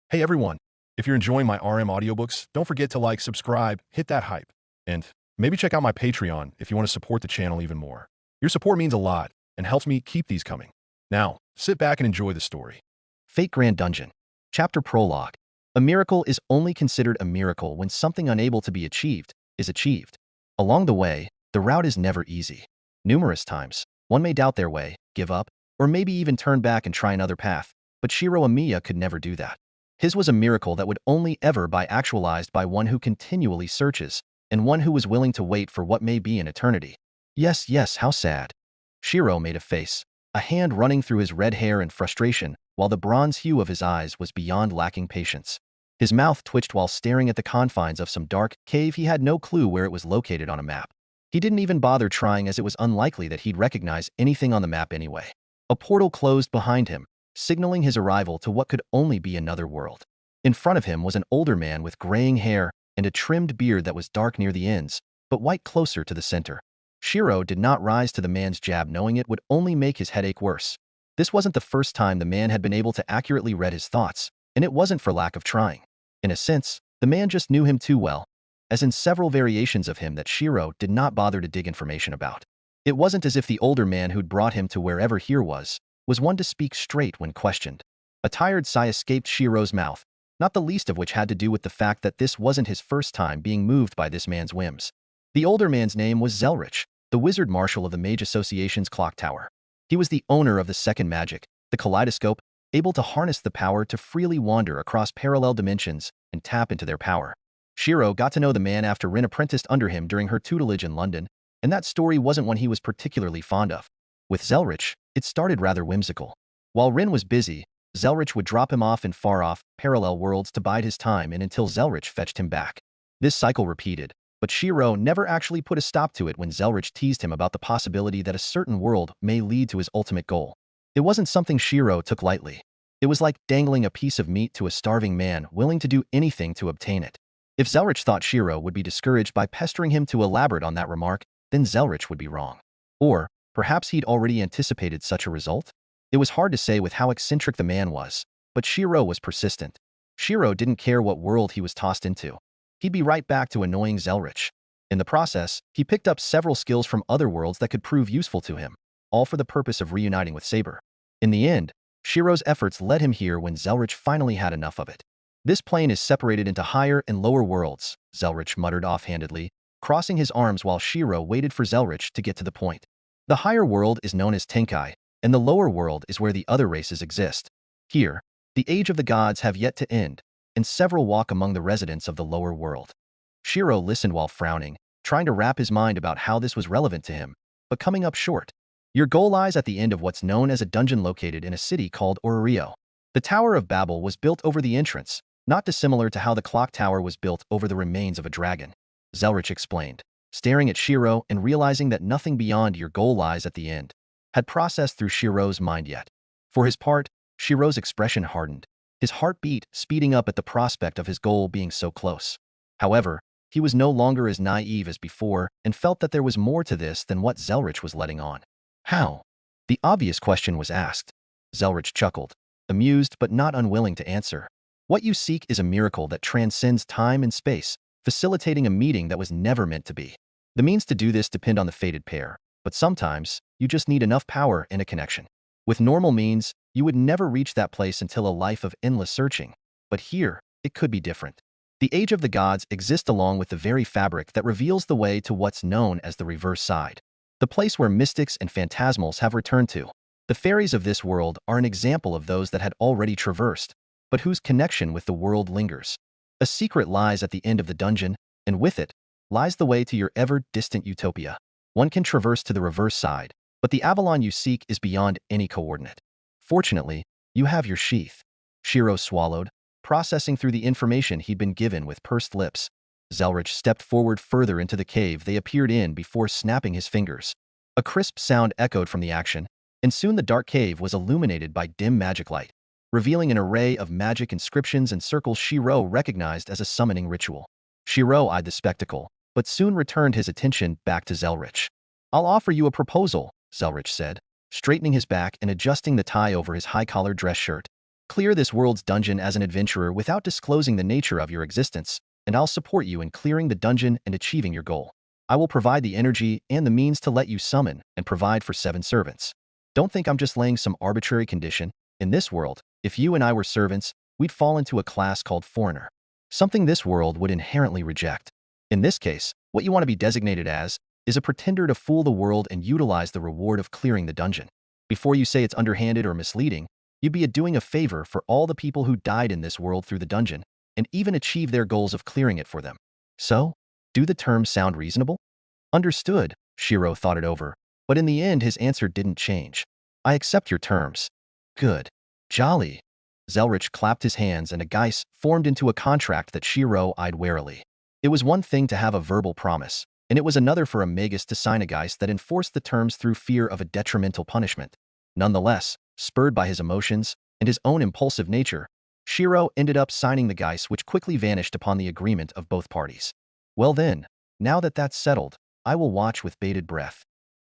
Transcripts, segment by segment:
Hey everyone, if you're enjoying my RM audiobooks, don't forget to like, subscribe, hit that hype, and maybe check out my Patreon if you want to support the channel even more. Your support means a lot and helps me keep these coming. Now, sit back and enjoy the story. Fate Grand Dungeon. Chapter Prologue. A miracle is only considered a miracle when something unable to be achieved is achieved. Along the way, the route is never easy. Numerous times, one may doubt their way, give up, or maybe even turn back and try another path, but Shirou Emiya could never do that. His was a miracle that would only ever be actualized by one who continually searches, and one who was willing to wait for what may be an eternity. Yes, how sad. Shirou made a face, a hand running through his red hair in frustration, while the bronze hue of his eyes was beyond lacking patience. His mouth twitched while staring at the confines of some dark cave he had no clue where it was located on a map. He didn't even bother trying as it was unlikely that he'd recognize anything on the map anyway. A portal closed behind him, signaling his arrival to what could only be another world. In front of him was an older man with graying hair and a trimmed beard that was dark near the ends, but white closer to the center. Shirou did not rise to the man's jab, knowing it would only make his headache worse. This wasn't the first time the man had been able to accurately read his thoughts, and it wasn't for lack of trying. In a sense, the man just knew him too well, as in several variations of him that Shirou did not bother to dig information about. It wasn't as if the older man who'd brought him to wherever here was one to speak straight when questioned. A tired sigh escaped Shirou's mouth, not the least of which had to do with the fact that this wasn't his first time being moved by this man's whims. The older man's name was Zelretch, the wizard marshal of the Mage Association's clock tower. He was the owner of the second magic, the kaleidoscope, able to harness the power to freely wander across parallel dimensions and tap into their power. Shirou got to know the man after Rin apprenticed under him during her tutelage in London, and that story wasn't one he was particularly fond of. With Zelretch, it started rather whimsical. While Rin was busy, Zelretch would drop him off in far-off, parallel worlds to bide his time and until Zelretch fetched him back. This cycle repeated, but Shirou never actually put a stop to it when Zelretch teased him about the possibility that a certain world may lead to his ultimate goal. It wasn't something Shirou took lightly. It was like dangling a piece of meat to a starving man willing to do anything to obtain it. If Zelretch thought Shirou would be discouraged by pestering him to elaborate on that remark, then Zelretch would be wrong. Or perhaps he'd already anticipated such a result? It was hard to say with how eccentric the man was, but Shirou was persistent. Shirou didn't care what world he was tossed into. He'd be right back to annoying Zelretch. In the process, he picked up several skills from other worlds that could prove useful to him, all for the purpose of reuniting with Saber. In the end, Shirou's efforts led him here when Zelretch finally had enough of it. This plane is separated into higher and lower worlds, Zelretch muttered offhandedly, crossing his arms while Shirou waited for Zelretch to get to the point. The higher world is known as Tenkai, and the lower world is where the other races exist. Here, the age of the gods have yet to end, and several walk among the residents of the lower world. Shirou listened while frowning, trying to wrap his mind about how this was relevant to him, but coming up short. Your goal lies at the end of what's known as a dungeon located in a city called Ortlinde. The Tower of Babel was built over the entrance, not dissimilar to how the clock tower was built over the remains of a dragon. Zelretch explained, staring at Shirou and realizing that nothing beyond your goal lies at the end had processed through Shirou's mind yet. For his part, Shirou's expression hardened, his heartbeat speeding up at the prospect of his goal being so close. However, he was no longer as naive as before and felt that there was more to this than what Zelretch was letting on. How? The obvious question was asked. Zelretch chuckled, amused but not unwilling to answer. What you seek is a miracle that transcends time and space, facilitating a meeting that was never meant to be. The means to do this depend on the fated pair, but sometimes you just need enough power and a connection. With normal means, you would never reach that place until a life of endless searching, but here, it could be different. The age of the gods exists along with the very fabric that reveals the way to what's known as the reverse side, the place where mystics and phantasmals have returned to. The fairies of this world are an example of those that had already traversed, but whose connection with the world lingers. A secret lies at the end of the dungeon, and with it lies the way to your ever-distant utopia. One can traverse to the reverse side, but the Avalon you seek is beyond any coordinate. Fortunately, you have your sheath. Shirou swallowed, processing through the information he'd been given with pursed lips. Zelretch stepped forward further into the cave they appeared in before snapping his fingers. A crisp sound echoed from the action, and soon the dark cave was illuminated by dim magic light, revealing an array of magic inscriptions and circles Shirou recognized as a summoning ritual. Shirou eyed the spectacle, but soon returned his attention back to Zelretch. I'll offer you a proposal, Zelretch said, straightening his back and adjusting the tie over his high-collared dress shirt. Clear this world's dungeon as an adventurer without disclosing the nature of your existence, and I'll support you in clearing the dungeon and achieving your goal. I will provide the energy and the means to let you summon and provide for 7 servants. Don't think I'm just laying some arbitrary condition. In this world, if you and I were servants, we'd fall into a class called foreigner. Something this world would inherently reject. In this case, what you want to be designated as is a pretender to fool the world and utilize the reward of clearing the dungeon. Before you say it's underhanded or misleading, you'd be doing a favor for all the people who died in this world through the dungeon and even achieve their goals of clearing it for them. So, do the terms sound reasonable? Understood, Shirou thought it over, but in the end his answer didn't change. I accept your terms. Good. Jolly. Zelretch clapped his hands and a geis formed into a contract that Shirou eyed warily. It was one thing to have a verbal promise, and it was another for a magus to sign a geis that enforced the terms through fear of a detrimental punishment. Nonetheless, spurred by his emotions and his own impulsive nature, Shirou ended up signing the geis, which quickly vanished upon the agreement of both parties. Well then, now that that's settled, I will watch with bated breath.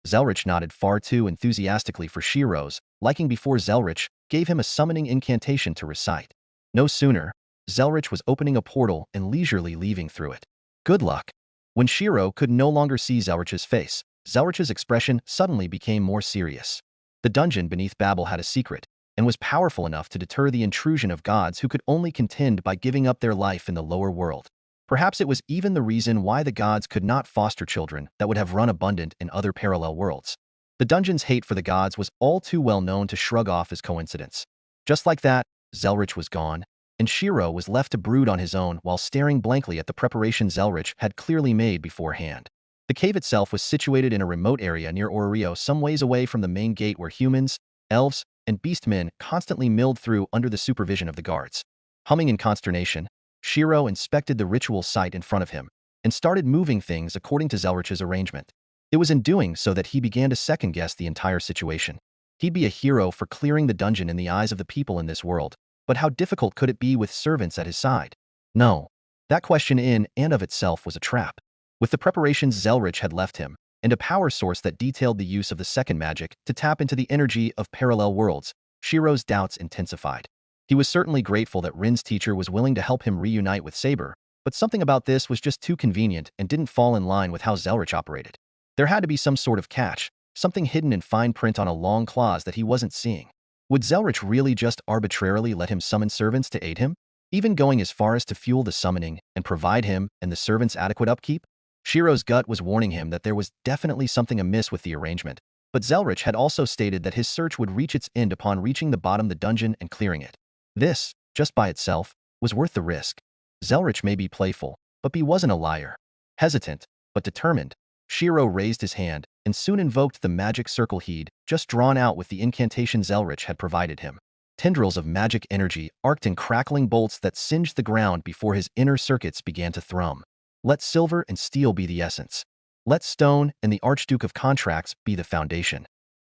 Zelretch nodded far too enthusiastically for Shirou's liking before Zelretch gave him a summoning incantation to recite. No sooner, Zelretch was opening a portal and leisurely leaving through it. Good luck. When Shirou could no longer see Zelretch's face, Zelretch's expression suddenly became more serious. The dungeon beneath Babel had a secret, and was powerful enough to deter the intrusion of gods who could only contend by giving up their life in the lower world. Perhaps it was even the reason why the gods could not foster children that would have run abundant in other parallel worlds. The dungeon's hate for the gods was all too well known to shrug off as coincidence. Just like that, Zelretch was gone, and Shirou was left to brood on his own while staring blankly at the preparation Zelretch had clearly made beforehand. The cave itself was situated in a remote area near Orio, some ways away from the main gate where humans, elves, and beastmen constantly milled through under the supervision of the guards. Humming in consternation, Shirou inspected the ritual site in front of him and started moving things according to Zelretch's arrangement. It was in doing so that he began to second-guess the entire situation. He'd be a hero for clearing the dungeon in the eyes of the people in this world, but how difficult could it be with servants at his side? No. That question in and of itself was a trap. With the preparations Zelretch had left him, and a power source that detailed the use of the second magic to tap into the energy of parallel worlds, Shirou's doubts intensified. He was certainly grateful that Rin's teacher was willing to help him reunite with Saber, but something about this was just too convenient and didn't fall in line with how Zelretch operated. There had to be some sort of catch, something hidden in fine print on a long clause that he wasn't seeing. Would Zelretch really just arbitrarily let him summon servants to aid him, even going as far as to fuel the summoning and provide him and the servants adequate upkeep? Shirou's gut was warning him that there was definitely something amiss with the arrangement, but Zelretch had also stated that his search would reach its end upon reaching the bottom of the dungeon and clearing it. This, just by itself, was worth the risk. Zelretch may be playful, but he wasn't a liar. Hesitant, but determined, Shirou raised his hand and soon invoked the magic circle he'd just drawn out with the incantation Zelretch had provided him. Tendrils of magic energy arced in crackling bolts that singed the ground before his inner circuits began to thrum. Let silver and steel be the essence. Let stone and the Archduke of Contracts be the foundation.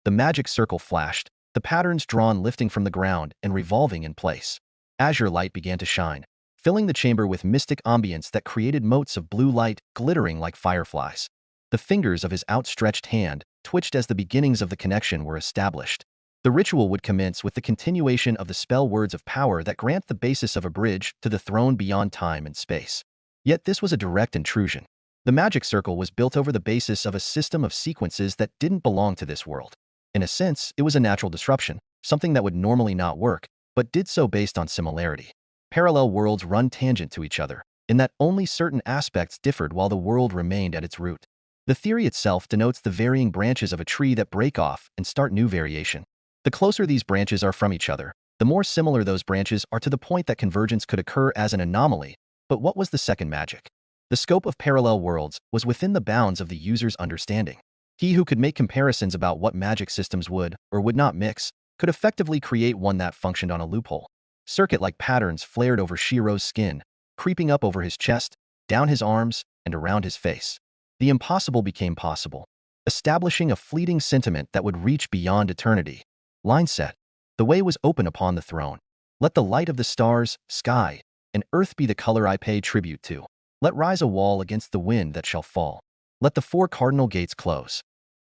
The magic circle flashed, the patterns drawn lifting from the ground and revolving in place. Azure light began to shine, filling the chamber with mystic ambience that created motes of blue light glittering like fireflies. The fingers of his outstretched hand twitched as the beginnings of the connection were established. The ritual would commence with the continuation of the spell words of power that grant the basis of a bridge to the throne beyond time and space. Yet this was a direct intrusion. The magic circle was built over the basis of a system of sequences that didn't belong to this world. In a sense, it was a natural disruption, something that would normally not work, but did so based on similarity. Parallel worlds run tangent to each other, in that only certain aspects differed while the world remained at its root. The theory itself denotes the varying branches of a tree that break off and start new variation. The closer these branches are from each other, the more similar those branches are to the point that convergence could occur as an anomaly. But what was the second magic? The scope of parallel worlds was within the bounds of the user's understanding. He who could make comparisons about what magic systems would or would not mix could effectively create one that functioned on a loophole. Circuit-like patterns flared over Shirou's skin, creeping up over his chest, down his arms, and around his face. The impossible became possible, establishing a fleeting sentiment that would reach beyond eternity. Line set. The way was open upon the throne. Let the light of the stars, sky, and earth be the color I pay tribute to. Let rise a wall against the wind that shall fall. Let the 4 cardinal gates close.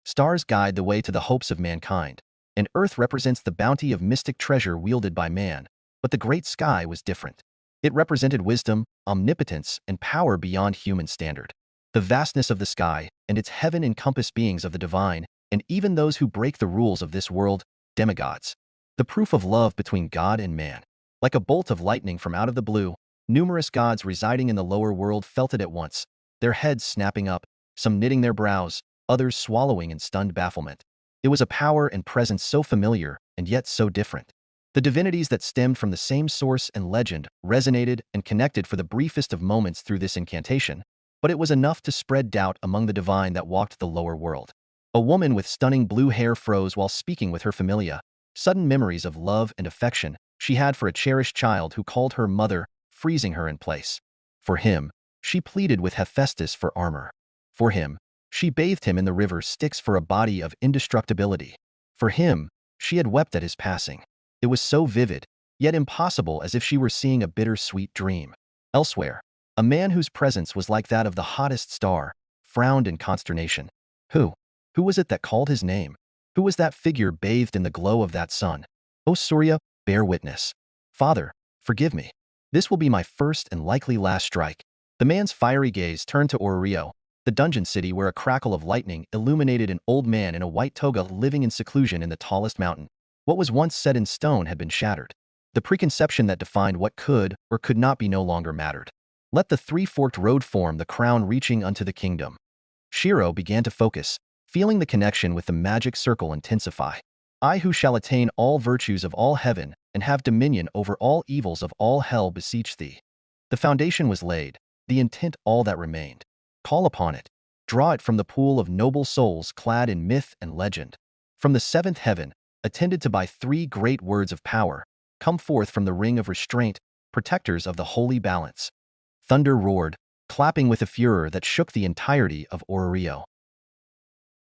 Stars guide the way to the hopes of mankind, and earth represents the bounty of mystic treasure wielded by man. But the great sky was different. It represented wisdom, omnipotence, and power beyond human standard. The vastness of the sky and its heaven encompass beings of the divine, and even those who break the rules of this world, demigods. The proof of love between God and man. Like a bolt of lightning from out of the blue, numerous gods residing in the lower world felt it at once, their heads snapping up, some knitting their brows, others swallowing in stunned bafflement. It was a power and presence so familiar and yet so different. The divinities that stemmed from the same source and legend resonated and connected for the briefest of moments through this incantation, but it was enough to spread doubt among the divine that walked the lower world. A woman with stunning blue hair froze while speaking with her familia, sudden memories of love and affection she had for a cherished child who called her mother, freezing her in place. For him, she pleaded with Hephaestus for armor. For him, she bathed him in the river Styx for a body of indestructibility. For him, she had wept at his passing. It was so vivid, yet impossible, as if she were seeing a bittersweet dream. Elsewhere, a man whose presence was like that of the hottest star frowned in consternation. Who was it that called his name? Who was that figure bathed in the glow of that sun? O Surya, bear witness. Father, forgive me. This will be my first and likely last strike. The man's fiery gaze turned to Orrio, the dungeon city where a crackle of lightning illuminated an old man in a white toga living in seclusion in the tallest mountain. What was once set in stone had been shattered. The preconception that defined what could or could not be no longer mattered. Let the three-forked road form the crown reaching unto the kingdom. Shirou began to focus, feeling the connection with the magic circle intensify. I who shall attain all virtues of all heaven and have dominion over all evils of all hell beseech thee. The foundation was laid, the intent all that remained. Call upon it. Draw it from the pool of noble souls clad in myth and legend. From the seventh heaven, attended to by three great words of power, come forth from the ring of restraint, protectors of the holy balance. Thunder roared, clapping with a furor that shook the entirety of Orrio.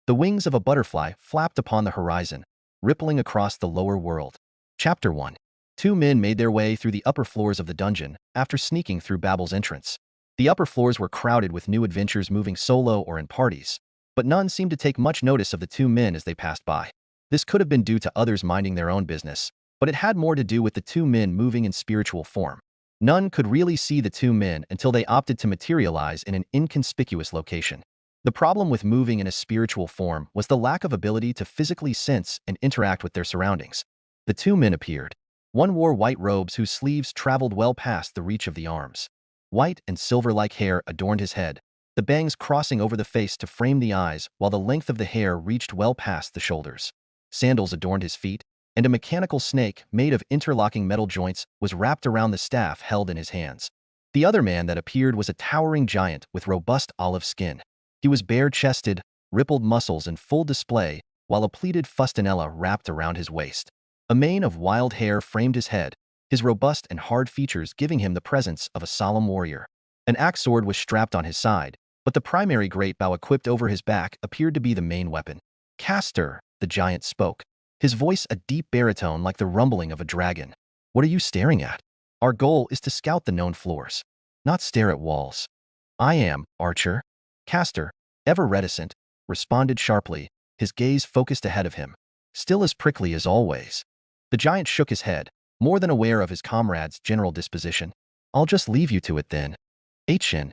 The wings of a butterfly flapped upon the horizon, rippling across the lower world. Chapter 1. Two men made their way through the upper floors of the dungeon after sneaking through Babel's entrance. The upper floors were crowded with new adventurers moving solo or in parties, but none seemed to take much notice of the two men as they passed by. This could have been due to others minding their own business, but it had more to do with the two men moving in spiritual form. None could really see the two men until they opted to materialize in an inconspicuous location. The problem with moving in a spiritual form was the lack of ability to physically sense and interact with their surroundings. The two men appeared. One wore white robes whose sleeves traveled well past the reach of the arms. White and silver-like hair adorned his head, the bangs crossing over the face to frame the eyes while the length of the hair reached well past the shoulders. Sandals adorned his feet, and a mechanical snake made of interlocking metal joints was wrapped around the staff held in his hands. The other man that appeared was a towering giant with robust olive skin. He was bare-chested, rippled muscles in full display, while a pleated fustanella wrapped around his waist. A mane of wild hair framed his head, his robust and hard features giving him the presence of a solemn warrior. An axe sword was strapped on his side, but the primary great bow equipped over his back appeared to be the main weapon. Caster, the giant spoke, his voice a deep baritone like the rumbling of a dragon. What are you staring at? Our goal is to scout the known floors, not stare at walls. I am, Archer. Caster, ever reticent, responded sharply, his gaze focused ahead of him, still as prickly as always. The giant shook his head, more than aware of his comrade's general disposition. I'll just leave you to it then. Aichin,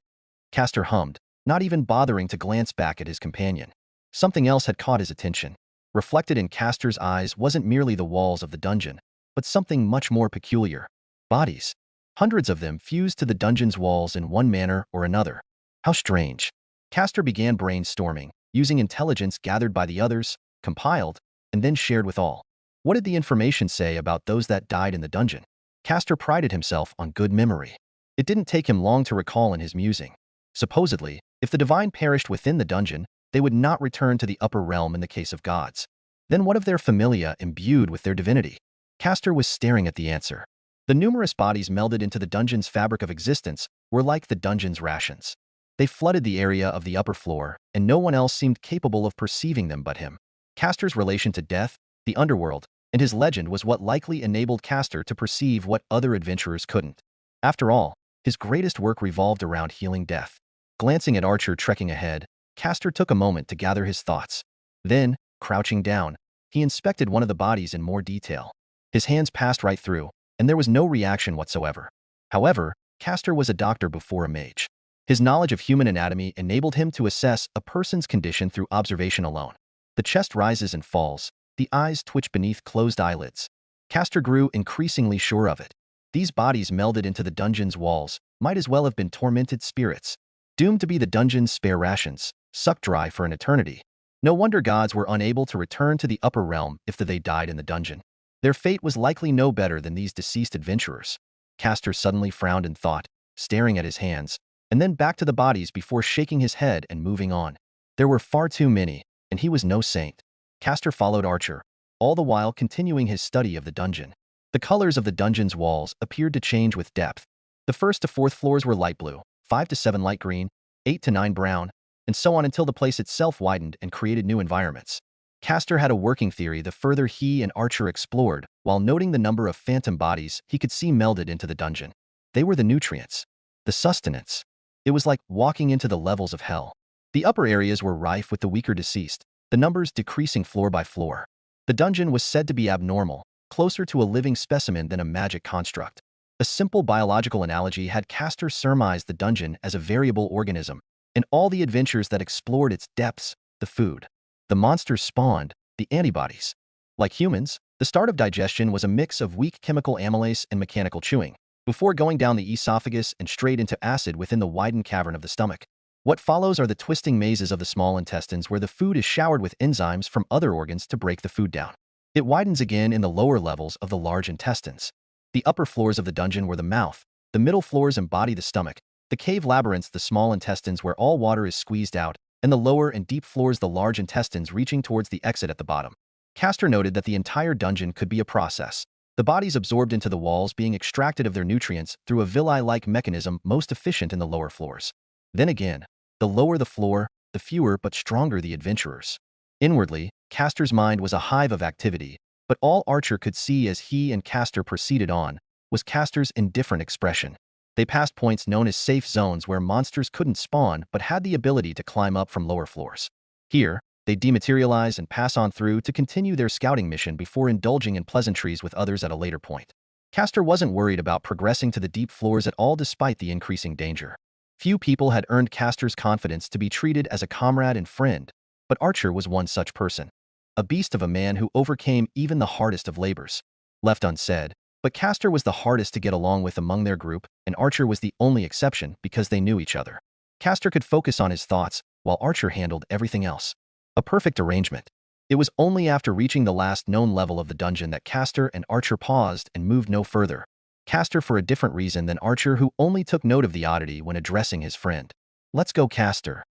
Caster hummed, not even bothering to glance back at his companion. Something else had caught his attention. Reflected in Caster's eyes wasn't merely the walls of the dungeon, but something much more peculiar. Bodies. Hundreds of them fused to the dungeon's walls in one manner or another. How strange. Caster began brainstorming, using intelligence gathered by the others, compiled, and then shared with all. What did the information say about those that died in the dungeon? Caster prided himself on good memory. It didn't take him long to recall in his musing. Supposedly, if the divine perished within the dungeon, they would not return to the upper realm in the case of gods. Then what of their familia imbued with their divinity? Caster was staring at the answer. The numerous bodies melded into the dungeon's fabric of existence were like the dungeon's rations. They flooded the area of the upper floor, and no one else seemed capable of perceiving them but him. Caster's relation to death, the underworld, and his legend was what likely enabled Caster to perceive what other adventurers couldn't. After all, his greatest work revolved around healing death. Glancing at Archer trekking ahead, Caster took a moment to gather his thoughts. Then, crouching down, he inspected one of the bodies in more detail. His hands passed right through, and there was no reaction whatsoever. However, Castor was a doctor before a mage. His knowledge of human anatomy enabled him to assess a person's condition through observation alone. The chest rises and falls. The eyes twitch beneath closed eyelids. Castor grew increasingly sure of it. These bodies melded into the dungeon's walls might as well have been tormented spirits, doomed to be the dungeon's spare rations, sucked dry for an eternity. No wonder gods were unable to return to the upper realm if they died in the dungeon. Their fate was likely no better than these deceased adventurers. Castor suddenly frowned in thought, staring at his hands, and then back to the bodies before shaking his head and moving on. There were far too many, and he was no saint. Castor followed Archer, all the while continuing his study of the dungeon. The colors of the dungeon's walls appeared to change with depth. The first to fourth floors were light blue, 5 to 7 light green, 8 to 9 brown, and so on until the place itself widened and created new environments. Castor had a working theory the further he and Archer explored, while noting the number of phantom bodies he could see melded into the dungeon. They were the nutrients, the sustenance. It was like walking into the levels of hell. The upper areas were rife with the weaker deceased, the numbers decreasing floor by floor. The dungeon was said to be abnormal, closer to a living specimen than a magic construct. A simple biological analogy had Castor surmised the dungeon as a variable organism, and all the adventures that explored its depths, the food. The monsters spawned, the antibodies. Like humans, the start of digestion was a mix of weak chemical amylase and mechanical chewing, before going down the esophagus and straight into acid within the widened cavern of the stomach. What follows are the twisting mazes of the small intestines where the food is showered with enzymes from other organs to break the food down. It widens again in the lower levels of the large intestines. The upper floors of the dungeon were the mouth, the middle floors embody the stomach, the cave labyrinths the small intestines where all water is squeezed out, and the lower and deep floors the large intestines reaching towards the exit at the bottom. Castor noted that the entire dungeon could be a process, the bodies absorbed into the walls being extracted of their nutrients through a villi-like mechanism most efficient in the lower floors. Then again, the lower the floor, the fewer but stronger the adventurers. Inwardly, Castor's mind was a hive of activity, but all Archer could see as he and Castor proceeded on was Castor's indifferent expression. They passed points known as safe zones where monsters couldn't spawn but had the ability to climb up from lower floors. Here, they dematerialize and pass on through to continue their scouting mission before indulging in pleasantries with others at a later point. Castor wasn't worried about progressing to the deep floors at all despite the increasing danger. Few people had earned Castor's confidence to be treated as a comrade and friend, but Archer was one such person. A beast of a man who overcame even the hardest of labors. Left unsaid, but Castor was the hardest to get along with among their group, and Archer was the only exception because they knew each other. Castor could focus on his thoughts, while Archer handled everything else. A perfect arrangement. It was only after reaching the last known level of the dungeon that Castor and Archer paused and moved no further. Castor for a different reason than Archer, who only took note of the oddity when addressing his friend. "Let's go, Castor,"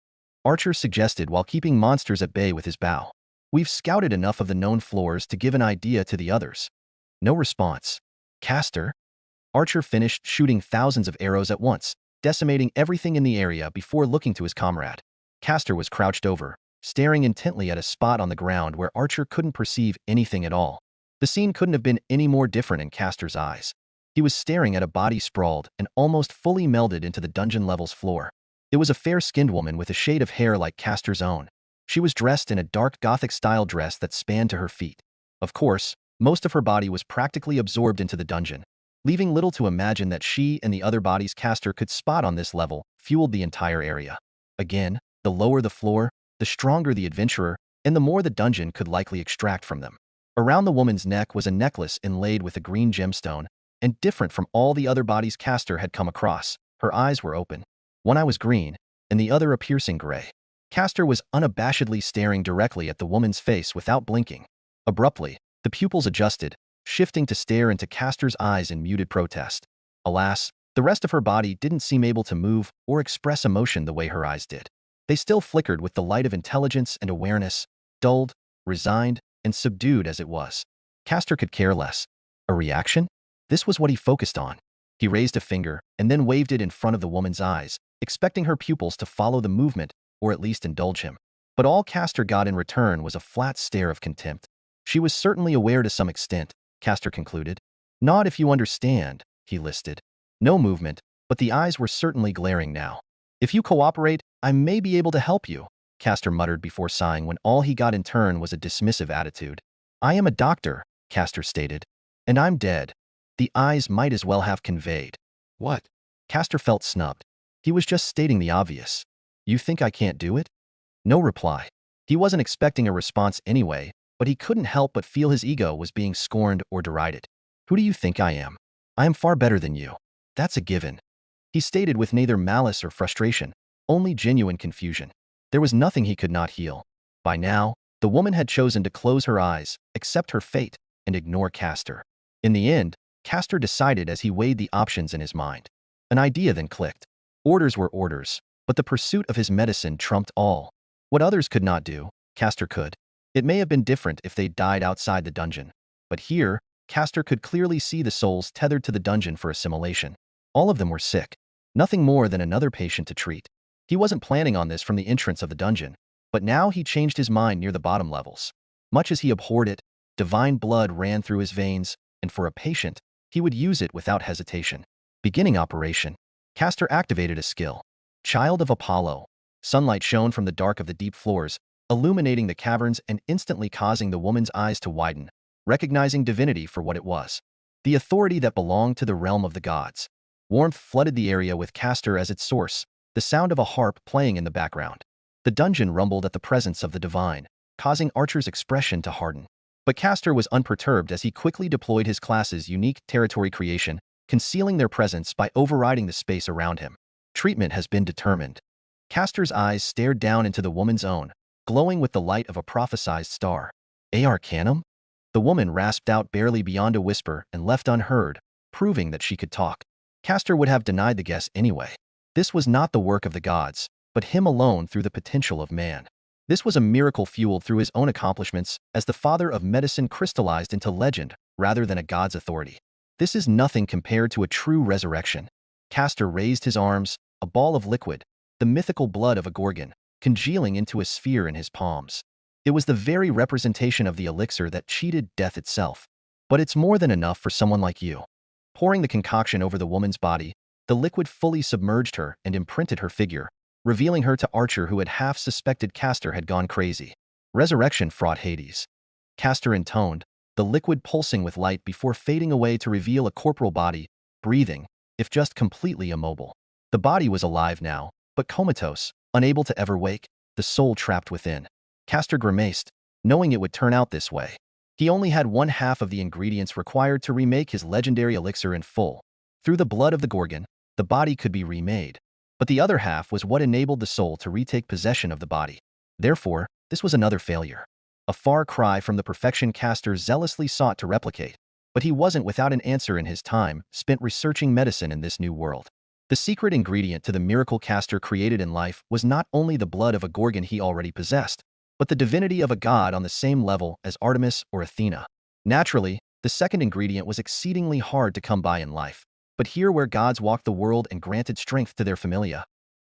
Archer suggested while keeping monsters at bay with his bow. "We've scouted enough of the known floors to give an idea to the others." No response. "Castor?" Archer finished shooting thousands of arrows at once, decimating everything in the area before looking to his comrade. Castor was crouched over, staring intently at a spot on the ground where Archer couldn't perceive anything at all. The scene couldn't have been any more different in Castor's eyes. He was staring at a body sprawled and almost fully melded into the dungeon level's floor. It was a fair-skinned woman with a shade of hair like Castor's own. She was dressed in a dark Gothic-style dress that spanned to her feet. Of course, most of her body was practically absorbed into the dungeon, leaving little to imagine that she and the other bodies Castor could spot on this level fueled the entire area. Again, the lower the floor, the stronger the adventurer, and the more the dungeon could likely extract from them. Around the woman's neck was a necklace inlaid with a green gemstone, and different from all the other bodies Castor had come across. Her eyes were open. One eye was green, and the other a piercing gray. Castor was unabashedly staring directly at the woman's face without blinking. Abruptly, the pupils adjusted, shifting to stare into Castor's eyes in muted protest. Alas, the rest of her body didn't seem able to move or express emotion the way her eyes did. They still flickered with the light of intelligence and awareness, dulled, resigned, and subdued as it was. Castor could care less. A reaction? This was what he focused on. He raised a finger and then waved it in front of the woman's eyes, expecting her pupils to follow the movement or at least indulge him. But all Castor got in return was a flat stare of contempt. She was certainly aware to some extent, Castor concluded. Not if you understand, he listed. No movement, but the eyes were certainly glaring now. If you cooperate, I may be able to help you, Castor muttered before sighing when all he got in turn was a dismissive attitude. I am a doctor, Castor stated. And I'm dead. The eyes might as well have conveyed. What? Castor felt snubbed. He was just stating the obvious. You think I can't do it? No reply. He wasn't expecting a response anyway, but he couldn't help but feel his ego was being scorned or derided. Who do you think I am? I am far better than you. That's a given. He stated with neither malice or frustration, only genuine confusion. There was nothing he could not heal. By now, the woman had chosen to close her eyes, accept her fate, and ignore Castor. In the end, Castor decided as he weighed the options in his mind. An idea then clicked. Orders were orders, but the pursuit of his medicine trumped all. What others could not do, Castor could. It may have been different if they died outside the dungeon, but here, Castor could clearly see the souls tethered to the dungeon for assimilation. All of them were sick. Nothing more than another patient to treat. He wasn't planning on this from the entrance of the dungeon, but now he changed his mind near the bottom levels. Much as he abhorred it, divine blood ran through his veins, and for a patient, he would use it without hesitation. Beginning operation. Castor activated a skill. Child of Apollo. Sunlight shone from the dark of the deep floors, illuminating the caverns and instantly causing the woman's eyes to widen, recognizing divinity for what it was. The authority that belonged to the realm of the gods. Warmth flooded the area with Castor as its source, the sound of a harp playing in the background. The dungeon rumbled at the presence of the divine, causing Archer's expression to harden. But Castor was unperturbed as he quickly deployed his class's unique territory creation, concealing their presence by overriding the space around him. Treatment has been determined. Castor's eyes stared down into the woman's own, glowing with the light of a prophesized star. Arcanum? The woman rasped out barely beyond a whisper and left unheard, proving that she could talk. Castor would have denied the guess anyway. This was not the work of the gods, but him alone through the potential of man. This was a miracle fueled through his own accomplishments as the father of medicine crystallized into legend rather than a god's authority. This is nothing compared to a true resurrection. Castor raised his arms, a ball of liquid, the mythical blood of a gorgon, congealing into a sphere in his palms. It was the very representation of the elixir that cheated death itself. But it's more than enough for someone like you. Pouring the concoction over the woman's body, the liquid fully submerged her and imprinted her figure, revealing her to Archer, who had half suspected Castor had gone crazy. Resurrection fraught Hades. Castor intoned, the liquid pulsing with light before fading away to reveal a corporal body, breathing, if just completely immobile. The body was alive now, but comatose, unable to ever wake, the soul trapped within. Castor grimaced, knowing it would turn out this way. He only had one half of the ingredients required to remake his legendary elixir in full. Through the blood of the gorgon, the body could be remade. But the other half was what enabled the soul to retake possession of the body. Therefore, this was another failure. A far cry from the perfection Castor zealously sought to replicate. But he wasn't without an answer in his time spent researching medicine in this new world. The secret ingredient to the miracle Castor created in life was not only the blood of a gorgon he already possessed, but the divinity of a god on the same level as Artemis or Athena. Naturally, the second ingredient was exceedingly hard to come by in life. But here where gods walked the world and granted strength to their familia,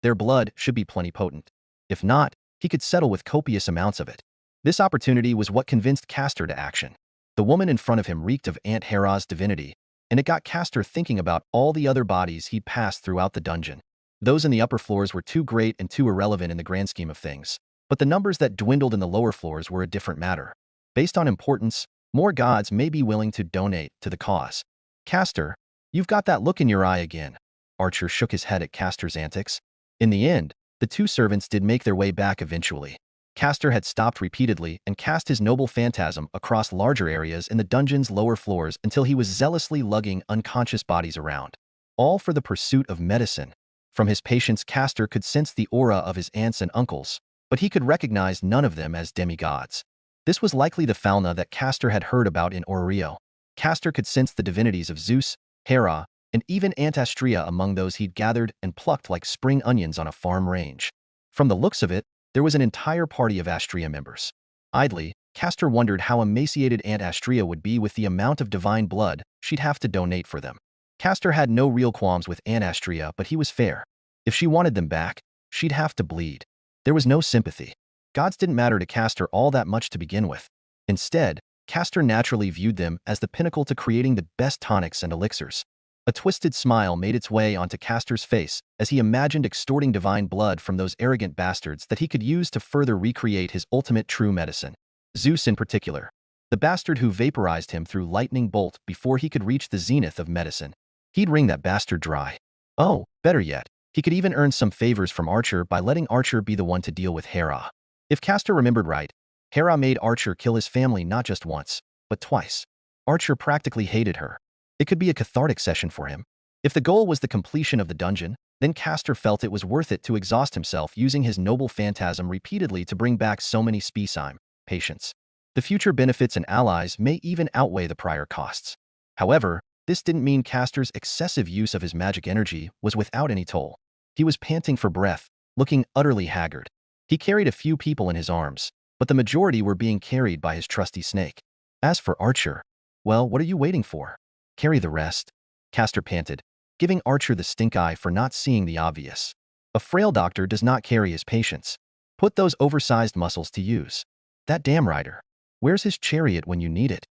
their blood should be plenipotent. If not, he could settle with copious amounts of it. This opportunity was what convinced Castor to action. The woman in front of him reeked of Aunt Hera's divinity, and it got Castor thinking about all the other bodies he'd passed throughout the dungeon. Those in the upper floors were too great and too irrelevant in the grand scheme of things, but the numbers that dwindled in the lower floors were a different matter. Based on importance, more gods may be willing to donate to the cause. Castor, you've got that look in your eye again. Archer shook his head at Castor's antics. In the end, the two servants did make their way back eventually. Castor had stopped repeatedly and cast his noble phantasm across larger areas in the dungeon's lower floors until he was zealously lugging unconscious bodies around. All for the pursuit of medicine. From his patients, Castor could sense the aura of his aunts and uncles, but he could recognize none of them as demigods. This was likely the fauna that Castor had heard about in Orio. Castor could sense the divinities of Zeus, Hera, and even Aunt Astrea among those he'd gathered and plucked like spring onions on a farm range. From the looks of it, there was an entire party of Astrea members. Idly, Castor wondered how emaciated Aunt Astrea would be with the amount of divine blood she'd have to donate for them. Castor had no real qualms with Aunt Astrea, but he was fair. If she wanted them back, she'd have to bleed. There was no sympathy. Gods didn't matter to Castor all that much to begin with. Instead, Castor naturally viewed them as the pinnacle to creating the best tonics and elixirs. A twisted smile made its way onto Castor's face as he imagined extorting divine blood from those arrogant bastards that he could use to further recreate his ultimate true medicine. Zeus in particular. The bastard who vaporized him through lightning bolt before he could reach the zenith of medicine. He'd wring that bastard dry. Oh, better yet, he could even earn some favors from Archer by letting Archer be the one to deal with Hera. If Castor remembered right, Hera made Archer kill his family not just once, but twice. Archer practically hated her. It could be a cathartic session for him. If the goal was the completion of the dungeon, then Castor felt it was worth it to exhaust himself using his noble phantasm repeatedly to bring back so many Speysime patients. The future benefits and allies may even outweigh the prior costs. However, this didn't mean Castor's excessive use of his magic energy was without any toll. He was panting for breath, looking utterly haggard. He carried a few people in his arms, but the majority were being carried by his trusty snake. As for Archer, well, what are you waiting for? Carry the rest, Castor panted, giving Archer the stink eye for not seeing the obvious. A frail doctor does not carry his patients. Put those oversized muscles to use. That damn rider. Where's his chariot when you need it?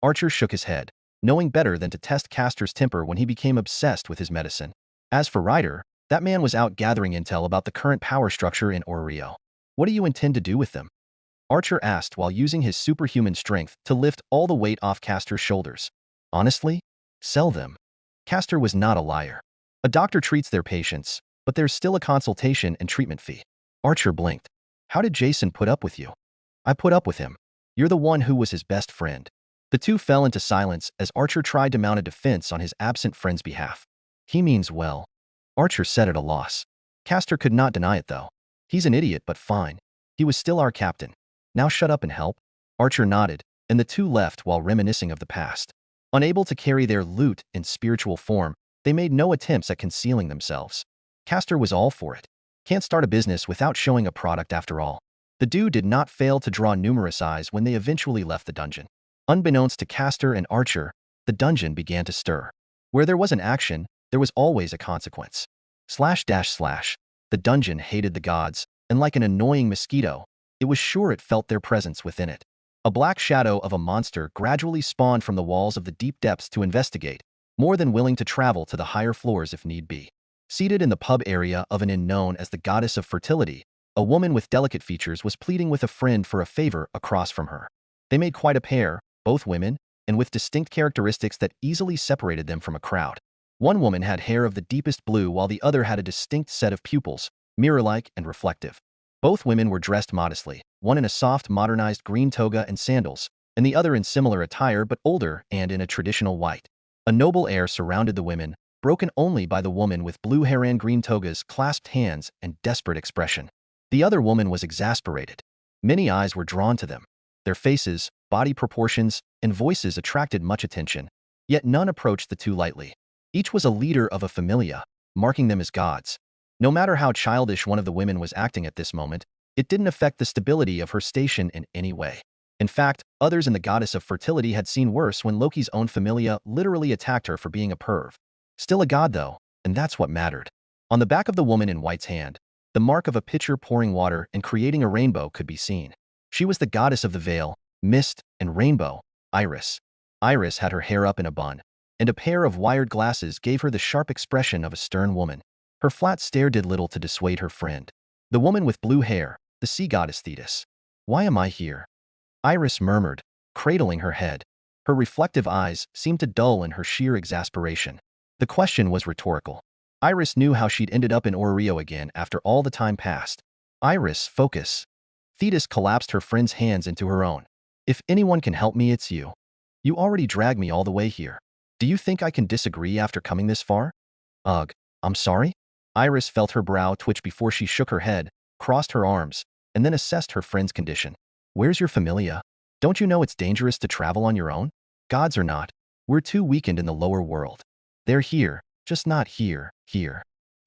Archer shook his head, knowing better than to test Castor's temper when he became obsessed with his medicine. As for Ryder, that man was out gathering intel about the current power structure in Oreo. What do you intend to do with them? Archer asked while using his superhuman strength to lift all the weight off Castor's shoulders. Honestly? Sell them. Castor was not a liar. A doctor treats their patients, but there's still a consultation and treatment fee. Archer blinked. How did Jason put up with you? I put up with him. You're the one who was his best friend. The two fell into silence as Archer tried to mount a defense on his absent friend's behalf. He means well. Archer said at a loss. Castor could not deny it though. He's an idiot, but fine. He was still our captain. Now shut up and help. Archer nodded, and the two left while reminiscing of the past. Unable to carry their loot in spiritual form, they made no attempts at concealing themselves. Castor was all for it. Can't start a business without showing a product after all. The dude did not fail to draw numerous eyes when they eventually left the dungeon. Unbeknownst to Castor and Archer, the dungeon began to stir. Where there was an action, there was always a consequence. The dungeon hated the gods, and like an annoying mosquito, it was sure it felt their presence within it. A black shadow of a monster gradually spawned from the walls of the deep depths to investigate, more than willing to travel to the higher floors if need be. Seated in the pub area of an inn known as the Goddess of Fertility, a woman with delicate features was pleading with a friend for a favor across from her. They made quite a pair, both women, and with distinct characteristics that easily separated them from a crowd. One woman had hair of the deepest blue while the other had a distinct set of pupils, mirror-like and reflective. Both women were dressed modestly, one in a soft, modernized green toga and sandals, and the other in similar attire but older and in a traditional white. A noble air surrounded the women, broken only by the woman with blue hair and green togas, clasped hands, and desperate expression. The other woman was exasperated. Many eyes were drawn to them. Their faces, body proportions, and voices attracted much attention, yet none approached the two lightly. Each was a leader of a familia, marking them as gods. No matter how childish one of the women was acting at this moment, it didn't affect the stability of her station in any way. In fact, others in the Goddess of Fertility had seen worse when Loki's own familia literally attacked her for being a perv. Still a god though, and that's what mattered. On the back of the woman in white's hand, the mark of a pitcher pouring water and creating a rainbow could be seen. She was the goddess of the veil, mist, and rainbow, Iris. Iris had her hair up in a bun, and a pair of wired glasses gave her the sharp expression of a stern woman. Her flat stare did little to dissuade her friend. The woman with blue hair, the sea goddess Thetis. Why am I here? Iris murmured, cradling her head. Her reflective eyes seemed to dull in her sheer exasperation. The question was rhetorical. Iris knew how she'd ended up in Oreo again after all the time passed. Iris, focus. Thetis collapsed her friend's hands into her own. If anyone can help me, it's you. You already dragged me all the way here. Do you think I can disagree after coming this far? Ugh, I'm sorry? Iris felt her brow twitch before she shook her head, crossed her arms, and then assessed her friend's condition. Where's your familia? Don't you know it's dangerous to travel on your own? Gods or not, we're too weakened in the lower world. They're here, just not here.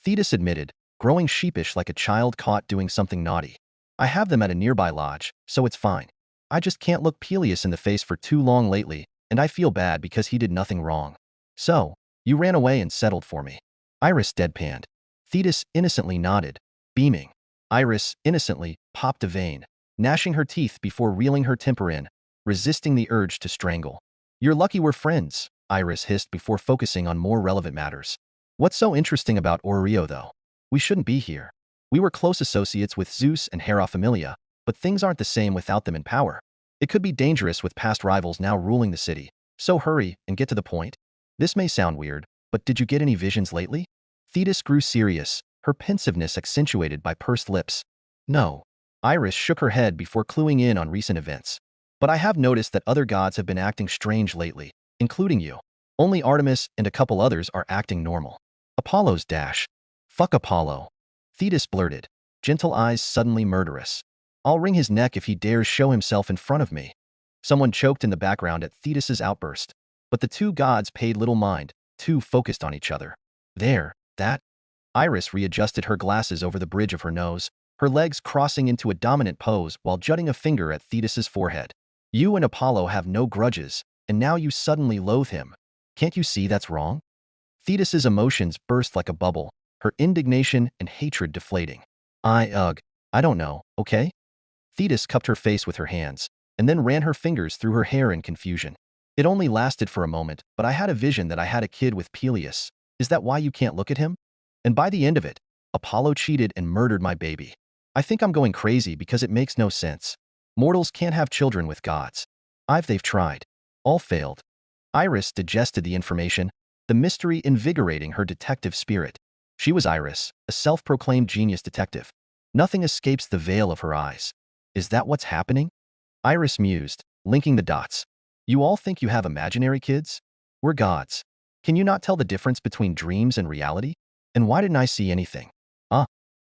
Thetis admitted, growing sheepish like a child caught doing something naughty. I have them at a nearby lodge, so it's fine. I just can't look Peleus in the face for too long lately, and I feel bad because he did nothing wrong. So, you ran away and settled for me. Iris deadpanned. Thetis innocently nodded, beaming. Iris, innocently, popped a vein, gnashing her teeth before reeling her temper in, resisting the urge to strangle. You're lucky we're friends, Iris hissed before focusing on more relevant matters. What's so interesting about Oreo, though? We shouldn't be here. We were close associates with Zeus and Hera Familia, but things aren't the same without them in power. It could be dangerous with past rivals now ruling the city, so hurry and get to the point. This may sound weird, but did you get any visions lately? Thetis grew serious, her pensiveness accentuated by pursed lips. No. Iris shook her head before cluing in on recent events. But I have noticed that other gods have been acting strange lately, including you. Only Artemis and a couple others are acting normal. Apollo's dash. Fuck Apollo. Thetis blurted, gentle eyes suddenly murderous. I'll wring his neck if he dares show himself in front of me. Someone choked in the background at Thetis's outburst. But the two gods paid little mind, too focused on each other. There, that. Iris readjusted her glasses over the bridge of her nose, her legs crossing into a dominant pose while jutting a finger at Thetis's forehead. You and Apollo have no grudges, and now you suddenly loathe him. Can't you see that's wrong? Thetis's emotions burst like a bubble, her indignation and hatred deflating. I don't know, okay? Thetis cupped her face with her hands, and then ran her fingers through her hair in confusion. It only lasted for a moment, but I had a vision that I had a kid with Peleus. Is that why you can't look at him? And by the end of it, Apollo cheated and murdered my baby. I think I'm going crazy because it makes no sense. Mortals can't have children with gods. They've tried. All failed. Iris digested the information, the mystery invigorating her detective spirit. She was Iris, a self-proclaimed genius detective. Nothing escapes the veil of her eyes. Is that what's happening? Iris mused, linking the dots. You all think you have imaginary kids? We're gods. Can you not tell the difference between dreams and reality? And why didn't I see anything?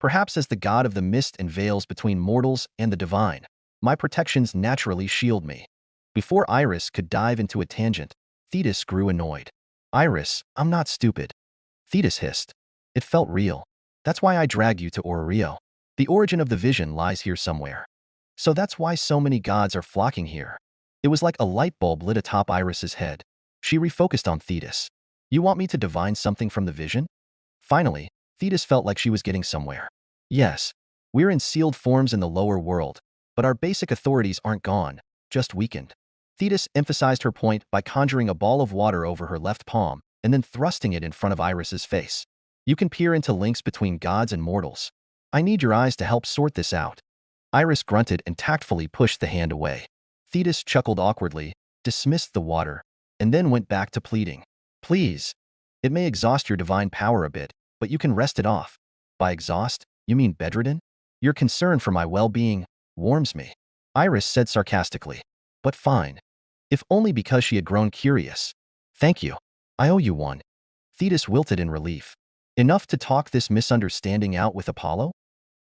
Perhaps as the god of the mist and veils between mortals and the divine, my protections naturally shield me. Before Iris could dive into a tangent, Thetis grew annoyed. Iris, I'm not stupid. Thetis hissed. It felt real. That's why I dragged you to Ororio. The origin of the vision lies here somewhere. So that's why so many gods are flocking here. It was like a light bulb lit atop Iris's head. She refocused on Thetis. You want me to divine something from the vision? Finally, Thetis felt like she was getting somewhere. Yes, we're in sealed forms in the lower world, but our basic authorities aren't gone, just weakened. Thetis emphasized her point by conjuring a ball of water over her left palm and then thrusting it in front of Iris's face. You can peer into links between gods and mortals. I need your eyes to help sort this out. Iris grunted and tactfully pushed the hand away. Thetis chuckled awkwardly, dismissed the water, and then went back to pleading. Please. It may exhaust your divine power a bit, but you can rest it off. By exhaust, you mean bedridden? Your concern for my well-being warms me. Iris said sarcastically. But fine. If only because she had grown curious. Thank you. I owe you one. Thetis wilted in relief. Enough to talk this misunderstanding out with Apollo?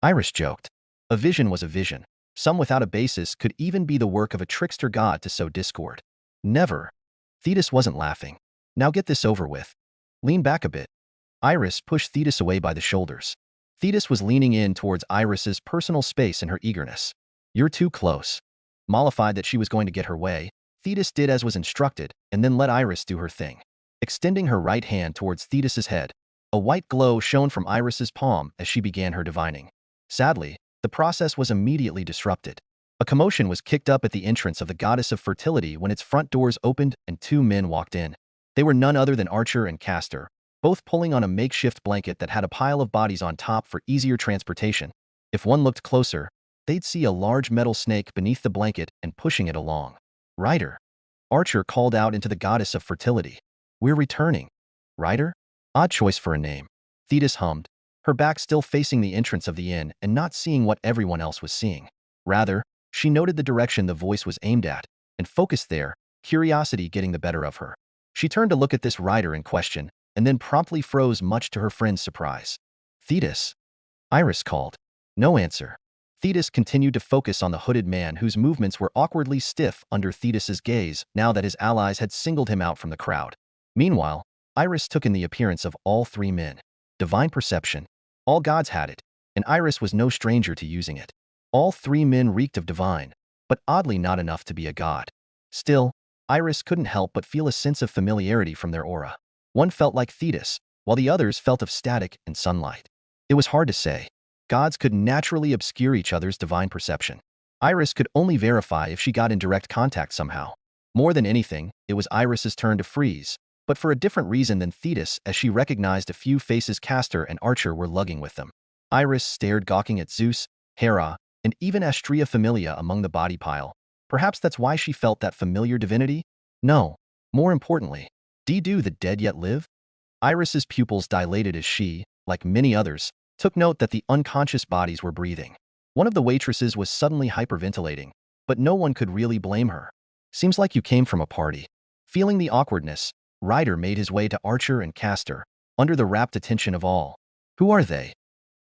Iris joked. A vision was a vision. Some without a basis could even be the work of a trickster god to sow discord. Never. Thetis wasn't laughing. Now get this over with. Lean back a bit. Iris pushed Thetis away by the shoulders. Thetis was leaning in towards Iris's personal space in her eagerness. You're too close. Mollified that she was going to get her way, Thetis did as was instructed and then let Iris do her thing. Extending her right hand towards Thetis's head, a white glow shone from Iris's palm as she began her divining. Sadly, the process was immediately disrupted. A commotion was kicked up at the entrance of the goddess of fertility when its front doors opened and two men walked in. They were none other than Archer and Castor, both pulling on a makeshift blanket that had a pile of bodies on top for easier transportation. If one looked closer, they'd see a large metal snake beneath the blanket and pushing it along. Ryder. Archer called out into the goddess of fertility. We're returning. Ryder? Odd choice for a name. Thetis hummed, her back still facing the entrance of the inn and not seeing what everyone else was seeing. Rather, she noted the direction the voice was aimed at and focused there, curiosity getting the better of her. She turned to look at this rider in question and then promptly froze, much to her friend's surprise. Thetis. Iris called. No answer. Thetis continued to focus on the hooded man whose movements were awkwardly stiff under Thetis's gaze now that his allies had singled him out from the crowd. Meanwhile, Iris took in the appearance of all three men. Divine perception. All gods had it, and Iris was no stranger to using it. All three men reeked of divine, but oddly not enough to be a god. Still, Iris couldn't help but feel a sense of familiarity from their aura. One felt like Thetis, while the others felt of static and sunlight. It was hard to say. Gods could naturally obscure each other's divine perception. Iris could only verify if she got in direct contact somehow. More than anything, it was Iris's turn to freeze, but for a different reason than Thetis, as she recognized a few faces Castor and Archer were lugging with them. Iris stared, gawking at Zeus, Hera, and even Astrea Familia among the body pile, Perhaps that's why she felt that familiar divinity? No. More importantly, do the dead yet live? Iris's pupils dilated as she, like many others, took note that the unconscious bodies were breathing. One of the waitresses was suddenly hyperventilating, but no one could really blame her. Seems like you came from a party. Feeling the awkwardness, Ryder made his way to Archer and Castor, under the rapt attention of all. Who are they?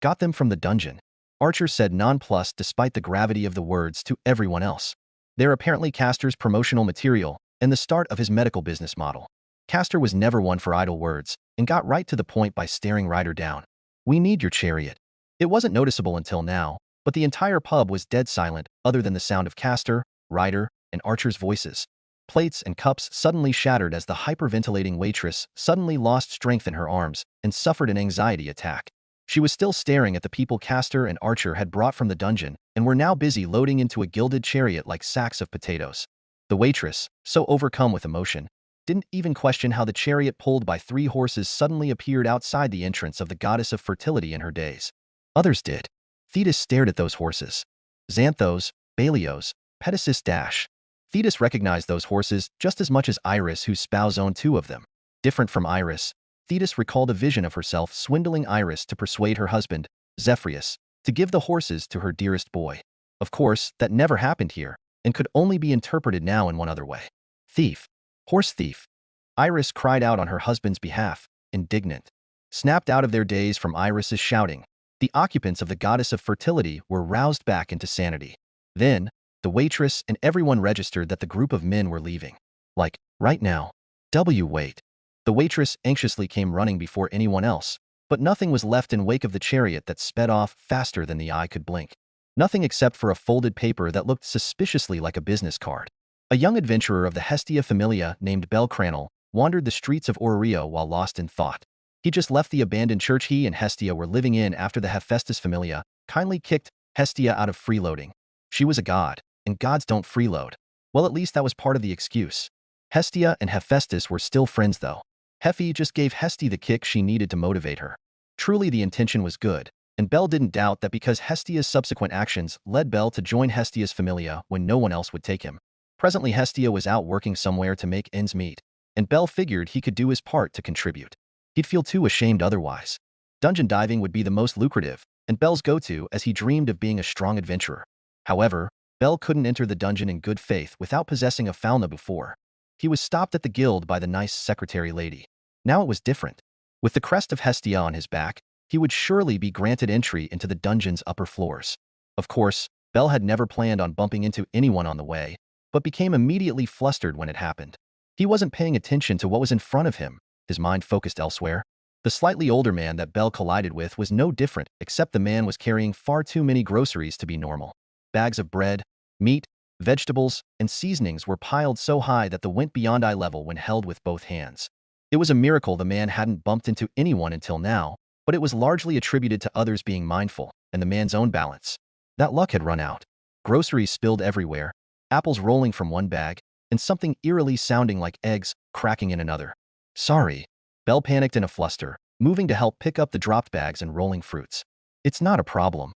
Got them from the dungeon. Archer said nonplussed despite the gravity of the words to everyone else. They're apparently Castor's promotional material and the start of his medical business model. Castor was never one for idle words and got right to the point by staring Ryder down. We need your chariot. It wasn't noticeable until now, but the entire pub was dead silent other than the sound of Castor, Ryder, and Archer's voices. Plates and cups suddenly shattered as the hyperventilating waitress suddenly lost strength in her arms and suffered an anxiety attack. She was still staring at the people Castor and Archer had brought from the dungeon and were now busy loading into a gilded chariot like sacks of potatoes. The waitress, so overcome with emotion, didn't even question how the chariot pulled by 3 horses suddenly appeared outside the entrance of the goddess of fertility in her days. Others did. Thetis stared at those horses. Xanthos, Balios, Petasis dash. Thetis recognized those horses just as much as Iris, whose spouse owned 2 of them. Different from Iris, Thetis recalled a vision of herself swindling Iris to persuade her husband, Zephyrius, to give the horses to her dearest boy. Of course, that never happened here, and could only be interpreted now in one other way. Thief. Horse thief. Iris cried out on her husband's behalf, indignant. Snapped out of their daze from Iris's shouting, the occupants of the goddess of fertility were roused back into sanity. Then, the waitress and everyone registered that the group of men were leaving. Like, right now. Wait. The waitress anxiously came running before anyone else, but nothing was left in wake of the chariot that sped off faster than the eye could blink. Nothing except for a folded paper that looked suspiciously like a business card. A young adventurer of the Hestia Familia named Bel Cranel wandered the streets of Orio while lost in thought. He just left the abandoned church he and Hestia were living in after the Hephaestus Familia kindly kicked Hestia out of freeloading. She was a god, and gods don't freeload. Well, at least that was part of the excuse. Hestia and Hephaestus were still friends though. Hephi just gave Hestia the kick she needed to motivate her. Truly the intention was good, and Bel didn't doubt that because Hestia's subsequent actions led Bel to join Hestia's Familia when no one else would take him. Presently Hestia was out working somewhere to make ends meet, and Bel figured he could do his part to contribute. He'd feel too ashamed otherwise. Dungeon diving would be the most lucrative, and Bel's go-to as he dreamed of being a strong adventurer. However, Bel couldn't enter the dungeon in good faith without possessing a fauna before. He was stopped at the guild by the nice secretary lady. Now it was different. With the crest of Hestia on his back, he would surely be granted entry into the dungeon's upper floors. Of course, Bel had never planned on bumping into anyone on the way, but became immediately flustered when it happened. He wasn't paying attention to what was in front of him, his mind focused elsewhere. The slightly older man that Bel collided with was no different, except the man was carrying far too many groceries to be normal. Bags of bread, meat, vegetables, and seasonings were piled so high that they went beyond eye level when held with both hands. It was a miracle the man hadn't bumped into anyone until now, but it was largely attributed to others being mindful and the man's own balance. That luck had run out. Groceries spilled everywhere, apples rolling from one bag, and something eerily sounding like eggs cracking in another. Sorry. Bel panicked in a fluster, moving to help pick up the dropped bags and rolling fruits. It's not a problem.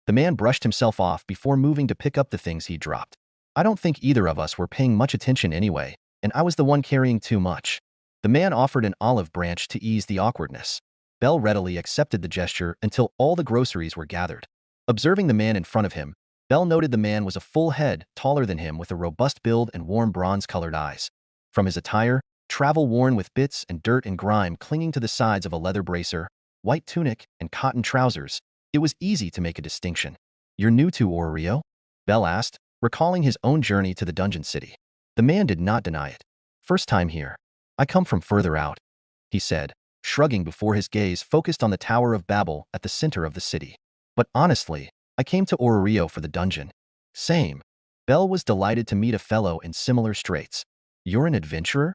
The man brushed himself off before moving to pick up the things he dropped. I don't think either of us were paying much attention anyway, and I was the one carrying too much. The man offered an olive branch to ease the awkwardness. Bel readily accepted the gesture until all the groceries were gathered. Observing the man in front of him, Bel noted the man was a full head taller than him with a robust build and warm bronze-colored eyes. From his attire, travel-worn with bits and dirt and grime clinging to the sides of a leather bracer, white tunic, and cotton trousers, it was easy to make a distinction. You're new to Orio? Bel asked, recalling his own journey to the dungeon city. The man did not deny it. First time here. I come from further out, he said, shrugging before his gaze focused on the Tower of Babel at the center of the city. But honestly, I came to Orio for the dungeon. Same. Bel was delighted to meet a fellow in similar straits. You're an adventurer?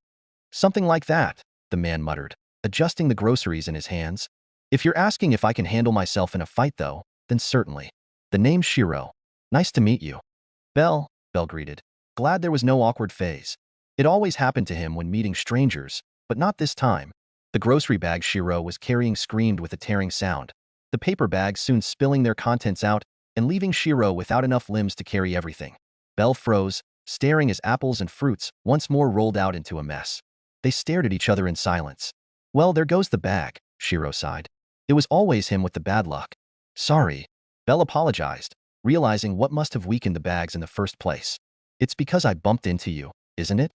Something like that, the man muttered, adjusting the groceries in his hands. If you're asking if I can handle myself in a fight though, then certainly. The name's Shirou. Nice to meet you. Bel greeted, glad there was no awkward phase. It always happened to him when meeting strangers, but not this time. The grocery bag Shirou was carrying screamed with a tearing sound. The paper bags soon spilling their contents out and leaving Shirou without enough limbs to carry everything. Bel froze, staring as apples and fruits once more rolled out into a mess. They stared at each other in silence. Well, there goes the bag, Shirou sighed. It was always him with the bad luck. Sorry. Belle apologized, realizing what must have weakened the bags in the first place. It's because I bumped into you, isn't it?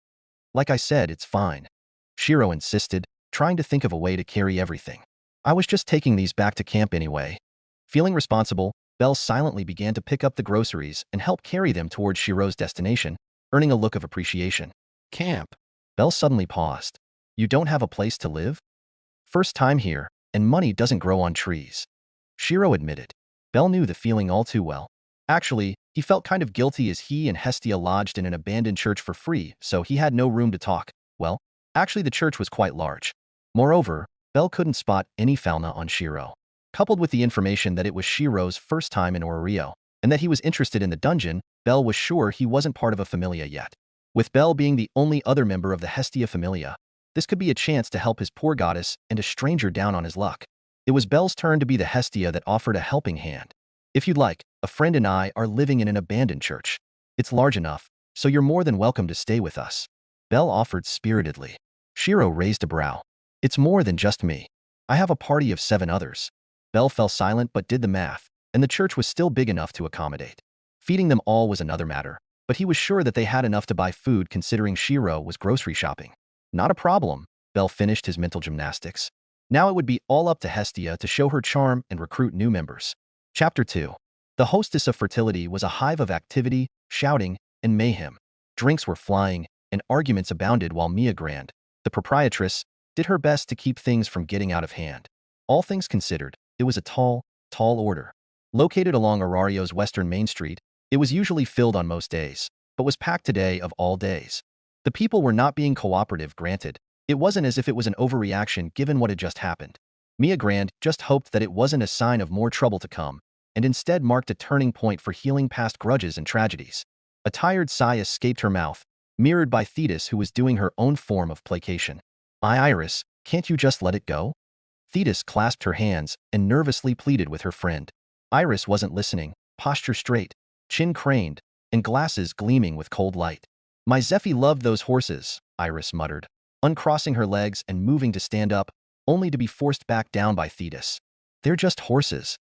Like I said, it's fine. Shirou insisted, trying to think of a way to carry everything. I was just taking these back to camp anyway. Feeling responsible, Belle silently began to pick up the groceries and help carry them towards Shirou's destination, earning a look of appreciation. Camp. Belle suddenly paused. You don't have a place to live? First time here, and money doesn't grow on trees. Shirou admitted. Belle knew the feeling all too well. Actually, he felt kind of guilty as he and Hestia lodged in an abandoned church for free, so he had no room to talk. Well, actually the church was quite large. Moreover, Belle couldn't spot any fauna on Shirou. Coupled with the information that it was Shirou's first time in Orio, and that he was interested in the dungeon, Belle was sure he wasn't part of a familia yet. With Belle being the only other member of the Hestia familia, this could be a chance to help his poor goddess and a stranger down on his luck. It was Belle's turn to be the Hestia that offered a helping hand. If you'd like, a friend and I are living in an abandoned church. It's large enough, so you're more than welcome to stay with us. Belle offered spiritedly. Shirou raised a brow. It's more than just me. I have a party of 7 others. Belle fell silent but did the math, and the church was still big enough to accommodate. Feeding them all was another matter, but he was sure that they had enough to buy food considering Shirou was grocery shopping. Not a problem, Belle finished his mental gymnastics. Now it would be all up to Hestia to show her charm and recruit new members. Chapter 2. The hostess of fertility was a hive of activity, shouting, and mayhem. Drinks were flying, and arguments abounded while Mia Grand, the proprietress, did her best to keep things from getting out of hand. All things considered, it was a tall order. Located along Arario's western main street, it was usually filled on most days, but was packed today of all days. The people were not being cooperative, granted. It wasn't as if it was an overreaction given what had just happened. Mia Grand just hoped that it wasn't a sign of more trouble to come, and instead marked a turning point for healing past grudges and tragedies. A tired sigh escaped her mouth, mirrored by Thetis, who was doing her own form of placation. Iris, can't you just let it go? Thetis clasped her hands and nervously pleaded with her friend. Iris wasn't listening, posture straight, chin craned, and glasses gleaming with cold light. My Zephy loved those horses, Iris muttered, uncrossing her legs and moving to stand up, only to be forced back down by Thetis. They're just horses.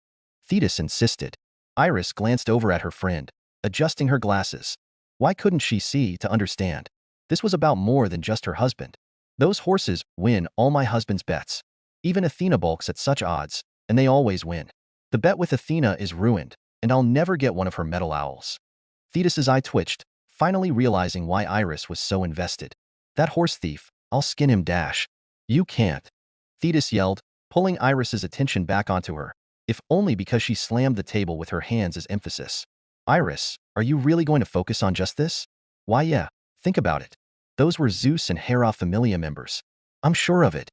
Thetis insisted. Iris glanced over at her friend, adjusting her glasses. Why couldn't she see to understand? This was about more than just her husband. Those horses win all my husband's bets. Even Athena balks at such odds, and they always win. The bet with Athena is ruined, and I'll never get one of her metal owls. Thetis's eye twitched, finally realizing why Iris was so invested. That horse thief, I'll skin him dash. You can't. Thetis yelled, pulling Iris's attention back onto her, if only because she slammed the table with her hands as emphasis. Iris, are you really going to focus on just this? Why yeah, think about it. Those were Zeus and Hera Familia members. I'm sure of it.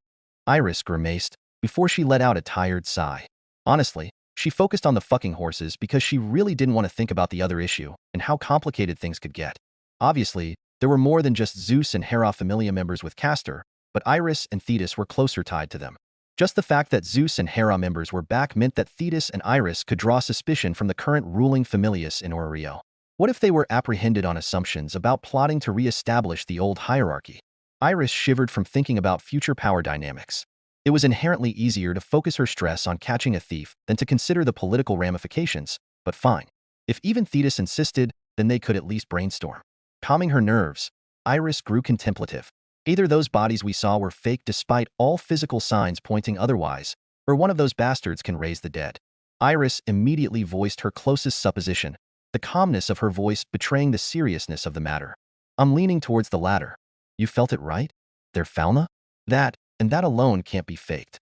Iris grimaced, before she let out a tired sigh. Honestly, she focused on the fucking horses because she really didn't want to think about the other issue and how complicated things could get. Obviously, there were more than just Zeus and Hera Familia members with Castor, but Iris and Thetis were closer tied to them. Just the fact that Zeus and Hera members were back meant that Thetis and Iris could draw suspicion from the current ruling familius in Orio. What if they were apprehended on assumptions about plotting to re-establish the old hierarchy? Iris shivered from thinking about future power dynamics. It was inherently easier to focus her stress on catching a thief than to consider the political ramifications, but fine. If even Thetis insisted, then they could at least brainstorm. Calming her nerves, Iris grew contemplative. Either those bodies we saw were fake despite all physical signs pointing otherwise, or one of those bastards can raise the dead. Iris immediately voiced her closest supposition, the calmness of her voice betraying the seriousness of the matter. I'm leaning towards the latter. You felt it right? They're fauna? That, and that alone can't be faked.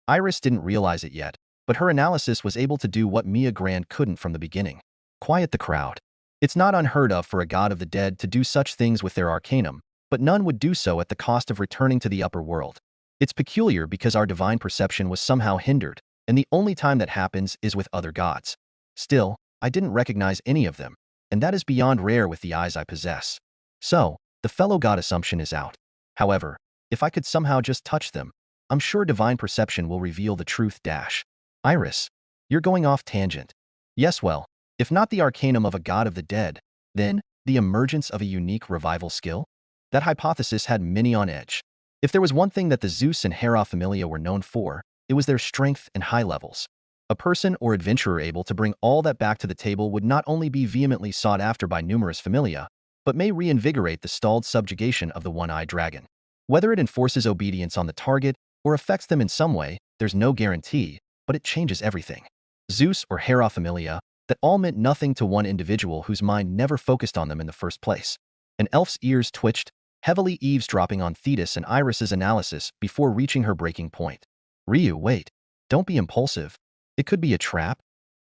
Iris didn't realize it yet, but her analysis was able to do what Mia Grand couldn't from the beginning. Quiet the crowd. It's not unheard of for a god of the dead to do such things with their arcanum, but none would do so at the cost of returning to the upper world. It's peculiar because our divine perception was somehow hindered, and the only time that happens is with other gods. Still, I didn't recognize any of them, and that is beyond rare with the eyes I possess. So, the fellow god assumption is out. However, if I could somehow just touch them, I'm sure divine perception will reveal the truth dash. Iris, you're going off tangent. Yes, well, if not the arcanum of a god of the dead, then the emergence of a unique revival skill? That hypothesis had many on edge. If there was one thing that the Zeus and Hera familia were known for, it was their strength and high levels. A person or adventurer able to bring all that back to the table would not only be vehemently sought after by numerous familia, but may reinvigorate the stalled subjugation of the one-eyed dragon. Whether it enforces obedience on the target or affects them in some way, there's no guarantee, but it changes everything. Zeus or Hera familia, that all meant nothing to one individual whose mind never focused on them in the first place. An elf's ears twitched, heavily eavesdropping on Thetis and Iris's analysis before reaching her breaking point. Ryu, wait. Don't be impulsive. It could be a trap.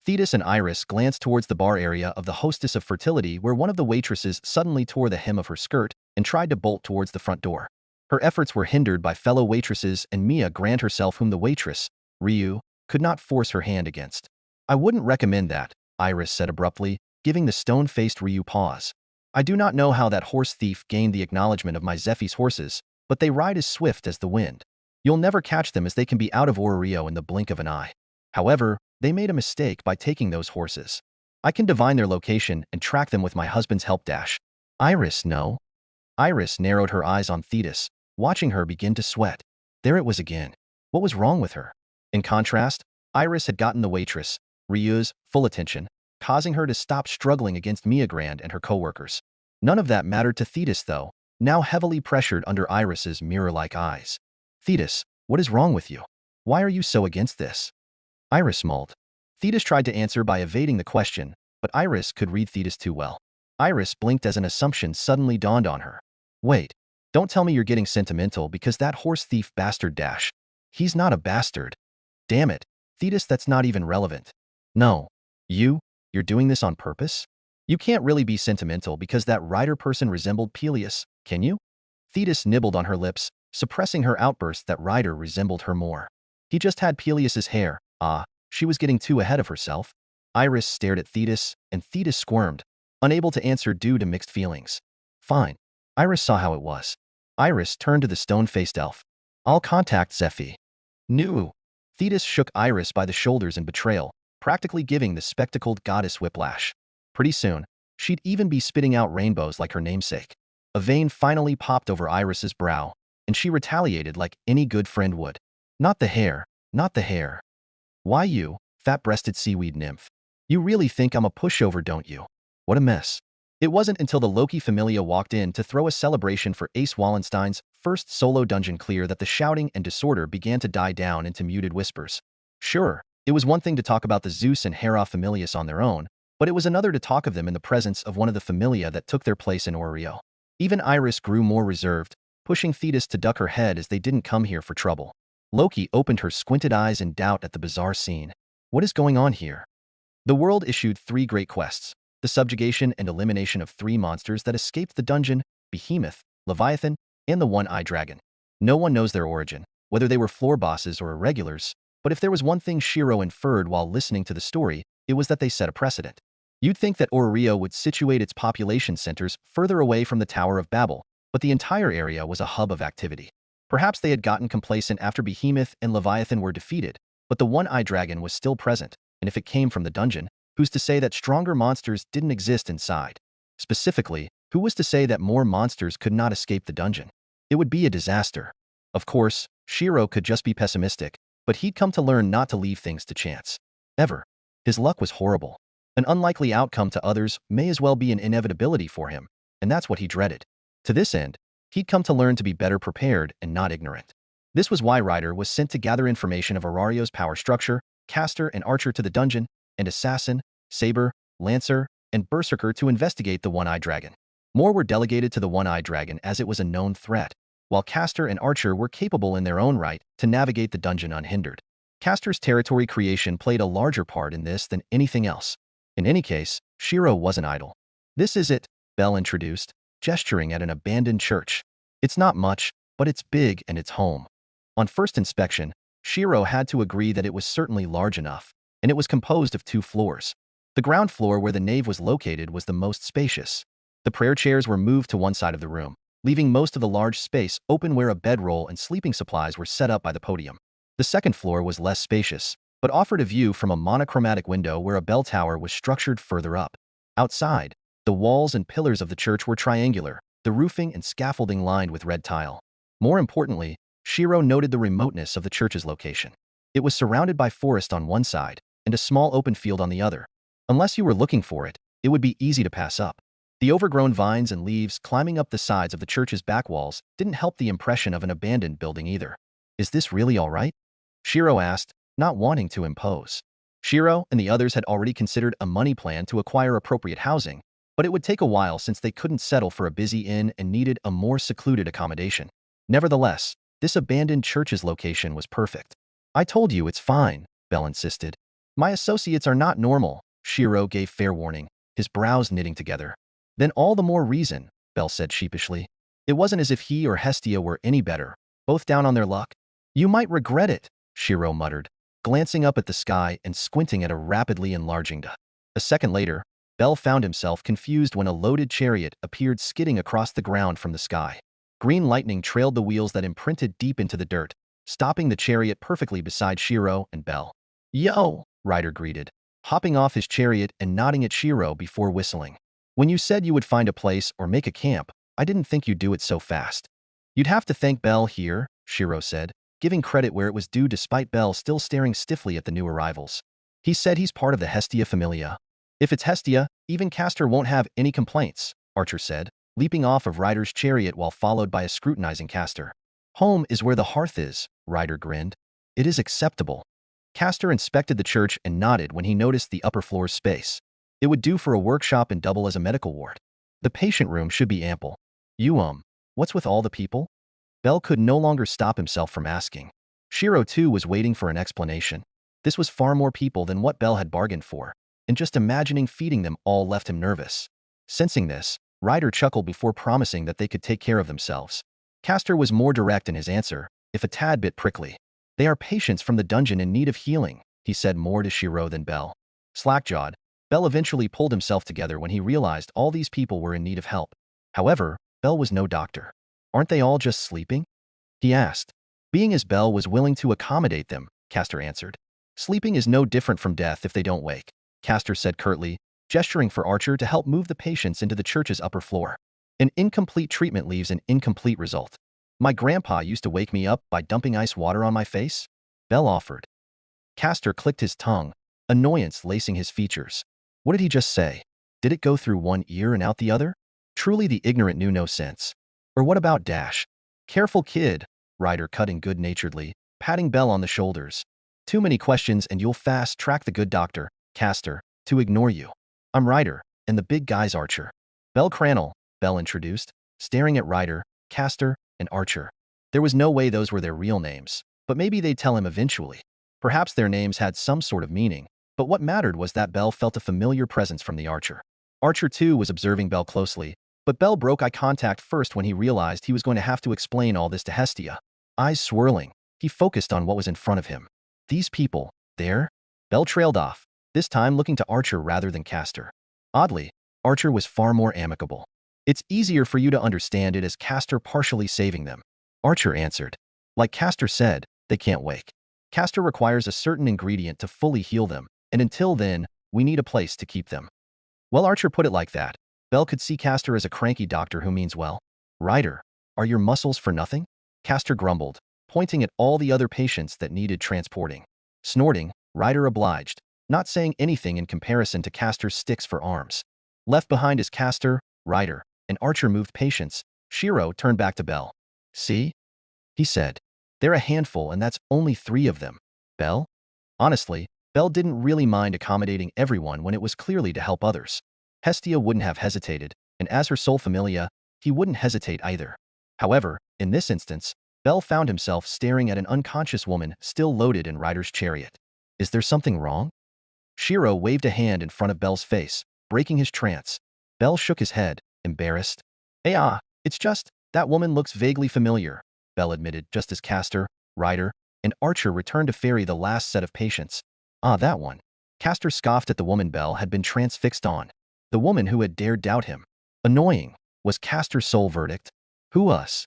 Thetis and Iris glanced towards the bar area of the hostess of fertility where one of the waitresses suddenly tore the hem of her skirt and tried to bolt towards the front door. Her efforts were hindered by fellow waitresses and Mia Grant herself whom the waitress, Ryu, could not force her hand against. I wouldn't recommend that, Iris said abruptly, giving the stone-faced Ryu pause. I do not know how that horse thief gained the acknowledgement of my Zephy's horses, but they ride as swift as the wind. You'll never catch them as they can be out of Ororio in the blink of an eye. However, they made a mistake by taking those horses. I can divine their location and track them with my husband's help dash. Iris, no. Iris narrowed her eyes on Thetis, watching her begin to sweat. There it was again. What was wrong with her? In contrast, Iris had gotten the waitress, Ryu's, full attention, causing her to stop struggling against Mia Grand and her co-workers. None of that mattered to Thetis though, now heavily pressured under Iris's mirror-like eyes. Thetis, what is wrong with you? Why are you so against this? Iris mulled. Thetis tried to answer by evading the question, but Iris could read Thetis too well. Iris blinked as an assumption suddenly dawned on her. Wait, don't tell me you're getting sentimental because that horse thief bastard dash. He's not a bastard. Damn it, Thetis, that's not even relevant. No. You're doing this on purpose? You can't really be sentimental because that rider person resembled Peleus, can you? Thetis nibbled on her lips, suppressing her outburst that rider resembled her more. He just had Peleus's hair. She was getting too ahead of herself. Iris stared at Thetis, and Thetis squirmed, unable to answer due to mixed feelings. Fine. Iris saw how it was. Iris turned to the stone-faced elf. I'll contact Zephy. No. Thetis shook Iris by the shoulders in betrayal, practically giving the spectacled goddess whiplash. Pretty soon, she'd even be spitting out rainbows like her namesake. A vein finally popped over Iris's brow, and she retaliated like any good friend would. Not the hair, not the hair. Why you, fat-breasted seaweed nymph? You really think I'm a pushover, don't you? What a mess. It wasn't until the Loki familia walked in to throw a celebration for Ace Wallenstein's first solo dungeon clear that the shouting and disorder began to die down into muted whispers. Sure, it was one thing to talk about the Zeus and Hera familias on their own, but it was another to talk of them in the presence of one of the familia that took their place in Oreo. Even Iris grew more reserved, pushing Thetis to duck her head as they didn't come here for trouble. Loki opened her squinted eyes in doubt at the bizarre scene. What is going on here? The world issued 3 great quests, the subjugation and elimination of 3 monsters that escaped the dungeon, Behemoth, Leviathan, and the one-eyed dragon. No one knows their origin, whether they were floor bosses or irregulars, but if there was one thing Shirou inferred while listening to the story, it was that they set a precedent. You'd think that Oreo would situate its population centers further away from the Tower of Babel, but the entire area was a hub of activity. Perhaps they had gotten complacent after Behemoth and Leviathan were defeated, but the one-eyed dragon was still present, and if it came from the dungeon, who's to say that stronger monsters didn't exist inside? Specifically, who was to say that more monsters could not escape the dungeon? It would be a disaster. Of course, Shirou could just be pessimistic, but he'd come to learn not to leave things to chance. Ever. His luck was horrible. An unlikely outcome to others may as well be an inevitability for him, and that's what he dreaded. To this end, he'd come to learn to be better prepared and not ignorant. This was why Ryder was sent to gather information of Arario's power structure, caster and archer to the dungeon, and assassin, saber, lancer, and berserker to investigate the one-eyed dragon. More were delegated to the one-eyed dragon as it was a known threat, while caster and archer were capable in their own right to navigate the dungeon unhindered. Caster's territory creation played a larger part in this than anything else. In any case, Shirou wasn't idle. This is it, Bell introduced, gesturing at an abandoned church. It's not much, but it's big and it's home. On first inspection, Shirou had to agree that it was certainly large enough, and it was composed of 2 floors. The ground floor where the nave was located was the most spacious. The prayer chairs were moved to one side of the room, leaving most of the large space open where a bedroll and sleeping supplies were set up by the podium. The second floor was less spacious, but offered a view from a monochromatic window where a bell tower was structured further up. Outside, The walls and pillars of the church were triangular, the roofing and scaffolding lined with red tile. More importantly, Shirou noted the remoteness of the church's location. It was surrounded by forest on one side and a small open field on the other. Unless you were looking for it, it would be easy to pass up. The overgrown vines and leaves climbing up the sides of the church's back walls didn't help the impression of an abandoned building either. Is this really all right? Shirou asked, not wanting to impose. Shirou and the others had already considered a money plan to acquire appropriate housing, but it would take a while since they couldn't settle for a busy inn and needed a more secluded accommodation. Nevertheless, this abandoned church's location was perfect. I told you it's fine, Belle insisted. My associates are not normal, Shirou gave fair warning, his brows knitting together. Then all the more reason, Belle said sheepishly. It wasn't as if he or Hestia were any better, both down on their luck. You might regret it, Shirou muttered, glancing up at the sky and squinting at a rapidly enlarging Deai. A second later, Belle found himself confused when a loaded chariot appeared skidding across the ground from the sky. Green lightning trailed the wheels that imprinted deep into the dirt, stopping the chariot perfectly beside Shirou and Belle. Yo, Ryder greeted, hopping off his chariot and nodding at Shirou before whistling. When you said you would find a place or make a camp, I didn't think you'd do it so fast. You'd have to thank Belle here, Shirou said, giving credit where it was due despite Belle still staring stiffly at the new arrivals. He said he's part of the Hestia familia. If it's Hestia, even Castor won't have any complaints, Archer said, leaping off of Ryder's chariot while followed by a scrutinizing Castor. Home is where the hearth is, Ryder grinned. It is acceptable. Castor inspected the church and nodded when he noticed the upper floor's space. It would do for a workshop and double as a medical ward. The patient room should be ample. What's with all the people? Belle could no longer stop himself from asking. Shirou too was waiting for an explanation. This was far more people than what Belle had bargained for, and just imagining feeding them all left him nervous. Sensing this, Ryder chuckled before promising that they could take care of themselves. Castor was more direct in his answer, if a tad bit prickly. They are patients from the dungeon in need of healing, he said more to Shirou than Belle. Slack-jawed, Belle eventually pulled himself together when he realized all these people were in need of help. However, Belle was no doctor. Aren't they all just sleeping? He asked. Being as Belle was willing to accommodate them, Castor answered. Sleeping is no different from death if they don't wake, Castor said curtly, gesturing for Archer to help move the patients into the church's upper floor. An incomplete treatment leaves an incomplete result. My grandpa used to wake me up by dumping ice water on my face, Belle offered. Castor clicked his tongue, annoyance lacing his features. What did he just say? Did it go through one ear and out the other? Truly the ignorant knew no sense. Or what about Dash? Careful kid, Ryder cut in good-naturedly, patting Belle on the shoulders. Too many questions and you'll fast-track the good doctor, Castor, to ignore you. I'm Ryder, and the big guy's Archer. Belle Crannel, Belle introduced, staring at Ryder, Castor, and Archer. There was no way those were their real names, but maybe they'd tell him eventually. Perhaps their names had some sort of meaning, but what mattered was that Belle felt a familiar presence from the Archer. Archer, too, was observing Belle closely, but Belle broke eye contact first when he realized he was going to have to explain all this to Hestia. Eyes swirling, he focused on what was in front of him. These people, there? Belle trailed off, this time looking to Archer rather than Castor. Oddly, Archer was far more amicable. It's easier for you to understand it as Castor partially saving them, Archer answered. Like Castor said, they can't wake. Castor requires a certain ingredient to fully heal them, and until then, we need a place to keep them. Well, Archer put it like that. Belle could see Castor as a cranky doctor who means well. Ryder, are your muscles for nothing? Castor grumbled, pointing at all the other patients that needed transporting. Snorting, Ryder obliged, not saying anything in comparison to Castor's sticks for arms. Left behind as Castor, Ryder, and Archer moved patients, Shirou turned back to Belle. See? He said. They're a handful and that's only 3 of them. Belle? Honestly, Belle didn't really mind accommodating everyone when it was clearly to help others. Hestia wouldn't have hesitated, and as her sole familia, he wouldn't hesitate either. However, in this instance, Belle found himself staring at an unconscious woman still loaded in Ryder's chariot. Is there something wrong? Shirou waved a hand in front of Belle's face, breaking his trance. Belle shook his head, embarrassed. It's just, that woman looks vaguely familiar, Belle admitted just as Castor, Ryder, and Archer returned to ferry the last set of patients. Ah, that one. Castor scoffed at the woman Belle had been transfixed on. The woman who had dared doubt him. Annoying, was Castor's sole verdict. Who us?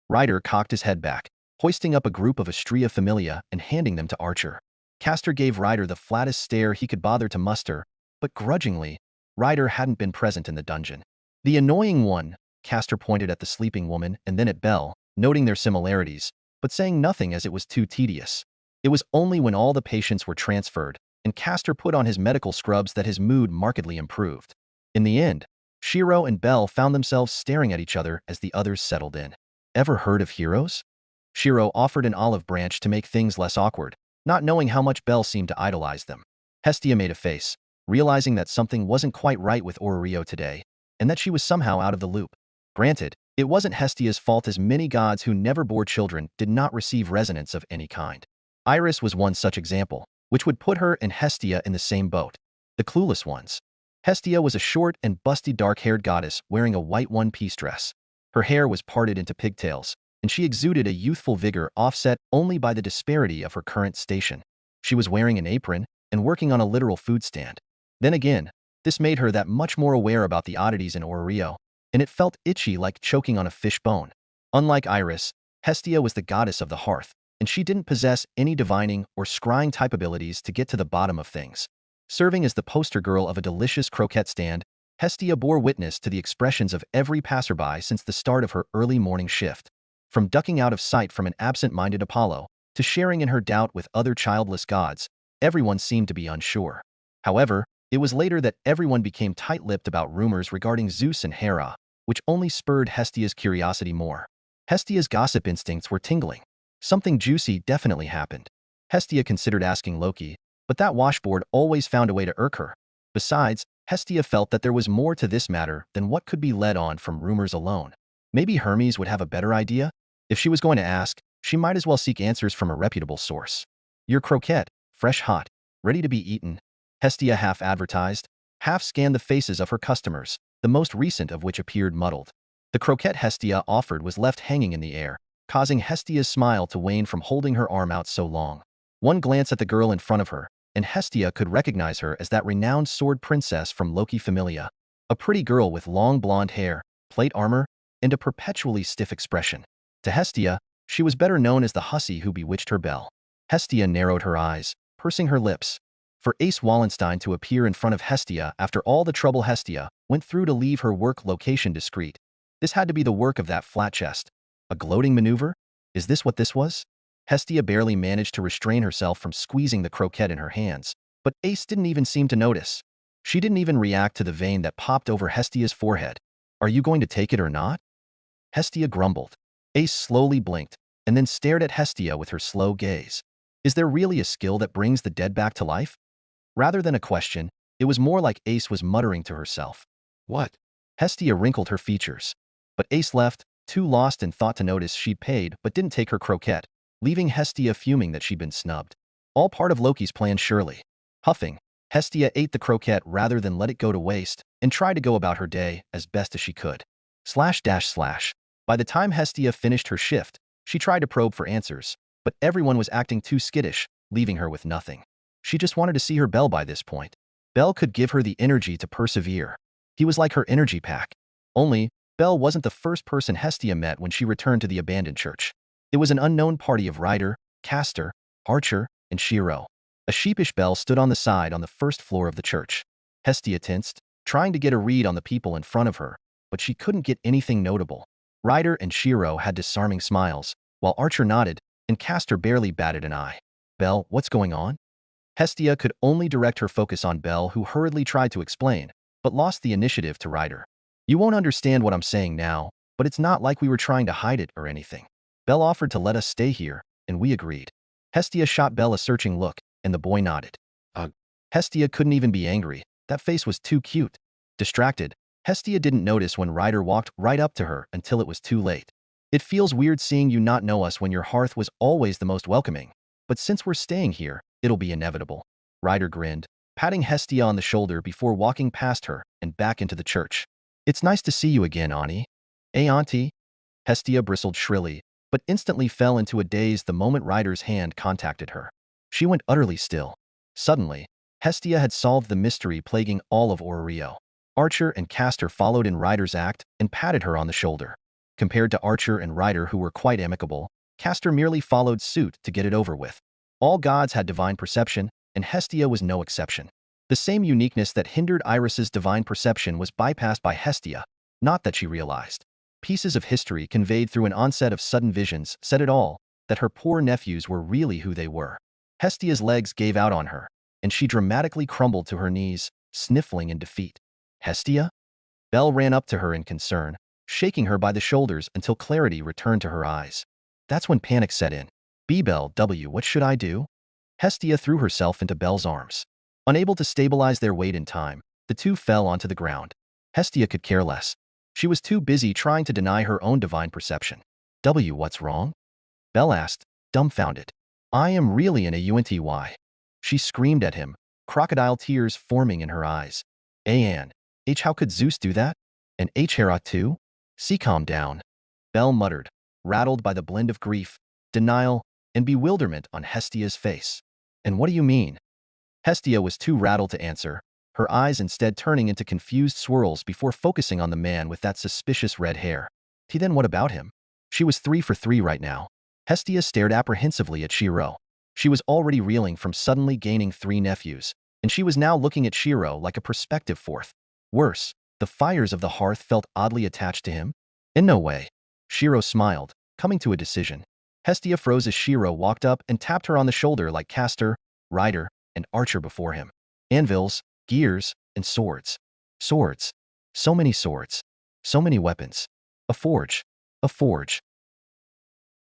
Ryder cocked his head back, hoisting up a group of Astrea Familia and handing them to Archer. Castor gave Ryder the flattest stare he could bother to muster, but grudgingly, Ryder hadn't been present in the dungeon. The annoying one, Castor pointed at the sleeping woman and then at Belle, noting their similarities, but saying nothing as it was too tedious. It was only when all the patients were transferred and Castor put on his medical scrubs that his mood markedly improved. In the end, Shirou and Belle found themselves staring at each other as the others settled in. Ever heard of heroes? Shirou offered an olive branch to make things less awkward, not knowing how much Belle seemed to idolize them. Hestia made a face, realizing that something wasn't quite right with Orrio today, and that she was somehow out of the loop. Granted, it wasn't Hestia's fault, as many gods who never bore children did not receive resonance of any kind. Iris was one such example, which would put her and Hestia in the same boat. The clueless ones. Hestia was a short and busty dark-haired goddess wearing a white one-piece dress. Her hair was parted into pigtails, and she exuded a youthful vigor offset only by the disparity of her current station. She was wearing an apron and working on a literal food stand. Then again, this made her that much more aware about the oddities in Orrio, and it felt itchy like choking on a fish bone. Unlike Iris, Hestia was the goddess of the hearth, and she didn't possess any divining or scrying type abilities to get to the bottom of things. Serving as the poster girl of a delicious croquette stand, Hestia bore witness to the expressions of every passerby since the start of her early morning shift. From ducking out of sight from an absent-minded Apollo, to sharing in her doubt with other childless gods, everyone seemed to be unsure. However, it was later that everyone became tight-lipped about rumors regarding Zeus and Hera, which only spurred Hestia's curiosity more. Hestia's gossip instincts were tingling. Something juicy definitely happened. Hestia considered asking Loki, but that washboard always found a way to irk her. Besides, Hestia felt that there was more to this matter than what could be led on from rumors alone. Maybe Hermes would have a better idea? If she was going to ask, she might as well seek answers from a reputable source. "Your croquette, fresh hot, ready to be eaten," Hestia half advertised, half scanned the faces of her customers, the most recent of which appeared muddled. The croquette Hestia offered was left hanging in the air, causing Hestia's smile to wane from holding her arm out so long. One glance at the girl in front of her, and Hestia could recognize her as that renowned sword princess from Loki Familia, a pretty girl with long blonde hair, plate armor, and a perpetually stiff expression. To Hestia, she was better known as the hussy who bewitched her Belle. Hestia narrowed her eyes, pursing her lips. For Ace Wallenstein to appear in front of Hestia after all the trouble Hestia went through to leave her work location discreet, this had to be the work of that flat chest. A gloating maneuver? Is this what this was? Hestia barely managed to restrain herself from squeezing the croquette in her hands, but Ace didn't even seem to notice. She didn't even react to the vein that popped over Hestia's forehead. "Are you going to take it or not?" Hestia grumbled. Ace slowly blinked, and then stared at Hestia with her slow gaze. Is there really a skill that brings the dead back to life? Rather than a question, it was more like Ace was muttering to herself. "What?" Hestia wrinkled her features. But Ace left, too lost in thought to notice she'd paid but didn't take her croquette, leaving Hestia fuming that she'd been snubbed. All part of Loki's plan, surely. Huffing, Hestia ate the croquette rather than let it go to waste, and tried to go about her day as best as she could. //. By the time Hestia finished her shift, she tried to probe for answers, but everyone was acting too skittish, leaving her with nothing. She just wanted to see her Belle by this point. Belle could give her the energy to persevere. He was like her energy pack. Only, Belle wasn't the first person Hestia met when she returned to the abandoned church. It was an unknown party of Ryder, Castor, Archer, and Shirou. A sheepish Belle stood on the side on the first floor of the church. Hestia tensed, trying to get a read on the people in front of her, but she couldn't get anything notable. Ryder and Shirou had disarming smiles, while Archer nodded, and Castor barely batted an eye. "Belle, what's going on?" Hestia could only direct her focus on Belle, who hurriedly tried to explain, but lost the initiative to Ryder. "You won't understand what I'm saying now, but it's not like we were trying to hide it or anything. Belle offered to let us stay here, and we agreed." Hestia shot Belle a searching look, and the boy nodded. Ugh. Hestia couldn't even be angry. That face was too cute. Distracted, Hestia didn't notice when Ryder walked right up to her until it was too late. "It feels weird seeing you not know us when your hearth was always the most welcoming, but since we're staying here, it'll be inevitable." Ryder grinned, patting Hestia on the shoulder before walking past her and back into the church. "It's nice to see you again, Ani." "Eh, Auntie?" Hestia bristled shrilly, but instantly fell into a daze the moment Ryder's hand contacted her. She went utterly still. Suddenly, Hestia had solved the mystery plaguing all of Orrio. Archer and Castor followed in Ryder's act and patted her on the shoulder. Compared to Archer and Ryder, who were quite amicable, Castor merely followed suit to get it over with. All gods had divine perception, and Hestia was no exception. The same uniqueness that hindered Iris's divine perception was bypassed by Hestia, not that she realized. Pieces of history conveyed through an onset of sudden visions said it all, that her poor nephews were really who they were. Hestia's legs gave out on her, and she dramatically crumbled to her knees, sniffling in defeat. Hestia? Belle ran up to her in concern, shaking her by the shoulders until clarity returned to her eyes. That's when panic set in. Belle, what should I do? Hestia threw herself into Belle's arms. Unable to stabilize their weight in time, the two fell onto the ground. Hestia could care less. She was too busy trying to deny her own divine perception. What's wrong? Belle asked, dumbfounded. I am really in a UNTY. She screamed at him, crocodile tears forming in her eyes. An. How could Zeus do that? And Hera too? Calm down. Belle muttered, rattled by the blend of grief, denial, and bewilderment on Hestia's face. And what do you mean? Hestia was too rattled to answer, her eyes instead turning into confused swirls before focusing on the man with that suspicious red hair. Then what about him? She was 3 for 3 right now. Hestia stared apprehensively at Shirou. She was already reeling from suddenly gaining 3 nephews, and she was now looking at Shirou like a prospective fourth. Worse, the fires of the hearth felt oddly attached to him. In no way. Shirou smiled, coming to a decision. Hestia froze as Shirou walked up and tapped her on the shoulder like caster, rider, and archer before him. Anvils, gears, and swords. Swords. So many swords. So many weapons. A forge. A forge.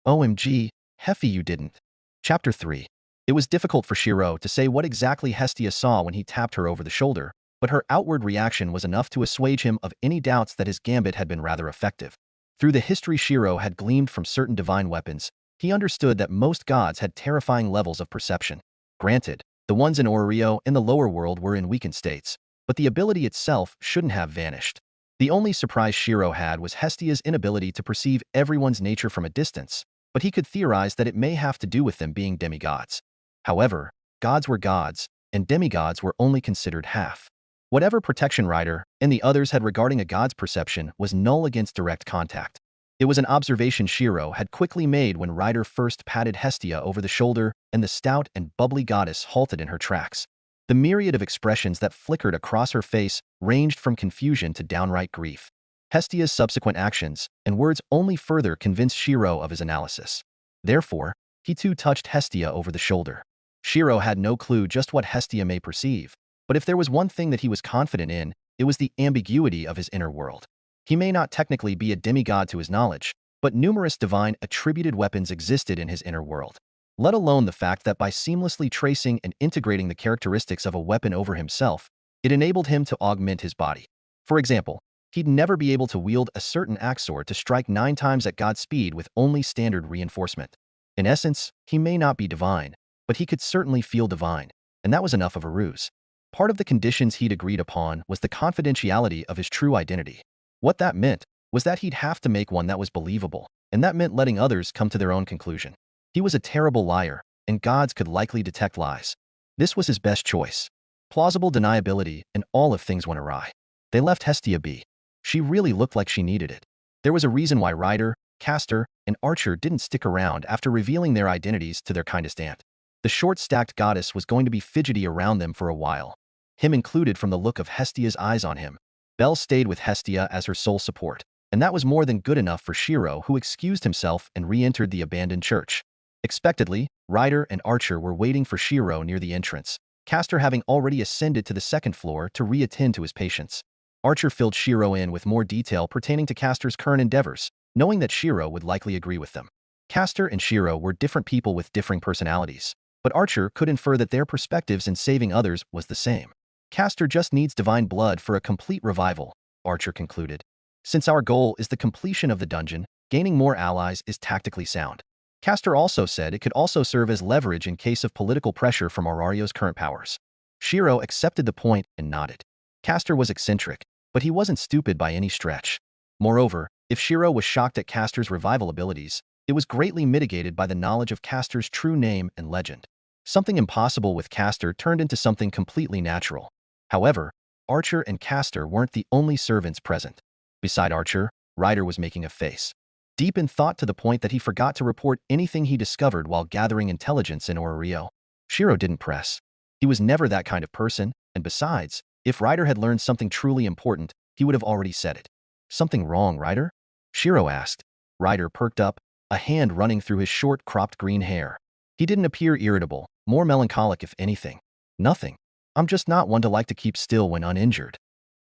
OMG, Heffy, you didn't. Chapter 3. It was difficult for Shirou to say what exactly Hestia saw when he tapped her over the shoulder, but her outward reaction was enough to assuage him of any doubts that his gambit had been rather effective. Through the history Shirou had gleaned from certain divine weapons, he understood that most gods had terrifying levels of perception. Granted, the ones in Oreo and the lower world were in weakened states, but the ability itself shouldn't have vanished. The only surprise Shirou had was Hestia's inability to perceive everyone's nature from a distance, but he could theorize that it may have to do with them being demigods. However, gods were gods, and demigods were only considered half. Whatever protection Rider and the others had regarding a god's perception was null against direct contact. It was an observation Shirou had quickly made when Rider first patted Hestia over the shoulder and the stout and bubbly goddess halted in her tracks. The myriad of expressions that flickered across her face ranged from confusion to downright grief. Hestia's subsequent actions and words only further convinced Shirou of his analysis. Therefore, he too touched Hestia over the shoulder. Shirou had no clue just what Hestia may perceive, but if there was one thing that he was confident in, it was the ambiguity of his inner world. He may not technically be a demigod to his knowledge, but numerous divine attributed weapons existed in his inner world. Let alone the fact that by seamlessly tracing and integrating the characteristics of a weapon over himself, it enabled him to augment his body. For example, he'd never be able to wield a certain axe sword to strike 9 times at God's speed with only standard reinforcement. In essence, he may not be divine, but he could certainly feel divine, and that was enough of a ruse. Part of the conditions he'd agreed upon was the confidentiality of his true identity. What that meant was that he'd have to make one that was believable, and that meant letting others come to their own conclusion. He was a terrible liar, and gods could likely detect lies. This was his best choice. Plausible deniability, and all if things went awry. They left Hestia be. She really looked like she needed it. There was a reason why Rider, Caster, and Archer didn't stick around after revealing their identities to their kindest aunt. The short-stacked goddess was going to be fidgety around them for a while. Him included from the look of Hestia's eyes on him. Belle stayed with Hestia as her sole support, and that was more than good enough for Shirou, who excused himself and re-entered the abandoned church. Expectedly, Rider and Archer were waiting for Shirou near the entrance, Caster having already ascended to the 2nd floor to re-attend to his patients. Archer filled Shirou in with more detail pertaining to Caster's current endeavors, knowing that Shirou would likely agree with them. Caster and Shirou were different people with differing personalities, but Archer could infer that their perspectives in saving others was the same. Caster just needs divine blood for a complete revival, Archer concluded. Since our goal is the completion of the dungeon, gaining more allies is tactically sound. Caster also said it could also serve as leverage in case of political pressure from Arario's current powers. Shirou accepted the point and nodded. Caster was eccentric, but he wasn't stupid by any stretch. Moreover, if Shirou was shocked at Caster's revival abilities, it was greatly mitigated by the knowledge of Caster's true name and legend. Something impossible with Caster turned into something completely natural. However, Archer and Caster weren't the only servants present. Beside Archer, Rider was making a face. Deep in thought to the point that he forgot to report anything he discovered while gathering intelligence in Oreo. Shirou didn't press. He was never that kind of person, And besides, if Ryder had learned something truly important, he would have already said it. Something wrong, Ryder? Shirou asked. Ryder perked up, a hand running through his short, cropped green hair. He didn't appear irritable, more melancholic if anything. Nothing. I'm just not one to like to keep still when uninjured.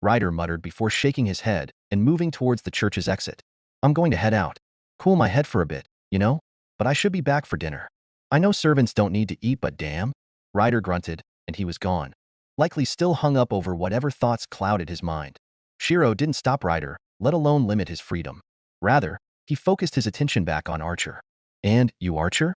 Ryder muttered before shaking his head and moving towards the church's exit. I'm going to head out. Cool my head for a bit, you know? But I should be back for dinner. I know servants don't need to eat, but damn. Ryder grunted, and he was gone. Likely still hung up over whatever thoughts clouded his mind. Shirou didn't stop Ryder, let alone limit his freedom. Rather, he focused his attention back on Archer. And, you Archer?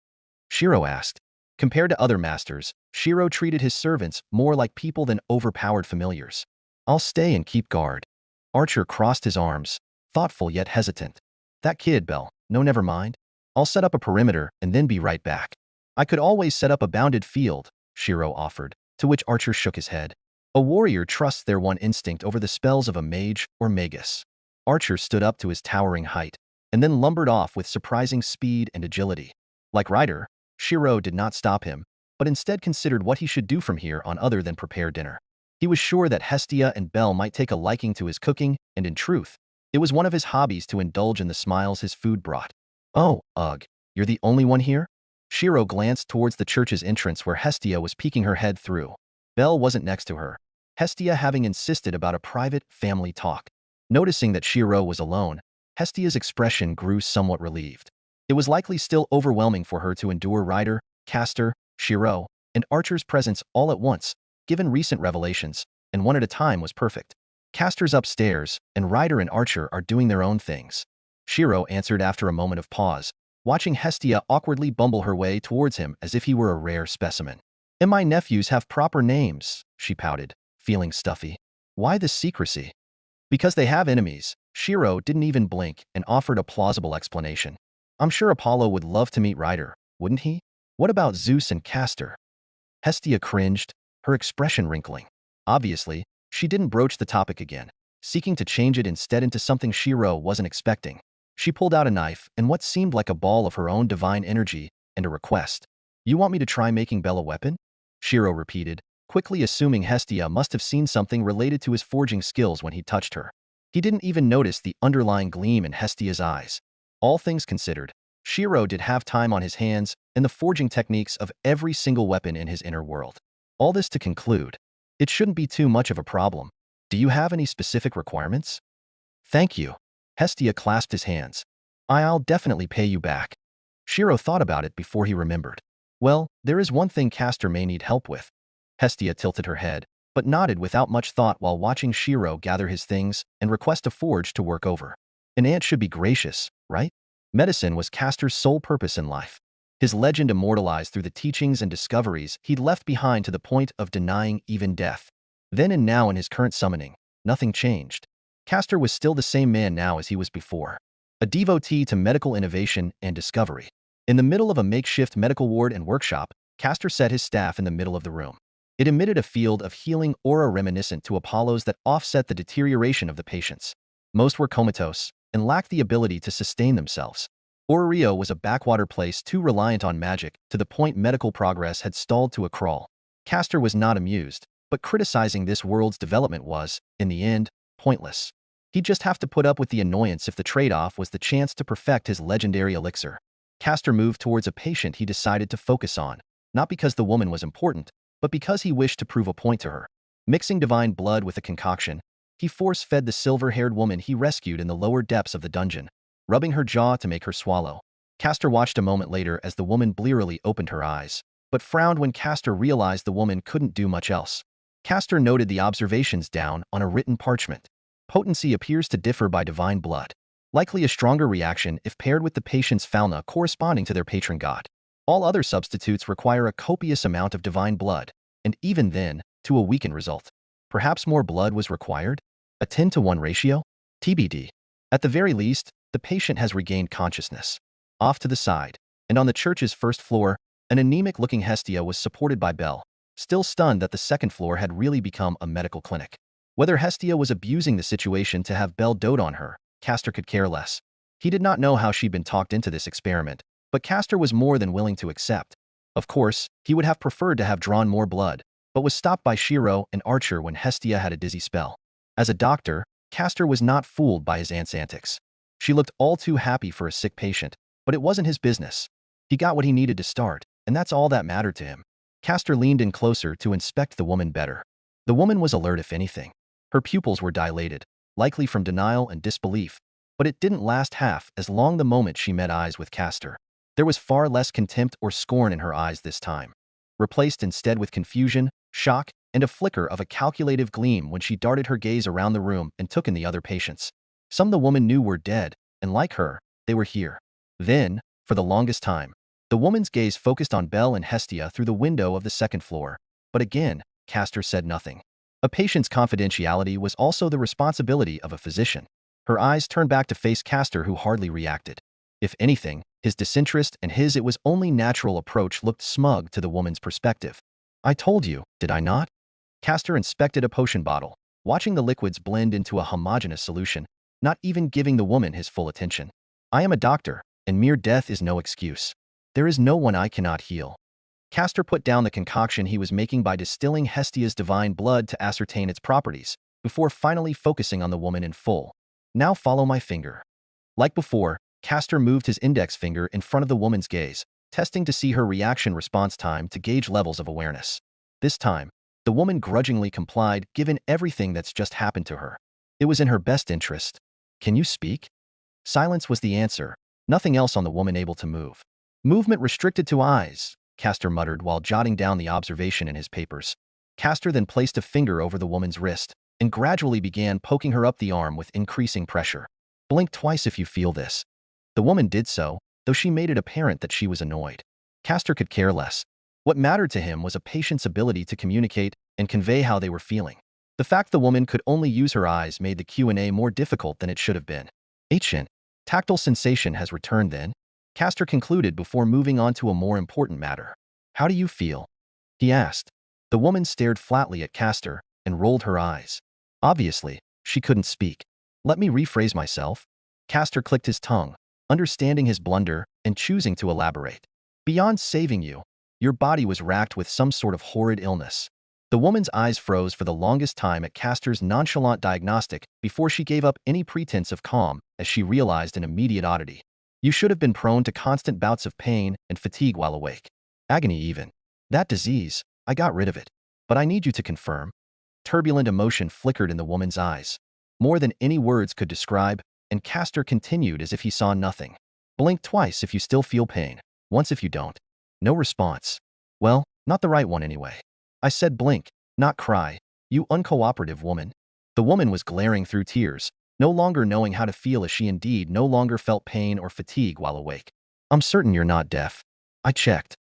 Shirou asked. Compared to other masters, Shirou treated his servants more like people than overpowered familiars. I'll stay and keep guard. Archer crossed his arms, thoughtful yet hesitant. That kid, Bell. No, never mind. I'll set up a perimeter and then be right back. I could always set up a bounded field, Shirou offered, to which Archer shook his head. A warrior trusts their one instinct over the spells of a mage or magus. Archer stood up to his towering height, and then lumbered off with surprising speed and agility. Like Ryder, Shirou did not stop him, but instead considered what he should do from here on other than prepare dinner. He was sure that Hestia and Belle might take a liking to his cooking, and in truth, it was one of his hobbies to indulge in the smiles his food brought. Oh, ugh, you're the only one here? Shirou glanced towards the church's entrance where Hestia was peeking her head through. Belle wasn't next to her, Hestia having insisted about a private family talk. Noticing that Shirou was alone, Hestia's expression grew somewhat relieved. It was likely still overwhelming for her to endure Ryder, Castor, Shirou, and Archer's presence all at once, given recent revelations, and one at a time was perfect. Castor's upstairs, and Ryder and Archer are doing their own things. Shirou answered after a moment of pause, watching Hestia awkwardly bumble her way towards him as if he were a rare specimen. And my nephews have proper names, she pouted, feeling stuffy. Why this secrecy? Because they have enemies. Shirou didn't even blink and offered a plausible explanation. I'm sure Apollo would love to meet Ryder, wouldn't he? What about Zeus and Castor? Hestia cringed, her expression wrinkling. Obviously, she didn't broach the topic again, seeking to change it instead into something Shirou wasn't expecting. She pulled out a knife and what seemed like a ball of her own divine energy and a request. You want me to try making Belle a weapon? Shirou repeated, quickly assuming Hestia must have seen something related to his forging skills when he touched her. He didn't even notice the underlying gleam in Hestia's eyes. All things considered, Shirou did have time on his hands and the forging techniques of every single weapon in his inner world. All this to conclude, it shouldn't be too much of a problem. Do you have any specific requirements? Thank you. Hestia clasped his hands. I'll definitely pay you back. Shirou thought about it before he remembered. Well, there is one thing Castor may need help with. Hestia tilted her head, but nodded without much thought while watching Shirou gather his things and request a forge to work over. An ant should be gracious, right? Medicine was Castor's sole purpose in life. His legend immortalized through the teachings and discoveries he'd left behind to the point of denying even death. Then and now in his current summoning, nothing changed. Castor was still the same man now as he was before. A devotee to medical innovation and discovery. In the middle of a makeshift medical ward and workshop, Castor set his staff in the middle of the room. It emitted a field of healing aura reminiscent to Apollo's that offset the deterioration of the patients. Most were comatose and lacked the ability to sustain themselves. Rio was a backwater place too reliant on magic to the point medical progress had stalled to a crawl. Castor was not amused, but criticizing this world's development was, in the end, pointless. He'd just have to put up with the annoyance if the trade-off was the chance to perfect his legendary elixir. Castor moved towards a patient he decided to focus on, not because the woman was important, but because he wished to prove a point to her. Mixing divine blood with a concoction, he force-fed the silver-haired woman he rescued in the lower depths of the dungeon, rubbing her jaw to make her swallow. Castor watched a moment later as the woman blearily opened her eyes, but frowned when Castor realized the woman couldn't do much else. Castor noted the observations down on a written parchment. Potency appears to differ by divine blood, likely a stronger reaction if paired with the patient's fauna corresponding to their patron god. All other substitutes require a copious amount of divine blood, and even then, to a weakened result. Perhaps more blood was required? A 10-to-1 ratio? TBD. At the very least, the patient has regained consciousness. Off to the side, and on the church's first floor, an anemic-looking Hestia was supported by Belle, still stunned that the second floor had really become a medical clinic. Whether Hestia was abusing the situation to have Belle dote on her, Castor could care less. He did not know how she'd been talked into this experiment, but Castor was more than willing to accept. Of course, he would have preferred to have drawn more blood, but was stopped by Shirou, an archer, when Hestia had a dizzy spell. As a doctor, Castor was not fooled by his aunt's antics. She looked all too happy for a sick patient, but it wasn't his business. He got what he needed to start, and that's all that mattered to him. Castor leaned in closer to inspect the woman better. The woman was alert if anything. Her pupils were dilated, likely from denial and disbelief, but it didn't last half as long the moment she met eyes with Castor. There was far less contempt or scorn in her eyes this time, replaced instead with confusion, shock, and a flicker of a calculative gleam when she darted her gaze around the room and took in the other patients. Some the woman knew were dead, and like her, they were here. Then, for the longest time, the woman's gaze focused on Belle and Hestia through the window of the second floor. But again, Castor said nothing. A patient's confidentiality was also the responsibility of a physician. Her eyes turned back to face Castor, who hardly reacted. If anything, his disinterest and his it was only natural approach looked smug to the woman's perspective. I told you, did I not? Castor inspected a potion bottle, watching the liquids blend into a homogeneous solution, not even giving the woman his full attention. I am a doctor, and mere death is no excuse. There is no one I cannot heal. Castor put down the concoction he was making by distilling Hestia's divine blood to ascertain its properties, before finally focusing on the woman in full. Now follow my finger. Like before, Castor moved his index finger in front of the woman's gaze, testing to see her reaction-response time to gauge levels of awareness. This time, the woman grudgingly complied, given everything that's just happened to her. It was in her best interest. Can you speak? Silence was the answer, nothing else on the woman able to move. Movement restricted to eyes, Castor muttered while jotting down the observation in his papers. Castor then placed a finger over the woman's wrist and gradually began poking her up the arm with increasing pressure. Blink twice if you feel this. The woman did so, though she made it apparent that she was annoyed. Castor could care less. What mattered to him was a patient's ability to communicate and convey how they were feeling. The fact the woman could only use her eyes made the Q&A more difficult than it should have been. Ancient. Tactile sensation has returned then, Castor concluded before moving on to a more important matter. How do you feel? He asked. The woman stared flatly at Castor and rolled her eyes. Obviously, she couldn't speak. Let me rephrase myself. Castor clicked his tongue, understanding his blunder and choosing to elaborate. Beyond saving you, your body was racked with some sort of horrid illness. The woman's eyes froze for the longest time at Castor's nonchalant diagnostic before she gave up any pretense of calm as she realized an immediate oddity. You should have been prone to constant bouts of pain and fatigue while awake. Agony even. That disease, I got rid of it. But I need you to confirm. Turbulent emotion flickered in the woman's eyes, more than any words could describe, and Castor continued as if he saw nothing. Blink twice if you still feel pain, once if you don't. No response. Well, not the right one anyway. I said blink, not cry, you uncooperative woman. The woman was glaring through tears, no longer knowing how to feel as she indeed no longer felt pain or fatigue while awake. I'm certain you're not deaf. I checked.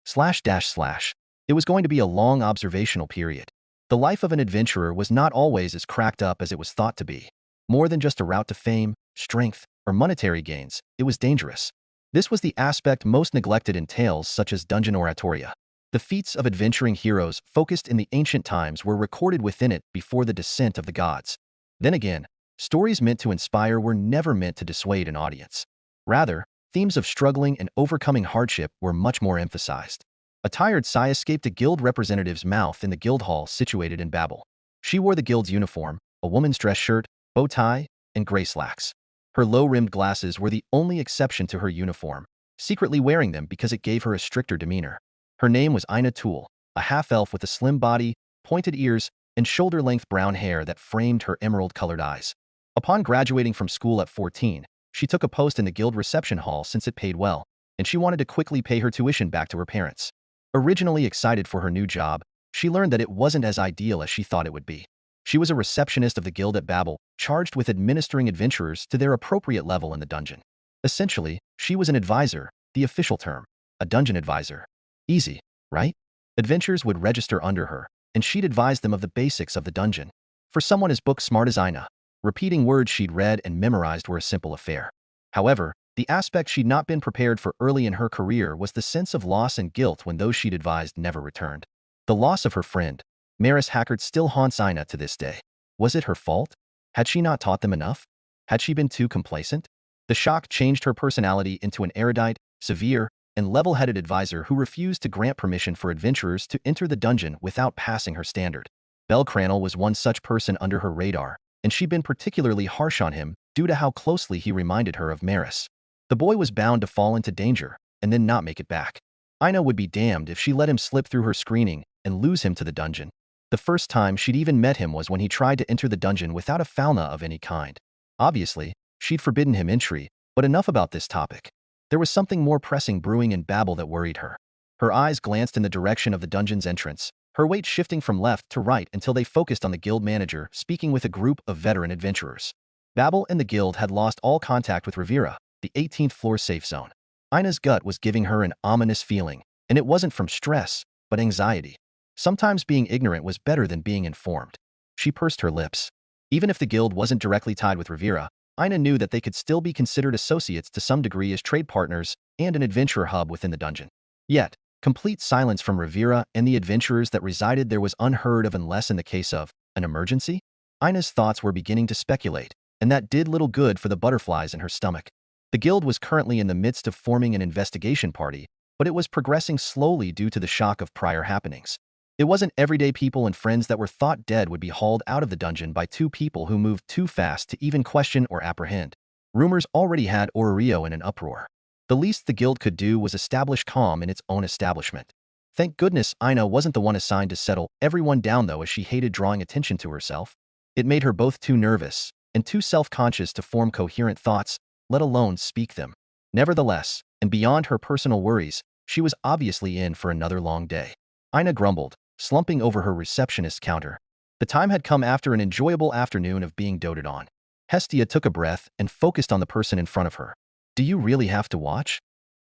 //. It was going to be a long observational period. The life of an adventurer was not always as cracked up as it was thought to be. More than just a route to fame, strength, or monetary gains, it was dangerous. This was the aspect most neglected in tales such as dungeon oratoria. The feats of adventuring heroes focused in the ancient times were recorded within it before the descent of the gods. Then again, stories meant to inspire were never meant to dissuade an audience. Rather, themes of struggling and overcoming hardship were much more emphasized. A tired sigh escaped a guild representative's mouth in the guild hall situated in Babel. She wore the guild's uniform, a woman's dress shirt, bow tie, and gray slacks. Her low-rimmed glasses were the only exception to her uniform, secretly wearing them because it gave her a stricter demeanor. Her name was Ina Tool, a half-elf with a slim body, pointed ears, and shoulder-length brown hair that framed her emerald-colored eyes. Upon graduating from school at 14, she took a post in the guild reception hall since it paid well, and she wanted to quickly pay her tuition back to her parents. Originally excited for her new job, she learned that it wasn't as ideal as she thought it would be. She was a receptionist of the guild at Babel, charged with administering adventurers to their appropriate level in the dungeon. Essentially, she was an advisor, the official term, a dungeon advisor. Easy, right? Adventurers would register under her, and she'd advise them of the basics of the dungeon. For someone as book-smart as Ina, repeating words she'd read and memorized were a simple affair. However, the aspect she'd not been prepared for early in her career was the sense of loss and guilt when those she'd advised never returned. The loss of her friend, Maris Hackert, still haunts Ina to this day. Was it her fault? Had she not taught them enough? Had she been too complacent? The shock changed her personality into an erudite, severe, and level-headed advisor who refused to grant permission for adventurers to enter the dungeon without passing her standard. Belcranel was one such person under her radar, and she'd been particularly harsh on him due to how closely he reminded her of Maris. The boy was bound to fall into danger and then not make it back. Ina would be damned if she let him slip through her screening and lose him to the dungeon. The first time she'd even met him was when he tried to enter the dungeon without a fauna of any kind. Obviously, she'd forbidden him entry, but enough about this topic. There was something more pressing brewing in Babel that worried her. Her eyes glanced in the direction of the dungeon's entrance, her weight shifting from left to right until they focused on the guild manager speaking with a group of veteran adventurers. Babel and the guild had lost all contact with Rivera, the 18th floor safe zone. Ina's gut was giving her an ominous feeling, and it wasn't from stress, but anxiety. Sometimes being ignorant was better than being informed. She pursed her lips. Even if the guild wasn't directly tied with Rivera, Ina knew that they could still be considered associates to some degree as trade partners and an adventurer hub within the dungeon. Yet, complete silence from Rivera and the adventurers that resided there was unheard of unless in the case of an emergency. Ina's thoughts were beginning to speculate, and that did little good for the butterflies in her stomach. The guild was currently in the midst of forming an investigation party, but it was progressing slowly due to the shock of prior happenings. It wasn't everyday people and friends that were thought dead would be hauled out of the dungeon by two people who moved too fast to even question or apprehend. Rumors already had Orario in an uproar. The least the guild could do was establish calm in its own establishment. Thank goodness Ina wasn't the one assigned to settle everyone down though, as she hated drawing attention to herself. It made her both too nervous and too self-conscious to form coherent thoughts, let alone speak them. Nevertheless, and beyond her personal worries, she was obviously in for another long day. Ina grumbled, slumping over her receptionist's counter. The time had come after an enjoyable afternoon of being doted on. Hestia took a breath and focused on the person in front of her. "Do you really have to watch?"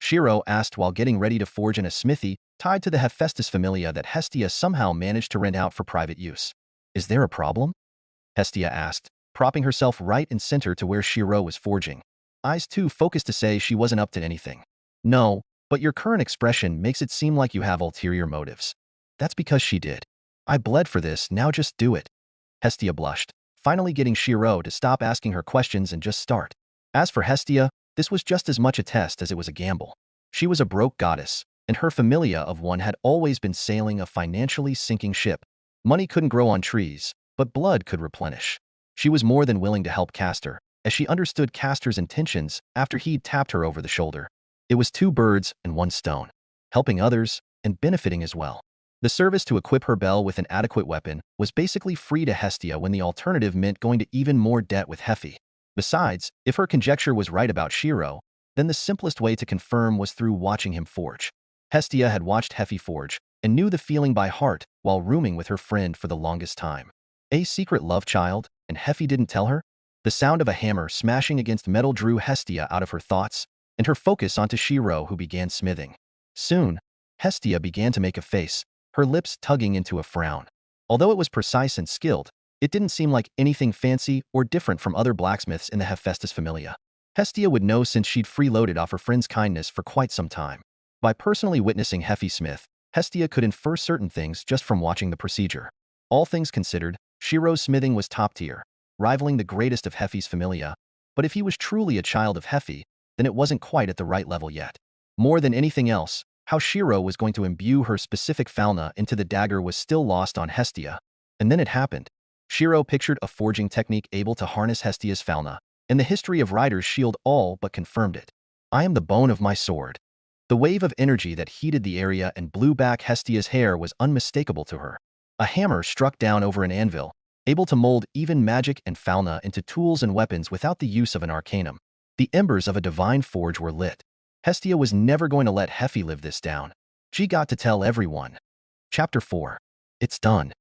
Shirou asked while getting ready to forge in a smithy tied to the Hephaestus Familia that Hestia somehow managed to rent out for private use. "Is there a problem?" Hestia asked, propping herself right in center to where Shirou was forging. Eyes too focused to say she wasn't up to anything. "No, but your current expression makes it seem like you have ulterior motives." "That's because she did. I bled for this, now just do it." Hestia blushed, finally getting Shirou to stop asking her questions and just start. As for Hestia, this was just as much a test as it was a gamble. She was a broke goddess, and her familia of one had always been sailing a financially sinking ship. Money couldn't grow on trees, but blood could replenish. She was more than willing to help Castor, as she understood Castor's intentions after he'd tapped her over the shoulder. It was two birds and one stone, helping others and benefiting as well. The service to equip her bell with an adequate weapon was basically free to Hestia when the alternative meant going to even more debt with Hefi. Besides, if her conjecture was right about Shirou, then the simplest way to confirm was through watching him forge. Hestia had watched Hefi forge and knew the feeling by heart while rooming with her friend for the longest time. A secret love child, and Hefi didn't tell her? The sound of a hammer smashing against metal drew Hestia out of her thoughts and her focus onto Shirou, who began smithing. Soon, Hestia began to make a face, her lips tugging into a frown. Although it was precise and skilled, it didn't seem like anything fancy or different from other blacksmiths in the Hephaestus Familia. Hestia would know since she'd freeloaded off her friend's kindness for quite some time. By personally witnessing Hefi smith, Hestia could infer certain things just from watching the procedure. All things considered, Shirou's smithing was top tier, rivaling the greatest of Hefi's Familia, but if he was truly a child of Hefi, then it wasn't quite at the right level yet. More than anything else, how Shirou was going to imbue her specific fauna into the dagger was still lost on Hestia. And then it happened. Shirou pictured a forging technique able to harness Hestia's fauna, and the history of Rider's shield all but confirmed it. "I am the bone of my sword." The wave of energy that heated the area and blew back Hestia's hair was unmistakable to her. A hammer struck down over an anvil, able to mold even magic and fauna into tools and weapons without the use of an arcanum. The embers of a divine forge were lit. Hestia was never going to let Hefi live this down. She got to tell everyone. Chapter 4. It's done.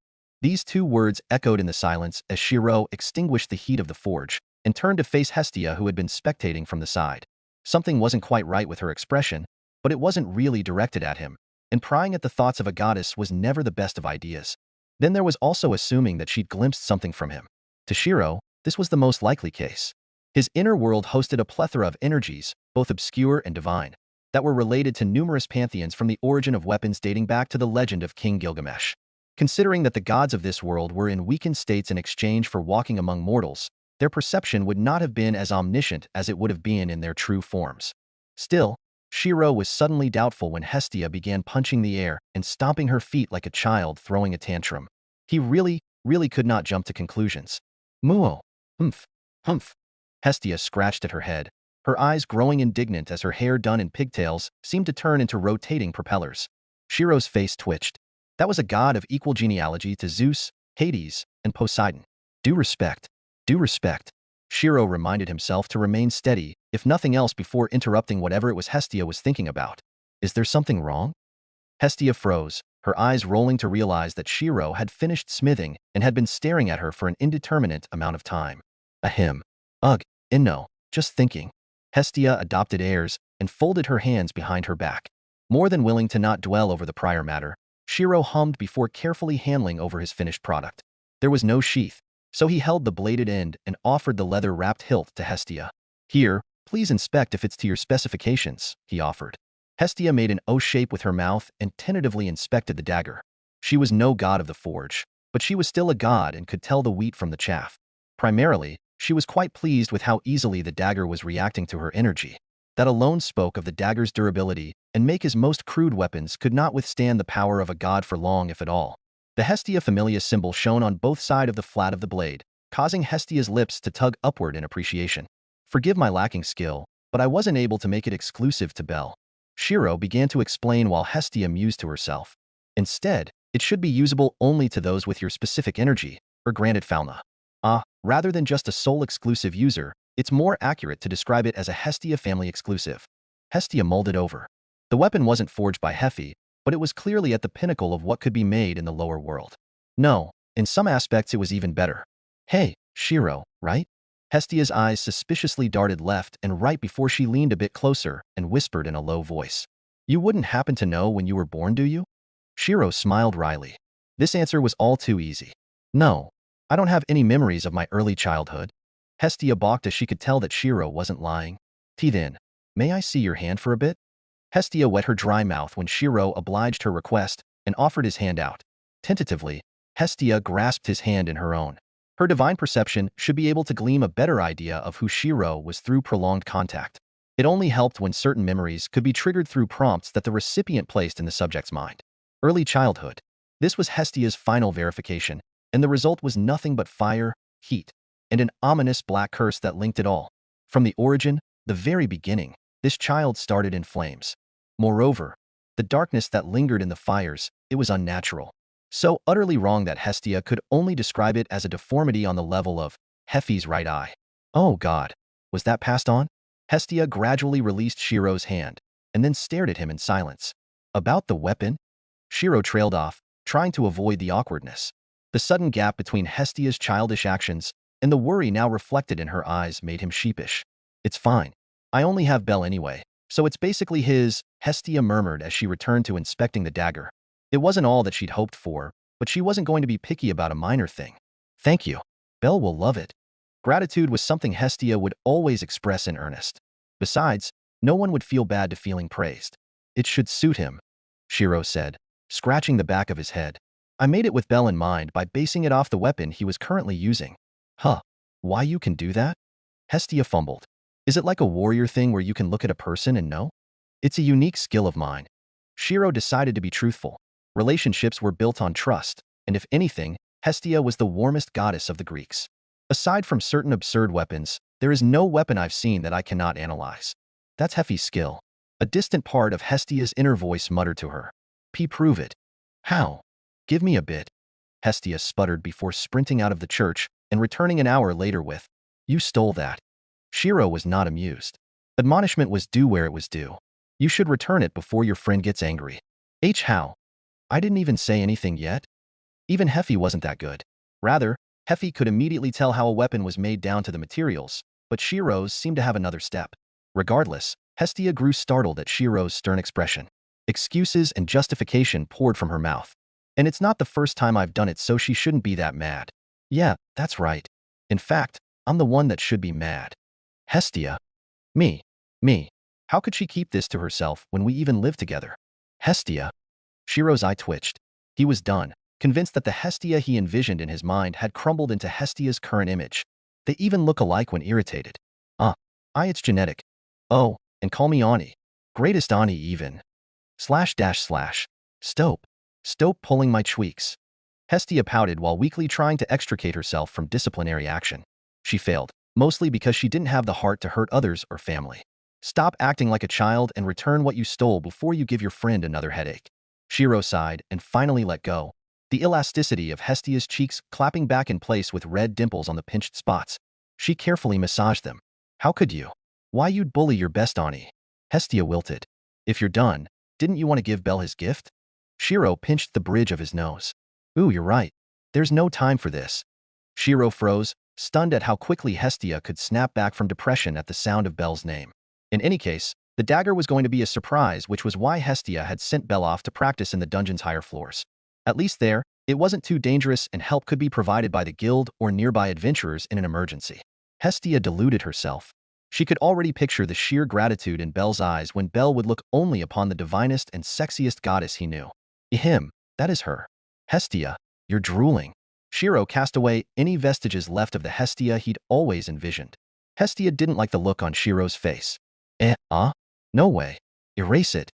These two words echoed in the silence as Shirou extinguished the heat of the forge and turned to face Hestia, who had been spectating from the side. Something wasn't quite right with her expression, but it wasn't really directed at him, and prying at the thoughts of a goddess was never the best of ideas. Then there was also assuming that she'd glimpsed something from him. To Shirou, this was the most likely case. His inner world hosted a plethora of energies, both obscure and divine, that were related to numerous pantheons from the origin of weapons dating back to the legend of King Gilgamesh. Considering that the gods of this world were in weakened states in exchange for walking among mortals, their perception would not have been as omniscient as it would have been in their true forms. Still, Shirou was suddenly doubtful when Hestia began punching the air and stomping her feet like a child throwing a tantrum. He really could not jump to conclusions. Muo. Humph. Humph. Hestia scratched at her head, her eyes growing indignant as her hair done in pigtails seemed to turn into rotating propellers. Shirou's face twitched. That was a god of equal genealogy to Zeus, Hades, and Poseidon. Due respect. Due respect. Shirou reminded himself to remain steady, if nothing else before interrupting whatever it was Hestia was thinking about. Is there something wrong? Hestia froze, her eyes rolling to realize that Shirou had finished smithing and had been staring at her for an indeterminate amount of time. Ahem. Ugh, no, just thinking. Hestia adopted airs and folded her hands behind her back. More than willing to not dwell over the prior matter, Shirou hummed before carefully handling over his finished product. There was no sheath, so he held the bladed end and offered the leather-wrapped hilt to Hestia. Here, please inspect if it's to your specifications, he offered. Hestia made an O shape with her mouth and tentatively inspected the dagger. She was no god of the forge, but she was still a god and could tell the wheat from the chaff. Primarily, she was quite pleased with how easily the dagger was reacting to her energy. That alone spoke of the dagger's durability and make his most crude weapons could not withstand the power of a god for long if at all. The Hestia Familia symbol shone on both sides of the flat of the blade, causing Hestia's lips to tug upward in appreciation. Forgive my lacking skill, but I wasn't able to make it exclusive to Bel. Shirou began to explain while Hestia mused to herself. Instead, it should be usable only to those with your specific energy, or granted fauna. Rather than just a sole-exclusive user, it's more accurate to describe it as a Hestia family exclusive. Hestia mulled over. The weapon wasn't forged by Hefi, but it was clearly at the pinnacle of what could be made in the lower world. No, in some aspects it was even better. Hey, Shirou, right? Hestia's eyes suspiciously darted left and right before she leaned a bit closer and whispered in a low voice. You wouldn't happen to know when you were born, do you? Shirou smiled wryly. This answer was all too easy. No, I don't have any memories of my early childhood. Hestia balked as she could tell that Shirou wasn't lying. Then, may I see your hand for a bit? Hestia wet her dry mouth when Shirou obliged her request and offered his hand out. Tentatively, Hestia grasped his hand in her own. Her divine perception should be able to glean a better idea of who Shirou was through prolonged contact. It only helped when certain memories could be triggered through prompts that the recipient placed in the subject's mind. Early childhood. This was Hestia's final verification, and the result was nothing but fire, heat, and an ominous black curse that linked it all. From the origin, the very beginning, this child started in flames. Moreover, the darkness that lingered in the fires, it was unnatural. So utterly wrong that Hestia could only describe it as a deformity on the level of Hefi's right eye. Oh God, was that passed on? Hestia gradually released Shirou's hand, and then stared at him in silence. About the weapon? Shirou trailed off, trying to avoid the awkwardness. The sudden gap between Hestia's childish actions and the worry now reflected in her eyes made him sheepish. It's fine. I only have Bel anyway, so it's basically his, Hestia murmured as she returned to inspecting the dagger. It wasn't all that she'd hoped for, but she wasn't going to be picky about a minor thing. Thank you. Bel will love it. Gratitude was something Hestia would always express in earnest. Besides, no one would feel bad to feeling praised. It should suit him, Shirou said, scratching the back of his head. I made it with Bel in mind by basing it off the weapon he was currently using. Huh. Why you can do that? Hestia fumbled. Is it like a warrior thing where you can look at a person and know? It's a unique skill of mine. Shirou decided to be truthful. Relationships were built on trust, and if anything, Hestia was the warmest goddess of the Greeks. Aside from certain absurd weapons, there is no weapon I've seen that I cannot analyze. That's Hefi's skill. A distant part of Hestia's inner voice muttered to her. Prove it. How? Give me a bit. Hestia sputtered before sprinting out of the church and returning an hour later with, You stole that. Shirou was not amused. Admonishment was due where it was due. You should return it before your friend gets angry. How? I didn't even say anything yet. Even Hefi wasn't that good. Rather, Hefi could immediately tell how a weapon was made down to the materials, but Shirou's seemed to have another step. Regardless, Hestia grew startled at Shirou's stern expression. Excuses and justification poured from her mouth. And it's not the first time I've done it, so she shouldn't be that mad. Yeah, that's right. In fact, I'm the one that should be mad. Hestia. Me. How could she keep this to herself when we even lived together? Hestia. Shirou's eye twitched. He was done, convinced that the Hestia he envisioned in his mind had crumbled into Hestia's current image. They even look alike when irritated. It's genetic. Oh, and call me Ani. Greatest Ani even. Slash dash slash. Stope. Stope pulling my tweaks. Hestia pouted while weakly trying to extricate herself from disciplinary action. She failed, mostly because she didn't have the heart to hurt others or family. Stop acting like a child and return what you stole before you give your friend another headache. Shirou sighed and finally let go, the elasticity of Hestia's cheeks clapping back in place with red dimples on the pinched spots. She carefully massaged them. How could you? Why you'd bully your best Ani? Hestia wilted. If you're done, didn't you want to give Bel his gift? Shirou pinched the bridge of his nose. Ooh, you're right. There's no time for this. Shirou froze, stunned at how quickly Hestia could snap back from depression at the sound of Bel's name. In any case, the dagger was going to be a surprise, which was why Hestia had sent Bel off to practice in the dungeon's higher floors. At least there, it wasn't too dangerous and help could be provided by the guild or nearby adventurers in an emergency. Hestia deluded herself. She could already picture the sheer gratitude in Bel's eyes when Bel would look only upon the divinest and sexiest goddess he knew. Him, that is her. Hestia, you're drooling. Shirou cast away any vestiges left of the Hestia he'd always envisioned. Hestia didn't like the look on Shirou's face. No way. Erase it.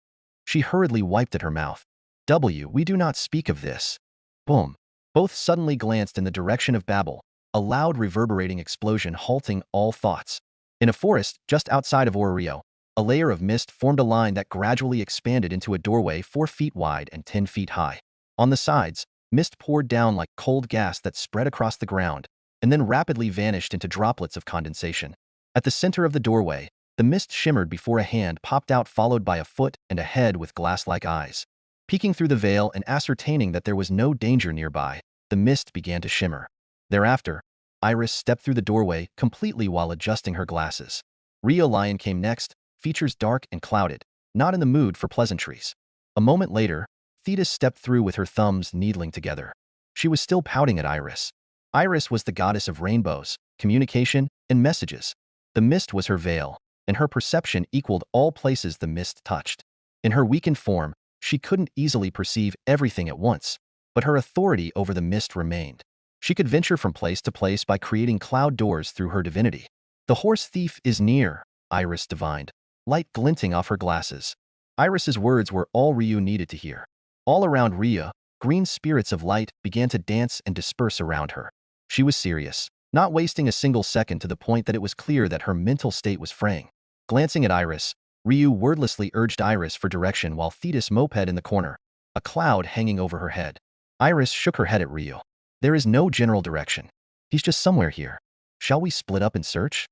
She hurriedly wiped at her mouth. We do not speak of this. Boom. Both suddenly glanced in the direction of Babel, a loud reverberating explosion halting all thoughts. In a forest just outside of Ororio, a layer of mist formed a line that gradually expanded into a doorway 4 feet wide and 10 feet high. On the sides, mist poured down like cold gas that spread across the ground, and then rapidly vanished into droplets of condensation. At the center of the doorway, the mist shimmered before a hand popped out, followed by a foot and a head with glass-like eyes. Peeking through the veil and ascertaining that there was no danger nearby, the mist began to shimmer. Thereafter, Iris stepped through the doorway completely while adjusting her glasses. Rio Lion came next, features dark and clouded, not in the mood for pleasantries. A moment later, Thetis stepped through with her thumbs needling together. She was still pouting at Iris. Iris was the goddess of rainbows, communication, and messages. The mist was her veil, and her perception equaled all places the mist touched. In her weakened form, she couldn't easily perceive everything at once, but her authority over the mist remained. She could venture from place to place by creating cloud doors through her divinity. The horse thief is near, Iris divined, light glinting off her glasses. Iris's words were all Ryu needed to hear. All around Rhea, green spirits of light began to dance and disperse around her. She was serious, not wasting a single second, to the point that it was clear that her mental state was fraying. Glancing at Iris, Ryu wordlessly urged Iris for direction while Thetis moped in the corner, a cloud hanging over her head. Iris shook her head at Ryu. There is no general direction. He's just somewhere here. Shall we split up and search?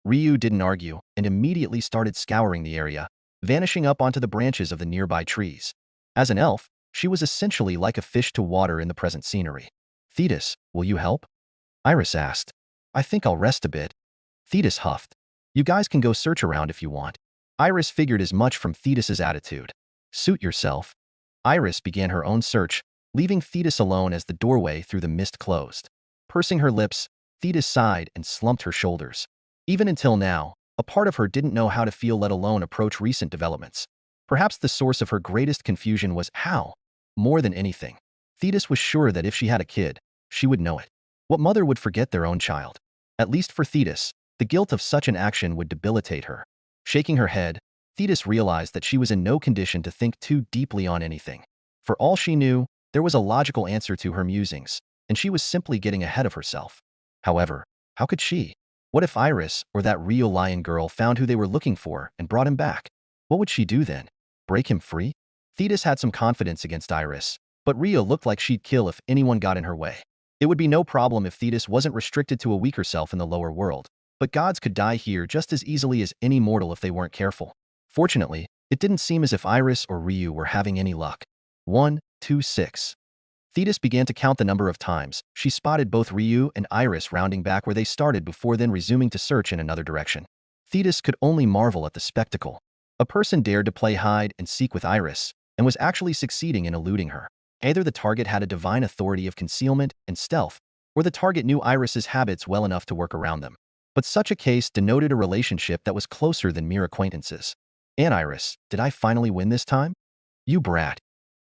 Ryu didn't argue and immediately started scouring the area, vanishing up onto the branches of the nearby trees. As an elf, she was essentially like a fish to water in the present scenery. Thetis, will you help? Iris asked. I think I'll rest a bit. Thetis huffed. You guys can go search around if you want. Iris figured as much from Thetis's attitude. Suit yourself. Iris began her own search, leaving Thetis alone as the doorway through the mist closed. Pursing her lips, Thetis sighed and slumped her shoulders. Even until now, a part of her didn't know how to feel, let alone approach recent developments. Perhaps the source of her greatest confusion was how. More than anything, Thetis was sure that if she had a kid, she would know it. What mother would forget their own child? At least for Thetis, the guilt of such an action would debilitate her. Shaking her head, Thetis realized that she was in no condition to think too deeply on anything. For all she knew, there was a logical answer to her musings, and she was simply getting ahead of herself. However, how could she? What if Iris or that Rio Lion girl found who they were looking for and brought him back? What would she do then? Break him free? Thetis had some confidence against Iris, but Rio looked like she'd kill if anyone got in her way. It would be no problem if Thetis wasn't restricted to a weaker self in the lower world, but gods could die here just as easily as any mortal if they weren't careful. Fortunately, it didn't seem as if Iris or Ryu were having any luck. 1, 2, 6. Thetis began to count the number of times she spotted both Ryu and Iris rounding back where they started before then resuming to search in another direction. Thetis could only marvel at the spectacle. A person dared to play hide and seek with Iris and was actually succeeding in eluding her. Either the target had a divine authority of concealment and stealth, or the target knew Iris's habits well enough to work around them. But such a case denoted a relationship that was closer than mere acquaintances. And Iris, did I finally win this time? You brat.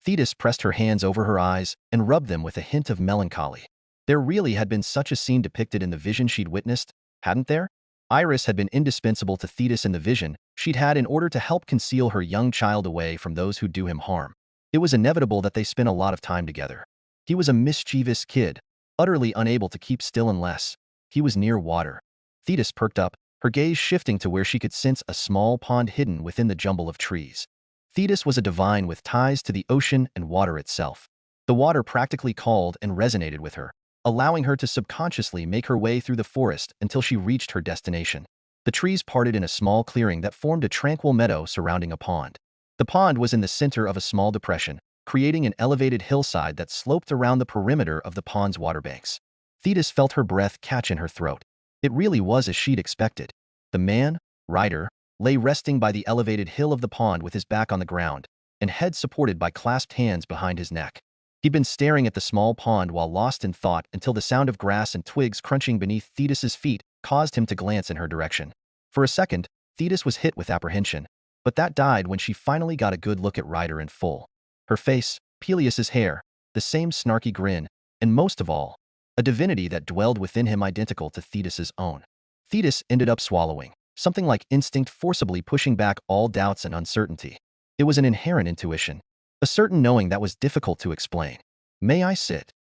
Thetis pressed her hands over her eyes and rubbed them with a hint of melancholy. There really had been such a scene depicted in the vision she'd witnessed, hadn't there? Iris had been indispensable to Thetis in the vision she'd had in order to help conceal her young child away from those who do him harm. It was inevitable that they spent a lot of time together. He was a mischievous kid, utterly unable to keep still unless he was near water. Thetis perked up, her gaze shifting to where she could sense a small pond hidden within the jumble of trees. Thetis was a divine with ties to the ocean and water itself. The water practically called and resonated with her, allowing her to subconsciously make her way through the forest until she reached her destination. The trees parted in a small clearing that formed a tranquil meadow surrounding a pond. The pond was in the center of a small depression, creating an elevated hillside that sloped around the perimeter of the pond's waterbanks. Thetis felt her breath catch in her throat. It really was as she'd expected. The man, Ryder, lay resting by the elevated hill of the pond with his back on the ground, and head supported by clasped hands behind his neck. He'd been staring at the small pond while lost in thought until the sound of grass and twigs crunching beneath Thetis's feet caused him to glance in her direction. For a second, Thetis was hit with apprehension, but that died when she finally got a good look at Ryder in full. Her face, Peleus's hair, the same snarky grin, and most of all, a divinity that dwelled within him identical to Thetis's own. Thetis ended up swallowing, something like instinct forcibly pushing back all doubts and uncertainty. It was an inherent intuition, a certain knowing that was difficult to explain. "May I sit?"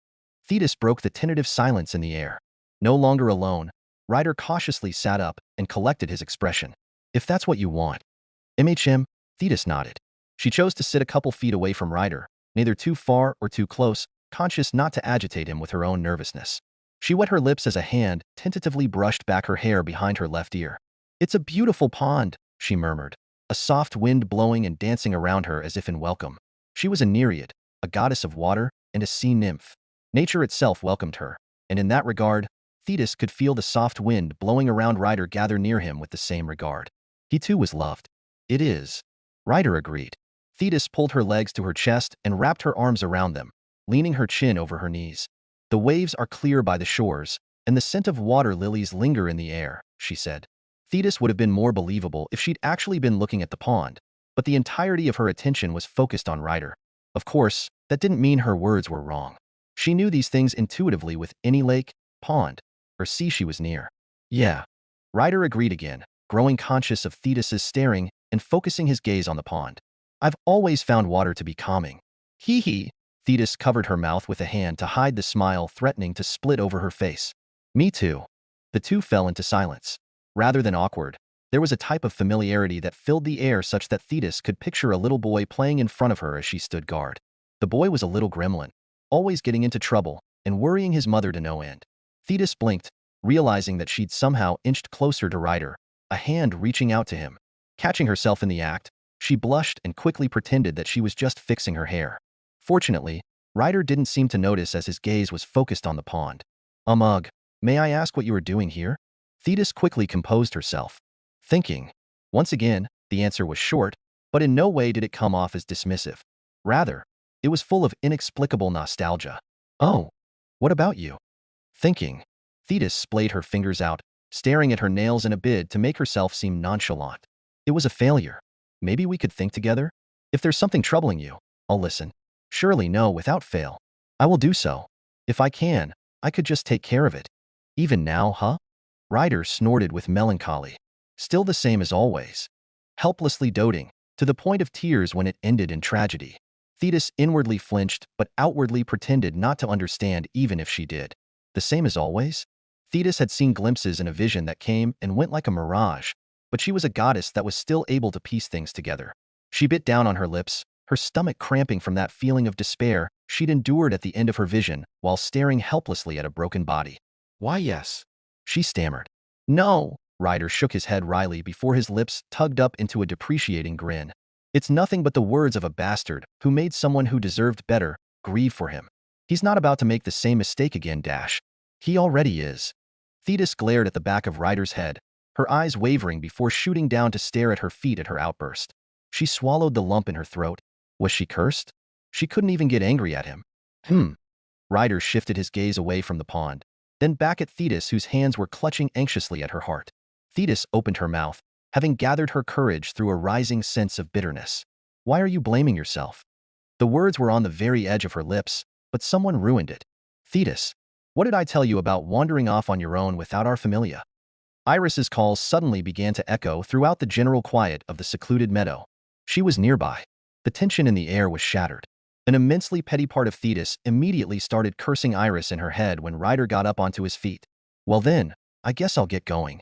Thetis broke the tentative silence in the air. No longer alone, Ryder cautiously sat up and collected his expression. "If that's what you want." Thetis nodded. She chose to sit a couple feet away from Ryder, neither too far or too close, conscious not to agitate him with her own nervousness. She wet her lips as a hand tentatively brushed back her hair behind her left ear. "It's a beautiful pond," she murmured, a soft wind blowing and dancing around her as if in welcome. She was a nereid, a goddess of water, and a sea nymph. Nature itself welcomed her, and in that regard, Thetis could feel the soft wind blowing around Ryder gather near him with the same regard. He too was loved. "It is," Ryder agreed. Thetis pulled her legs to her chest and wrapped her arms around them, leaning her chin over her knees. "The waves are clear by the shores, and the scent of water lilies linger in the air," she said. Thetis would have been more believable if she'd actually been looking at the pond, but the entirety of her attention was focused on Ryder. Of course, that didn't mean her words were wrong. She knew these things intuitively with any lake, pond, or sea she was near. "Yeah," Ryder agreed again, growing conscious of Thetis's staring and focusing his gaze on the pond. "I've always found water to be calming." "Hee." Thetis covered her mouth with a hand to hide the smile threatening to split over her face. "Me too." The two fell into silence. Rather than awkward, there was a type of familiarity that filled the air such that Thetis could picture a little boy playing in front of her as she stood guard. The boy was a little gremlin, always getting into trouble and worrying his mother to no end. Thetis blinked, realizing that she'd somehow inched closer to Ryder, a hand reaching out to him. Catching herself in the act, she blushed and quickly pretended that she was just fixing her hair. Fortunately, Ryder didn't seem to notice as his gaze was focused on the pond. Ugh, may I ask what you are doing here?" Thetis quickly composed herself. "Thinking." Once again, the answer was short, but in no way did it come off as dismissive. Rather, it was full of inexplicable nostalgia. "Oh, what about you?" "Thinking." Thetis splayed her fingers out, staring at her nails in a bid to make herself seem nonchalant. "It was a failure. Maybe we could think together? If there's something troubling you, I'll listen." "Surely no, without fail. I will do so. If I can, I could just take care of it." "Even now, huh?" Ryder snorted with melancholy. "Still the same as always." Helplessly doting, to the point of tears when it ended in tragedy. Thetis inwardly flinched but outwardly pretended not to understand even if she did. The same as always? Thetis had seen glimpses in a vision that came and went like a mirage, but she was a goddess that was still able to piece things together. She bit down on her lips, her stomach cramping from that feeling of despair she'd endured at the end of her vision while staring helplessly at a broken body. "Why yes," she stammered. "No," Ryder shook his head wryly before his lips tugged up into a depreciating grin. "It's nothing but the words of a bastard who made someone who deserved better grieve for him. He's not about to make the same mistake again, Dash. He already is." Thetis glared at the back of Ryder's head, her eyes wavering before shooting down to stare at her feet at her outburst. She swallowed the lump in her throat. Was she cursed? She couldn't even get angry at him. Ryder shifted his gaze away from the pond, then back at Thetis, whose hands were clutching anxiously at her heart. Thetis opened her mouth, having gathered her courage through a rising sense of bitterness. "Why are you blaming yourself?" The words were on the very edge of her lips, but someone ruined it. "Thetis, what did I tell you about wandering off on your own without our familia?" Iris's calls suddenly began to echo throughout the general quiet of the secluded meadow. She was nearby. The tension in the air was shattered. An immensely petty part of Thetis immediately started cursing Iris in her head when Ryder got up onto his feet. Well then, I guess I'll get going.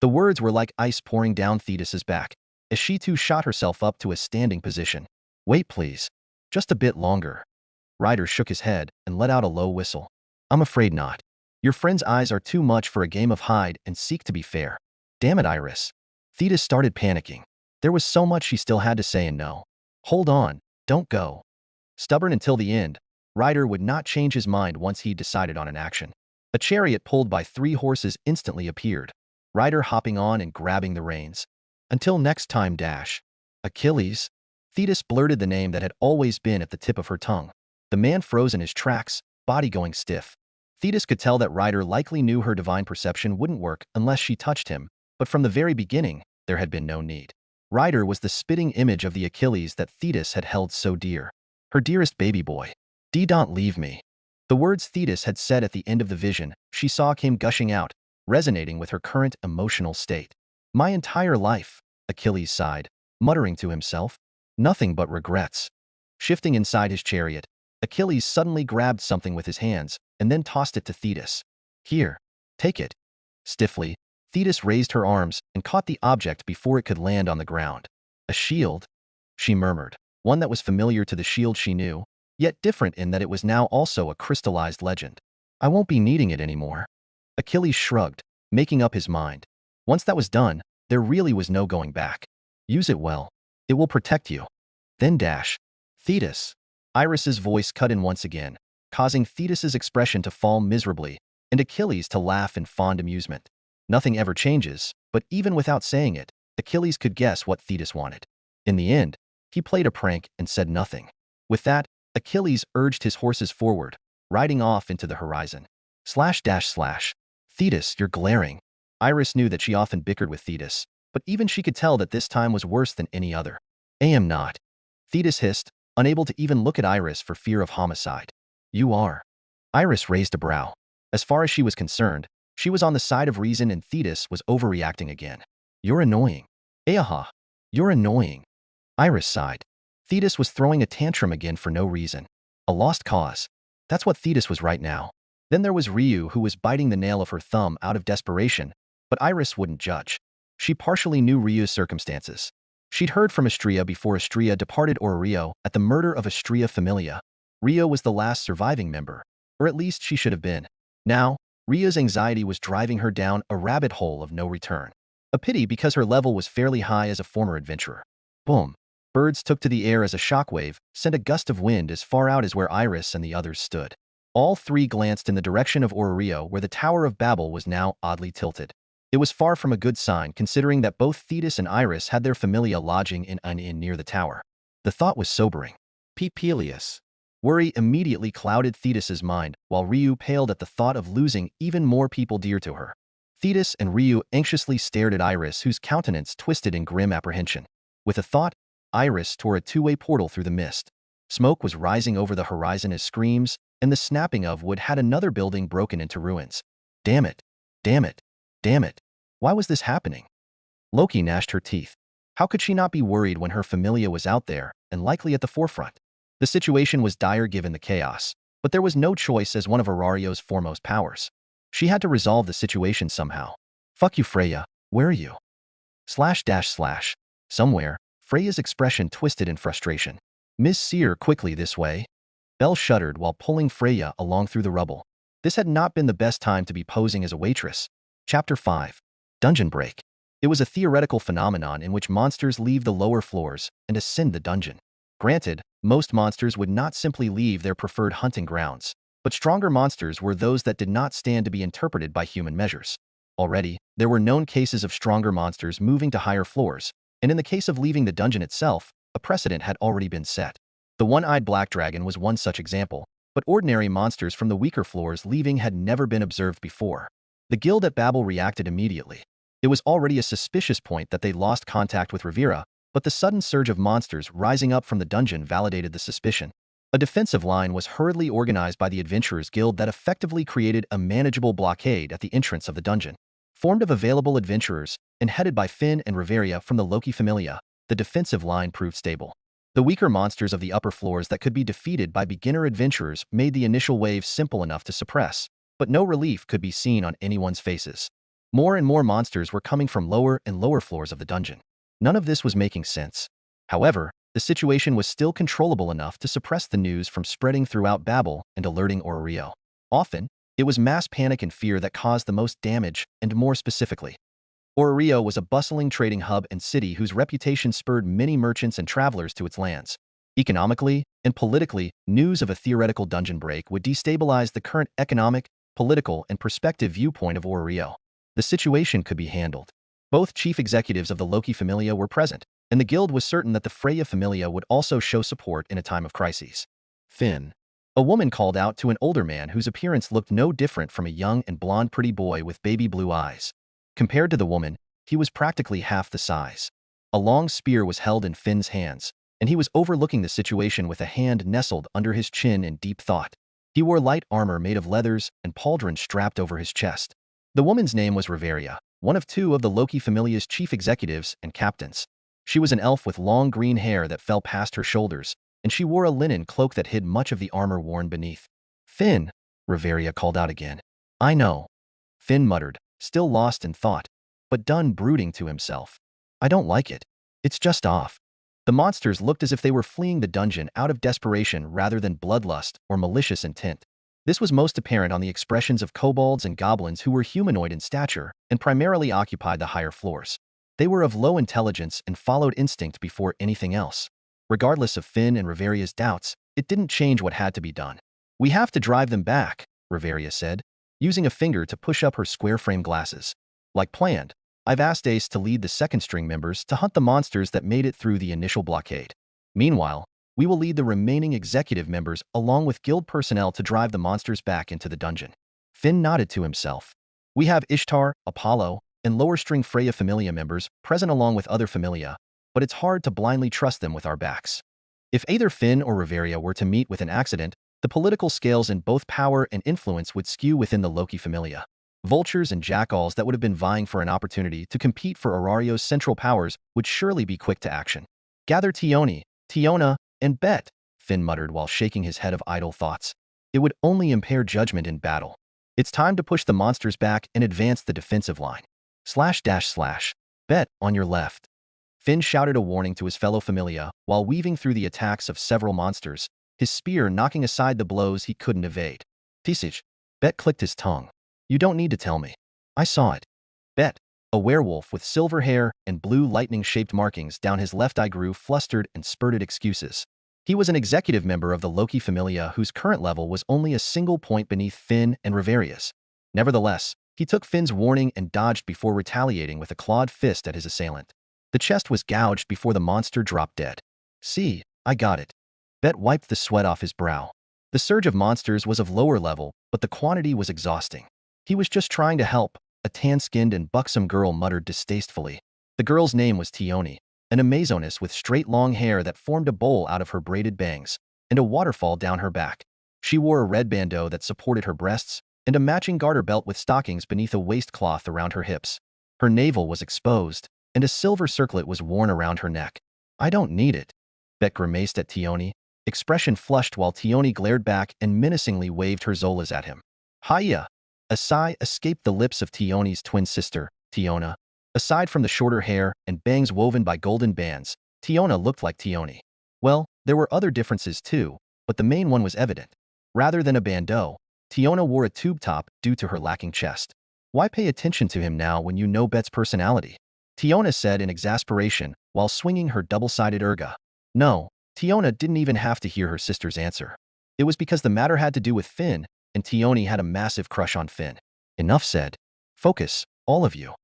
The words were like ice pouring down Thetis's back, as she too shot herself up to a standing position. Wait please. Just a bit longer. Ryder shook his head and let out a low whistle. I'm afraid not. Your friend's eyes are too much for a game of hide and seek to be fair. Damn it, Iris. Thetis started panicking. There was so much she still had to say and no. Hold on, don't go. Stubborn until the end, Ryder would not change his mind once he'd decided on an action. A chariot pulled by 3 horses instantly appeared, Ryder hopping on and grabbing the reins. Until next time, Dash. Achilles? Thetis blurted the name that had always been at the tip of her tongue. The man froze in his tracks, body going stiff. Thetis could tell that Ryder likely knew her divine perception wouldn't work unless she touched him, but from the very beginning, there had been no need. Ryder was the spitting image of the Achilles that Thetis had held so dear. Her dearest baby boy. Don't leave me. The words Thetis had said at the end of the vision she saw came gushing out, resonating with her current emotional state. My entire life, Achilles sighed, muttering to himself. Nothing but regrets. Shifting inside his chariot, Achilles suddenly grabbed something with his hands and then tossed it to Thetis. Here, take it. Stiffly, Thetis raised her arms and caught the object before it could land on the ground. A shield, she murmured, one that was familiar to the shield she knew, yet different in that it was now also a crystallized legend. I won't be needing it anymore. Achilles shrugged, making up his mind. Once that was done, there really was no going back. Use it well. It will protect you. Then Dash. Thetis. Iris's voice cut in once again, causing Thetis's expression to fall miserably and Achilles to laugh in fond amusement. Nothing ever changes, but even without saying it, Achilles could guess what Thetis wanted. In the end, he played a prank and said nothing. With that, Achilles urged his horses forward, riding off into the horizon. Thetis, you're glaring. Iris knew that she often bickered with Thetis, but even she could tell that this time was worse than any other. I am not. Thetis hissed, unable to even look at Iris for fear of homicide. You are. Iris raised a brow. As far as she was concerned, she was on the side of reason and Thetis was overreacting again. You're annoying. Aha. You're annoying. Iris sighed. Thetis was throwing a tantrum again for no reason. A lost cause. That's what Thetis was right now. Then there was Ryu, who was biting the nail of her thumb out of desperation, but Iris wouldn't judge. She partially knew Ryu's circumstances. She'd heard from Astrea before Astrea departed Rio at the murder of Astrea Familia. Ryo was the last surviving member, or at least she should have been. Now, Ryo's anxiety was driving her down a rabbit hole of no return. A pity because her level was fairly high as a former adventurer. Boom. Birds took to the air as a shockwave sent a gust of wind as far out as where Iris and the others stood. All 3 glanced in the direction of Rio, where the Tower of Babel was now oddly tilted. It was far from a good sign considering that both Thetis and Iris had their familia lodging in an inn near the tower. The thought was sobering. Pelias. Worry immediately clouded Thetis's mind, while Ryu paled at the thought of losing even more people dear to her. Thetis and Ryu anxiously stared at Iris, whose countenance twisted in grim apprehension. With a thought, Iris tore a 2-way portal through the mist. Smoke was rising over the horizon as screams and the snapping of wood had another building broken into ruins. Damn it. Damn it. Damn it. Why was this happening? Loki gnashed her teeth. How could she not be worried when her familia was out there and likely at the forefront? The situation was dire given the chaos, but there was no choice as one of Arario's foremost powers. She had to resolve the situation somehow. Fuck you, Freya. Where are you? Somewhere, Freya's expression twisted in frustration. Miss Seer, quickly this way. Belle shuddered while pulling Freya along through the rubble. This had not been the best time to be posing as a waitress. Chapter 5. Dungeon Break. It was a theoretical phenomenon in which monsters leave the lower floors and ascend the dungeon. Granted, most monsters would not simply leave their preferred hunting grounds, but stronger monsters were those that did not stand to be interpreted by human measures. Already, there were known cases of stronger monsters moving to higher floors, and in the case of leaving the dungeon itself, a precedent had already been set. The one-eyed black dragon was one such example, but ordinary monsters from the weaker floors leaving had never been observed before. The guild at Babel reacted immediately. It was already a suspicious point that they lost contact with Rivera, but the sudden surge of monsters rising up from the dungeon validated the suspicion. A defensive line was hurriedly organized by the Adventurers Guild that effectively created a manageable blockade at the entrance of the dungeon. Formed of available adventurers and headed by Finn and Riveria from the Loki Familia, the defensive line proved stable. The weaker monsters of the upper floors that could be defeated by beginner adventurers made the initial wave simple enough to suppress, but no relief could be seen on anyone's faces. More and more monsters were coming from lower and lower floors of the dungeon. None of this was making sense. However, the situation was still controllable enough to suppress the news from spreading throughout Babel and alerting Orrio. Often, it was mass panic and fear that caused the most damage, and more specifically, Orrio was a bustling trading hub and city whose reputation spurred many merchants and travelers to its lands. Economically and politically, news of a theoretical dungeon break would destabilize the current economic, political, and perspective viewpoint of Orrio. The situation could be handled. Both chief executives of the Loki Familia were present, and the guild was certain that the Freya Familia would also show support in a time of crises. Finn. A woman called out to an older man whose appearance looked no different from a young and blonde pretty boy with baby blue eyes. Compared to the woman, he was practically half the size. A long spear was held in Finn's hands, and he was overlooking the situation with a hand nestled under his chin in deep thought. He wore light armor made of leathers and pauldron strapped over his chest. The woman's name was Riveria, one of two of the Loki Familia's chief executives and captains. She was an elf with long green hair that fell past her shoulders, and she wore a linen cloak that hid much of the armor worn beneath. Finn, Riveria called out again. I know. Finn muttered, still lost in thought, but done brooding to himself. I don't like it. It's just off. The monsters looked as if they were fleeing the dungeon out of desperation rather than bloodlust or malicious intent. This was most apparent on the expressions of kobolds and goblins who were humanoid in stature and primarily occupied the higher floors. They were of low intelligence and followed instinct before anything else. Regardless of Finn and Riveria's doubts, it didn't change what had to be done. We have to drive them back, Riveria said, using a finger to push up her square-frame glasses. Like planned, I've asked Ace to lead the second-string members to hunt the monsters that made it through the initial blockade. Meanwhile, we will lead the remaining executive members along with guild personnel to drive the monsters back into the dungeon. Finn nodded to himself. We have Ishtar, Apollo, and lower-string Freya Familia members present along with other Familia, but it's hard to blindly trust them with our backs. If either Finn or Riveria were to meet with an accident, the political scales in both power and influence would skew within the Loki Familia. Vultures and jackals that would have been vying for an opportunity to compete for Orario's central powers would surely be quick to action. Gather Tioni, Tiona, and Bet, Finn muttered while shaking his head of idle thoughts. It would only impair judgment in battle. It's time to push the monsters back and advance the defensive line. / Bet, on your left. Finn shouted a warning to his fellow Familia while weaving through the attacks of several monsters, his spear knocking aside the blows he couldn't evade. Tisich. Bet clicked his tongue. You don't need to tell me. I saw it. Bet, a werewolf with silver hair and blue lightning-shaped markings down his left eye grew flustered and spurted excuses. He was an executive member of the Loki Familia whose current level was only a single point beneath Finn and Riveria's. Nevertheless, he took Finn's warning and dodged before retaliating with a clawed fist at his assailant. The chest was gouged before the monster dropped dead. See, I got it. Bet wiped the sweat off his brow. The surge of monsters was of lower level, but the quantity was exhausting. He was just trying to help, a tan-skinned and buxom girl muttered distastefully. The girl's name was Tioni, an Amazoness with straight long hair that formed a bowl out of her braided bangs, and a waterfall down her back. She wore a red bandeau that supported her breasts, and a matching garter belt with stockings beneath a waistcloth around her hips. Her navel was exposed, and a silver circlet was worn around her neck. I don't need it. Bet grimaced at Tioni, expression flushed while Tioni glared back and menacingly waved her Zolas at him. Hiya! A sigh escaped the lips of Tioni's twin sister, Tiona. Aside from the shorter hair and bangs woven by golden bands, Tiona looked like Tioni. Well, there were other differences too, but the main one was evident. Rather than a bandeau, Tiona wore a tube top due to her lacking chest. Why pay attention to him now when you know Bet's personality? Tiona said in exasperation while swinging her double-sided erga. No, Tiona didn't even have to hear her sister's answer. It was because the matter had to do with Finn, and Tioni had a massive crush on Finn. Enough said. Focus, all of you.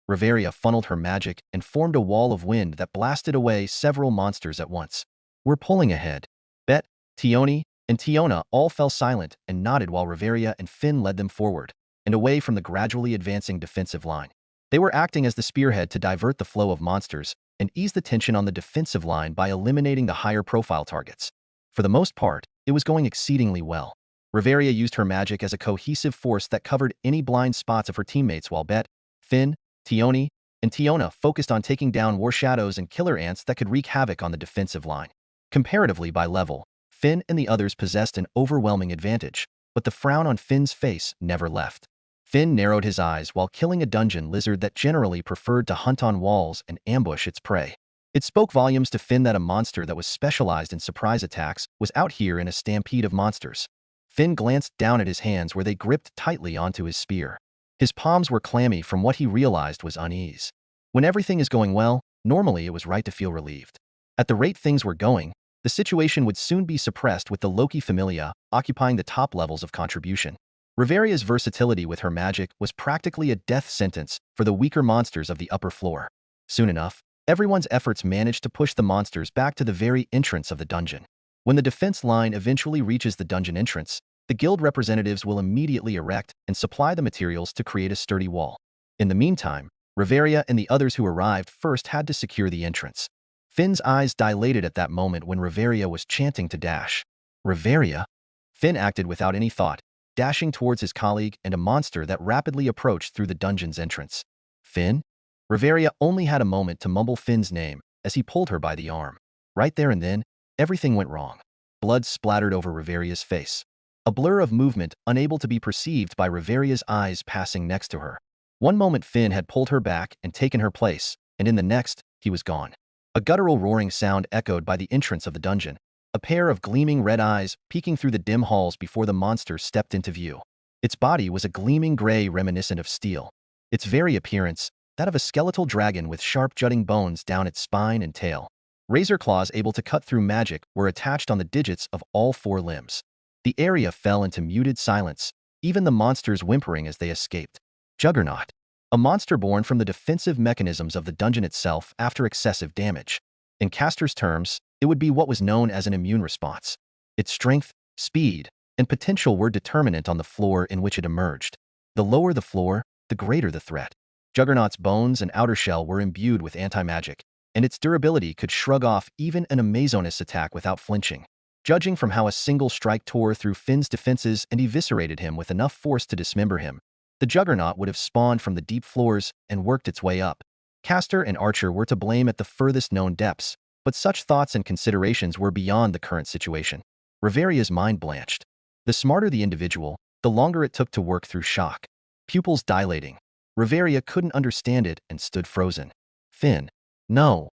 Riveria funneled her magic and formed a wall of wind that blasted away several monsters at once. We're pulling ahead. Bet, Tioni, and Tiona all fell silent and nodded while Riveria and Finn led them forward and away from the gradually advancing defensive line. They were acting as the spearhead to divert the flow of monsters and ease the tension on the defensive line by eliminating the higher-profile targets. For the most part, it was going exceedingly well. Riveria used her magic as a cohesive force that covered any blind spots of her teammates while Bet, Finn, Tioni, and Tiona focused on taking down war shadows and killer ants that could wreak havoc on the defensive line. Comparatively by level, Finn and the others possessed an overwhelming advantage, but the frown on Finn's face never left. Finn narrowed his eyes while killing a dungeon lizard that generally preferred to hunt on walls and ambush its prey. It spoke volumes to Finn that a monster that was specialized in surprise attacks was out here in a stampede of monsters. Finn glanced down at his hands where they gripped tightly onto his spear. His palms were clammy from what he realized was unease. When everything is going well, normally it was right to feel relieved. At the rate things were going, the situation would soon be suppressed with the Loki Familia occupying the top levels of contribution. Riveria's versatility with her magic was practically a death sentence for the weaker monsters of the upper floor. Soon enough, everyone's efforts managed to push the monsters back to the very entrance of the dungeon. When the defense line eventually reaches the dungeon entrance, the guild representatives will immediately erect and supply the materials to create a sturdy wall. In the meantime, Riveria and the others who arrived first had to secure the entrance. Finn's eyes dilated at that moment when Riveria was chanting to dash. Riveria? Finn acted without any thought, dashing towards his colleague and a monster that rapidly approached through the dungeon's entrance. Finn? Riveria only had a moment to mumble Finn's name as he pulled her by the arm. Right there and then, everything went wrong. Blood splattered over Riveria's face. A blur of movement unable to be perceived by Riveria's eyes passing next to her. One moment Finn had pulled her back and taken her place, and in the next, he was gone. A guttural roaring sound echoed by the entrance of the dungeon, a pair of gleaming red eyes peeking through the dim halls before the monster stepped into view. Its body was a gleaming gray reminiscent of steel. Its very appearance, that of a skeletal dragon with sharp jutting bones down its spine and tail. Razor claws able to cut through magic were attached on the digits of all four limbs. The area fell into muted silence, even the monsters whimpering as they escaped. Juggernaut. A monster born from the defensive mechanisms of the dungeon itself after excessive damage. In caster's terms, it would be what was known as an immune response. Its strength, speed, and potential were determinant on the floor in which it emerged. The lower the floor, the greater the threat. Juggernaut's bones and outer shell were imbued with anti-magic, and its durability could shrug off even an Amazoness attack without flinching. Judging from how a single strike tore through Finn's defenses and eviscerated him with enough force to dismember him, the Juggernaut would have spawned from the deep floors and worked its way up. Caster and Archer were to blame at the furthest known depths, but such thoughts and considerations were beyond the current situation. Riveria's mind blanched. The smarter the individual, the longer it took to work through shock. Pupils dilating. Riveria couldn't understand it and stood frozen. Finn. No.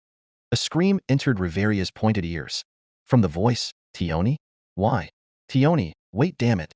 A scream entered Riveria's pointed ears. From the voice, Tioni? Why? Tioni, wait, damn it.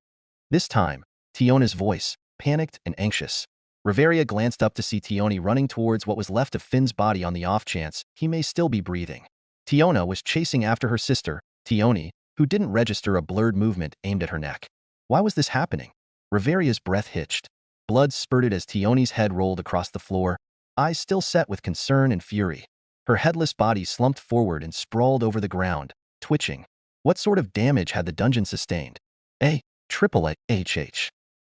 This time, Tiona's voice, panicked and anxious. Riveria glanced up to see Tioni running towards what was left of Finn's body on the off chance he may still be breathing. Tiona was chasing after her sister, Tioni, who didn't register a blurred movement aimed at her neck. Why was this happening? Riveria's breath hitched. Blood spurted as Tioni's head rolled across the floor, eyes still set with concern and fury. Her headless body slumped forward and sprawled over the ground, twitching. What sort of damage had the dungeon sustained? Triple HH.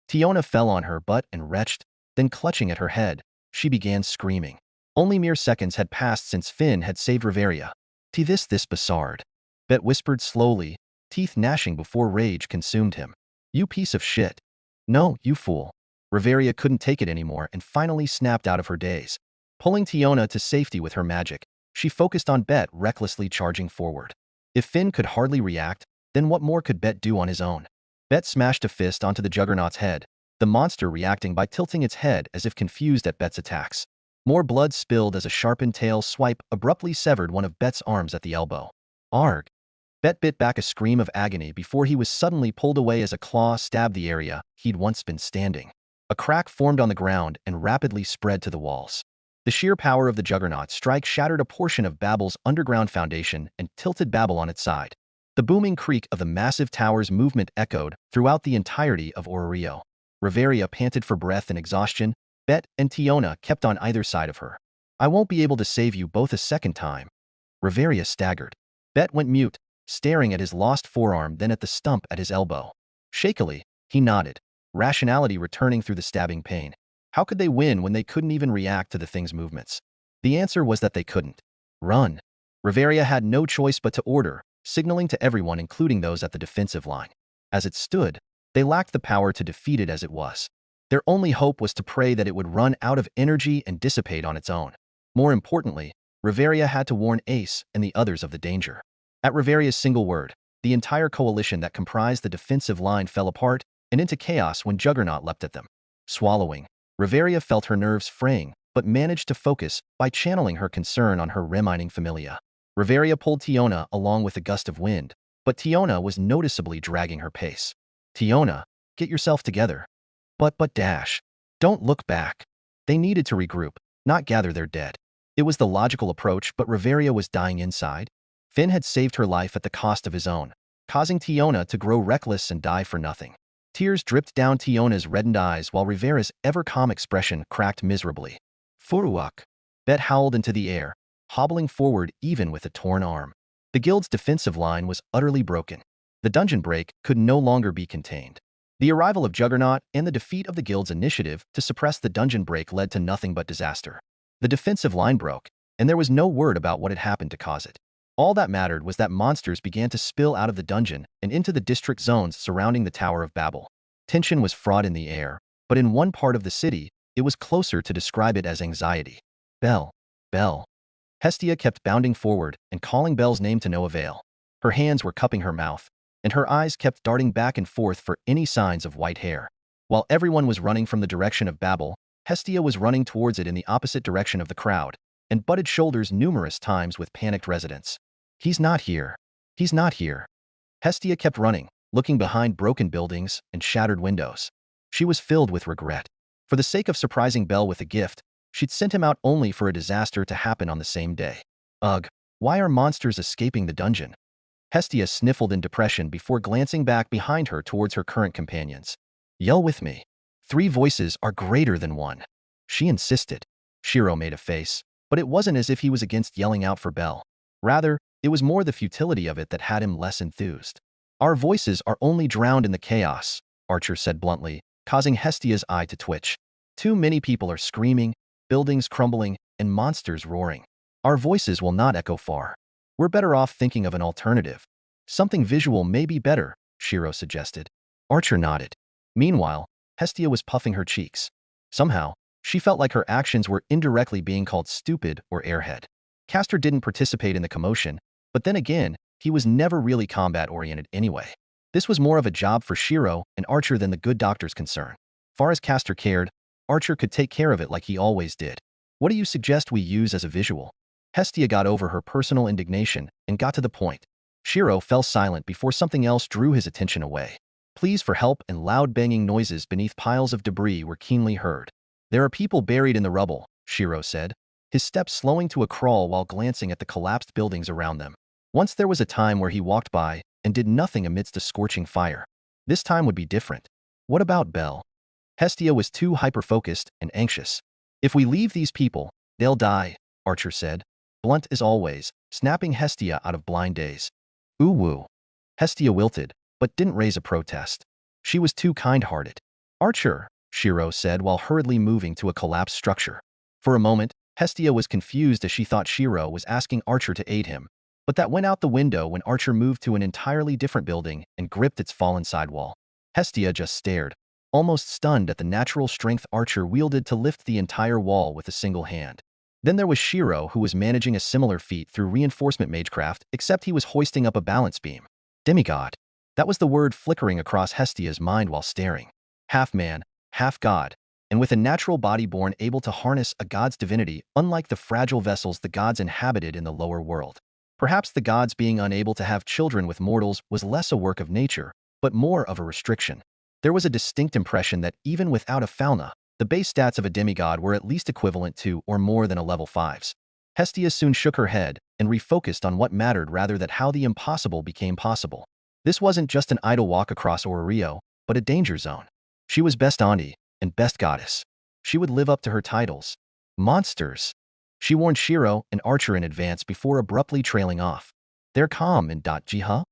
Tiona fell on her butt and retched, then clutching at her head, she began screaming. Only mere seconds had passed since Finn had saved Riveria. This Bassard. Bet whispered slowly, teeth gnashing before rage consumed him. You piece of shit. No, you fool. Riveria couldn't take it anymore and finally snapped out of her daze. Pulling Tiona to safety with her magic, she focused on Bet recklessly charging forward. If Finn could hardly react, then what more could Bet do on his own? Bet smashed a fist onto the Juggernaut's head, the monster reacting by tilting its head as if confused at Bet's attacks. More blood spilled as a sharpened tail swipe abruptly severed one of Bet's arms at the elbow. Arg! Bet bit back a scream of agony before he was suddenly pulled away as a claw stabbed the area he'd once been standing. A crack formed on the ground and rapidly spread to the walls. The sheer power of the Juggernaut's strike shattered a portion of Babel's underground foundation and tilted Babel on its side. The booming creak of the massive tower's movement echoed throughout the entirety of Ororio. Riveria panted for breath and exhaustion. Bet and Tiona kept on either side of her. I won't be able to save you both a second time. Riveria staggered. Bet went mute, staring at his lost forearm then at the stump at his elbow. Shakily, he nodded, rationality returning through the stabbing pain. How could they win when they couldn't even react to the thing's movements? The answer was that they couldn't. Run. Riveria had no choice but to order, signaling to everyone including those at the defensive line. As it stood, they lacked the power to defeat it as it was. Their only hope was to pray that it would run out of energy and dissipate on its own. More importantly, Riveria had to warn Ace and the others of the danger. At Riveria's single word, the entire coalition that comprised the defensive line fell apart and into chaos when Juggernaut leapt at them. Swallowing, Riveria felt her nerves fraying, but managed to focus by channeling her concern on her remaining familia. Riveria pulled Tiona along with a gust of wind, but Tiona was noticeably dragging her pace. Tiona, get yourself together. But dash. Don't look back. They needed to regroup, not gather their dead. It was the logical approach, but Riveria was dying inside. Finn had saved her life at the cost of his own, causing Tiona to grow reckless and die for nothing. Tears dripped down Tiona's reddened eyes while Rivera's ever-calm expression cracked miserably. Furuak. Bet howled into the air, hobbling forward even with a torn arm. The guild's defensive line was utterly broken. The dungeon break could no longer be contained. The arrival of Juggernaut and the defeat of the guild's initiative to suppress the dungeon break led to nothing but disaster. The defensive line broke, and there was no word about what had happened to cause it. All that mattered was that monsters began to spill out of the dungeon and into the district zones surrounding the Tower of Babel. Tension was fraught in the air, but in one part of the city, it was closer to describe it as anxiety. Belle. Belle. Hestia kept bounding forward and calling Belle's name to no avail. Her hands were cupping her mouth, and her eyes kept darting back and forth for any signs of white hair. While everyone was running from the direction of Babel, Hestia was running towards it in the opposite direction of the crowd, and butted shoulders numerous times with panicked residents. He's not here. He's not here. Hestia kept running, looking behind broken buildings and shattered windows. She was filled with regret. For the sake of surprising Belle with a gift, she'd sent him out only for a disaster to happen on the same day. Ugh, why are monsters escaping the dungeon? Hestia sniffled in depression before glancing back behind her towards her current companions. Yell with me. 3 voices are greater than 1. She insisted. Shirou made a face, but it wasn't as if he was against yelling out for Belle. Rather, it was more the futility of it that had him less enthused. Our voices are only drowned in the chaos, Archer said bluntly, causing Hestia's eye to twitch. Too many people are screaming, buildings crumbling, and monsters roaring. Our voices will not echo far. We're better off thinking of an alternative. Something visual may be better, Shirou suggested. Archer nodded. Meanwhile, Hestia was puffing her cheeks. Somehow, she felt like her actions were indirectly being called stupid or airhead. Castor didn't participate in the commotion, but then again, he was never really combat-oriented anyway. This was more of a job for Shirou and Archer than the good doctor's concern. Far as Castor cared, Archer could take care of it like he always did. What do you suggest we use as a visual? Hestia got over her personal indignation and got to the point. Shirou fell silent before something else drew his attention away. Pleas for help and loud banging noises beneath piles of debris were keenly heard. There are people buried in the rubble, Shirou said, his steps slowing to a crawl while glancing at the collapsed buildings around them. Once there was a time where he walked by and did nothing amidst a scorching fire. This time would be different. What about Belle? Hestia was too hyper-focused and anxious. If we leave these people, they'll die, Archer said, blunt as always, snapping Hestia out of blind daze. Ooh-woo. Hestia wilted, but didn't raise a protest. She was too kind-hearted. Archer, Shirou said while hurriedly moving to a collapsed structure. For a moment, Hestia was confused as she thought Shirou was asking Archer to aid him, but that went out the window when Archer moved to an entirely different building and gripped its fallen sidewall. Hestia just stared, almost stunned at the natural strength Archer wielded to lift the entire wall with a single hand. Then there was Shirou, who was managing a similar feat through reinforcement magecraft, except he was hoisting up a balance beam. Demigod. That was the word flickering across Hestia's mind while staring. Half man, half god, and with a natural body born able to harness a god's divinity, unlike the fragile vessels the gods inhabited in the lower world. Perhaps the gods being unable to have children with mortals was less a work of nature, but more of a restriction. There was a distinct impression that even without a fauna, the base stats of a demigod were at least equivalent to or more than a level 5's. Hestia soon shook her head and refocused on what mattered rather than how the impossible became possible. This wasn't just an idle walk across Ororio, but a danger zone. She was best auntie and best goddess. She would live up to her titles. Monsters. She warned Shirou and Archer in advance before abruptly trailing off. They're calm in Jiha.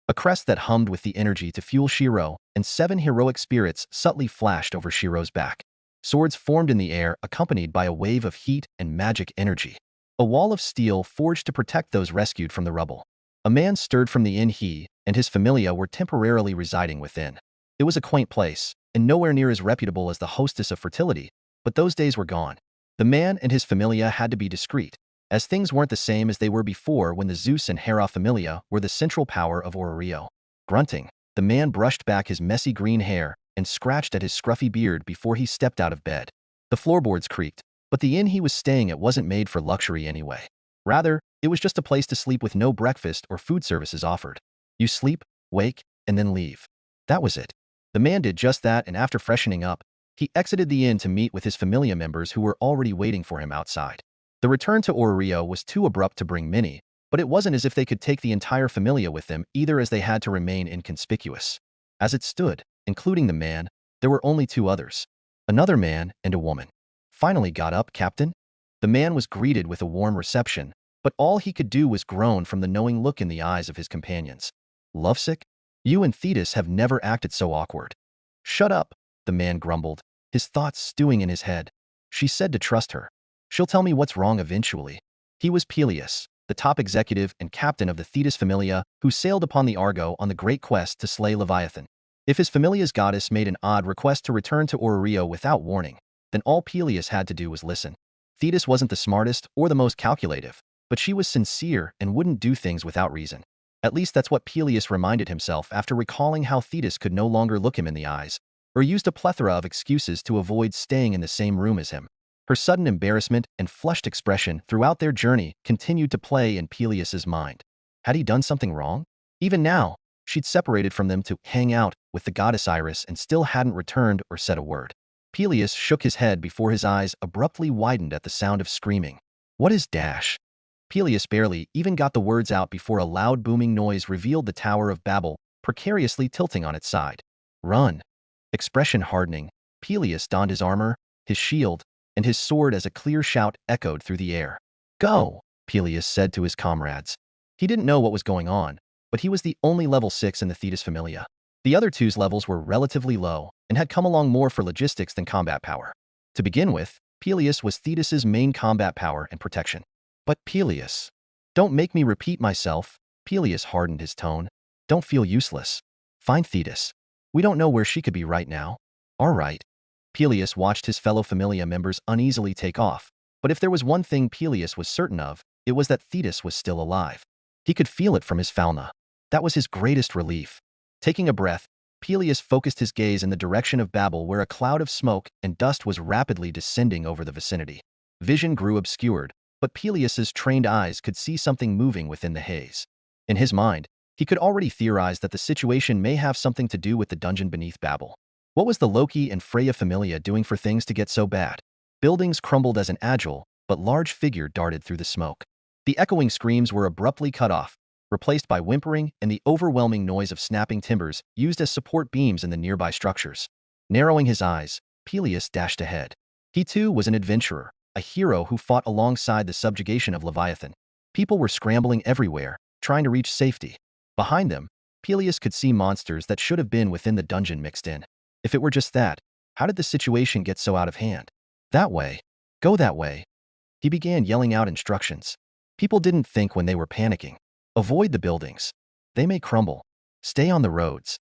A crest that hummed with the energy to fuel Shirou, and 7 heroic spirits subtly flashed over Shirou's back. Swords formed in the air, accompanied by a wave of heat and magic energy. A wall of steel forged to protect those rescued from the rubble. A man stirred from the inn he and his familia were temporarily residing within. It was a quaint place, and nowhere near as reputable as the hostess of fertility, but those days were gone. The man and his familia had to be discreet, as things weren't the same as they were before when the Zeus and Hera familia were the central power of Orrerio. Grunting, the man brushed back his messy green hair and scratched at his scruffy beard before he stepped out of bed. The floorboards creaked, but the inn he was staying at wasn't made for luxury anyway. Rather, it was just a place to sleep with no breakfast or food services offered. You sleep, wake, and then leave. That was it. The man did just that, and after freshening up, he exited the inn to meet with his familia members who were already waiting for him outside. The return to Orrerio was too abrupt to bring many, but it wasn't as if they could take the entire familia with them either, as they had to remain inconspicuous. As it stood, including the man, there were only two others. Another man and a woman. Finally got up, Captain? The man was greeted with a warm reception, but all he could do was groan from the knowing look in the eyes of his companions. Lovesick? You and Thetis have never acted so awkward. Shut up, the man grumbled, his thoughts stewing in his head. She said to trust her. She'll tell me what's wrong eventually. He was Peleus, the top executive and captain of the Thetis familia, who sailed upon the Argo on the great quest to slay Leviathan. If his familia's goddess made an odd request to return to Orrerio without warning, then all Peleus had to do was listen. Thetis wasn't the smartest or the most calculative, but she was sincere and wouldn't do things without reason. At least that's what Peleus reminded himself after recalling how Thetis could no longer look him in the eyes, or used a plethora of excuses to avoid staying in the same room as him. Her sudden embarrassment and flushed expression throughout their journey continued to play in Peleus's mind. Had he done something wrong? Even now, she'd separated from them to hang out with the goddess Iris and still hadn't returned or said a word. Peleus shook his head before his eyes abruptly widened at the sound of screaming. What is dash? Peleus barely even got the words out before a loud booming noise revealed the Tower of Babel, precariously tilting on its side. Run! Expression hardening, Peleus donned his armor, his shield, and his sword as a clear shout echoed through the air. Go! Peleus said to his comrades. He didn't know what was going on, but he was the only level 6 in the Thetis familia. The other two's levels were relatively low and had come along more for logistics than combat power. To begin with, Peleus was Thetis's main combat power and protection. But Peleus, don't make me repeat myself. Peleus hardened his tone. Don't feel useless. Find Thetis. We don't know where she could be right now. All right. Peleus watched his fellow familia members uneasily take off, but if there was one thing Peleus was certain of, it was that Thetis was still alive. He could feel it from his fauna. That was his greatest relief. Taking a breath, Peleus focused his gaze in the direction of Babel, where a cloud of smoke and dust was rapidly descending over the vicinity. Vision grew obscured, but Peleus's trained eyes could see something moving within the haze. In his mind, he could already theorize that the situation may have something to do with the dungeon beneath Babel. What was the Loki and Freya familia doing for things to get so bad? Buildings crumbled as an agile, but large figure darted through the smoke. The echoing screams were abruptly cut off, replaced by whimpering and the overwhelming noise of snapping timbers used as support beams in the nearby structures. Narrowing his eyes, Peleus dashed ahead. He too was an adventurer, a hero who fought alongside the subjugation of Leviathan. People were scrambling everywhere, trying to reach safety. Behind them, Peleus could see monsters that should have been within the dungeon mixed in. If it were just that, how did the situation get so out of hand? That way. Go that way. He began yelling out instructions. People didn't think when they were panicking. Avoid the buildings. They may crumble. Stay on the roads.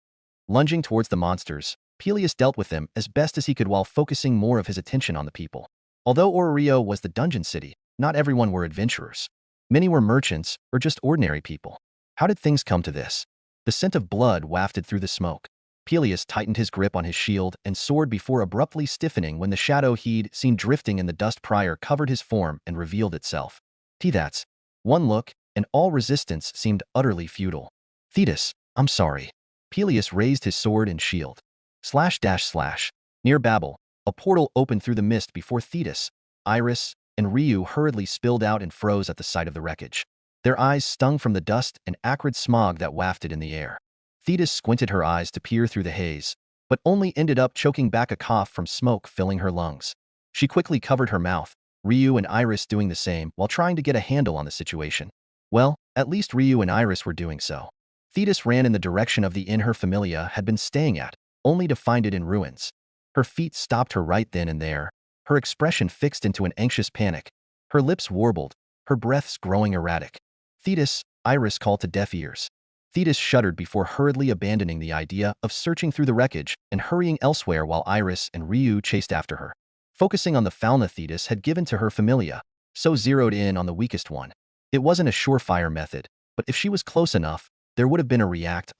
Lunging towards the monsters, Peleus dealt with them as best as he could while focusing more of his attention on the people. Although Orrerio was the dungeon city, not everyone were adventurers. Many were merchants or just ordinary people. How did things come to this? The scent of blood wafted through the smoke. Peleus tightened his grip on his shield and sword before abruptly stiffening when the shadow he'd seen drifting in the dust prior covered his form and revealed itself. That's one look, and all resistance seemed utterly futile. Thetis, I'm sorry. Peleus raised his sword and shield. // Near Babel, a portal opened through the mist before Thetis, Iris, and Ryu hurriedly spilled out and froze at the sight of the wreckage. Their eyes stung from the dust and acrid smog that wafted in the air. Thetis squinted her eyes to peer through the haze, but only ended up choking back a cough from smoke filling her lungs. She quickly covered her mouth, Ryu and Iris doing the same while trying to get a handle on the situation. Well, at least Ryu and Iris were doing so. Thetis ran in the direction of the inn her familia had been staying at, only to find it in ruins. Her feet stopped her right then and there, her expression fixed into an anxious panic. Her lips warbled, her breaths growing erratic. Thetis, Iris called to deaf ears. Thetis shuddered before hurriedly abandoning the idea of searching through the wreckage and hurrying elsewhere while Iris and Ryu chased after her. Focusing on the fauna Thetis had given to her familia, so zeroed in on the weakest one. It wasn't a surefire method, but if she was close enough, there would have been a react.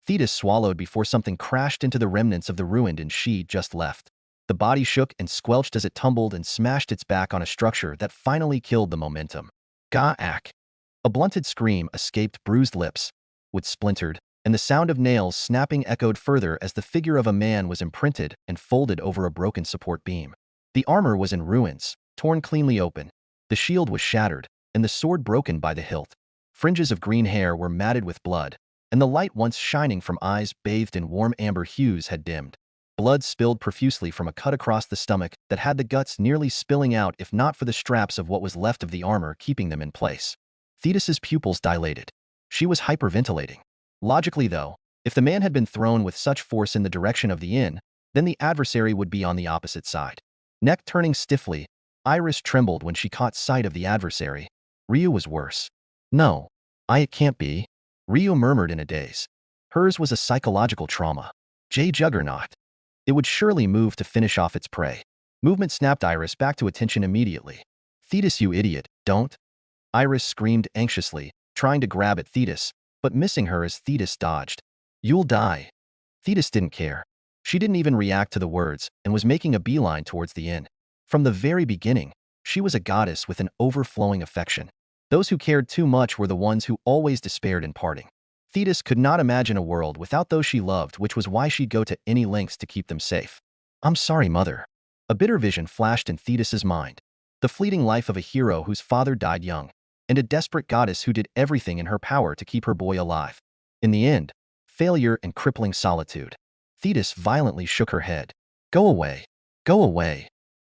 Thetis swallowed before something crashed into the remnants of the ruined inn she just left. The body shook and squelched as it tumbled and smashed its back on a structure that finally killed the momentum. Ga-ack! A blunted scream escaped bruised lips, wood splintered, and the sound of nails snapping echoed further as the figure of a man was imprinted and folded over a broken support beam. The armor was in ruins, torn cleanly open. The shield was shattered, and the sword broken by the hilt. Fringes of green hair were matted with blood, and the light once shining from eyes bathed in warm amber hues had dimmed. Blood spilled profusely from a cut across the stomach that had the guts nearly spilling out if not for the straps of what was left of the armor keeping them in place. Thetis's pupils dilated. She was hyperventilating. Logically, though, if the man had been thrown with such force in the direction of the inn, then the adversary would be on the opposite side. Neck turning stiffly, Iris trembled when she caught sight of the adversary. Ryu was worse. No. It can't be. Ryu murmured in a daze. Hers was a psychological trauma. Juggernaut. It would surely move to finish off its prey. Movement snapped Iris back to attention immediately. Thetis, you idiot, don't. Iris screamed anxiously, trying to grab at Thetis, but missing her as Thetis dodged. You'll die. Thetis didn't care. She didn't even react to the words and was making a beeline towards the inn. From the very beginning, she was a goddess with an overflowing affection. Those who cared too much were the ones who always despaired in parting. Thetis could not imagine a world without those she loved, which was why she'd go to any lengths to keep them safe. I'm sorry, mother. A bitter vision flashed in Thetis's mind. The fleeting life of a hero whose father died young, and a desperate goddess who did everything in her power to keep her boy alive. In the end, failure and crippling solitude. Thetis violently shook her head. Go away. Go away.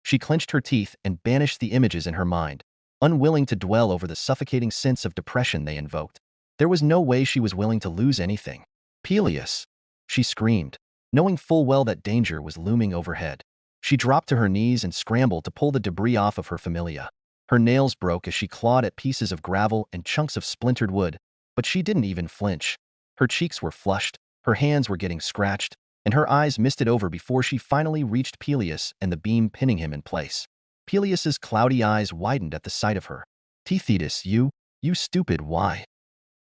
She clenched her teeth and banished the images in her mind, unwilling to dwell over the suffocating sense of depression they invoked. There was no way she was willing to lose anything. Peleus! She screamed, knowing full well that danger was looming overhead. She dropped to her knees and scrambled to pull the debris off of her familia. Her nails broke as she clawed at pieces of gravel and chunks of splintered wood, but she didn't even flinch. Her cheeks were flushed, her hands were getting scratched, and her eyes misted over before she finally reached Peleus and the beam pinning him in place. Peleus's cloudy eyes widened at the sight of her. Thetis, you stupid, why?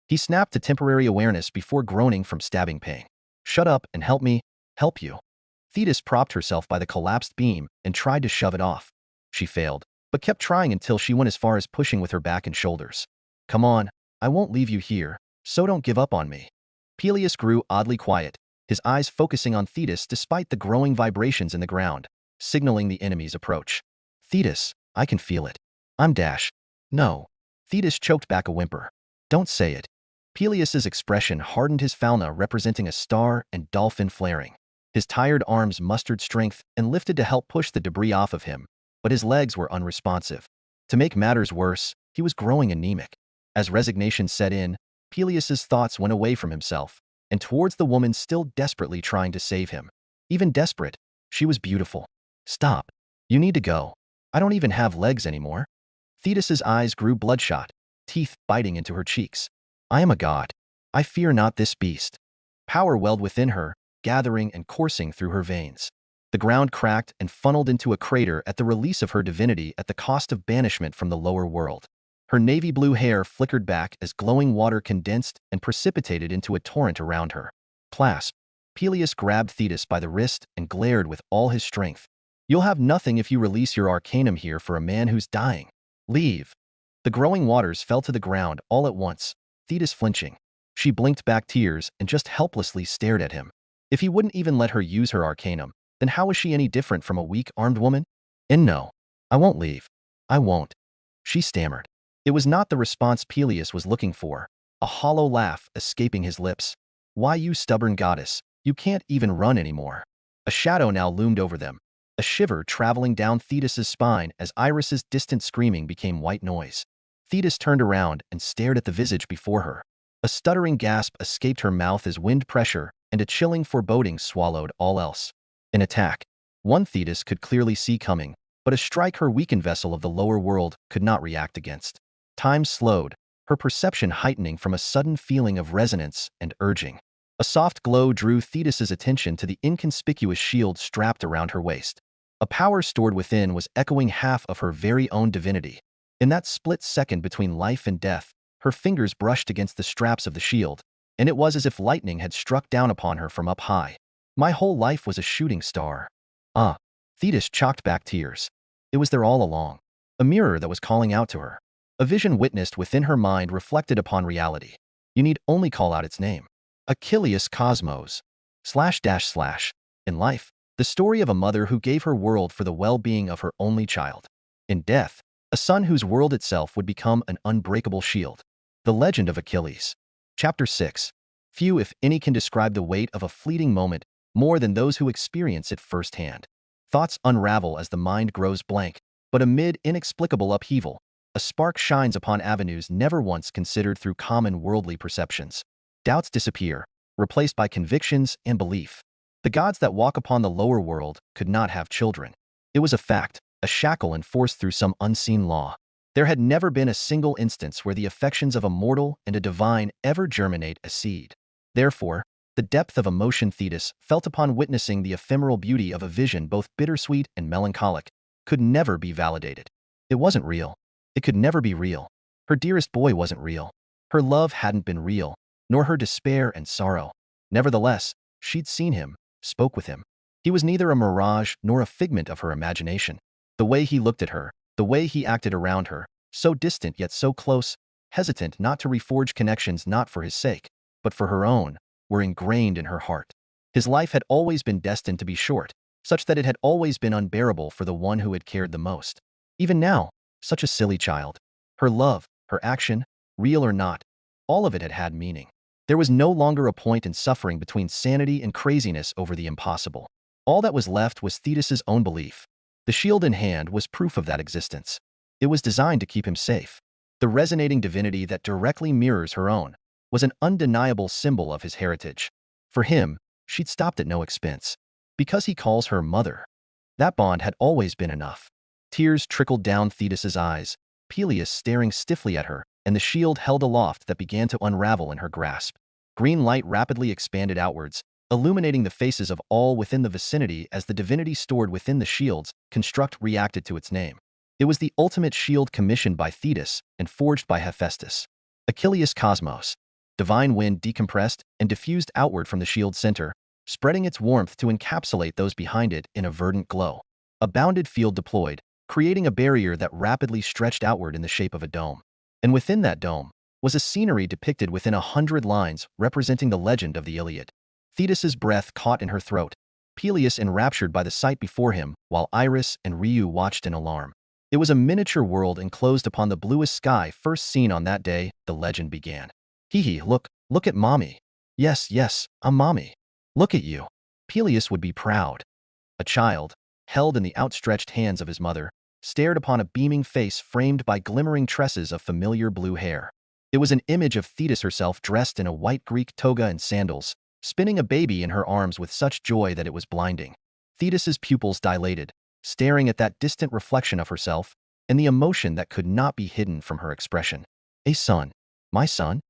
He snapped to temporary awareness before groaning from stabbing pain. Shut up and help me, help you. Thetis propped herself by the collapsed beam and tried to shove it off. She failed, but kept trying until she went as far as pushing with her back and shoulders. Come on, I won't leave you here, so don't give up on me. Peleus grew oddly quiet, his eyes focusing on Thetis despite the growing vibrations in the ground, signaling the enemy's approach. Thetis, I can feel it. I'm Dash. No. Thetis choked back a whimper. Don't say it. Peleus's expression hardened, his fauna representing a star and dolphin flaring. His tired arms mustered strength and lifted to help push the debris off of him, but his legs were unresponsive. To make matters worse, he was growing anemic. As resignation set in, Peleus's thoughts went away from himself and towards the woman still desperately trying to save him. Even desperate, she was beautiful. Stop. You need to go. I don't even have legs anymore. Thetis's eyes grew bloodshot, teeth biting into her cheeks. I am a god. I fear not this beast. Power welled within her, gathering and coursing through her veins. The ground cracked and funneled into a crater at the release of her divinity at the cost of banishment from the lower world. Her navy blue hair flickered back as glowing water condensed and precipitated into a torrent around her. Clasp. Peleus grabbed Thetis by the wrist and glared with all his strength. You'll have nothing if you release your arcanum here for a man who's dying. Leave. The growing waters fell to the ground all at once, Thetis flinching. She blinked back tears and just helplessly stared at him. If he wouldn't even let her use her arcanum, then how was she any different from a weak-armed woman? And no, I won't leave. I won't. She stammered. It was not the response Peleus was looking for, a hollow laugh escaping his lips. Why, you stubborn goddess, you can't even run anymore. A shadow now loomed over them, a shiver traveling down Thetis's spine as Iris's distant screaming became white noise. Thetis turned around and stared at the visage before her. A stuttering gasp escaped her mouth as wind pressure and a chilling foreboding swallowed all else. An attack. One Thetis could clearly see coming, but a strike her weakened vessel of the lower world could not react against. Time slowed, her perception heightening from a sudden feeling of resonance and urging. A soft glow drew Thetis's attention to the inconspicuous shield strapped around her waist. A power stored within was echoing half of her very own divinity. In that split second between life and death, her fingers brushed against the straps of the shield, and it was as if lightning had struck down upon her from up high. My whole life was a shooting star. Thetis choked back tears. It was there all along. A mirror that was calling out to her. A vision witnessed within her mind reflected upon reality. You need only call out its name. Achilles Cosmos. / In life, the story of a mother who gave her world for the well-being of her only child. In death, a son whose world itself would become an unbreakable shield. The Legend of Achilles. Chapter 6. Few, if any, can describe the weight of a fleeting moment more than those who experience it firsthand. Thoughts unravel as the mind grows blank, but amid inexplicable upheaval, a spark shines upon avenues never once considered through common worldly perceptions. Doubts disappear, replaced by convictions and belief. The gods that walk upon the lower world could not have children. It was a fact, a shackle enforced through some unseen law. There had never been a single instance where the affections of a mortal and a divine ever germinate a seed. Therefore, the depth of emotion Thetis felt upon witnessing the ephemeral beauty of a vision both bittersweet and melancholic could never be validated. It wasn't real. It could never be real. Her dearest boy wasn't real. Her love hadn't been real, nor her despair and sorrow. Nevertheless, she'd seen him, spoke with him. He was neither a mirage nor a figment of her imagination. The way he looked at her, the way he acted around her, so distant yet so close, hesitant not to reforge connections not for his sake, but for her own, were ingrained in her heart. His life had always been destined to be short, such that it had always been unbearable for the one who had cared the most. Even now, such a silly child. Her love, her action, real or not, all of it had had meaning. There was no longer a point in suffering between sanity and craziness over the impossible. All that was left was Thetis's own belief. The shield in hand was proof of that existence. It was designed to keep him safe. The resonating divinity that directly mirrors her own was an undeniable symbol of his heritage. For him, she'd stopped at no expense. Because he calls her mother. That bond had always been enough. Tears trickled down Thetis's eyes, Peleus staring stiffly at her, and the shield held aloft that began to unravel in her grasp. Green light rapidly expanded outwards, illuminating the faces of all within the vicinity as the divinity stored within the shield's construct reacted to its name. It was the ultimate shield commissioned by Thetis and forged by Hephaestus. Achilles Cosmos. Divine wind decompressed and diffused outward from the shield's center, spreading its warmth to encapsulate those behind it in a verdant glow. A bounded field deployed, creating a barrier that rapidly stretched outward in the shape of a dome. And within that dome was a scenery depicted within 100 lines representing the legend of the Iliad. Thetis's breath caught in her throat, Peleus enraptured by the sight before him, while Iris and Ryu watched in alarm. It was a miniature world enclosed upon the bluest sky first seen on that day the legend began. Hee, look at mommy. Yes, I'm mommy. Look at you. Peleus would be proud. A child, held in the outstretched hands of his mother, stared upon a beaming face framed by glimmering tresses of familiar blue hair. It was an image of Thetis herself dressed in a white Greek toga and sandals, spinning a baby in her arms with such joy that it was blinding. Thetis's pupils dilated, staring at that distant reflection of herself, and the emotion that could not be hidden from her expression. A son. My son?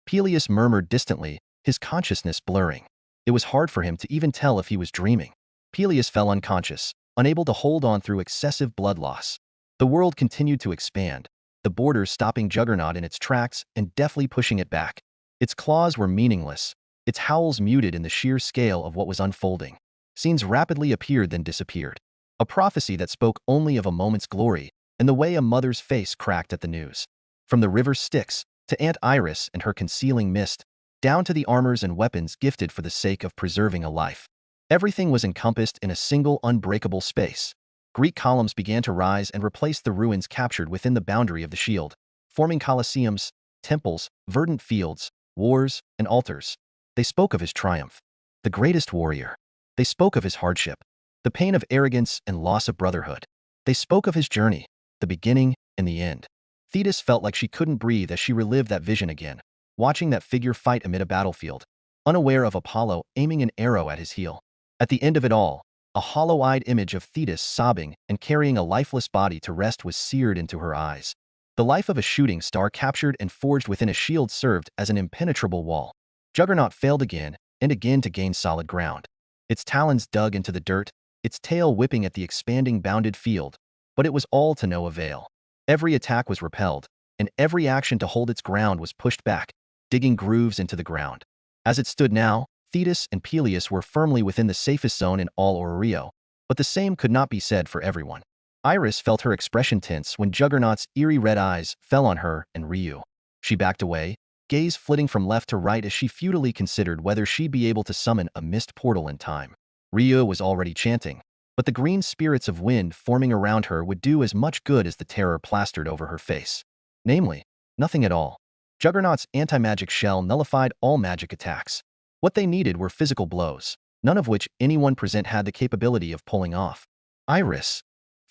Peleus murmured distantly, his consciousness blurring. It was hard for him to even tell if he was dreaming. Peleus fell unconscious, unable to hold on through excessive blood loss. The world continued to expand, the borders stopping Juggernaut in its tracks and deftly pushing it back. Its claws were meaningless, its howls muted in the sheer scale of what was unfolding. Scenes rapidly appeared then disappeared. A prophecy that spoke only of a moment's glory, and the way a mother's face cracked at the news. From the river's Styx, to Aunt Iris and her concealing mist, down to the armors and weapons gifted for the sake of preserving a life. Everything was encompassed in a single unbreakable space. Greek columns began to rise and replace the ruins captured within the boundary of the shield, forming colosseums, temples, verdant fields, wars, and altars. They spoke of his triumph, the greatest warrior. They spoke of his hardship, the pain of arrogance and loss of brotherhood. They spoke of his journey, the beginning and the end. Thetis felt like she couldn't breathe as she relived that vision again, watching that figure fight amid a battlefield, unaware of Apollo aiming an arrow at his heel. At the end of it all, a hollow-eyed image of Thetis sobbing and carrying a lifeless body to rest was seared into her eyes. The life of a shooting star captured and forged within a shield served as an impenetrable wall. Juggernaut failed again and again to gain solid ground. Its talons dug into the dirt, its tail whipping at the expanding bounded field, but it was all to no avail. Every attack was repelled, and every action to hold its ground was pushed back, digging grooves into the ground. As it stood now, Thetis and Peleus were firmly within the safest zone in all Orrio, but the same could not be said for everyone. Iris felt her expression tense when Juggernaut's eerie red eyes fell on her and Ryu. She backed away, gaze flitting from left to right as she futilely considered whether she'd be able to summon a mist portal in time. Ryu was already chanting, but the green spirits of wind forming around her would do as much good as the terror plastered over her face. Namely, nothing at all. Juggernaut's anti-magic shell nullified all magic attacks. What they needed were physical blows, none of which anyone present had the capability of pulling off. Iris!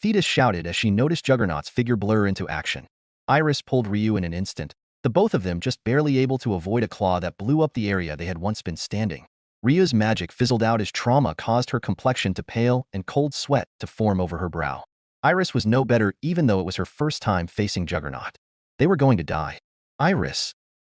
Thetis shouted as she noticed Juggernaut's figure blur into action. Iris pulled Ryu in an instant, the both of them just barely able to avoid a claw that blew up the area they had once been standing. Ryu's magic fizzled out as trauma caused her complexion to pale and cold sweat to form over her brow. Iris was no better even though it was her first time facing Juggernaut. They were going to die. Iris!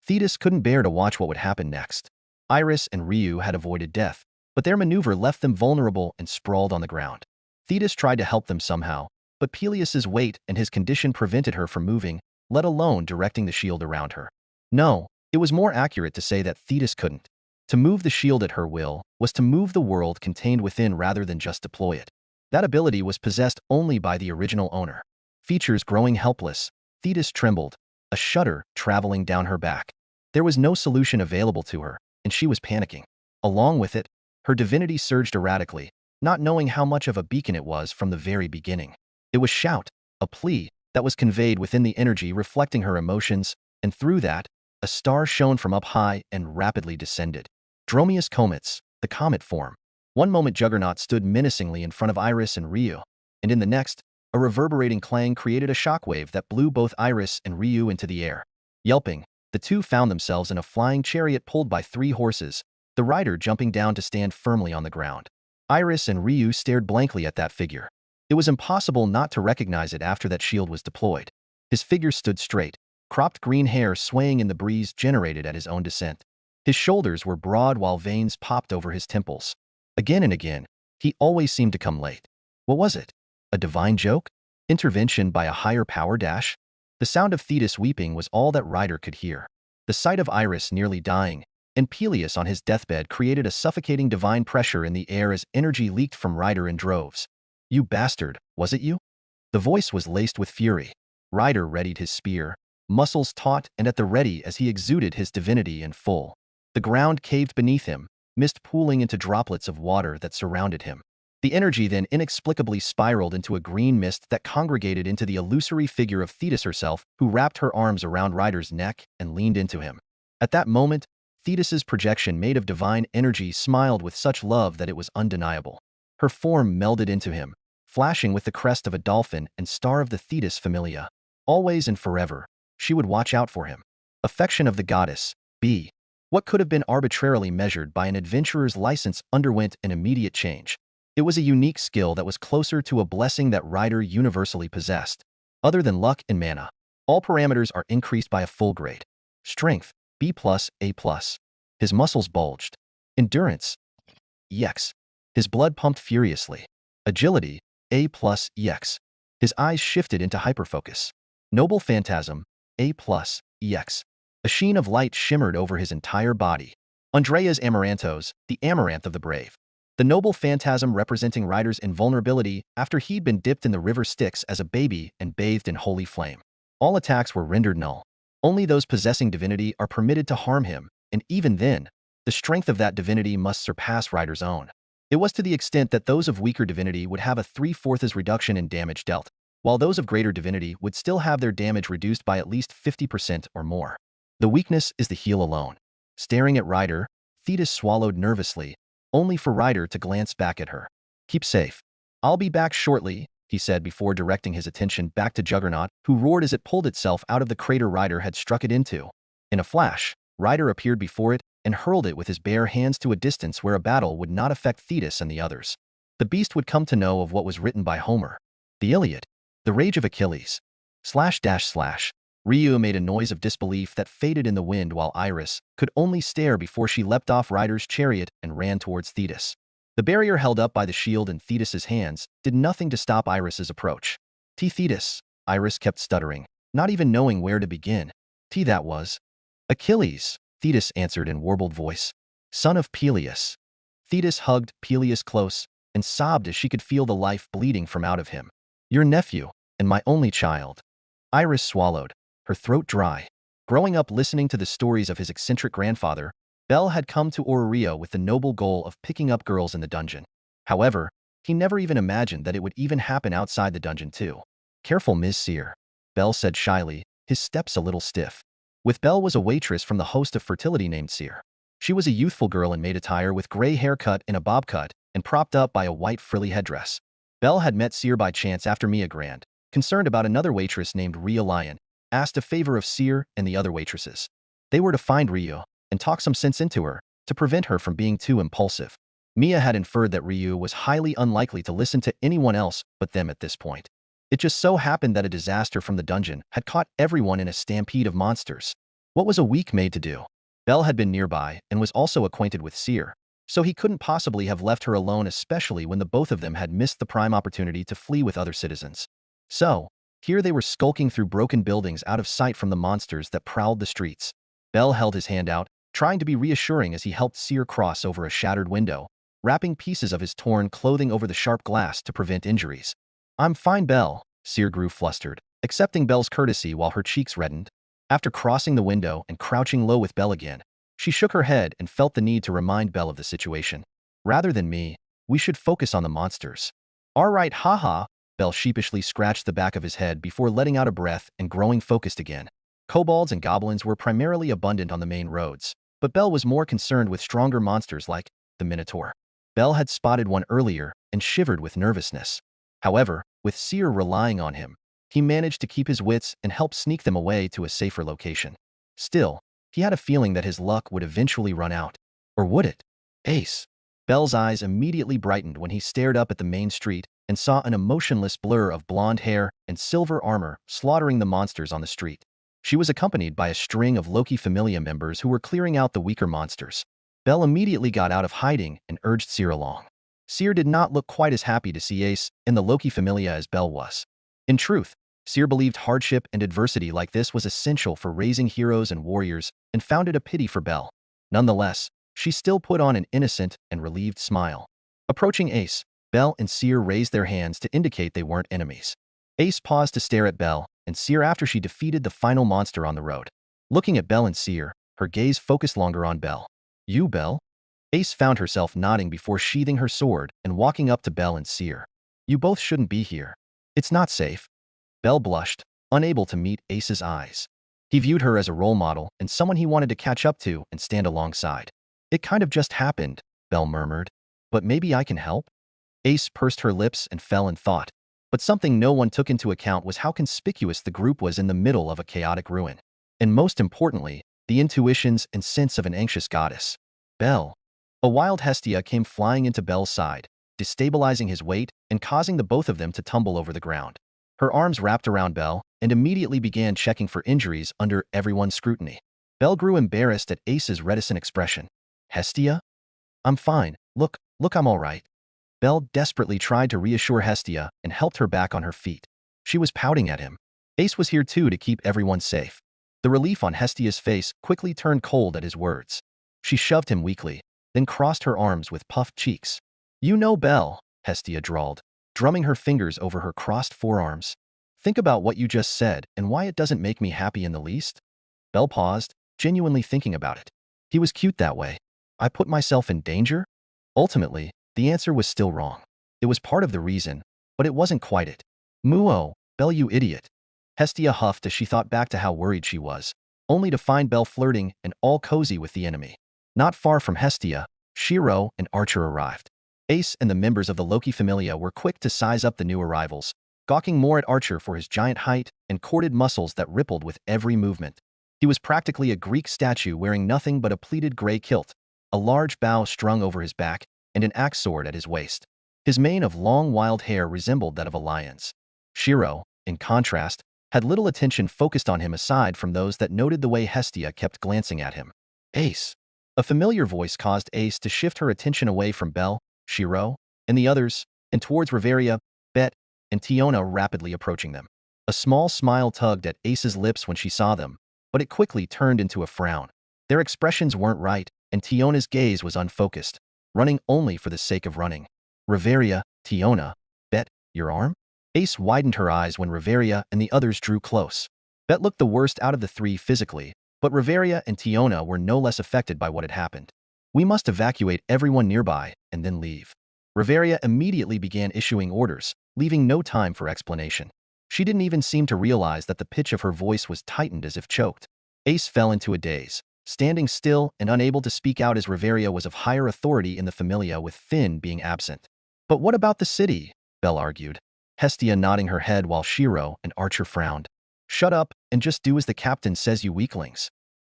Thetis couldn't bear to watch what would happen next. Iris and Ryu had avoided death, but their maneuver left them vulnerable and sprawled on the ground. Thetis tried to help them somehow, but Peleus's weight and his condition prevented her from moving, let alone directing the shield around her. No, it was more accurate to say that Thetis couldn't. To move the shield at her will was to move the world contained within rather than just deploy it. That ability was possessed only by the original owner. Features growing helpless, Thetis trembled, a shudder traveling down her back. There was no solution available to her, and she was panicking. Along with it, her divinity surged erratically, not knowing how much of a beacon it was from the very beginning. It was shout, a plea, that was conveyed within the energy reflecting her emotions, and through that, a star shone from up high and rapidly descended. Dromius Comets, the comet form. One moment Juggernaut stood menacingly in front of Iris and Ryu, and in the next, a reverberating clang created a shockwave that blew both Iris and Ryu into the air. Yelping, the two found themselves in a flying chariot pulled by 3 horses, the rider jumping down to stand firmly on the ground. Iris and Ryu stared blankly at that figure. It was impossible not to recognize it after that shield was deployed. His figure stood straight, cropped green hair swaying in the breeze generated at his own descent. His shoulders were broad while veins popped over his temples. Again and again, he always seemed to come late. What was it? A divine joke? Intervention by a higher power dash? The sound of Thetis weeping was all that Ryder could hear. The sight of Iris nearly dying, and Peleus on his deathbed created a suffocating divine pressure in the air as energy leaked from Ryder in droves. You bastard, was it you? The voice was laced with fury. Ryder readied his spear, muscles taut and at the ready as he exuded his divinity in full. The ground caved beneath him, mist pooling into droplets of water that surrounded him. The energy then inexplicably spiraled into a green mist that congregated into the illusory figure of Thetis herself, who wrapped her arms around Ryder's neck and leaned into him. At that moment, Thetis's projection made of divine energy smiled with such love that it was undeniable. Her form melded into him, flashing with the crest of a dolphin and star of the Thetis Familia. Always and forever, she would watch out for him. Affection of the goddess, B. What could have been arbitrarily measured by an adventurer's license underwent an immediate change. It was a unique skill that was closer to a blessing that Ryder universally possessed. Other than luck and mana, all parameters are increased by a full grade. Strength, B+, A+. His muscles bulged. Endurance, EX. His blood pumped furiously. Agility, A+, EX. His eyes shifted into hyperfocus. Noble Phantasm, A+, EX. A sheen of light shimmered over his entire body. Andreas Amarantos, the Amaranth of the Brave. The noble phantasm representing Ryder's invulnerability after he'd been dipped in the river Styx as a baby and bathed in holy flame. All attacks were rendered null. Only those possessing divinity are permitted to harm him, and even then, the strength of that divinity must surpass Ryder's own. It was to the extent that those of weaker divinity would have a 3/4 reduction in damage dealt, while those of greater divinity would still have their damage reduced by at least 50% or more. The weakness is the heal alone. Staring at Ryder, Thetis swallowed nervously, only for Ryder to glance back at her. Keep safe. I'll be back shortly, he said before directing his attention back to Juggernaut, who roared as it pulled itself out of the crater Ryder had struck it into. In a flash, Ryder appeared before it and hurled it with his bare hands to a distance where a battle would not affect Thetis and the others. The beast would come to know of what was written by Homer. The Iliad. The Rage of Achilles. // Ryu made a noise of disbelief that faded in the wind while Iris could only stare before she leapt off Ryder's chariot and ran towards Thetis. The barrier held up by the shield in Thetis's hands did nothing to stop Iris's approach. Thetis, Iris kept stuttering, not even knowing where to begin. That was Achilles, Thetis answered in warbled voice. Son of Peleus. Thetis hugged Peleus close and sobbed as she could feel the life bleeding from out of him. Your nephew, and my only child. Iris swallowed, her throat dry. Growing up listening to the stories of his eccentric grandfather, Bel had come to Ortlinde with the noble goal of picking up girls in the dungeon. However, he never even imagined that it would even happen outside the dungeon too. Careful, Ms. Seer, Bel said shyly, his steps a little stiff. With Bel was a waitress from the host of fertility named Seer. She was a youthful girl in maid attire with gray hair cut in a bob cut and propped up by a white frilly headdress. Bel had met Seer by chance after Mia Grand, concerned about another waitress named Rhea Lion, asked a favor of Seer and the other waitresses. They were to find Ryu and talk some sense into her to prevent her from being too impulsive. Mia had inferred that Ryu was highly unlikely to listen to anyone else but them at this point. It just so happened that a disaster from the dungeon had caught everyone in a stampede of monsters. What was a weak maid to do? Bel had been nearby and was also acquainted with Seer, so he couldn't possibly have left her alone, especially when the both of them had missed the prime opportunity to flee with other citizens. So, here they were skulking through broken buildings out of sight from the monsters that prowled the streets. Bel held his hand out, trying to be reassuring as he helped Seer cross over a shattered window, wrapping pieces of his torn clothing over the sharp glass to prevent injuries. I'm fine, Bel, Seer grew flustered, accepting Bel's courtesy while her cheeks reddened. After crossing the window and crouching low with Bel again, she shook her head and felt the need to remind Bel of the situation. Rather than me, we should focus on the monsters. All right, haha, Bel sheepishly scratched the back of his head before letting out a breath and growing focused again. Kobolds and goblins were primarily abundant on the main roads, but Bel was more concerned with stronger monsters like the Minotaur. Bel had spotted one earlier and shivered with nervousness. However, with Seer relying on him, he managed to keep his wits and help sneak them away to a safer location. Still, he had a feeling that his luck would eventually run out. Or would it? Ace. Bel's eyes immediately brightened when he stared up at the main street and saw an emotionless blur of blonde hair and silver armor slaughtering the monsters on the street. She was accompanied by a string of Loki Familia members who were clearing out the weaker monsters. Bel immediately got out of hiding and urged Seer along. Seer did not look quite as happy to see Ace and the Loki Familia as Bel was. In truth, Seer believed hardship and adversity like this was essential for raising heroes and warriors and found it a pity for Bel. Nonetheless, she still put on an innocent and relieved smile. Approaching Ace, Bel and Seer raised their hands to indicate they weren't enemies. Ace paused to stare at Bel and Seer after she defeated the final monster on the road. Looking at Bel and Seer, her gaze focused longer on Bel. You, Bel? Ace found herself nodding before sheathing her sword and walking up to Bel and Seer. You both shouldn't be here. It's not safe. Bel blushed, unable to meet Ace's eyes. He viewed her as a role model and someone he wanted to catch up to and stand alongside. It kind of just happened, Bel murmured. But maybe I can help? Ace pursed her lips and fell in thought. But something no one took into account was how conspicuous the group was in the middle of a chaotic ruin. And most importantly, the intuitions and sense of an anxious goddess. Bel. A wild Hestia came flying into Bel's side, destabilizing his weight and causing the both of them to tumble over the ground. Her arms wrapped around Bel and immediately began checking for injuries under everyone's scrutiny. Bel grew embarrassed at Ace's reticent expression. Hestia? I'm fine. Look, I'm all right. Bel desperately tried to reassure Hestia and helped her back on her feet. She was pouting at him. Ace was here too to keep everyone safe. The relief on Hestia's face quickly turned cold at his words. She shoved him weakly, then crossed her arms with puffed cheeks. You know, Bel, Hestia drawled, drumming her fingers over her crossed forearms. Think about what you just said and why it doesn't make me happy in the least. Bel paused, genuinely thinking about it. He was cute that way. I put myself in danger? Ultimately, the answer was still wrong. It was part of the reason, but it wasn't quite it. Muo, Bel, you idiot. Hestia huffed as she thought back to how worried she was, only to find Bel flirting and all cozy with the enemy. Not far from Hestia, Shirou and Archer arrived. Ace and the members of the Loki Familia were quick to size up the new arrivals, gawking more at Archer for his giant height and corded muscles that rippled with every movement. He was practically a Greek statue wearing nothing but a pleated gray kilt, a large bow strung over his back, and an axe sword at his waist. His mane of long wild hair resembled that of a lion's. Shirou, in contrast, had little attention focused on him aside from those that noted the way Hestia kept glancing at him. Ace. A familiar voice caused Ace to shift her attention away from Belle, Shirou, and the others, and towards Riveria, Bet, and Tiona rapidly approaching them. A small smile tugged at Ace's lips when she saw them, but it quickly turned into a frown. Their expressions weren't right, and Tiona's gaze was unfocused, running only for the sake of running. Riveria, Tiona, Bet, your arm? Ace widened her eyes when Riveria and the others drew close. Bet looked the worst out of the three physically, but Riveria and Tiona were no less affected by what had happened. We must evacuate everyone nearby and then leave. Riveria immediately began issuing orders, leaving no time for explanation. She didn't even seem to realize that the pitch of her voice was tightened as if choked. Ace fell into a daze, standing still and unable to speak out as Riveria was of higher authority in the Familia with Finn being absent. But what about the city? Belle argued, Hestia nodding her head while Shirou and Archer frowned. Shut up and just do as the captain says, you weaklings.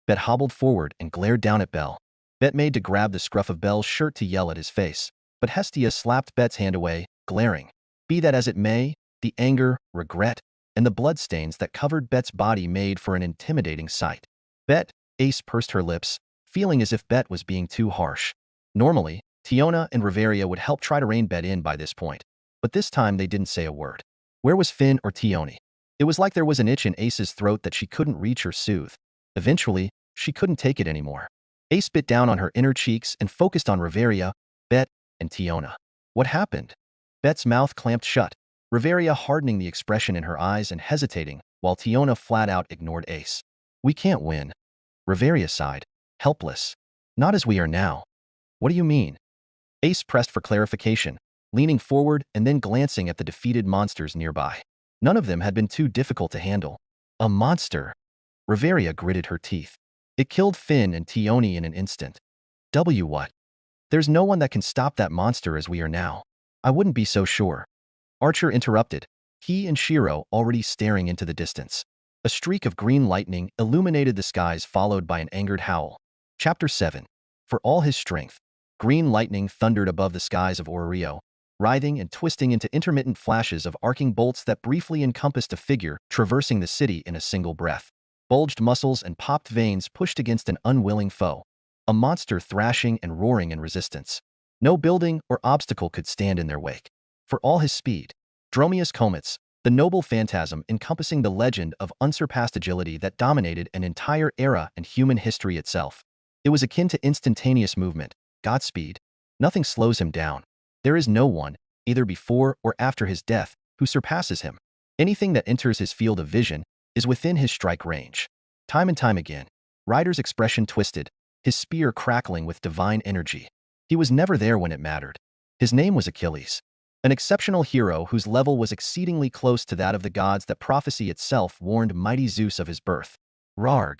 Bet hobbled forward and glared down at Belle. Bet made to grab the scruff of Belle's shirt to yell at his face, but Hestia slapped Bet's hand away, glaring. Be that as it may, the anger, regret, and the bloodstains that covered Bet's body made for an intimidating sight. Bet, Ace pursed her lips, feeling as if Bet was being too harsh. Normally, Tiona and Riveria would help try to rein Bet in by this point, but this time they didn't say a word. Where was Finn or Tione? It was like there was an itch in Ace's throat that she couldn't reach or soothe. Eventually, she couldn't take it anymore. Ace bit down on her inner cheeks and focused on Riveria, Bet, and Tiona. What happened? Bet's mouth clamped shut, Riveria hardening the expression in her eyes and hesitating, while Tiona flat out ignored Ace. We can't win. Riveria sighed, helpless. Not as we are now. What do you mean? Ace pressed for clarification, leaning forward and then glancing at the defeated monsters nearby. None of them had been too difficult to handle. A monster. Riveria gritted her teeth. It killed Finn and Tione in an instant. What? There's no one that can stop that monster as we are now. I wouldn't be so sure. Archer interrupted, he and Shirou already staring into the distance. A streak of green lightning illuminated the skies, followed by an angered howl. Chapter 7. For all his strength, green lightning thundered above the skies of Orio, writhing and twisting into intermittent flashes of arcing bolts that briefly encompassed a figure traversing the city in a single breath. Bulged muscles and popped veins pushed against an unwilling foe. A monster thrashing and roaring in resistance. No building or obstacle could stand in their wake. For all his speed, Dromius Comets, the noble phantasm encompassing the legend of unsurpassed agility that dominated an entire era and human history itself. It was akin to instantaneous movement, Godspeed. Nothing slows him down. There is no one, either before or after his death, who surpasses him. Anything that enters his field of vision is within his strike range. Time and time again, Ryder's expression twisted, his spear crackling with divine energy. He was never there when it mattered. His name was Achilles, an exceptional hero whose level was exceedingly close to that of the gods that prophecy itself warned mighty Zeus of his birth. Rarg.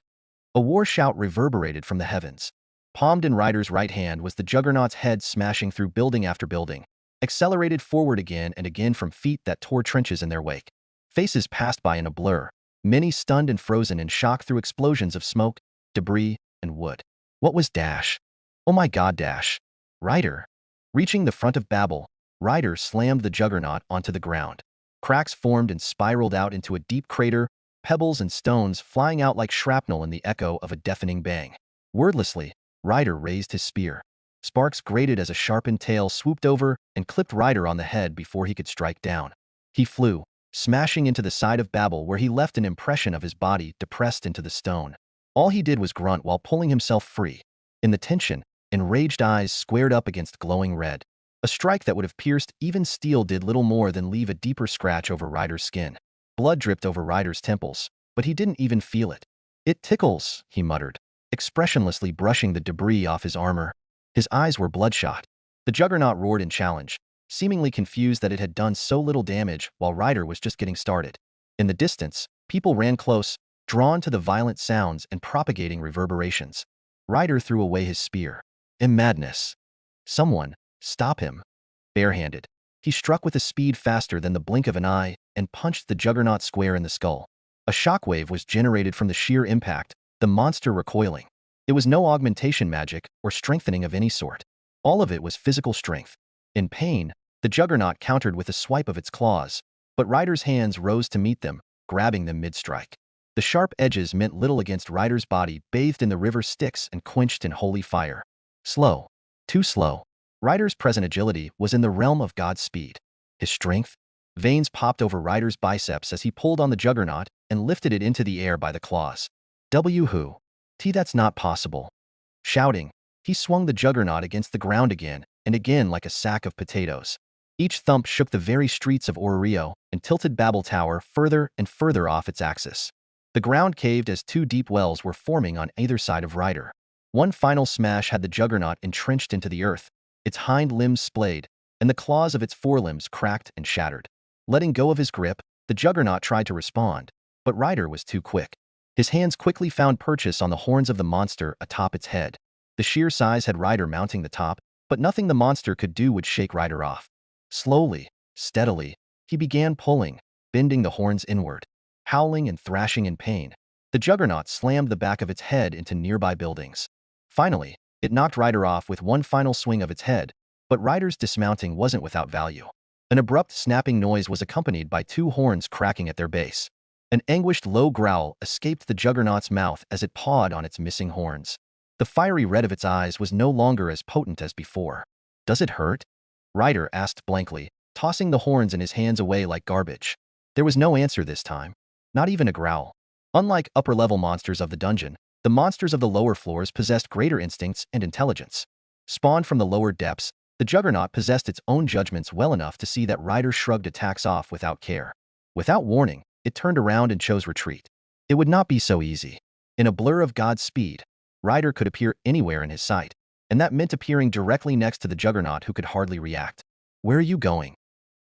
A war shout reverberated from the heavens. Palmed in Ryder's right hand was the juggernaut's head, smashing through building after building, accelerated forward again and again from feet that tore trenches in their wake. Faces passed by in a blur, many stunned and frozen in shock through explosions of smoke, debris, and wood. What was Dash? Oh my god, Dash. Ryder. Reaching the front of Babel, Ryder slammed the juggernaut onto the ground. Cracks formed and spiraled out into a deep crater, pebbles and stones flying out like shrapnel in the echo of a deafening bang. Wordlessly, Ryder raised his spear. Sparks grated as a sharpened tail swooped over and clipped Ryder on the head before he could strike down. He flew, smashing into the side of Babel, where he left an impression of his body depressed into the stone. All he did was grunt while pulling himself free. In the tension, enraged eyes squared up against glowing red. A strike that would have pierced even steel did little more than leave a deeper scratch over Ryder's skin. Blood dripped over Ryder's temples, but he didn't even feel it. It tickles, he muttered, expressionlessly brushing the debris off his armor. His eyes were bloodshot. The juggernaut roared in challenge, seemingly confused that it had done so little damage while Ryder was just getting started. In the distance, people ran close, drawn to the violent sounds and propagating reverberations. Ryder threw away his spear. In madness. Someone, stop him. Barehanded, he struck with a speed faster than the blink of an eye and punched the juggernaut square in the skull. A shockwave was generated from the sheer impact, the monster recoiling. It was no augmentation magic or strengthening of any sort. All of it was physical strength. In pain, the juggernaut countered with a swipe of its claws, but Ryder's hands rose to meet them, grabbing them mid-strike. The sharp edges meant little against Ryder's body bathed in the river Styx and quenched in holy fire. Slow. Too slow. Ryder's present agility was in the realm of God's speed. His strength? Veins popped over Ryder's biceps as he pulled on the juggernaut and lifted it into the air by the claws. Who? That's not possible. Shouting, he swung the juggernaut against the ground again and again like a sack of potatoes. Each thump shook the very streets of Orrio and tilted Babel Tower further and further off its axis. The ground caved as two deep wells were forming on either side of Ryder. One final smash had the juggernaut entrenched into the earth. Its hind limbs splayed, and the claws of its forelimbs cracked and shattered. Letting go of his grip, the juggernaut tried to respond, but Ryder was too quick. His hands quickly found purchase on the horns of the monster atop its head. The sheer size had Ryder mounting the top, but nothing the monster could do would shake Ryder off. Slowly, steadily, he began pulling, bending the horns inward. Howling and thrashing in pain, the juggernaut slammed the back of its head into nearby buildings. Finally, it knocked Ryder off with one final swing of its head, but Ryder's dismounting wasn't without value. An abrupt snapping noise was accompanied by two horns cracking at their base. An anguished low growl escaped the juggernaut's mouth as it pawed on its missing horns. The fiery red of its eyes was no longer as potent as before. "Does it hurt?" Ryder asked blankly, tossing the horns in his hands away like garbage. There was no answer this time. Not even a growl. Unlike upper-level monsters of the dungeon, the monsters of the lower floors possessed greater instincts and intelligence. Spawned from the lower depths, the juggernaut possessed its own judgments well enough to see that Ryder shrugged attacks off without care. Without warning, it turned around and chose retreat. It would not be so easy. In a blur of God's speed, Ryder could appear anywhere in his sight, and that meant appearing directly next to the juggernaut who could hardly react. "Where are you going?"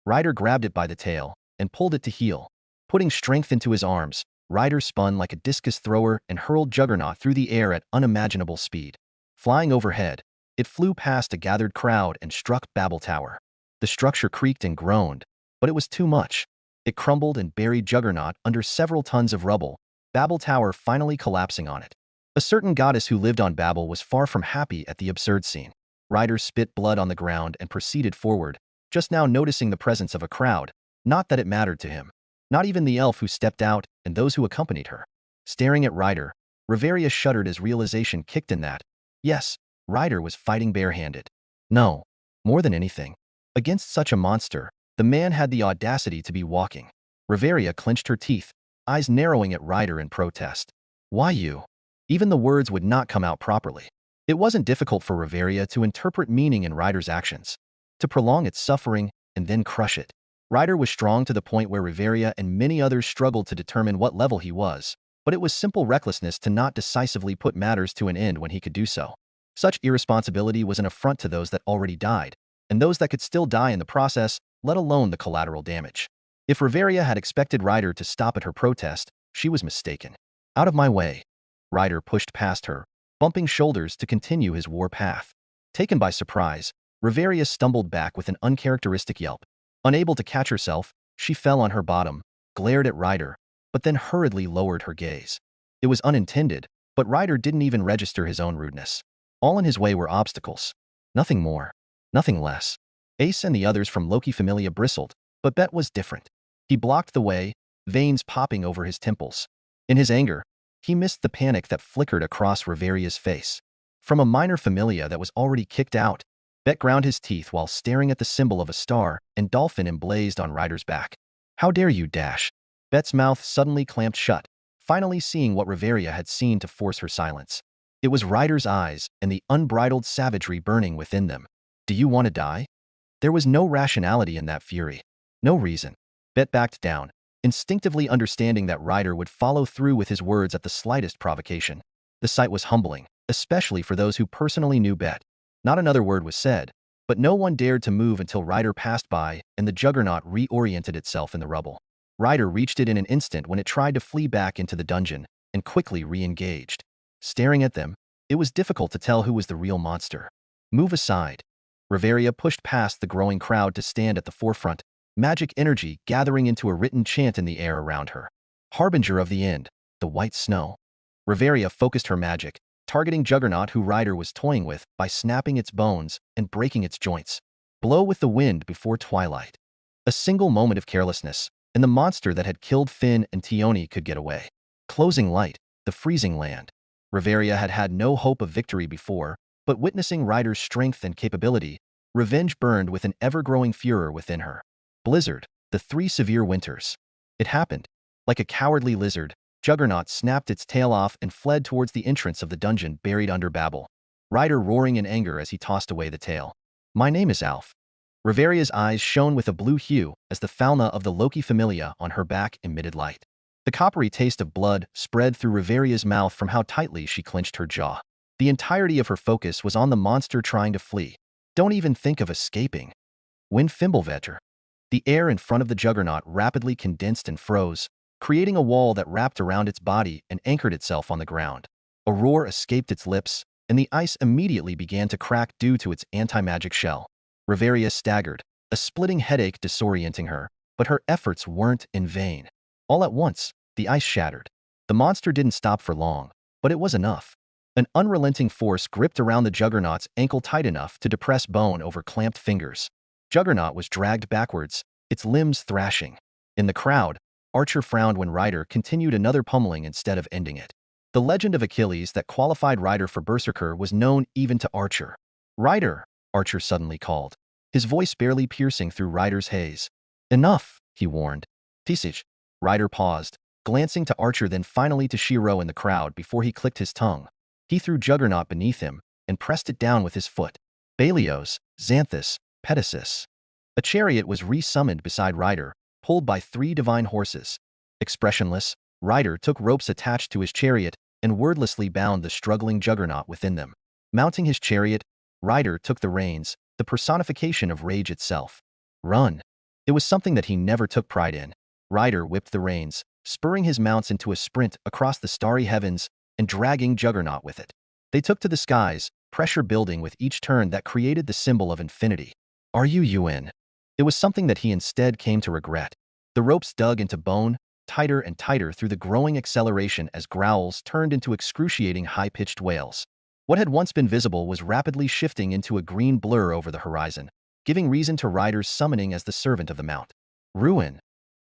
Ryder grabbed it by the tail and pulled it to heel. Putting strength into his arms, Ryder spun like a discus thrower and hurled Juggernaut through the air at unimaginable speed. Flying overhead, it flew past a gathered crowd and struck Babel Tower. The structure creaked and groaned, but it was too much. It crumbled and buried Juggernaut under several tons of rubble, Babel Tower finally collapsing on it. A certain goddess who lived on Babel was far from happy at the absurd scene. Ryder spit blood on the ground and proceeded forward, just now noticing the presence of a crowd, not that it mattered to him. Not even the elf who stepped out and those who accompanied her. Staring at Ryder, Riveria shuddered as realization kicked in that, yes, Ryder was fighting barehanded. No, more than anything, against such a monster, the man had the audacity to be walking. Riveria clenched her teeth, eyes narrowing at Ryder in protest. "Why you?" Even the words would not come out properly. It wasn't difficult for Riveria to interpret meaning in Ryder's actions, to prolong its suffering and then crush it. Ryder was strong to the point where Riveria and many others struggled to determine what level he was, but it was simple recklessness to not decisively put matters to an end when he could do so. Such irresponsibility was an affront to those that already died, and those that could still die in the process, let alone the collateral damage. If Riveria had expected Ryder to stop at her protest, she was mistaken. "Out of my way." Ryder pushed past her, bumping shoulders to continue his war path. Taken by surprise, Riveria stumbled back with an uncharacteristic yelp. Unable to catch herself, she fell on her bottom, glared at Ryder, but then hurriedly lowered her gaze. It was unintended, but Ryder didn't even register his own rudeness. All in his way were obstacles. Nothing more. Nothing less. Ace and the others from Loki Familia bristled, but Bet was different. He blocked the way, veins popping over his temples. In his anger, he missed the panic that flickered across Riveria's face. From a minor familia that was already kicked out, Bet ground his teeth while staring at the symbol of a star and dolphin emblazed on Ryder's back. "How dare you dash?" Bet's mouth suddenly clamped shut, finally seeing what Riveria had seen to force her silence. It was Ryder's eyes and the unbridled savagery burning within them. "Do you want to die?" There was no rationality in that fury. No reason. Bet backed down, instinctively understanding that Ryder would follow through with his words at the slightest provocation. The sight was humbling, especially for those who personally knew Bet. Not another word was said, but no one dared to move until Ryder passed by and the juggernaut reoriented itself in the rubble. Ryder reached it in an instant when it tried to flee back into the dungeon and quickly re-engaged. Staring at them, it was difficult to tell who was the real monster. "Move aside." Riveria pushed past the growing crowd to stand at the forefront, magic energy gathering into a written chant in the air around her. Harbinger of the end, the white snow. Riveria focused her magic, targeting Juggernaut who Ryder was toying with by snapping its bones and breaking its joints. Blow with the wind before twilight. A single moment of carelessness, and the monster that had killed Finn and Tioni could get away. Closing light, the freezing land. Riveria had had no hope of victory before, but witnessing Ryder's strength and capability, revenge burned with an ever-growing furor within her. Blizzard, the 3 severe winters. It happened. Like a cowardly lizard, Juggernaut snapped its tail off and fled towards the entrance of the dungeon buried under Babel, Ryder roaring in anger as he tossed away the tail. My name is Alf. Riveria's eyes shone with a blue hue as the falna of the Loki Familia on her back emitted light. The coppery taste of blood spread through Riveria's mouth from how tightly she clenched her jaw. The entirety of her focus was on the monster trying to flee. Don't even think of escaping. When Fimbulvetter. The air in front of the Juggernaut rapidly condensed and froze, creating a wall that wrapped around its body and anchored itself on the ground. A roar escaped its lips, and the ice immediately began to crack due to its anti-magic shell. Riveria staggered, a splitting headache disorienting her, but her efforts weren't in vain. All at once, the ice shattered. The monster didn't stop for long, but it was enough. An unrelenting force gripped around the Juggernaut's ankle tight enough to depress bone over clamped fingers. Juggernaut was dragged backwards, its limbs thrashing. In the crowd, Archer frowned when Ryder continued another pummeling instead of ending it. The legend of Achilles that qualified Ryder for Berserker was known even to Archer. Ryder, Archer suddenly called, his voice barely piercing through Ryder's haze. Enough, he warned. Tisage. Ryder paused, glancing to Archer then finally to Shirou in the crowd before he clicked his tongue. He threw Juggernaut beneath him and pressed it down with his foot. Balios, Xanthus, Pedasus. A chariot was re-summoned beside Ryder, pulled by 3 divine horses. Expressionless, Ryder took ropes attached to his chariot and wordlessly bound the struggling Juggernaut within them. Mounting his chariot, Ryder took the reins, the personification of rage itself. Run. It was something that he never took pride in. Ryder whipped the reins, spurring his mounts into a sprint across the starry heavens and dragging Juggernaut with it. They took to the skies, pressure building with each turn that created the symbol of infinity. Are you UN? It was something that he instead came to regret. The ropes dug into bone, tighter and tighter through the growing acceleration as growls turned into excruciating high-pitched wails. What had once been visible was rapidly shifting into a green blur over the horizon, giving reason to Ryder's summoning as the servant of the mount. Ruin.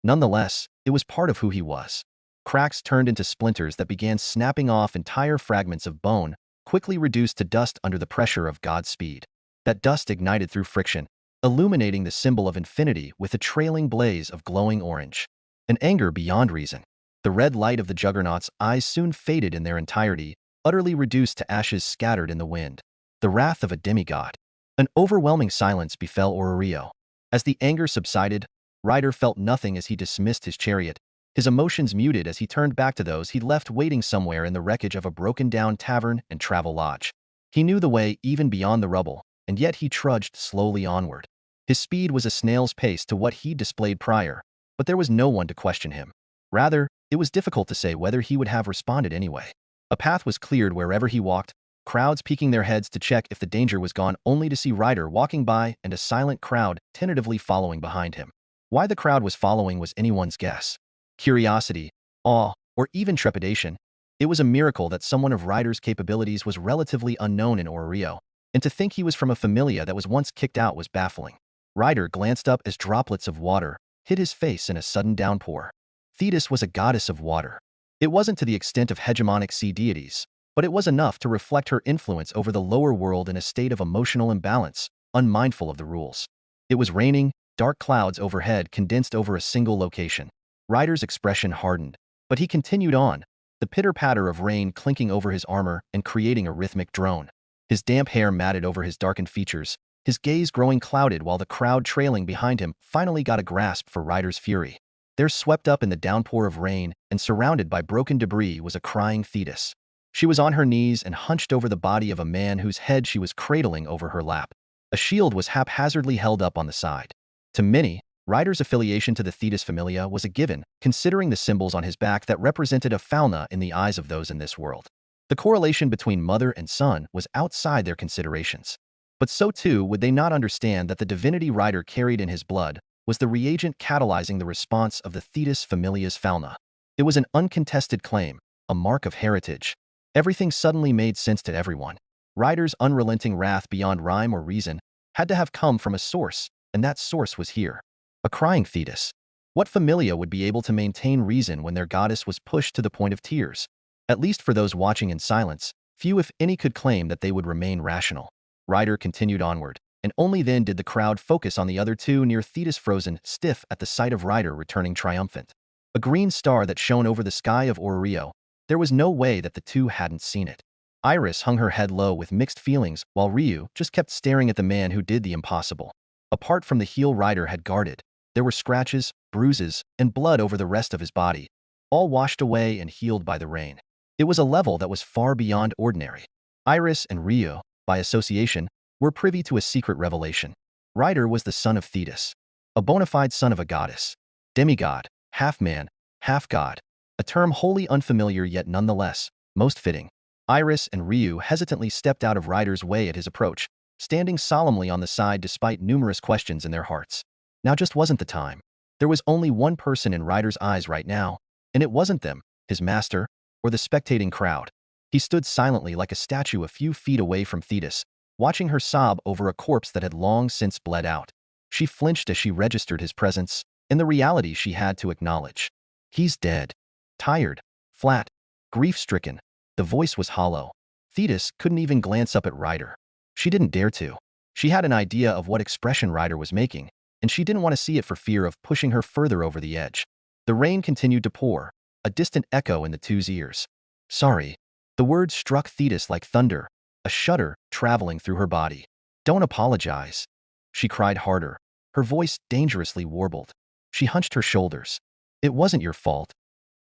Nonetheless, it was part of who he was. Cracks turned into splinters that began snapping off entire fragments of bone, quickly reduced to dust under the pressure of God's speed. That dust ignited through friction, illuminating the symbol of infinity with a trailing blaze of glowing orange. An anger beyond reason. The red light of the Juggernaut's eyes soon faded in their entirety, utterly reduced to ashes scattered in the wind. The wrath of a demigod. An overwhelming silence befell Orrio. As the anger subsided, Ryder felt nothing as he dismissed his chariot, his emotions muted as he turned back to those he'd left waiting somewhere in the wreckage of a broken-down tavern and travel lodge. He knew the way even beyond the rubble, and yet he trudged slowly onward. His speed was a snail's pace to what he'd displayed prior, but there was no one to question him. Rather, it was difficult to say whether he would have responded anyway. A path was cleared wherever he walked, crowds peeking their heads to check if the danger was gone only to see Ryder walking by and a silent crowd tentatively following behind him. Why the crowd was following was anyone's guess. Curiosity, awe, or even trepidation. It was a miracle that someone of Ryder's capabilities was relatively unknown in Orrio, and to think he was from a familia that was once kicked out was baffling. Ryder glanced up as droplets of water hit his face in a sudden downpour. Thetis was a goddess of water. It wasn't to the extent of hegemonic sea deities, but it was enough to reflect her influence over the lower world in a state of emotional imbalance, unmindful of the rules. It was raining, dark clouds overhead condensed over a single location. Ryder's expression hardened, but he continued on, the pitter-patter of rain clinking over his armor and creating a rhythmic drone. His damp hair matted over his darkened features, his gaze growing clouded while the crowd trailing behind him finally got a grasp for Ryder's fury. There, swept up in the downpour of rain and surrounded by broken debris, was a crying Thetis. She was on her knees and hunched over the body of a man whose head she was cradling over her lap. A shield was haphazardly held up on the side. To many, Ryder's affiliation to the Thetis Familia was a given, considering the symbols on his back that represented a fauna in the eyes of those in this world. The correlation between mother and son was outside their considerations. But so too would they not understand that the divinity Ryder carried in his blood was the reagent catalyzing the response of the Thetis Familia's fauna. It was an uncontested claim, a mark of heritage. Everything suddenly made sense to everyone. Ryder's unrelenting wrath beyond rhyme or reason had to have come from a source, and that source was here. A crying Thetis. What familia would be able to maintain reason when their goddess was pushed to the point of tears? At least for those watching in silence, few if any could claim that they would remain rational. Ryder continued onward, and only then did the crowd focus on the other two near Thetis, frozen stiff at the sight of Ryder returning triumphant. A green star that shone over the sky of Orrio. There was no way that the two hadn't seen it. Iris hung her head low with mixed feelings, while Ryu just kept staring at the man who did the impossible. Apart from the heel Ryder had guarded, there were scratches, bruises, and blood over the rest of his body, all washed away and healed by the rain. It was a level that was far beyond ordinary. Iris and Ryu, by association, were privy to a secret revelation. Ryder was the son of Thetis, a bona fide son of a goddess. Demigod, half man, half god, a term wholly unfamiliar yet nonetheless most fitting. Iris and Ryu hesitantly stepped out of Ryder's way at his approach, standing solemnly on the side despite numerous questions in their hearts. Now just wasn't the time. There was only one person in Ryder's eyes right now, and it wasn't them, his master, or the spectating crowd. He stood silently like a statue a few feet away from Thetis, watching her sob over a corpse that had long since bled out. She flinched as she registered his presence, and the reality she had to acknowledge. He's dead. Tired, flat, grief-stricken. The voice was hollow. Thetis couldn't even glance up at Ryder. She didn't dare to. She had an idea of what expression Ryder was making, and she didn't want to see it for fear of pushing her further over the edge. The rain continued to pour, a distant echo in the two's ears. Sorry. The words struck Thetis like thunder, a shudder traveling through her body. Don't apologize. She cried harder, her voice dangerously warbled. She hunched her shoulders. It wasn't your fault.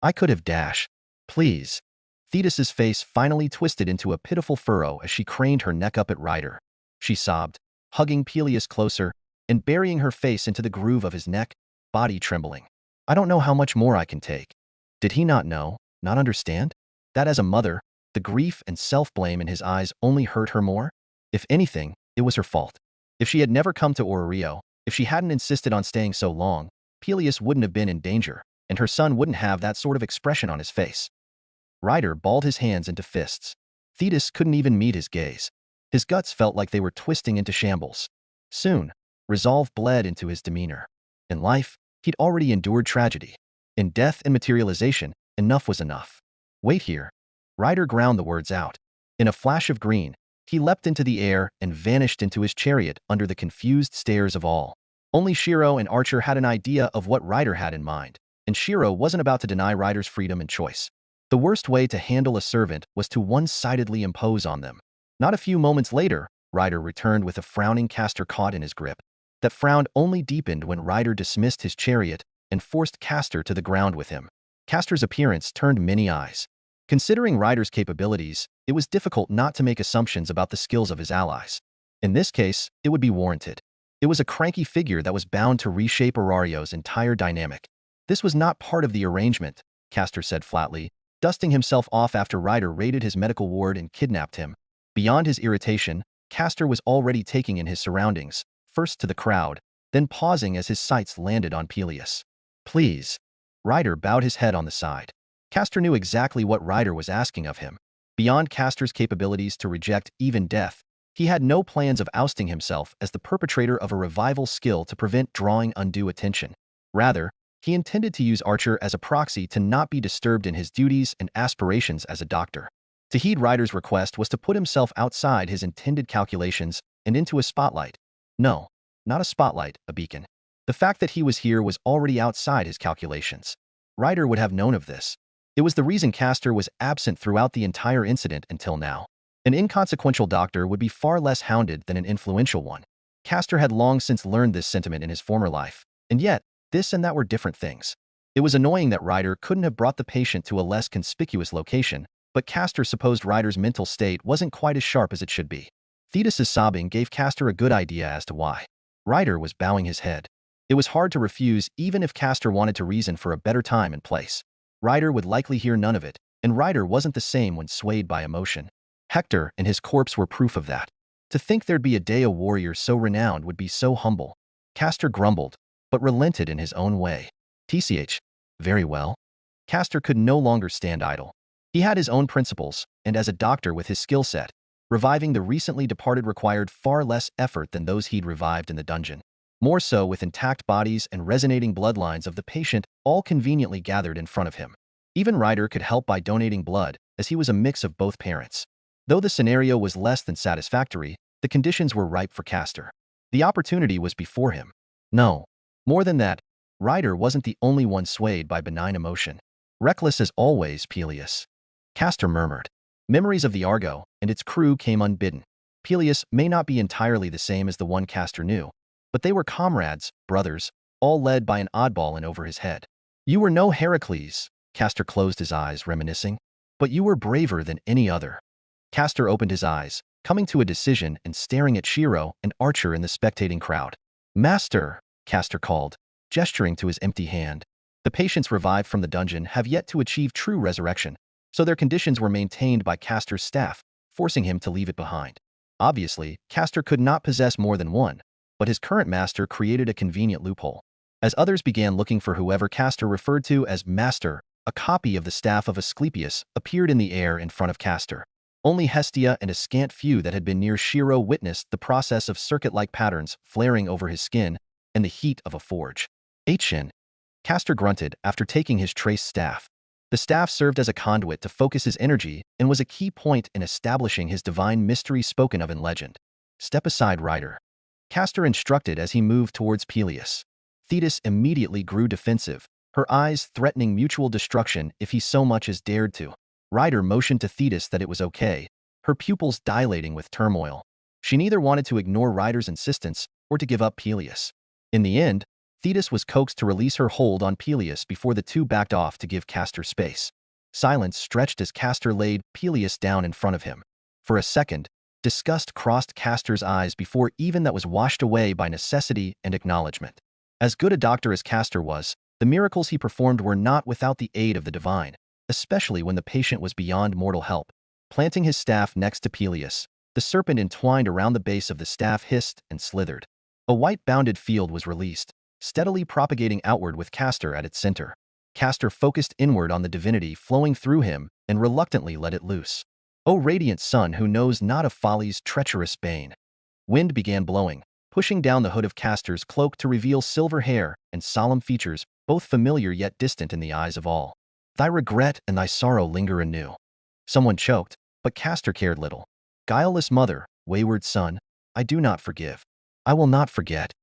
I could have dashed. Please. Thetis's face finally twisted into a pitiful furrow as she craned her neck up at Ryder. She sobbed, hugging Peleus closer and burying her face into the groove of his neck, body trembling. I don't know how much more I can take. Did he not know, not understand? That as a mother, the grief and self-blame in his eyes only hurt her more? If anything, it was her fault. If she had never come to Orrio, if she hadn't insisted on staying so long, Peleus wouldn't have been in danger, and her son wouldn't have that sort of expression on his face. Ryder balled his hands into fists. Thetis couldn't even meet his gaze. His guts felt like they were twisting into shambles. Soon, resolve bled into his demeanor. In life, he'd already endured tragedy. In death and materialization, enough was enough. Wait here. Ryder ground the words out. In a flash of green, he leapt into the air and vanished into his chariot under the confused stares of all. Only Shirou and Archer had an idea of what Ryder had in mind, and Shirou wasn't about to deny Ryder's freedom and choice. The worst way to handle a servant was to one-sidedly impose on them. Not a few moments later, Ryder returned with a frowning Castor caught in his grip. That frown only deepened when Ryder dismissed his chariot and forced Castor to the ground with him. Castor's appearance turned many eyes. Considering Ryder's capabilities, it was difficult not to make assumptions about the skills of his allies. In this case, it would be warranted. It was a cranky figure that was bound to reshape Orario's entire dynamic. This was not part of the arrangement, Castor said flatly, dusting himself off after Ryder raided his medical ward and kidnapped him. Beyond his irritation, Castor was already taking in his surroundings, first to the crowd, then pausing as his sights landed on Peleus. Please. Ryder bowed his head on the side. Castor knew exactly what Ryder was asking of him. Beyond Castor's capabilities to reject even death, he had no plans of ousting himself as the perpetrator of a revival skill to prevent drawing undue attention. Rather, he intended to use Archer as a proxy to not be disturbed in his duties and aspirations as a doctor. To heed Ryder's request was to put himself outside his intended calculations and into a spotlight. No, not a spotlight, a beacon. The fact that he was here was already outside his calculations. Ryder would have known of this. It was the reason Castor was absent throughout the entire incident until now. An inconsequential doctor would be far less hounded than an influential one. Castor had long since learned this sentiment in his former life, and yet, this and that were different things. It was annoying that Ryder couldn't have brought the patient to a less conspicuous location, but Castor supposed Ryder's mental state wasn't quite as sharp as it should be. Thetis's sobbing gave Castor a good idea as to why. Ryder was bowing his head. It was hard to refuse even if Castor wanted to reason for a better time and place. Ryder would likely hear none of it, and Ryder wasn't the same when swayed by emotion. Hector and his corpse were proof of that. To think there'd be a day a warrior so renowned would be so humble. Castor grumbled, but relented in his own way. TCH. Very well. Castor could no longer stand idle. He had his own principles, and as a doctor with his skill set, reviving the recently departed required far less effort than those he'd revived in the dungeon. More so with intact bodies and resonating bloodlines of the patient all conveniently gathered in front of him. Even Ryder could help by donating blood, as he was a mix of both parents. Though the scenario was less than satisfactory, the conditions were ripe for Castor. The opportunity was before him. No. More than that, Ryder wasn't the only one swayed by benign emotion. Reckless as always, Peleus. Castor murmured. Memories of the Argo and its crew came unbidden. Peleus may not be entirely the same as the one Castor knew, but they were comrades, brothers, all led by an oddball in over his head. You were no Heracles, Castor closed his eyes, reminiscing, but you were braver than any other. Castor opened his eyes, coming to a decision and staring at Shirou, an archer in the spectating crowd. Master, Castor called, gesturing to his empty hand. The patients revived from the dungeon have yet to achieve true resurrection, so their conditions were maintained by Castor's staff, forcing him to leave it behind. Obviously, Castor could not possess more than one, but his current master created a convenient loophole. As others began looking for whoever Castor referred to as Master, a copy of the staff of Asclepius appeared in the air in front of Castor. Only Hestia and a scant few that had been near Shirou witnessed the process of circuit-like patterns flaring over his skin and the heat of a forge. Aichin, Castor grunted after taking his trace staff. The staff served as a conduit to focus his energy and was a key point in establishing his divine mystery spoken of in legend. Step aside, Ryder. Castor instructed as he moved towards Peleus. Thetis immediately grew defensive, her eyes threatening mutual destruction if he so much as dared to. Ryder motioned to Thetis that it was okay, her pupils dilating with turmoil. She neither wanted to ignore Ryder's insistence or to give up Peleus. In the end, Thetis was coaxed to release her hold on Peleus before the two backed off to give Castor space. Silence stretched as Castor laid Peleus down in front of him. For a second, disgust crossed Castor's eyes before even that was washed away by necessity and acknowledgement. As good a doctor as Castor was, the miracles he performed were not without the aid of the divine, especially when the patient was beyond mortal help. Planting his staff next to Peleus, the serpent entwined around the base of the staff hissed and slithered. A white-bounded field was released, steadily propagating outward with Castor at its center. Castor focused inward on the divinity flowing through him and reluctantly let it loose. O radiant sun who knows not of folly's treacherous bane. Wind began blowing, pushing down the hood of Castor's cloak to reveal silver hair and solemn features, both familiar yet distant in the eyes of all. Thy regret and thy sorrow linger anew. Someone choked, but Castor cared little. Guileless mother, wayward son, I do not forgive. I will not forget.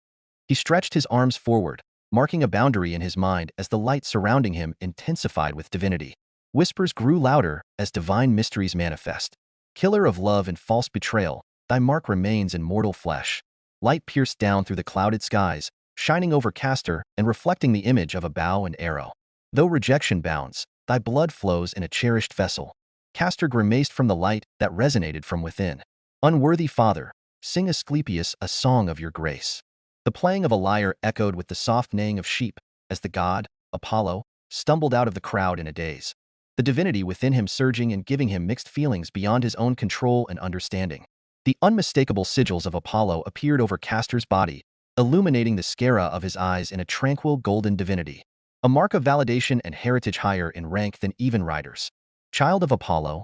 He stretched his arms forward, marking a boundary in his mind as the light surrounding him intensified with divinity. Whispers grew louder as divine mysteries manifest. Killer of love and false betrayal, thy mark remains in mortal flesh. Light pierced down through the clouded skies, shining over Castor and reflecting the image of a bow and arrow. Though rejection bounds, thy blood flows in a cherished vessel. Castor grimaced from the light that resonated from within. Unworthy father, sing Asclepius a song of your grace. The playing of a lyre echoed with the soft neighing of sheep as the god, Apollo, stumbled out of the crowd in a daze. The divinity within him surging and giving him mixed feelings beyond his own control and understanding. The unmistakable sigils of Apollo appeared over Castor's body, illuminating the sclera of his eyes in a tranquil golden divinity. A mark of validation and heritage higher in rank than even Ryder's. Child of Apollo,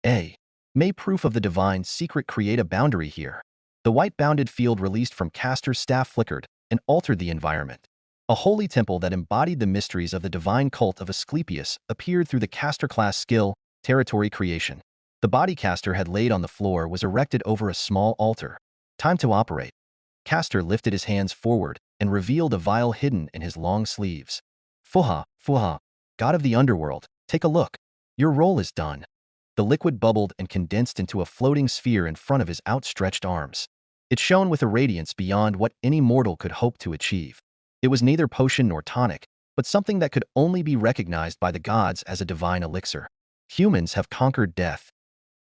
A. May proof of the divine secret create a boundary here. The white-bounded field released from Castor's staff flickered and altered the environment. A holy temple that embodied the mysteries of the divine cult of Asclepius appeared through the Castor-class skill, territory creation. The body Castor had laid on the floor was erected over a small altar. Time to operate. Castor lifted his hands forward and revealed a vial hidden in his long sleeves. Fuha, Fuha, god of the underworld, take a look. Your role is done. The liquid bubbled and condensed into a floating sphere in front of his outstretched arms. It shone with a radiance beyond what any mortal could hope to achieve. It was neither potion nor tonic, but something that could only be recognized by the gods as a divine elixir. Humans have conquered death.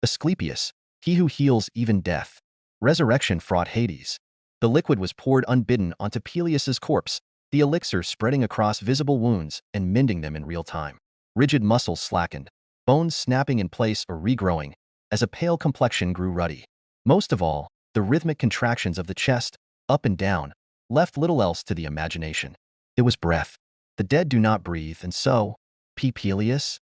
Asclepius, he who heals even death. Resurrection fraught Hades. The liquid was poured unbidden onto Peleus's corpse, the elixir spreading across visible wounds and mending them in real time. Rigid muscles slackened, bones snapping in place or regrowing, as a pale complexion grew ruddy. Most of all, the rhythmic contractions of the chest, up and down, left little else to the imagination. It was breath. The dead do not breathe, and so, Peleus?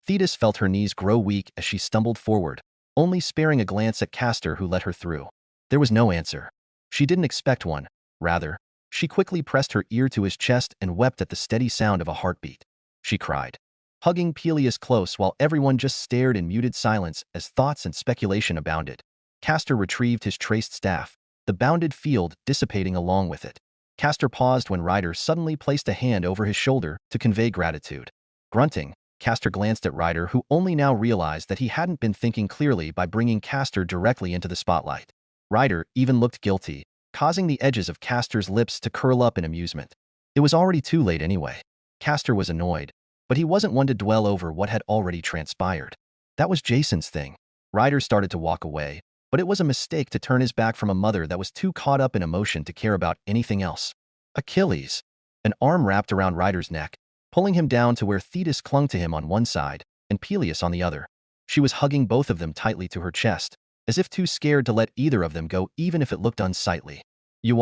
Thetis felt her knees grow weak as she stumbled forward, only sparing a glance at Castor who let her through. There was no answer. She didn't expect one. Rather, She quickly pressed her ear to his chest and wept at the steady sound of a heartbeat. She cried, hugging Peleus close while everyone just stared in muted silence as thoughts and speculation abounded. Castor retrieved his traced staff, the bounded field dissipating along with it. Castor paused when Ryder suddenly placed a hand over his shoulder to convey gratitude. Grunting, Castor glanced at Ryder, who only now realized that he hadn't been thinking clearly by bringing Castor directly into the spotlight. Ryder even looked guilty, causing the edges of Castor's lips to curl up in amusement. It was already too late anyway. Castor was annoyed, but he wasn't one to dwell over what had already transpired. That was Jason's thing. Ryder started to walk away, but it was a mistake to turn his back from a mother that was too caught up in emotion to care about anything else. Achilles. An arm wrapped around Ryder's neck, pulling him down to where Thetis clung to him on one side and Peleus on the other. She was hugging both of them tightly to her chest, as if too scared to let either of them go even if it looked unsightly. "You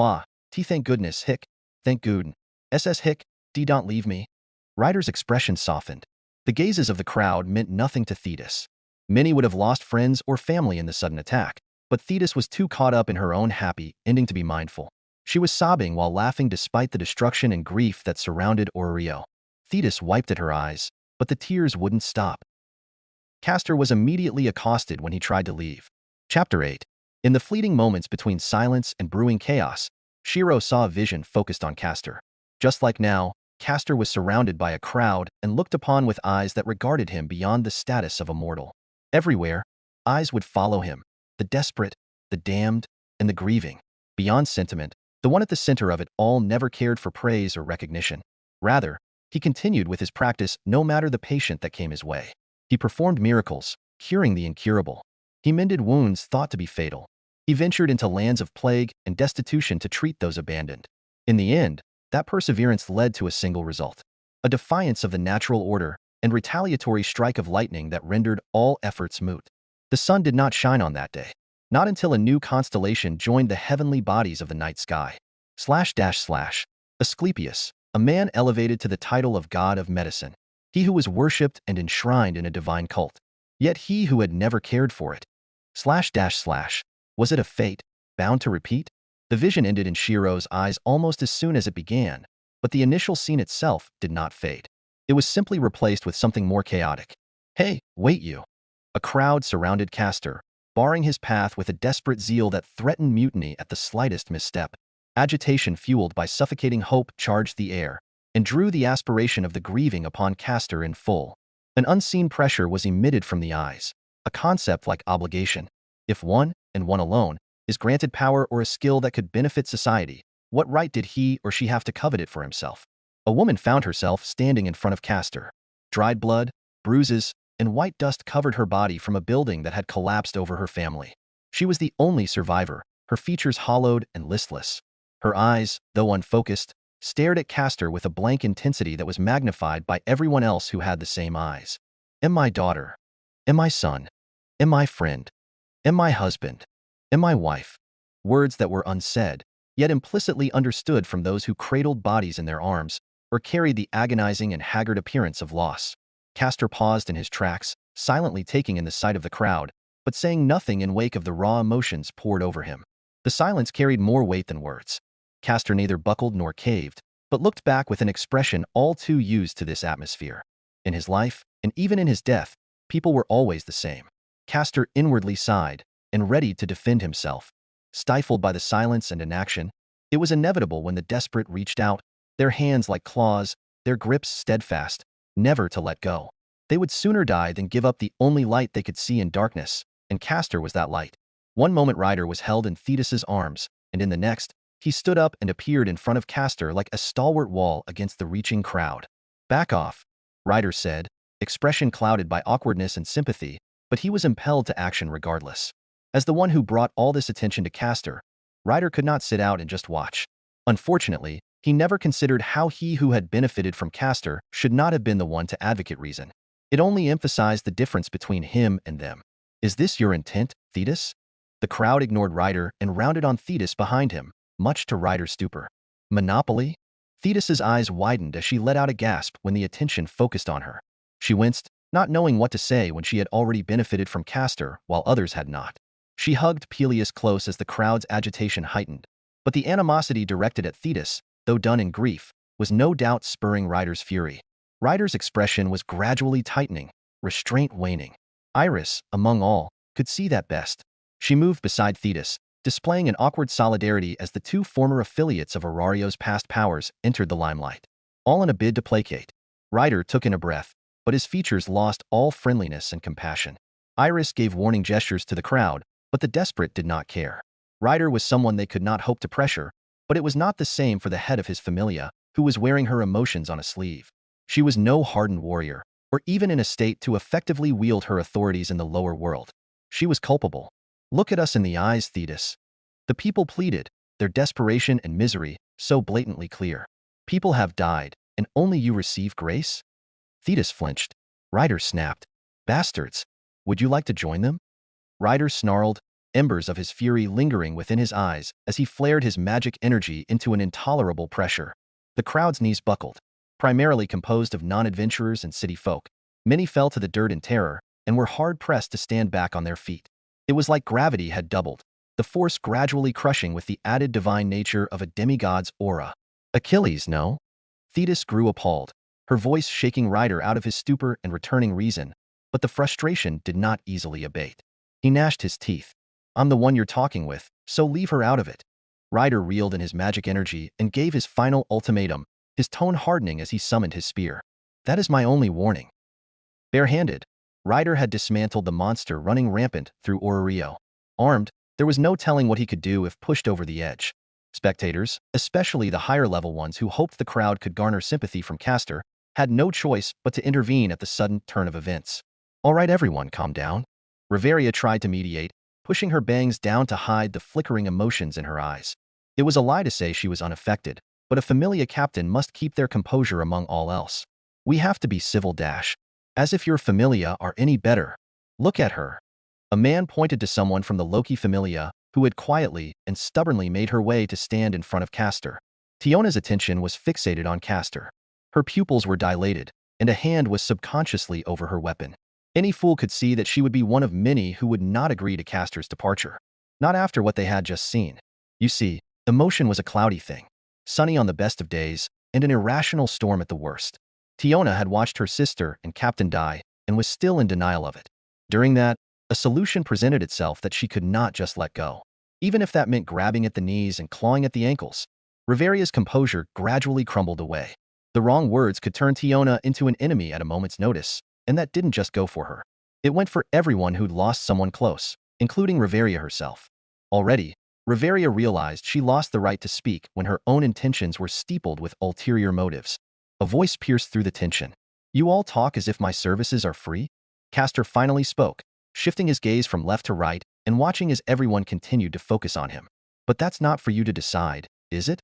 thank goodness, hic. Thank goodn. SS hic, don't leave me." Ryder's expression softened. The gazes of the crowd meant nothing to Thetis. Many would have lost friends or family in the sudden attack, but Thetis was too caught up in her own happy ending to be mindful. She was sobbing while laughing despite the destruction and grief that surrounded Oreo. Thetis wiped at her eyes, but the tears wouldn't stop. Castor was immediately accosted when he tried to leave. Chapter 8. In the fleeting moments between silence and brewing chaos, Shirou saw a vision focused on Castor. Just like now, Castor was surrounded by a crowd and looked upon with eyes that regarded him beyond the status of a mortal. Everywhere, eyes would follow him, the desperate, the damned, and the grieving. Beyond sentiment, the one at the center of it all never cared for praise or recognition. Rather, he continued with his practice no matter the patient that came his way. He performed miracles, curing the incurable. He mended wounds thought to be fatal. He ventured into lands of plague and destitution to treat those abandoned. In the end, that perseverance led to a single result: a defiance of the natural order and retaliatory strike of lightning that rendered all efforts moot. The sun did not shine on that day, not until a new constellation joined the heavenly bodies of the night sky. Asclepius, a man elevated to the title of god of medicine. He who was worshipped and enshrined in a divine cult. Yet he who had never cared for it. Was it a fate, bound to repeat? The vision ended in Shirou's eyes almost as soon as it began, but the initial scene itself did not fade. It was simply replaced with something more chaotic. "Hey, wait you!" A crowd surrounded Castor, barring his path with a desperate zeal that threatened mutiny at the slightest misstep. Agitation fueled by suffocating hope charged the air and drew the aspiration of the grieving upon Castor in full. An unseen pressure was emitted from the eyes, a concept like obligation. If one, and one alone, is granted power or a skill that could benefit society, what right did he or she have to covet it for himself? A woman found herself standing in front of Castor. Dried blood, bruises, and white dust covered her body from a building that had collapsed over her family. She was the only survivor, her features hollowed and listless. Her eyes, though unfocused, stared at Castor with a blank intensity that was magnified by everyone else who had the same eyes. "Am I daughter? Am I son? Am I friend? Am I husband? Am I wife?" Words that were unsaid, yet implicitly understood from those who cradled bodies in their arms or carried the agonizing and haggard appearance of loss. Castor paused in his tracks, silently taking in the sight of the crowd, but saying nothing in wake of the raw emotions poured over him. The silence carried more weight than words. Castor neither buckled nor caved, but looked back with an expression all too used to this atmosphere. In his life, and even in his death, people were always the same. Castor inwardly sighed and readied to defend himself. Stifled by the silence and inaction, it was inevitable when the desperate reached out, their hands like claws, their grips steadfast, never to let go. They would sooner die than give up the only light they could see in darkness, and Castor was that light. One moment Ryder was held in Thetis's arms, and in the next, he stood up and appeared in front of Castor like a stalwart wall against the reaching crowd. "Back off," Ryder said, expression clouded by awkwardness and sympathy, but he was impelled to action regardless. As the one who brought all this attention to Castor, Ryder could not sit out and just watch. Unfortunately, he never considered how he who had benefited from Castor should not have been the one to advocate reason. It only emphasized the difference between him and them. "Is this your intent, Thetis?" The crowd ignored Ryder and rounded on Thetis behind him, much to Ryder's stupor. "Monopoly?" Thetis's eyes widened as she let out a gasp when the attention focused on her. She winced, not knowing what to say when she had already benefited from Castor while others had not. She hugged Peleus close as the crowd's agitation heightened. But the animosity directed at Thetis, though done in grief, was no doubt spurring Ryder's fury. Ryder's expression was gradually tightening, restraint waning. Iris, among all, could see that best. She moved beside Thetis, displaying an awkward solidarity as the two former affiliates of Arario's past powers entered the limelight. All in a bid to placate. Ryder took in a breath, but his features lost all friendliness and compassion. Iris gave warning gestures to the crowd, but the desperate did not care. Ryder was someone they could not hope to pressure, but it was not the same for the head of his familia, who was wearing her emotions on a sleeve. She was no hardened warrior, or even in a state to effectively wield her authorities in the lower world. She was culpable. Look at us in the eyes, Thetis. The people pleaded, their desperation and misery so blatantly clear. People have died, and only you receive grace? Thetis flinched. Ryder snapped. Bastards! Would you like to join them? Ryder snarled, embers of his fury lingering within his eyes as he flared his magic energy into an intolerable pressure. The crowd's knees buckled. Primarily composed of non-adventurers and city folk, many fell to the dirt in terror and were hard-pressed to stand back on their feet. It was like gravity had doubled, the force gradually crushing with the added divine nature of a demigod's aura. Achilles, no? Thetis grew appalled, her voice shaking Ryder out of his stupor and returning reason, but the frustration did not easily abate. He gnashed his teeth. I'm the one you're talking with, so leave her out of it. Ryder reeled in his magic energy and gave his final ultimatum, his tone hardening as he summoned his spear. That is my only warning. Barehanded, Ryder had dismantled the monster running rampant through Orario. Armed, there was no telling what he could do if pushed over the edge. Spectators, especially the higher-level ones who hoped the crowd could garner sympathy from Castor, had no choice but to intervene at the sudden turn of events. All right, everyone, calm down. Riveria tried to mediate, pushing her bangs down to hide the flickering emotions in her eyes. It was a lie to say she was unaffected, but a familia captain must keep their composure among all else. We have to be civil dash. As if your familia are any better. Look at her. A man pointed to someone from the Loki familia who had quietly and stubbornly made her way to stand in front of Castor. Tiona's attention was fixated on Castor. Her pupils were dilated, and a hand was subconsciously over her weapon. Any fool could see that she would be one of many who would not agree to Castor's departure. Not after what they had just seen. You see, emotion was a cloudy thing. Sunny on the best of days, and an irrational storm at the worst. Tiona had watched her sister and Captain die, and was still in denial of it. During that, a solution presented itself that she could not just let go. Even if that meant grabbing at the knees and clawing at the ankles. Riveria's composure gradually crumbled away. The wrong words could turn Tiona into an enemy at a moment's notice, and that didn't just go for her. It went for everyone who'd lost someone close, including Riveria herself. Already, Riveria realized she lost the right to speak when her own intentions were steepled with ulterior motives. A voice pierced through the tension. You all talk as if my services are free? Castor finally spoke, shifting his gaze from left to right and watching as everyone continued to focus on him. But that's not for you to decide, is it?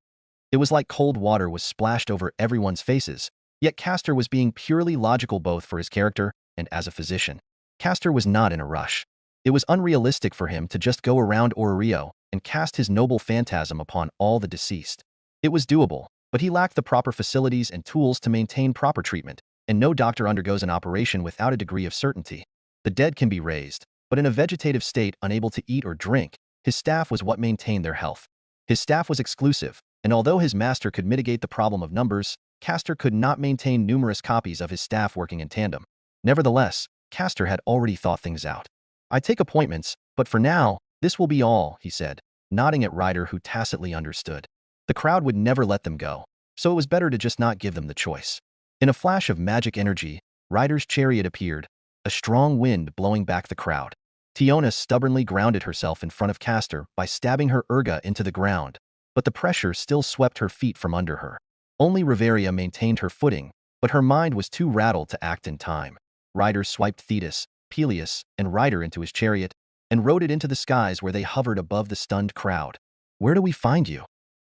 It was like cold water was splashed over everyone's faces, yet Castor was being purely logical both for his character and as a physician. Castor was not in a rush. It was unrealistic for him to just go around Orario and cast his noble phantasm upon all the deceased. It was doable, but he lacked the proper facilities and tools to maintain proper treatment, and no doctor undergoes an operation without a degree of certainty. The dead can be raised, but in a vegetative state unable to eat or drink, his staff was what maintained their health. His staff was exclusive, and although his master could mitigate the problem of numbers, Castor could not maintain numerous copies of his staff working in tandem. Nevertheless, Castor had already thought things out. I take appointments, but for now, this will be all, he said, nodding at Ryder who tacitly understood. The crowd would never let them go, so it was better to just not give them the choice. In a flash of magic energy, Ryder's chariot appeared, a strong wind blowing back the crowd. Tiona stubbornly grounded herself in front of Castor by stabbing her erga into the ground, but the pressure still swept her feet from under her. Only Riveria maintained her footing, but her mind was too rattled to act in time. Ryder swiped Thetis, Peleus, and Ryder into his chariot, and rode it into the skies where they hovered above the stunned crowd. Where do we find you?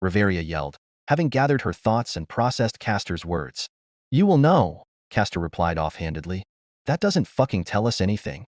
Riveria yelled, having gathered her thoughts and processed Castor's words. You will know, Castor replied offhandedly. That doesn't fucking tell us anything.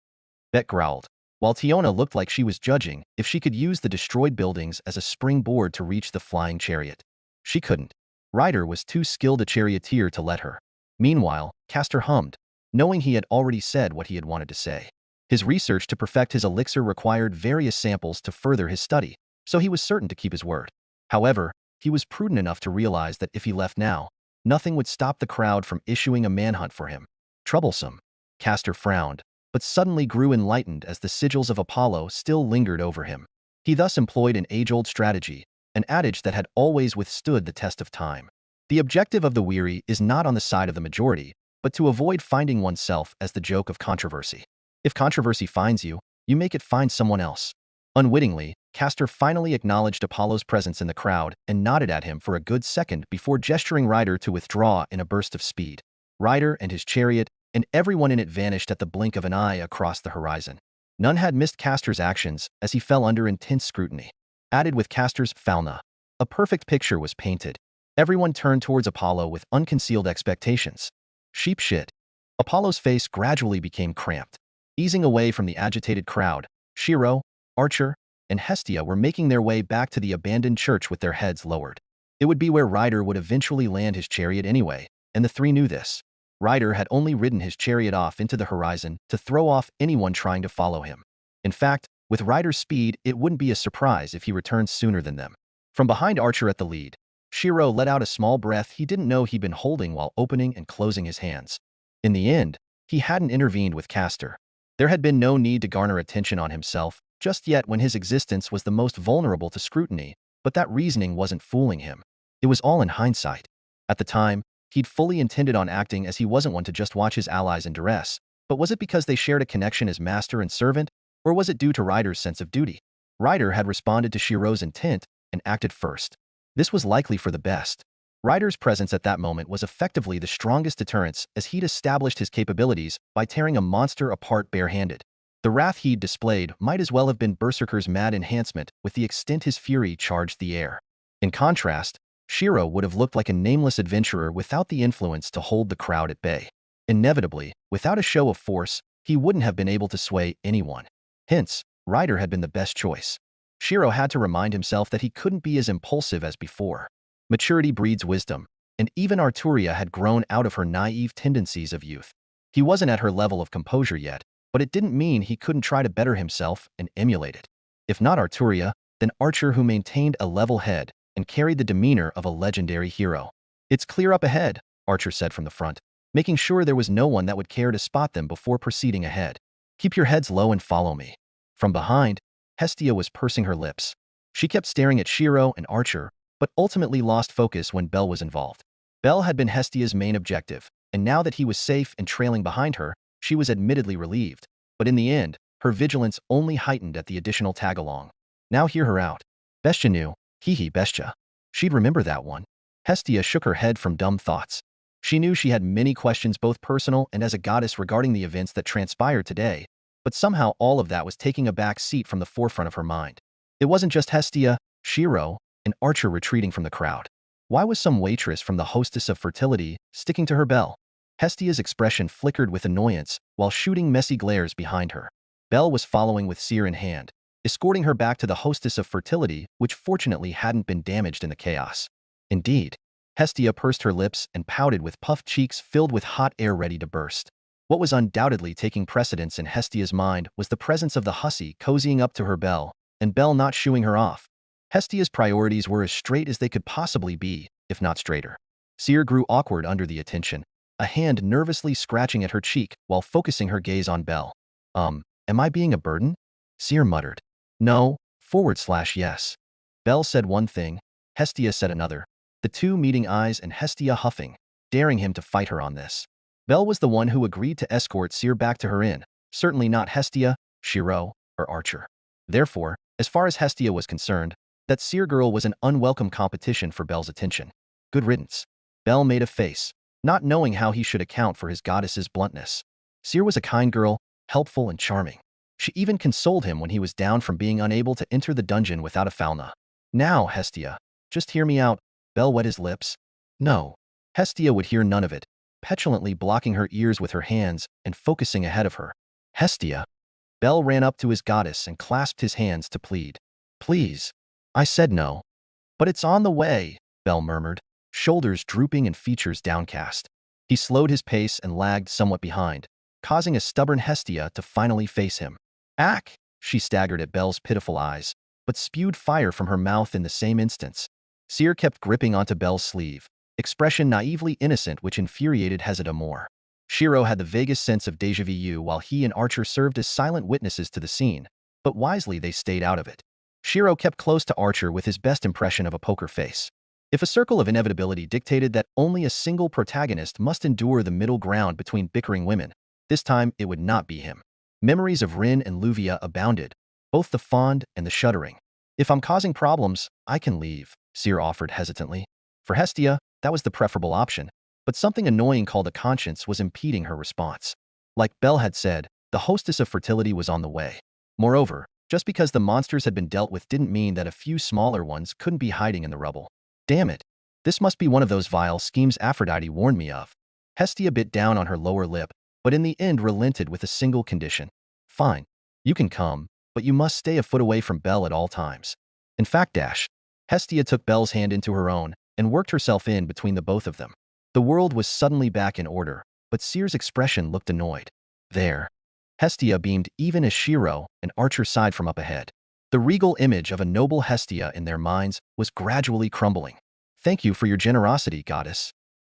Bet growled, while Tiona looked like she was judging if she could use the destroyed buildings as a springboard to reach the flying chariot. She couldn't. Ryder was too skilled a charioteer to let her. Meanwhile, Castor hummed, knowing he had already said what he had wanted to say. His research to perfect his elixir required various samples to further his study, so he was certain to keep his word. However, he was prudent enough to realize that if he left now, nothing would stop the crowd from issuing a manhunt for him. Troublesome. Castor frowned, but suddenly grew enlightened as the sigils of Apollo still lingered over him. He thus employed an age-old strategy, an adage that had always withstood the test of time. The objective of the weary is not on the side of the majority, but to avoid finding oneself as the joke of controversy. If controversy finds you, you make it find someone else. Unwittingly, Castor finally acknowledged Apollo's presence in the crowd and nodded at him for a good second before gesturing Ryder to withdraw in a burst of speed. Ryder and his chariot and everyone in it vanished at the blink of an eye across the horizon. None had missed Castor's actions as he fell under intense scrutiny. Added with Castor's fauna, a perfect picture was painted. Everyone turned towards Apollo with unconcealed expectations. Sheep shit. Apollo's face gradually became cramped. Easing away from the agitated crowd, Shirou, Archer, and Hestia were making their way back to the abandoned church with their heads lowered. It would be where Ryder would eventually land his chariot anyway, and the three knew this. Ryder had only ridden his chariot off into the horizon to throw off anyone trying to follow him. In fact, with Ryder's speed, it wouldn't be a surprise if he returned sooner than them. From behind Archer at the lead, Shirou let out a small breath he didn't know he'd been holding while opening and closing his hands. In the end, he hadn't intervened with Castor. There had been no need to garner attention on himself just yet when his existence was the most vulnerable to scrutiny, but that reasoning wasn't fooling him. It was all in hindsight. At the time, he'd fully intended on acting as he wasn't one to just watch his allies in duress, but was it because they shared a connection as master and servant, or was it due to Ryder's sense of duty? Ryder had responded to Shirou's intent and acted first. This was likely for the best. Ryder's presence at that moment was effectively the strongest deterrence as he'd established his capabilities by tearing a monster apart barehanded. The wrath he'd displayed might as well have been Berserker's mad enhancement with the extent his fury charged the air. In contrast, Shirou would have looked like a nameless adventurer without the influence to hold the crowd at bay. Inevitably, without a show of force, he wouldn't have been able to sway anyone. Hence, Ryder had been the best choice. Shirou had to remind himself that he couldn't be as impulsive as before. Maturity breeds wisdom, and even Arturia had grown out of her naive tendencies of youth. He wasn't at her level of composure yet, but it didn't mean he couldn't try to better himself and emulate it. If not Arturia, then Archer, who maintained a level head and carried the demeanor of a legendary hero. "It's clear up ahead," Archer said from the front, making sure there was no one that would care to spot them before proceeding ahead. "Keep your heads low and follow me." From behind, Hestia was pursing her lips. She kept staring at Shirou and Archer, but ultimately lost focus when Bell was involved. Bell had been Hestia's main objective, and now that he was safe and trailing behind her, she was admittedly relieved. But in the end, her vigilance only heightened at the additional tag-along. Now hear her out. Bestia knew. Bestia. She'd remember that one. Hestia shook her head from dumb thoughts. She knew she had many questions both personal and as a goddess regarding the events that transpired today, but somehow all of that was taking a back seat from the forefront of her mind. It wasn't just Hestia, Shirou, and Archer retreating from the crowd. Why was some waitress from the Hostess of Fertility sticking to her bell? Hestia's expression flickered with annoyance while shooting messy glares behind her. Bell was following with seer in hand, escorting her back to the Hostess of Fertility, which fortunately hadn't been damaged in the chaos. Indeed, Hestia pursed her lips and pouted with puffed cheeks filled with hot air ready to burst. What was undoubtedly taking precedence in Hestia's mind was the presence of the hussy cozying up to her Bell, and Bell not shooing her off. Hestia's priorities were as straight as they could possibly be, if not straighter. Seer grew awkward under the attention, a hand nervously scratching at her cheek while focusing her gaze on Bell. Am I being a burden?" Seer muttered. "No, / yes." Bell said one thing, Hestia said another, the two meeting eyes and Hestia huffing, daring him to fight her on this. Bell was the one who agreed to escort Seer back to her inn, certainly not Hestia, Shirou, or Archer. Therefore, as far as Hestia was concerned, that Seer girl was an unwelcome competition for Bell's attention. Good riddance. Bell made a face, not knowing how he should account for his goddess's bluntness. Seer was a kind girl, helpful and charming. She even consoled him when he was down from being unable to enter the dungeon without a fauna. "Now, Hestia, just hear me out." Bell wet his lips. No. Hestia would hear none of it, petulantly blocking her ears with her hands and focusing ahead of her. "Hestia." Bell ran up to his goddess and clasped his hands to plead. "Please." "I said no." "But it's on the way," Bell murmured, shoulders drooping and features downcast. He slowed his pace and lagged somewhat behind, causing a stubborn Hestia to finally face him. "Ack!" She staggered at Bell's pitiful eyes, but spewed fire from her mouth in the same instance. Seer kept gripping onto Belle's sleeve, expression naively innocent which infuriated Hesita more. Shirou had the vaguest sense of déjà vu while he and Archer served as silent witnesses to the scene, but wisely they stayed out of it. Shirou kept close to Archer with his best impression of a poker face. If a circle of inevitability dictated that only a single protagonist must endure the middle ground between bickering women, this time it would not be him. Memories of Rin and Luvia abounded, both the fond and the shuddering. If I'm causing problems, I can leave, Seer offered hesitantly. For Hestia, that was the preferable option, but something annoying called a conscience was impeding her response. Like Belle had said, the hostess of fertility was on the way. Moreover, just because the monsters had been dealt with didn't mean that a few smaller ones couldn't be hiding in the rubble. Damn it. This must be one of those vile schemes Aphrodite warned me of. Hestia bit down on her lower lip, but in the end relented with a single condition. Fine. You can come, but you must stay a foot away from Belle at all times. In fact, Hestia took Belle's hand into her own and worked herself in between the both of them. The world was suddenly back in order, but Seer's expression looked annoyed. There. Hestia beamed even as Shirou and Archer sighed from up ahead. The regal image of a noble Hestia in their minds was gradually crumbling. Thank you for your generosity, goddess.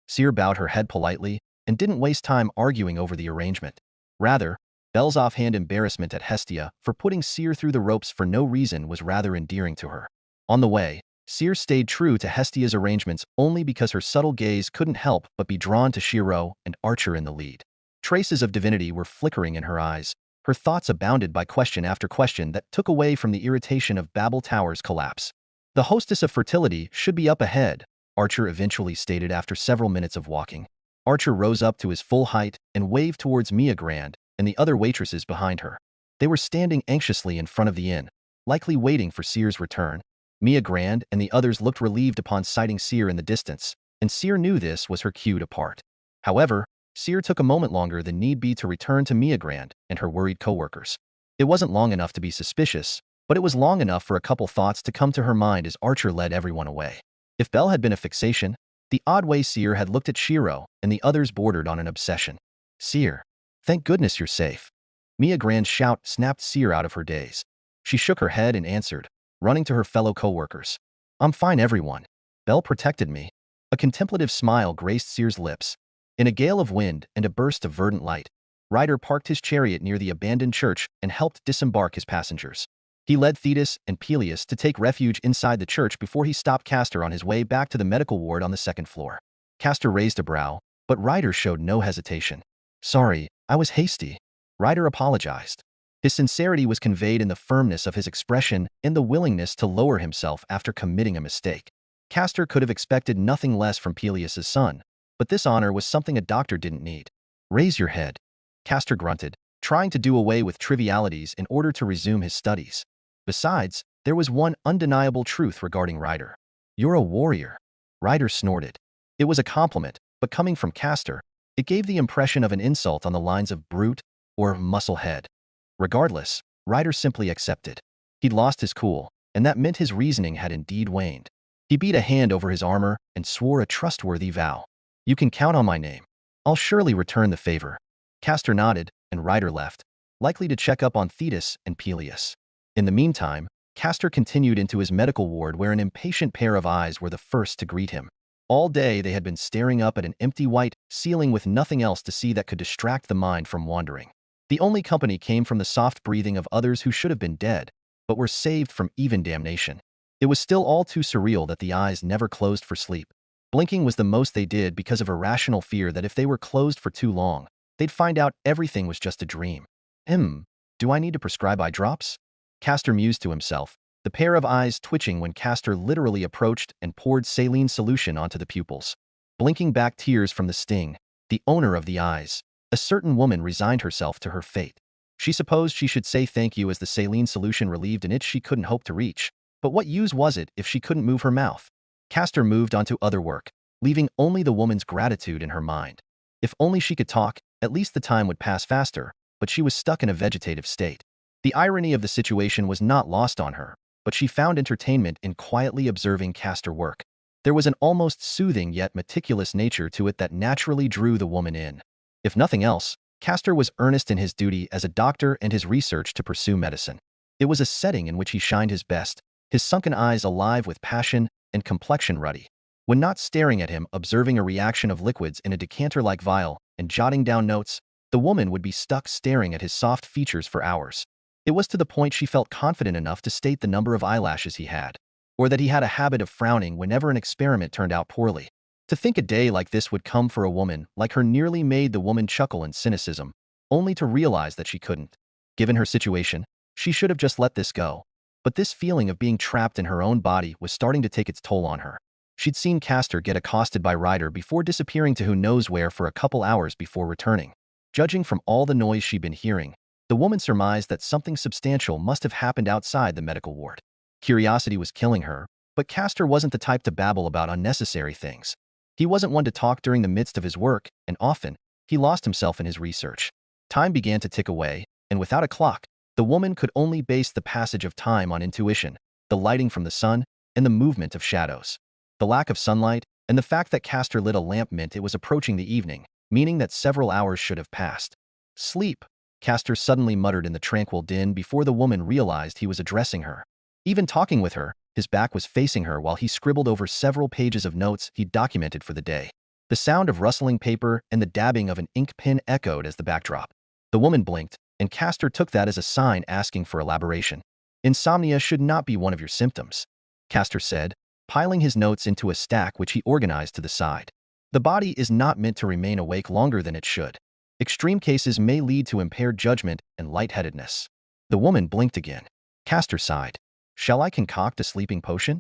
Seer bowed her head politely and didn't waste time arguing over the arrangement. Rather, Belle's offhand embarrassment at Hestia for putting Seer through the ropes for no reason was rather endearing to her. On the way, Seer stayed true to Hestia's arrangements only because her subtle gaze couldn't help but be drawn to Shirou and Archer in the lead. Traces of divinity were flickering in her eyes. Her thoughts abounded by question after question that took away from the irritation of Babel Tower's collapse. The hostess of fertility should be up ahead, Archer eventually stated after several minutes of walking. Archer rose up to his full height and waved towards Mia Grand and the other waitresses behind her. They were standing anxiously in front of the inn, likely waiting for Seer's return. Mia Grand and the others looked relieved upon sighting Seer in the distance, and Seer knew this was her cue to part. However, Seer took a moment longer than need be to return to Mia Grand and her worried co-workers. It wasn't long enough to be suspicious, but it was long enough for a couple thoughts to come to her mind as Archer led everyone away. If Belle had been a fixation, the odd way Seer had looked at Shirou and the others bordered on an obsession. Seer, thank goodness you're safe. Mia Grand's shout snapped Seer out of her daze. She shook her head and answered, running to her fellow co-workers. I'm fine, everyone. Belle protected me. A contemplative smile graced Seer's lips. In a gale of wind and a burst of verdant light, Ryder parked his chariot near the abandoned church and helped disembark his passengers. He led Thetis and Peleus to take refuge inside the church before he stopped Castor on his way back to the medical ward on the second floor. Castor raised a brow, but Ryder showed no hesitation. Sorry, I was hasty. Ryder apologized. His sincerity was conveyed in the firmness of his expression and the willingness to lower himself after committing a mistake. Castor could have expected nothing less from Peleus's son, but this honor was something a doctor didn't need. Raise your head. Castor grunted, trying to do away with trivialities in order to resume his studies. Besides, there was one undeniable truth regarding Ryder. You're a warrior. Ryder snorted. It was a compliment, but coming from Castor, it gave the impression of an insult on the lines of brute or musclehead. Regardless, Ryder simply accepted. He'd lost his cool, and that meant his reasoning had indeed waned. He beat a hand over his armor and swore a trustworthy vow. You can count on my name. I'll surely return the favor. Castor nodded, and Ryder left, likely to check up on Thetis and Peleus. In the meantime, Castor continued into his medical ward where an impatient pair of eyes were the first to greet him. All day they had been staring up at an empty white ceiling with nothing else to see that could distract the mind from wandering. The only company came from the soft breathing of others who should have been dead, but were saved from even damnation. It was still all too surreal that the eyes never closed for sleep. Blinking was the most they did because of irrational fear that if they were closed for too long, they'd find out everything was just a dream. Do I need to prescribe eye drops? Castor mused to himself, the pair of eyes twitching when Castor literally approached and poured saline solution onto the pupils. Blinking back tears from the sting, the owner of the eyes, a certain woman resigned herself to her fate. She supposed she should say thank you as the saline solution relieved an itch she couldn't hope to reach. But what use was it if she couldn't move her mouth? Castor moved on to other work, leaving only the woman's gratitude in her mind. If only she could talk, at least the time would pass faster, but she was stuck in a vegetative state. The irony of the situation was not lost on her, but she found entertainment in quietly observing Castor work. There was an almost soothing yet meticulous nature to it that naturally drew the woman in. If nothing else, Castor was earnest in his duty as a doctor and his research to pursue medicine. It was a setting in which he shined his best, his sunken eyes alive with passion and complexion ruddy. When not staring at him, observing a reaction of liquids in a decanter-like vial and jotting down notes, the woman would be stuck staring at his soft features for hours. It was to the point she felt confident enough to state the number of eyelashes he had, or that he had a habit of frowning whenever an experiment turned out poorly. To think a day like this would come for a woman like her nearly made the woman chuckle in cynicism, only to realize that she couldn't. Given her situation, she should have just let this go. But this feeling of being trapped in her own body was starting to take its toll on her. She'd seen Castor get accosted by Ryder before disappearing to who knows where for a couple hours before returning. Judging from all the noise she'd been hearing, the woman surmised that something substantial must have happened outside the medical ward. Curiosity was killing her, but Castor wasn't the type to babble about unnecessary things. He wasn't one to talk during the midst of his work, and often, he lost himself in his research. Time began to tick away, and without a clock, the woman could only base the passage of time on intuition, the lighting from the sun, and the movement of shadows. The lack of sunlight, and the fact that Castor lit a lamp meant it was approaching the evening, meaning that several hours should have passed. Sleep, Castor suddenly muttered in the tranquil din before the woman realized he was addressing her. Even talking with her, his back was facing her while he scribbled over several pages of notes he'd documented for the day. The sound of rustling paper and the dabbing of an ink pen echoed as the backdrop. The woman blinked, and Castor took that as a sign asking for elaboration. Insomnia should not be one of your symptoms, Castor said, piling his notes into a stack which he organized to the side. The body is not meant to remain awake longer than it should. Extreme cases may lead to impaired judgment and lightheadedness. The woman blinked again. Castor sighed. Shall I concoct a sleeping potion?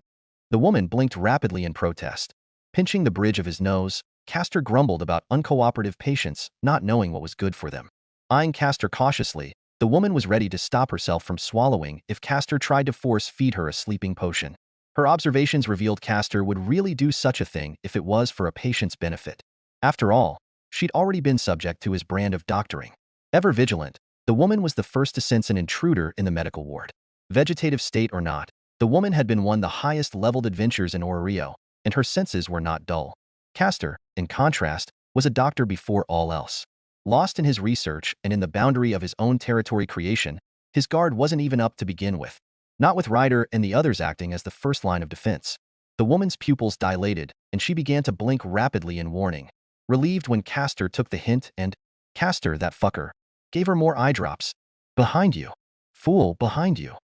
The woman blinked rapidly in protest. Pinching the bridge of his nose, Castor grumbled about uncooperative patients not knowing what was good for them. Eyeing Castor cautiously, the woman was ready to stop herself from swallowing if Castor tried to force-feed her a sleeping potion. Her observations revealed Castor would really do such a thing if it was for a patient's benefit. After all, she'd already been subject to his brand of doctoring. Ever vigilant, the woman was the first to sense an intruder in the medical ward. Vegetative state or not, the woman had been one the highest-leveled adventures in Orrio, and her senses were not dull. Castor, in contrast, was a doctor before all else. Lost in his research and in the boundary of his own territory creation, his guard wasn't even up to begin with. Not with Ryder and the others acting as the first line of defense. The woman's pupils dilated, and she began to blink rapidly in warning. Relieved when Castor took the hint and, Castor, that fucker, gave her more eye drops. Behind you. Fool, behind you.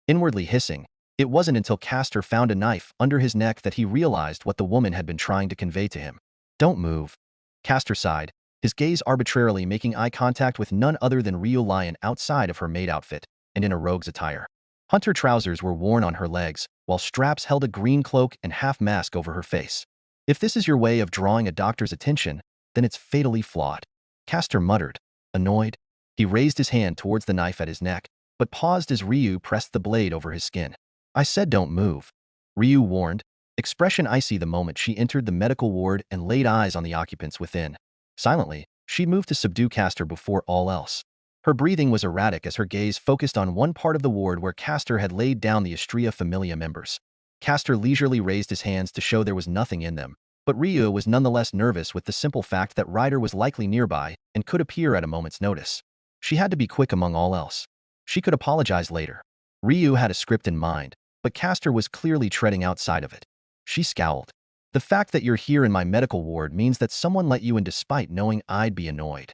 Inwardly hissing, it wasn't until Castor found a knife under his neck that he realized what the woman had been trying to convey to him. Don't move. Castor sighed, his gaze arbitrarily making eye contact with none other than Ryu Lion outside of her maid outfit and in a rogue's attire. Hunter trousers were worn on her legs, while straps held a green cloak and half-mask over her face. If this is your way of drawing a doctor's attention, then it's fatally flawed. Castor muttered, annoyed. He raised his hand towards the knife at his neck, but paused as Ryu pressed the blade over his skin. I said don't move. Ryu warned, expression icy the moment she entered the medical ward and laid eyes on the occupants within. Silently, she moved to subdue Castor before all else. Her breathing was erratic as her gaze focused on one part of the ward where Castor had laid down the Astrea Familia members. Castor leisurely raised his hands to show there was nothing in them, but Ryu was nonetheless nervous with the simple fact that Ryder was likely nearby and could appear at a moment's notice. She had to be quick among all else. She could apologize later. Ryu had a script in mind, but Castor was clearly treading outside of it. She scowled. The fact that you're here in my medical ward means that someone let you in despite knowing I'd be annoyed.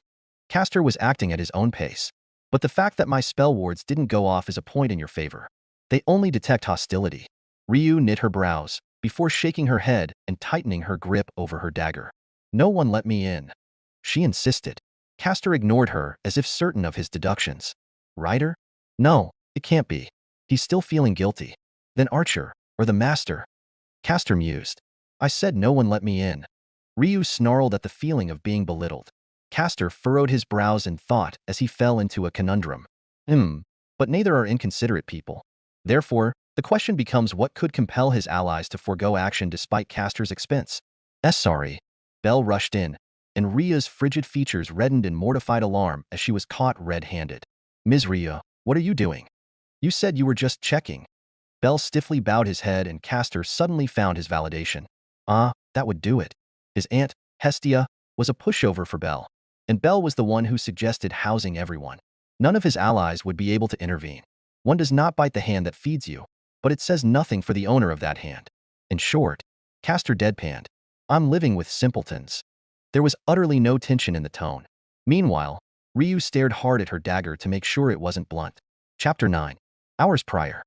Castor was acting at his own pace, but the fact that my spell wards didn't go off is a point in your favor. They only detect hostility. Ryu knit her brows, before shaking her head and tightening her grip over her dagger. No one let me in. She insisted. Castor ignored her as if certain of his deductions. Ryder? No, it can't be. He's still feeling guilty. Then Archer, or the Master. Castor mused. I said no one let me in. Ryu snarled at the feeling of being belittled. Castor furrowed his brows in thought as he fell into a conundrum. But neither are inconsiderate people. Therefore, the question becomes what could compel his allies to forego action despite Castor's expense. Sorry. Belle rushed in, and Rhea's frigid features reddened in mortified alarm as she was caught red-handed. Ms. Rhea, what are you doing? You said you were just checking. Belle stiffly bowed his head and Castor suddenly found his validation. That would do it. His aunt, Hestia, was a pushover for Belle, and Belle was the one who suggested housing everyone. None of his allies would be able to intervene. One does not bite the hand that feeds you, but it says nothing for the owner of that hand. In short, Castor deadpanned. I'm living with simpletons. There was utterly no tension in the tone. Meanwhile, Ryu stared hard at her dagger to make sure it wasn't blunt. Chapter 9. Hours prior.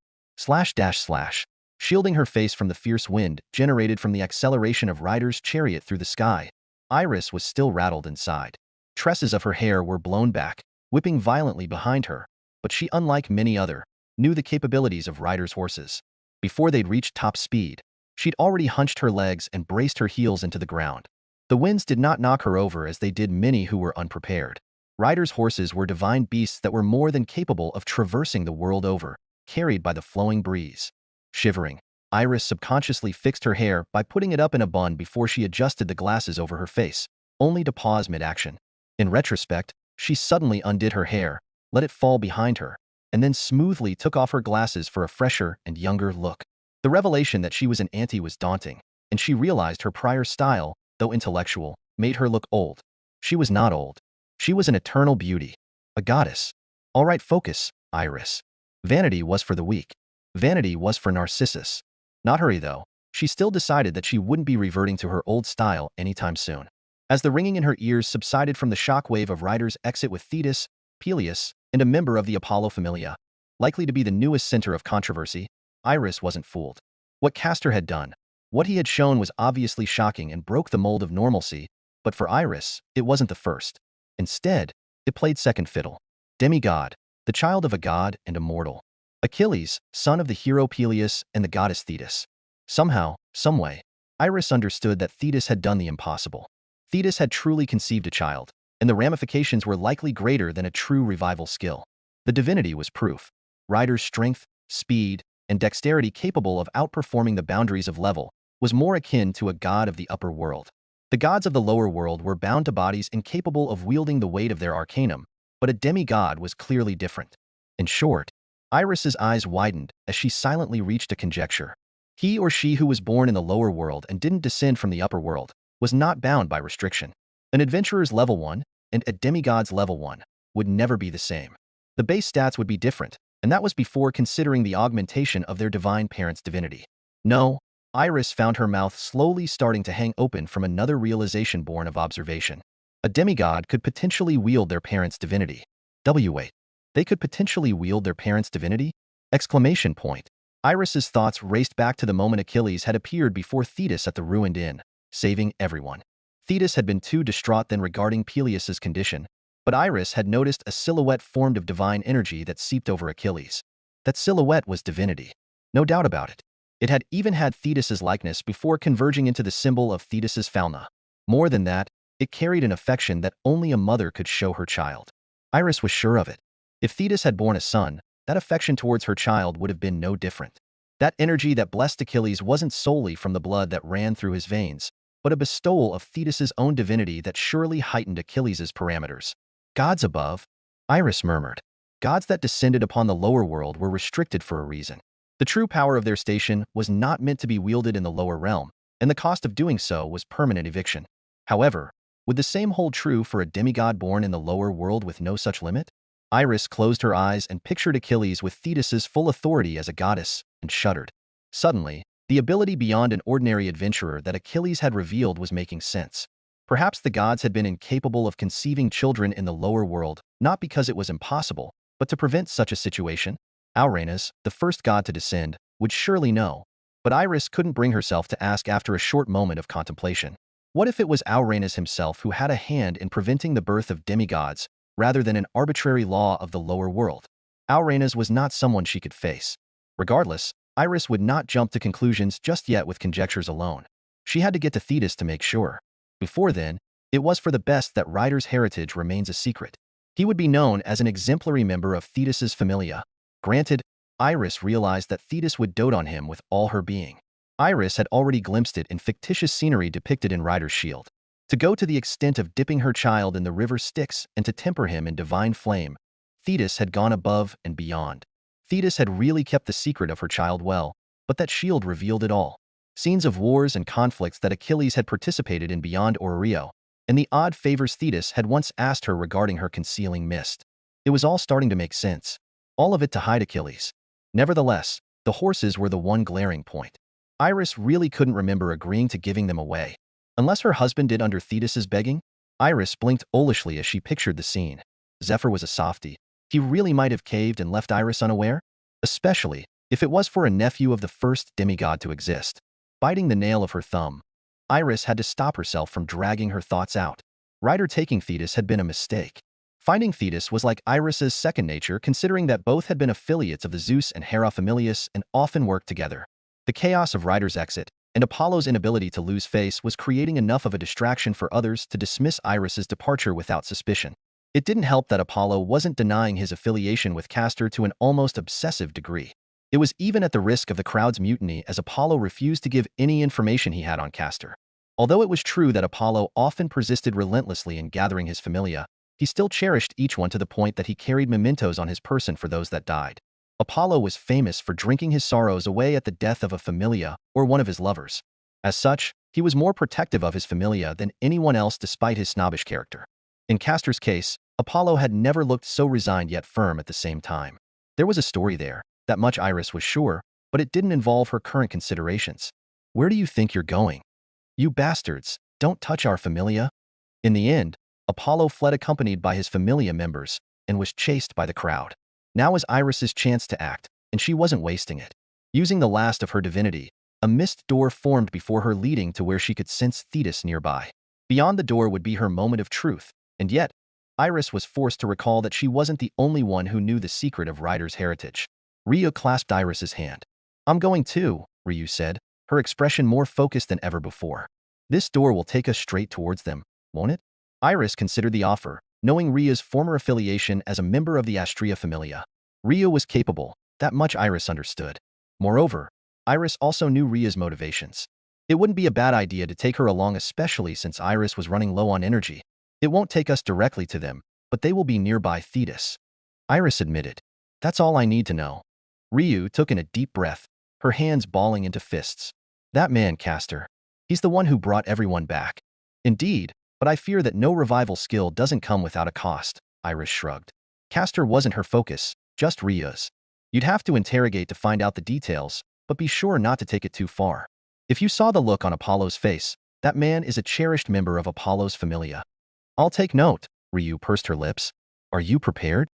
Shielding her face from the fierce wind generated from the acceleration of Ryder's chariot through the sky, Iris was still rattled inside. Tresses of her hair were blown back, whipping violently behind her, but she, unlike many other, knew the capabilities of Ryder's horses. Before they'd reached top speed, she'd already hunched her legs and braced her heels into the ground. The winds did not knock her over as they did many who were unprepared. Ryder's horses were divine beasts that were more than capable of traversing the world over, carried by the flowing breeze. Shivering, Iris subconsciously fixed her hair by putting it up in a bun before she adjusted the glasses over her face, only to pause mid-action. In retrospect, she suddenly undid her hair, let it fall behind her, and then smoothly took off her glasses for a fresher and younger look. The revelation that she was an auntie was daunting, and she realized her prior style, though intellectual, made her look old. She was not old. She was an eternal beauty. A goddess. All right, focus, Iris. Vanity was for the weak. Vanity was for Narcissus. Not hurry, though. She still decided that she wouldn't be reverting to her old style anytime soon. As the ringing in her ears subsided from the shockwave of Ryder's exit with Thetis, Peleus, and a member of the Apollo Familia, likely to be the newest center of controversy, Iris wasn't fooled. What Castor had done, what he had shown was obviously shocking and broke the mold of normalcy, but for Iris, it wasn't the first. Instead, it played second fiddle. Demigod, the child of a god and a mortal. Achilles, son of the hero Peleus and the goddess Thetis. Somehow, someway, Iris understood that Thetis had done the impossible. Thetis had truly conceived a child, and the ramifications were likely greater than a true revival skill. The divinity was proof. Ryder's strength, speed, and dexterity capable of outperforming the boundaries of level was more akin to a god of the upper world. The gods of the lower world were bound to bodies incapable of wielding the weight of their arcanum, but a demigod was clearly different. In short, Iris's eyes widened as she silently reached a conjecture. He or she who was born in the lower world and didn't descend from the upper world was not bound by restriction. An adventurer's level 1 and a demigod's level 1 would never be the same. The base stats would be different, and that was before considering the augmentation of their divine parent's divinity. No, Iris found her mouth slowly starting to hang open from another realization born of observation. A demigod could potentially wield their parent's divinity. Wait. They could potentially wield their parent's divinity? Exclamation point. Iris's thoughts raced back to the moment Achilles had appeared before Thetis at the ruined inn, saving everyone. Thetis had been too distraught then regarding Peleus's condition, but Iris had noticed a silhouette formed of divine energy that seeped over Achilles. That silhouette was divinity. No doubt about it. It had even had Thetis's likeness before converging into the symbol of Thetis's fauna. More than that, it carried an affection that only a mother could show her child. Iris was sure of it. If Thetis had borne a son, that affection towards her child would have been no different. That energy that blessed Achilles wasn't solely from the blood that ran through his veins, but a bestowal of Thetis's own divinity that surely heightened Achilles' parameters. Gods above, Iris murmured. Gods that descended upon the lower world were restricted for a reason. The true power of their station was not meant to be wielded in the lower realm, and the cost of doing so was permanent eviction. However, would the same hold true for a demigod born in the lower world with no such limit? Iris closed her eyes and pictured Achilles with Thetis's full authority as a goddess, and shuddered. Suddenly, the ability beyond an ordinary adventurer that Achilles had revealed was making sense. Perhaps the gods had been incapable of conceiving children in the lower world, not because it was impossible, but to prevent such a situation. Auranes, the first god to descend, would surely know, but Iris couldn't bring herself to ask after a short moment of contemplation. What if it was Auranes himself who had a hand in preventing the birth of demigods, rather than an arbitrary law of the lower world? Auranes was not someone she could face. Regardless, Iris would not jump to conclusions just yet with conjectures alone. She had to get to Thetis to make sure. Before then, it was for the best that Ryder's heritage remains a secret. He would be known as an exemplary member of Thetis's familia. Granted, Iris realized that Thetis would dote on him with all her being. Iris had already glimpsed it in fictitious scenery depicted in Ryder's shield. To go to the extent of dipping her child in the river Styx and to temper him in divine flame, Thetis had gone above and beyond. Thetis had really kept the secret of her child well, but that shield revealed it all. Scenes of wars and conflicts that Achilles had participated in beyond Orio, and the odd favors Thetis had once asked her regarding her concealing mist. It was all starting to make sense. All of it to hide Achilles. Nevertheless, the horses were the one glaring point. Iris really couldn't remember agreeing to giving them away. Unless her husband did under Thetis's begging? Iris blinked owlishly as she pictured the scene. Zephyr was a softie. He really might have caved and left Iris unaware? Especially if it was for a nephew of the first demigod to exist. Biting the nail of her thumb, Iris had to stop herself from dragging her thoughts out. Ryder taking Thetis had been a mistake. Finding Thetis was like Iris's second nature, considering that both had been affiliates of the Zeus and Hera familias and often worked together. The chaos of Ryder's exit and Apollo's inability to lose face was creating enough of a distraction for others to dismiss Iris's departure without suspicion. It didn't help that Apollo wasn't denying his affiliation with Castor to an almost obsessive degree. It was even at the risk of the crowd's mutiny, as Apollo refused to give any information he had on Castor. Although it was true that Apollo often persisted relentlessly in gathering his familia, he still cherished each one to the point that he carried mementos on his person for those that died. Apollo was famous for drinking his sorrows away at the death of a familia or one of his lovers. As such, he was more protective of his familia than anyone else despite his snobbish character. In Castor's case, Apollo had never looked so resigned yet firm at the same time. There was a story there, that much Iris was sure, but it didn't involve her current considerations. Where do you think you're going? You bastards, don't touch our familia. In the end, Apollo fled accompanied by his familia members and was chased by the crowd. Now was Iris's chance to act, and she wasn't wasting it. Using the last of her divinity, a mist door formed before her, leading to where she could sense Thetis nearby. Beyond the door would be her moment of truth, and yet, Iris was forced to recall that she wasn't the only one who knew the secret of Ryder's heritage. Ryu clasped Iris's hand. I'm going too, Ryu said, her expression more focused than ever before. This door will take us straight towards them, won't it? Iris considered the offer, knowing Ryu's former affiliation as a member of the Astrea Familia. Ryu was capable, that much Iris understood. Moreover, Iris also knew Ryu's motivations. It wouldn't be a bad idea to take her along, especially since Iris was running low on energy. It won't take us directly to them, but they will be nearby Thetis. Iris admitted. That's all I need to know. Ryu took in a deep breath, her hands balling into fists. That man, Castor. He's the one who brought everyone back. Indeed, but I fear that no revival skill doesn't come without a cost, Iris shrugged. Castor wasn't her focus, just Ryu's. You'd have to interrogate to find out the details, but be sure not to take it too far. If you saw the look on Apollo's face, that man is a cherished member of Apollo's familia. I'll take note, Ryu pursed her lips. Are you prepared?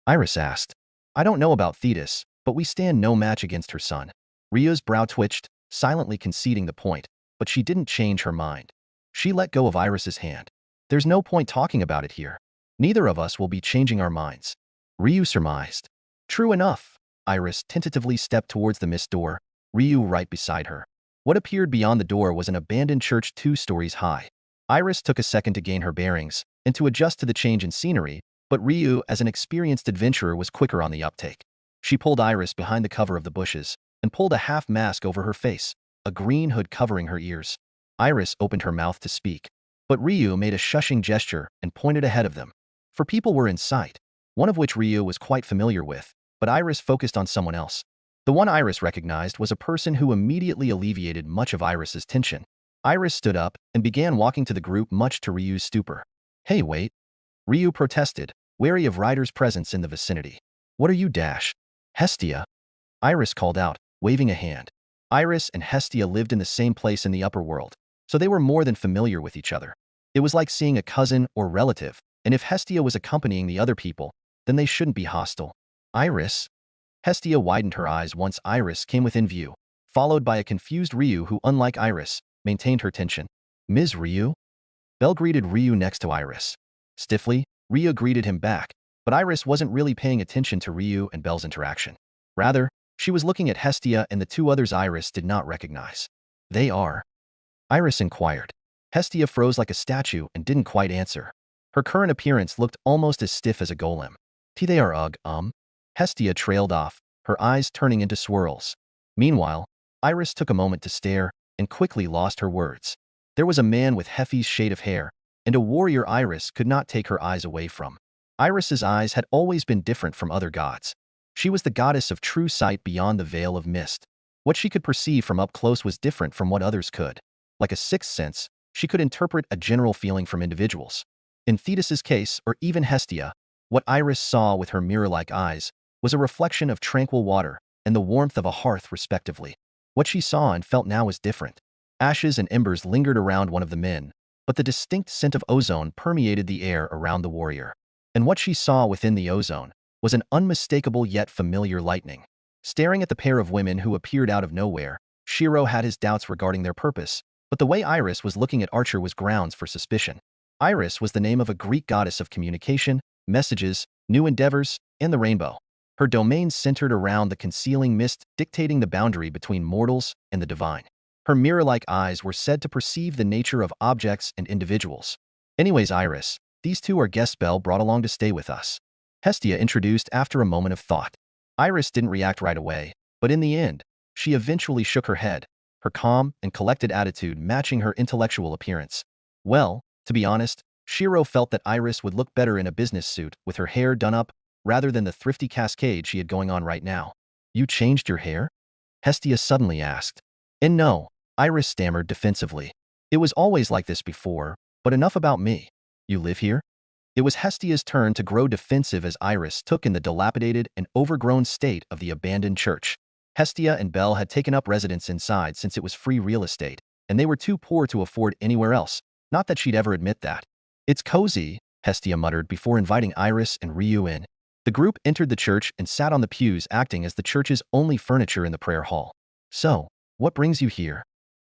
Iris asked. I don't know about Thetis, but we stand no match against her son. Ryu's brow twitched, silently conceding the point, but she didn't change her mind. She let go of Iris's hand. There's no point talking about it here. Neither of us will be changing our minds. Ryu surmised. True enough. Iris tentatively stepped towards the mist door, Ryu right beside her. What appeared beyond the door was an abandoned church 2 stories high. Iris took a second to gain her bearings and to adjust to the change in scenery, but Ryu, as an experienced adventurer, was quicker on the uptake. She pulled Iris behind the cover of the bushes and pulled a half mask over her face, a green hood covering her ears. Iris opened her mouth to speak, but Ryu made a shushing gesture and pointed ahead of them. For people were in sight, one of which Ryu was quite familiar with, but Iris focused on someone else. The one Iris recognized was a person who immediately alleviated much of Iris's tension. Iris stood up and began walking to the group, much to Ryu's stupor. Hey, wait. Ryu protested, wary of Ryder's presence in the vicinity. What are you, Hestia? Iris called out, waving a hand. Iris and Hestia lived in the same place in the upper world, so they were more than familiar with each other. It was like seeing a cousin or relative, and if Hestia was accompanying the other people, then they shouldn't be hostile. Iris? Hestia widened her eyes once Iris came within view, followed by a confused Ryu who, unlike Iris, maintained her tension. Ms. Ryu? Belle greeted Ryu next to Iris. Stiffly, Ryu greeted him back, but Iris wasn't really paying attention to Ryu and Belle's interaction. Rather, she was looking at Hestia and the 2 others Iris did not recognize. They are? Iris inquired. Hestia froze like a statue and didn't quite answer. Her current appearance looked almost as stiff as a golem. They are Hestia trailed off, her eyes turning into swirls. Meanwhile, Iris took a moment to stare and quickly lost her words. There was a man with Heffy's shade of hair, and a warrior Iris could not take her eyes away from. Iris's eyes had always been different from other gods. She was the goddess of true sight beyond the veil of mist. What she could perceive from up close was different from what others could. Like a sixth sense, she could interpret a general feeling from individuals. In Thetis's case, or even Hestia, what Iris saw with her mirror-like eyes was a reflection of tranquil water and the warmth of a hearth, respectively. What she saw and felt now was different. Ashes and embers lingered around one of the men, but the distinct scent of ozone permeated the air around the warrior. And what she saw within the ozone was an unmistakable yet familiar lightning. Staring at the pair of women who appeared out of nowhere, Shirou had his doubts regarding their purpose, but the way Iris was looking at Archer was grounds for suspicion. Iris was the name of a Greek goddess of communication, messages, new endeavors, and the rainbow. Her domain centered around the concealing mist dictating the boundary between mortals and the divine. Her mirror-like eyes were said to perceive the nature of objects and individuals. Anyways, Iris, these two are guests Belle brought along to stay with us. Hestia introduced after a moment of thought. Iris didn't react right away, but in the end, she eventually shook her head, her calm and collected attitude matching her intellectual appearance. Well, to be honest, Shirou felt that Iris would look better in a business suit with her hair done up rather than the thrifty cascade she had going on right now. You changed your hair? Hestia suddenly asked. And no, Iris stammered defensively. It was always like this before, but enough about me. You live here? It was Hestia's turn to grow defensive as Iris took in the dilapidated and overgrown state of the abandoned church. Hestia and Belle had taken up residence inside since it was free real estate, and they were too poor to afford anywhere else. Not that she'd ever admit that. It's cozy, Hestia muttered before inviting Iris and Ryu in. The group entered the church and sat on the pews acting as the church's only furniture in the prayer hall. So, what brings you here?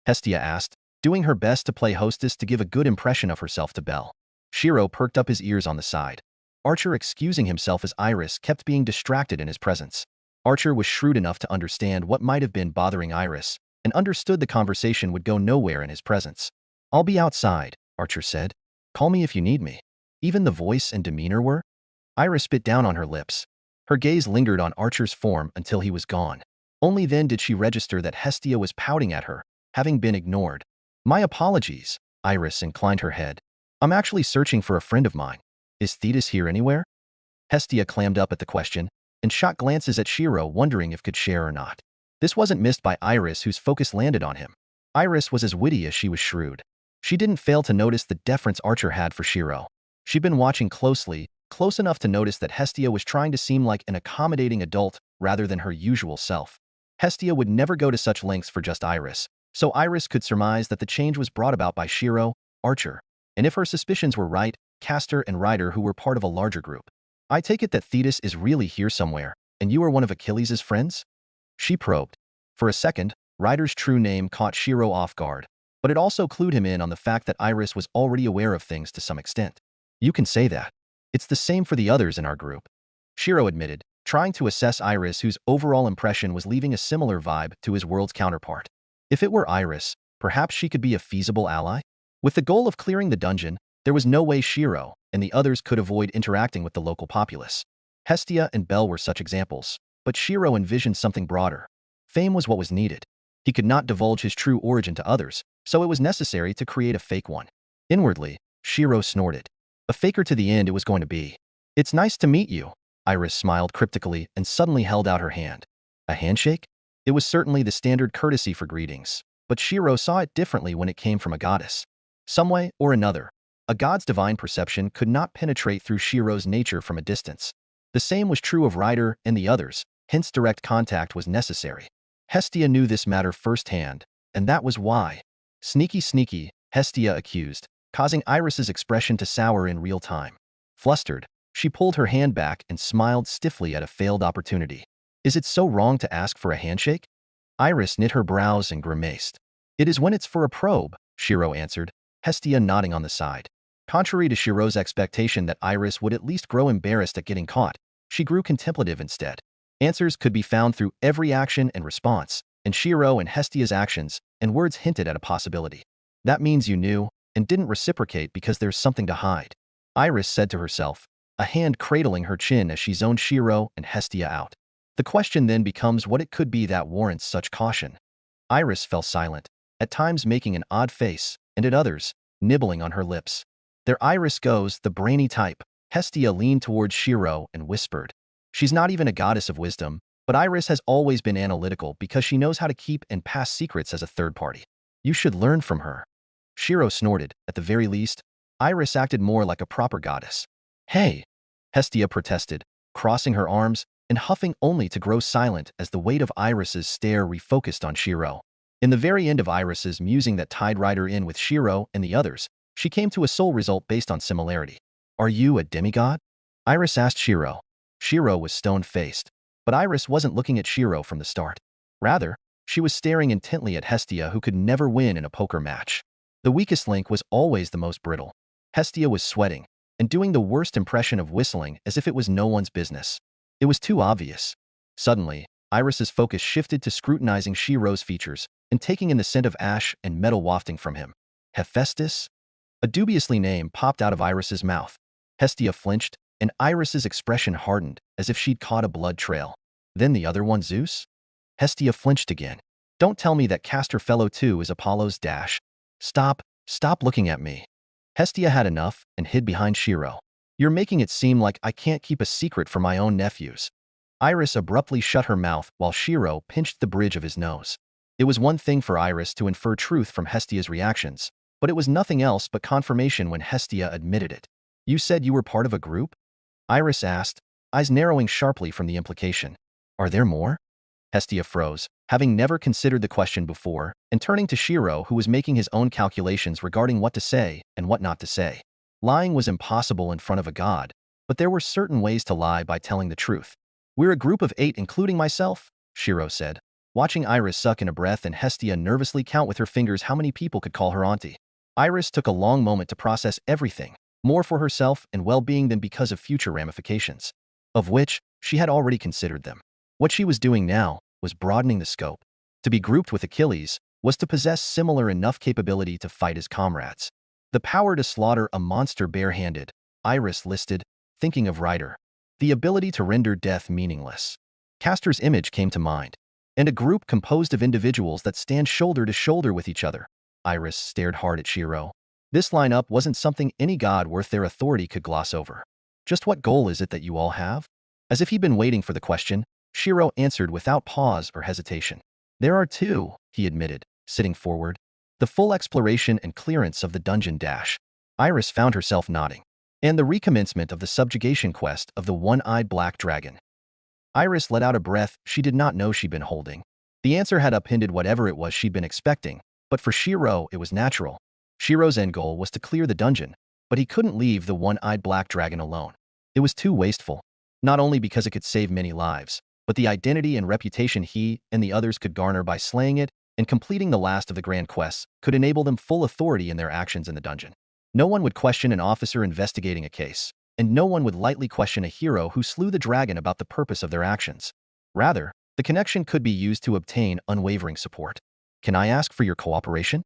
Hestia asked, doing her best to play hostess to give a good impression of herself to Belle. Shirou perked up his ears on the side. Archer excusing himself as Iris kept being distracted in his presence. Archer was shrewd enough to understand what might have been bothering Iris, and understood the conversation would go nowhere in his presence. I'll be outside, Archer said. Call me if you need me. Even the voice and demeanor were? Iris bit down on her lips. Her gaze lingered on Archer's form until he was gone. Only then did she register that Hestia was pouting at her, having been ignored. My apologies, Iris inclined her head. I'm actually searching for a friend of mine. Is Thetis here anywhere? Hestia clammed up at the question, and shot glances at Shirou wondering if could share or not. This wasn't missed by Iris, whose focus landed on him. Iris was as witty as she was shrewd. She didn't fail to notice the deference Archer had for Shirou. She'd been watching closely, close enough to notice that Hestia was trying to seem like an accommodating adult rather than her usual self. Hestia would never go to such lengths for just Iris, so Iris could surmise that the change was brought about by Shirou, Archer, and if her suspicions were right, Castor and Ryder, who were part of a larger group. I take it that Thetis is really here somewhere, and you are one of Achilles' friends? She probed. For a second, Ryder's true name caught Shirou off guard, but it also clued him in on the fact that Iris was already aware of things to some extent. You can say that. It's the same for the others in our group, Shirou admitted, trying to assess Iris, whose overall impression was leaving a similar vibe to his world's counterpart. If it were Iris, perhaps she could be a feasible ally? With the goal of clearing the dungeon, there was no way Shirou and the others could avoid interacting with the local populace. Hestia and Belle were such examples, but Shirou envisioned something broader. Fame was what was needed. He could not divulge his true origin to others, so it was necessary to create a fake one. Inwardly, Shirou snorted. A faker to the end it was going to be. It's nice to meet you. Iris smiled cryptically and suddenly held out her hand. A handshake? It was certainly the standard courtesy for greetings, but Shirou saw it differently when it came from a goddess. Some way or another, a god's divine perception could not penetrate through Shirou's nature from a distance. The same was true of Ryder and the others, hence direct contact was necessary. Hestia knew this matter firsthand, and that was why. Sneaky, Hestia accused, causing Iris's expression to sour in real time. Flustered, she pulled her hand back and smiled stiffly at a failed opportunity. Is it so wrong to ask for a handshake? Iris knit her brows and grimaced. It is when it's for a probe, Shirou answered, Hestia nodding on the side. Contrary to Shirou's expectation that Iris would at least grow embarrassed at getting caught, she grew contemplative instead. Answers could be found through every action and response, and Shirou and Hestia's actions and words hinted at a possibility. That means you knew, and didn't reciprocate because there's something to hide, Iris said to herself, a hand cradling her chin as she zoned Shirou and Hestia out. The question then becomes what it could be that warrants such caution. Iris fell silent, at times making an odd face, and at others, nibbling on her lips. There Iris goes, the brainy type. Hestia leaned towards Shirou and whispered. She's not even a goddess of wisdom, but Iris has always been analytical because she knows how to keep and pass secrets as a third party. You should learn from her. Shirou snorted. At the very least, Iris acted more like a proper goddess. Hey, Hestia protested, crossing her arms, and huffing only to grow silent as the weight of Iris's stare refocused on Shirou. In the very end of Iris's musing that tied Ryder in with Shirou and the others, she came to a sole result based on similarity. "Are you a demigod?" Iris asked Shirou. Shirou was stone-faced, but Iris wasn't looking at Shirou from the start. Rather, she was staring intently at Hestia, who could never win in a poker match. The weakest link was always the most brittle. Hestia was sweating and doing the worst impression of whistling as if it was no one's business. It was too obvious. Suddenly, Iris's focus shifted to scrutinizing Shirou's features and taking in the scent of ash and metal wafting from him. Hephaestus? A dubiously name popped out of Iris's mouth. Hestia flinched, and Iris's expression hardened as if she'd caught a blood trail. Then the other one, Zeus? Hestia flinched again. "Don't tell me that Castor Fellow too is Apollo's dash. Stop looking at me." Hestia had enough and hid behind Shirou. "You're making it seem like I can't keep a secret from my own nephews." Iris abruptly shut her mouth while Shirou pinched the bridge of his nose. It was one thing for Iris to infer truth from Hestia's reactions, but it was nothing else but confirmation when Hestia admitted it. "You said you were part of a group?" Iris asked, eyes narrowing sharply from the implication. "Are there more?" Hestia froze, having never considered the question before, and turning to Shirou, who was making his own calculations regarding what to say and what not to say. Lying was impossible in front of a god, but there were certain ways to lie by telling the truth. "We're a group of 8 including myself," Shirou said, watching Iris suck in a breath and Hestia nervously count with her fingers how many people could call her auntie. Iris took a long moment to process everything, more for herself and well-being than because of future ramifications, of which she had already considered them. What she was doing now was broadening the scope. To be grouped with Achilles was to possess similar enough capability to fight his comrades. The power to slaughter a monster barehanded, Iris listed, thinking of Ryder. The ability to render death meaningless. Castor's image came to mind. And a group composed of individuals that stand shoulder to shoulder with each other. Iris stared hard at Shirou. This lineup wasn't something any god worth their authority could gloss over. "Just what goal is it that you all have?" As if he'd been waiting for the question, Shirou answered without pause or hesitation. "There are 2, he admitted, sitting forward. "The full exploration and clearance of the dungeon dash." Iris found herself nodding. "And the recommencement of the subjugation quest of the one-eyed black dragon." Iris let out a breath she did not know she'd been holding. The answer had upended whatever it was she'd been expecting, but for Shirou it was natural. Shirou's end goal was to clear the dungeon, but he couldn't leave the one-eyed black dragon alone. It was too wasteful, not only because it could save many lives, but the identity and reputation he and the others could garner by slaying it and completing the last of the grand quests could enable them full authority in their actions in the dungeon. No one would question an officer investigating a case, and no one would lightly question a hero who slew the dragon about the purpose of their actions. Rather, the connection could be used to obtain unwavering support. "Can I ask for your cooperation?"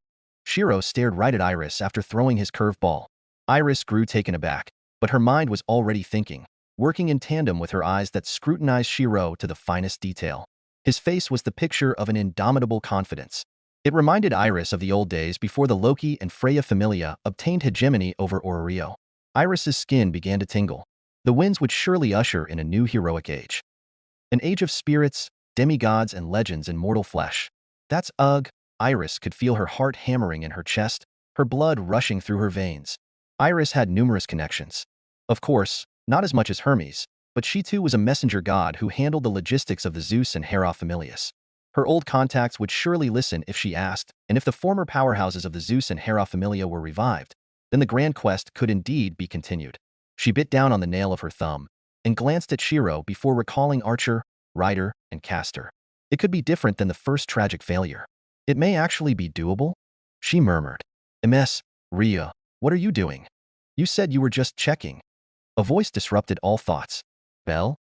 Shirou stared right at Iris after throwing his curved ball. Iris grew taken aback, but her mind was already thinking, working in tandem with her eyes that scrutinized Shirou to the finest detail. His face was the picture of an indomitable confidence. It reminded Iris of the old days before the Loki and Freya Familia obtained hegemony over Orerio. Iris's skin began to tingle. The winds would surely usher in a new heroic age. An age of spirits, demigods, and legends in mortal flesh. That's ugh. Iris could feel her heart hammering in her chest, her blood rushing through her veins. Iris had numerous connections. Of course, not as much as Hermes, but she too was a messenger god who handled the logistics of the Zeus and Hera Familias. Her old contacts would surely listen if she asked, and if the former powerhouses of the Zeus and Hera Familia were revived, then the grand quest could indeed be continued. She bit down on the nail of her thumb and glanced at Shirou before recalling Archer, Ryder, and Castor. It could be different than the first tragic failure. "It may actually be doable," she murmured. "Ms. Ria, what are you doing? You said you were just checking." A voice disrupted all thoughts. "Belle?"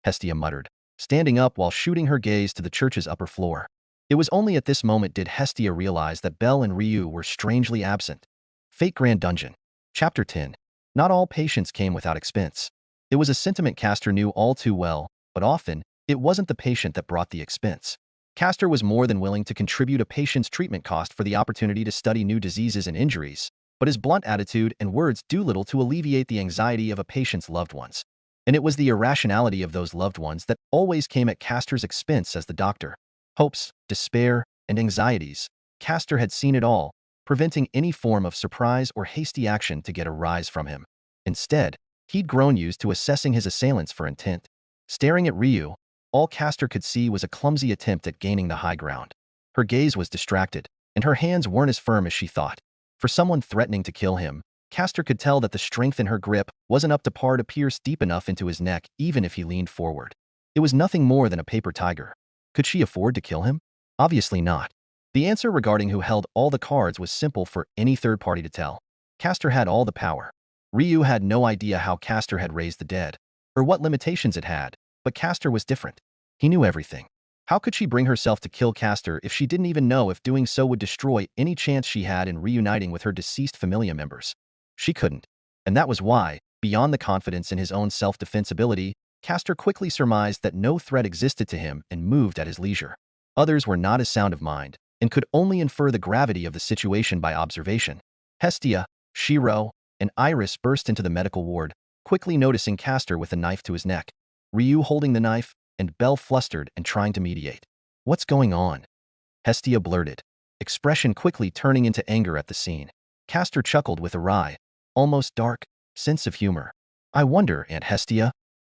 Hestia muttered, standing up while shooting her gaze to the church's upper floor. It was only at this moment did Hestia realize that Belle and Ryu were strangely absent. Fate Grand Dungeon. Chapter 10. Not all patience came without expense. It was a sentiment Castor knew all too well, but often, it wasn't the patient that brought the expense. Castor was more than willing to contribute a patient's treatment cost for the opportunity to study new diseases and injuries, but his blunt attitude and words do little to alleviate the anxiety of a patient's loved ones. And it was the irrationality of those loved ones that always came at Castor's expense as the doctor. Hopes, despair, and anxieties. Castor had seen it all, preventing any form of surprise or hasty action to get a rise from him. Instead, he'd grown used to assessing his assailants for intent. Staring at Ryu, all Castor could see was a clumsy attempt at gaining the high ground. Her gaze was distracted, and her hands weren't as firm as she thought. For someone threatening to kill him, Castor could tell that the strength in her grip wasn't up to par to pierce deep enough into his neck even if he leaned forward. It was nothing more than a paper tiger. Could she afford to kill him? Obviously not. The answer regarding who held all the cards was simple for any third party to tell. Castor had all the power. Ryu had no idea how Castor had raised the dead, or what limitations it had, but Castor was different. He knew everything. How could she bring herself to kill Castor if she didn't even know if doing so would destroy any chance she had in reuniting with her deceased familia members? She couldn't. And that was why, beyond the confidence in his own self-defense ability, Castor quickly surmised that no threat existed to him and moved at his leisure. Others were not as sound of mind, and could only infer the gravity of the situation by observation. Hestia, Shirou, and Iris burst into the medical ward, quickly noticing Castor with a knife to his neck, Ryu holding the knife, and Belle flustered and trying to mediate. "What's going on?" Hestia blurted, expression quickly turning into anger at the scene. Castor chuckled with a wry, almost dark, sense of humor. "I wonder, Aunt Hestia,"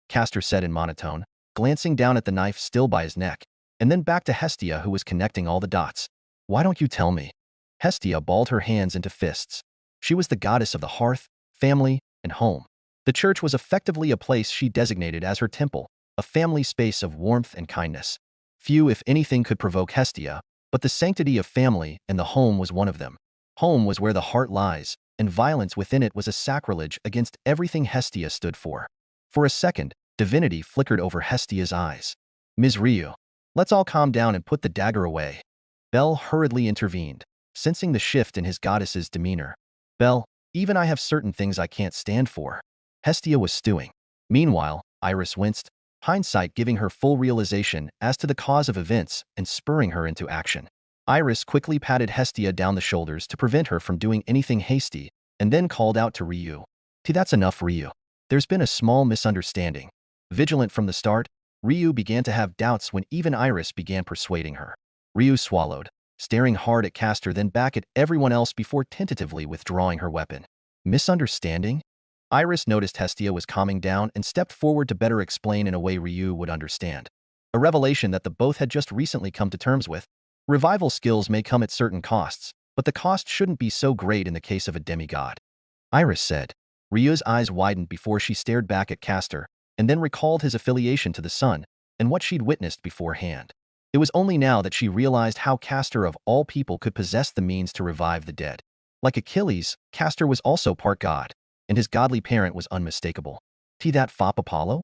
Castor said in monotone, glancing down at the knife still by his neck, and then back to Hestia who was connecting all the dots. "Why don't you tell me?" Hestia balled her hands into fists. She was the goddess of the hearth, family, and home. The church was effectively a place she designated as her temple, a family space of warmth and kindness. Few, if anything, could provoke Hestia, but the sanctity of family and the home was one of them. Home was where the heart lies, and violence within it was a sacrilege against everything Hestia stood for. For a second, divinity flickered over Hestia's eyes. "Ms. Ryu, let's all calm down and put the dagger away." Belle hurriedly intervened, sensing the shift in his goddess's demeanor. "Belle, even I have certain things I can't stand for." Hestia was stewing. Meanwhile, Iris winced, hindsight giving her full realization as to the cause of events and spurring her into action. Iris quickly patted Hestia down the shoulders to prevent her from doing anything hasty, and then called out to Ryu. "That's enough, Ryu. There's been a small misunderstanding." Vigilant from the start, Ryu began to have doubts when even Iris began persuading her. Ryu swallowed, staring hard at Castor then back at everyone else before tentatively withdrawing her weapon. Misunderstanding? Iris noticed Hestia was calming down and stepped forward to better explain in a way Ryu would understand. A revelation that the both had just recently come to terms with. Revival skills may come at certain costs, but the cost shouldn't be so great in the case of a demigod. Iris said. Ryu's eyes widened before she stared back at Castor, and then recalled his affiliation to the sun and what she'd witnessed beforehand. It was only now that she realized how Castor of all people could possess the means to revive the dead. Like Achilles, Castor was also part god, and his godly parent was unmistakable. That fop Apollo?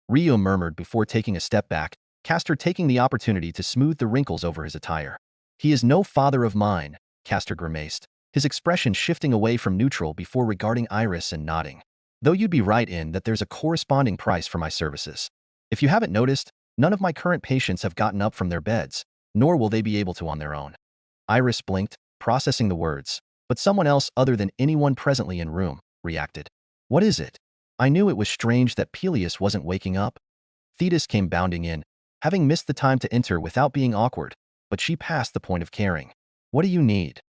Ryu murmured before taking a step back, Castor taking the opportunity to smooth the wrinkles over his attire. "He is no father of mine," Castor grimaced, his expression shifting away from neutral before regarding Iris and nodding. "Though you'd be right in that there's a corresponding price for my services. If you haven't noticed, none of my current patients have gotten up from their beds, nor will they be able to on their own." Iris blinked, processing the words, but someone else other than anyone presently in room reacted. "What is it?" "I knew it was strange that Peleus wasn't waking up." Thetis came bounding in, having missed the time to enter without being awkward, but she passed the point of caring. "What do you need?"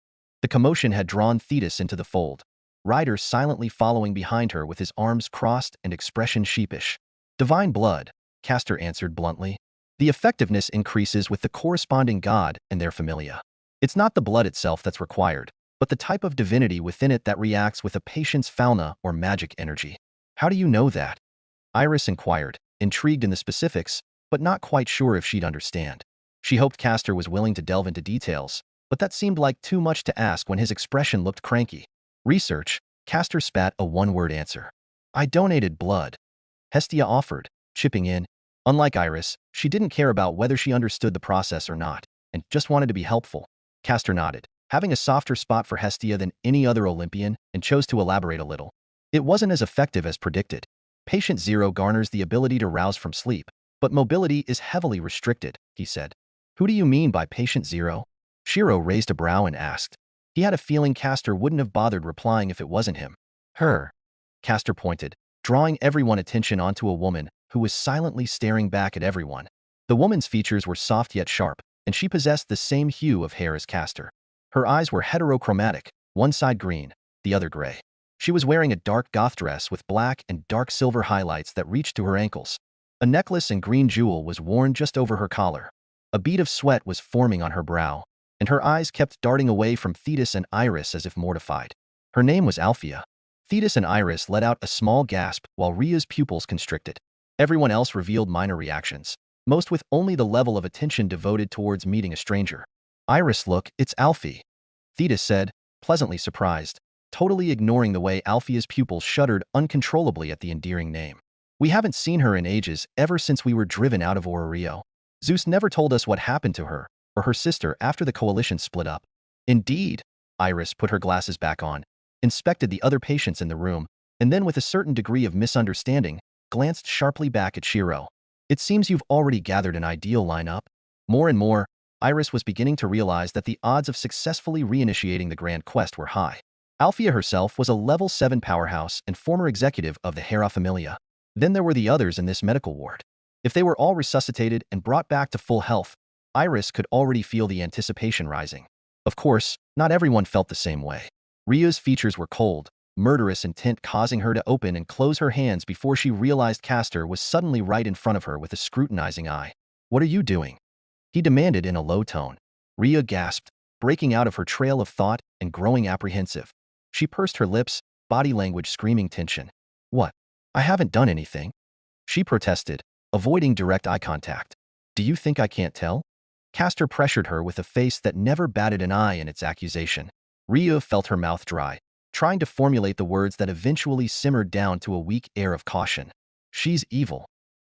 The commotion had drawn Thetis into the fold, Ryder silently following behind her with his arms crossed and expression sheepish. "Divine blood," Castor answered bluntly. "The effectiveness increases with the corresponding god and their familia. It's not the blood itself that's required, but the type of divinity within it that reacts with a patient's fauna or magic energy." "How do you know that?" Iris inquired, intrigued in the specifics, but not quite sure if she'd understand. She hoped Castor was willing to delve into details, but that seemed like too much to ask when his expression looked cranky. "Research," Castor spat a one-word answer. "I donated blood," Hestia offered, chipping in. Unlike Iris, she didn't care about whether she understood the process or not, and just wanted to be helpful. Castor nodded, having a softer spot for Hestia than any other Olympian, and chose to elaborate a little. "It wasn't as effective as predicted. Patient Zero garners the ability to rouse from sleep, but mobility is heavily restricted," he said. "Who do you mean by Patient Zero?" Shirou raised a brow and asked. He had a feeling Castor wouldn't have bothered replying if it wasn't him. "Her," Castor pointed, drawing everyone's attention onto a woman who was silently staring back at everyone. The woman's features were soft yet sharp, and she possessed the same hue of hair as Castor. Her eyes were heterochromatic, one side green, the other gray. She was wearing a dark goth dress with black and dark silver highlights that reached to her ankles. A necklace and green jewel was worn just over her collar. A bead of sweat was forming on her brow, and her eyes kept darting away from Thetis and Iris as if mortified. Her name was Althea. Thetis and Iris let out a small gasp while Rhea's pupils constricted. Everyone else revealed minor reactions, most with only the level of attention devoted towards meeting a stranger. Iris, look, it's Alfie, Thetis said, pleasantly surprised, totally ignoring the way Althea's pupils shuddered uncontrollably at the endearing name. We haven't seen her in ages, ever since we were driven out of Ororio. Zeus never told us what happened to her, or her sister after the coalition split up. Indeed. Iris put her glasses back on, inspected the other patients in the room, and then with a certain degree of misunderstanding, glanced sharply back at Shirou. It seems you've already gathered an ideal lineup. More and more, Iris was beginning to realize that the odds of successfully reinitiating the Grand Quest were high. Althea herself was a level 7 powerhouse and former executive of the Hera Familia. Then there were the others in this medical ward. If they were all resuscitated and brought back to full health, Iris could already feel the anticipation rising. Of course, not everyone felt the same way. Rhea's features were cold, murderous intent causing her to open and close her hands before she realized Castor was suddenly right in front of her with a scrutinizing eye. "What are you doing?" he demanded in a low tone. Rhea gasped, breaking out of her trail of thought and growing apprehensive. She pursed her lips, body language screaming tension. "What? I haven't done anything," she protested, avoiding direct eye contact. "Do you think I can't tell?" Castor pressured her with a face that never batted an eye in its accusation. Rhea felt her mouth dry, trying to formulate the words that eventually simmered down to a weak air of caution. "She's evil."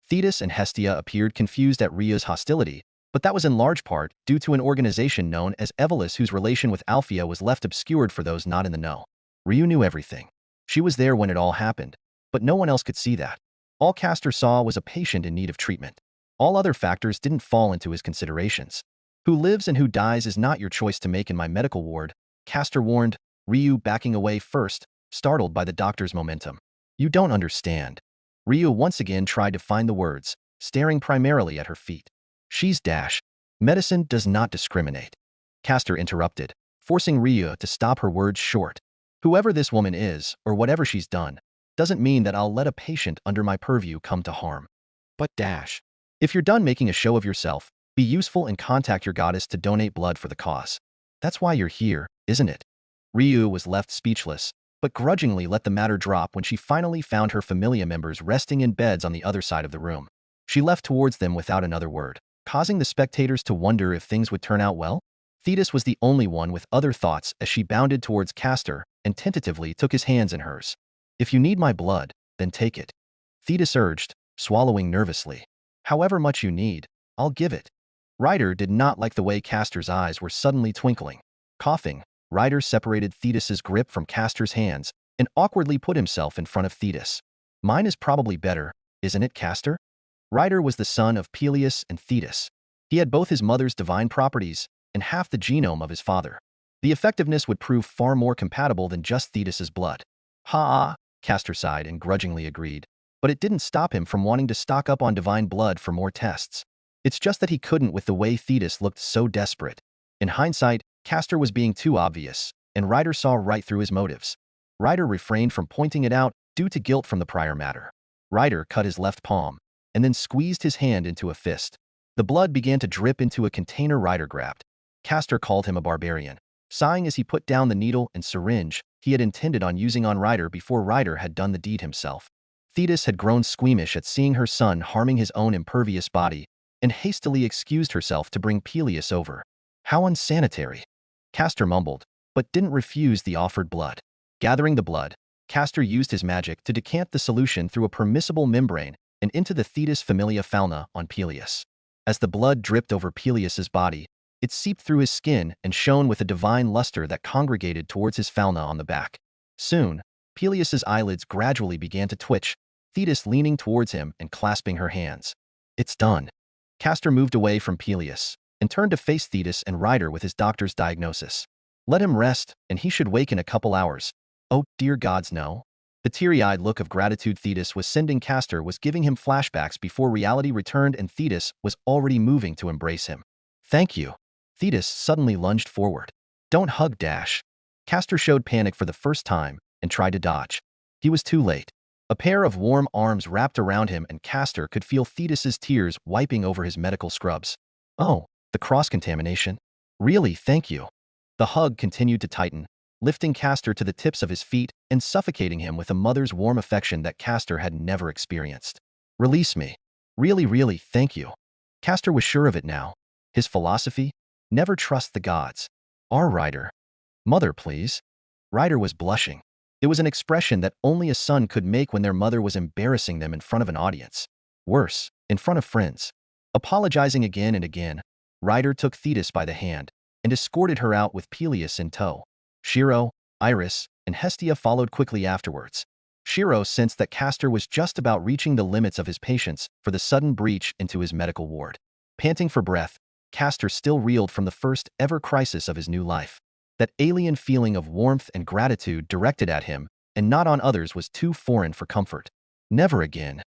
Thetis and Hestia appeared confused at Rhea's hostility, but that was in large part due to an organization known as Evolus whose relation with Althea was left obscured for those not in the know. Rhea knew everything. She was there when it all happened, but no one else could see that. All Castor saw was a patient in need of treatment. All other factors didn't fall into his considerations. "Who lives and who dies is not your choice to make in my medical ward," Castor warned, Ryu backing away first, startled by the doctor's momentum. "You don't understand." Ryu once again tried to find the words, staring primarily at her feet. "She's dash. Medicine does not discriminate." Castor interrupted, forcing Ryu to stop her words short. "Whoever this woman is, or whatever she's done, doesn't mean that I'll let a patient under my purview come to harm. But dash. If you're done making a show of yourself, be useful and contact your goddess to donate blood for the cause. That's why you're here, isn't it?" Ryu was left speechless, but grudgingly let the matter drop when she finally found her familia members resting in beds on the other side of the room. She left towards them without another word, causing the spectators to wonder if things would turn out well. Thetis was the only one with other thoughts as she bounded towards Castor and tentatively took his hands in hers. "If you need my blood, then take it," Thetis urged, swallowing nervously. "However much you need, I'll give it." Ryder did not like the way Castor's eyes were suddenly twinkling. Coughing, Ryder separated Thetis's grip from Castor's hands and awkwardly put himself in front of Thetis. "Mine is probably better, isn't it, Castor?" Ryder was the son of Peleus and Thetis. He had both his mother's divine properties and half the genome of his father. The effectiveness would prove far more compatible than just Thetis's blood. "Ha!" Castor sighed and grudgingly agreed, but it didn't stop him from wanting to stock up on divine blood for more tests. It's just that he couldn't with the way Thetis looked so desperate. In hindsight, Castor was being too obvious, and Ryder saw right through his motives. Ryder refrained from pointing it out due to guilt from the prior matter. Ryder cut his left palm, and then squeezed his hand into a fist. The blood began to drip into a container Ryder grabbed. Castor called him a barbarian, sighing as he put down the needle and syringe he had intended on using on Ryder before Ryder had done the deed himself. Thetis had grown squeamish at seeing her son harming his own impervious body, and hastily excused herself to bring Peleus over. "How unsanitary," Castor mumbled, but didn't refuse the offered blood. Gathering the blood, Castor used his magic to decant the solution through a permissible membrane and into the Thetis Familia Fauna on Peleus. As the blood dripped over Peleus's body, it seeped through his skin and shone with a divine luster that congregated towards his fauna on the back. Soon, Peleus's eyelids gradually began to twitch, Thetis leaning towards him and clasping her hands. "It's done." Castor moved away from Peleus and turned to face Thetis and Ryder with his doctor's diagnosis. "Let him rest, and he should wake in a couple hours." "Oh, dear gods, no." The teary-eyed look of gratitude Thetis was sending Castor was giving him flashbacks before reality returned and Thetis was already moving to embrace him. "Thank you." Thetis suddenly lunged forward. "Don't hug, Dash." Castor showed panic for the first time and tried to dodge. He was too late. A pair of warm arms wrapped around him, and Castor could feel Thetis's tears wiping over his medical scrubs. Oh, the cross-contamination. Really, thank you. The hug continued to tighten, lifting Castor to the tips of his feet and suffocating him with a mother's warm affection that Castor had never experienced. Release me. Really, really, thank you. Castor was sure of it now. His philosophy? Never trust the gods. Our Ryder. Mother, please. Ryder was blushing. It was an expression that only a son could make when their mother was embarrassing them in front of an audience. Worse, in front of friends. Apologizing again and again, Ryder took Thetis by the hand and escorted her out with Peleus in tow. Shirou, Iris, and Hestia followed quickly afterwards. Shirou sensed that Castor was just about reaching the limits of his patience for the sudden breach into his medical ward. Panting for breath, Castor still reeled from the first ever crisis of his new life. That alien feeling of warmth and gratitude directed at him and not on others was too foreign for comfort. Never again.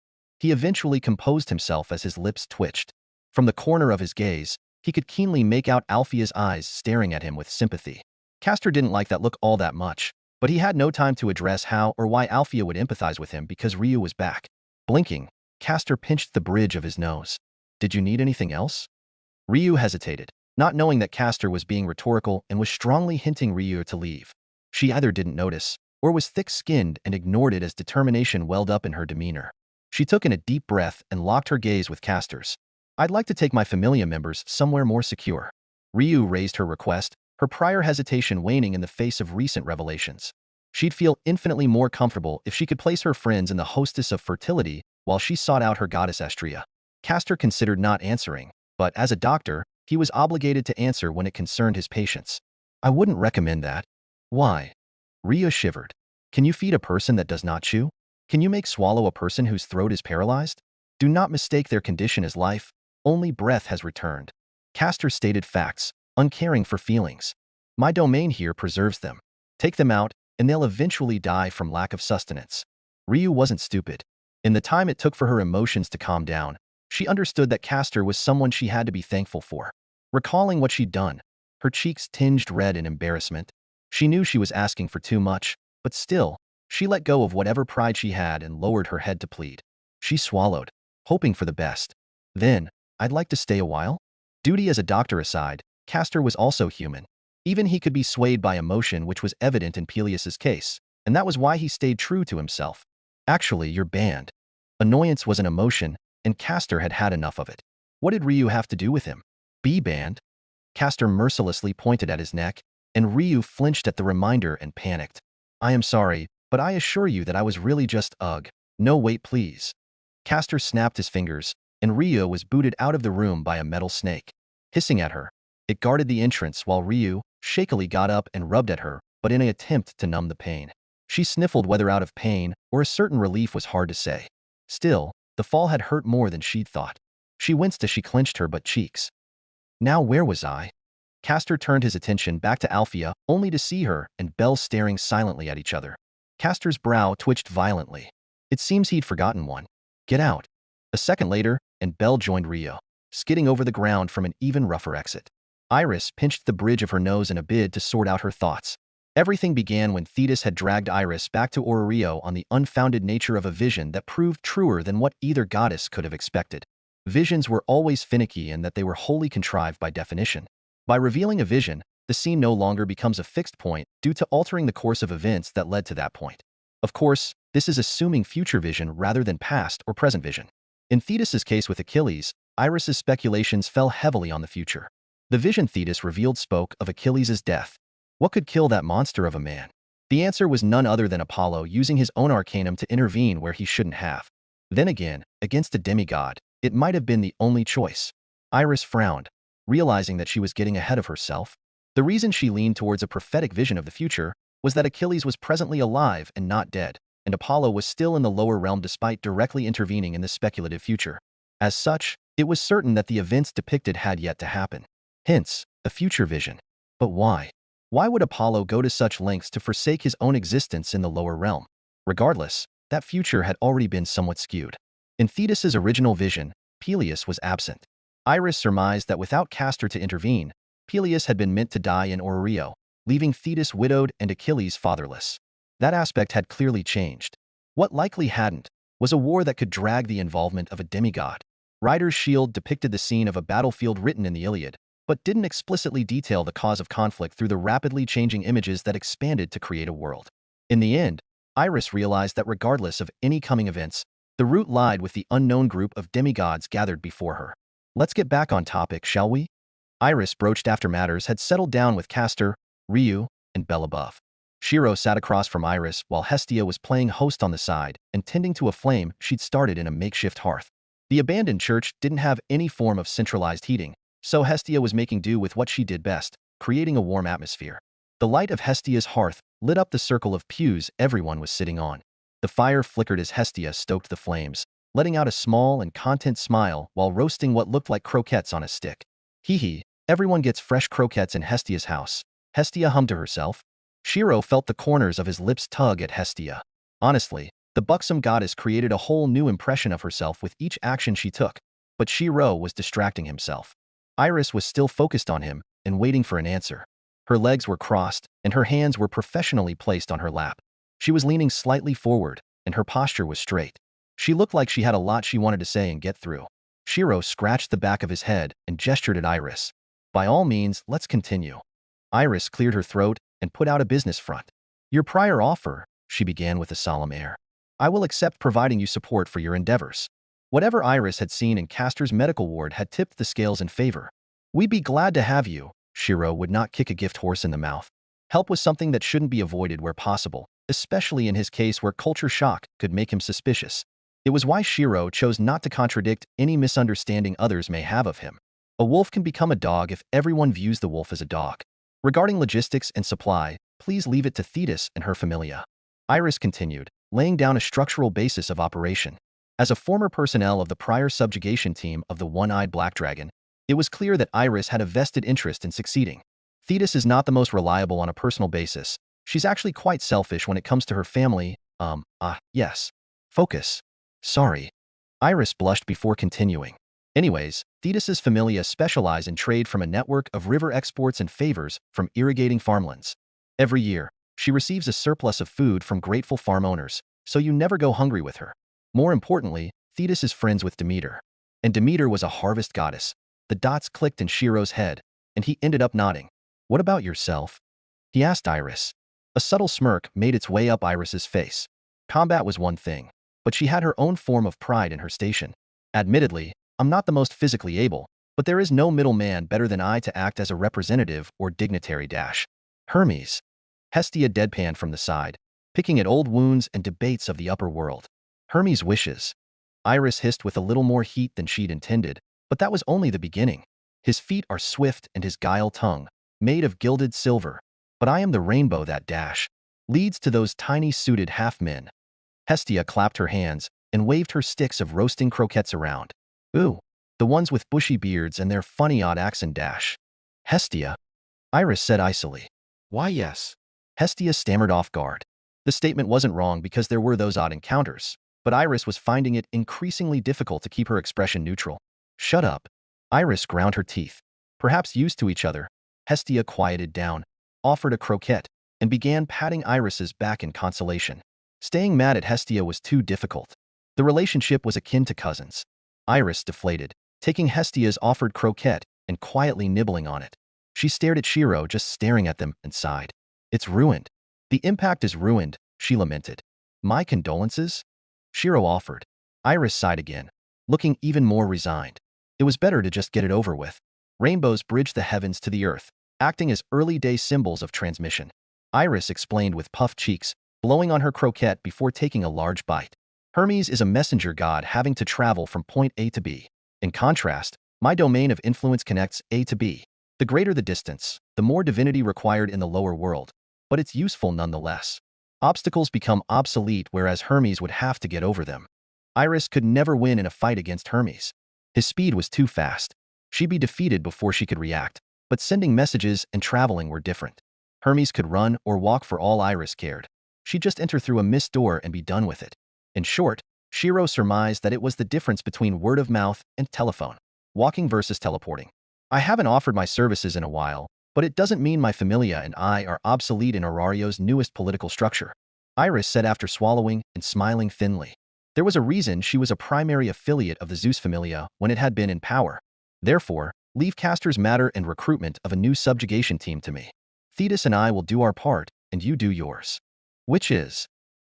He eventually composed himself as his lips twitched. From the corner of his gaze, he could keenly make out Althea's eyes staring at him with sympathy. Castor didn't like that look all that much, but he had no time to address how or why Althea would empathize with him because Ryu was back. Blinking, Castor pinched the bridge of his nose. Did you need anything else? Ryu hesitated, not knowing that Castor was being rhetorical and was strongly hinting Ryu to leave. She either didn't notice, or was thick-skinned and ignored it as determination welled up in her demeanor. She took in a deep breath and locked her gaze with Castor's. I'd like to take my familia members somewhere more secure. Ryu raised her request, her prior hesitation waning in the face of recent revelations. She'd feel infinitely more comfortable if she could place her friends in the hostess of fertility while she sought out her goddess Astrea. Castor considered not answering, but as a doctor, he was obligated to answer when it concerned his patients. I wouldn't recommend that. Why? Ryu shivered. Can you feed a person that does not chew? Can you make swallow a person whose throat is paralyzed? Do not mistake their condition as life. Only breath has returned. Castor stated facts, uncaring for feelings. My domain here preserves them. Take them out, and they'll eventually die from lack of sustenance. Ryu wasn't stupid. In the time it took for her emotions to calm down, she understood that Castor was someone she had to be thankful for. Recalling what she'd done, her cheeks tinged red in embarrassment. She knew she was asking for too much, but still, she let go of whatever pride she had and lowered her head to plead. She swallowed, hoping for the best. Then, I'd like to stay a while? Duty as a doctor aside, Castor was also human. Even he could be swayed by emotion, which was evident in Peleus's case, and that was why he stayed true to himself. Actually, you're banned. Annoyance was an emotion, and Castor had had enough of it. What did Ryu have to do with him? Be banned? Castor mercilessly pointed at his neck, and Ryu flinched at the reminder and panicked. I am sorry, but I assure you that I was really just ugh. No, wait, please. Castor snapped his fingers, and Ryu was booted out of the room by a metal snake. Hissing at her, it guarded the entrance while Ryu shakily got up and rubbed at her, but in an attempt to numb the pain. She sniffled, whether out of pain or a certain relief was hard to say. Still, the fall had hurt more than she'd thought. She winced as she clenched her butt cheeks. Now where was I? Castor turned his attention back to Althea, only to see her and Belle staring silently at each other. Castor's brow twitched violently. It seems he'd forgotten one. Get out. A second later, and Belle joined Ryu, skidding over the ground from an even rougher exit. Iris pinched the bridge of her nose in a bid to sort out her thoughts. Everything began when Thetis had dragged Iris back to Orrio on the unfounded nature of a vision that proved truer than what either goddess could have expected. Visions were always finicky in that they were wholly contrived by definition. By revealing a vision, the scene no longer becomes a fixed point due to altering the course of events that led to that point. Of course, this is assuming future vision rather than past or present vision. In Thetis's case with Achilles, Iris's speculations fell heavily on the future. The vision Thetis revealed spoke of Achilles' death. What could kill that monster of a man? The answer was none other than Apollo using his own arcanum to intervene where he shouldn't have. Then again, against a demigod, it might have been the only choice. Iris frowned, realizing that she was getting ahead of herself. The reason she leaned towards a prophetic vision of the future was that Achilles was presently alive and not dead, and Apollo was still in the lower realm despite directly intervening in the speculative future. As such, it was certain that the events depicted had yet to happen. Hence, a future vision. But why? Why would Apollo go to such lengths to forsake his own existence in the lower realm? Regardless, that future had already been somewhat skewed. In Thetis's original vision, Peleus was absent. Iris surmised that without Castor to intervene, Peleus had been meant to die in Orrio, leaving Thetis widowed and Achilles fatherless. That aspect had clearly changed. What likely hadn't was a war that could drag the involvement of a demigod. Rider's shield depicted the scene of a battlefield written in the Iliad, but didn't explicitly detail the cause of conflict through the rapidly changing images that expanded to create a world. In the end, Iris realized that regardless of any coming events, the route lied with the unknown group of demigods gathered before her. Let's get back on topic, shall we? Iris broached after matters had settled down with Castor, Ryu, and Belabov. Shirou sat across from Iris while Hestia was playing host on the side and tending to a flame she'd started in a makeshift hearth. The abandoned church didn't have any form of centralized heating, so Hestia was making do with what she did best, creating a warm atmosphere. The light of Hestia's hearth lit up the circle of pews everyone was sitting on. The fire flickered as Hestia stoked the flames, letting out a small and content smile while roasting what looked like croquettes on a stick. Hee hee, everyone gets fresh croquettes in Hestia's house, Hestia hummed to herself. Shirou felt the corners of his lips tug at Hestia. Honestly, the buxom goddess created a whole new impression of herself with each action she took, but Shirou was distracting himself. Iris was still focused on him and waiting for an answer. Her legs were crossed, and her hands were professionally placed on her lap. She was leaning slightly forward, and her posture was straight. She looked like she had a lot she wanted to say and get through. Shirou scratched the back of his head and gestured at Iris. By all means, let's continue. Iris cleared her throat and put out a business front. Your prior offer, she began with a solemn air. I will accept providing you support for your endeavors. Whatever Iris had seen in Castor's medical ward had tipped the scales in favor. We'd be glad to have you. Shirou would not kick a gift horse in the mouth. Help was something that shouldn't be avoided where possible, especially in his case where culture shock could make him suspicious. It was why Shirou chose not to contradict any misunderstanding others may have of him. A wolf can become a dog if everyone views the wolf as a dog. Regarding logistics and supply, please leave it to Thetis and her familia. Iris continued, laying down a structural basis of operation. As a former personnel of the prior subjugation team of the One-Eyed Black Dragon, it was clear that Iris had a vested interest in succeeding. Thetis is not the most reliable on a personal basis. She's actually quite selfish when it comes to her family. Yes. Focus. Sorry. Iris blushed before continuing. Anyways, Thetis's familia specialize in trade from a network of river exports and favors from irrigating farmlands. Every year, she receives a surplus of food from grateful farm owners, so you never go hungry with her. More importantly, Thetis is friends with Demeter. And Demeter was a harvest goddess. The dots clicked in Shirou's head, and he ended up nodding. What about yourself? He asked Iris. A subtle smirk made its way up Iris's face. Combat was one thing, but she had her own form of pride in her station. Admittedly, I'm not the most physically able, but there is no middleman better than I to act as a representative or dignitary dash. Hermes. Hestia deadpanned from the side, picking at old wounds and debates of the upper world. Hermes wishes. Iris hissed with a little more heat than she'd intended, but that was only the beginning. His feet are swift and his guile tongue, made of gilded silver. But I am the rainbow that dash leads to those tiny suited half-men. Hestia clapped her hands and waved her sticks of roasting croquettes around. Ooh, the ones with bushy beards and their funny odd accent dash. Hestia, Iris said icily. Why yes. Hestia stammered off guard. The statement wasn't wrong because there were those odd encounters, but Iris was finding it increasingly difficult to keep her expression neutral. Shut up. Iris ground her teeth. Perhaps used to each other, Hestia quieted down, offered a croquette, and began patting Iris's back in consolation. Staying mad at Hestia was too difficult. The relationship was akin to cousins. Iris deflated, taking Hestia's offered croquette and quietly nibbling on it. She stared at Shirou, just staring at them, and sighed. It's ruined. The impact is ruined, she lamented. My condolences? Shirou offered. Iris sighed again, looking even more resigned. It was better to just get it over with. Rainbows bridged the heavens to the earth, acting as early-day symbols of transmission. Iris explained with puffed cheeks, blowing on her croquette before taking a large bite. Hermes is a messenger god having to travel from point A to B. In contrast, my domain of influence connects A to B. The greater the distance, the more divinity required in the lower world, but it's useful nonetheless. Obstacles become obsolete whereas Hermes would have to get over them. Iris could never win in a fight against Hermes. His speed was too fast. She'd be defeated before she could react, but sending messages and traveling were different. Hermes could run or walk for all Iris cared. She'd just enter through a mist door and be done with it. In short, Shirou surmised that it was the difference between word of mouth and telephone. Walking versus teleporting. I haven't offered my services in a while, but it doesn't mean my familia and I are obsolete in Orario's newest political structure. Iris said after swallowing and smiling thinly. There was a reason she was a primary affiliate of the Zeus Familia when it had been in power. Therefore, leave Castor's matter and recruitment of a new subjugation team to me. Thetis and I will do our part, and you do yours. Which is?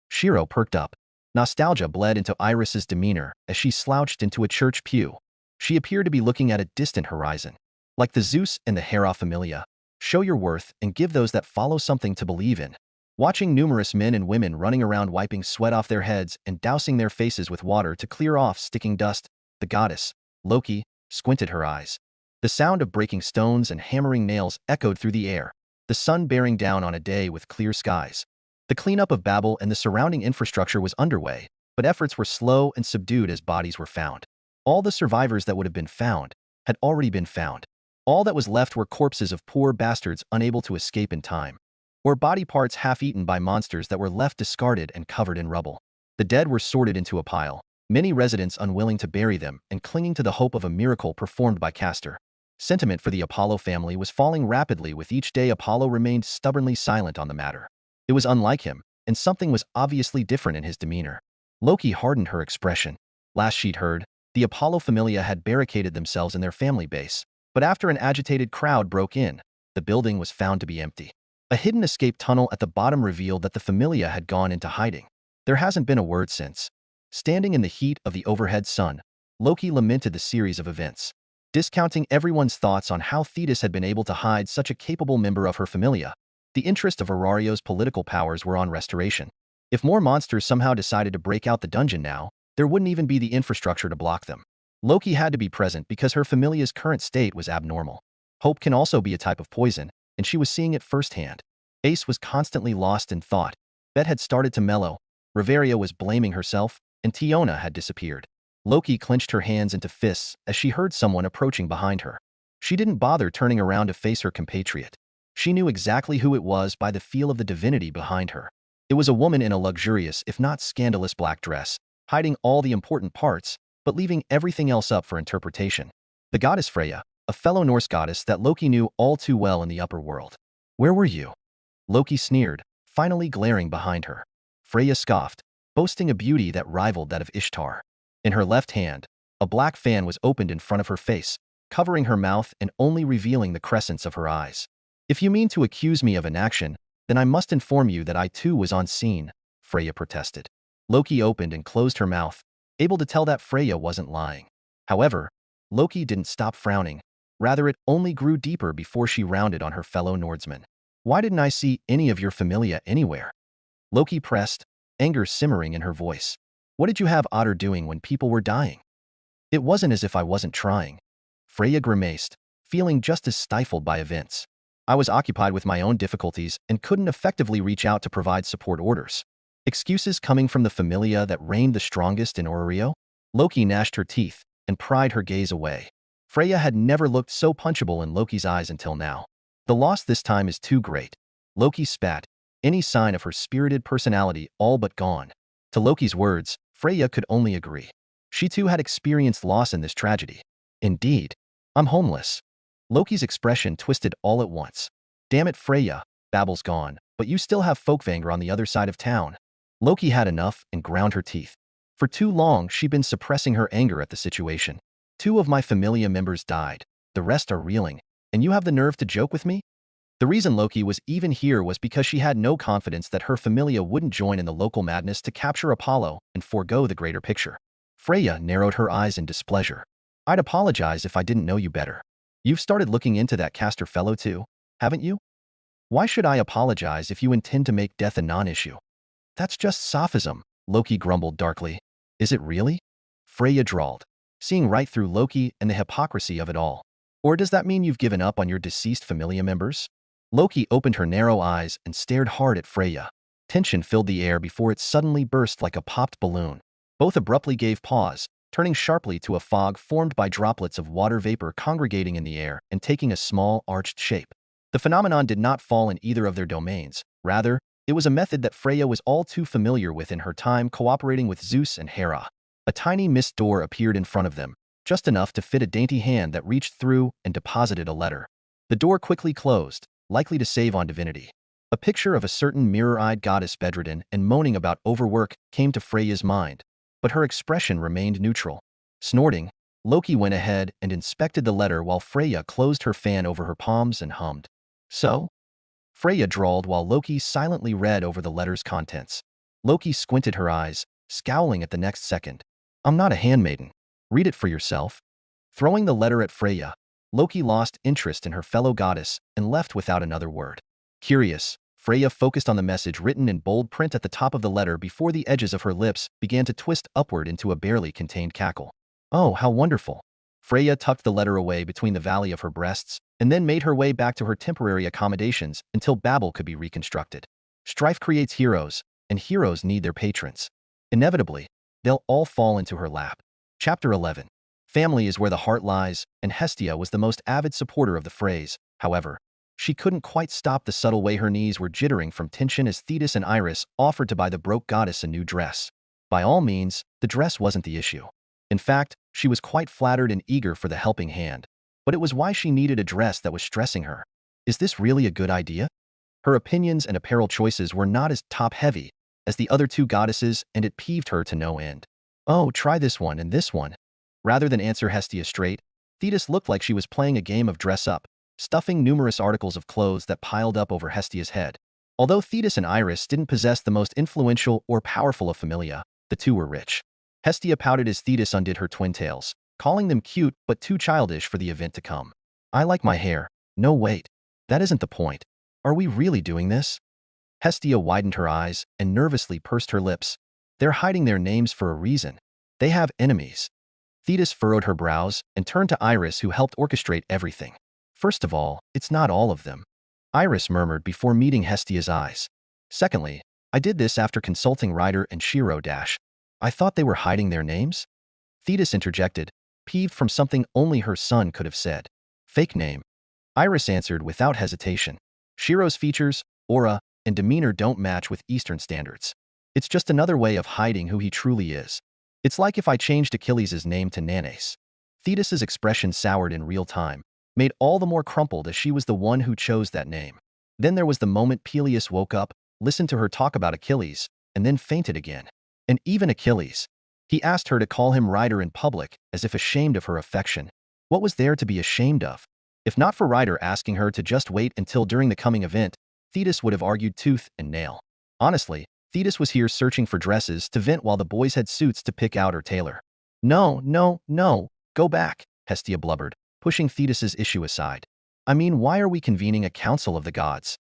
Shirou perked up. Nostalgia bled into Iris's demeanor as she slouched into a church pew. She appeared to be looking at a distant horizon. Like the Zeus and the Hera Familia, show your worth and give those that follow something to believe in. Watching numerous men and women running around wiping sweat off their heads and dousing their faces with water to clear off sticking dust, the goddess, Loki, squinted her eyes. The sound of breaking stones and hammering nails echoed through the air, the sun bearing down on a day with clear skies. The cleanup of Babel and the surrounding infrastructure was underway, but efforts were slow and subdued as bodies were found. All the survivors that would have been found had already been found. All that was left were corpses of poor bastards unable to escape in time, or body parts half-eaten by monsters that were left discarded and covered in rubble. The dead were sorted into a pile, many residents unwilling to bury them and clinging to the hope of a miracle performed by Castor. Sentiment for the Apollo family was falling rapidly with each day. Apollo remained stubbornly silent on the matter. It was unlike him, and something was obviously different in his demeanor. Loki hardened her expression. Last she'd heard, the Apollo Familia had barricaded themselves in their family base, but after an agitated crowd broke in, the building was found to be empty. A hidden escape tunnel at the bottom revealed that the Familia had gone into hiding. There hasn't been a word since. Standing in the heat of the overhead sun, Loki lamented the series of events. Discounting everyone's thoughts on how Thetis had been able to hide such a capable member of her Familia, the interest of Arario's political powers were on restoration. If more monsters somehow decided to break out the dungeon now, there wouldn't even be the infrastructure to block them. Loki had to be present because her Familia's current state was abnormal. Hope can also be a type of poison, and she was seeing it firsthand. Ace was constantly lost in thought. Bet had started to mellow. Riveria was blaming herself, and Tiona had disappeared. Loki clenched her hands into fists as she heard someone approaching behind her. She didn't bother turning around to face her compatriot. She knew exactly who it was by the feel of the divinity behind her. It was a woman in a luxurious, if not scandalous, black dress, hiding all the important parts, but leaving everything else up for interpretation. The goddess Freya, a fellow Norse goddess that Loki knew all too well in the upper world. Where were you? Loki sneered, finally glaring behind her. Freya scoffed, boasting a beauty that rivaled that of Ishtar. In her left hand, a black fan was opened in front of her face, covering her mouth and only revealing the crescents of her eyes. If you mean to accuse me of inaction, then I must inform you that I too was on scene, Freya protested. Loki opened and closed her mouth, able to tell that Freya wasn't lying. However, Loki didn't stop frowning. Rather, it only grew deeper before she rounded on her fellow Nordsman. Why didn't I see any of your Familia anywhere? Loki pressed, anger simmering in her voice. What did you have Otter doing when people were dying? It wasn't as if I wasn't trying. Freya grimaced, feeling just as stifled by events. I was occupied with my own difficulties and couldn't effectively reach out to provide support orders. Excuses coming from the Familia that reigned the strongest in Orario? Loki gnashed her teeth and pried her gaze away. Freya had never looked so punchable in Loki's eyes until now. The loss this time is too great. Loki spat, any sign of her spirited personality all but gone. To Loki's words, Freya could only agree. She too had experienced loss in this tragedy. Indeed, I'm homeless. Loki's expression twisted all at once. Damn it, Freya, Babel's gone, but you still have Folkvanger on the other side of town. Loki had enough and ground her teeth. For too long, she'd been suppressing her anger at the situation. 2 of my Familia members died, the rest are reeling, and you have the nerve to joke with me? The reason Loki was even here was because she had no confidence that her Familia wouldn't join in the local madness to capture Apollo and forego the greater picture. Freya narrowed her eyes in displeasure. I'd apologize if I didn't know you better. You've started looking into that Castor fellow too, haven't you? Why should I apologize if you intend to make death a non-issue? That's just sophism, Loki grumbled darkly. Is it really? Freya drawled, seeing right through Loki and the hypocrisy of it all. Or does that mean you've given up on your deceased Familia members? Loki opened her narrow eyes and stared hard at Freya. Tension filled the air before it suddenly burst like a popped balloon. Both abruptly gave pause, turning sharply to a fog formed by droplets of water vapor congregating in the air and taking a small, arched shape. The phenomenon did not fall in either of their domains. Rather, it was a method that Freya was all too familiar with in her time cooperating with Zeus and Hera. A tiny mist door appeared in front of them, just enough to fit a dainty hand that reached through and deposited a letter. The door quickly closed, likely to save on divinity. A picture of a certain mirror-eyed goddess bedridden and moaning about overwork came to Freya's mind, but her expression remained neutral. Snorting, Loki went ahead and inspected the letter while Freya closed her fan over her palms and hummed. So? Freya drawled while Loki silently read over the letter's contents. Loki squinted her eyes, scowling at the next second. I'm not a handmaiden. Read it for yourself. Throwing the letter at Freya, Loki lost interest in her fellow goddess and left without another word. Curious, Freya focused on the message written in bold print at the top of the letter before the edges of her lips began to twist upward into a barely contained cackle. Oh, how wonderful. Freya tucked the letter away between the valley of her breasts and then made her way back to her temporary accommodations until Babel could be reconstructed. Strife creates heroes, and heroes need their patrons. Inevitably, they'll all fall into her lap. Chapter 11. Family is where the heart lies, and Hestia was the most avid supporter of the phrase. However, she couldn't quite stop the subtle way her knees were jittering from tension as Thetis and Iris offered to buy the broke goddess a new dress. By all means, the dress wasn't the issue. In fact, she was quite flattered and eager for the helping hand. But it was why she needed a dress that was stressing her. Is this really a good idea? Her opinions and apparel choices were not as top-heavy as the other two goddesses, and it peeved her to no end. Oh, try this one and this one. Rather than answer Hestia straight, Thetis looked like she was playing a game of dress-up, stuffing numerous articles of clothes that piled up over Hestia's head. Although Thetis and Iris didn't possess the most influential or powerful of familia, the two were rich. Hestia pouted as Thetis undid her twin tails, calling them cute but too childish for the event to come. I like my hair. No, wait. That isn't the point. Are we really doing this? Hestia widened her eyes and nervously pursed her lips. They're hiding their names for a reason. They have enemies. Thetis furrowed her brows and turned to Iris, who helped orchestrate everything. First of all, it's not all of them. Iris murmured before meeting Hestia's eyes. Secondly, I did this after consulting Ryder and Shirou. I thought they were hiding their names? Thetis interjected, peeved from something only her son could have said. Fake name. Iris answered without hesitation. Shirou's features, aura, and demeanor don't match with Eastern standards. It's just another way of hiding who he truly is. It's like if I changed Achilles' name to Nanes. Thetis's expression soured in real time, made all the more crumpled as she was the one who chose that name. Then there was the moment Peleus woke up, listened to her talk about Achilles, and then fainted again. And even Achilles. He asked her to call him Ryder in public, as if ashamed of her affection. What was there to be ashamed of? If not for Ryder asking her to just wait until during the coming event, Thetis would have argued tooth and nail. Honestly, Thetis was here searching for dresses to vent while the boys had suits to pick out or tailor. No, no, no, go back, Hestia blubbered, pushing Thetis's issue aside. I mean, why are we convening a council of the gods?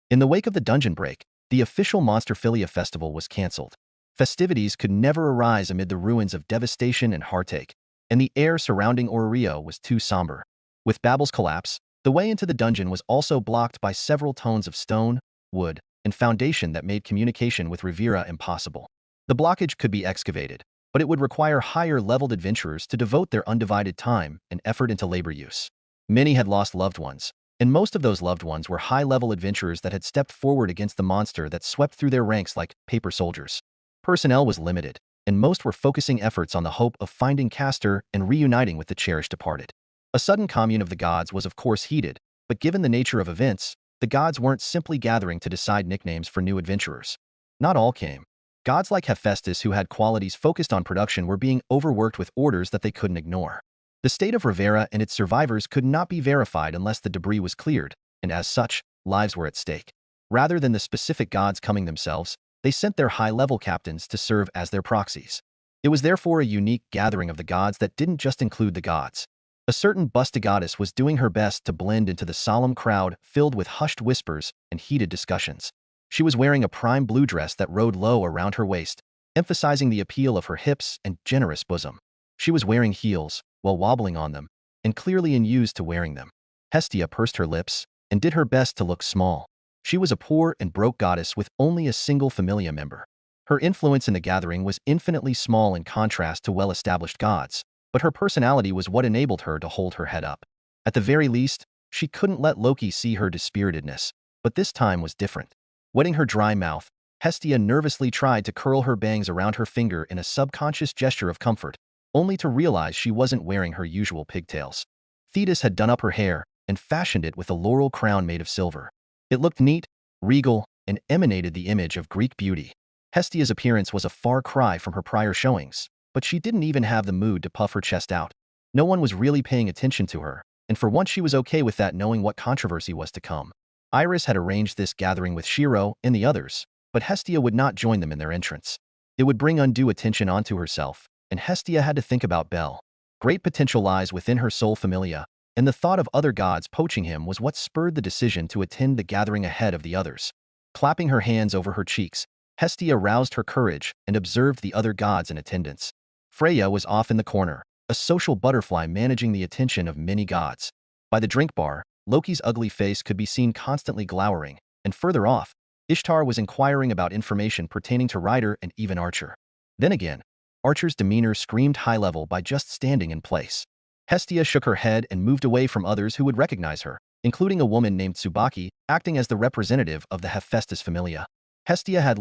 In the wake of the dungeon break, the official Monsterphilia festival was cancelled. Festivities could never arise amid the ruins of devastation and heartache, and the air surrounding Aria was too somber. With Babel's collapse, the way into the dungeon was also blocked by several tones of stone, wood, and foundation that made communication with Rivera impossible. The blockage could be excavated, but it would require higher-leveled adventurers to devote their undivided time and effort into labor use. Many had lost loved ones, and most of those loved ones were high-level adventurers that had stepped forward against the monster that swept through their ranks like paper soldiers. Personnel was limited, and most were focusing efforts on the hope of finding Castor and reuniting with the cherished departed. A sudden commune of the gods was of course heated, but given the nature of events, the gods weren't simply gathering to decide nicknames for new adventurers. Not all came. Gods like Hephaestus, who had qualities focused on production, were being overworked with orders that they couldn't ignore. The state of Rivera and its survivors could not be verified unless the debris was cleared, and as such, lives were at stake. Rather than the specific gods coming themselves, they sent their high-level captains to serve as their proxies. It was therefore a unique gathering of the gods that didn't just include the gods. A certain Bustigoddess was doing her best to blend into the solemn crowd filled with hushed whispers and heated discussions. She was wearing a prime blue dress that rode low around her waist, emphasizing the appeal of her hips and generous bosom. She was wearing heels, while wobbling on them, and clearly unused to wearing them. Hestia pursed her lips and did her best to look small. She was a poor and broke goddess with only a single familia member. Her influence in the gathering was infinitely small in contrast to well-established gods, but her personality was what enabled her to hold her head up. At the very least, she couldn't let Loki see her dispiritedness, but this time was different. Wetting her dry mouth, Hestia nervously tried to curl her bangs around her finger in a subconscious gesture of comfort, only to realize she wasn't wearing her usual pigtails. Thetis had done up her hair and fashioned it with a laurel crown made of silver. It looked neat, regal, and emanated the image of Greek beauty. Hestia's appearance was a far cry from her prior showings, but she didn't even have the mood to puff her chest out. No one was really paying attention to her, and for once she was okay with that, knowing what controversy was to come. Iris had arranged this gathering with Shirou and the others, but Hestia would not join them in their entrance. It would bring undue attention onto herself, and Hestia had to think about Bel. Great potential lies within her soul familia, and the thought of other gods poaching him was what spurred the decision to attend the gathering ahead of the others. Clapping her hands over her cheeks, Hestia roused her courage and observed the other gods in attendance. Freya was off in the corner, a social butterfly managing the attention of many gods. By the drink bar, Loki's ugly face could be seen constantly glowering, and further off, Ishtar was inquiring about information pertaining to Rider and even Archer. Then again, Archer's demeanor screamed high level by just standing in place. Hestia shook her head and moved away from others who would recognize her, including a woman named Tsubaki, acting as the representative of the Hephaestus familia. Hestia had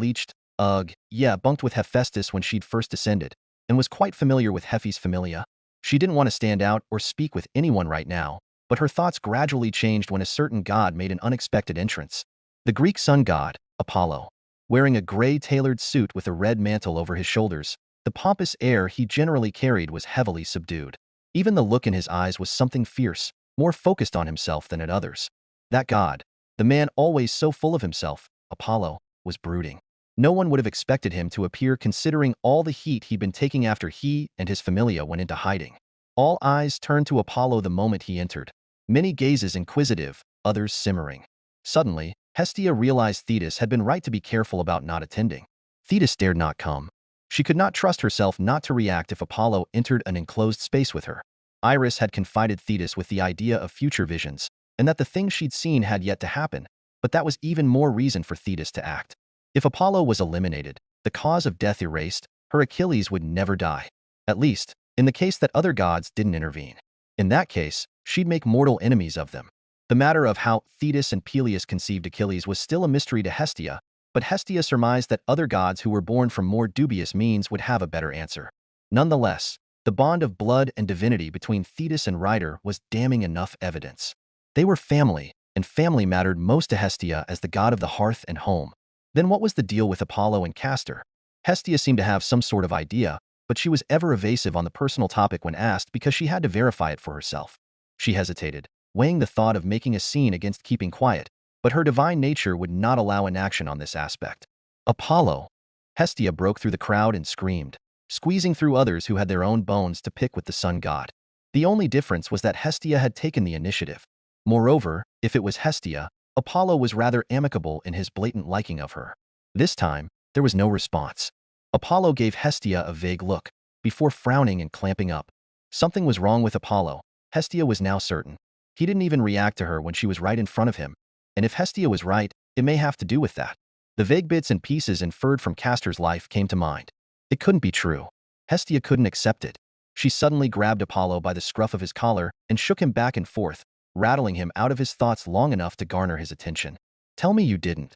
bunked with Hephaestus when she'd first descended, and was quite familiar with Hephi's familia. She didn't want to stand out or speak with anyone right now, but her thoughts gradually changed when a certain god made an unexpected entrance. The Greek sun god, Apollo. Wearing a gray tailored suit with a red mantle over his shoulders, the pompous air he generally carried was heavily subdued. Even the look in his eyes was something fierce, more focused on himself than at others. That god, the man always so full of himself, Apollo, was brooding. No one would have expected him to appear considering all the heat he'd been taking after he and his familia went into hiding. All eyes turned to Apollo the moment he entered, many gazes inquisitive, others simmering. Suddenly, Hestia realized Thetis had been right to be careful about not attending. Thetis dared not come. She could not trust herself not to react if Apollo entered an enclosed space with her. Iris had confided Thetis with the idea of future visions, and that the things she'd seen had yet to happen, but that was even more reason for Thetis to act. If Apollo was eliminated, the cause of death erased, her Achilles would never die. At least, in the case that other gods didn't intervene. In that case, she'd make mortal enemies of them. The matter of how Thetis and Peleus conceived Achilles was still a mystery to Hestia, but Hestia surmised that other gods who were born from more dubious means would have a better answer. Nonetheless, the bond of blood and divinity between Thetis and Rider was damning enough evidence. They were family, and family mattered most to Hestia as the god of the hearth and home. Then what was the deal with Apollo and Castor? Hestia seemed to have some sort of idea, but she was ever evasive on the personal topic when asked because she had to verify it for herself. She hesitated, weighing the thought of making a scene against keeping quiet, but her divine nature would not allow inaction on this aspect. Apollo! Hestia broke through the crowd and screamed, squeezing through others who had their own bones to pick with the sun god. The only difference was that Hestia had taken the initiative. Moreover, if it was Hestia, Apollo was rather amicable in his blatant liking of her. This time, there was no response. Apollo gave Hestia a vague look, before frowning and clamping up. Something was wrong with Apollo. Hestia was now certain. He didn't even react to her when she was right in front of him. And if Hestia was right, it may have to do with that. The vague bits and pieces inferred from Castor's life came to mind. It couldn't be true. Hestia couldn't accept it. She suddenly grabbed Apollo by the scruff of his collar and shook him back and forth, rattling him out of his thoughts long enough to garner his attention. Tell me you didn't.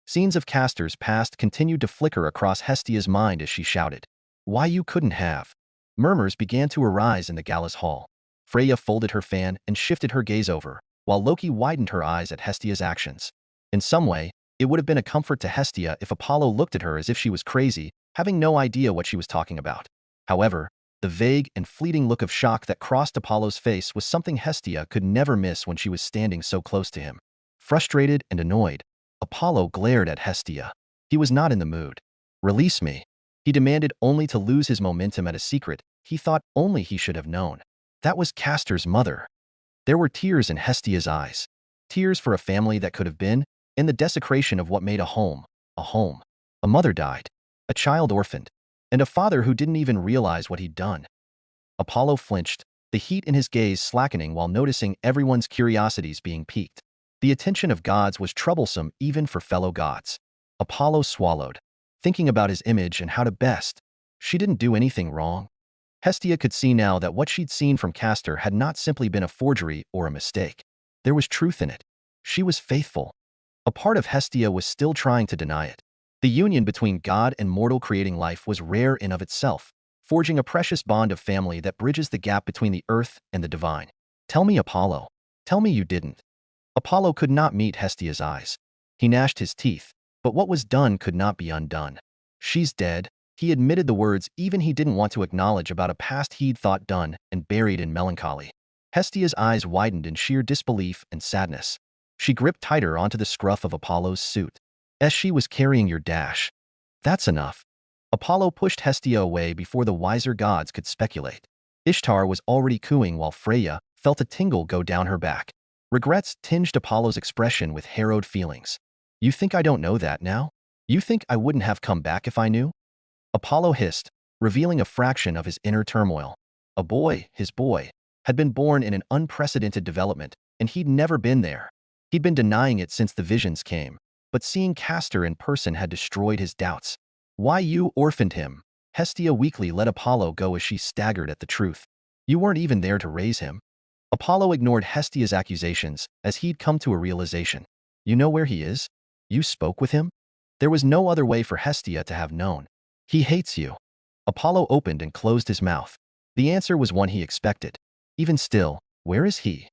Scenes of Castor's past continued to flicker across Hestia's mind as she shouted, "Why you couldn't have?" Murmurs began to arise in the Gallus hall. Freya folded her fan and shifted her gaze over, while Loki widened her eyes at Hestia's actions. In some way, it would have been a comfort to Hestia if Apollo looked at her as if she was crazy, having no idea what she was talking about. However, the vague and fleeting look of shock that crossed Apollo's face was something Hestia could never miss when she was standing so close to him. Frustrated and annoyed, Apollo glared at Hestia. He was not in the mood. "Release me." He demanded, only to lose his momentum at a secret he thought only he should have known. That was Castor's mother. There were tears in Hestia's eyes. Tears for a family that could have been, and the desecration of what made a home, a home. A mother died, a child orphaned, and a father who didn't even realize what he'd done. Apollo flinched, the heat in his gaze slackening while noticing everyone's curiosities being piqued. The attention of gods was troublesome even for fellow gods. Apollo swallowed, thinking about his image and how to best. She didn't do anything wrong. Hestia could see now that what she'd seen from Castor had not simply been a forgery or a mistake. There was truth in it. She was faithful. A part of Hestia was still trying to deny it. The union between God and mortal creating life was rare in of itself, forging a precious bond of family that bridges the gap between the earth and the divine. "Tell me, Apollo. Tell me you didn't." Apollo could not meet Hestia's eyes. He gnashed his teeth, but what was done could not be undone. She's dead. He admitted the words even he didn't want to acknowledge about a past he'd thought done and buried in melancholy. Hestia's eyes widened in sheer disbelief and sadness. She gripped tighter onto the scruff of Apollo's suit. As she was carrying your dash. That's enough. Apollo pushed Hestia away before the wiser gods could speculate. Ishtar was already cooing while Freya felt a tingle go down her back. Regrets tinged Apollo's expression with harrowed feelings. You think I don't know that now? You think I wouldn't have come back if I knew? Apollo hissed, revealing a fraction of his inner turmoil. A boy, his boy, had been born in an unprecedented development, and he'd never been there. He'd been denying it since the visions came, but seeing Castor in person had destroyed his doubts. Why you orphaned him? Hestia weakly let Apollo go as she staggered at the truth. You weren't even there to raise him. Apollo ignored Hestia's accusations as he'd come to a realization. You know where he is? You spoke with him? There was no other way for Hestia to have known. He hates you. Apollo opened and closed his mouth. The answer was one he expected. Even still, where is he?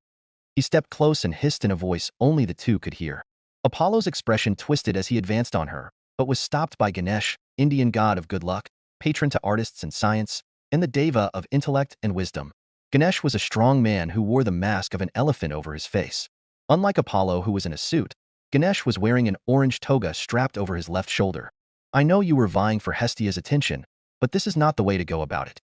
He stepped close and hissed in a voice only the two could hear. Apollo's expression twisted as he advanced on her, but was stopped by Ganesh, Indian god of good luck, patron to artists and science, and the deva of intellect and wisdom. Ganesh was a strong man who wore the mask of an elephant over his face. Unlike Apollo, who was in a suit, Ganesh was wearing an orange toga strapped over his left shoulder. I know you were vying for Hestia's attention, but this is not the way to go about it.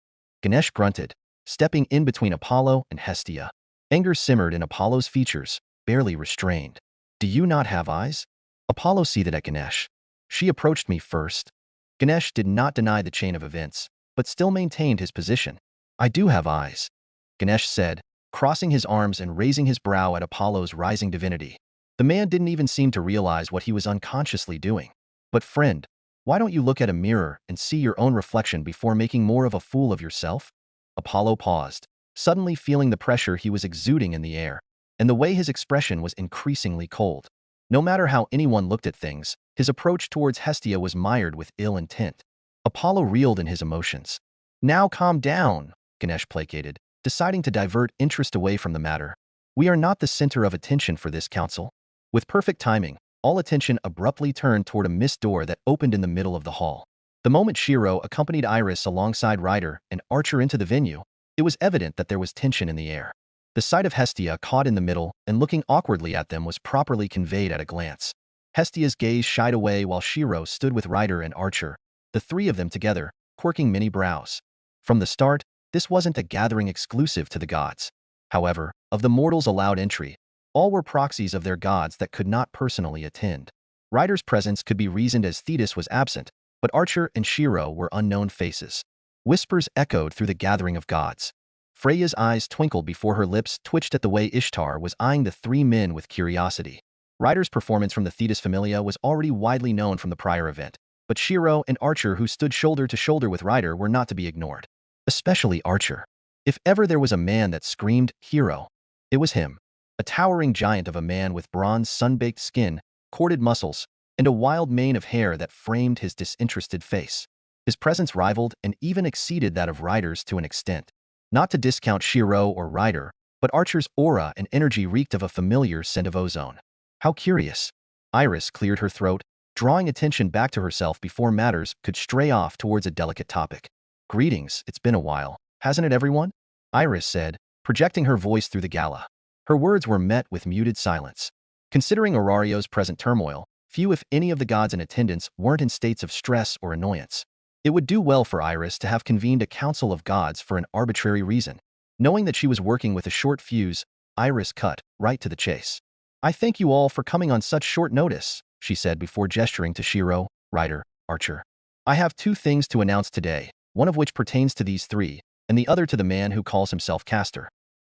Ganesh grunted, stepping in between Apollo and Hestia. Anger simmered in Apollo's features, barely restrained. Do you not have eyes? Apollo seethed at Ganesh. She approached me first. Ganesh did not deny the chain of events, but still maintained his position. I do have eyes, Ganesh said, crossing his arms and raising his brow at Apollo's rising divinity. The man didn't even seem to realize what he was unconsciously doing. But friend, why don't you look at a mirror and see your own reflection before making more of a fool of yourself? Apollo paused, suddenly feeling the pressure he was exuding in the air, and the way his expression was increasingly cold. No matter how anyone looked at things, his approach towards Hestia was mired with ill intent. Apollo reeled in his emotions. Now calm down, Ganesh placated, deciding to divert interest away from the matter. We are not the center of attention for this council. With perfect timing, all attention abruptly turned toward a mist door that opened in the middle of the hall. The moment Shirou accompanied Iris alongside Ryder and Archer into the venue, it was evident that there was tension in the air. The sight of Hestia caught in the middle and looking awkwardly at them was properly conveyed at a glance. Hestia's gaze shied away while Shirou stood with Ryder and Archer, the three of them together, quirking many brows. From the start, this wasn't a gathering exclusive to the gods. However, of the mortals allowed entry, all were proxies of their gods that could not personally attend. Ryder's presence could be reasoned as Thetis was absent, but Archer and Shirou were unknown faces. Whispers echoed through the gathering of gods. Freya's eyes twinkled before her lips twitched at the way Ishtar was eyeing the three men with curiosity. Ryder's performance from the Thetis Familia was already widely known from the prior event, but Shirou and Archer, who stood shoulder to shoulder with Ryder, were not to be ignored. Especially Archer. If ever there was a man that screamed hero, it was him. A towering giant of a man with bronze sun-baked skin, corded muscles, and a wild mane of hair that framed his disinterested face. His presence rivaled and even exceeded that of Ryder's to an extent. Not to discount Shirou or Ryder, but Archer's aura and energy reeked of a familiar scent of ozone. How curious. Iris cleared her throat, drawing attention back to herself before matters could stray off towards a delicate topic. Greetings, it's been a while, hasn't it everyone? Iris said, projecting her voice through the gala. Her words were met with muted silence. Considering Aurario's present turmoil, few if any of the gods in attendance weren't in states of stress or annoyance. It would do well for Iris to have convened a council of gods for an arbitrary reason. Knowing that she was working with a short fuse, Iris cut right to the chase. I thank you all for coming on such short notice, she said before gesturing to Shirou, Ryder, Archer. I have two things to announce today, one of which pertains to these three, and the other to the man who calls himself Castor.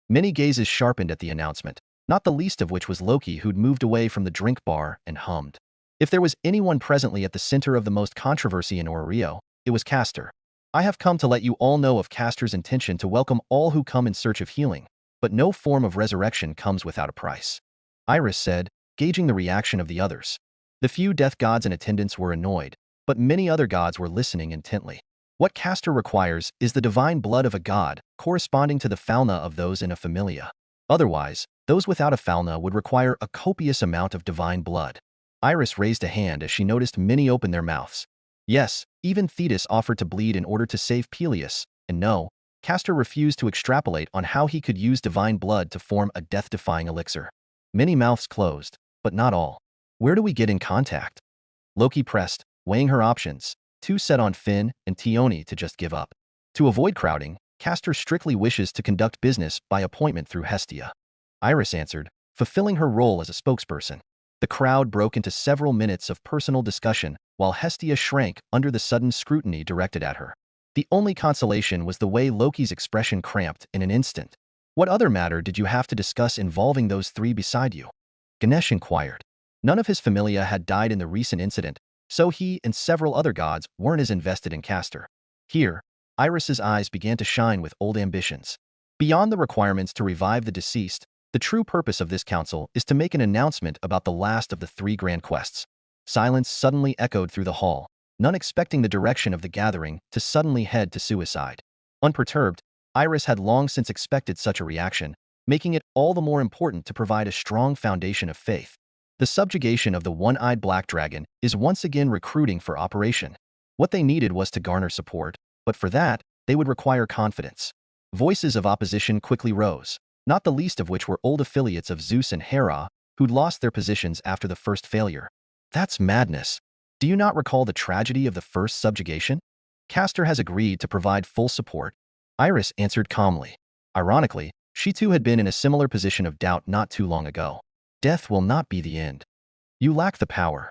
Many gazes sharpened at the announcement, not the least of which was Loki, who'd moved away from the drink bar and hummed. If there was anyone presently at the center of the most controversy in Orio, it was Castor. I have come to let you all know of Castor's intention to welcome all who come in search of healing, but no form of resurrection comes without a price. Iris said, gauging the reaction of the others. The few death gods in attendance were annoyed, but many other gods were listening intently. What Castor requires is the divine blood of a god, corresponding to the fauna of those in a familia. Otherwise, those without a fauna would require a copious amount of divine blood. Iris raised a hand as she noticed many open their mouths. Yes, even Thetis offered to bleed in order to save Peleus, and no, Castor refused to extrapolate on how he could use divine blood to form a death-defying elixir. Many mouths closed, but not all. Where do we get in contact? Loki pressed, weighing her options, two set on Finn and Tioni to just give up. To avoid crowding, Castor strictly wishes to conduct business by appointment through Hestia. Iris answered, fulfilling her role as a spokesperson. The crowd broke into several minutes of personal discussion, while Hestia shrank under the sudden scrutiny directed at her. The only consolation was the way Loki's expression cramped in an instant. What other matter did you have to discuss involving those three beside you? Ganesh inquired. None of his familia had died in the recent incident, so he and several other gods weren't as invested in Castor. Here, Iris's eyes began to shine with old ambitions. Beyond the requirements to revive the deceased, the true purpose of this council is to make an announcement about the last of the three grand quests. Silence suddenly echoed through the hall, none expecting the direction of the gathering to suddenly head to suicide. Unperturbed, Iris had long since expected such a reaction, making it all the more important to provide a strong foundation of faith. The subjugation of the one-eyed black dragon is once again recruiting for operation. What they needed was to garner support, but for that, they would require confidence. Voices of opposition quickly rose, not the least of which were old affiliates of Zeus and Hera, who'd lost their positions after the first failure. That's madness. Do you not recall the tragedy of the first subjugation? Castor has agreed to provide full support. Iris answered calmly. Ironically, she too had been in a similar position of doubt not too long ago. Death will not be the end. You lack the power.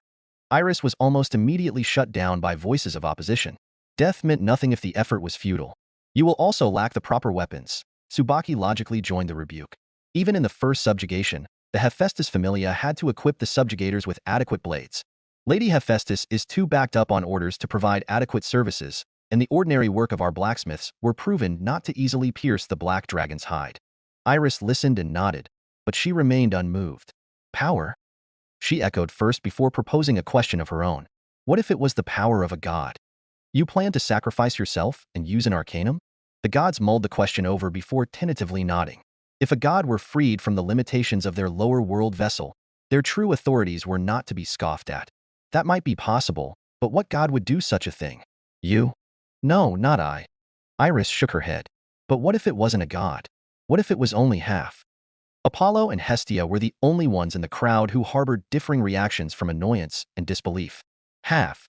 Iris was almost immediately shut down by voices of opposition. Death meant nothing if the effort was futile. You will also lack the proper weapons. Tsubaki logically joined the rebuke. Even in the first subjugation, the Hephaestus familia had to equip the subjugators with adequate blades. Lady Hephaestus is too backed up on orders to provide adequate services, and the ordinary work of our blacksmiths were proven not to easily pierce the black dragon's hide. Iris listened and nodded, but she remained unmoved. Power? She echoed first before proposing a question of her own. What if it was the power of a god? You plan to sacrifice yourself and use an arcanum? The gods mulled the question over before tentatively nodding. If a god were freed from the limitations of their lower world vessel, their true authorities were not to be scoffed at. That might be possible, but what god would do such a thing? You? No, not I. Iris shook her head. But what if it wasn't a god? What if it was only half? Apollo and Hestia were the only ones in the crowd who harbored differing reactions from annoyance and disbelief. Half.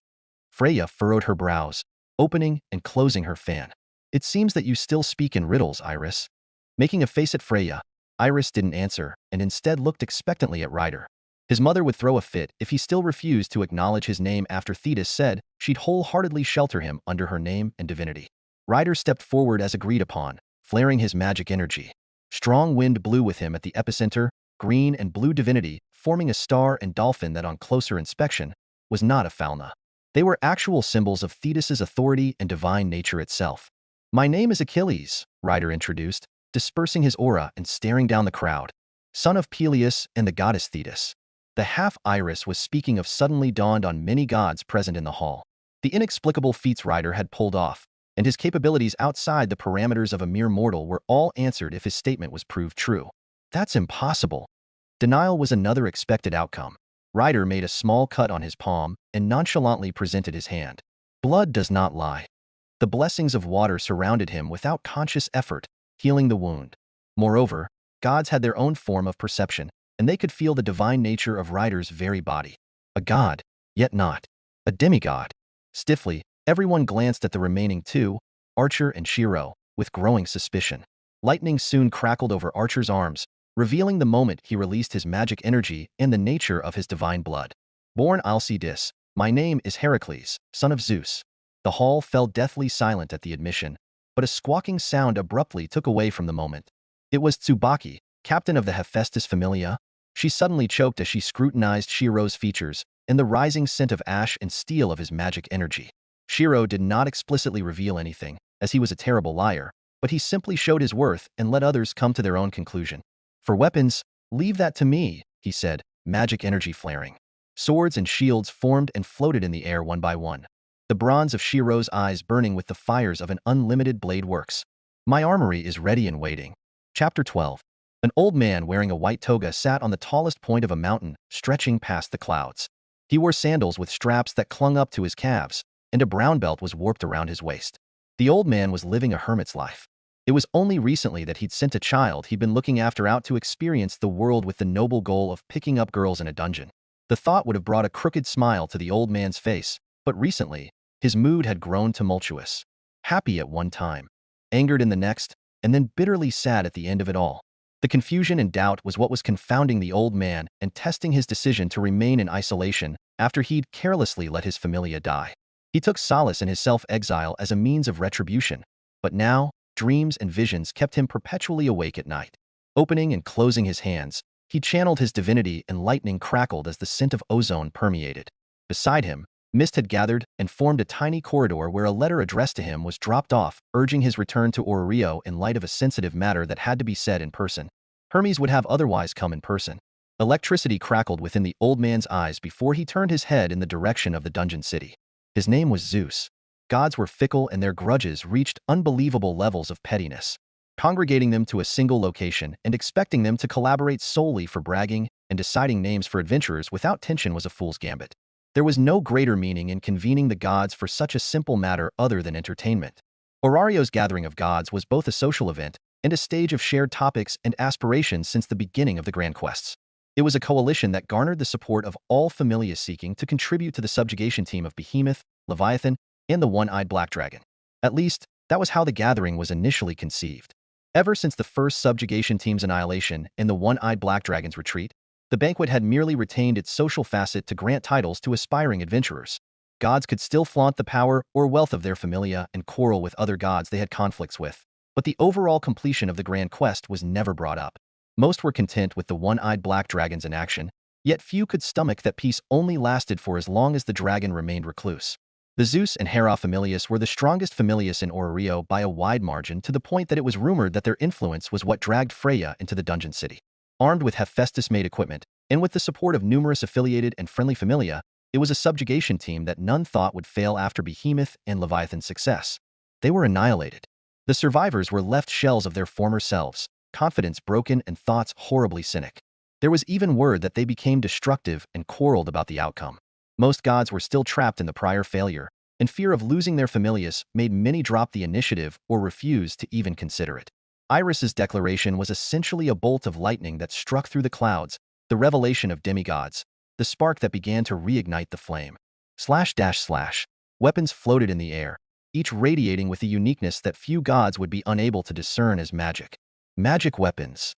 Freya furrowed her brows, opening and closing her fan. It seems that you still speak in riddles, Iris. Making a face at Freya, Iris didn't answer and instead looked expectantly at Ryder. His mother would throw a fit if he still refused to acknowledge his name after Thetis said she'd wholeheartedly shelter him under her name and divinity. Ryder stepped forward as agreed upon, flaring his magic energy. Strong wind blew with him at the epicenter, green and blue divinity forming a star and dolphin that on closer inspection was not a fauna. They were actual symbols of Thetis's authority and divine nature itself. My name is Achilles, Ryder introduced, dispersing his aura and staring down the crowd. Son of Peleus and the goddess Thetis. The half Iris was speaking of suddenly dawned on many gods present in the hall. The inexplicable feats Ryder had pulled off, and his capabilities outside the parameters of a mere mortal were all answered if his statement was proved true. That's impossible. Denial was another expected outcome. Ryder made a small cut on his palm and nonchalantly presented his hand. Blood does not lie. The blessings of water surrounded him without conscious effort, healing the wound. Moreover, gods had their own form of perception, and they could feel the divine nature of Ryder's very body. A god, yet not. A demigod. Stiffly, everyone glanced at the remaining two, Archer and Shirou, with growing suspicion. Lightning soon crackled over Archer's arms, revealing the moment he released his magic energy and the nature of his divine blood. Born Alcaides, my name is Heracles, son of Zeus. The hall fell deathly silent at the admission, but a squawking sound abruptly took away from the moment. It was Tsubaki, captain of the Hephaestus familia. She suddenly choked as she scrutinized Shirou's features and the rising scent of ash and steel of his magic energy. Shirou did not explicitly reveal anything, as he was a terrible liar, but he simply showed his worth and let others come to their own conclusion. For weapons, leave that to me, he said, magic energy flaring. Swords and shields formed and floated in the air one by one. The bronze of Shirou's eyes burning with the fires of an unlimited blade works. My armory is ready and waiting. Chapter 12. An old man wearing a white toga sat on the tallest point of a mountain, stretching past the clouds. He wore sandals with straps that clung up to his calves, and a brown belt was warped around his waist. The old man was living a hermit's life. It was only recently that he'd sent a child he'd been looking after out to experience the world with the noble goal of picking up girls in a dungeon. The thought would have brought a crooked smile to the old man's face, but recently, his mood had grown tumultuous. Happy at one time, angered in the next, and then bitterly sad at the end of it all. The confusion and doubt was what was confounding the old man and testing his decision to remain in isolation after he'd carelessly let his familia die. He took solace in his self-exile as a means of retribution, but now, dreams and visions kept him perpetually awake at night. Opening and closing his hands, he channeled his divinity and lightning crackled as the scent of ozone permeated. Beside him, mist had gathered and formed a tiny corridor where a letter addressed to him was dropped off, urging his return to Orrio in light of a sensitive matter that had to be said in person. Hermes would have otherwise come in person. Electricity crackled within the old man's eyes before he turned his head in the direction of the dungeon city. His name was Zeus. Gods were fickle and their grudges reached unbelievable levels of pettiness, congregating them to a single location and expecting them to collaborate solely for bragging and deciding names for adventurers without tension was a fool's gambit. There was no greater meaning in convening the gods for such a simple matter other than entertainment. Orario's gathering of gods was both a social event and a stage of shared topics and aspirations since the beginning of the Grand Quests. It was a coalition that garnered the support of all familia seeking to contribute to the subjugation team of Behemoth, Leviathan, and the one-eyed black dragon. At least, that was how the gathering was initially conceived. Ever since the first subjugation team's annihilation and the one-eyed black dragon's retreat, the banquet had merely retained its social facet to grant titles to aspiring adventurers. Gods could still flaunt the power or wealth of their familia and quarrel with other gods they had conflicts with, but the overall completion of the Grand Quest was never brought up. Most were content with the one-eyed black dragons in action, yet few could stomach that peace only lasted for as long as the dragon remained recluse. The Zeus and Hera familias were the strongest familias in Orrio by a wide margin, to the point that it was rumored that their influence was what dragged Freya into the dungeon city. Armed with Hephaestus-made equipment, and with the support of numerous affiliated and friendly familia, it was a subjugation team that none thought would fail after Behemoth and Leviathan's success. They were annihilated. The survivors were left shells of their former selves, confidence broken and thoughts horribly cynic. There was even word that they became destructive and quarreled about the outcome. Most gods were still trapped in the prior failure, and fear of losing their familias made many drop the initiative or refuse to even consider it. Iris's declaration was essentially a bolt of lightning that struck through the clouds, the revelation of demigods, the spark that began to reignite the flame. // Weapons floated in the air, each radiating with a uniqueness that few gods would be unable to discern as magic. Magic weapons.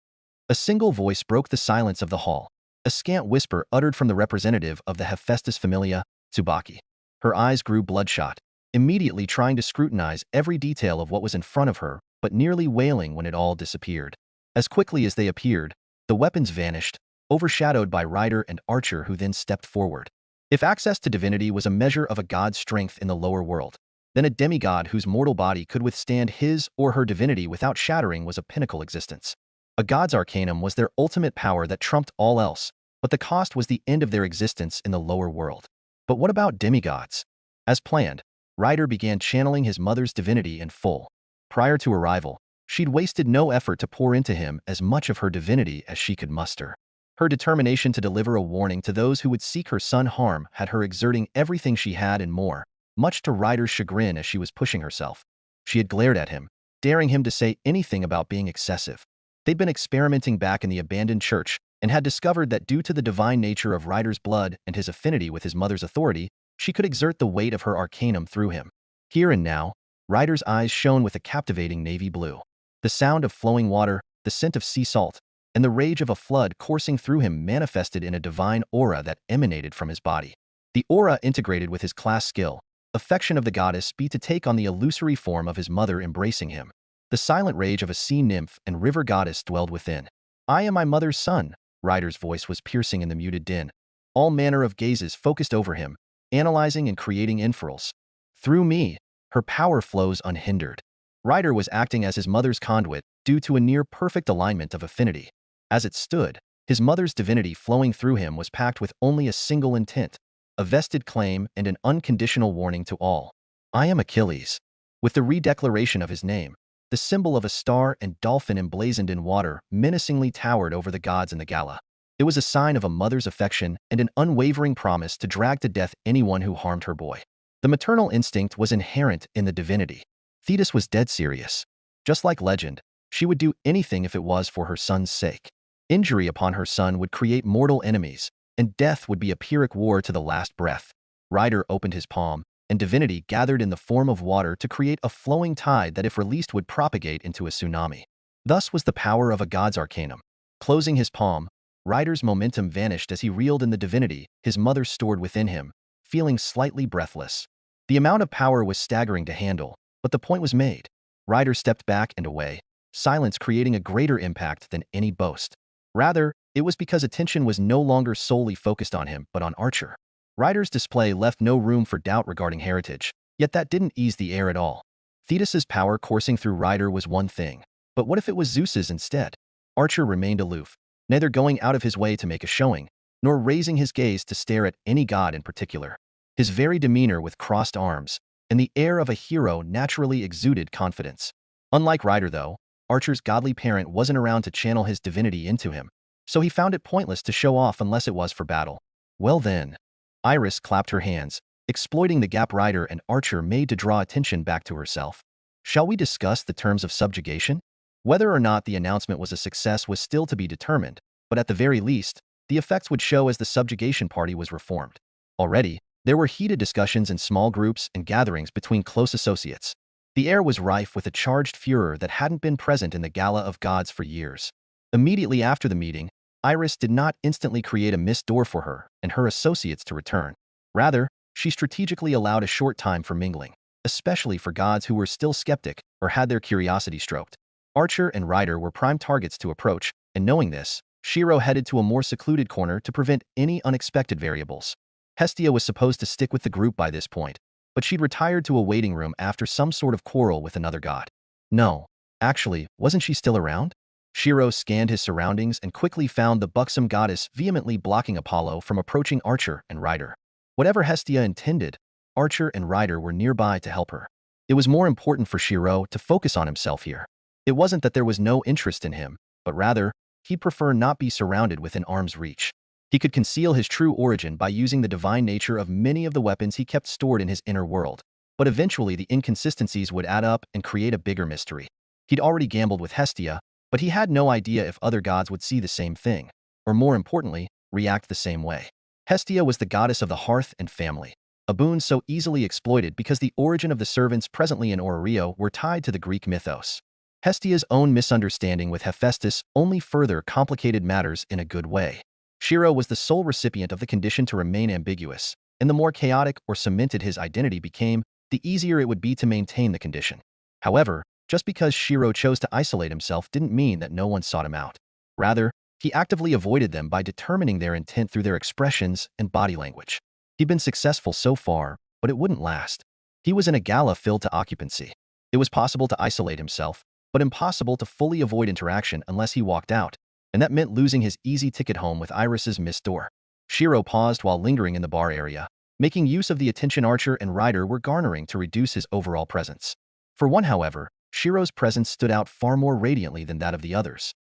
A single voice broke the silence of the hall, a scant whisper uttered from the representative of the Hephaestus familia, Tsubaki. Her eyes grew bloodshot, immediately trying to scrutinize every detail of what was in front of her, but nearly wailing when it all disappeared. As quickly as they appeared, the weapons vanished, overshadowed by rider and archer who then stepped forward. If access to divinity was a measure of a god's strength in the lower world, then a demigod whose mortal body could withstand his or her divinity without shattering was a pinnacle existence. A god's arcanum was their ultimate power that trumped all else, but the cost was the end of their existence in the lower world. But what about demigods? As planned, Ryder began channeling his mother's divinity in full. Prior to arrival, she'd wasted no effort to pour into him as much of her divinity as she could muster. Her determination to deliver a warning to those who would seek her son harm had her exerting everything she had and more, much to Ryder's chagrin as she was pushing herself. She had glared at him, daring him to say anything about being excessive. They'd been experimenting back in the abandoned church and had discovered that due to the divine nature of Ryder's blood and his affinity with his mother's authority, she could exert the weight of her arcanum through him. Here and now, Ryder's eyes shone with a captivating navy blue. The sound of flowing water, the scent of sea salt, and the rage of a flood coursing through him manifested in a divine aura that emanated from his body. The aura integrated with his class skill, affection of the goddess be to take on the illusory form of his mother embracing him. The silent rage of a sea nymph and river goddess dwelled within. "I am my mother's son," Ryder's voice was piercing in the muted din. All manner of gazes focused over him, analyzing and creating inferals. Through me, her power flows unhindered. Ryder was acting as his mother's conduit due to a near-perfect alignment of affinity. As it stood, his mother's divinity flowing through him was packed with only a single intent, a vested claim and an unconditional warning to all. "I am Achilles." With the redeclaration of his name, the symbol of a star and dolphin emblazoned in water menacingly towered over the gods in the gala. It was a sign of a mother's affection and an unwavering promise to drag to death anyone who harmed her boy. The maternal instinct was inherent in the divinity. Thetis was dead serious. Just like legend, she would do anything if it was for her son's sake. Injury upon her son would create mortal enemies, and death would be a Pyrrhic war to the last breath. Rider opened his palm, and divinity gathered in the form of water to create a flowing tide that if released would propagate into a tsunami. Thus was the power of a god's arcanum. Closing his palm, Rider's momentum vanished as he reeled in the divinity his mother stored within him, feeling slightly breathless. The amount of power was staggering to handle, but the point was made. Rider stepped back and away, silence creating a greater impact than any boast. Rather, it was because attention was no longer solely focused on him, but on Archer. Rider's display left no room for doubt regarding heritage, yet that didn't ease the air at all. Thetis's power coursing through Rider was one thing, but what if it was Zeus's instead? Archer remained aloof, neither going out of his way to make a showing, nor raising his gaze to stare at any god in particular. His very demeanor with crossed arms, and the air of a hero naturally exuded confidence. Unlike Rider though, Archer's godly parent wasn't around to channel his divinity into him, so he found it pointless to show off unless it was for battle. Well then. Iris clapped her hands, exploiting the gap Rider and Archer made to draw attention back to herself. Shall we discuss the terms of subjugation? Whether or not the announcement was a success was still to be determined, but at the very least, the effects would show as the subjugation party was reformed. Already, there were heated discussions in small groups and gatherings between close associates. The air was rife with a charged furor that hadn't been present in the Gala of Gods for years. Immediately after the meeting, Iris did not instantly create a missed door for her and her associates to return. Rather, she strategically allowed a short time for mingling, especially for gods who were still skeptic or had their curiosity stroked. Archer and Rider were prime targets to approach, and knowing this, Shirou headed to a more secluded corner to prevent any unexpected variables. Hestia was supposed to stick with the group by this point, but she'd retired to a waiting room after some sort of quarrel with another god. No, actually, wasn't she still around? Shirou scanned his surroundings and quickly found the buxom goddess vehemently blocking Apollo from approaching Archer and Rider. Whatever Hestia intended, Archer and Rider were nearby to help her. It was more important for Shirou to focus on himself here. It wasn't that there was no interest in him, but rather, he'd prefer not be surrounded within arm's reach. He could conceal his true origin by using the divine nature of many of the weapons he kept stored in his inner world, but eventually the inconsistencies would add up and create a bigger mystery. He'd already gambled with Hestia, but he had no idea if other gods would see the same thing, or more importantly, react the same way. Hestia was the goddess of the hearth and family, a boon so easily exploited because the origin of the servants presently in Orario were tied to the Greek mythos. Hestia's own misunderstanding with Hephaestus only further complicated matters in a good way. Shirou was the sole recipient of the condition to remain ambiguous, and the more chaotic or cemented his identity became, the easier it would be to maintain the condition. However, just because Shirou chose to isolate himself didn't mean that no one sought him out. Rather, he actively avoided them by determining their intent through their expressions and body language. He'd been successful so far, but it wouldn't last. He was in a gala filled to occupancy. It was possible to isolate himself, but impossible to fully avoid interaction unless he walked out, and that meant losing his easy ticket home with Iris's missed door. Shirou paused while lingering in the bar area, making use of the attention Archer and Rider were garnering to reduce his overall presence. For one, however, Shirou's presence stood out far more radiantly than that of the others.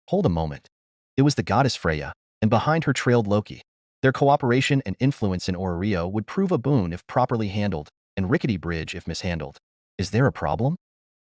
Hold a moment. It was the goddess Freya, and behind her trailed Loki. Their cooperation and influence in Orario would prove a boon if properly handled, and rickety bridge if mishandled. Is there a problem?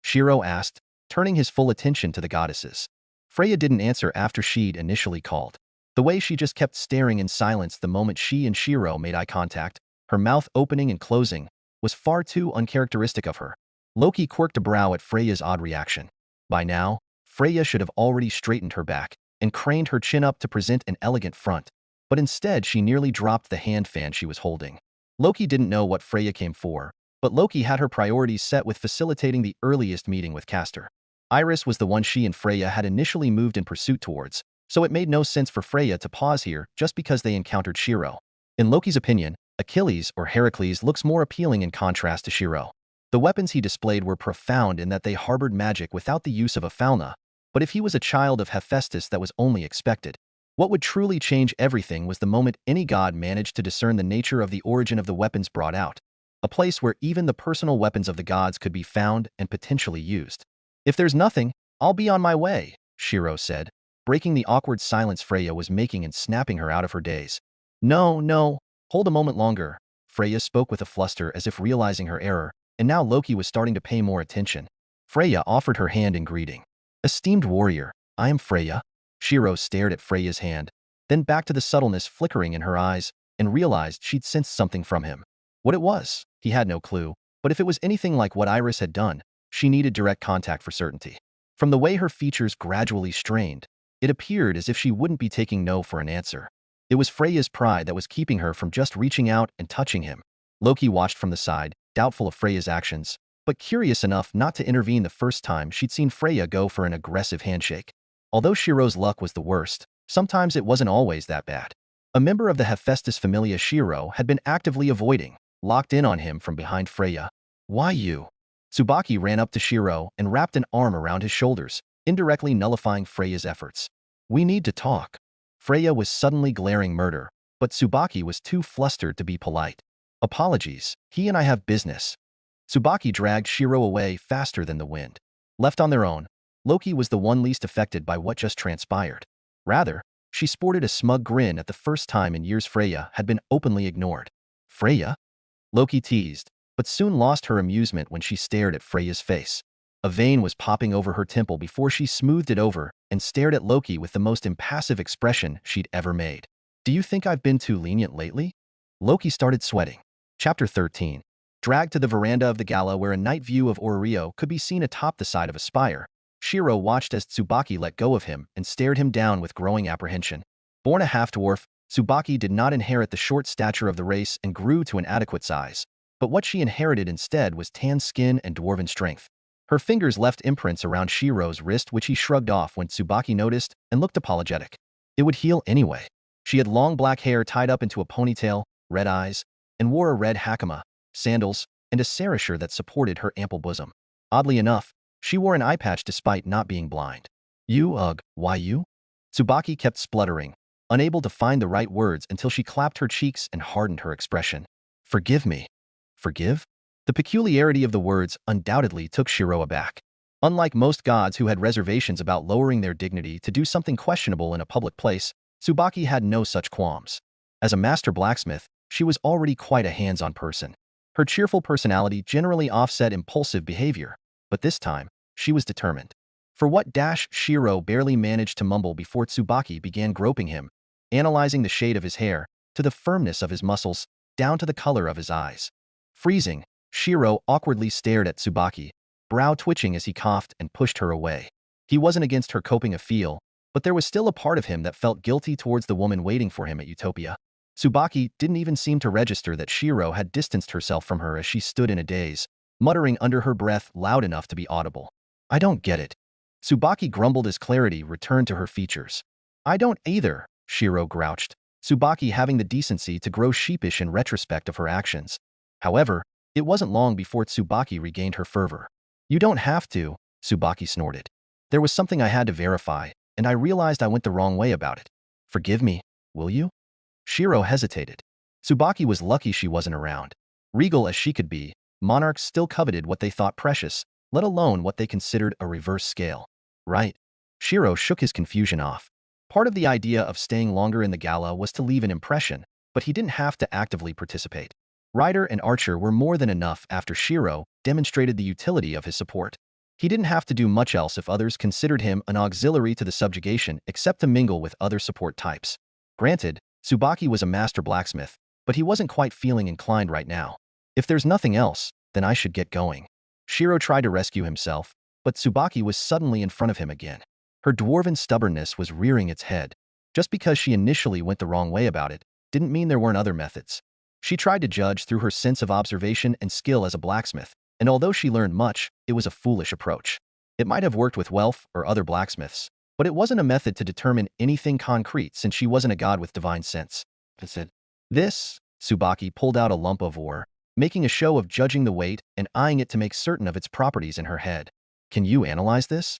Shirou asked, turning his full attention to the goddesses. Freya didn't answer after she'd initially called. The way she just kept staring in silence the moment she and Shirou made eye contact, her mouth opening and closing, was far too uncharacteristic of her. Loki quirked a brow at Freya's odd reaction. By now, Freya should have already straightened her back and craned her chin up to present an elegant front, but instead she nearly dropped the hand fan she was holding. Loki didn't know what Freya came for, but Loki had her priorities set with facilitating the earliest meeting with Castor. Iris was the one she and Freya had initially moved in pursuit towards, so it made no sense for Freya to pause here just because they encountered Shirou. In Loki's opinion, Achilles or Heracles looks more appealing in contrast to Shirou. The weapons he displayed were profound in that they harbored magic without the use of a fauna, but if he was a child of Hephaestus that was only expected. What would truly change everything was the moment any god managed to discern the nature of the origin of the weapons brought out, a place where even the personal weapons of the gods could be found and potentially used. If there's nothing, I'll be on my way, Shirou said, breaking the awkward silence Freya was making and snapping her out of her daze. No, no, hold a moment longer. Freya spoke with a fluster as if realizing her error, and now Loki was starting to pay more attention. Freya offered her hand in greeting. Esteemed warrior, I am Freya. Shirou stared at Freya's hand, then back to the subtleness flickering in her eyes, and realized she'd sensed something from him. What it was, he had no clue, but if it was anything like what Iris had done, she needed direct contact for certainty. From the way her features gradually strained, it appeared as if she wouldn't be taking no for an answer. It was Freya's pride that was keeping her from just reaching out and touching him. Loki watched from the side, doubtful of Freya's actions, but curious enough not to intervene the first time she'd seen Freya go for an aggressive handshake. Although Shirou's luck was the worst, sometimes it wasn't always that bad. A member of the Hephaestus familia Shirou had been actively avoiding, locked in on him from behind Freya. Why you? Tsubaki ran up to Shirou and wrapped an arm around his shoulders, indirectly nullifying Freya's efforts. We need to talk. Freya was suddenly glaring murder, but Tsubaki was too flustered to be polite. Apologies, he and I have business. Tsubaki dragged Shirou away faster than the wind. Left on their own, Loki was the one least affected by what just transpired. Rather, she sported a smug grin at the first time in years Freya had been openly ignored. Freya? Loki teased, but soon lost her amusement when she stared at Freya's face. A vein was popping over her temple before she smoothed it over and stared at Loki with the most impassive expression she'd ever made. Do you think I've been too lenient lately? Loki started sweating. Chapter 13. Dragged to the veranda of the gala where a night view of Orio could be seen atop the side of a spire, Shirou watched as Tsubaki let go of him and stared him down with growing apprehension. Born a half-dwarf, Tsubaki did not inherit the short stature of the race and grew to an adequate size, but what she inherited instead was tan skin and dwarven strength. Her fingers left imprints around Shirou's wrist which he shrugged off when Tsubaki noticed and looked apologetic. It would heal anyway. She had long black hair tied up into a ponytail, red eyes, and wore a red hakama, sandals, and a sarasher that supported her ample bosom. Oddly enough, she wore an eye patch despite not being blind. Why you? Tsubaki kept spluttering, unable to find the right words until she clapped her cheeks and hardened her expression. Forgive me. Forgive? The peculiarity of the words undoubtedly took Shirou aback. Unlike most gods who had reservations about lowering their dignity to do something questionable in a public place, Tsubaki had no such qualms. As a master blacksmith, she was already quite a hands-on person. Her cheerful personality generally offset impulsive behavior, but this time, she was determined. For what Shirou barely managed to mumble before Tsubaki began groping him, analyzing the shade of his hair, to the firmness of his muscles, down to the color of his eyes. Freezing, Shirou awkwardly stared at Tsubaki, brow twitching as he coughed and pushed her away. He wasn't against her coping a feel, but there was still a part of him that felt guilty towards the woman waiting for him at Utopia. Tsubaki didn't even seem to register that Shirou had distanced herself from her as she stood in a daze, muttering under her breath loud enough to be audible. I don't get it. Tsubaki grumbled as clarity returned to her features. I don't either, Shirou grouched, Tsubaki having the decency to grow sheepish in retrospect of her actions. However, it wasn't long before Tsubaki regained her fervor. You don't have to, Tsubaki snorted. There was something I had to verify, and I realized I went the wrong way about it. Forgive me, will you? Shirou hesitated. Tsubaki was lucky she wasn't around. Regal as she could be, monarchs still coveted what they thought precious, let alone what they considered a reverse scale. Right. Shirou shook his confusion off. Part of the idea of staying longer in the gala was to leave an impression, but he didn't have to actively participate. Rider and Archer were more than enough after Shirou demonstrated the utility of his support. He didn't have to do much else if others considered him an auxiliary to the subjugation except to mingle with other support types. Granted, Tsubaki was a master blacksmith, but he wasn't quite feeling inclined right now. If there's nothing else, then I should get going. Shirou tried to rescue himself, but Tsubaki was suddenly in front of him again. Her dwarven stubbornness was rearing its head. Just because she initially went the wrong way about it, didn't mean there weren't other methods. She tried to judge through her sense of observation and skill as a blacksmith, and although she learned much, it was a foolish approach. It might have worked with Welf or other blacksmiths, but it wasn't a method to determine anything concrete since she wasn't a god with divine sense. This, Tsubaki pulled out a lump of ore, making a show of judging the weight and eyeing it to make certain of its properties in her head. Can you analyze this?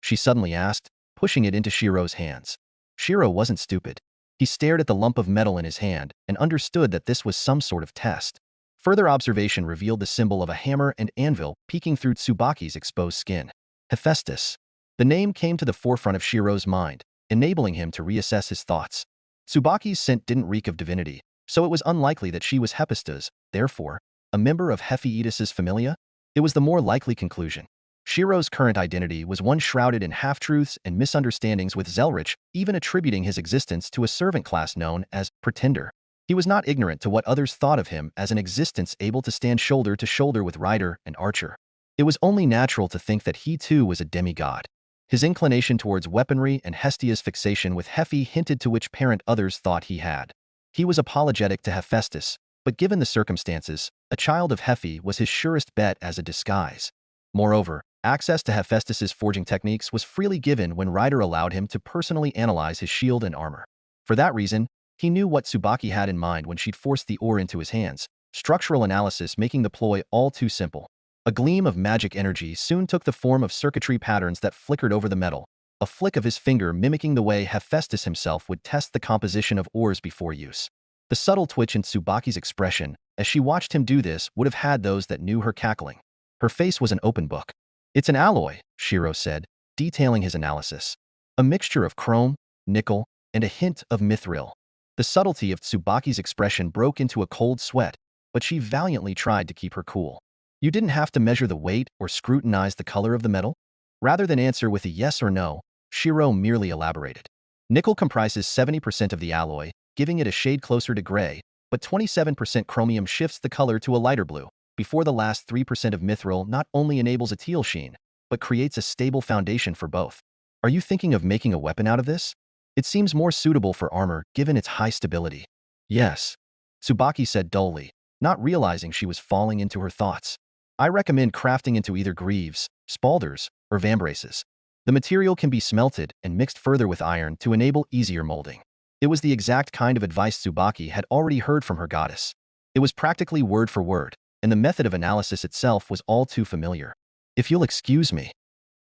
She suddenly asked, pushing it into Shirou's hands. Shirou wasn't stupid. He stared at the lump of metal in his hand and understood that this was some sort of test. Further observation revealed the symbol of a hammer and anvil peeking through Tsubaki's exposed skin. Hephaestus. The name came to the forefront of Shirou's mind, enabling him to reassess his thoughts. Tsubaki's scent didn't reek of divinity, so it was unlikely that she was Hephaestus, therefore, a member of Hephaestus's familia? It was the more likely conclusion. Shirou's current identity was one shrouded in half-truths and misunderstandings, with Zelretch even attributing his existence to a servant class known as Pretender. He was not ignorant to what others thought of him as an existence able to stand shoulder to shoulder with rider and archer. It was only natural to think that he too was a demigod. His inclination towards weaponry and Hestia's fixation with Hephi hinted to which parent others thought he had. He was apologetic to Hephaestus, but given the circumstances, a child of Hephi was his surest bet as a disguise. Moreover, access to Hephaestus's forging techniques was freely given when Rider allowed him to personally analyze his shield and armor. For that reason, he knew what Tsubaki had in mind when she'd forced the ore into his hands, structural analysis making the ploy all too simple. A gleam of magic energy soon took the form of circuitry patterns that flickered over the metal, a flick of his finger mimicking the way Hephaestus himself would test the composition of ores before use. The subtle twitch in Tsubaki's expression, as she watched him do this, would have had those that knew her cackling. Her face was an open book. "It's an alloy," Shirou said, detailing his analysis. "A mixture of chrome, nickel, and a hint of mithril." The subtlety of Tsubaki's expression broke into a cold sweat, but she valiantly tried to keep her cool. "You didn't have to measure the weight or scrutinize the color of the metal?" Rather than answer with a yes or no, Shirou merely elaborated. "Nickel comprises 70% of the alloy, giving it a shade closer to gray, but 27% chromium shifts the color to a lighter blue, before the last 3% of mithril not only enables a teal sheen, but creates a stable foundation for both. Are you thinking of making a weapon out of this? It seems more suitable for armor given its high stability." "Yes," Tsubaki said dully, not realizing she was falling into her thoughts. "I recommend crafting into either greaves, spaulders, or vambraces. The material can be smelted and mixed further with iron to enable easier molding." It was the exact kind of advice Tsubaki had already heard from her goddess. It was practically word for word, and the method of analysis itself was all too familiar. "If you'll excuse me."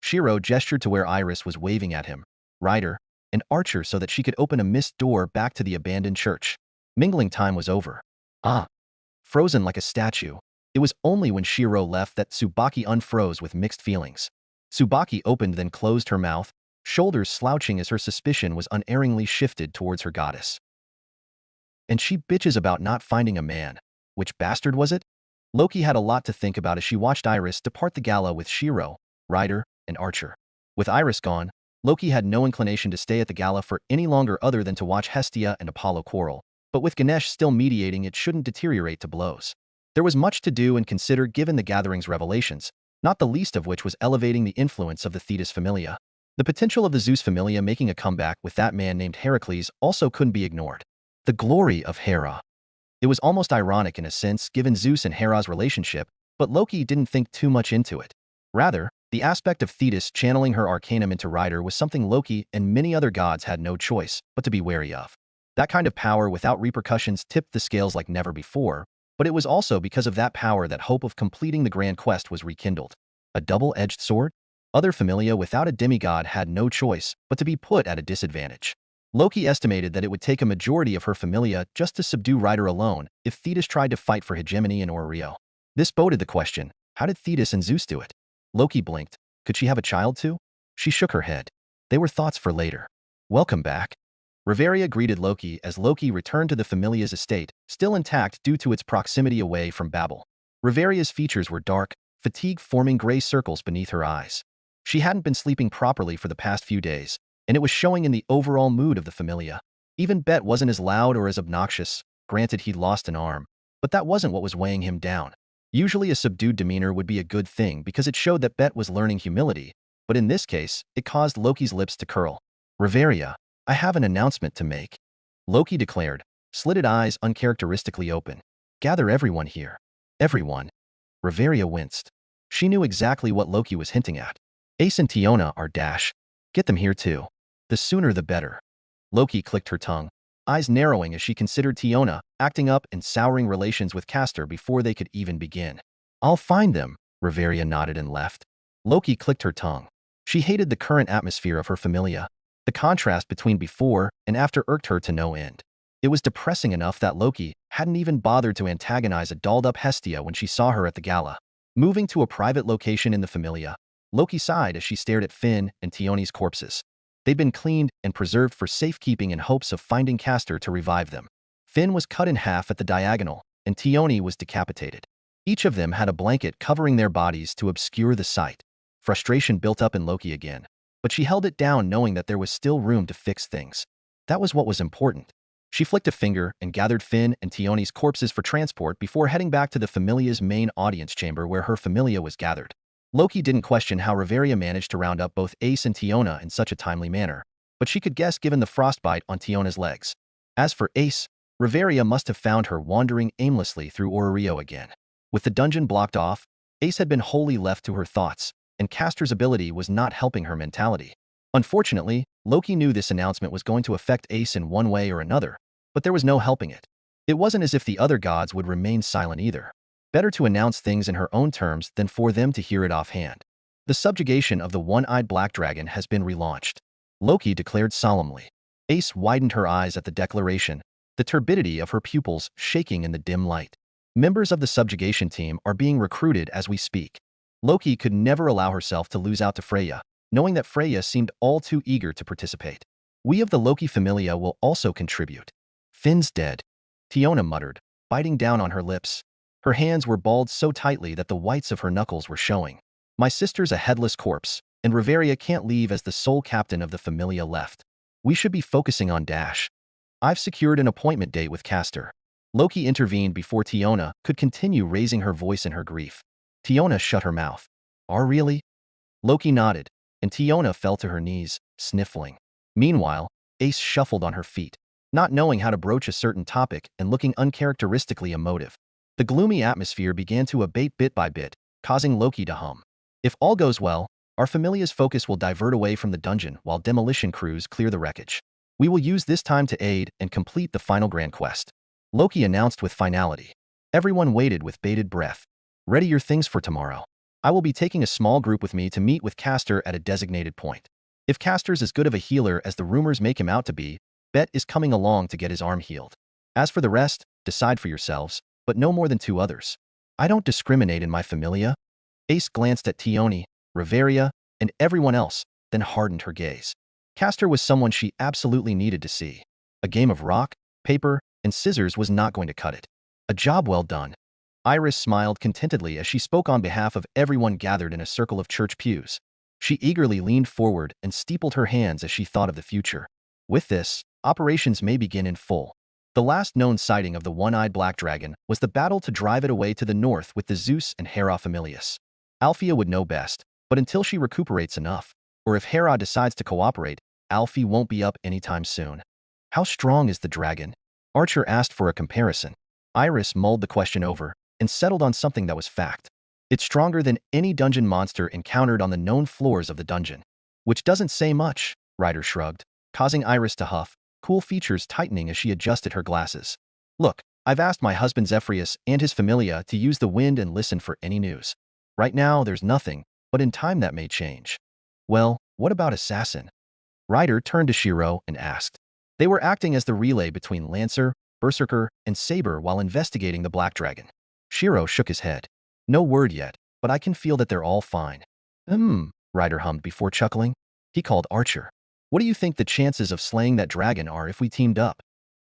Shirou gestured to where Iris was waving at him, Rider, and Archer, so that she could open a mist door back to the abandoned church. Mingling time was over. Frozen like a statue, it was only when Shirou left that Tsubaki unfroze with mixed feelings. Tsubaki opened then closed her mouth, shoulders slouching as her suspicion was unerringly shifted towards her goddess. "And she bitches about not finding a man. Which bastard was it?" Loki had a lot to think about as she watched Iris depart the gala with Shirou, Rider, and Archer. With Iris gone, Loki had no inclination to stay at the gala for any longer other than to watch Hestia and Apollo quarrel, but with Ganesh still mediating, it shouldn't deteriorate to blows. There was much to do and consider given the gathering's revelations, not the least of which was elevating the influence of the Thetis Familia. The potential of the Zeus Familia making a comeback with that man named Heracles also couldn't be ignored. The glory of Hera. It was almost ironic in a sense given Zeus and Hera's relationship, but Loki didn't think too much into it. Rather, the aspect of Thetis channeling her arcanum into Rider was something Loki and many other gods had no choice but to be wary of. That kind of power without repercussions tipped the scales like never before, but it was also because of that power that hope of completing the grand quest was rekindled. A double-edged sword? Other Familia without a demigod had no choice but to be put at a disadvantage. Loki estimated that it would take a majority of her Familia just to subdue Rider alone if Thetis tried to fight for hegemony in Orio. This boded the question, how did Thetis and Zeus do it? Loki blinked. Could she have a child too? She shook her head. They were thoughts for later. "Welcome back." Reveria greeted Loki as Loki returned to the Familia's estate, still intact due to its proximity away from Babel. Reveria's features were dark, fatigue forming gray circles beneath her eyes. She hadn't been sleeping properly for the past few days, and it was showing in the overall mood of the Familia. Even Bet wasn't as loud or as obnoxious, granted he'd lost an arm, but that wasn't what was weighing him down. Usually a subdued demeanor would be a good thing because it showed that Bet was learning humility, but in this case, it caused Loki's lips to curl. "Reveria, I have an announcement to make," Loki declared, slitted eyes uncharacteristically open. "Gather everyone here." "Everyone?" Reveria winced. She knew exactly what Loki was hinting at. "Ace and Tiona are dash. Get them here too. The sooner the better." Loki clicked her tongue, eyes narrowing as she considered Tiona acting up and souring relations with Castor before they could even begin. "I'll find them," Reveria nodded and left. Loki clicked her tongue. She hated the current atmosphere of her Familia. The contrast between before and after irked her to no end. It was depressing enough that Loki hadn't even bothered to antagonize a dolled-up Hestia when she saw her at the gala. Moving to a private location in the Familia, Loki sighed as she stared at Finn and Tioni's corpses. They'd been cleaned and preserved for safekeeping in hopes of finding Castor to revive them. Finn was cut in half at the diagonal, and Tioni was decapitated. Each of them had a blanket covering their bodies to obscure the sight. Frustration built up in Loki again, but she held it down knowing that there was still room to fix things. That was what was important. She flicked a finger and gathered Finn and Tioni's corpses for transport before heading back to the Familia's main audience chamber where her Familia was gathered. Loki didn't question how Riveria managed to round up both Ace and Tiona in such a timely manner, but she could guess given the frostbite on Tiona's legs. As for Ace, Riveria must have found her wandering aimlessly through Ororio again. With the dungeon blocked off, Ace had been wholly left to her thoughts, and Castor's ability was not helping her mentality. Unfortunately, Loki knew this announcement was going to affect Ace in one way or another, but there was no helping it. It wasn't as if the other gods would remain silent either. Better to announce things in her own terms than for them to hear it offhand. The subjugation of the one-eyed black dragon has been relaunched, Loki declared solemnly. Ace widened her eyes at the declaration, the turbidity of her pupils shaking in the dim light. Members of the subjugation team are being recruited as we speak. Loki could never allow herself to lose out to Freya, knowing that Freya seemed all too eager to participate. We of the Loki Familia will also contribute. Finn's dead, Tiona muttered, biting down on her lips. Her hands were balled so tightly that the whites of her knuckles were showing. My sister's a headless corpse, and Riveria can't leave as the sole captain of the Familia left. We should be focusing on Dash. I've secured an appointment date with Castor. Loki intervened before Tiona could continue raising her voice in her grief. Tiona shut her mouth. Are really? Loki nodded, and Tiona fell to her knees, sniffling. Meanwhile, Ace shuffled on her feet, not knowing how to broach a certain topic and looking uncharacteristically emotive. The gloomy atmosphere began to abate bit by bit, causing Loki to hum. If all goes well, our Familia's focus will divert away from the dungeon while demolition crews clear the wreckage. We will use this time to aid and complete the final grand quest. Loki announced with finality. Everyone waited with bated breath. Ready your things for tomorrow. I will be taking a small group with me to meet with Castor at a designated point. If Castor's as good of a healer as the rumors make him out to be, Bet is coming along to get his arm healed. As for the rest, decide for yourselves, but no more than 2 others. I don't discriminate in my Familia. Ace glanced at Tioni, Riveria, and everyone else, then hardened her gaze. Castor was someone she absolutely needed to see. A game of rock, paper, and scissors was not going to cut it. A job well done. Iris smiled contentedly as she spoke on behalf of everyone gathered in a circle of church pews. She eagerly leaned forward and steepled her hands as she thought of the future. With this, operations may begin in full. The last known sighting of the one-eyed black dragon was the battle to drive it away to the north with the Zeus and Hera Familius. Althea would know best, but until she recuperates enough, or if Hera decides to cooperate, Alfie won't be up anytime soon. How strong is the dragon? Archer asked for a comparison. Iris mulled the question over and settled on something that was fact. It's stronger than any dungeon monster encountered on the known floors of the dungeon. Which doesn't say much, Ryder shrugged, causing Iris to huff, cool features tightening as she adjusted her glasses. Look, I've asked my husband Zephyrius and his Familia to use the wind and listen for any news. Right now, there's nothing, but in time that may change. Well, what about Assassin? Ryder turned to Shirou and asked. They were acting as the relay between Lancer, Berserker, and Saber while investigating the Black Dragon. Shirou shook his head. No word yet, but I can feel that they're all fine. Ryder hummed before chuckling. He called Archer. What do you think the chances of slaying that dragon are if we teamed up?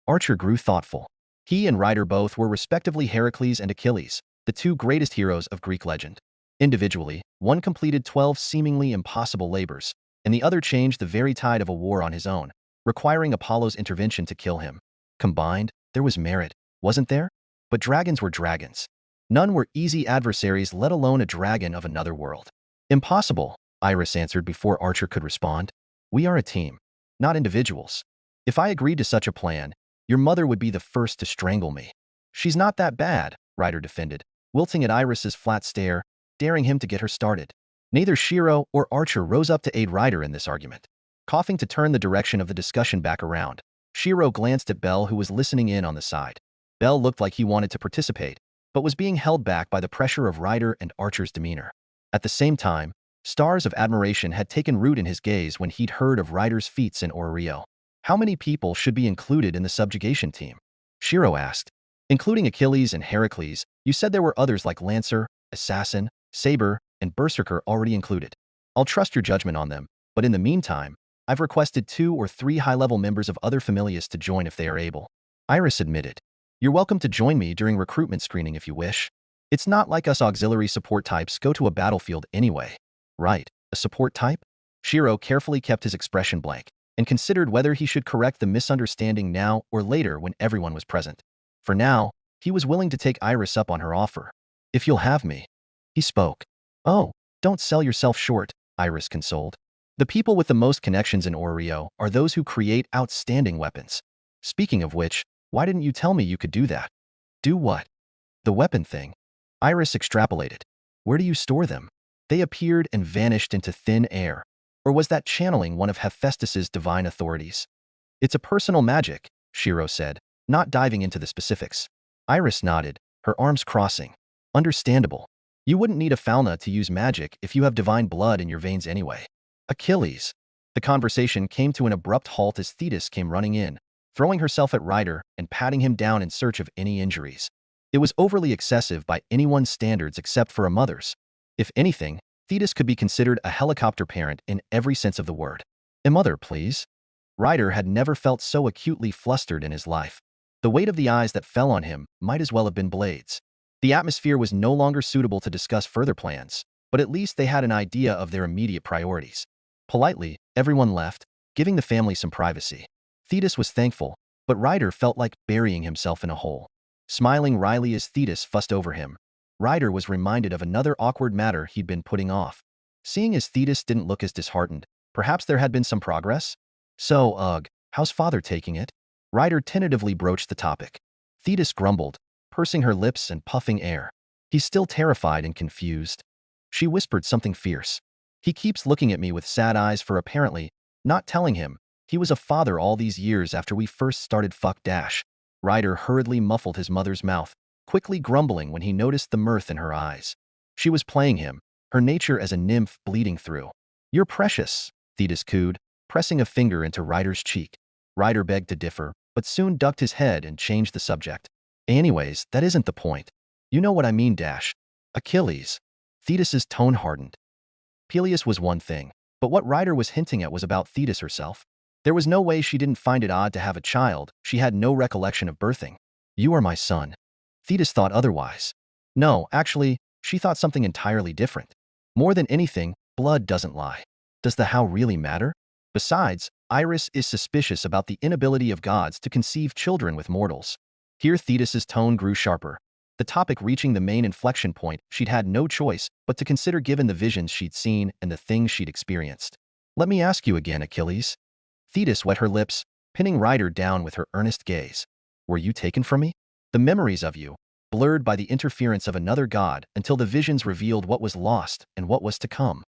Archer grew thoughtful. He and Ryder both were respectively Heracles and Achilles, the 2 greatest heroes of Greek legend. Individually, one completed 12 seemingly impossible labors, and the other changed the very tide of a war on his own, requiring Apollo's intervention to kill him. Combined, there was merit, wasn't there? But dragons were dragons. None were easy adversaries, let alone a dragon of another world. Impossible, Iris answered before Archer could respond. We are a team, not individuals. If I agreed to such a plan, your mother would be the first to strangle me. She's not that bad, Ryder defended, wilting at Iris's flat stare, daring him to get her started. Neither Shirou or Archer rose up to aid Ryder in this argument. Coughing to turn the direction of the discussion back around, Shirou glanced at Bell, who was listening in on the side. Bell looked like he wanted to participate, but was being held back by the pressure of Ryder and Archer's demeanor. At the same time, stars of admiration had taken root in his gaze when he'd heard of Ryder's feats in Ororio. How many people should be included in the subjugation team? Shirou asked. Including Achilles and Heracles, you said there were others like Lancer, Assassin, Saber, and Berserker already included. I'll trust your judgment on them, but in the meantime, I've requested 2 or 3 high-level members of other familias to join if they are able. Iris admitted. You're welcome to join me during recruitment screening if you wish. It's not like us auxiliary support types go to a battlefield anyway. Right, a support type? Shirou carefully kept his expression blank and considered whether he should correct the misunderstanding now or later when everyone was present. For now, he was willing to take Iris up on her offer. If you'll have me. He spoke. Oh, don't sell yourself short, Iris consoled. The people with the most connections in Oreo are those who create outstanding weapons. Speaking of which, why didn't you tell me you could do that? Do what? The weapon thing. Iris extrapolated. Where do you store them? They appeared and vanished into thin air. Or was that channeling one of Hephaestus's divine authorities? It's a personal magic, Shirou said, not diving into the specifics. Iris nodded, her arms crossing. Understandable. You wouldn't need a Falna to use magic if you have divine blood in your veins anyway. Achilles. The conversation came to an abrupt halt as Thetis came running in, throwing herself at Ryder and patting him down in search of any injuries. It was overly excessive by anyone's standards except for a mother's. If anything, Thetis could be considered a helicopter parent in every sense of the word. A mother, please. Ryder had never felt so acutely flustered in his life. The weight of the eyes that fell on him might as well have been blades. The atmosphere was no longer suitable to discuss further plans, but at least they had an idea of their immediate priorities. Politely, everyone left, giving the family some privacy. Thetis was thankful, but Ryder felt like burying himself in a hole. Smiling wryly as Thetis fussed over him, Ryder was reminded of another awkward matter he'd been putting off. Seeing as Thetis didn't look as disheartened, perhaps there had been some progress? So, how's father taking it? Ryder tentatively broached the topic. Thetis grumbled, pursing her lips and puffing air. He's still terrified and confused. She whispered something fierce. He keeps looking at me with sad eyes for apparently not telling him he was a father all these years after we first started fuck dash. Ryder hurriedly muffled his mother's mouth, quickly grumbling when he noticed the mirth in her eyes. She was playing him, her nature as a nymph bleeding through. You're precious, Thetis cooed, pressing a finger into Ryder's cheek. Ryder begged to differ, but soon ducked his head and changed the subject. Anyways, that isn't the point. You know what I mean, Dash. Achilles. Thetis's tone hardened. Peleus was one thing, but what Ryder was hinting at was about Thetis herself. There was no way she didn't find it odd to have a child she had no recollection of birthing. You are my son. Thetis thought otherwise. No, actually, she thought something entirely different. More than anything, blood doesn't lie. Does the how really matter? Besides, Iris is suspicious about the inability of gods to conceive children with mortals. Here Thetis's tone grew sharper, the topic reaching the main inflection point she'd had no choice but to consider given the visions she'd seen and the things she'd experienced. Let me ask you again, Achilles. Thetis wet her lips, pinning Ryder down with her earnest gaze. Were you taken from me? The memories of you, blurred by the interference of another god until the visions revealed what was lost and what was to come.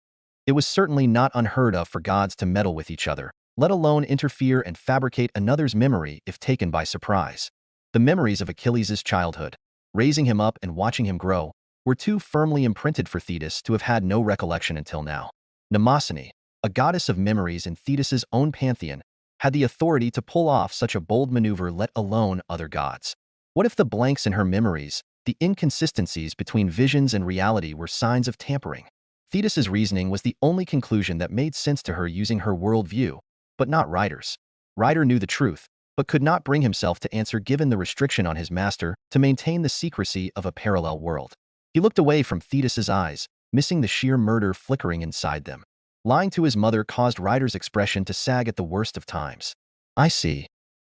It was certainly not unheard of for gods to meddle with each other, let alone interfere and fabricate another's memory if taken by surprise. The memories of Achilles' childhood, raising him up and watching him grow, were too firmly imprinted for Thetis to have had no recollection until now. Mnemosyne, a goddess of memories in Thetis's own pantheon, had the authority to pull off such a bold maneuver, let alone other gods. What if the blanks in her memories, the inconsistencies between visions and reality were signs of tampering? Thetis's reasoning was the only conclusion that made sense to her using her worldview, but not Ryder's. Ryder knew the truth, but could not bring himself to answer given the restriction on his master to maintain the secrecy of a parallel world. He looked away from Thetis's eyes, missing the sheer murder flickering inside them. Lying to his mother caused Ryder's expression to sag at the worst of times. I see.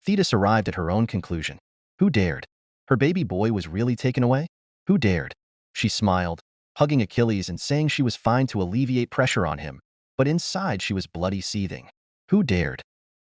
Thetis arrived at her own conclusion. Who dared? Her baby boy was really taken away? Who dared? She smiled, hugging Achilles and saying she was fine to alleviate pressure on him, but inside she was bloody seething. Who dared?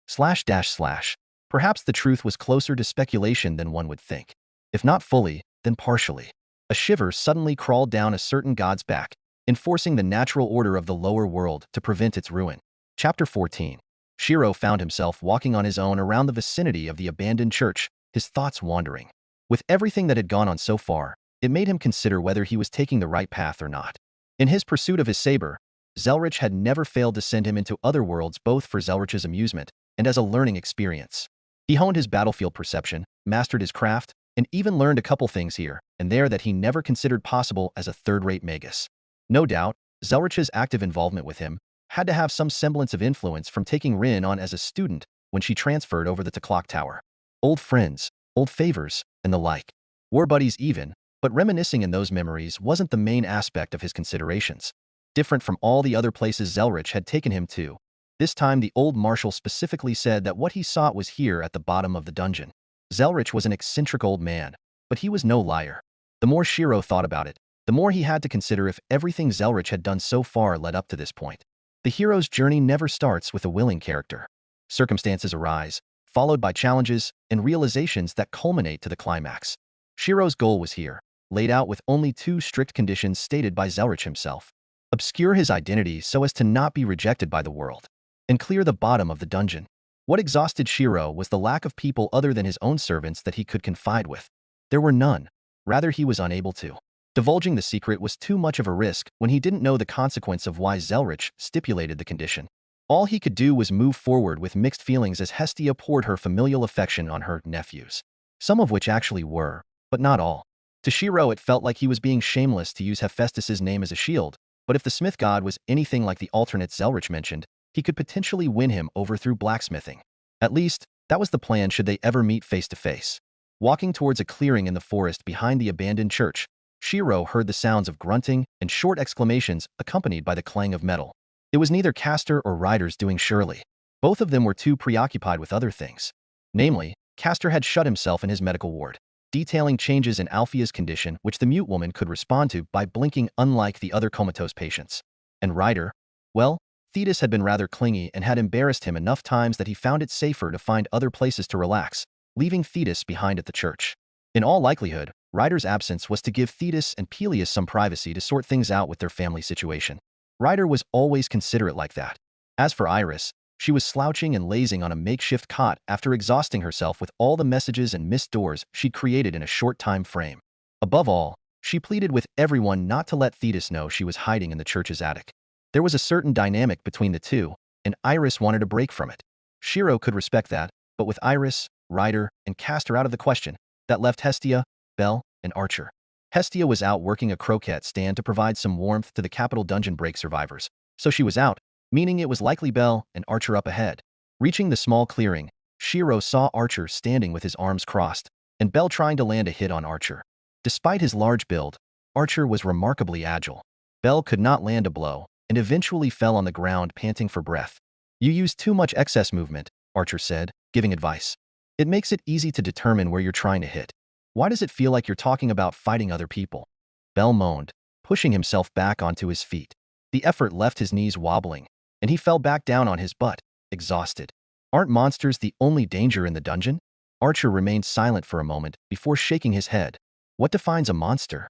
/ Perhaps the truth was closer to speculation than one would think. If not fully, then partially. A shiver suddenly crawled down a certain god's back, enforcing the natural order of the lower world to prevent its ruin. Chapter 14. Shirou found himself walking on his own around the vicinity of the abandoned church, his thoughts wandering. With everything that had gone on so far, it made him consider whether he was taking the right path or not. In his pursuit of his saber, Zelretch had never failed to send him into other worlds both for Zelretch's amusement and as a learning experience. He honed his battlefield perception, mastered his craft, and even learned a couple things here and there that he never considered possible as a third-rate magus. No doubt, Zelretch's active involvement with him had to have some semblance of influence from taking Rin on as a student when she transferred over the clock tower. Old friends, old favors, and the like. War buddies even, but reminiscing in those memories wasn't the main aspect of his considerations. Different from all the other places Zelretch had taken him to. This time the old marshal specifically said that what he sought was here at the bottom of the dungeon. Zelretch was an eccentric old man, but he was no liar. The more Shirou thought about it, the more he had to consider if everything Zelretch had done so far led up to this point. The hero's journey never starts with a willing character. Circumstances arise, followed by challenges and realizations that culminate to the climax. Shirou's goal was here, laid out with only 2 strict conditions stated by Zelretch himself. Obscure his identity so as to not be rejected by the world, and clear the bottom of the dungeon. What exhausted Shirou was the lack of people other than his own servants that he could confide with. There were none. Rather, he was unable to. Divulging the secret was too much of a risk when he didn't know the consequence of why Zelretch stipulated the condition. All he could do was move forward with mixed feelings as Hestia poured her familial affection on her nephews. Some of which actually were, but not all. To Shirou it felt like he was being shameless to use Hephaestus's name as a shield, but if the smith god was anything like the alternate Zelretch mentioned, he could potentially win him over through blacksmithing. At least, that was the plan should they ever meet face to face. Walking towards a clearing in the forest behind the abandoned church, Shirou heard the sounds of grunting and short exclamations accompanied by the clang of metal. It was neither Castor or Riders doing surely. Both of them were too preoccupied with other things. Namely, Castor had shut himself in his medical ward, detailing changes in Althea's condition which the mute woman could respond to by blinking unlike the other comatose patients. And Rider, well, Thetis had been rather clingy and had embarrassed him enough times that he found it safer to find other places to relax, leaving Thetis behind at the church. In all likelihood, Rider's absence was to give Thetis and Peleus some privacy to sort things out with their family situation. Rider was always considerate like that. As for Iris, she was slouching and lazing on a makeshift cot after exhausting herself with all the messages and missed doors she'd created in a short time frame. Above all, she pleaded with everyone not to let Thetis know she was hiding in the church's attic. There was a certain dynamic between the two, and Iris wanted a break from it. Shirou could respect that, but with Iris, Rider, and Castor out of the question, that left Hestia, Belle, and Archer. Hestia was out working a croquette stand to provide some warmth to the capital dungeon break survivors, so she was out, meaning it was likely Belle and Archer up ahead. Reaching the small clearing, Shirou saw Archer standing with his arms crossed, and Belle trying to land a hit on Archer. Despite his large build, Archer was remarkably agile. Belle could not land a blow, and eventually fell on the ground panting for breath. "You use too much excess movement," Archer said, giving advice. "It makes it easy to determine where you're trying to hit. Why does it feel like you're talking about fighting other people?" Belle moaned, pushing himself back onto his feet. The effort left his knees wobbling, and he fell back down on his butt, exhausted. "Aren't monsters the only danger in the dungeon?" Archer remained silent for a moment before shaking his head. "What defines a monster?"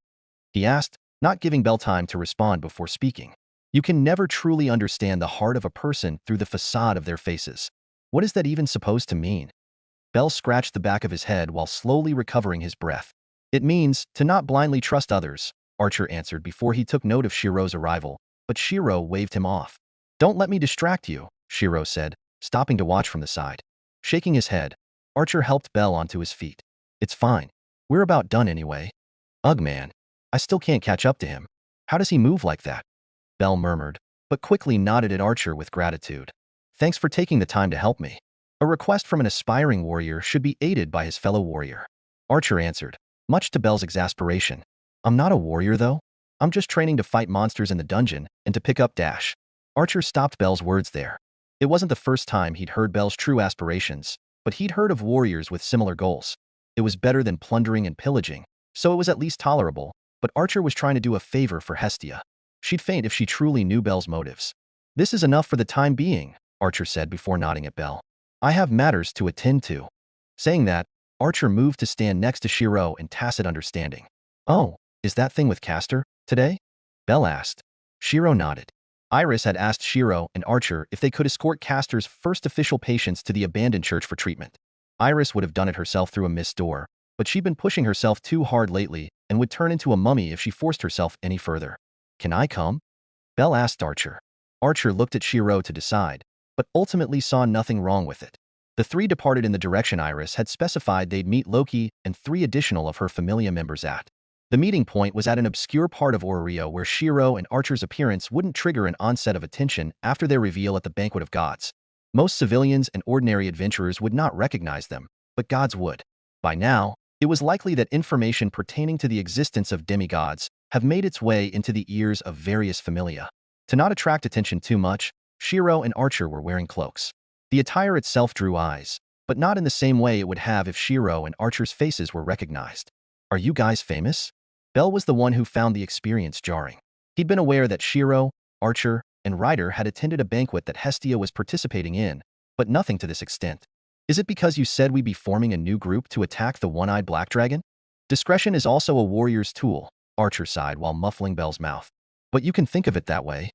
he asked, not giving Belle time to respond before speaking. "You can never truly understand the heart of a person through the facade of their faces. What is that even supposed to mean?" Belle scratched the back of his head while slowly recovering his breath. "It means to not blindly trust others," Archer answered before he took note of Shirou's arrival, but Shirou waved him off. "Don't let me distract you," Shirou said, stopping to watch from the side. Shaking his head, Archer helped Belle onto his feet. "It's fine. We're about done anyway." "Ugh man, I still can't catch up to him. How does he move like that?" Belle murmured, but quickly nodded at Archer with gratitude. "Thanks for taking the time to help me." A request from an aspiring warrior should be aided by his fellow warrior. Archer answered, much to Belle's exasperation. "I'm not a warrior though. I'm just training to fight monsters in the dungeon and to pick up Dash." Archer stopped Belle's words there. It wasn't the first time he'd heard Belle's true aspirations, but he'd heard of warriors with similar goals. It was better than plundering and pillaging, so it was at least tolerable, but Archer was trying to do a favor for Hestia. She'd faint if she truly knew Belle's motives. "This is enough for the time being," Archer said before nodding at Belle. "I have matters to attend to." Saying that, Archer moved to stand next to Shirou in tacit understanding. "Oh, is that thing with Castor today?" Belle asked. Shirou nodded. Iris had asked Shirou and Archer if they could escort Castor's first official patients to the abandoned church for treatment. Iris would have done it herself through a missed door, but she'd been pushing herself too hard lately and would turn into a mummy if she forced herself any further. "Can I come?" Belle asked Archer. Archer looked at Shirou to decide, but ultimately saw nothing wrong with it. The 3 departed in the direction Iris had specified they'd meet Loki and 3 additional of her familia members at. The meeting point was at an obscure part of Orio where Shirou and Archer's appearance wouldn't trigger an onset of attention after their reveal at the Banquet of Gods. Most civilians and ordinary adventurers would not recognize them, but gods would. By now, it was likely that information pertaining to the existence of demigods have made its way into the ears of various familia. To not attract attention too much, Shirou and Archer were wearing cloaks. The attire itself drew eyes, but not in the same way it would have if Shirou and Archer's faces were recognized. "Are you guys famous?" Bell was the one who found the experience jarring. He'd been aware that Shirou, Archer, and Ryder had attended a banquet that Hestia was participating in, but nothing to this extent. "Is it because you said we'd be forming a new group to attack the one-eyed black dragon?" "Discretion is also a warrior's tool," Archer sighed while muffling Bell's mouth. "But you can think of it that way."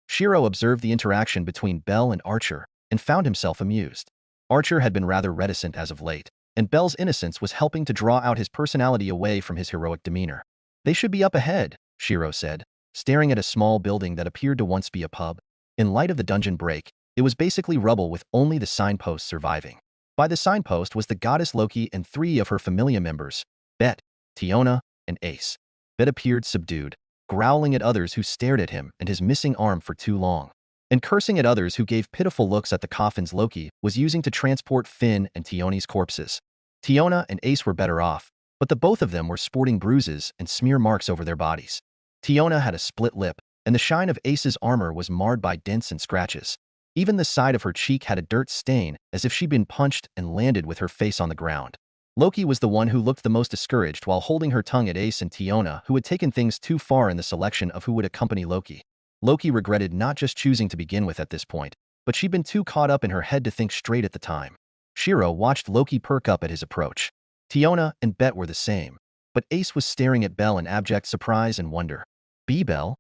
Shirou observed the interaction between Bell and Archer and found himself amused. Archer had been rather reticent as of late, and Bell's innocence was helping to draw out his personality away from his heroic demeanor. "They should be up ahead," Shirou said, staring at a small building that appeared to once be a pub. In light of the dungeon break, it was basically rubble with only the signpost surviving. By the signpost was the goddess Loki and 3 of her familia members, Bet, Tiona, and Ace. Bet appeared subdued, growling at others who stared at him and his missing arm for too long, and cursing at others who gave pitiful looks at the coffins Loki was using to transport Finn and Tioni's corpses. Tiona and Ace were better off, but the both of them were sporting bruises and smear marks over their bodies. Tiona had a split lip, and the shine of Ace's armor was marred by dents and scratches. Even the side of her cheek had a dirt stain, as if she'd been punched and landed with her face on the ground. Loki was the one who looked the most discouraged while holding her tongue at Ace and Tiona, who had taken things too far in the selection of who would accompany Loki. Loki regretted not just choosing to begin with at this point, but she'd been too caught up in her head to think straight at the time. Shirou watched Loki perk up at his approach. Tiona and Bet were the same, but Ace was staring at Bell in abject surprise and wonder. "B. Bell?"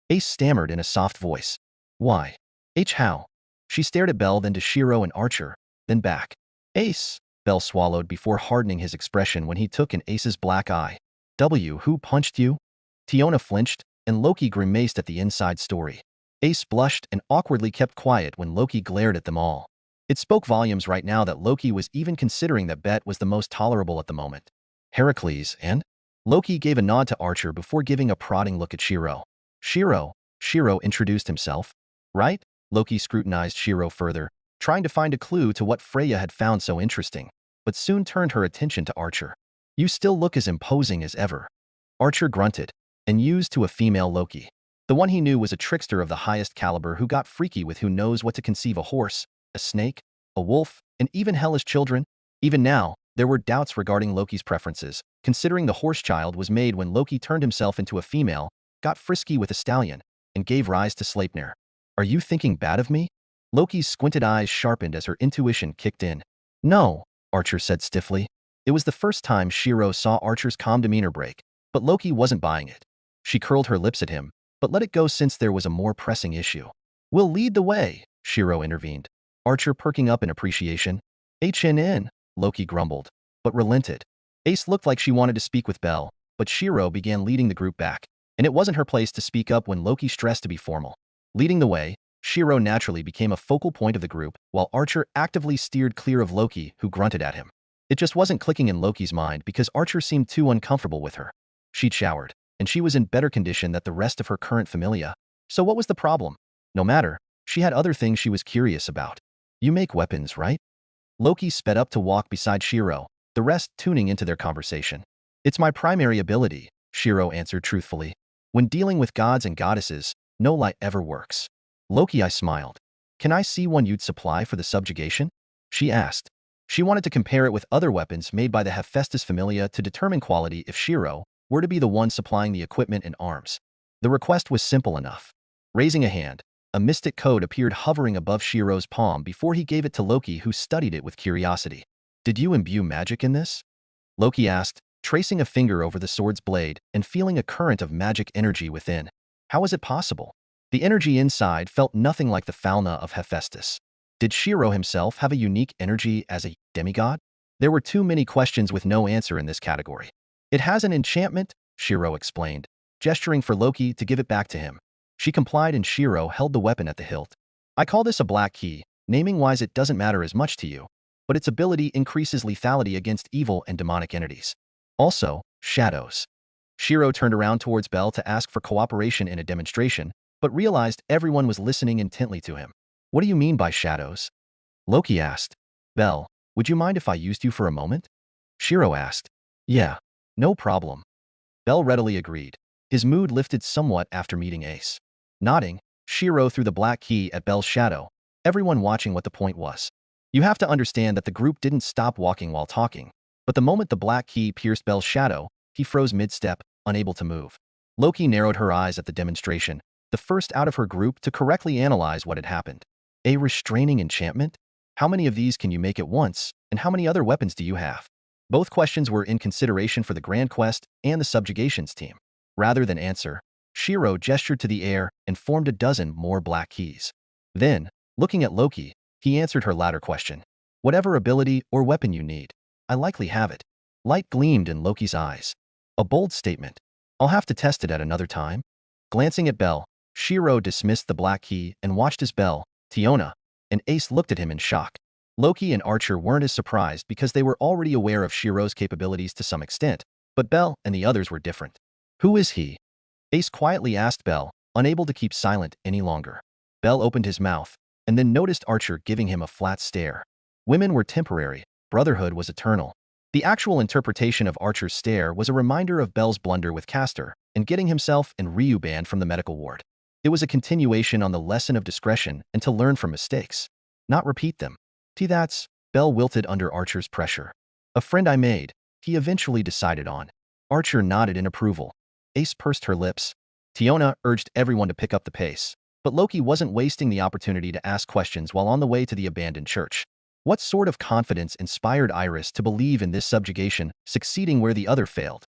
Ace stammered in a soft voice. "Why? H. How?" She stared at Bell, then to Shirou and Archer, then back. "Ace," Bell swallowed before hardening his expression when he took in Ace's black eye. "W. Who punched you?" Tiona flinched, and Loki grimaced at the inside story. Ace blushed and awkwardly kept quiet when Loki glared at them all. It spoke volumes right now that Loki was even considering that Bet was the most tolerable at the moment. "Heracles, and?" Loki gave a nod to Archer before giving a prodding look at Shirou. Shirou introduced himself. "Right?" Loki scrutinized Shirou further, trying to find a clue to what Freya had found so interesting, but soon turned her attention to Archer. "You still look as imposing as ever." Archer grunted, and used to a female Loki. The one he knew was a trickster of the highest caliber who got freaky with who knows what to conceive: a horse, a snake, a wolf, and even hellish children. Even now, there were doubts regarding Loki's preferences, considering the horse child was made when Loki turned himself into a female, got frisky with a stallion, and gave rise to Sleipnir. "Are you thinking bad of me?" Loki's squinted eyes sharpened as her intuition kicked in. "No," Archer said stiffly. It was the first time Shirou saw Archer's calm demeanor break, but Loki wasn't buying it. She curled her lips at him, but let it go since there was a more pressing issue. "We'll lead the way," Shirou intervened, Archer perking up in appreciation. "HNN," Loki grumbled, but relented. Ace looked like she wanted to speak with Bell, but Shirou began leading the group back, and it wasn't her place to speak up when Loki stressed to be formal. Leading the way, Shirou naturally became a focal point of the group, while Archer actively steered clear of Loki, who grunted at him. It just wasn't clicking in Loki's mind because Archer seemed too uncomfortable with her. She'd showered, and she was in better condition than the rest of her current familia. So what was the problem? No matter, she had other things she was curious about. "You make weapons, right?" Loki sped up to walk beside Shirou, the rest tuning into their conversation. "It's my primary ability," Shirou answered truthfully. "When dealing with gods and goddesses, no lie ever works." Loki smiled. "Can I see one you'd supply for the subjugation?" she asked. She wanted to compare it with other weapons made by the Hephaestus familia to determine quality if Shirou were to be the one supplying the equipment and arms. The request was simple enough. Raising a hand, a mystic code appeared hovering above Shirou's palm before he gave it to Loki, who studied it with curiosity. "Did you imbue magic in this?" Loki asked, tracing a finger over the sword's blade and feeling a current of magic energy within. How was it possible? The energy inside felt nothing like the fauna of Hephaestus. Did Shirou himself have a unique energy as a demigod? There were too many questions with no answer in this category. "It has an enchantment," Shirou explained, gesturing for Loki to give it back to him. She complied and Shirou held the weapon at the hilt. "I call this a black key. Naming-wise it doesn't matter as much to you, but its ability increases lethality against evil and demonic entities. Also, shadows." Shirou turned around towards Bell to ask for cooperation in a demonstration, but realized everyone was listening intently to him. What do you mean by shadows? Loki asked. Bell, would you mind if I used you for a moment? Shirou asked. Yeah, no problem. Bell readily agreed. His mood lifted somewhat after meeting Ace. Nodding, Shirou threw the black key at Bell's shadow, everyone watching what the point was. You have to understand that the group didn't stop walking while talking, but the moment the black key pierced Bell's shadow, he froze mid-step, unable to move. Loki narrowed her eyes at the demonstration, the first out of her group to correctly analyze what had happened. A restraining enchantment? How many of these can you make at once, and how many other weapons do you have? Both questions were in consideration for the Grand Quest and the Subjugations team. Rather than answer, Shirou gestured to the air and formed a dozen more black keys. Then, looking at Loki, he answered her latter question. Whatever ability or weapon you need, I likely have it. Light gleamed in Loki's eyes. A bold statement. I'll have to test it at another time. Glancing at Bell, Shirou dismissed the black key and watched as Bell, Tiona, and Ace looked at him in shock. Loki and Archer weren't as surprised because they were already aware of Shirou's capabilities to some extent, but Bell and the others were different. Who is he? Ace quietly asked Bell, unable to keep silent any longer. Bell opened his mouth, and then noticed Archer giving him a flat stare. Women were temporary, brotherhood was eternal. The actual interpretation of Archer's stare was a reminder of Bell's blunder with Castor and getting himself and Ryu banned from the medical ward. It was a continuation on the lesson of discretion and to learn from mistakes, not repeat them. That's, Bell wilted under Archer's pressure. A friend I made, he eventually decided on. Archer nodded in approval. Ace pursed her lips. Tiona urged everyone to pick up the pace, but Loki wasn't wasting the opportunity to ask questions while on the way to the abandoned church. What sort of confidence inspired Iris to believe in this subjugation, succeeding where the other failed?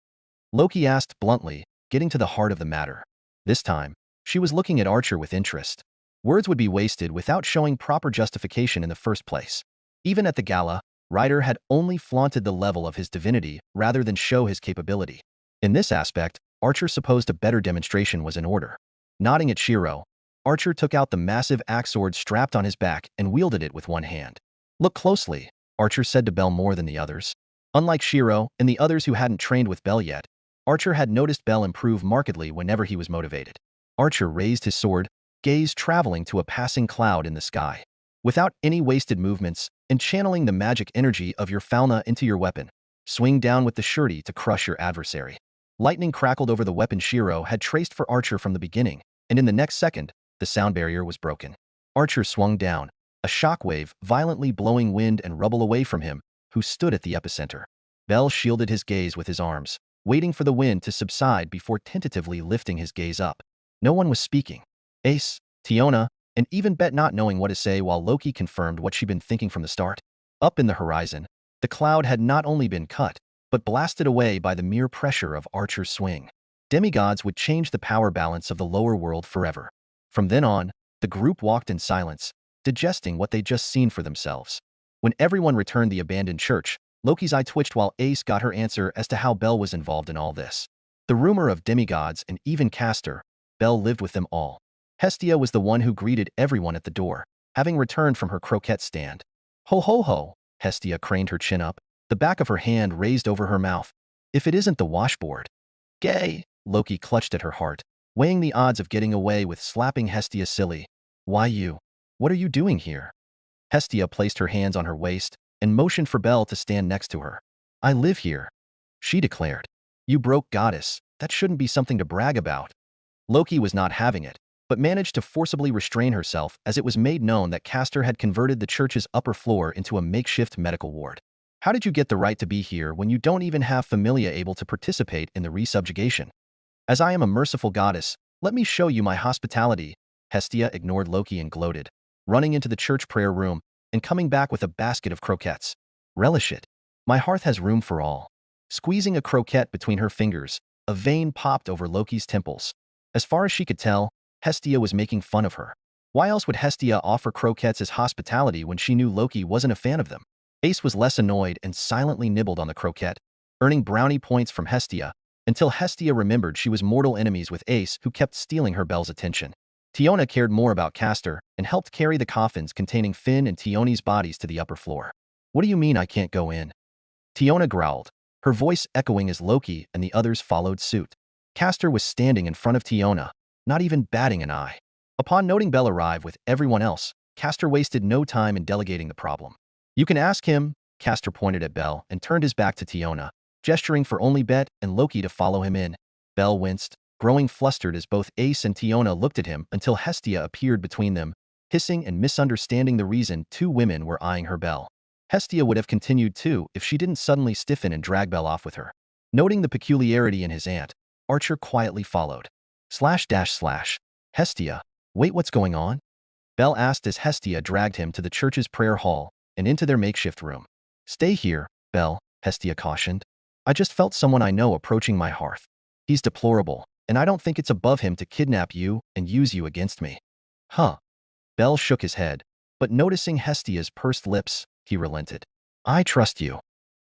Loki asked bluntly, getting to the heart of the matter. This time, she was looking at Archer with interest. Words would be wasted without showing proper justification in the first place. Even at the gala, Ryder had only flaunted the level of his divinity rather than show his capability. In this aspect, Archer supposed a better demonstration was in order. Nodding at Shirou, Archer took out the massive axe sword strapped on his back and wielded it with one hand. Look closely, Archer said to Bell more than the others. Unlike Shirou and the others who hadn't trained with Bell yet, Archer had noticed Bell improve markedly whenever he was motivated. Archer raised his sword, gaze traveling to a passing cloud in the sky. Without any wasted movements, and channeling the magic energy of your fauna into your weapon, swing down with the surety to crush your adversary. Lightning crackled over the weapon Shirou had traced for Archer from the beginning, and in the next second, the sound barrier was broken. Archer swung down, a shockwave violently blowing wind and rubble away from him, who stood at the epicenter. Bell shielded his gaze with his arms, waiting for the wind to subside before tentatively lifting his gaze up. No one was speaking. Ace, Tiona, and even Bet not knowing what to say while Loki confirmed what she'd been thinking from the start. Up in the horizon, the cloud had not only been cut, but blasted away by the mere pressure of Archer's swing. Demigods would change the power balance of the lower world forever. From then on, the group walked in silence, digesting what they'd just seen for themselves. When everyone returned the abandoned church, Loki's eye twitched while Ace got her answer as to how Bell was involved in all this. The rumor of demigods and even Castor, Bell lived with them all. Hestia was the one who greeted everyone at the door, having returned from her croquette stand. Ho ho ho, Hestia craned her chin up, the back of her hand raised over her mouth. If it isn't the washboard. Gay, Loki clutched at her heart, weighing the odds of getting away with slapping Hestia silly. Why you? What are you doing here? Hestia placed her hands on her waist and motioned for Bell to stand next to her. I live here, she declared. You broke goddess, that shouldn't be something to brag about. Loki was not having it, but managed to forcibly restrain herself as it was made known that Castor had converted the church's upper floor into a makeshift medical ward. How did you get the right to be here when you don't even have familia able to participate in the resubjugation? As I am a merciful goddess, let me show you my hospitality. Hestia ignored Loki and gloated, running into the church prayer room and coming back with a basket of croquettes. Relish it. My hearth has room for all. Squeezing a croquette between her fingers, a vein popped over Loki's temples. As far as she could tell, Hestia was making fun of her. Why else would Hestia offer croquettes as hospitality when she knew Loki wasn't a fan of them? Ace was less annoyed and silently nibbled on the croquette, earning brownie points from Hestia, until Hestia remembered she was mortal enemies with Ace, who kept stealing her Bell's attention. Tiona cared more about Castor and helped carry the coffins containing Finn and Tioni's bodies to the upper floor. What do you mean I can't go in? Tiona growled, her voice echoing as Loki and the others followed suit. Castor was standing in front of Tiona, not even batting an eye. Upon noting Belle arrive with everyone else, Castor wasted no time in delegating the problem. "You can ask him," Castor pointed at Belle and turned his back to Tiona, gesturing for only Bet and Loki to follow him in. Belle winced, growing flustered as both Ace and Tiona looked at him until Hestia appeared between them, hissing and misunderstanding the reason two women were eyeing her. Belle. Hestia would have continued too if she didn't suddenly stiffen and drag Belle off with her. Noting the peculiarity in his aunt, Archer quietly followed. / Hestia, wait, what's going on? Belle asked as Hestia dragged him to the church's prayer hall and into their makeshift room. Stay here, Belle, Hestia cautioned. I just felt someone I know approaching my hearth. He's deplorable, and I don't think it's above him to kidnap you and use you against me. Huh. Belle shook his head, but noticing Hestia's pursed lips, he relented. I trust you.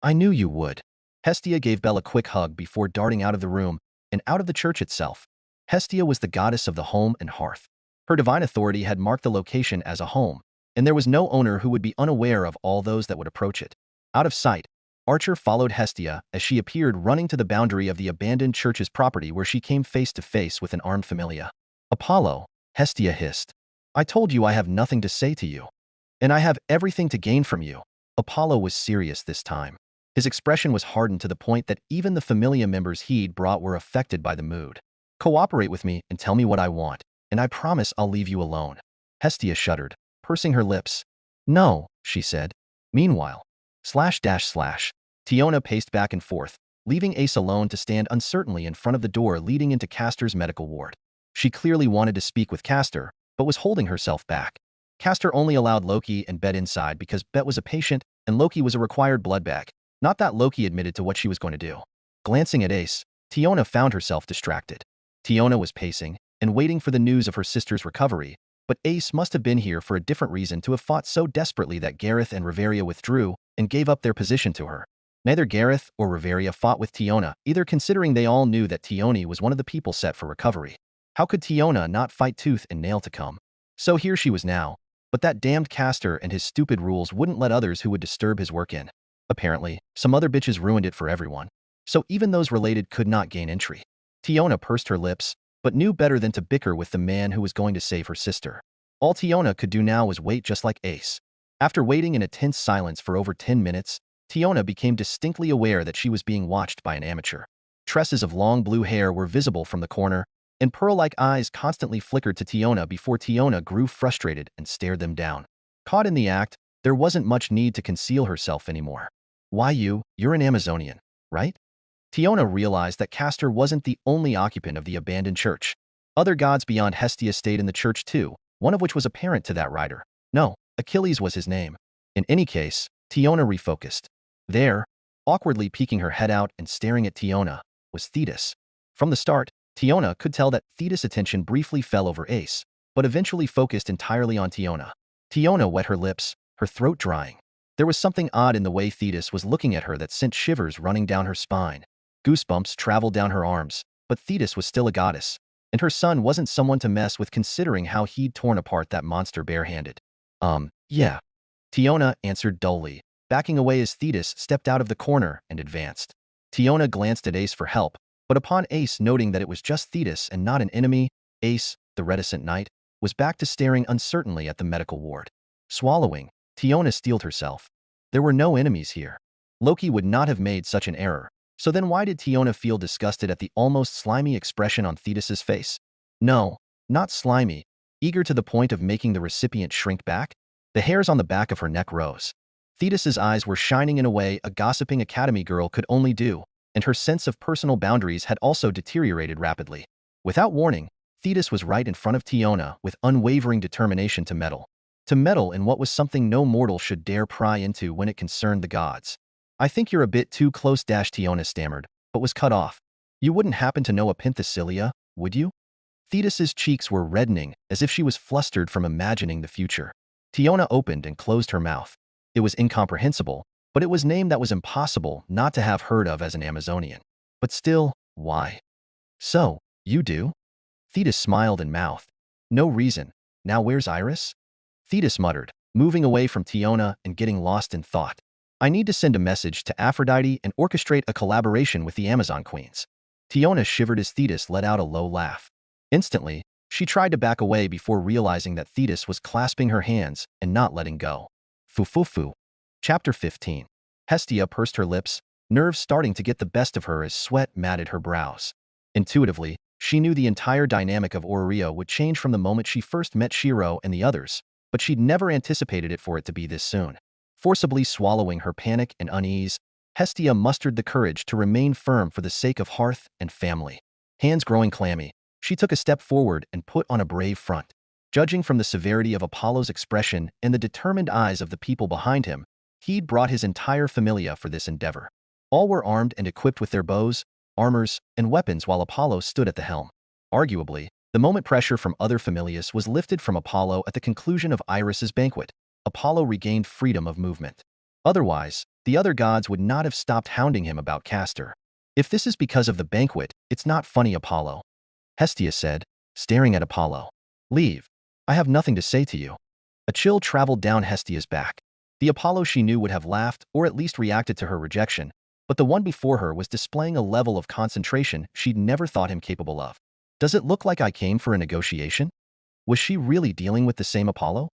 I knew you would. Hestia gave Belle a quick hug before darting out of the room and out of the church itself. Hestia was the goddess of the home and hearth. Her divine authority had marked the location as a home, and there was no owner who would be unaware of all those that would approach it. Out of sight, Archer followed Hestia as she appeared running to the boundary of the abandoned church's property where she came face to face with an armed familia. Apollo, Hestia hissed. I told you I have nothing to say to you. And I have everything to gain from you. Apollo was serious this time. His expression was hardened to the point that even the familia members he'd brought were affected by the mood. Cooperate with me and tell me what I want, and I promise I'll leave you alone. Hestia shuddered, pursing her lips. No, she said. Meanwhile, / Tiona paced back and forth, leaving Ace alone to stand uncertainly in front of the door leading into Castor's medical ward. She clearly wanted to speak with Castor, but was holding herself back. Castor only allowed Loki and Bet inside because Bet was a patient and Loki was a required blood bag. Not that Loki admitted to what she was going to do. Glancing at Ace, Tiona found herself distracted. Tiona was pacing and waiting for the news of her sister's recovery, but Ace must have been here for a different reason to have fought so desperately that Gareth and Riveria withdrew and gave up their position to her. Neither Gareth or Riveria fought with Tiona, either, considering they all knew that Tiona was one of the people set for recovery. How could Tiona not fight tooth and nail to come? So here she was now, but that damned Castor and his stupid rules wouldn't let others who would disturb his work in. Apparently, some other bitches ruined it for everyone. So even those related could not gain entry. Tiona pursed her lips, but knew better than to bicker with the man who was going to save her sister. All Tiona could do now was wait, just like Ace. After waiting in a tense silence for over 10 minutes, Tiona became distinctly aware that she was being watched by an amateur. Tresses of long blue hair were visible from the corner, and pearl-like eyes constantly flickered to Tiona before Tiona grew frustrated and stared them down. Caught in the act, there wasn't much need to conceal herself anymore. Why you're an Amazonian, right? Tiona realized that Castor wasn't the only occupant of the abandoned church. Other gods beyond Hestia stayed in the church too, one of which was apparent to that rider. No, Achilles was his name. In any case, Tiona refocused. There, awkwardly peeking her head out and staring at Tiona, was Thetis. From the start, Tiona could tell that Thetis' attention briefly fell over Ace, but eventually focused entirely on Tiona. Tiona wet her lips, her throat drying. There was something odd in the way Thetis was looking at her that sent shivers running down her spine. Goosebumps traveled down her arms, but Thetis was still a goddess, and her son wasn't someone to mess with considering how he'd torn apart that monster barehanded. Yeah. Tiona answered dully, backing away as Thetis stepped out of the corner and advanced. Tiona glanced at Ace for help, but upon Ace noting that it was just Thetis and not an enemy, Ace, the reticent knight, was back to staring uncertainly at the medical ward. Swallowing, Tiona steeled herself. There were no enemies here. Loki would not have made such an error, so then why did Tiona feel disgusted at the almost slimy expression on Thetis' face? No, not slimy, eager to the point of making the recipient shrink back. The hairs on the back of her neck rose. Thetis' eyes were shining in a way a gossiping academy girl could only do, and her sense of personal boundaries had also deteriorated rapidly. Without warning, Thetis was right in front of Tiona with unwavering determination to meddle. To meddle in what was something no mortal should dare pry into when it concerned the gods. I think you're a bit too close, Tiona stammered, but was cut off. You wouldn't happen to know a Penthesilea, would you? Thetis' cheeks were reddening as if she was flustered from imagining the future. Tiona opened and closed her mouth. It was incomprehensible, but it was a name that was impossible not to have heard of as an Amazonian. But still, why? So, you do? Thetis smiled and mouthed. No reason. Now where's Iris? Thetis muttered, moving away from Tiona and getting lost in thought. I need to send a message to Aphrodite and orchestrate a collaboration with the Amazon Queens. Tiona shivered as Thetis let out a low laugh. Instantly, she tried to back away before realizing that Thetis was clasping her hands and not letting go. Fu. Chapter 15. Hestia pursed her lips, nerves starting to get the best of her as sweat matted her brows. Intuitively, she knew the entire dynamic of Aria would change from the moment she first met Shirou and the others, but she'd never anticipated it for it to be this soon. Forcibly swallowing her panic and unease, Hestia mustered the courage to remain firm for the sake of hearth and family. Hands growing clammy, she took a step forward and put on a brave front. Judging from the severity of Apollo's expression and the determined eyes of the people behind him, he'd brought his entire familia for this endeavor. All were armed and equipped with their bows, armors, and weapons while Apollo stood at the helm. Arguably, the moment pressure from other familias was lifted from Apollo at the conclusion of Iris's banquet. Apollo regained freedom of movement. Otherwise, the other gods would not have stopped hounding him about Castor. If this is because of the banquet, it's not funny, Apollo, Hestia said, staring at Apollo. Leave. I have nothing to say to you. A chill traveled down Hestia's back. The Apollo she knew would have laughed or at least reacted to her rejection, but the one before her was displaying a level of concentration she'd never thought him capable of. Does it look like I came for a negotiation? Was she really dealing with the same Apollo?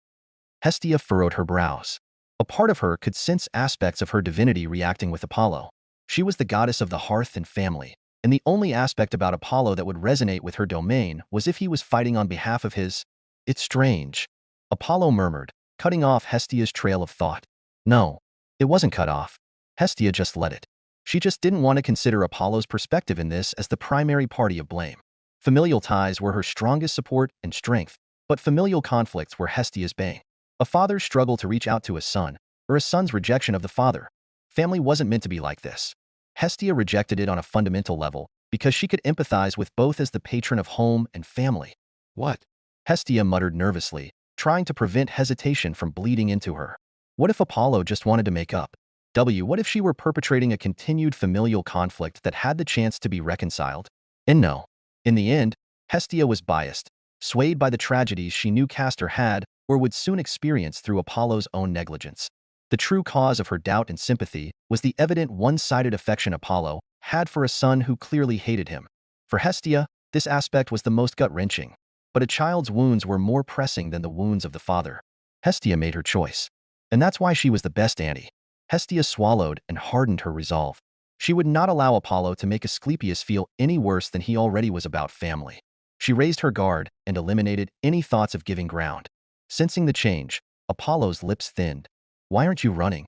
Hestia furrowed her brows. A part of her could sense aspects of her divinity reacting with Apollo. She was the goddess of the hearth and family, and the only aspect about Apollo that would resonate with her domain was if he was fighting on behalf of his. It's strange, Apollo murmured, cutting off Hestia's trail of thought. No, it wasn't cut off. Hestia just let it. She just didn't want to consider Apollo's perspective in this as the primary party of blame. Familial ties were her strongest support and strength, but familial conflicts were Hestia's bane. A father's struggle to reach out to a son, or a son's rejection of the father. Family wasn't meant to be like this. Hestia rejected it on a fundamental level because she could empathize with both as the patron of home and family. What? Hestia muttered nervously, trying to prevent hesitation from bleeding into her. What if Apollo just wanted to make up? What if she were perpetrating a continued familial conflict that had the chance to be reconciled? And no. In the end, Hestia was biased, swayed by the tragedies she knew Castor had or would soon experience through Apollo's own negligence. The true cause of her doubt and sympathy was the evident one-sided affection Apollo had for a son who clearly hated him. For Hestia, this aspect was the most gut-wrenching. But a child's wounds were more pressing than the wounds of the father. Hestia made her choice. And that's why she was the best auntie. Hestia swallowed and hardened her resolve. She would not allow Apollo to make Asclepius feel any worse than he already was about family. She raised her guard and eliminated any thoughts of giving ground. Sensing the change, Apollo's lips thinned. Why aren't you running?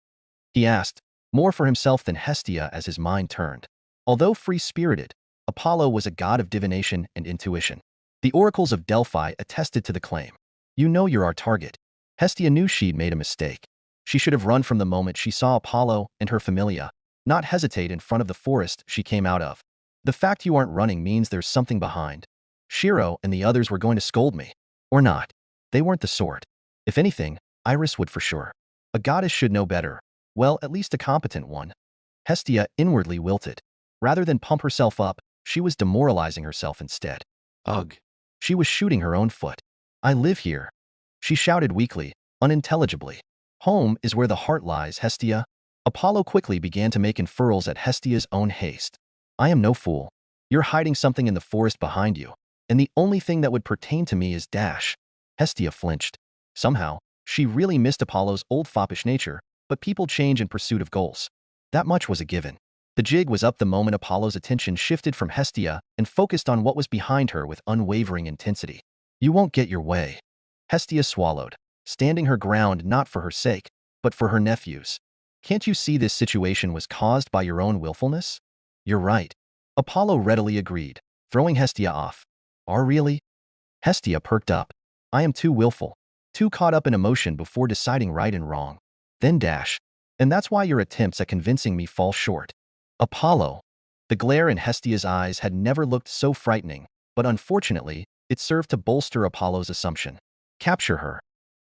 He asked, more for himself than Hestia as his mind turned. Although free-spirited, Apollo was a god of divination and intuition. The oracles of Delphi attested to the claim. You know you're our target. Hestia knew she'd made a mistake. She should have run from the moment she saw Apollo and her familia, not hesitate in front of the forest she came out of. The fact you aren't running means there's something behind. Shirou and the others were going to scold me. Or not. They weren't the sort. If anything, Iris would for sure. A goddess should know better. Well, at least a competent one. Hestia inwardly wilted. Rather than pump herself up, she was demoralizing herself instead. Ugh. She was shooting her own foot. I live here. She shouted weakly, unintelligibly. Home is where the heart lies, Hestia. Apollo quickly began to make unfurls at Hestia's own haste. I am no fool. You're hiding something in the forest behind you, and the only thing that would pertain to me is dash. Hestia flinched. Somehow, she really missed Apollo's old foppish nature, but people change in pursuit of goals. That much was a given. The jig was up the moment Apollo's attention shifted from Hestia and focused on what was behind her with unwavering intensity. You won't get your way. Hestia swallowed, standing her ground not for her sake, but for her nephew's. Can't you see this situation was caused by your own willfulness? You're right. Apollo readily agreed, throwing Hestia off. Are really? Hestia perked up. I am too willful, too caught up in emotion before deciding right and wrong. Then dash. And that's why your attempts at convincing me fall short. Apollo. The glare in Hestia's eyes had never looked so frightening, but unfortunately, it served to bolster Apollo's assumption. Capture her.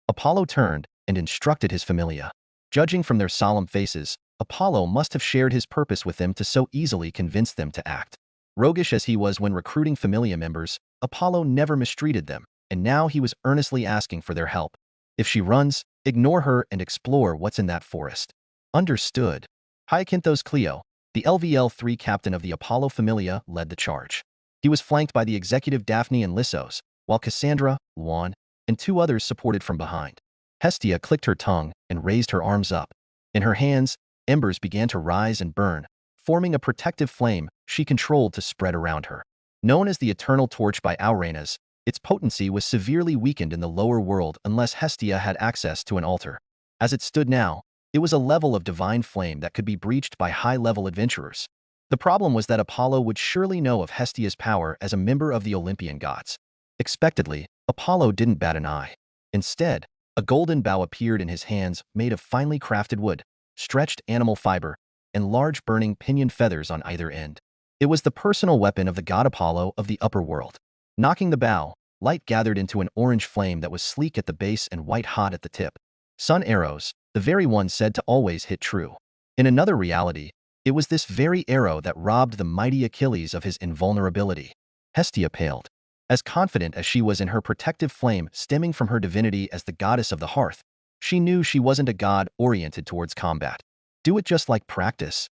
Apollo turned and instructed his familia. Judging from their solemn faces, Apollo must have shared his purpose with them to so easily convince them to act. Roguish as he was when recruiting familia members, Apollo never mistreated them, and now he was earnestly asking for their help. If she runs, ignore her and explore what's in that forest. Understood. Hyacinthos Cleo. The LVL-3 captain of the Apollo Familia led the charge. He was flanked by the executive Daphne and Lissos, while Cassandra, Luan, and two others supported from behind. Hestia clicked her tongue and raised her arms up. In her hands, embers began to rise and burn, forming a protective flame she controlled to spread around her. Known as the Eternal Torch by Aurenas, its potency was severely weakened in the lower world unless Hestia had access to an altar. As it stood now, it was a level of divine flame that could be breached by high-level adventurers. The problem was that Apollo would surely know of Hestia's power as a member of the Olympian gods. Expectedly, Apollo didn't bat an eye. Instead, a golden bow appeared in his hands made of finely crafted wood, stretched animal fiber, and large burning pinion feathers on either end. It was the personal weapon of the god Apollo of the upper world. Knocking the bow, light gathered into an orange flame that was sleek at the base and white-hot at the tip. Sun arrows, the very ones said to always hit true. In another reality, it was this very arrow that robbed the mighty Achilles of his invulnerability. Hestia paled. As confident as she was in her protective flame stemming from her divinity as the goddess of the hearth, she knew she wasn't a god oriented towards combat. Do it just like practice.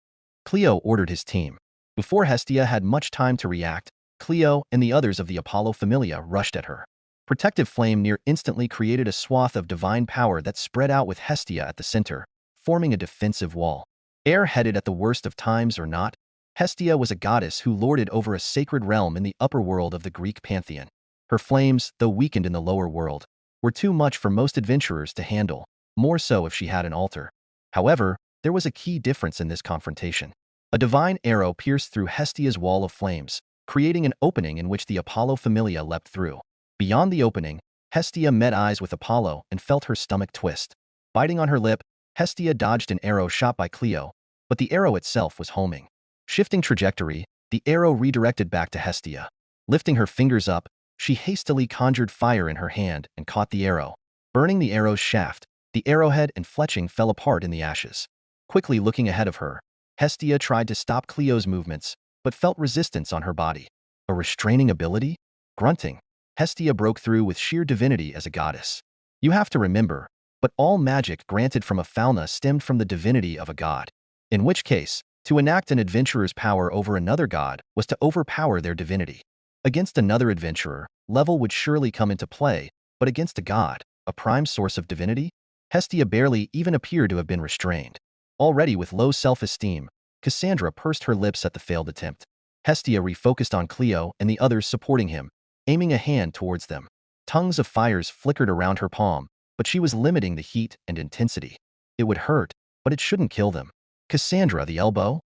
Cleo ordered his team. Before Hestia had much time to react, Cleo and the others of the Apollo Familia rushed at her. Protective flame near instantly created a swath of divine power that spread out with Hestia at the center, forming a defensive wall. Air-headed at the worst of times or not, Hestia was a goddess who lorded over a sacred realm in the upper world of the Greek pantheon. Her flames, though weakened in the lower world, were too much for most adventurers to handle, more so if she had an altar. However, there was a key difference in this confrontation. A divine arrow pierced through Hestia's wall of flames, creating an opening in which the Apollo Familia leapt through. Beyond the opening, Hestia met eyes with Apollo and felt her stomach twist. Biting on her lip, Hestia dodged an arrow shot by Cleo, but the arrow itself was homing. Shifting trajectory, the arrow redirected back to Hestia. Lifting her fingers up, she hastily conjured fire in her hand and caught the arrow. Burning the arrow's shaft, the arrowhead and fletching fell apart in the ashes. Quickly looking ahead of her, Hestia tried to stop Cleo's movements, but felt resistance on her body. A restraining ability? Grunting, Hestia broke through with sheer divinity as a goddess. You have to remember, but all magic granted from a fauna stemmed from the divinity of a god. In which case, to enact an adventurer's power over another god was to overpower their divinity. Against another adventurer, level would surely come into play, but against a god, a prime source of divinity, Hestia barely even appeared to have been restrained. Already with low self-esteem, Cassandra pursed her lips at the failed attempt. Hestia refocused on Cleo and the others supporting him, aiming a hand towards them. Tongues of fires flickered around her palm, but she was limiting the heat and intensity. It would hurt, but it shouldn't kill them. Cassandra, the elbow?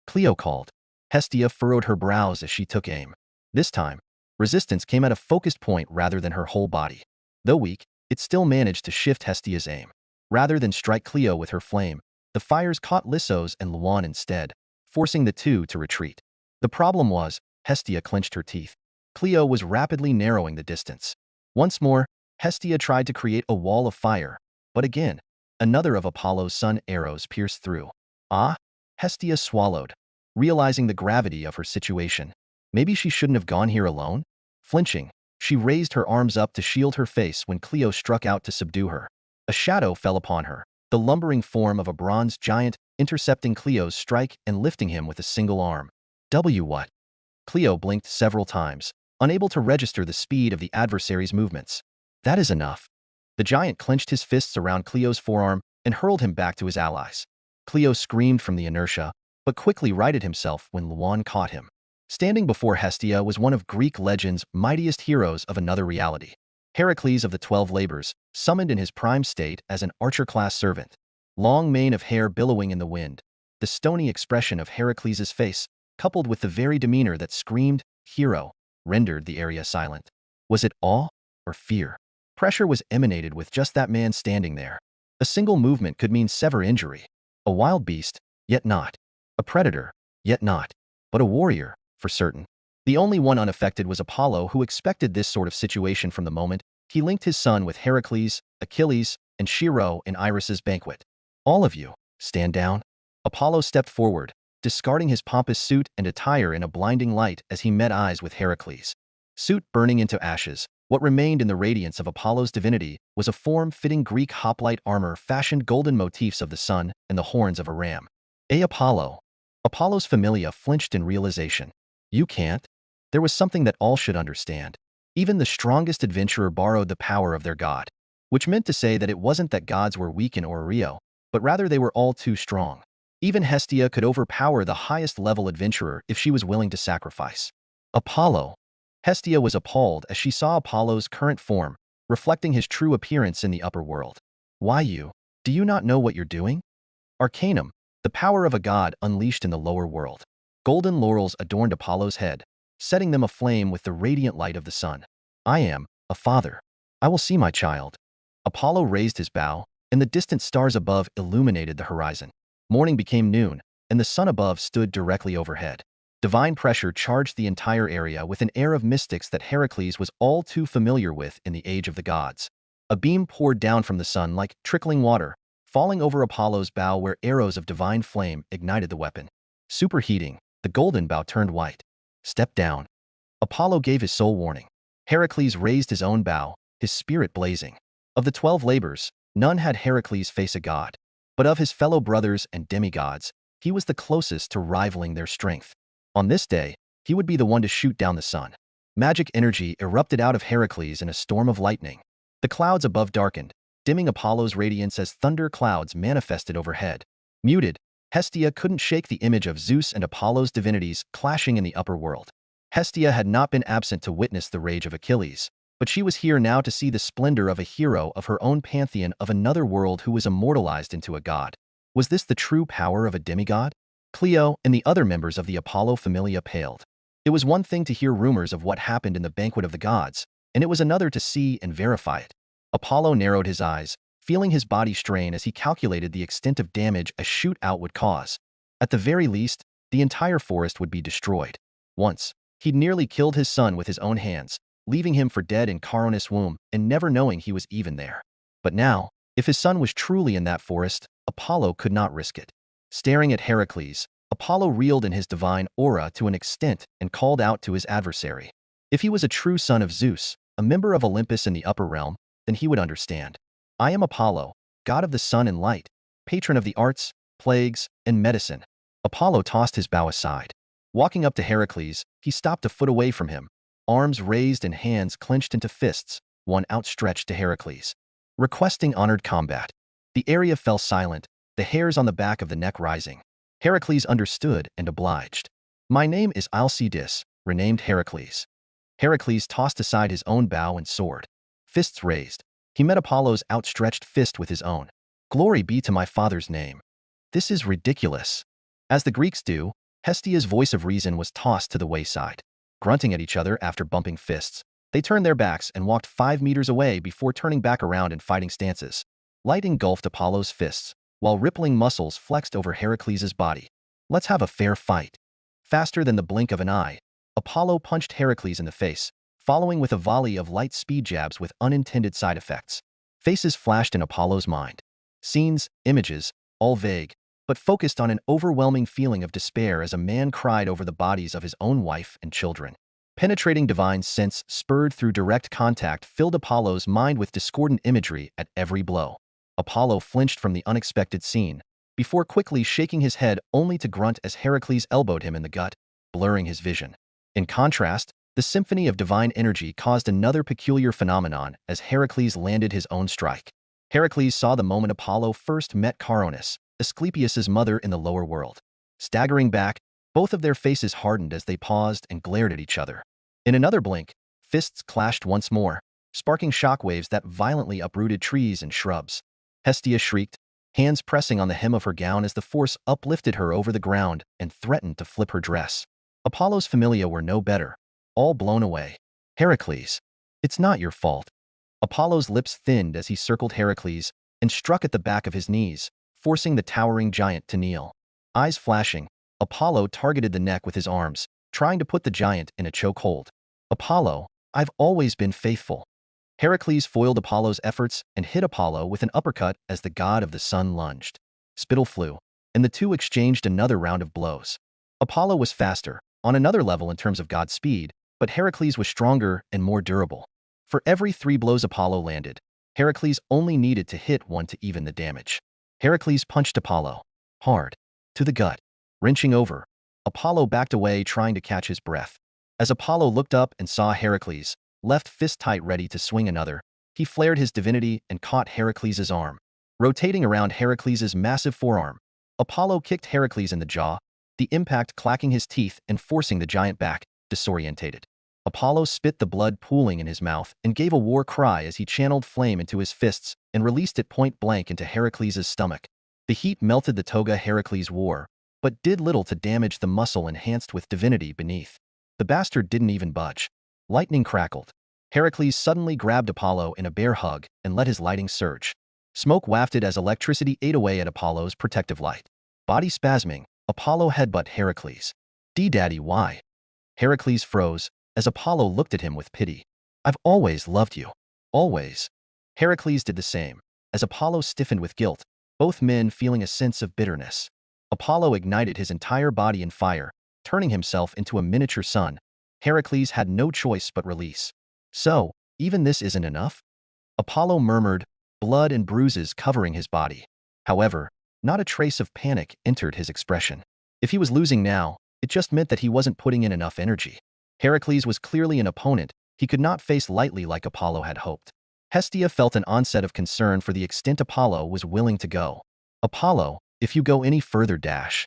Cleo called. Hestia furrowed her brows as she took aim. This time, resistance came at a focused point rather than her whole body. Though weak, it still managed to shift Hestia's aim. Rather than strike Cleo with her flame, the fires caught Lissos and Luan instead, forcing the two to retreat. The problem was, Hestia clenched her teeth. Cleo was rapidly narrowing the distance. Once more, Hestia tried to create a wall of fire, but again, another of Apollo's sun arrows pierced through. Ah? Hestia swallowed, realizing the gravity of her situation. Maybe she shouldn't have gone here alone? Flinching, she raised her arms up to shield her face when Cleo struck out to subdue her. A shadow fell upon her, the lumbering form of a bronze giant intercepting Cleo's strike and lifting him with a single arm. What? Cleo blinked several times, unable to register the speed of the adversary's movements. That is enough. The giant clenched his fists around Cleo's forearm and hurled him back to his allies. Cleo screamed from the inertia, but quickly righted himself when Luan caught him. Standing before Hestia was one of Greek legend's mightiest heroes of another reality. Heracles of the 12 Labors, summoned in his prime state as an archer-class servant. Long mane of hair billowing in the wind, the stony expression of Heracles' face, coupled with the very demeanor that screamed, "Hero," rendered the area silent. Was it awe or fear? Pressure was emanated with just that man standing there. A single movement could mean severe injury. A wild beast, yet not. A predator, yet not. But a warrior, for certain. The only one unaffected was Apollo, who expected this sort of situation from the moment he linked his son with Heracles, Achilles, and Shirou in Iris's banquet. All of you, stand down. Apollo stepped forward, discarding his pompous suit and attire in a blinding light as he met eyes with Heracles. Suit burning into ashes, what remained in the radiance of Apollo's divinity was a form-fitting Greek hoplite armor fashioned golden motifs of the sun and the horns of a ram. Apollo. Apollo's familia flinched in realization. You can't? There was something that all should understand. Even the strongest adventurer borrowed the power of their god, which meant to say that it wasn't that gods were weak in Rio, but rather they were all too strong. Even Hestia could overpower the highest-level adventurer if she was willing to sacrifice. Apollo. Hestia was appalled as she saw Apollo's current form, reflecting his true appearance in the upper world. Why you? Do you not know what you're doing? Arcanum, the power of a god unleashed in the lower world. Golden laurels adorned Apollo's head, setting them aflame with the radiant light of the sun. I am a father. I will see my child. Apollo raised his bow, and the distant stars above illuminated the horizon. Morning became noon, and the sun above stood directly overhead. Divine pressure charged the entire area with an air of mystics that Heracles was all too familiar with in the age of the gods. A beam poured down from the sun like trickling water, falling over Apollo's bow where arrows of divine flame ignited the weapon. Superheating, the golden bow turned white. Step down. Apollo gave his soul warning. Heracles raised his own bow, his spirit blazing. Of the 12 labors, none had Heracles face a god. But of his fellow brothers and demigods, he was the closest to rivaling their strength. On this day, he would be the one to shoot down the sun. Magic energy erupted out of Heracles in a storm of lightning. The clouds above darkened, dimming Apollo's radiance as thunder clouds manifested overhead. Muted, Hestia couldn't shake the image of Zeus and Apollo's divinities clashing in the upper world. Hestia had not been absent to witness the rage of Achilles, but she was here now to see the splendor of a hero of her own pantheon of another world who was immortalized into a god. Was this the true power of a demigod? Clio and the other members of the Apollo familia paled. It was one thing to hear rumors of what happened in the banquet of the gods, and it was another to see and verify it. Apollo narrowed his eyes, feeling his body strain as he calculated the extent of damage a shootout would cause. At the very least, the entire forest would be destroyed. Once, he'd nearly killed his son with his own hands, leaving him for dead in Caronis' womb and never knowing he was even there. But now, if his son was truly in that forest, Apollo could not risk it. Staring at Heracles, Apollo reeled in his divine aura to an extent and called out to his adversary. If he was a true son of Zeus, a member of Olympus in the upper realm, then he would understand. I am Apollo, god of the sun and light, patron of the arts, plagues, and medicine. Apollo tossed his bow aside. Walking up to Heracles, he stopped a foot away from him, arms raised and hands clenched into fists, one outstretched to Heracles, requesting honored combat. The area fell silent, the hairs on the back of the neck rising. Heracles understood and obliged. My name is Alcaides, renamed Heracles. Heracles tossed aside his own bow and sword. Fists raised, he met Apollo's outstretched fist with his own. Glory be to my father's name. This is ridiculous. As the Greeks do, Hestia's voice of reason was tossed to the wayside. Grunting at each other after bumping fists, they turned their backs and walked 5 meters away before turning back around in fighting stances. Light engulfed Apollo's fists, while rippling muscles flexed over Heracles' body. Let's have a fair fight. Faster than the blink of an eye, Apollo punched Heracles in the face, following with a volley of light speed jabs with unintended side effects. Faces flashed in Apollo's mind. Scenes, images, all vague, but focused on an overwhelming feeling of despair as a man cried over the bodies of his own wife and children. Penetrating divine sense spurred through direct contact filled Apollo's mind with discordant imagery at every blow. Apollo flinched from the unexpected scene, before quickly shaking his head only to grunt as Heracles elbowed him in the gut, blurring his vision. In contrast, the symphony of divine energy caused another peculiar phenomenon as Heracles landed his own strike. Heracles saw the moment Apollo first met Caronis, Asclepius' mother in the lower world. Staggering back, both of their faces hardened as they paused and glared at each other. In another blink, fists clashed once more, sparking shockwaves that violently uprooted trees and shrubs. Hestia shrieked, hands pressing on the hem of her gown as the force uplifted her over the ground and threatened to flip her dress. Apollo's familia were no better, all blown away. Heracles, it's not your fault. Apollo's lips thinned as he circled Heracles and struck at the back of his knees, forcing the towering giant to kneel. Eyes flashing, Apollo targeted the neck with his arms, trying to put the giant in a chokehold. Apollo, I've always been faithful. Heracles foiled Apollo's efforts and hit Apollo with an uppercut as the god of the sun lunged. Spittle flew, and the two exchanged another round of blows. Apollo was faster, on another level in terms of god speed, but Heracles was stronger and more durable. For every 3 blows Apollo landed, Heracles only needed to hit one to even the damage. Heracles punched Apollo, hard, to the gut. Wrenching over, Apollo backed away, trying to catch his breath. As Apollo looked up and saw Heracles, left fist tight ready to swing another, he flared his divinity and caught Heracles' arm. Rotating around Heracles' massive forearm, Apollo kicked Heracles in the jaw, the impact clacking his teeth and forcing the giant back, disorientated. Apollo spit the blood pooling in his mouth and gave a war cry as he channeled flame into his fists and released it point blank into Heracles' stomach. The heat melted the toga Heracles wore, but did little to damage the muscle enhanced with divinity beneath. The bastard didn't even budge. Lightning crackled. Heracles suddenly grabbed Apollo in a bear hug and let his lighting surge. Smoke wafted as electricity ate away at Apollo's protective light. Body spasming, Apollo headbutt Heracles. "D-Daddy, why?" Heracles froze as Apollo looked at him with pity. "I've always loved you. Always." Heracles did the same, as Apollo stiffened with guilt, both men feeling a sense of bitterness. Apollo ignited his entire body in fire, turning himself into a miniature sun. Heracles had no choice but release. "So, even this isn't enough?" Apollo murmured, blood and bruises covering his body. However, not a trace of panic entered his expression. If he was losing now, it just meant that he wasn't putting in enough energy. Heracles was clearly an opponent he could not face lightly like Apollo had hoped. Hestia felt an onset of concern for the extent Apollo was willing to go. "Apollo, if you go any further dash."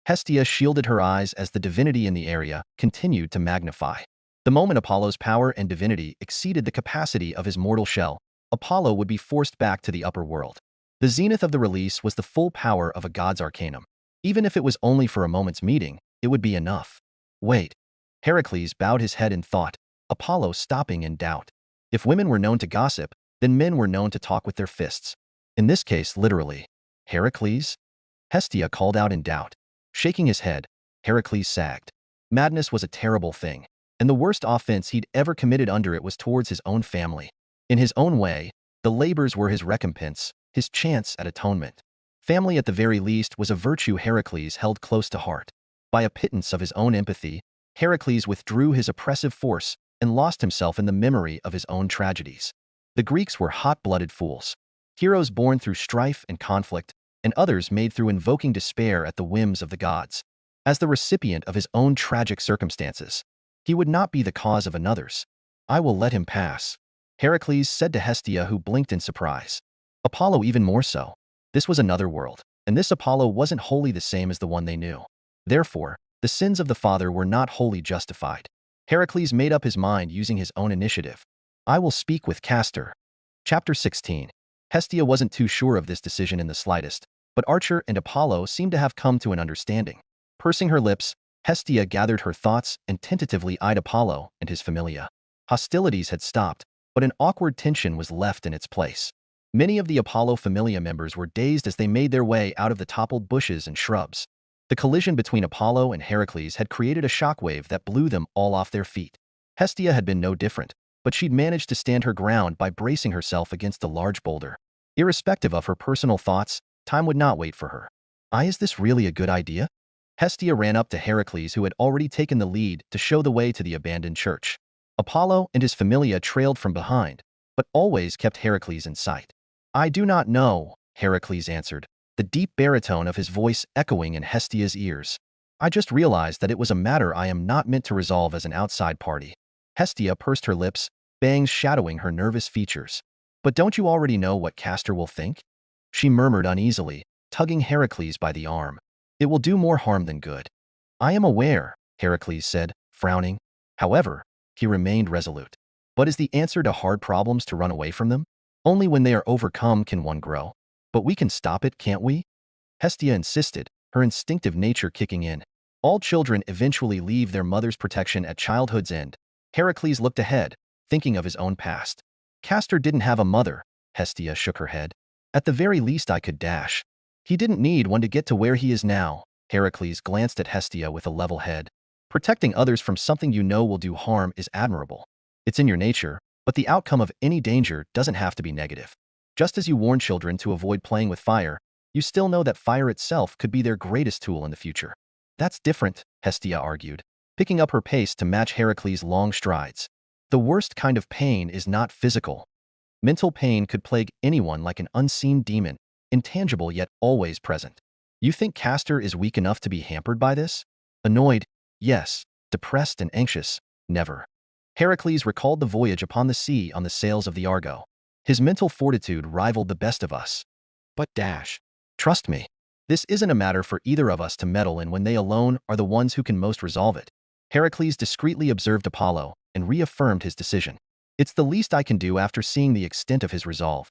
Hestia shielded her eyes as the divinity in the area continued to magnify. The moment Apollo's power and divinity exceeded the capacity of his mortal shell, Apollo would be forced back to the upper world. The zenith of the release was the full power of a god's arcanum. Even if it was only for a moment's meeting, it would be enough. Wait. Heracles bowed his head in thought, Apollo stopping in doubt. If women were known to gossip, then men were known to talk with their fists. In this case, literally. Heracles? Hestia called out in doubt. Shaking his head, Heracles sagged. Madness was a terrible thing, and the worst offense he'd ever committed under it was towards his own family. In his own way, the labors were his recompense, his chance at atonement. Family at the very least was a virtue Heracles held close to heart. By a pittance of his own empathy, Heracles withdrew his oppressive force and lost himself in the memory of his own tragedies. The Greeks were hot-blooded fools, heroes born through strife and conflict, and others made through invoking despair at the whims of the gods. As the recipient of his own tragic circumstances, he would not be the cause of another's. "I will let him pass," Heracles said to Hestia, who blinked in surprise. Apollo even more so. This was another world, and this Apollo wasn't wholly the same as the one they knew. Therefore, the sins of the father were not wholly justified. Heracles made up his mind using his own initiative. "I will speak with Castor." Chapter 16. Hestia wasn't too sure of this decision in the slightest, but Archer and Apollo seemed to have come to an understanding. Pursing her lips, Hestia gathered her thoughts and tentatively eyed Apollo and his familia. Hostilities had stopped, but an awkward tension was left in its place. Many of the Apollo familia members were dazed as they made their way out of the toppled bushes and shrubs. The collision between Apollo and Heracles had created a shockwave that blew them all off their feet. Hestia had been no different, but she'd managed to stand her ground by bracing herself against a large boulder. Irrespective of her personal thoughts, time would not wait for her. Is this really a good idea?" Hestia ran up to Heracles, who had already taken the lead to show the way to the abandoned church. Apollo and his familia trailed from behind, but always kept Heracles in sight. "I do not know," Heracles answered, the deep baritone of his voice echoing in Hestia's ears. "I just realized that it was a matter I am not meant to resolve as an outside party." Hestia pursed her lips, bangs shadowing her nervous features. "But don't you already know what Castor will think?" She murmured uneasily, tugging Heracles by the arm. "It will do more harm than good." "I am aware," Heracles said, frowning. However, he remained resolute. "But is the answer to hard problems to run away from them? Only when they are overcome can one grow. But we can stop it, can't we?" Hestia insisted, her instinctive nature kicking in. All children eventually leave their mother's protection at childhood's end. Heracles looked ahead, thinking of his own past. "Castor didn't have a mother," Hestia shook her head. "At the very least I could dash. He didn't need one to get to where he is now." Heracles glanced at Hestia with a level head. "Protecting others from something you know will do harm is admirable. It's in your nature, but the outcome of any danger doesn't have to be negative. Just as you warn children to avoid playing with fire, you still know that fire itself could be their greatest tool in the future." "That's different," Hestia argued, picking up her pace to match Heracles' long strides. "The worst kind of pain is not physical. Mental pain could plague anyone like an unseen demon, intangible yet always present. You think Castor is weak enough to be hampered by this? Annoyed, yes. Depressed and anxious, never. Heracles recalled the voyage upon the sea on the sails of the Argo. His mental fortitude rivaled the best of us. But trust me, this isn't a matter for either of us to meddle in when they alone are the ones who can most resolve it. Heracles discreetly observed Apollo and reaffirmed his decision. It's the least I can do after seeing the extent of his resolve.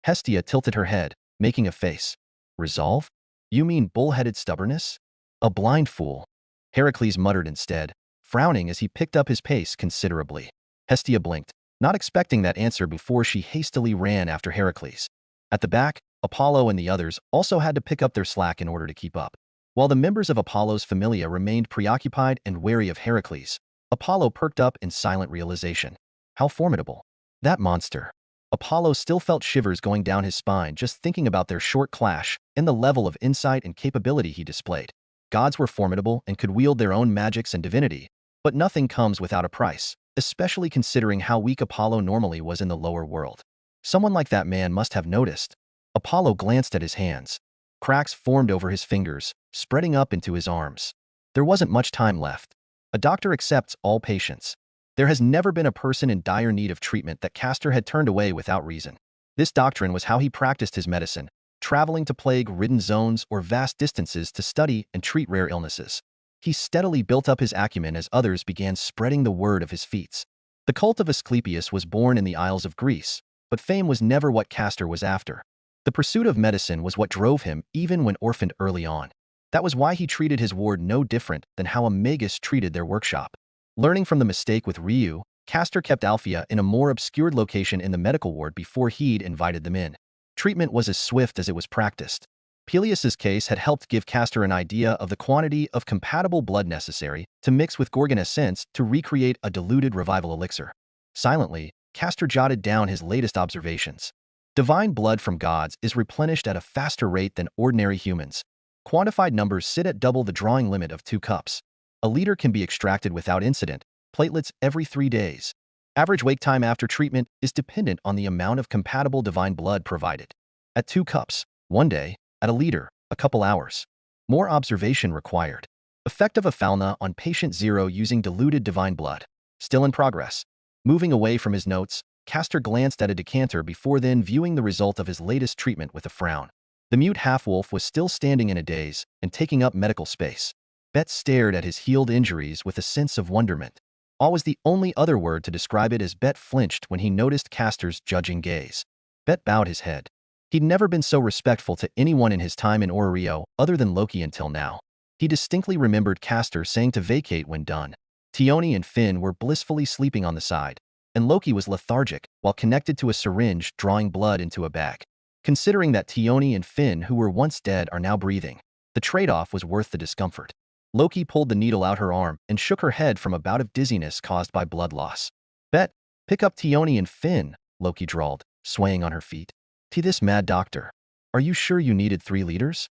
Hestia tilted her head, making a face. Resolve? You mean bull-headed stubbornness? A blind fool. Heracles muttered instead, frowning as he picked up his pace considerably. Hestia blinked, not expecting that answer before she hastily ran after Heracles. At the back, Apollo and the others also had to pick up their slack in order to keep up. While the members of Apollo's familia remained preoccupied and wary of Heracles, Apollo perked up in silent realization. How formidable. That monster. Apollo still felt shivers going down his spine just thinking about their short clash and the level of insight and capability he displayed. Gods were formidable and could wield their own magics and divinity, but nothing comes without a price, especially considering how weak Apollo normally was in the lower world. Someone like that man must have noticed. Apollo glanced at his hands. Cracks formed over his fingers, spreading up into his arms. There wasn't much time left. A doctor accepts all patients. There has never been a person in dire need of treatment that Castor had turned away without reason. This doctrine was how he practiced his medicine, traveling to plague-ridden zones or vast distances to study and treat rare illnesses. He steadily built up his acumen as others began spreading the word of his feats. The cult of Asclepius was born in the Isles of Greece, but fame was never what Castor was after. The pursuit of medicine was what drove him even when orphaned early on. That was why he treated his ward no different than how a magus treated their workshop. Learning from the mistake with Ryu, Castor kept Althea in a more obscured location in the medical ward before he'd invited them in. Treatment was as swift as it was practiced. Peleus's case had helped give Castor an idea of the quantity of compatible blood necessary to mix with Gorgon essence to recreate a diluted revival elixir. Silently, Castor jotted down his latest observations. Divine blood from gods is replenished at a faster rate than ordinary humans. Quantified numbers sit at double the drawing limit of 2 cups. A liter can be extracted without incident, platelets every 3 days. Average wake time after treatment is dependent on the amount of compatible divine blood provided. At 2 cups, 1 day, at a liter, a couple hours. More observation required. Effect of Aphalna on patient 0 using diluted divine blood. Still in progress. Moving away from his notes, Castor glanced at a decanter before then viewing the result of his latest treatment with a frown. The mute half-wolf was still standing in a daze and taking up medical space. Bet stared at his healed injuries with a sense of wonderment. Awe was the only other word to describe it as Bet flinched when he noticed Castor's judging gaze. Bet bowed his head. He'd never been so respectful to anyone in his time in Orrerio other than Loki until now. He distinctly remembered Castor saying to vacate when done. Tione and Finn were blissfully sleeping on the side, and Loki was lethargic while connected to a syringe drawing blood into a bag. Considering that Tione and Finn, who were once dead, are now breathing, the trade-off was worth the discomfort. Loki pulled the needle out her arm and shook her head from a bout of dizziness caused by blood loss. Bet, pick up Tione and Finn, Loki drawled, swaying on her feet. This mad doctor. Are you sure you needed 3 liters?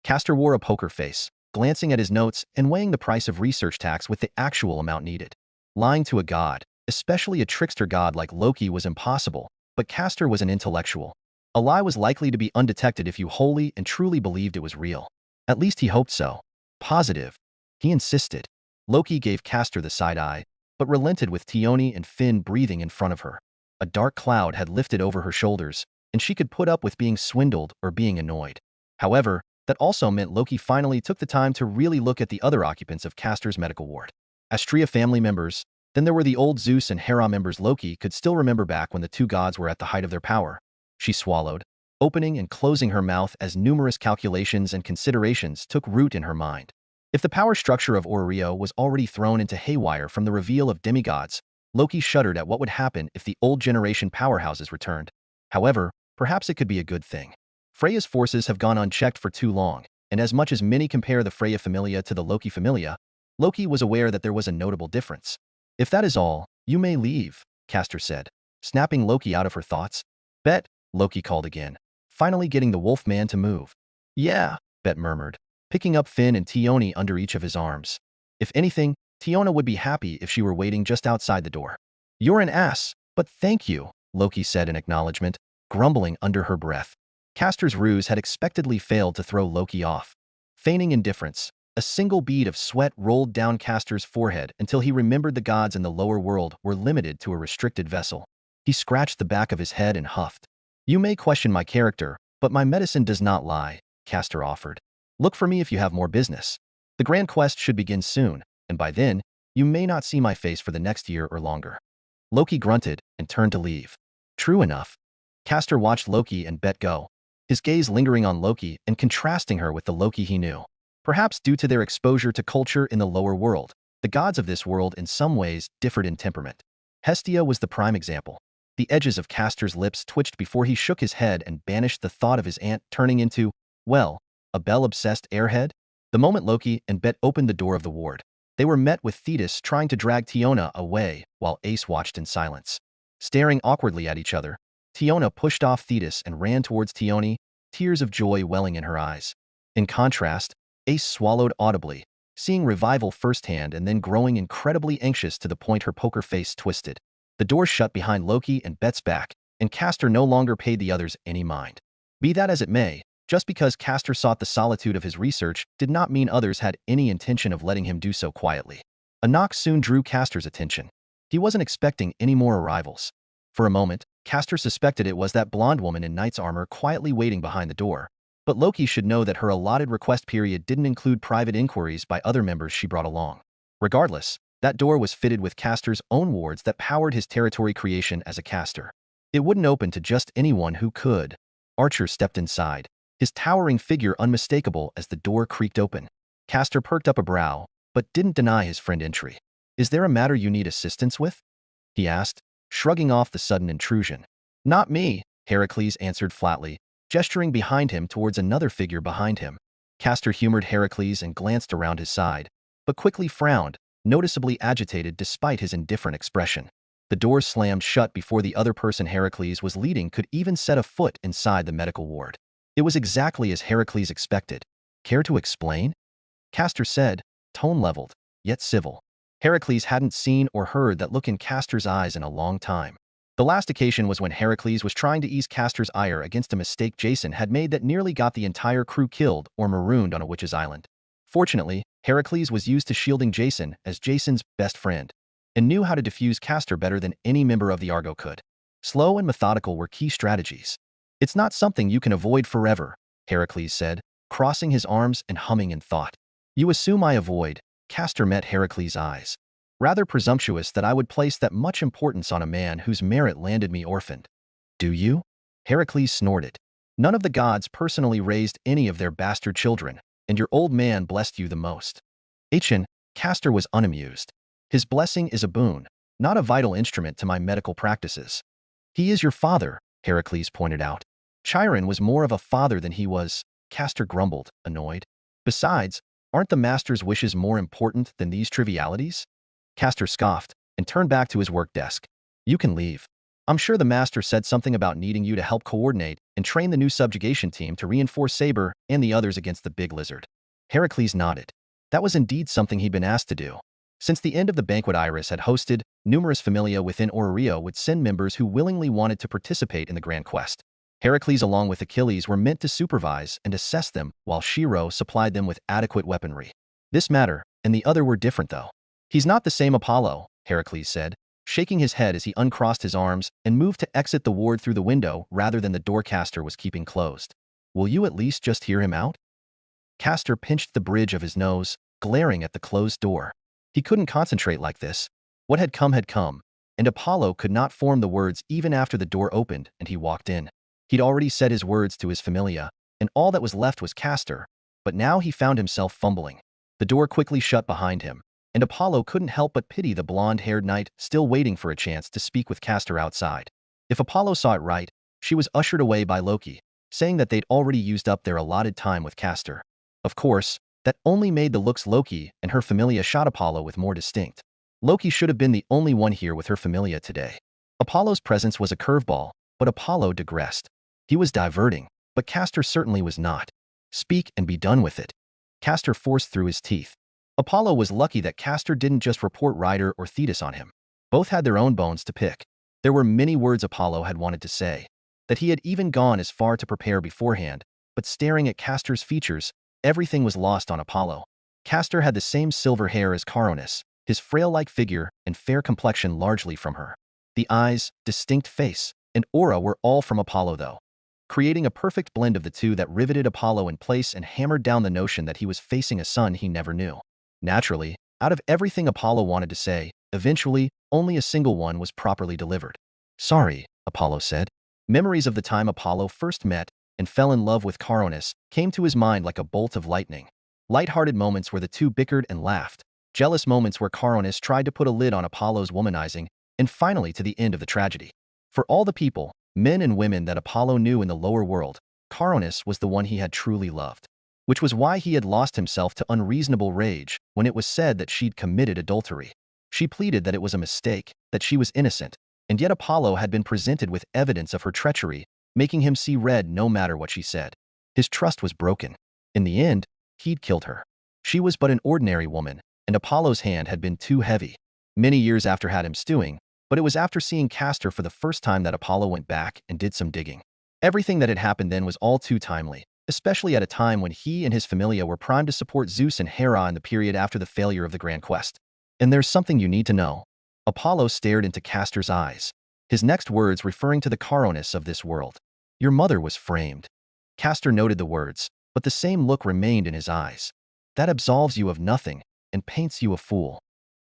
Castor wore a poker face, glancing at his notes and weighing the price of research tax with the actual amount needed. Lying to a god, especially a trickster god like Loki, was impossible, but Castor was an intellectual. A lie was likely to be undetected if you wholly and truly believed it was real. At least he hoped so. Positive. He insisted. Loki gave Castor the side eye, but relented with Tione and Finn breathing in front of her. A dark cloud had lifted over her shoulders, and she could put up with being swindled or being annoyed. However, that also meant Loki finally took the time to really look at the other occupants of Castor's medical ward. Astrea family members, then there were the old Zeus and Hera members Loki could still remember back when the 2 gods were at the height of their power. She swallowed, opening and closing her mouth as numerous calculations and considerations took root in her mind. If the power structure of Orrerio was already thrown into haywire from the reveal of demigods, Loki shuddered at what would happen if the old generation powerhouses returned. However, perhaps it could be a good thing. Freya's forces have gone unchecked for too long, and as much as many compare the Freya familia to the Loki familia, Loki was aware that there was a notable difference. If that is all, you may leave, Castor said, snapping Loki out of her thoughts. Bet, Loki called again, finally getting the wolf man to move. Yeah, Bet murmured, picking up Finn and Tione under each of his arms. If anything, Tiona would be happy if she were waiting just outside the door. You're an ass, but thank you, Loki said in acknowledgement, grumbling under her breath. Castor's ruse had expectedly failed to throw Loki off. Feigning indifference, a single bead of sweat rolled down Castor's forehead until he remembered the gods in the lower world were limited to a restricted vessel. He scratched the back of his head and huffed. "You may question my character, but my medicine does not lie," Castor offered. "Look for me if you have more business. The grand quest should begin soon, and by then, you may not see my face for the next year or longer." Loki grunted and turned to leave. True enough. Castor watched Loki and Bet go, his gaze lingering on Loki and contrasting her with the Loki he knew. Perhaps due to their exposure to culture in the lower world, the gods of this world in some ways differed in temperament. Hestia was the prime example. The edges of Castor's lips twitched before he shook his head and banished the thought of his aunt turning into, well, a Belle-obsessed airhead. The moment Loki and Bet opened the door of the ward, they were met with Thetis trying to drag Tiona away while Ace watched in silence. Staring awkwardly at each other, Tiona pushed off Thetis and ran towards Tione, tears of joy welling in her eyes. In contrast, Ace swallowed audibly, seeing revival firsthand and then growing incredibly anxious to the point her poker face twisted. The door shut behind Loki and Bet's back, and Castor no longer paid the others any mind. Be that as it may, just because Castor sought the solitude of his research did not mean others had any intention of letting him do so quietly. A knock soon drew Castor's attention. He wasn't expecting any more arrivals. For a moment, Castor suspected it was that blonde woman in knight's armor quietly waiting behind the door. But Loki should know that her allotted request period didn't include private inquiries by other members she brought along. Regardless, that door was fitted with Castor's own wards that powered his territory creation as a caster. It wouldn't open to just anyone who could. Archer stepped inside, his towering figure unmistakable as the door creaked open. Castor perked up a brow, but didn't deny his friend entry. "Is there a matter you need assistance with?" he asked, shrugging off the sudden intrusion. "Not me," Heracles answered flatly, gesturing behind him towards another figure behind him. Castor humored Heracles and glanced around his side, but quickly frowned, noticeably agitated despite his indifferent expression. The door slammed shut before the other person Heracles was leading could even set a foot inside the medical ward. It was exactly as Heracles expected. "Care to explain?" Castor said, tone leveled, yet civil. Heracles hadn't seen or heard that look in Castor's eyes in a long time. The last occasion was when Heracles was trying to ease Castor's ire against a mistake Jason had made that nearly got the entire crew killed or marooned on a witch's island. Fortunately, Heracles was used to shielding Jason as Jason's best friend, and knew how to defuse Castor better than any member of the Argo could. Slow and methodical were key strategies. "It's not something you can avoid forever," Heracles said, crossing his arms and humming in thought. "You assume I avoid," Castor met Heracles' eyes. "Rather presumptuous that I would place that much importance on a man whose merit landed me orphaned." "Do you?" Heracles snorted. "None of the gods personally raised any of their bastard children, and your old man blessed you the most." Castor was unamused. "His blessing is a boon, not a vital instrument to my medical practices." "He is your father," Heracles pointed out. "Chiron was more of a father than he was," Castor grumbled, annoyed. "Besides, aren't the master's wishes more important than these trivialities?" Castor scoffed and turned back to his work desk. "You can leave. I'm sure the master said something about needing you to help coordinate and train the new subjugation team to reinforce Saber and the others against the big lizard." Heracles nodded. That was indeed something he'd been asked to do. Since the end of the banquet, Iris had hosted, numerous familia within Orrio would send members who willingly wanted to participate in the grand quest. Heracles along with Achilles were meant to supervise and assess them while Shirou supplied them with adequate weaponry. This matter and the other were different though. "He's not the same Apollo," Heracles said, shaking his head as he uncrossed his arms and moved to exit the ward through the window rather than the door Castor was keeping closed. "Will you at least just hear him out?" Castor pinched the bridge of his nose, glaring at the closed door. He couldn't concentrate like this. What had come, and Apollo could not form the words even after the door opened and he walked in. He'd already said his words to his familia, and all that was left was Castor, but now he found himself fumbling. The door quickly shut behind him, and Apollo couldn't help but pity the blonde-haired knight still waiting for a chance to speak with Castor outside. If Apollo saw it right, she was ushered away by Loki, saying that they'd already used up their allotted time with Castor. Of course, that only made the looks Loki and her familia shot Apollo with more distinct. Loki should have been the only one here with her familia today. Apollo's presence was a curveball, but Apollo digressed. He was diverting, but Castor certainly was not. Speak and be done with it. Castor forced through his teeth. Apollo was lucky that Castor didn't just report Ryder or Thetis on him. Both had their own bones to pick. There were many words Apollo had wanted to say, that he had even gone as far to prepare beforehand, but staring at Castor's features, everything was lost on Apollo. Castor had the same silver hair as Caronis, his frail-like figure and fair complexion largely from her. The eyes, distinct face, and aura were all from Apollo though, creating a perfect blend of the two that riveted Apollo in place and hammered down the notion that he was facing a son he never knew. Naturally, out of everything Apollo wanted to say, eventually, only a single one was properly delivered. "Sorry," Apollo said. Memories of the time Apollo first met and fell in love with Caronis came to his mind like a bolt of lightning. Light-hearted moments where the two bickered and laughed, jealous moments where Caronis tried to put a lid on Apollo's womanizing, and finally to the end of the tragedy. For all the people, men and women that Apollo knew in the lower world, Caronis was the one he had truly loved. Which was why he had lost himself to unreasonable rage when it was said that she'd committed adultery. She pleaded that it was a mistake, that she was innocent, and yet Apollo had been presented with evidence of her treachery, making him see red no matter what she said. His trust was broken. In the end, he'd killed her. She was but an ordinary woman, and Apollo's hand had been too heavy. Many years after had him stewing, but it was after seeing Castor for the first time that Apollo went back and did some digging. Everything that had happened then was all too timely, especially at a time when he and his familia were primed to support Zeus and Hera in the period after the failure of the Grand Quest. "And there's something you need to know." Apollo stared into Castor's eyes, his next words referring to the Caronis of this world. "Your mother was framed." Castor noted the words, but the same look remained in his eyes. "That absolves you of nothing and paints you a fool."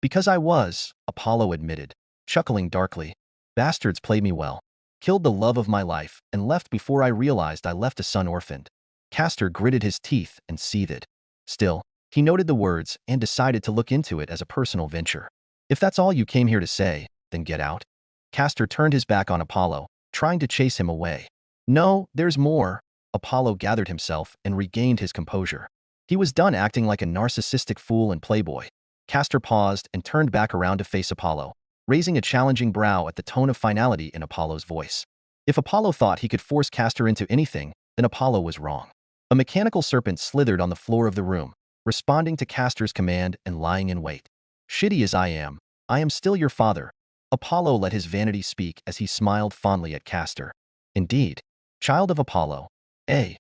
"Because I was," Apollo admitted, chuckling darkly. "Bastards played me well, killed the love of my life, and left before I realized I left a son orphaned." Castor gritted his teeth and seethed. Still, he noted the words and decided to look into it as a personal venture. "If that's all you came here to say, then get out." Castor turned his back on Apollo, trying to chase him away. "No, there's more." Apollo gathered himself and regained his composure. He was done acting like a narcissistic fool and playboy. Castor paused and turned back around to face Apollo, raising a challenging brow at the tone of finality in Apollo's voice. If Apollo thought he could force Castor into anything, then Apollo was wrong. A mechanical serpent slithered on the floor of the room, responding to Castor's command and lying in wait. "Shitty as I am still your father." Apollo let his vanity speak as he smiled fondly at Castor. "Indeed, child of Apollo, eh?"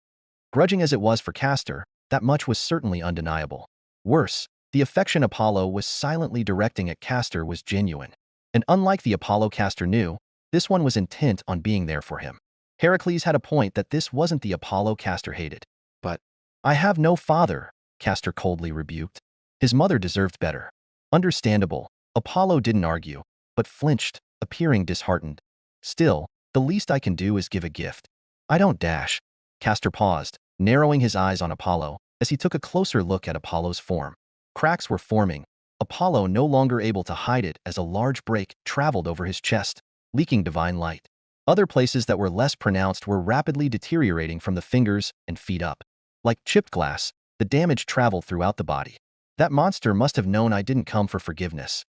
Grudging as it was for Castor, that much was certainly undeniable. Worse, the affection Apollo was silently directing at Castor was genuine. And unlike the Apollo Castor knew, this one was intent on being there for him. Heracles had a point that this wasn't the Apollo Castor hated. "But I have no father," Castor coldly rebuked. His mother deserved better. Understandable, Apollo didn't argue, but flinched, appearing disheartened. "Still, the least I can do is give a gift." "I don't dash." Castor paused, narrowing his eyes on Apollo as he took a closer look at Apollo's form. Cracks were forming, Apollo no longer able to hide it as a large break traveled over his chest, leaking divine light. Other places that were less pronounced were rapidly deteriorating from the fingers and feet up. Like chipped glass, the damage traveled throughout the body. "That monster must have known I didn't come for forgiveness,"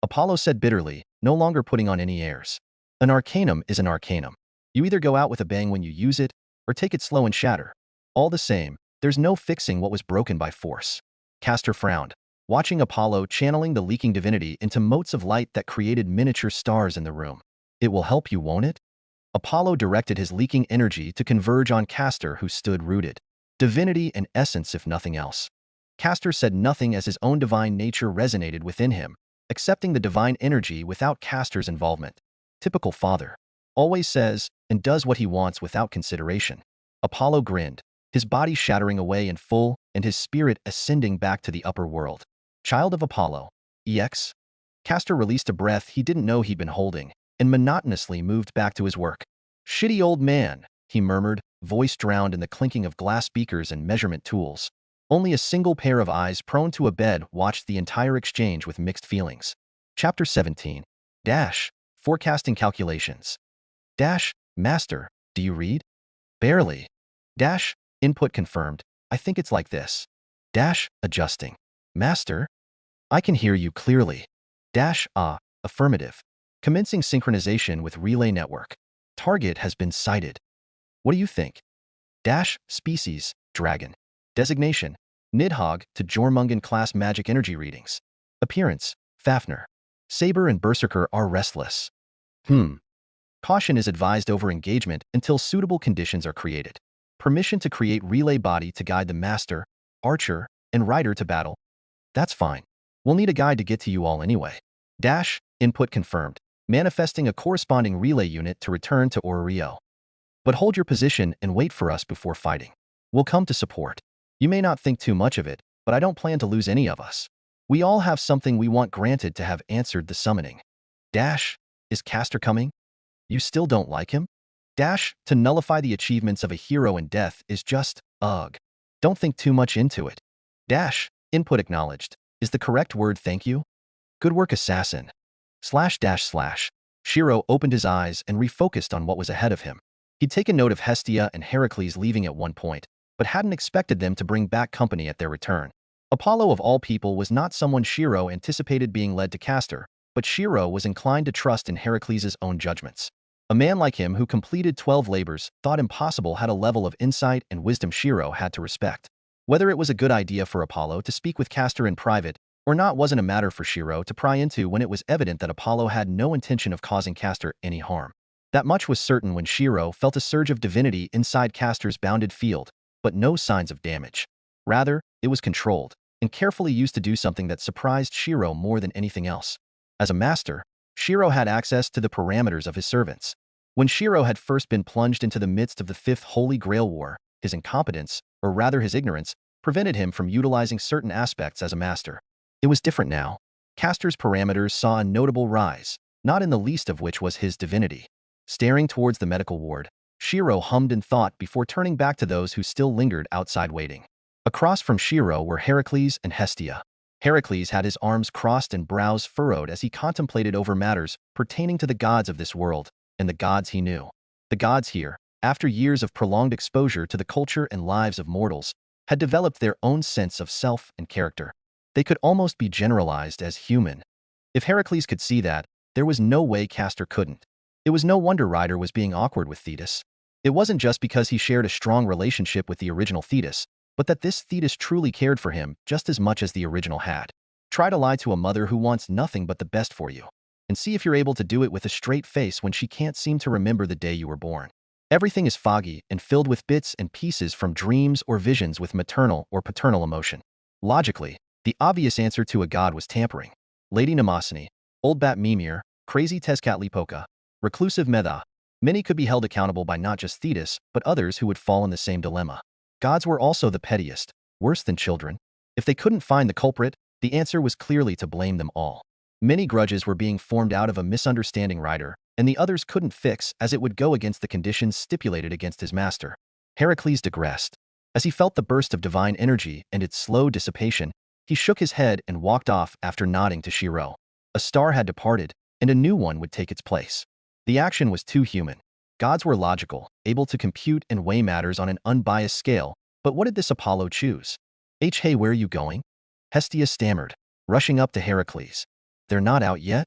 Apollo said bitterly, no longer putting on any airs. "An arcanum is an arcanum. You either go out with a bang when you use it, or take it slow and shatter. All the same, there's no fixing what was broken by force." Castor frowned, watching Apollo channeling the leaking divinity into motes of light that created miniature stars in the room. "It will help you, won't it?" Apollo directed his leaking energy to converge on Castor, who stood rooted. Divinity and essence if nothing else. Castor said nothing as his own divine nature resonated within him, accepting the divine energy without Castor's involvement. Typical father. Always says and does what he wants without consideration. Apollo grinned, his body shattering away in full and his spirit ascending back to the upper world. "Child of Apollo, EX?" Castor released a breath he didn't know he'd been holding, and monotonously moved back to his work. "Shitty old man," he murmured, voice drowned in the clinking of glass beakers and measurement tools. Only a single pair of eyes prone to a bed watched the entire exchange with mixed feelings. Chapter 17. Dash. Forecasting calculations. Dash. Master, do you read? Barely. Dash. Input confirmed. I think it's like this. Dash. Adjusting. Master? I can hear you clearly. Dash. Affirmative. Commencing synchronization with relay network. Target has been sighted. What do you think? Dash. Species. Dragon. Designation. Nidhogg to Jormungand class magic energy readings. Appearance. Fafnir. Saber and Berserker are restless. Caution is advised over engagement until suitable conditions are created. Permission to create relay body to guide the master. archer, and rider to battle. That's fine. We'll need a guide to get to you all anyway. Dash, input confirmed, manifesting a corresponding relay unit to return to Orrio. But hold your position and wait for us before fighting. We'll come to support. You may not think too much of it, but I don't plan to lose any of us. We all have something we want granted to have answered the summoning. Dash, is Castor coming? You still don't like him? Dash, to nullify the achievements of a hero in death is just, ugh. Don't think too much into it. Dash, input acknowledged, is the correct word thank you? Good work, assassin. Shirou opened his eyes and refocused on what was ahead of him. He'd taken note of Hestia and Heracles leaving at one point, but hadn't expected them to bring back company at their return. Apollo of all people was not someone Shirou anticipated being led to Castor, but Shirou was inclined to trust in Heracles' own judgments. A man like him who completed 12 labors, thought impossible, had a level of insight and wisdom Shirou had to respect. Whether it was a good idea for Apollo to speak with Castor in private or not wasn't a matter for Shirou to pry into when it was evident that Apollo had no intention of causing Castor any harm. That much was certain when Shirou felt a surge of divinity inside Castor's bounded field, but no signs of damage. Rather, it was controlled and carefully used to do something that surprised Shirou more than anything else. As a master, Shirou had access to the parameters of his servants. When Shirou had first been plunged into the midst of the Fifth Holy Grail War, his incompetence, or rather his ignorance, prevented him from utilizing certain aspects as a master. It was different now. Castor's parameters saw a notable rise, not in the least of which was his divinity. Staring towards the medical ward, Shirou hummed in thought before turning back to those who still lingered outside waiting. Across from Shirou were Heracles and Hestia. Heracles had his arms crossed and brows furrowed as he contemplated over matters pertaining to the gods of this world, and the gods he knew. The gods here, after years of prolonged exposure to the culture and lives of mortals, had developed their own sense of self and character. They could almost be generalized as human. If Heracles could see that, there was no way Castor couldn't. It was no wonder Ryder was being awkward with Thetis. It wasn't just because he shared a strong relationship with the original Thetis, but that this Thetis truly cared for him just as much as the original had. Try to lie to a mother who wants nothing but the best for you, and see if you're able to do it with a straight face when she can't seem to remember the day you were born. Everything is foggy and filled with bits and pieces from dreams or visions with maternal or paternal emotion. Logically, the obvious answer to a god was tampering. Lady Mnemosyne, Old Bat Mimir, Crazy Tezcatlipoca, Reclusive Medha. Many could be held accountable by not just Thetis, but others who would fall in the same dilemma. Gods were also the pettiest, worse than children. If they couldn't find the culprit, the answer was clearly to blame them all. Many grudges were being formed out of a misunderstanding Ryder, and the others couldn't fix as it would go against the conditions stipulated against his master. Heracles digressed. As he felt the burst of divine energy and its slow dissipation, he shook his head and walked off after nodding to Shirou. A star had departed, and a new one would take its place. The action was too human. Gods were logical, able to compute and weigh matters on an unbiased scale, but what did this Apollo choose? Hey, where are you going? Hestia stammered, rushing up to Heracles. They're not out yet?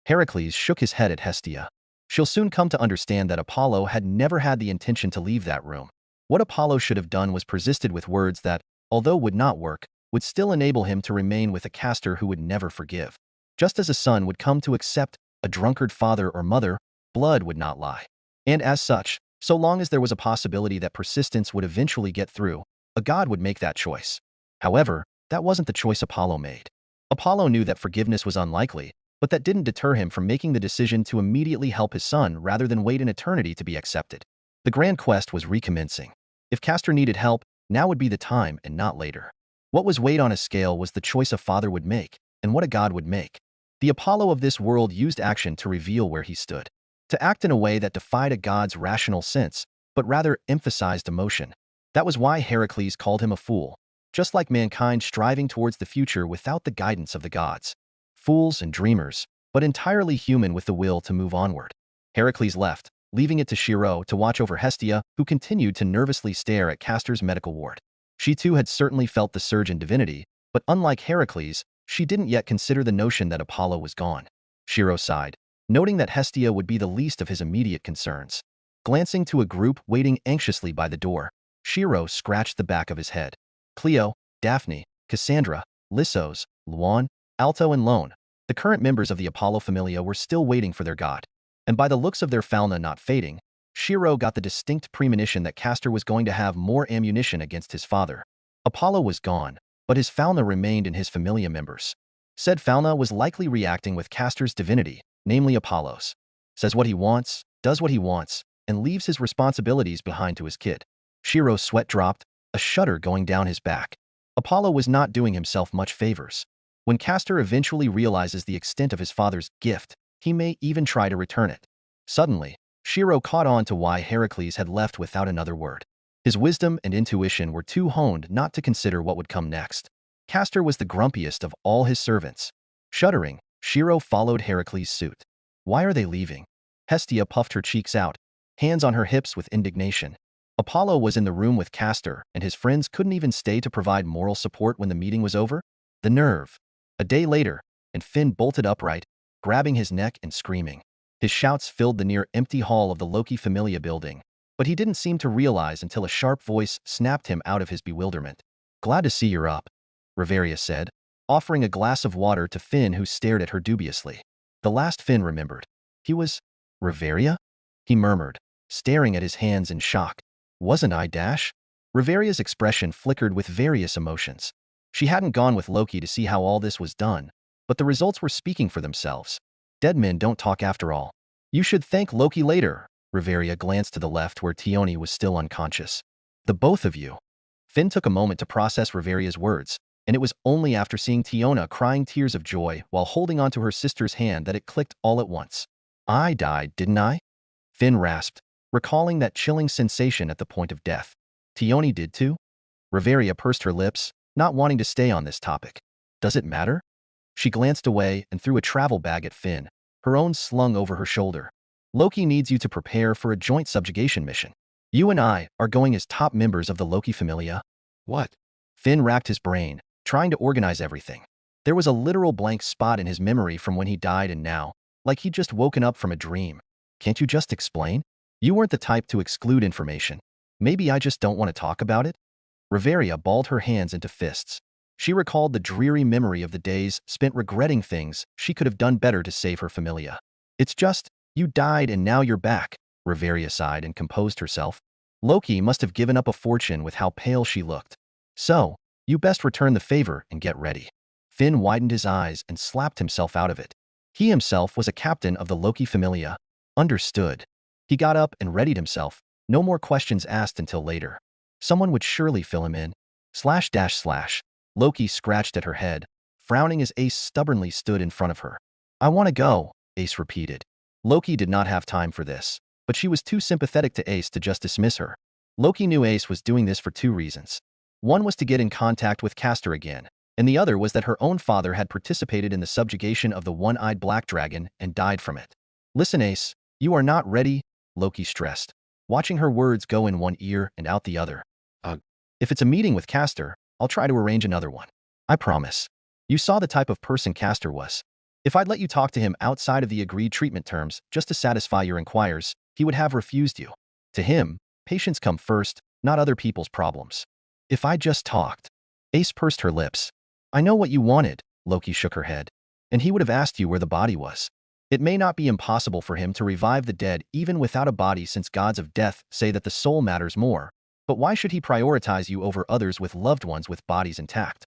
Heracles shook his head at Hestia. She'll soon come to understand that Apollo had never had the intention to leave that room. What Apollo should have done was persisted with words that, although would not work, would still enable him to remain with a Castor who would never forgive. Just as a son would come to accept a drunkard father or mother, blood would not lie. And as such, so long as there was a possibility that persistence would eventually get through, a god would make that choice. However, that wasn't the choice Apollo made. Apollo knew that forgiveness was unlikely, but that didn't deter him from making the decision to immediately help his son rather than wait an eternity to be accepted. The grand quest was recommencing. If Castor needed help, now would be the time and not later. What was weighed on a scale was the choice a father would make, and what a god would make. The Apollo of this world used action to reveal where he stood. To act in a way that defied a god's rational sense, but rather emphasized emotion. That was why Heracles called him a fool, just like mankind striving towards the future without the guidance of the gods. Fools and dreamers, but entirely human with the will to move onward. Heracles left, leaving it to Shirou to watch over Hestia, who continued to nervously stare at Castor's medical ward. She too had certainly felt the surge in divinity, but unlike Heracles, she didn't yet consider the notion that Apollo was gone. Shirou sighed, noting that Hestia would be the least of his immediate concerns. Glancing to a group waiting anxiously by the door, Shirou scratched the back of his head. Cleo, Daphne, Cassandra, Lissos, Luan, Alto and Lone, the current members of the Apollo Familia were still waiting for their god. And by the looks of their fauna not fading, Shirou got the distinct premonition that Castor was going to have more ammunition against his father. Apollo was gone, but his fauna remained in his familia members. Said fauna was likely reacting with Castor's divinity, namely Apollo's. Says what he wants, does what he wants, and leaves his responsibilities behind to his kid. Shirou's sweat dropped, a shudder going down his back. Apollo was not doing himself much favors. When Castor eventually realizes the extent of his father's gift, he may even try to return it. Suddenly, Shirou caught on to why Heracles had left without another word. His wisdom and intuition were too honed not to consider what would come next. Castor was the grumpiest of all his servants. Shuddering, Shirou followed Heracles' suit. Why are they leaving? Hestia puffed her cheeks out, hands on her hips with indignation. Apollo was in the room with Castor, and his friends couldn't even stay to provide moral support when the meeting was over? The nerve. A day later, and Finn bolted upright, grabbing his neck and screaming. His shouts filled the near-empty hall of the Loki Familia building, but he didn't seem to realize until a sharp voice snapped him out of his bewilderment. Glad to see you're up, Riveria said, offering a glass of water to Finn, who stared at her dubiously. The last Finn remembered. He was Riveria? He murmured, staring at his hands in shock. Wasn't I Dash? Riveria's expression flickered with various emotions. She hadn't gone with Loki to see how all this was done, but the results were speaking for themselves. Dead men don't talk after all. You should thank Loki later. Riveria glanced to the left where Tioni was still unconscious. The both of you. Finn took a moment to process Riveria's words, and it was only after seeing Tiona crying tears of joy while holding onto her sister's hand that it clicked all at once. I died, didn't I? Finn rasped, recalling that chilling sensation at the point of death. Tioni did too? Riveria pursed her lips, not wanting to stay on this topic. Does it matter? She glanced away and threw a travel bag at Finn, her own slung over her shoulder. Loki needs you to prepare for a joint subjugation mission. You and I are going as top members of the Loki Familia. What? Finn racked his brain, trying to organize everything. There was a literal blank spot in his memory from when he died and now, like he'd just woken up from a dream. Can't you just explain? You weren't the type to exclude information. Maybe I just don't want to talk about it? Riveria balled her hands into fists. She recalled the dreary memory of the days spent regretting things she could have done better to save her familia. It's just, you died and now you're back, Riveria sighed and composed herself. Loki must have given up a fortune with how pale she looked. So, you best return the favor and get ready. Finn widened his eyes and slapped himself out of it. He himself was a captain of the Loki Familia. Understood. He got up and readied himself. No more questions asked until later. Someone would surely fill him in. / Loki scratched at her head, frowning as Ace stubbornly stood in front of her. I want to go, Ace repeated. Loki did not have time for this, but she was too sympathetic to Ace to just dismiss her. Loki knew Ace was doing this for two reasons. One was to get in contact with Castor again, and the other was that her own father had participated in the subjugation of the one-eyed black dragon and died from it. Listen, Ace, you are not ready, Loki stressed, watching her words go in one ear and out the other. If it's a meeting with Castor, I'll try to arrange another one. I promise. You saw the type of person Castor was. If I'd let you talk to him outside of the agreed treatment terms just to satisfy your inquires, he would have refused you. To him, patients come first, not other people's problems. If I just talked. Ace pursed her lips. I know what you wanted, Loki shook her head. And he would have asked you where the body was. It may not be impossible for him to revive the dead even without a body, since gods of death say that the soul matters more. But why should he prioritize you over others with loved ones with bodies intact?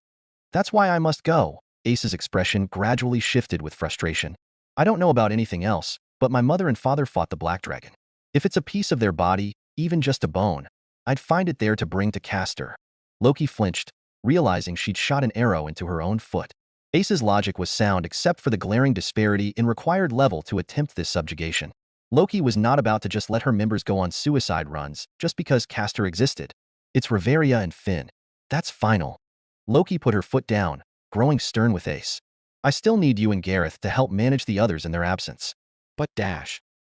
That's why I must go. Ace's expression gradually shifted with frustration. I don't know about anything else, but my mother and father fought the black dragon. If it's a piece of their body, even just a bone, I'd find it there to bring to Castor. Loki flinched, realizing she'd shot an arrow into her own foot. Ace's logic was sound except for the glaring disparity in required level to attempt this subjugation. Loki was not about to just let her members go on suicide runs just because Castor existed. It's Riveria and Finn. That's final. Loki put her foot down, growing stern with Ace. I still need you and Gareth to help manage the others in their absence. But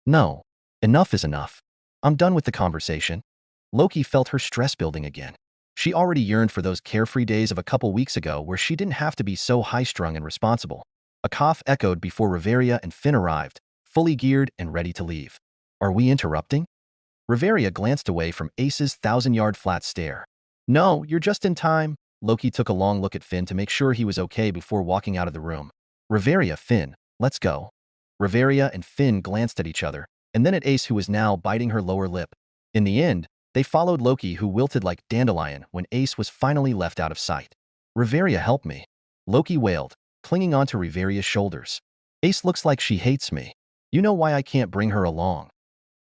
No. Enough is enough. I'm done with the conversation. Loki felt her stress building again. She already yearned for those carefree days of a couple weeks ago where she didn't have to be so high-strung and responsible. A cough echoed before Riveria and Finn arrived, fully geared and ready to leave. Are we interrupting? Riveria glanced away from Ace's 1,000-yard flat stare. No, you're just in time. Loki took a long look at Finn to make sure he was okay before walking out of the room. Riveria, Finn, let's go. Riveria and Finn glanced at each other, and then at Ace, who was now biting her lower lip. In the end, They followed Loki, who wilted like dandelion when Ace was finally left out of sight. "Riveria, help me," Loki wailed, clinging onto Riveria's shoulders. "Ace looks like she hates me. You know why I can't bring her along."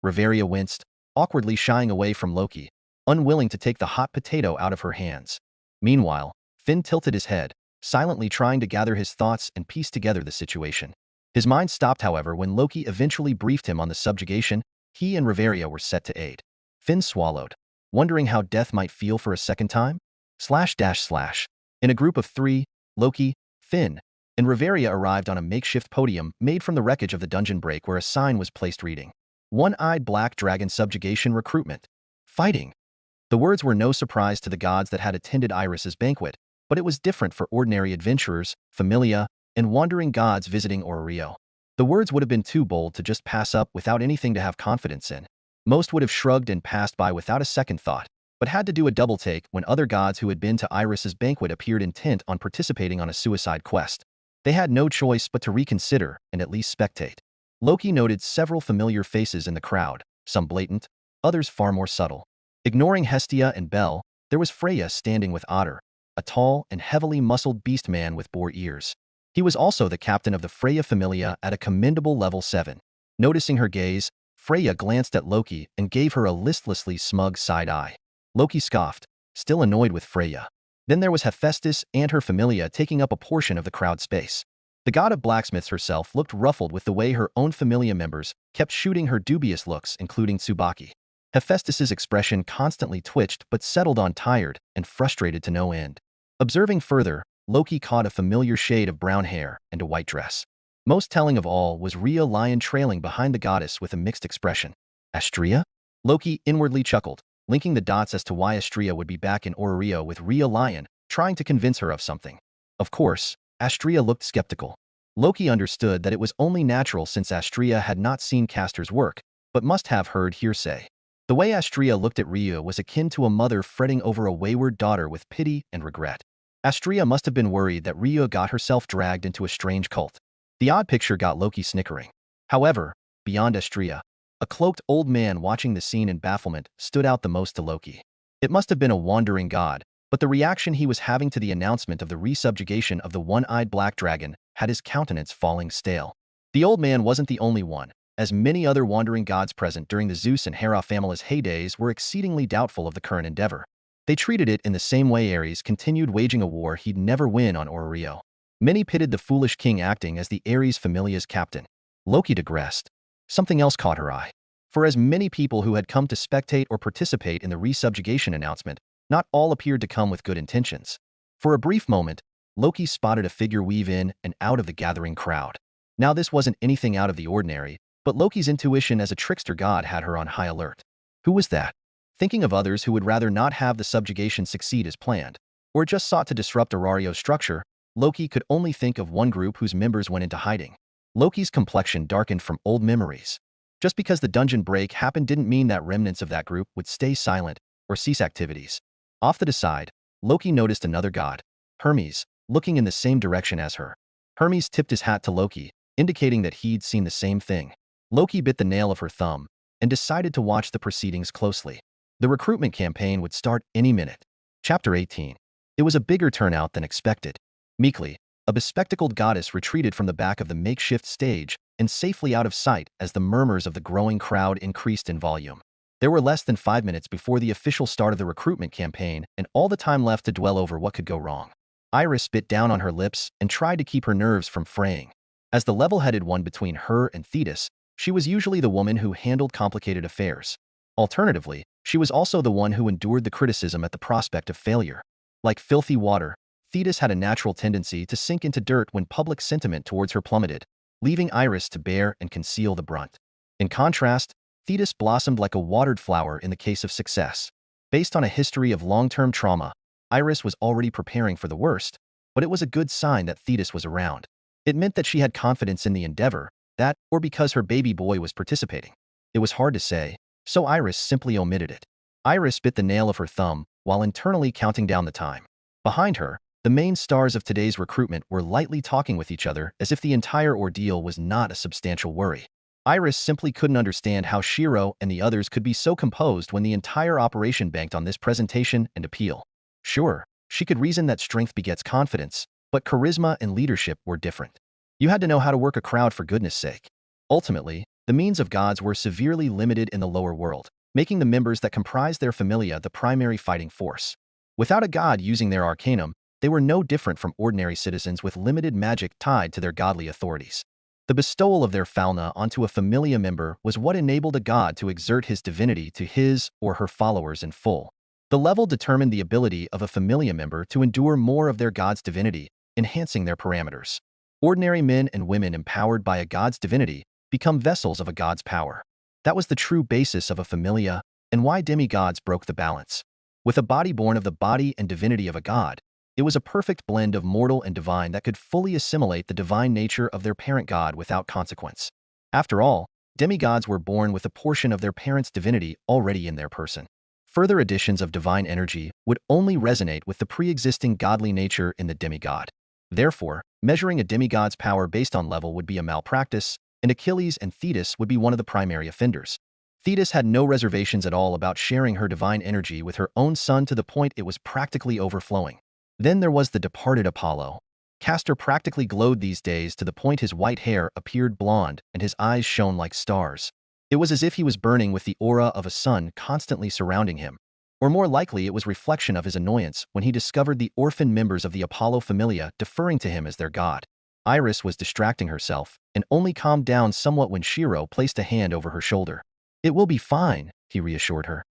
Riveria winced, awkwardly shying away from Loki, unwilling to take the hot potato out of her hands. Meanwhile, Finn tilted his head, silently trying to gather his thoughts and piece together the situation. His mind stopped, however, when Loki eventually briefed him on the subjugation he and Riveria were set to aid. Finn swallowed, wondering how death might feel for a second time. // In a group of 3, Loki, Finn, and Riveria arrived on a makeshift podium made from the wreckage of the dungeon break where a sign was placed reading, "One-Eyed Black Dragon Subjugation Recruitment. Fighting." The words were no surprise to the gods that had attended Iris's banquet, but it was different for ordinary adventurers, familia, and wandering gods visiting Orrio. The words would have been too bold to just pass up without anything to have confidence in. Most would have shrugged and passed by without a second thought, but had to do a double take when other gods who had been to Iris's banquet appeared intent on participating on a suicide quest. They had no choice but to reconsider and at least spectate. Loki noted several familiar faces in the crowd, some blatant, others far more subtle. Ignoring Hestia and Bel, there was Freya standing with Otter, a tall and heavily muscled beast man with boar ears. He was also the captain of the Freya Familia at a commendable level 7. Noticing her gaze, Freya glanced at Loki and gave her a listlessly smug side eye. Loki scoffed, still annoyed with Freya. Then there was Hephaestus and her Familia taking up a portion of the crowd space. The god of blacksmiths herself looked ruffled with the way her own Familia members kept shooting her dubious looks, including Tsubaki. Hephaestus's expression constantly twitched but settled on tired and frustrated to no end. Observing further, Loki caught a familiar shade of brown hair and a white dress. Most telling of all was Rhea Lion trailing behind the goddess with a mixed expression. Astrea? Loki inwardly chuckled, linking the dots as to why Astrea would be back in Orrio with Rhea Lion, trying to convince her of something. Of course, Astrea looked skeptical. Loki understood that it was only natural since Astrea had not seen Castor's work, but must have heard hearsay. The way Astrea looked at Rhea was akin to a mother fretting over a wayward daughter with pity and regret. Astrea must have been worried that Rhea got herself dragged into a strange cult. The odd picture got Loki snickering. However, beyond Astrea, a cloaked old man watching the scene in bafflement stood out the most to Loki. It must have been a wandering god, but the reaction he was having to the announcement of the resubjugation of the one-eyed black dragon had his countenance falling stale. The old man wasn't the only one, as many other wandering gods present during the Zeus and Hera families' heydays were exceedingly doubtful of the current endeavor. They treated it in the same way Ares continued waging a war he'd never win on Orrio. Many pitted the foolish king acting as the Ares Familia's captain. Loki digressed. Something else caught her eye. For as many people who had come to spectate or participate in the resubjugation announcement, not all appeared to come with good intentions. For a brief moment, Loki spotted a figure weave in and out of the gathering crowd. Now this wasn't anything out of the ordinary, but Loki's intuition as a trickster god had her on high alert. Who was that? Thinking of others who would rather not have the subjugation succeed as planned, or just sought to disrupt Orario's structure, Loki could only think of one group whose members went into hiding. Loki's complexion darkened from old memories. Just because the dungeon break happened didn't mean that remnants of that group would stay silent or cease activities. Off to the side, Loki noticed another god, Hermes, looking in the same direction as her. Hermes tipped his hat to Loki, indicating that he'd seen the same thing. Loki bit the nail of her thumb and decided to watch the proceedings closely. The recruitment campaign would start any minute. Chapter 18. It was a bigger turnout than expected. Meekly, a bespectacled goddess retreated from the back of the makeshift stage and safely out of sight as the murmurs of the growing crowd increased in volume. There were less than 5 minutes before the official start of the recruitment campaign and all the time left to dwell over what could go wrong. Iris bit down on her lips and tried to keep her nerves from fraying. As the level-headed one between her and Thetis, she was usually the woman who handled complicated affairs. Alternatively, she was also the one who endured the criticism at the prospect of failure. Like filthy water, Thetis had a natural tendency to sink into dirt when public sentiment towards her plummeted, leaving Iris to bear and conceal the brunt. In contrast, Thetis blossomed like a watered flower in the case of success. Based on a history of long-term trauma, Iris was already preparing for the worst, but it was a good sign that Thetis was around. It meant that she had confidence in the endeavor, that, or because her baby boy was participating. It was hard to say, so Iris simply omitted it. Iris bit the nail of her thumb while internally counting down the time. Behind her, the main stars of today's recruitment were lightly talking with each other as if the entire ordeal was not a substantial worry. Iris simply couldn't understand how Shirou and the others could be so composed when the entire operation banked on this presentation and appeal. Sure, she could reason that strength begets confidence, but charisma and leadership were different. You had to know how to work a crowd for goodness sake. Ultimately, the means of gods were severely limited in the lower world, making the members that comprised their familia the primary fighting force. Without a god using their arcanum, they were no different from ordinary citizens with limited magic tied to their godly authorities. The bestowal of their fauna onto a familia member was what enabled a god to exert his divinity to his or her followers in full. The level determined the ability of a familia member to endure more of their god's divinity, enhancing their parameters. Ordinary men and women empowered by a god's divinity become vessels of a god's power. That was the true basis of a familia and why demigods broke the balance. With a body born of the body and divinity of a god, it was a perfect blend of mortal and divine that could fully assimilate the divine nature of their parent god without consequence. After all, demigods were born with a portion of their parent's divinity already in their person. Further additions of divine energy would only resonate with the pre-existing godly nature in the demigod. Therefore, measuring a demigod's power based on level would be a malpractice, and Achilles and Thetis would be one of the primary offenders. Thetis had no reservations at all about sharing her divine energy with her own son to the point it was practically overflowing. Then there was the departed Apollo. Castor practically glowed these days to the point his white hair appeared blonde and his eyes shone like stars. It was as if he was burning with the aura of a sun constantly surrounding him. Or more likely it was reflection of his annoyance when he discovered the orphan members of the Apollo familia deferring to him as their god. Iris was distracting herself and only calmed down somewhat when Shirou placed a hand over her shoulder. "It will be fine," he reassured her.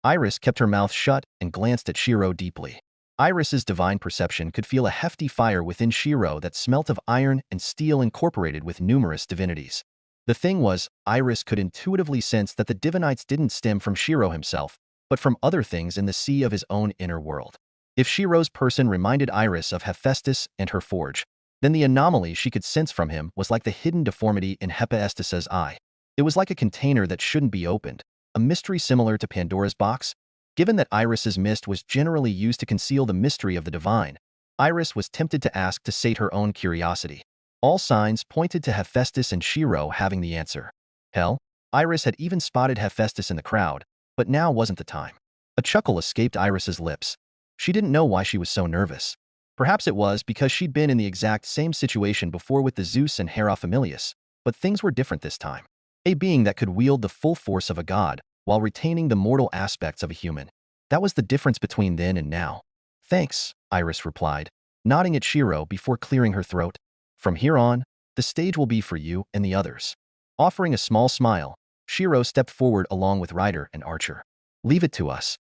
Iris kept her mouth shut and glanced at Shirou deeply. Iris's divine perception could feel a hefty fire within Shirou that smelt of iron and steel incorporated with numerous divinities. The thing was, Iris could intuitively sense that the divinites didn't stem from Shirou himself, but from other things in the sea of his own inner world. If Shirou's person reminded Iris of Hephaestus and her forge, then the anomaly she could sense from him was like the hidden deformity in Hephaestus's eye. It was like a container that shouldn't be opened, a mystery similar to Pandora's box. Given that Iris's mist was generally used to conceal the mystery of the divine, Iris was tempted to ask to sate her own curiosity. All signs pointed to Hephaestus and Shirou having the answer. Hell, Iris had even spotted Hephaestus in the crowd, but now wasn't the time. A chuckle escaped Iris's lips. She didn't know why she was so nervous. Perhaps it was because she'd been in the exact same situation before with the Zeus and Hera familias, but things were different this time. A being that could wield the full force of a god while retaining the mortal aspects of a human. That was the difference between then and now. "Thanks," Iris replied, nodding at Shirou before clearing her throat. "From here on, the stage will be for you and the others." Offering a small smile, Shirou stepped forward along with Rider and Archer. "Leave it to us."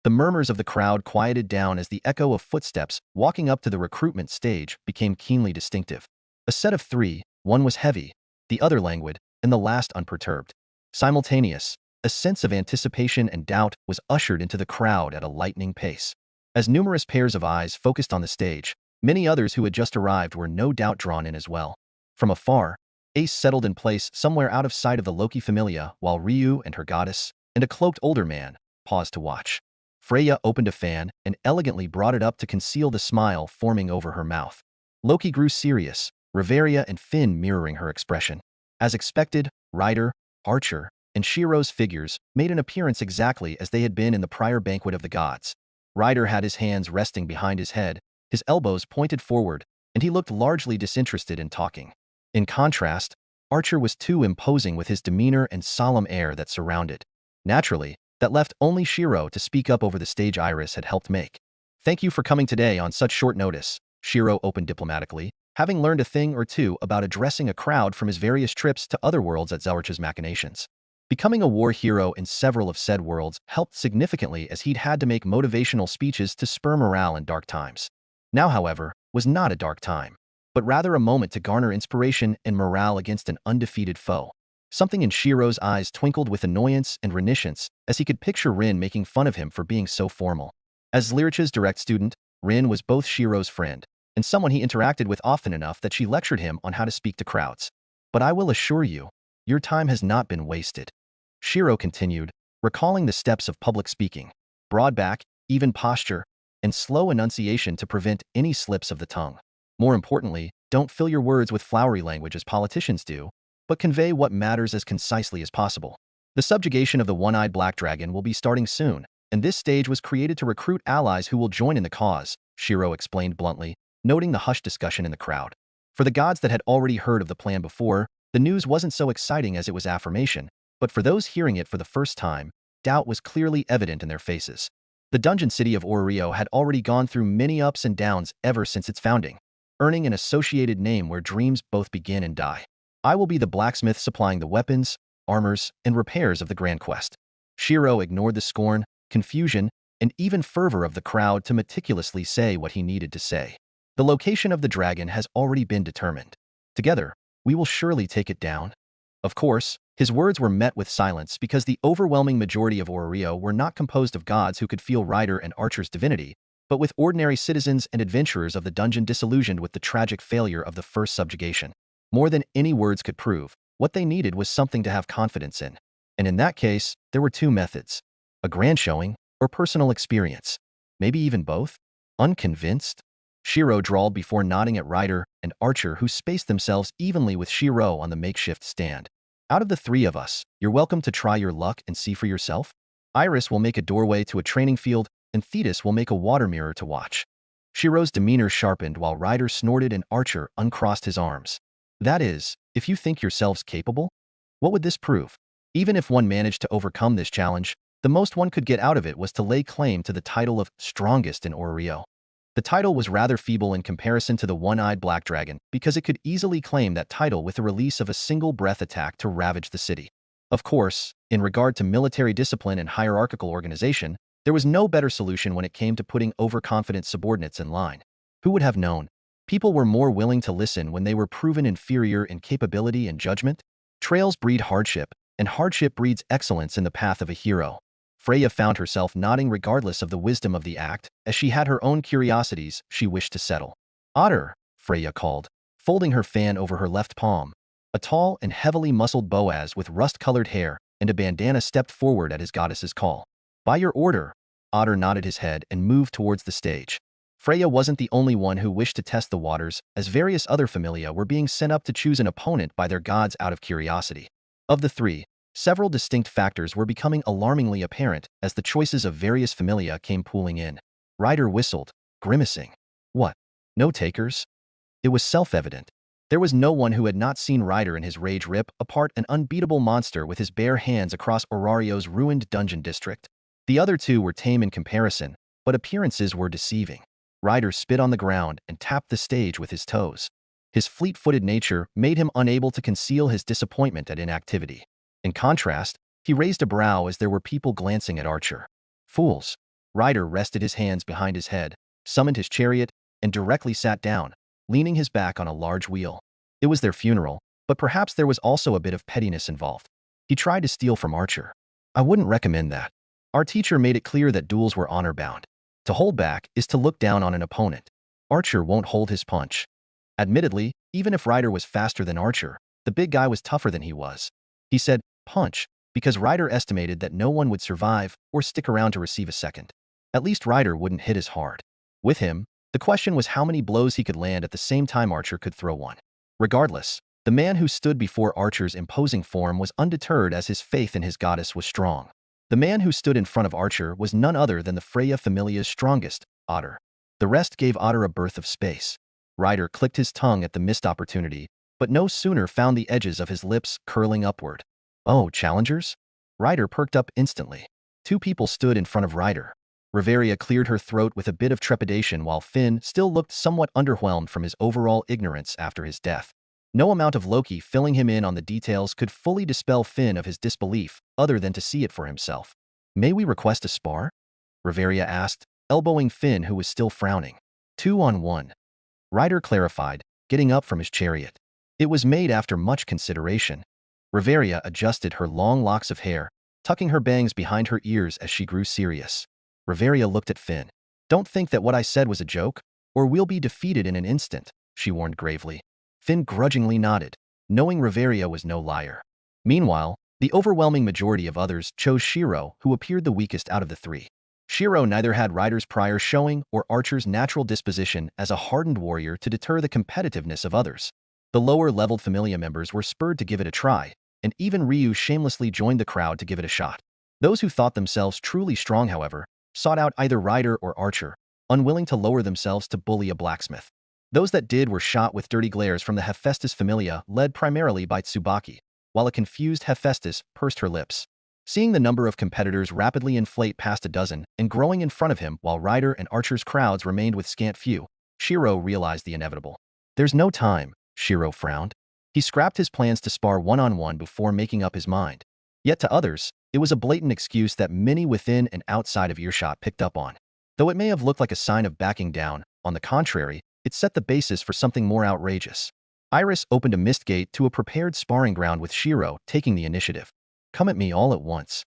The murmurs of the crowd quieted down as the echo of footsteps walking up to the recruitment stage became keenly distinctive. A set of three, one was heavy, the other languid, and the last unperturbed. Simultaneous, a sense of anticipation and doubt was ushered into the crowd at a lightning pace. As numerous pairs of eyes focused on the stage, many others who had just arrived were no doubt drawn in as well. From afar, Ace settled in place somewhere out of sight of the Loki familia while Ryu and her goddess, and a cloaked older man, paused to watch. Freya opened a fan and elegantly brought it up to conceal the smile forming over her mouth. Loki grew serious, Riveria and Finn mirroring her expression. As expected, Rider, Archer, and Shirou's figures made an appearance exactly as they had been in the prior banquet of the gods. Rider had his hands resting behind his head, his elbows pointed forward, and he looked largely disinterested in talking. In contrast, Archer was too imposing with his demeanor and solemn air that surrounded. Naturally, that left only Shirou to speak up over the stage Iris had helped make. "Thank you for coming today on such short notice," Shirou opened diplomatically, having learned a thing or two about addressing a crowd from his various trips to other worlds at Zelretch's machinations. Becoming a war hero in several of said worlds helped significantly as he'd had to make motivational speeches to spur morale in dark times. Now, however, was not a dark time, but rather a moment to garner inspiration and morale against an undefeated foe. Something in Shirou's eyes twinkled with annoyance and reticence as he could picture Rin making fun of him for being so formal. As Zelretch's direct student, Rin was both Shirou's friend, and someone he interacted with often enough that she lectured him on how to speak to crowds. "But I will assure you, your time has not been wasted," Shirou continued, recalling the steps of public speaking: broad back, even posture, and slow enunciation to prevent any slips of the tongue. More importantly, don't fill your words with flowery language as politicians do. but convey what matters as concisely as possible. The subjugation of the one-eyed black dragon will be starting soon, and this stage was created to recruit allies who will join in the cause, Shirou explained bluntly, noting the hushed discussion in the crowd. For the gods that had already heard of the plan before, the news wasn't so exciting as it was affirmation, but for those hearing it for the first time, doubt was clearly evident in their faces. The dungeon city of Orrio had already gone through many ups and downs ever since its founding, earning an associated name where dreams both begin and die. I will be the blacksmith supplying the weapons, armors, and repairs of the grand quest. Shirou ignored the scorn, confusion, and even fervor of the crowd to meticulously say what he needed to say. The location of the dragon has already been determined. Together, we will surely take it down. Of course, his words were met with silence because the overwhelming majority of Orrio were not composed of gods who could feel rider and archer's divinity, but with ordinary citizens and adventurers of the dungeon disillusioned with the tragic failure of the first subjugation. More than any words could prove, what they needed was something to have confidence in. And in that case, there were two methods: a grand showing or personal experience. Maybe even both? Unconvinced? Shirou drawled before nodding at rider and archer who spaced themselves evenly with Shirou on the makeshift stand. Out of the three of us, you're welcome to try your luck and see for yourself. Iris will make a doorway to a training field, and Thetis will make a water mirror to watch. Shirou's demeanor sharpened while rider snorted and archer uncrossed his arms. That is, if you think yourselves capable? What would this prove? Even if one managed to overcome this challenge, the most one could get out of it was to lay claim to the title of strongest in Orrio. The title was rather feeble in comparison to the one-eyed black dragon because it could easily claim that title with the release of a single breath attack to ravage the city. Of course, in regard to military discipline and hierarchical organization, there was no better solution when it came to putting overconfident subordinates in line. Who would have known? People were more willing to listen when they were proven inferior in capability and judgment. Trails breed hardship, and hardship breeds excellence in the path of a hero. Freya found herself nodding regardless of the wisdom of the act, as she had her own curiosities she wished to settle. "Otter," Freya called, folding her fan over her left palm. A tall and heavily muscled Boaz with rust-colored hair and a bandana stepped forward at his goddess's call. "By your order." Otter nodded his head and moved towards the stage. Freya wasn't the only one who wished to test the waters, as various other familia were being sent up to choose an opponent by their gods out of curiosity. Of the three, several distinct factors were becoming alarmingly apparent as the choices of various familia came pooling in. Ryder whistled, grimacing. What? No takers? It was self-evident. There was no one who had not seen Ryder in his rage rip apart an unbeatable monster with his bare hands across Orario's ruined dungeon district. The other two were tame in comparison, but appearances were deceiving. Ryder spit on the ground and tapped the stage with his toes. His fleet-footed nature made him unable to conceal his disappointment at inactivity. In contrast, he raised a brow as there were people glancing at Archer. Fools. Ryder rested his hands behind his head, summoned his chariot, and directly sat down, leaning his back on a large wheel. It was their funeral, but perhaps there was also a bit of pettiness involved. He tried to steal from Archer. I wouldn't recommend that. Our teacher made it clear that duels were honor-bound. To hold back is to look down on an opponent. Archer won't hold his punch. Admittedly, even if Ryder was faster than Archer, the big guy was tougher than he was. He said, punch, because Ryder estimated that no one would survive or stick around to receive a second. At least Ryder wouldn't hit as hard. With him, the question was how many blows he could land at the same time Archer could throw one. Regardless, the man who stood before Archer's imposing form was undeterred as his faith in his goddess was strong. The man who stood in front of Archer was none other than the Freya familia's strongest, Otter. The rest gave Otter a berth of space. Ryder clicked his tongue at the missed opportunity, but no sooner found the edges of his lips curling upward. Oh, challengers? Ryder perked up instantly. Two people stood in front of Ryder. Riveria cleared her throat with a bit of trepidation while Finn still looked somewhat underwhelmed from his overall ignorance after his death. No amount of Loki filling him in on the details could fully dispel Finn of his disbelief, other than to see it for himself. May we request a spar? Riveria asked, elbowing Finn who was still frowning. 2-on-1. Ryder clarified, getting up from his chariot. It was made after much consideration. Riveria adjusted her long locks of hair, tucking her bangs behind her ears as she grew serious. Riveria looked at Finn. Don't think that what I said was a joke, or we'll be defeated in an instant, she warned gravely. Finn grudgingly nodded, knowing Riveria was no liar. Meanwhile, the overwhelming majority of others chose Shirou, who appeared the weakest out of the three. Shirou neither had Ryder's prior showing or Archer's natural disposition as a hardened warrior to deter the competitiveness of others. The lower-leveled Familia members were spurred to give it a try, and even Ryu shamelessly joined the crowd to give it a shot. Those who thought themselves truly strong, however, sought out either rider or archer, unwilling to lower themselves to bully a blacksmith. Those that did were shot with dirty glares from the Hephaestus Familia, led primarily by Tsubaki, while a confused Hephaestus pursed her lips. Seeing the number of competitors rapidly inflate past a dozen and growing in front of him while rider and archer's crowds remained with scant few, Shirou realized the inevitable. "There's no time," Shirou frowned. He scrapped his plans to spar one-on-one before making up his mind. Yet to others, it was a blatant excuse that many within and outside of earshot picked up on. Though it may have looked like a sign of backing down, on the contrary, it set the basis for something more outrageous. Iris opened a mist gate to a prepared sparring ground with Shirou taking the initiative. "Come at me all at once,"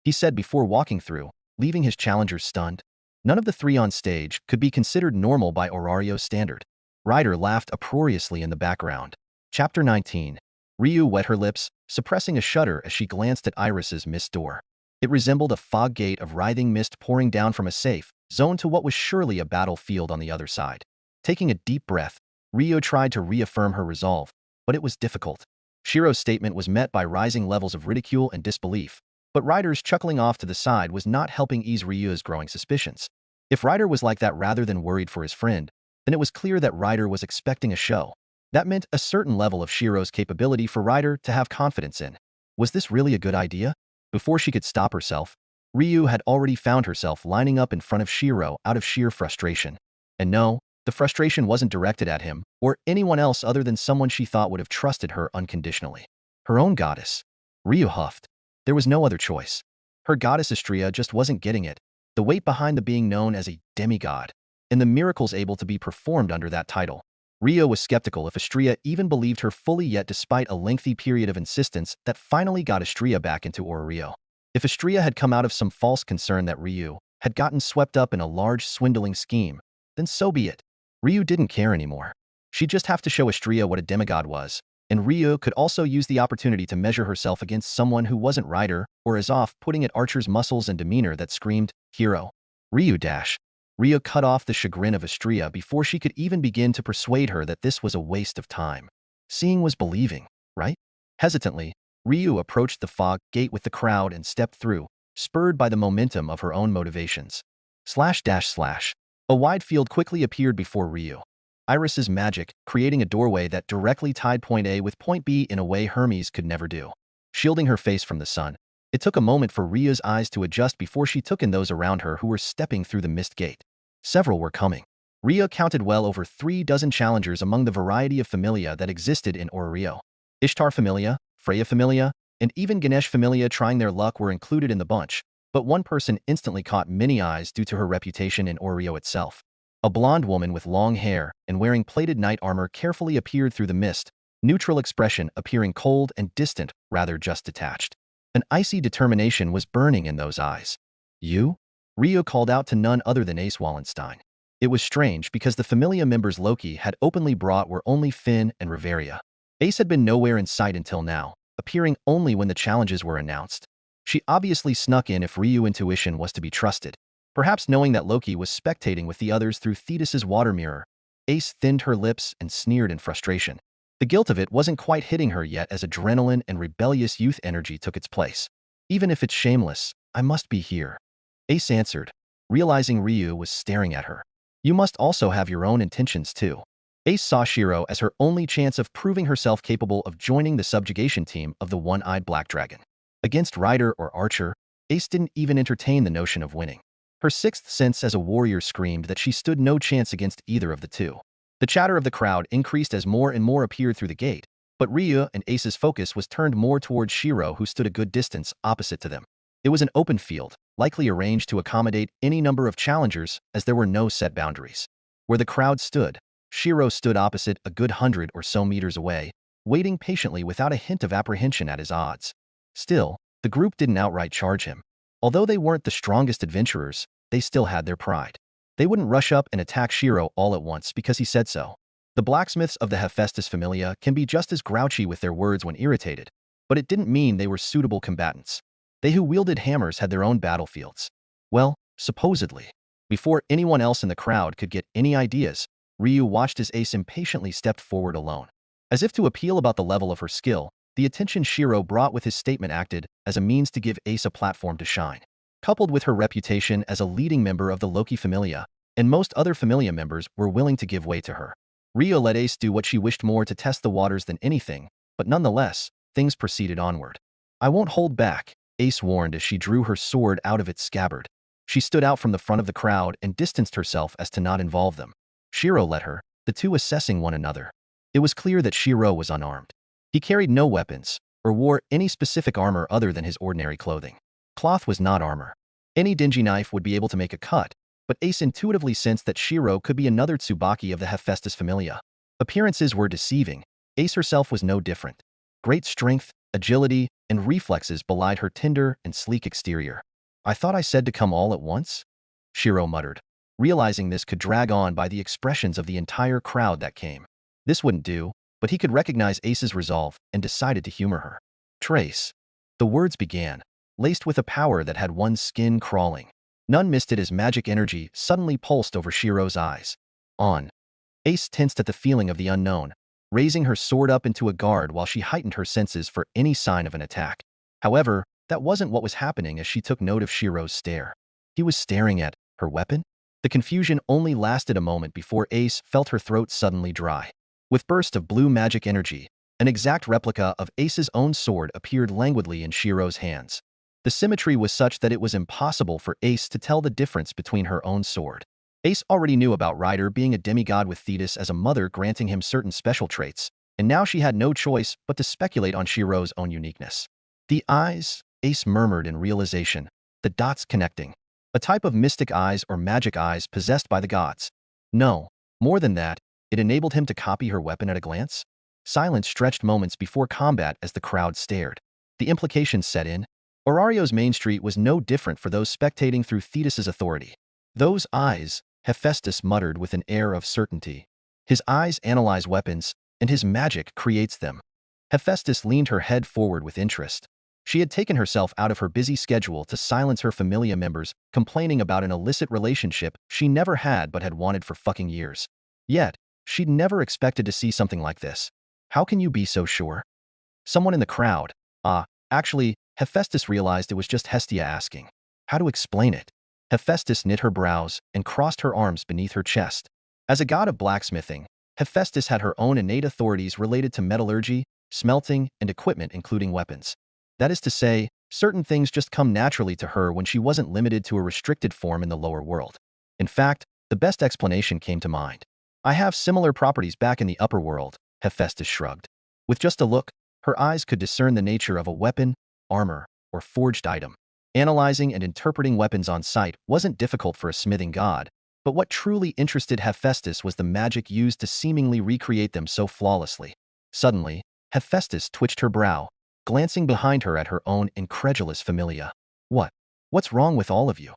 he said before walking through, leaving his challengers stunned. None of the three on stage could be considered normal by Orario's standard. Ryder laughed uproariously in the background. Chapter 19. Ryu wet her lips, suppressing a shudder as she glanced at Iris's mist door. It resembled a fog gate of writhing mist pouring down from a safe zone to what was surely a battlefield on the other side. Taking a deep breath, Ryu tried to reaffirm her resolve, but it was difficult. Shirou's statement was met by rising levels of ridicule and disbelief, but Ryder's chuckling off to the side was not helping ease Ryu's growing suspicions. If Ryder was like that rather than worried for his friend, then it was clear that Ryder was expecting a show. That meant a certain level of Shirou's capability for Ryder to have confidence in. Was this really a good idea? Before she could stop herself, Ryu had already found herself lining up in front of Shirou out of sheer frustration. And no, the frustration wasn't directed at him or anyone else other than someone she thought would have trusted her unconditionally. Her own goddess. Ryu huffed. There was no other choice. Her goddess Astrea just wasn't getting it, the weight behind the being known as a demigod, and the miracles able to be performed under that title. Ryu was skeptical if Astrea even believed her fully, yet despite a lengthy period of insistence that finally got Astrea back into Orario. If Astrea had come out of some false concern that Ryu had gotten swept up in a large swindling scheme, then so be it. Ryu didn't care anymore. She'd just have to show Astrea what a demigod was, and Ryu could also use the opportunity to measure herself against someone who wasn't Ryder or as off-putting at Archer's muscles and demeanor that screamed, "Hero." Ryu dash. Ryu cut off the chagrin of Astrea before she could even begin to persuade her that this was a waste of time. Seeing was believing, right? Hesitantly, Ryu approached the fog gate with the crowd and stepped through, spurred by the momentum of her own motivations. // A wide field quickly appeared before Ryu. Iris's magic, creating a doorway that directly tied point A with point B in a way Hermes could never do. Shielding her face from the sun, it took a moment for Ryu's eyes to adjust before she took in those around her who were stepping through the mist gate. Several were coming. Ryu counted well over 3 dozen challengers among the variety of familia that existed in Orario. Ishtar familia, Freya familia, and even Ganesh familia trying their luck were included in the bunch, but one person instantly caught many eyes due to her reputation in Orario itself. A blonde woman with long hair and wearing plated knight armor carefully appeared through the mist, neutral expression appearing cold and distant rather just detached. An icy determination was burning in those eyes. "You?" Ryu called out to none other than Ace Wallenstein. It was strange because the familia members Loki had openly brought were only Finn and Riveria. Ace had been nowhere in sight until now, appearing only when the challenges were announced. She obviously snuck in if Ryu intuition was to be trusted. Perhaps knowing that Loki was spectating with the others through Thetis's water mirror, Ace thinned her lips and sneered in frustration. The guilt of it wasn't quite hitting her yet as adrenaline and rebellious youth energy took its place. "Even if it's shameless, I must be here," Ace answered, realizing Ryu was staring at her. "You must also have your own intentions too." Ace saw Shirou as her only chance of proving herself capable of joining the subjugation team of the one-eyed black dragon. Against Rider or Archer, Ace didn't even entertain the notion of winning. Her sixth sense as a warrior screamed that she stood no chance against either of the two. The chatter of the crowd increased as more and more appeared through the gate, but Ryu and Ace's focus was turned more towards Shirou, who stood a good distance opposite to them. It was an open field, likely arranged to accommodate any number of challengers as there were no set boundaries. Where the crowd stood, Shirou stood opposite a good 100 or so meters away, waiting patiently without a hint of apprehension at his odds. Still, the group didn't outright charge him. Although they weren't the strongest adventurers, they still had their pride. They wouldn't rush up and attack Shirou all at once because he said so. The blacksmiths of the Hephaestus familia can be just as grouchy with their words when irritated, but it didn't mean they were suitable combatants. They who wielded hammers had their own battlefields. Well, supposedly. Before anyone else in the crowd could get any ideas, Ryu watched as Ace impatiently stepped forward alone. As if to appeal about the level of her skill, the attention Shirou brought with his statement acted as a means to give Ace a platform to shine. Coupled with her reputation as a leading member of the Loki Familia, and most other Familia members were willing to give way to her. Rio let Ace do what she wished more to test the waters than anything, but nonetheless, things proceeded onward. "I won't hold back," Ace warned as she drew her sword out of its scabbard. She stood out from the front of the crowd and distanced herself as to not involve them. Shirou let her, the two assessing one another. It was clear that Shirou was unarmed. He carried no weapons, or wore any specific armor other than his ordinary clothing. Cloth was not armor. Any dingy knife would be able to make a cut, but Ace intuitively sensed that Shirou could be another Tsubaki of the Hephaestus Familia. Appearances were deceiving. Ace herself was no different. Great strength, agility, and reflexes belied her tender and sleek exterior. "I thought I said to come all at once?" Shirou muttered, realizing this could drag on by the expressions of the entire crowd that came. This wouldn't do, but he could recognize Ace's resolve and decided to humor her. "Trace." The words began, laced with a power that had one's skin crawling. None missed it as magic energy suddenly pulsed over Shirou's eyes. On. Ace tensed at the feeling of the unknown, raising her sword up into a guard while she heightened her senses for any sign of an attack. However, that wasn't what was happening as she took note of Shirou's stare. He was staring at her weapon? The confusion only lasted a moment before Ace felt her throat suddenly dry. With burst of blue magic energy, an exact replica of Ace's own sword appeared languidly in Shirou's hands. The symmetry was such that it was impossible for Ace to tell the difference between her own sword. Ace already knew about Ryder being a demigod with Thetis as a mother granting him certain special traits, and now she had no choice but to speculate on Shirou's own uniqueness. "The eyes," Ace murmured in realization, the dots connecting. A type of mystic eyes or magic eyes possessed by the gods. No, more than that, it enabled him to copy her weapon at a glance. Silence stretched moments before combat as the crowd stared. The implications set in. Orario's main street was no different for those spectating through Thetis's authority. "Those eyes," Hephaestus muttered with an air of certainty. "His eyes analyze weapons, and his magic creates them." Hephaestus leaned her head forward with interest. She had taken herself out of her busy schedule to silence her Familia members, complaining about an illicit relationship she never had but had wanted for fucking years. Yet, she'd never expected to see something like this. "How can you be so sure?" Someone in the crowd. Actually, Hephaestus realized it was just Hestia asking. How to explain it? Hephaestus knit her brows and crossed her arms beneath her chest. As a god of blacksmithing, Hephaestus had her own innate authorities related to metallurgy, smelting, and equipment including weapons. That is to say, certain things just come naturally to her when she wasn't limited to a restricted form in the lower world. In fact, the best explanation came to mind. "I have similar properties back in the upper world," Hephaestus shrugged. With just a look, her eyes could discern the nature of a weapon, armor, or forged item. Analyzing and interpreting weapons on sight wasn't difficult for a smithing god, but what truly interested Hephaestus was the magic used to seemingly recreate them so flawlessly. Suddenly, Hephaestus twitched her brow, glancing behind her at her own incredulous Familia. What's wrong with all of you?"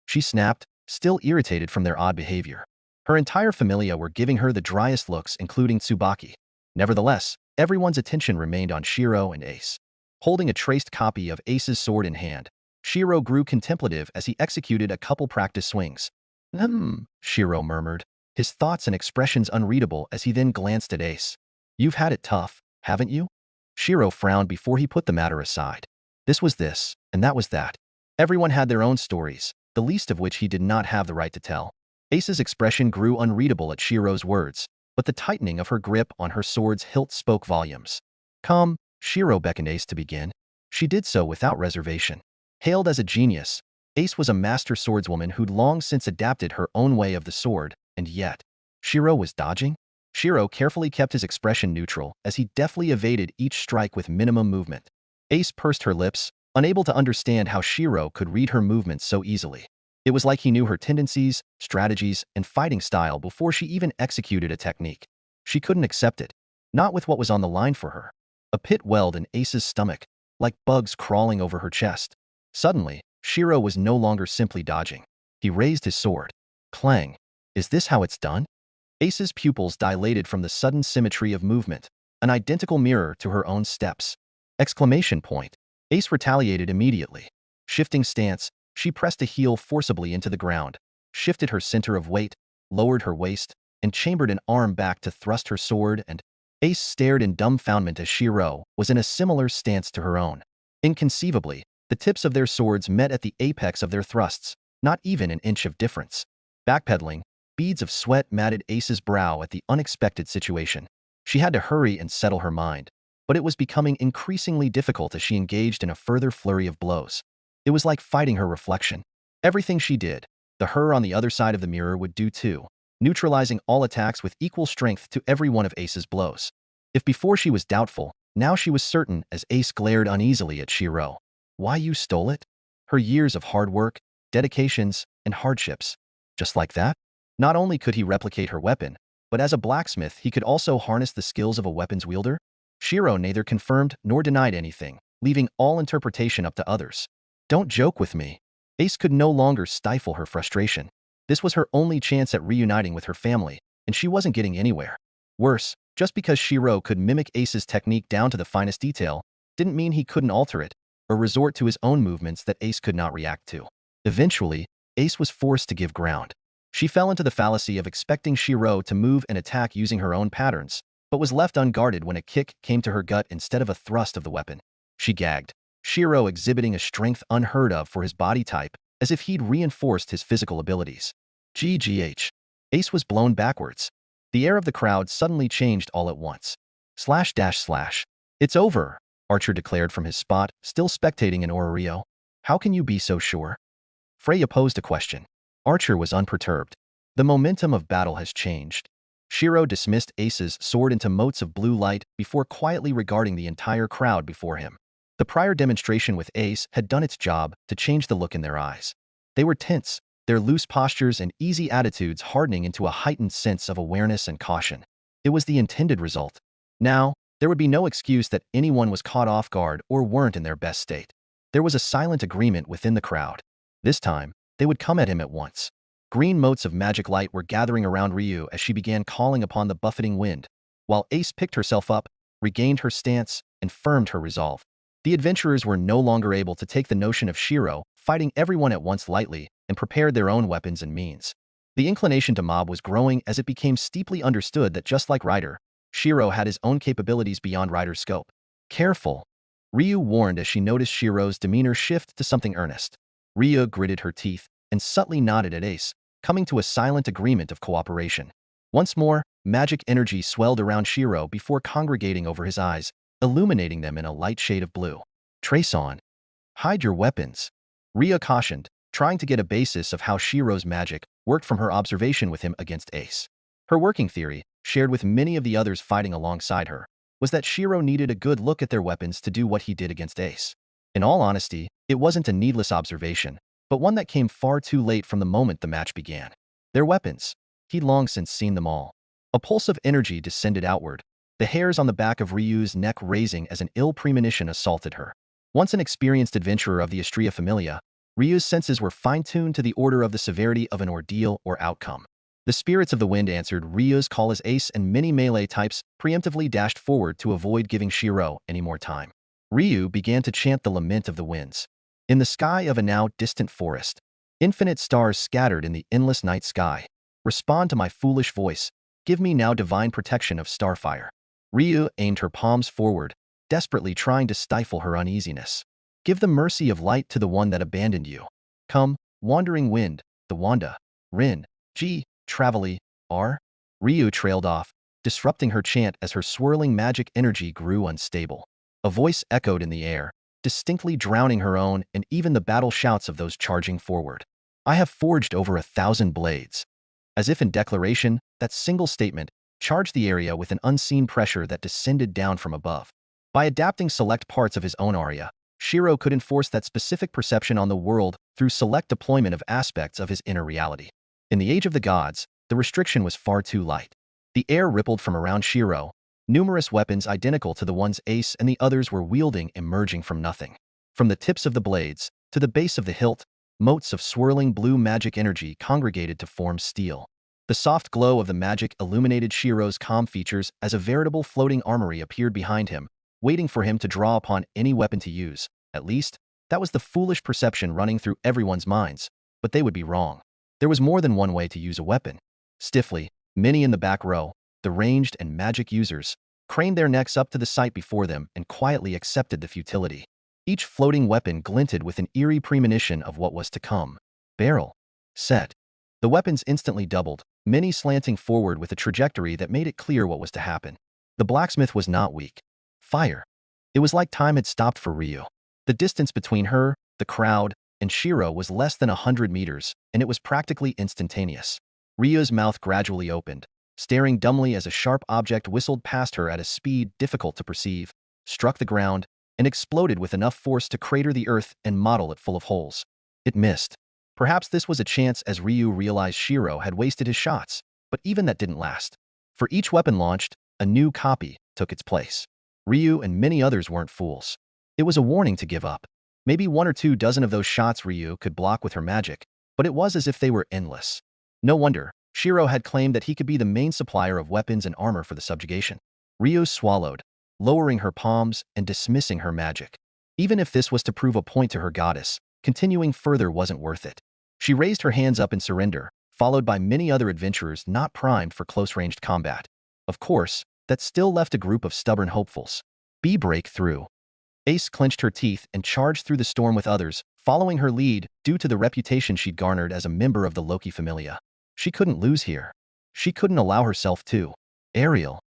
she snapped, still irritated from their odd behavior. Her entire Familia were giving her the driest looks, including Tsubaki. Nevertheless, everyone's attention remained on Shirou and Ace. Holding a traced copy of Ace's sword in hand, Shirou grew contemplative as he executed a couple practice swings. Shirou murmured, his thoughts and expressions unreadable as he then glanced at Ace. "You've had it tough, haven't you?" Shirou frowned before he put the matter aside. This was this, and that was that. Everyone had their own stories, the least of which he did not have the right to tell. Ace's expression grew unreadable at Shirou's words, but the tightening of her grip on her sword's hilt spoke volumes. "Come," Shirou beckoned Ace to begin. She did so without reservation. Hailed as a genius, Ace was a master swordswoman who'd long since adapted her own way of the sword, and yet, Shirou was dodging? Shirou carefully kept his expression neutral as he deftly evaded each strike with minimum movement. Ace pursed her lips, unable to understand how Shirou could read her movements so easily. It was like he knew her tendencies, strategies, and fighting style before she even executed a technique. She couldn't accept it, not with what was on the line for her. A pit welled in Ace's stomach, like bugs crawling over her chest. Suddenly, Shirou was no longer simply dodging. He raised his sword. Clang. Is this how it's done? Ace's pupils dilated from the sudden symmetry of movement, an identical mirror to her own steps. Exclamation point. Ace retaliated immediately. Shifting stance, she pressed a heel forcibly into the ground, shifted her center of weight, lowered her waist, and chambered an arm back to thrust her sword and Ace stared in dumbfoundment as Shirou was in a similar stance to her own. Inconceivably, the tips of their swords met at the apex of their thrusts, not even an inch of difference. Backpedaling, beads of sweat matted Ace's brow at the unexpected situation. She had to hurry and settle her mind, but it was becoming increasingly difficult as she engaged in a further flurry of blows. It was like fighting her reflection. Everything she did, the her on the other side of the mirror would do too, neutralizing all attacks with equal strength to every one of Ace's blows. If before she was doubtful, now she was certain as Ace glared uneasily at Shirou. Why you stole it? Her years of hard work, dedications, and hardships. Just like that? Not only could he replicate her weapon, but as a blacksmith he could also harness the skills of a weapons wielder? Shirou neither confirmed nor denied anything, leaving all interpretation up to others. Don't joke with me. Ace could no longer stifle her frustration. This was her only chance at reuniting with her family, and she wasn't getting anywhere. Worse, just because Shirou could mimic Ace's technique down to the finest detail, didn't mean he couldn't alter it, or resort to his own movements that Ace could not react to. Eventually, Ace was forced to give ground. She fell into the fallacy of expecting Shirou to move and attack using her own patterns, but was left unguarded when a kick came to her gut instead of a thrust of the weapon. She gagged, Shirou exhibiting a strength unheard of for his body type, as if he'd reinforced his physical abilities. GGH. Ace was blown backwards. The air of the crowd suddenly changed all at once. // It's over, Archer declared from his spot, still spectating in Orario. How can you be so sure? Freya posed a question. Archer was unperturbed. The momentum of battle has changed. Shirou dismissed Ace's sword into motes of blue light before quietly regarding the entire crowd before him. The prior demonstration with Ace had done its job to change the look in their eyes. They were tense, their loose postures and easy attitudes hardening into a heightened sense of awareness and caution. It was the intended result. Now, there would be no excuse that anyone was caught off guard or weren't in their best state. There was a silent agreement within the crowd. This time, they would come at him at once. Green motes of magic light were gathering around Ryu as she began calling upon the buffeting wind, while Ace picked herself up, regained her stance, and firmed her resolve. The adventurers were no longer able to take the notion of Shirou fighting everyone at once lightly and prepared their own weapons and means. The inclination to mob was growing as it became steeply understood that just like Ryder, Shirou had his own capabilities beyond Ryder's scope. Careful, Ryu warned as she noticed Shirou's demeanor shift to something earnest. Ryu gritted her teeth and subtly nodded at Ace, coming to a silent agreement of cooperation. Once more, magic energy swelled around Shirou before congregating over his eyes, illuminating them in a light shade of blue. Trace on. Hide your weapons, Ryu cautioned, trying to get a basis of how Shirou's magic worked from her observation with him against Ace. Her working theory, shared with many of the others fighting alongside her, was that Shirou needed a good look at their weapons to do what he did against Ace. In all honesty, it wasn't a needless observation, but one that came far too late from the moment the match began. Their weapons. He'd long since seen them all. A pulse of energy descended outward, the hairs on the back of Ryu's neck raising as an ill premonition assaulted her. Once an experienced adventurer of the Astrea Familia, Ryu's senses were fine-tuned to the order of the severity of an ordeal or outcome. The spirits of the wind answered Ryu's call as Ace and many melee types preemptively dashed forward to avoid giving Shirou any more time. Ryu began to chant the lament of the winds. In the sky of a now distant forest, infinite stars scattered in the endless night sky. Respond to my foolish voice. Give me now divine protection of starfire. Ryu aimed her palms forward, desperately trying to stifle her uneasiness. Give the mercy of light to the one that abandoned you. Come, wandering wind, the Wanda. Rin, G, Travely, R. Ryu trailed off, disrupting her chant as her swirling magic energy grew unstable. A voice echoed in the air, distinctly drowning her own and even the battle shouts of those charging forward. I have forged over 1,000 blades. As if in declaration, that single statement charged the area with an unseen pressure that descended down from above. By adapting select parts of his own Aria, Shirou could enforce that specific perception on the world through select deployment of aspects of his inner reality. In the Age of the Gods, the restriction was far too light. The air rippled from around Shirou, numerous weapons identical to the ones Ace and the others were wielding emerging from nothing. From the tips of the blades to the base of the hilt, motes of swirling blue magic energy congregated to form steel. The soft glow of the magic illuminated Shirou's calm features as a veritable floating armory appeared behind him, waiting for him to draw upon any weapon to use. At least, that was the foolish perception running through everyone's minds, but they would be wrong. There was more than one way to use a weapon. Stiffly, many in the back row, the ranged and magic users, craned their necks up to the sight before them and quietly accepted the futility. Each floating weapon glinted with an eerie premonition of what was to come. Barrel. Set. The weapons instantly doubled, many slanting forward with a trajectory that made it clear what was to happen. The blacksmith was not weak. Fire. It was like time had stopped for Ryu. The distance between her, the crowd, and Shirou was less than 100 meters, and it was practically instantaneous. Ryu's mouth gradually opened, staring dumbly as a sharp object whistled past her at a speed difficult to perceive, struck the ground, and exploded with enough force to crater the earth and model it full of holes. It missed. Perhaps this was a chance as Ryu realized Shirou had wasted his shots, but even that didn't last. For each weapon launched, a new copy took its place. Ryu and many others weren't fools. It was a warning to give up. Maybe 1 or 2 dozen of those shots Ryu could block with her magic, but it was as if they were endless. No wonder, Shirou had claimed that he could be the main supplier of weapons and armor for the subjugation. Ryu swallowed, lowering her palms and dismissing her magic. Even if this was to prove a point to her goddess, continuing further wasn't worth it. She raised her hands up in surrender, followed by many other adventurers not primed for close-ranged combat. Of course, that still left a group of stubborn hopefuls. B break through. Ace clenched her teeth and charged through the storm with others, following her lead due to the reputation she'd garnered as a member of the Loki Familia. She couldn't lose here. She couldn't allow herself to. Aerial.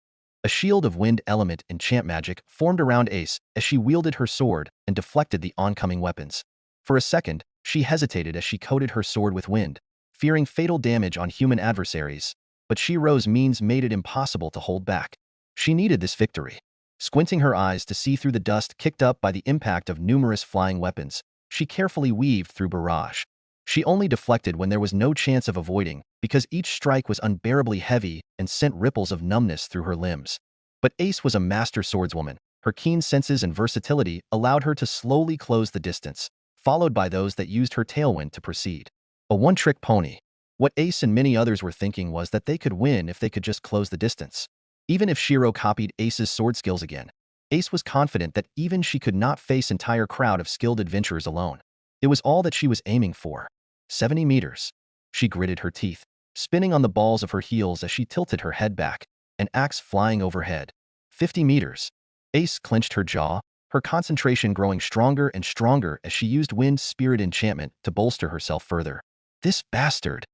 A shield of wind element enchant magic formed around Ace as she wielded her sword and deflected the oncoming weapons. For a second, she hesitated as she coated her sword with wind, fearing fatal damage on human adversaries, but Shirou's means made it impossible to hold back. She needed this victory. Squinting her eyes to see through the dust kicked up by the impact of numerous flying weapons, she carefully weaved through barrage. She only deflected when there was no chance of avoiding, because each strike was unbearably heavy and sent ripples of numbness through her limbs. But Ace was a master swordswoman. Her keen senses and versatility allowed her to slowly close the distance, followed by those that used her tailwind to proceed. A one-trick pony. What Ace and many others were thinking was that they could win if they could just close the distance. Even if Shirou copied Ace's sword skills again, Ace was confident that even she could not face an entire crowd of skilled adventurers alone. It was all that she was aiming for. 70 meters. She gritted her teeth, spinning on the balls of her heels as she tilted her head back, an axe flying overhead. 50 meters. Ace clenched her jaw, her concentration growing stronger and stronger as she used wind spirit enchantment to bolster herself further. This bastard!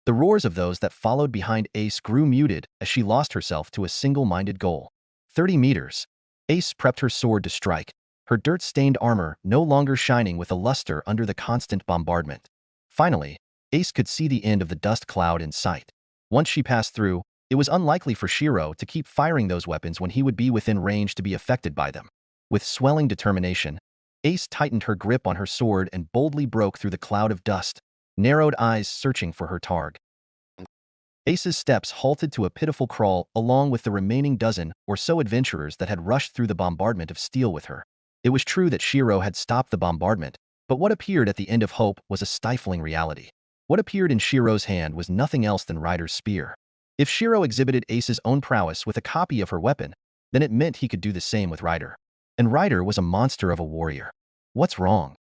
The roars of those that followed behind Ace grew muted as she lost herself to a single-minded goal. 30 meters. Ace prepped her sword to strike, her dirt-stained armor no longer shining with a luster under the constant bombardment. Finally, Ace could see the end of the dust cloud in sight. Once she passed through, it was unlikely for Shirou to keep firing those weapons when he would be within range to be affected by them. With swelling determination, Ace tightened her grip on her sword and boldly broke through the cloud of dust, narrowed eyes searching for her target. Ace's steps halted to a pitiful crawl along with the remaining dozen or so adventurers that had rushed through the bombardment of steel with her. It was true that Shirou had stopped the bombardment, but what appeared at the end of hope was a stifling reality. What appeared in Shirou's hand was nothing else than Ryder's spear. If Shirou exhibited Ace's own prowess with a copy of her weapon, then it meant he could do the same with Ryder. And Ryder was a monster of a warrior. What's wrong?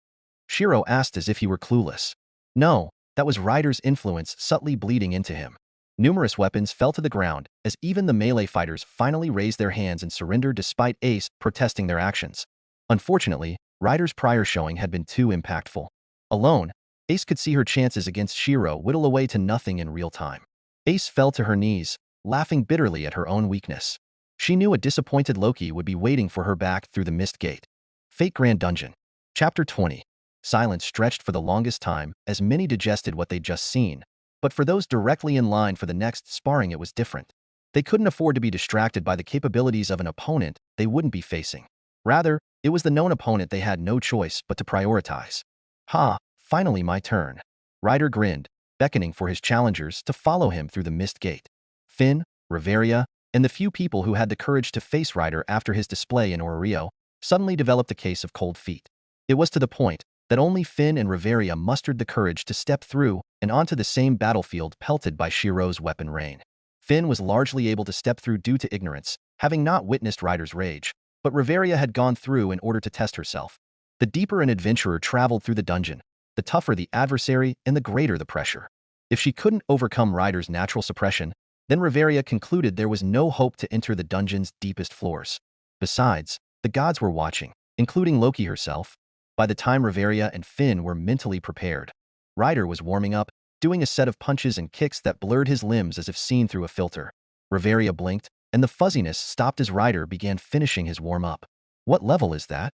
Shirou asked as if he were clueless. No, that was Ryder's influence subtly bleeding into him. Numerous weapons fell to the ground as even the melee fighters finally raised their hands and surrendered despite Ace protesting their actions. Unfortunately, Ryder's prior showing had been too impactful. Alone, Ace could see her chances against Shirou whittle away to nothing in real time. Ace fell to her knees, laughing bitterly at her own weakness. She knew a disappointed Loki would be waiting for her back through the mist gate. Fate Grand Dungeon. Chapter 20. Silence stretched for the longest time as many digested what they'd just seen. But for those directly in line for the next sparring, it was different. They couldn't afford to be distracted by the capabilities of an opponent they wouldn't be facing. Rather, it was the known opponent they had no choice but to prioritize. Ha, finally my turn. Ryder grinned, beckoning for his challengers to follow him through the mist gate. Finn, Riveria, and the few people who had the courage to face Ryder after his display in Orrio suddenly developed a case of cold feet. It was to the point that only Finn and Riveria mustered the courage to step through and onto the same battlefield pelted by Shirou's weapon rain. Finn was largely able to step through due to ignorance, having not witnessed Ryder's rage, but Riveria had gone through in order to test herself. The deeper an adventurer traveled through the dungeon, the tougher the adversary and the greater the pressure. If she couldn't overcome Ryder's natural suppression, Then Riveria concluded there was no hope to enter the dungeon's deepest floors. Besides, the gods were watching, including Loki herself. By the time Riveria and Finn were mentally prepared, Ryder was warming up, doing a set of punches and kicks that blurred his limbs as if seen through a filter. Riveria blinked, and the fuzziness stopped as Ryder began finishing his warm-up. What level is that?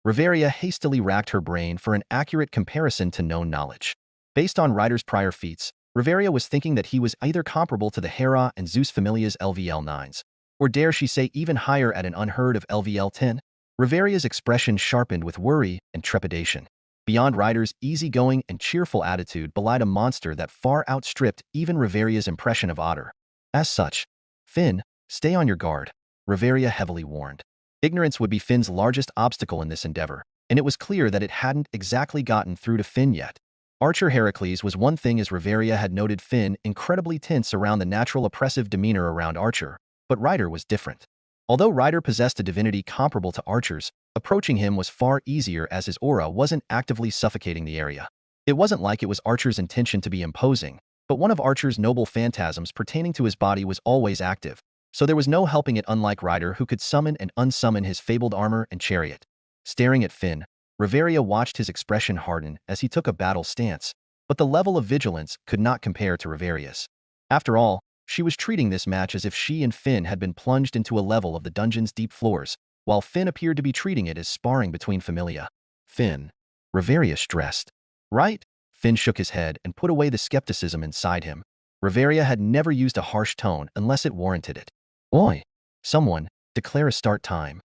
Riveria hastily racked her brain for an accurate comparison to known knowledge. Based on Ryder's prior feats, Riveria was thinking that he was either comparable to the Hera and Zeus Familia's LVL-9s, or dare she say even higher at an unheard of LVL-10? Riveria's expression sharpened with worry and trepidation. Beyond Ryder's easygoing and cheerful attitude belied a monster that far outstripped even Riveria's impression of Otter. As such, Finn, stay on your guard, Riveria heavily warned. Ignorance would be Finn's largest obstacle in this endeavor, and it was clear that it hadn't exactly gotten through to Finn yet. Archer Heracles was one thing, as Riveria had noted Finn incredibly tense around the natural oppressive demeanor around Archer, but Ryder was different. Although Ryder possessed a divinity comparable to Archer's, approaching him was far easier as his aura wasn't actively suffocating the area. It wasn't like it was Archer's intention to be imposing, but one of Archer's noble phantasms pertaining to his body was always active, so there was no helping it, unlike Ryder, who could summon and unsummon his fabled armor and chariot. Staring at Finn, Riveria watched his expression harden as he took a battle stance, but the level of vigilance could not compare to Riveria's. After all, she was treating this match as if she and Finn had been plunged into a level of the dungeon's deep floors, while Finn appeared to be treating it as sparring between familia. Finn. Riveria stressed. Right? Finn shook his head and put away the skepticism inside him. Riveria had never used a harsh tone unless it warranted it. Oi! Someone, declare a start time.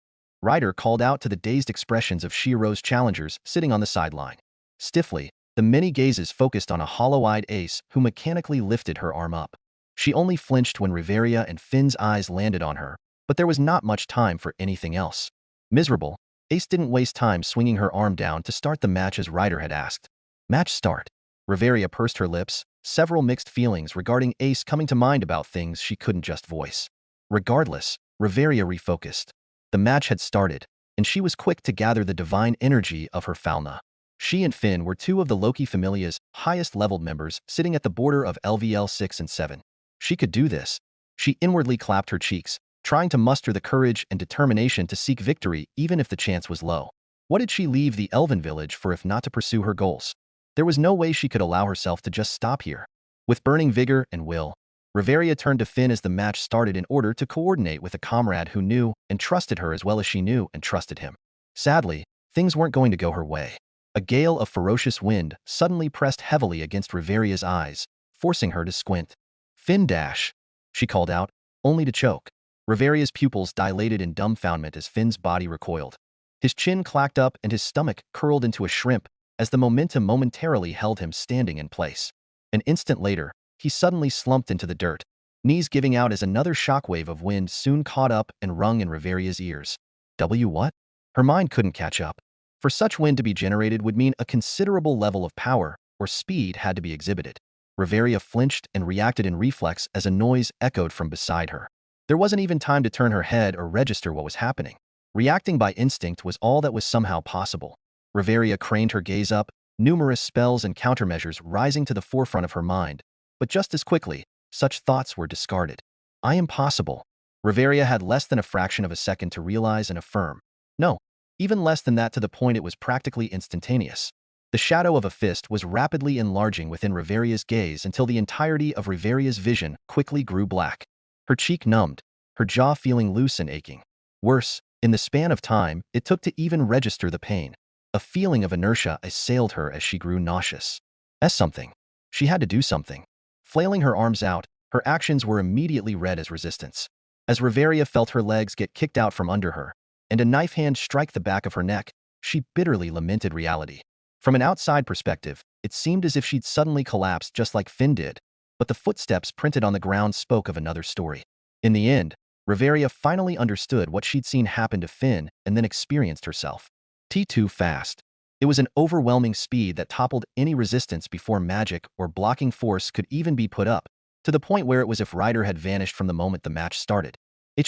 Ryder called out to the dazed expressions of Shirou's challengers sitting on the sideline. Stiffly, the many gazes focused on a hollow-eyed Ace who mechanically lifted her arm up. She only flinched when Riveria and Finn's eyes landed on her, but there was not much time for anything else. Miserable, Ace didn't waste time swinging her arm down to start the match as Ryder had asked. Match start. Riveria pursed her lips, several mixed feelings regarding Ace coming to mind about things she couldn't just voice. Regardless, Riveria refocused. The match had started, and she was quick to gather the divine energy of her Falna. She and Finn were two of the Loki Familia's highest-leveled members sitting at the border of LVL 6 and 7. She could do this. She inwardly clapped her cheeks, trying to muster the courage and determination to seek victory even if the chance was low. What did she leave the Elven village for if not to pursue her goals? There was no way she could allow herself to just stop here. With burning vigor and will, Riveria turned to Finn as the match started in order to coordinate with a comrade who knew and trusted her as well as she knew and trusted him. Sadly, things weren't going to go her way. A gale of ferocious wind suddenly pressed heavily against Riveria's eyes, forcing her to squint. Finn dash, she called out, only to choke. Riveria's pupils dilated in dumbfoundment as Finn's body recoiled. His chin clacked up and his stomach curled into a shrimp as the momentum momentarily held him standing in place. An instant later, he suddenly slumped into the dirt, knees giving out as another shockwave of wind soon caught up and rung in Riveria's ears. What? Her mind couldn't catch up. For such wind to be generated would mean a considerable level of power or speed had to be exhibited. Riveria flinched and reacted in reflex as a noise echoed from beside her. There wasn't even time to turn her head or register what was happening. Reacting by instinct was all that was somehow possible. Riveria craned her gaze up, numerous spells and countermeasures rising to the forefront of her mind. But just as quickly, such thoughts were discarded. I am possible. Riveria had less than a fraction of a second to realize and affirm. No, even less than that, to the point it was practically instantaneous. The shadow of a fist was rapidly enlarging within Riveria's gaze until the entirety of Riveria's vision quickly grew black. Her cheek numbed, her jaw feeling loose and aching. Worse, in the span of time it took to even register the pain. A feeling of inertia assailed her as she grew nauseous. Something. She had to do something. Flailing her arms out, her actions were immediately read as resistance. As Riveria felt her legs get kicked out from under her, and a knife hand strike the back of her neck, she bitterly lamented reality. From an outside perspective, it seemed as if she'd suddenly collapsed just like Finn did, but the footsteps printed on the ground spoke of another story. In the end, Riveria finally understood what she'd seen happen to Finn and then experienced herself. Too fast. It was an overwhelming speed that toppled any resistance before magic or blocking force could even be put up, to the point where it was if Ryder had vanished from the moment the match started.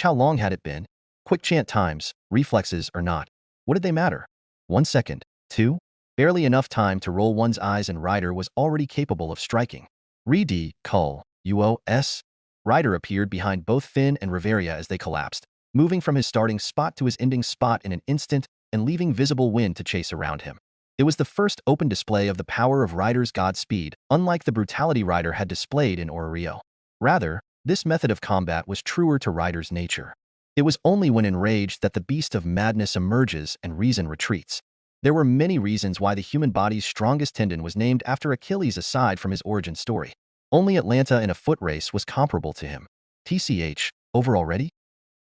How long had it been? Quick chant times, reflexes or not. What did they matter? 1 second, 2? Barely enough time to roll one's eyes, and Ryder was already capable of striking. Cull, UOS? Ryder appeared behind both Finn and Riveria as they collapsed, moving from his starting spot to his ending spot in an instant and leaving visible wind to chase around him. It was the first open display of the power of Ryder's god speed, unlike the brutality Ryder had displayed in Orrio. Rather, this method of combat was truer to Ryder's nature. It was only when enraged that the beast of madness emerges and reason retreats. There were many reasons why the human body's strongest tendon was named after Achilles aside from his origin story. Only Atlanta in a foot race was comparable to him. TCH, over already?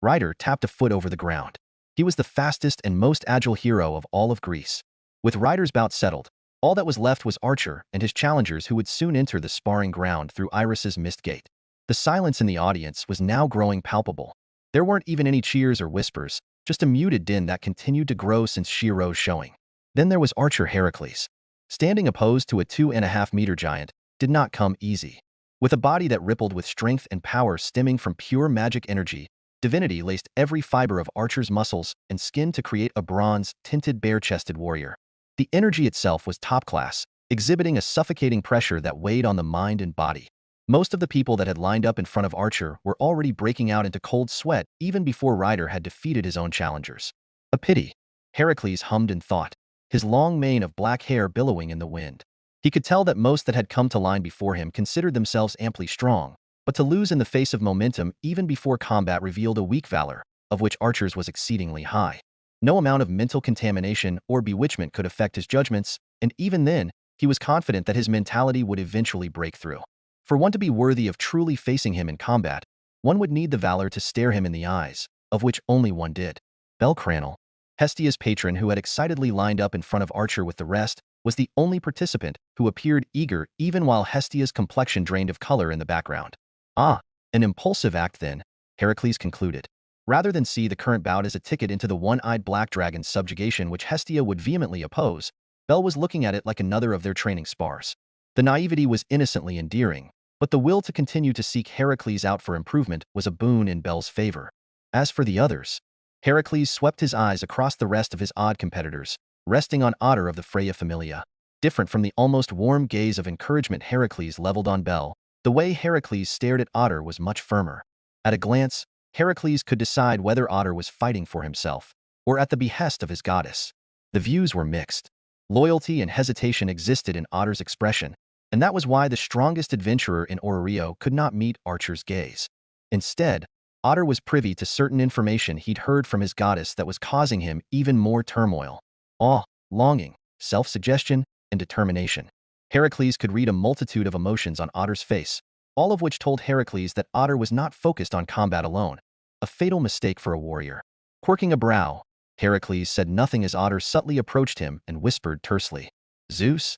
Ryder tapped a foot over the ground. He was the fastest and most agile hero of all of Greece. With Ryder's bout settled, all that was left was Archer and his challengers who would soon enter the sparring ground through Iris's mist gate. The silence in the audience was now growing palpable. There weren't even any cheers or whispers, just a muted din that continued to grow since Shirou's showing. Then there was Archer Heracles. Standing opposed to a 2.5-meter giant did not come easy. With a body that rippled with strength and power stemming from pure magic energy, divinity laced every fiber of Archer's muscles and skin to create a bronze-tinted bare-chested warrior. The energy itself was top class, exhibiting a suffocating pressure that weighed on the mind and body. Most of the people that had lined up in front of Archer were already breaking out into cold sweat even before Ryder had defeated his own challengers. A pity, Heracles hummed in thought, his long mane of black hair billowing in the wind. He could tell that most that had come to line before him considered themselves amply strong, but to lose in the face of momentum even before combat revealed a weak valor, of which Archer's was exceedingly high. No amount of mental contamination or bewitchment could affect his judgments, and even then, he was confident that his mentality would eventually break through. For one to be worthy of truly facing him in combat, one would need the valor to stare him in the eyes, of which only one did. Bel Cranel, Hestia's patron who had excitedly lined up in front of Archer with the rest, was the only participant who appeared eager even while Hestia's complexion drained of color in the background. Ah, an impulsive act then, Heracles concluded. Rather than see the current bout as a ticket into the one-eyed black dragon's subjugation which Hestia would vehemently oppose, Bel was looking at it like another of their training spars. The naivety was innocently endearing, but the will to continue to seek Heracles out for improvement was a boon in Bel's favor. As for the others, Heracles swept his eyes across the rest of his odd competitors, resting on Otter of the Freya Familia. Different from the almost warm gaze of encouragement Heracles leveled on Bel, the way Heracles stared at Otter was much firmer. At a glance, Heracles could decide whether Otter was fighting for himself, or at the behest of his goddess. The views were mixed. Loyalty and hesitation existed in Otter's expression, and that was why the strongest adventurer in Orrio could not meet Archer's gaze. Instead, Otter was privy to certain information he'd heard from his goddess that was causing him even more turmoil. Awe, longing, self-suggestion, and determination. Heracles could read a multitude of emotions on Otter's face, all of which told Heracles that Otter was not focused on combat alone, a fatal mistake for a warrior. Quirking a brow, Heracles said nothing as Otter subtly approached him and whispered tersely. "Zeus?"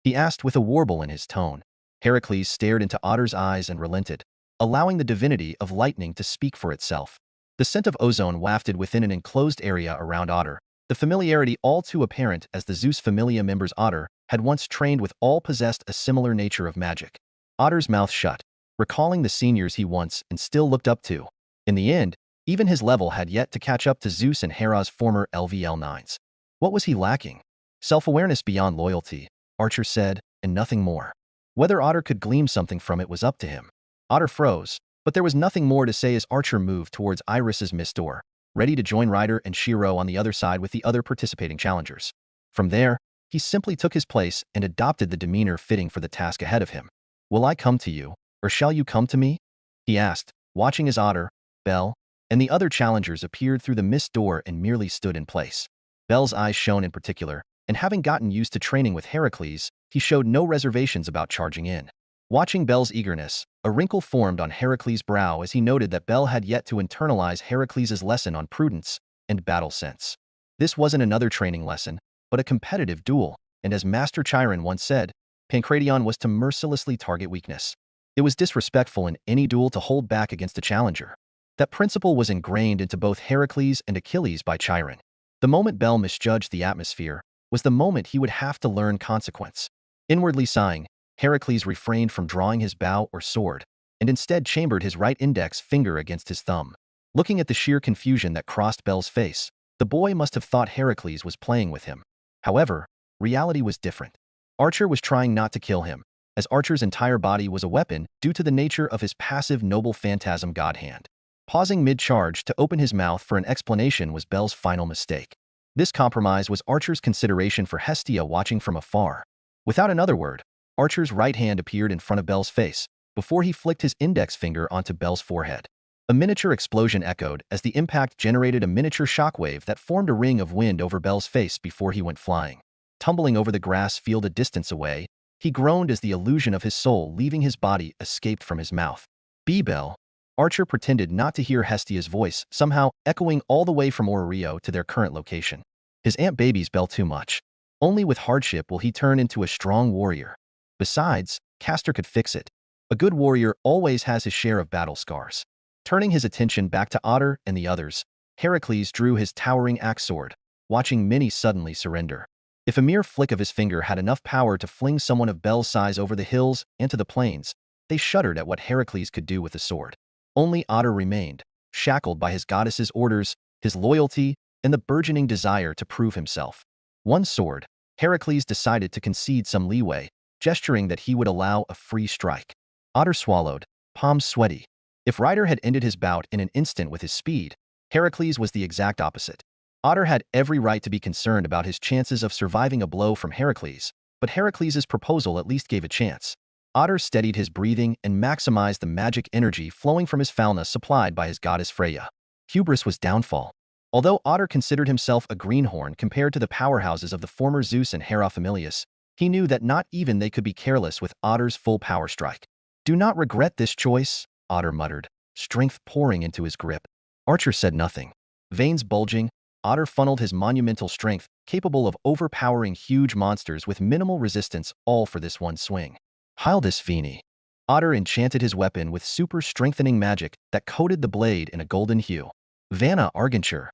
he asked with a warble in his tone. Heracles stared into Otter's eyes and relented, allowing the divinity of lightning to speak for itself. The scent of ozone wafted within an enclosed area around Otter, the familiarity all too apparent as the Zeus Familia members Otter had once trained with all possessed a similar nature of magic. Otter's mouth shut, recalling the seniors he once and still looked up to. In the end, even his level had yet to catch up to Zeus and Hera's former LVL9s. What was he lacking? Self-awareness beyond loyalty, Archer said, and nothing more. Whether Otter could glean something from it was up to him. Otter froze, but there was nothing more to say as Archer moved towards Iris's mist door, ready to join Ryder and Shirou on the other side with the other participating challengers. From there, he simply took his place and adopted the demeanor fitting for the task ahead of him. "Will I come to you, or shall you come to me?" he asked, watching as Otter, Bel, and the other challengers appeared through the mist door and merely stood in place. Bel's eyes shone in particular, and having gotten used to training with Heracles, he showed no reservations about charging in. Watching Bel's eagerness, a wrinkle formed on Heracles' brow as he noted that Bel had yet to internalize Heracles' lesson on prudence and battle sense. This wasn't another training lesson, but a competitive duel, and as Master Chiron once said, Pancration was to mercilessly target weakness. It was disrespectful in any duel to hold back against a challenger. That principle was ingrained into both Heracles and Achilles by Chiron. The moment Bel misjudged the atmosphere was the moment he would have to learn consequence. Inwardly sighing, Heracles refrained from drawing his bow or sword, and instead chambered his right index finger against his thumb. Looking at the sheer confusion that crossed Bel's face, the boy must have thought Heracles was playing with him. However, reality was different. Archer was trying not to kill him, as Archer's entire body was a weapon due to the nature of his passive noble phantasm god hand. Pausing mid-charge to open his mouth for an explanation was Bel's final mistake. This compromise was Archer's consideration for Hestia watching from afar. Without another word, Archer's right hand appeared in front of Bel's face, before he flicked his index finger onto Bel's forehead. A miniature explosion echoed as the impact generated a miniature shockwave that formed a ring of wind over Bel's face before he went flying. Tumbling over the grass field a distance away, he groaned as the illusion of his soul leaving his body escaped from his mouth. Bell. Archer pretended not to hear Hestia's voice, somehow echoing all the way from Rio to their current location. His Aunt Baby's Bell too much. Only with hardship will he turn into a strong warrior. Besides, Castor could fix it. A good warrior always has his share of battle scars. Turning his attention back to Otter and the others, Heracles drew his towering axe sword, watching many suddenly surrender. If a mere flick of his finger had enough power to fling someone of Bel's size over the hills and to the plains, they shuddered at what Heracles could do with the sword. Only Otter remained, shackled by his goddess's orders, his loyalty, and the burgeoning desire to prove himself. One sword, Heracles decided to concede some leeway, gesturing that he would allow a free strike. Otter swallowed, palms sweaty. If Ryder had ended his bout in an instant with his speed, Heracles was the exact opposite. Otter had every right to be concerned about his chances of surviving a blow from Heracles, but Heracles' proposal at least gave a chance. Otter steadied his breathing and maximized the magic energy flowing from his fauna supplied by his goddess Freya. Hubris was downfall. Although Otter considered himself a greenhorn compared to the powerhouses of the former Zeus and Hera Familius, he knew that not even they could be careless with Otter's full power strike. "Do not regret this choice," Otter muttered, strength pouring into his grip. Archer said nothing. Veins bulging, Otter funneled his monumental strength, capable of overpowering huge monsters with minimal resistance, all for this one swing. Heil this Vini. Otter enchanted his weapon with super-strengthening magic that coated the blade in a golden hue. Vanna Argenture.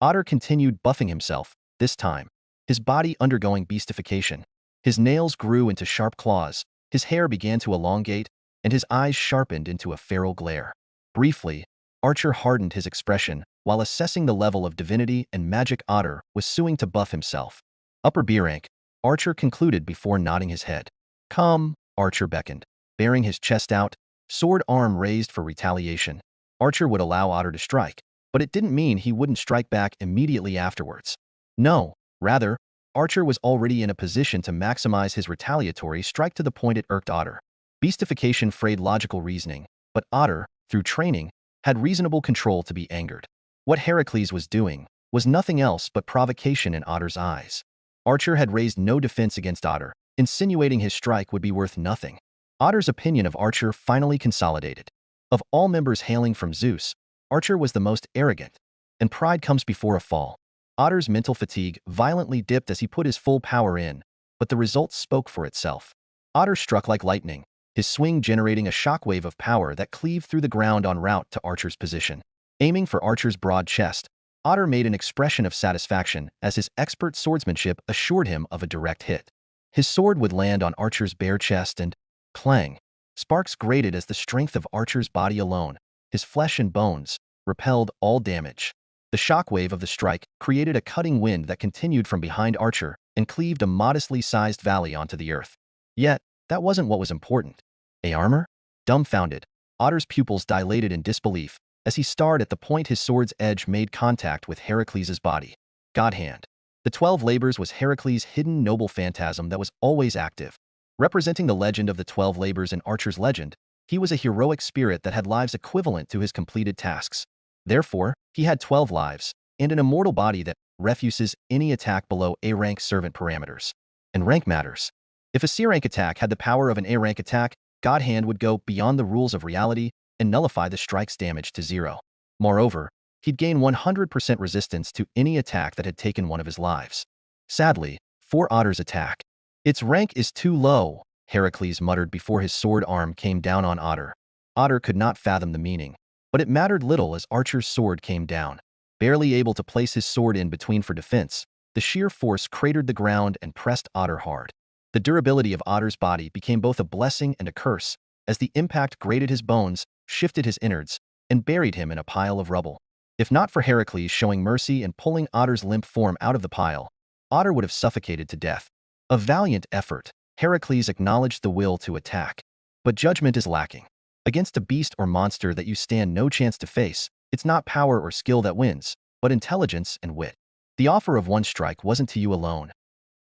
Otter continued buffing himself, this time, his body undergoing beastification. His nails grew into sharp claws, his hair began to elongate, and his eyes sharpened into a feral glare. Briefly, Archer hardened his expression while assessing the level of divinity and magic Otter was suing to buff himself. Upper B rank, Archer concluded before nodding his head. "Come," Archer beckoned, bearing his chest out, sword arm raised for retaliation. Archer would allow Otter to strike, but it didn't mean he wouldn't strike back immediately afterwards. No, rather, Archer was already in a position to maximize his retaliatory strike to the point it irked Otter. Beastification frayed logical reasoning, but Otter, through training, had reasonable control to be angered. What Heracles was doing was nothing else but provocation in Otter's eyes. Archer had raised no defense against Otter, insinuating his strike would be worth nothing. Otter's opinion of Archer finally consolidated. Of all members hailing from Zeus, Archer was the most arrogant, and pride comes before a fall. Otter's mental fatigue violently dipped as he put his full power in, but the result spoke for itself. Otter struck like lightning, his swing generating a shockwave of power that cleaved through the ground en route to Archer's position. Aiming for Archer's broad chest, Otter made an expression of satisfaction as his expert swordsmanship assured him of a direct hit. His sword would land on Archer's bare chest and, clang, sparks grated as the strength of Archer's body alone, his flesh and bones, repelled all damage. The shockwave of the strike created a cutting wind that continued from behind Archer and cleaved a modestly sized valley onto the earth. Yet, that wasn't what was important. A armor? Dumbfounded, Otter's pupils dilated in disbelief as he stared at the point his sword's edge made contact with Heracles' body. Godhand. The 12 labors was Heracles' hidden noble phantasm that was always active. Representing the legend of the 12 labors in Archer's legend, he was a heroic spirit that had lives equivalent to his completed tasks. Therefore, he had 12 lives, and an immortal body that refuses any attack below A-rank servant parameters. And rank matters. If a C-rank attack had the power of an A-rank attack, Godhand would go beyond the rules of reality and nullify the strike's damage to 0. Moreover, he'd gain 100% resistance to any attack that had taken one of his lives. Sadly, for Otter's attack, its rank is too low, Heracles muttered before his sword arm came down on Otter. Otter could not fathom the meaning, but it mattered little as Archer's sword came down. Barely able to place his sword in between for defense, the sheer force cratered the ground and pressed Otter hard. The durability of Otter's body became both a blessing and a curse, as the impact grated his bones, shifted his innards, and buried him in a pile of rubble. If not for Heracles showing mercy and pulling Otter's limp form out of the pile, Otter would have suffocated to death. A valiant effort. Heracles acknowledged the will to attack. But judgment is lacking. Against a beast or monster that you stand no chance to face, it's not power or skill that wins, but intelligence and wit. The offer of one strike wasn't to you alone.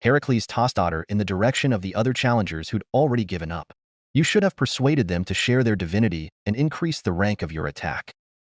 Heracles tossed Otter in the direction of the other challengers who'd already given up. You should have persuaded them to share their divinity and increase the rank of your attack.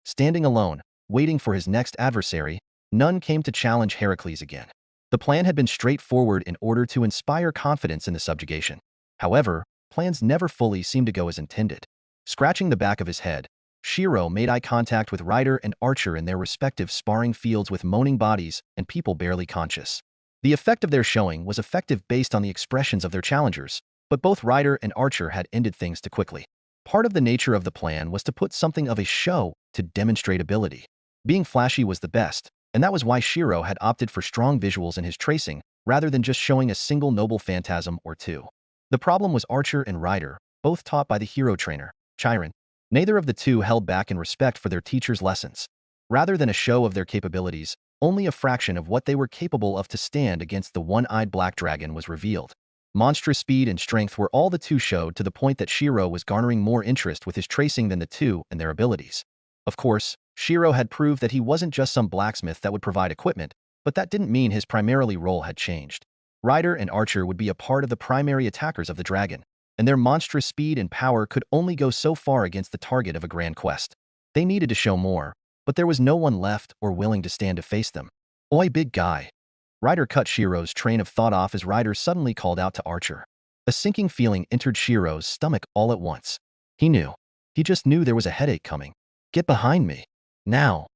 Standing alone, waiting for his next adversary, none came to challenge Heracles again. The plan had been straightforward in order to inspire confidence in the subjugation. However, plans never fully seemed to go as intended. Scratching the back of his head, Shirou made eye contact with rider and archer in their respective sparring fields with moaning bodies and people barely conscious. The effect of their showing was effective based on the expressions of their challengers, but both rider and archer had ended things too quickly. Part of the nature of the plan was to put something of a show to demonstrate ability. Being flashy was the best, and that was why Shirou had opted for strong visuals in his tracing rather than just showing a single noble phantasm or two. The problem was archer and rider, both taught by the hero trainer, Chiron. Neither of the two held back in respect for their teacher's lessons. Rather than a show of their capabilities, only a fraction of what they were capable of to stand against the one-eyed black dragon was revealed. Monstrous speed and strength were all the two showed, to the point that Shirou was garnering more interest with his tracing than the two and their abilities. Of course, Shirou had proved that he wasn't just some blacksmith that would provide equipment, but that didn't mean his primarily role had changed. Rider and archer would be a part of the primary attackers of the dragon, and their monstrous speed and power could only go so far against the target of a grand quest. They needed to show more, but there was no one left or willing to stand to face them. "Oi, big guy." Rider cut Shirou's train of thought off as Rider suddenly called out to Archer. A sinking feeling entered Shirou's stomach all at once. He knew. He just knew there was a headache coming. "Get behind me. Now."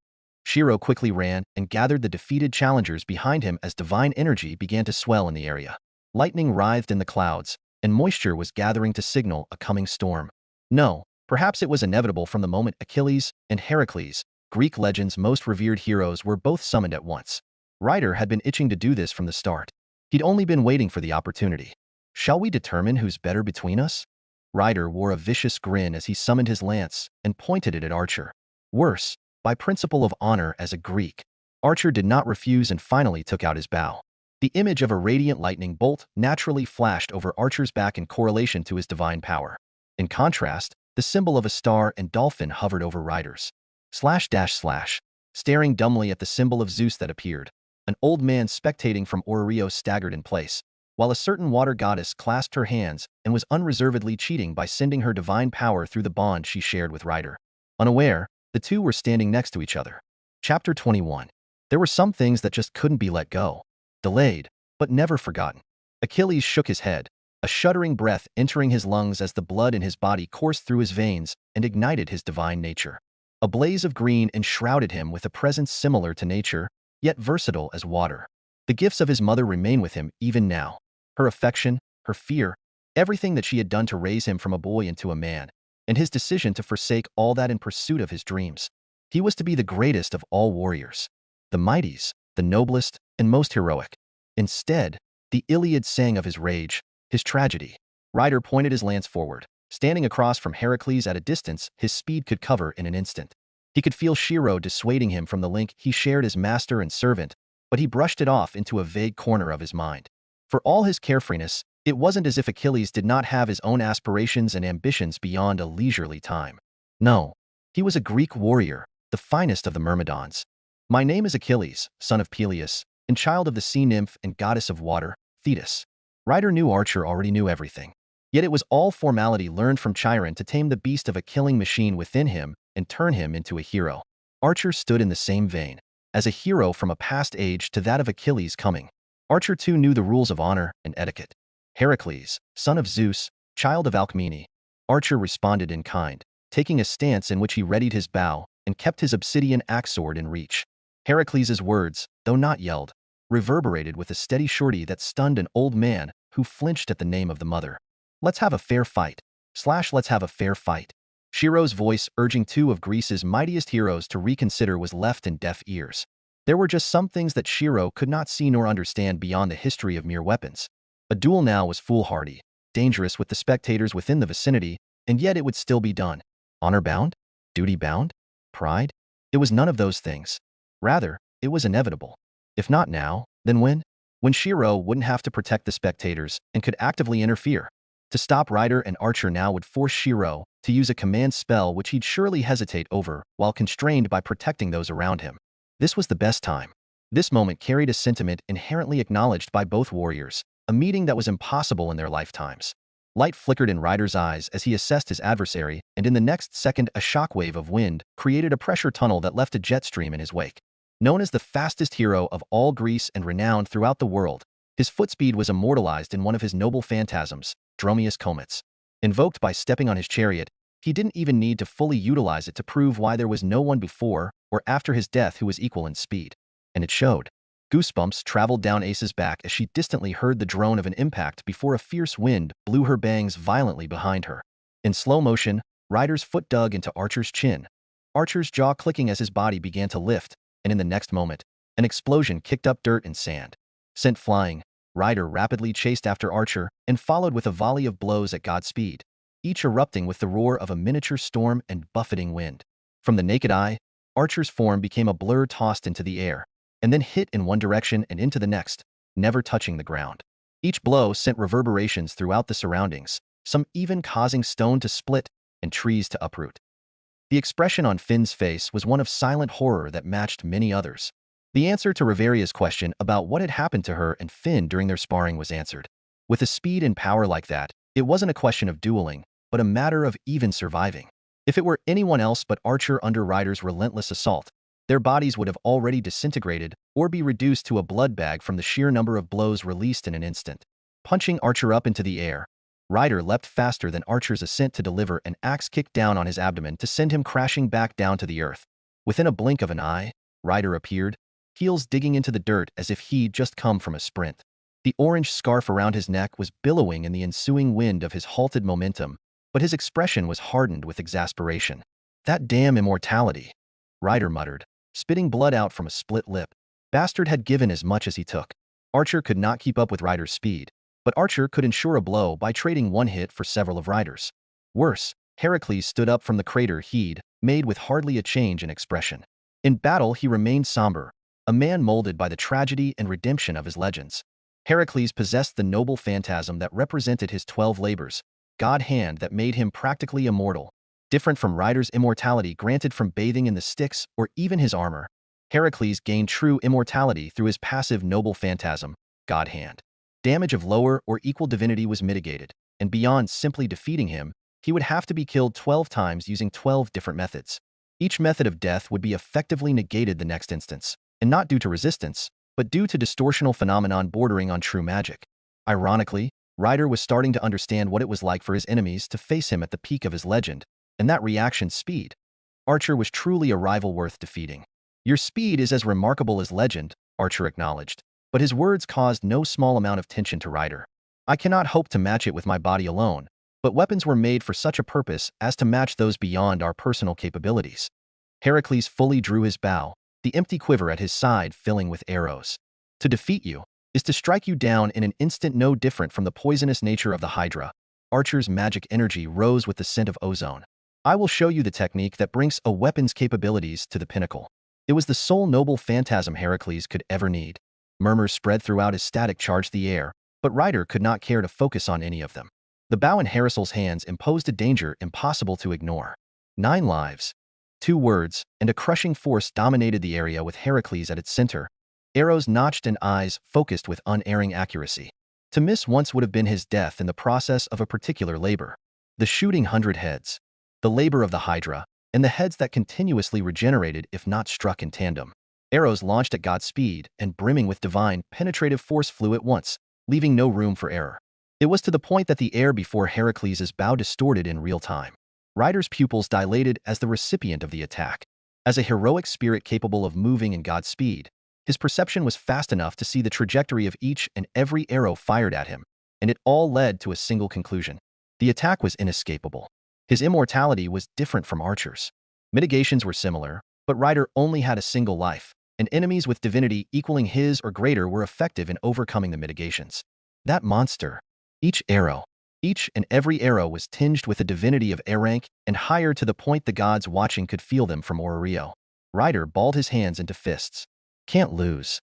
Shirou quickly ran and gathered the defeated challengers behind him as divine energy began to swell in the area. Lightning writhed in the clouds, and moisture was gathering to signal a coming storm. No, perhaps it was inevitable from the moment Achilles and Heracles, Greek legend's most revered heroes, were both summoned at once. Rider had been itching to do this from the start. He'd only been waiting for the opportunity. "Shall we determine who's better between us?" Rider wore a vicious grin as he summoned his lance and pointed it at Archer. Worse, by principle of honor as a Greek, Archer did not refuse and finally took out his bow. The image of a radiant lightning bolt naturally flashed over Archer's back in correlation to his divine power. In contrast, the symbol of a star and dolphin hovered over Rider's. // Staring dumbly at the symbol of Zeus that appeared, an old man spectating from Orrio staggered in place, while a certain water goddess clasped her hands and was unreservedly cheating by sending her divine power through the bond she shared with Rider. Unaware, the two were standing next to each other. Chapter 21. There were some things that just couldn't be let go. Delayed, but never forgotten. Achilles shook his head, a shuddering breath entering his lungs as the blood in his body coursed through his veins and ignited his divine nature. A blaze of green enshrouded him with a presence similar to nature, yet versatile as water. The gifts of his mother remain with him even now. Her affection, her fear, everything that she had done to raise him from a boy into a man, and his decision to forsake all that in pursuit of his dreams. He was to be the greatest of all warriors. The mightiest, the noblest, and most heroic. Instead, the Iliad sang of his rage, his tragedy. Rider pointed his lance forward. Standing across from Heracles at a distance his speed could cover in an instant. He could feel Shirou dissuading him from the link he shared as master and servant, but he brushed it off into a vague corner of his mind. For all his carefreeness, it wasn't as if Achilles did not have his own aspirations and ambitions beyond a leisurely time. No, he was a Greek warrior, the finest of the Myrmidons. "My name is Achilles, son of Peleus, and child of the sea nymph and goddess of water, Thetis." Rider knew Archer already knew everything. Yet it was all formality learned from Chiron to tame the beast of a killing machine within him and turn him into a hero. Archer stood in the same vein, as a hero from a past age to that of Achilles coming. Archer too knew the rules of honor and etiquette. Heracles, son of Zeus, child of Alcmene. Archer responded in kind, taking a stance in which he readied his bow and kept his obsidian axe sword in reach. Heracles' words, though not yelled, reverberated with a steady surety that stunned an old man who flinched at the name of the mother. "Let's have a fair fight. Let's have a fair fight." Shirou's voice urging two of Greece's mightiest heroes to reconsider was left in deaf ears. There were just some things that Shirou could not see nor understand beyond the history of mere weapons. A duel now was foolhardy, dangerous with the spectators within the vicinity, and yet it would still be done. Honor-bound? Duty-bound? Pride? It was none of those things. Rather, it was inevitable. If not now, then when? when Shirou wouldn't have to protect the spectators and could actively interfere. To stop, Rider and Archer now would force Shirou to use a command spell which he'd surely hesitate over while constrained by protecting those around him. This was the best time. This moment carried a sentiment inherently acknowledged by both warriors, a meeting that was impossible in their lifetimes. Light flickered in Rider's eyes as he assessed his adversary, and in the next second a shockwave of wind created a pressure tunnel that left a jet stream in his wake. Known as the fastest hero of all Greece and renowned throughout the world, his footspeed was immortalized in one of his noble phantasms, Dromius Comets. Invoked by stepping on his chariot, he didn't even need to fully utilize it to prove why there was no one before or after his death who was equal in speed. And it showed. Goosebumps traveled down Ace's back as she distantly heard the drone of an impact before a fierce wind blew her bangs violently behind her. In slow motion, Rider's foot dug into Archer's chin, Archer's jaw clicking as his body began to lift, and in the next moment, an explosion kicked up dirt and sand. Sent flying, Rider rapidly chased after Archer and followed with a volley of blows at Godspeed, each erupting with the roar of a miniature storm and buffeting wind. From the naked eye, Archer's form became a blur tossed into the air, and then hit in one direction and into the next, never touching the ground. Each blow sent reverberations throughout the surroundings, some even causing stone to split and trees to uproot. The expression on Finn's face was one of silent horror that matched many others. The answer to Riveria's question about what had happened to her and Finn during their sparring was answered. With a speed and power like that, it wasn't a question of dueling, but a matter of even surviving. If it were anyone else but Archer under Rider's relentless assault, their bodies would have already disintegrated or be reduced to a blood bag from the sheer number of blows released in an instant. Punching Archer up into the air, Rider leapt faster than Archer's ascent to deliver an axe kick down on his abdomen to send him crashing back down to the earth. Within a blink of an eye, Rider appeared, heels digging into the dirt as if he'd just come from a sprint. The orange scarf around his neck was billowing in the ensuing wind of his halted momentum, but his expression was hardened with exasperation. "That damn immortality," Rider muttered, spitting blood out from a split lip. Bastard had given as much as he took. Archer could not keep up with Rider's speed, but Archer could ensure a blow by trading one hit for several of Rider's. Worse, Heracles stood up from the crater he'd made with hardly a change in expression. In battle he remained somber, a man molded by the tragedy and redemption of his legends. Heracles possessed the noble phantasm that represented his 12 labors, god hand that made him practically immortal. Different from Rider's immortality granted from bathing in the Styx or even his armor, Heracles gained true immortality through his passive noble phantasm, god hand. Damage of lower or equal divinity was mitigated, and beyond simply defeating him, he would have to be killed 12 times using 12 different methods. Each method of death would be effectively negated the next instance, and not due to resistance, but due to distortional phenomenon bordering on true magic. Ironically, Rider was starting to understand what it was like for his enemies to face him at the peak of his legend, and that reaction speed. Archer was truly a rival worth defeating. "Your speed is as remarkable as legend," Archer acknowledged, but his words caused no small amount of tension to Rider. "I cannot hope to match it with my body alone, but weapons were made for such a purpose as to match those beyond our personal capabilities." Heracles fully drew his bow, the empty quiver at his side filling with arrows. "To defeat you is to strike you down in an instant, no different from the poisonous nature of the Hydra." Archer's magic energy rose with the scent of ozone. "I will show you the technique that brings a weapon's capabilities to the pinnacle." It was the sole noble phantasm Heracles could ever need. Murmurs spread throughout as static charged the air, but Rider could not care to focus on any of them. The bow in Herasel's hands imposed a danger impossible to ignore. 9 lives. 2 words, and a crushing force dominated the area with Heracles at its center. Arrows notched and eyes focused with unerring accuracy. To miss once would have been his death in the process of a particular labor. The shooting 100 heads. The labor of the Hydra, and the heads that continuously regenerated if not struck in tandem. Arrows launched at God's speed and brimming with divine, penetrative force flew at once, leaving no room for error. It was to the point that the air before Heracles' bow distorted in real time. Rider's pupils dilated as the recipient of the attack. As a heroic spirit capable of moving in God's speed, his perception was fast enough to see the trajectory of each and every arrow fired at him, and it all led to a single conclusion. The attack was inescapable. His immortality was different from Archer's. Mitigations were similar, but Rider only had a single life, and enemies with divinity equaling his or greater were effective in overcoming the mitigations. That monster. Each and every arrow was tinged with the divinity of air rank and higher to the point the gods watching could feel them from Orrio. Rider balled his hands into fists. "Can't lose."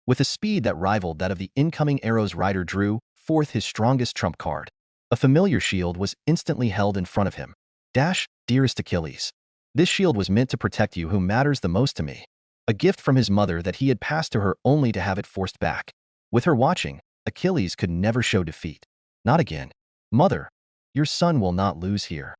With a speed that rivaled that of the incoming arrows, Rider drew forth his strongest trump card. A familiar shield was instantly held in front of him. Dearest Achilles. This shield was meant to protect you who matters the most to me. A gift from his mother that he had passed to her only to have it forced back. With her watching, Achilles could never show defeat. Not again. Mother, your son will not lose here.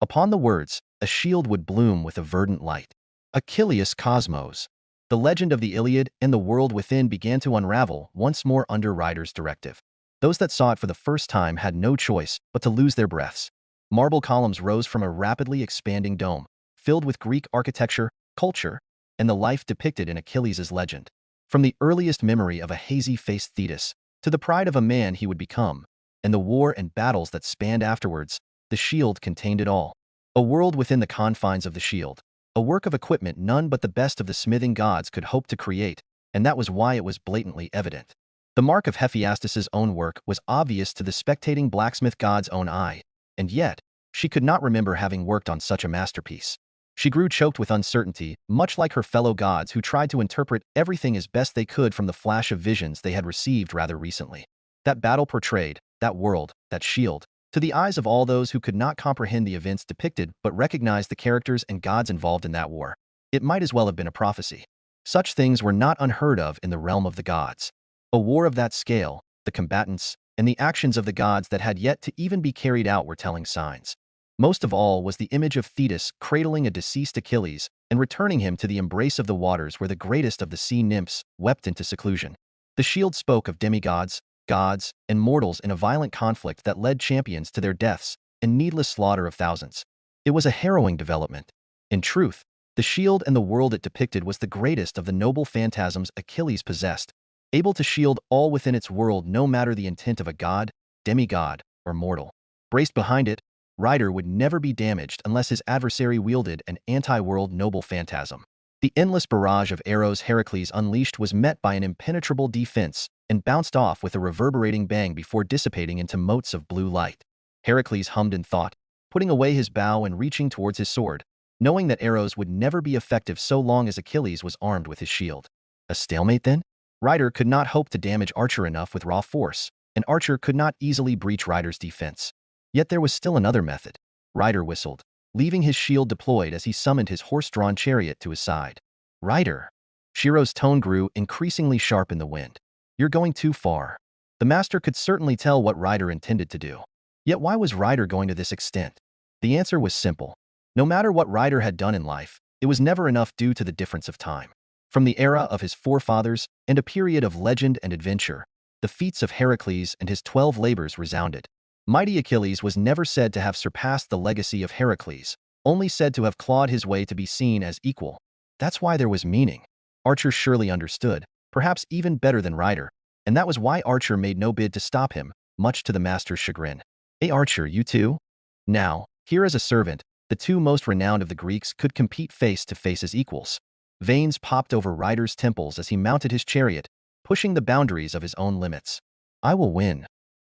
Upon the words, a shield would bloom with a verdant light. Achilles Cosmos. The legend of the Iliad and the world within began to unravel once more under Rider's directive. Those that saw it for the first time had no choice but to lose their breaths. Marble columns rose from a rapidly expanding dome, filled with Greek architecture, culture, and the life depicted in Achilles' legend. From the earliest memory of a hazy-faced Thetis to the pride of a man he would become, and the war and battles that spanned afterwards, the shield contained it all. A world within the confines of the shield. A work of equipment none but the best of the smithing gods could hope to create, and that was why it was blatantly evident. The mark of Hephaestus's own work was obvious to the spectating blacksmith god's own eye, and yet, she could not remember having worked on such a masterpiece. She grew choked with uncertainty, much like her fellow gods who tried to interpret everything as best they could from the flash of visions they had received rather recently. That battle portrayed, that world, that shield, to the eyes of all those who could not comprehend the events depicted but recognized the characters and gods involved in that war. It might as well have been a prophecy. Such things were not unheard of in the realm of the gods. A war of that scale, the combatants, and the actions of the gods that had yet to even be carried out were telling signs. Most of all was the image of Thetis cradling a deceased Achilles and returning him to the embrace of the waters where the greatest of the sea nymphs wept into seclusion. The shield spoke of demigods, gods, and mortals in a violent conflict that led champions to their deaths and needless slaughter of thousands. It was a harrowing development. In truth, the shield and the world it depicted was the greatest of the noble phantasms Achilles possessed, able to shield all within its world no matter the intent of a god, demigod, or mortal. Braced behind it, Rider would never be damaged unless his adversary wielded an anti-world noble phantasm. The endless barrage of arrows Heracles unleashed was met by an impenetrable defense and bounced off with a reverberating bang before dissipating into motes of blue light. Heracles hummed in thought, putting away his bow and reaching towards his sword, knowing that arrows would never be effective so long as Achilles was armed with his shield. A stalemate then? Rider could not hope to damage Archer enough with raw force, and Archer could not easily breach Rider's defense. Yet there was still another method. Rider whistled, leaving his shield deployed as he summoned his horse-drawn chariot to his side. Rider. Shirou's tone grew increasingly sharp in the wind. You're going too far. The master could certainly tell what Rider intended to do. Yet why was Rider going to this extent? The answer was simple. No matter what Rider had done in life, it was never enough due to the difference of time. From the era of his forefathers and a period of legend and adventure, the feats of Heracles and his 12 labors resounded. Mighty Achilles was never said to have surpassed the legacy of Heracles, only said to have clawed his way to be seen as equal. That's why there was meaning. Archer surely understood, perhaps even better than Rider, and that was why Archer made no bid to stop him, much to the master's chagrin. Hey Archer, you too? Now, here as a servant, the two most renowned of the Greeks could compete face to face as equals. Veins popped over Rider's temples as he mounted his chariot, pushing the boundaries of his own limits. I will win.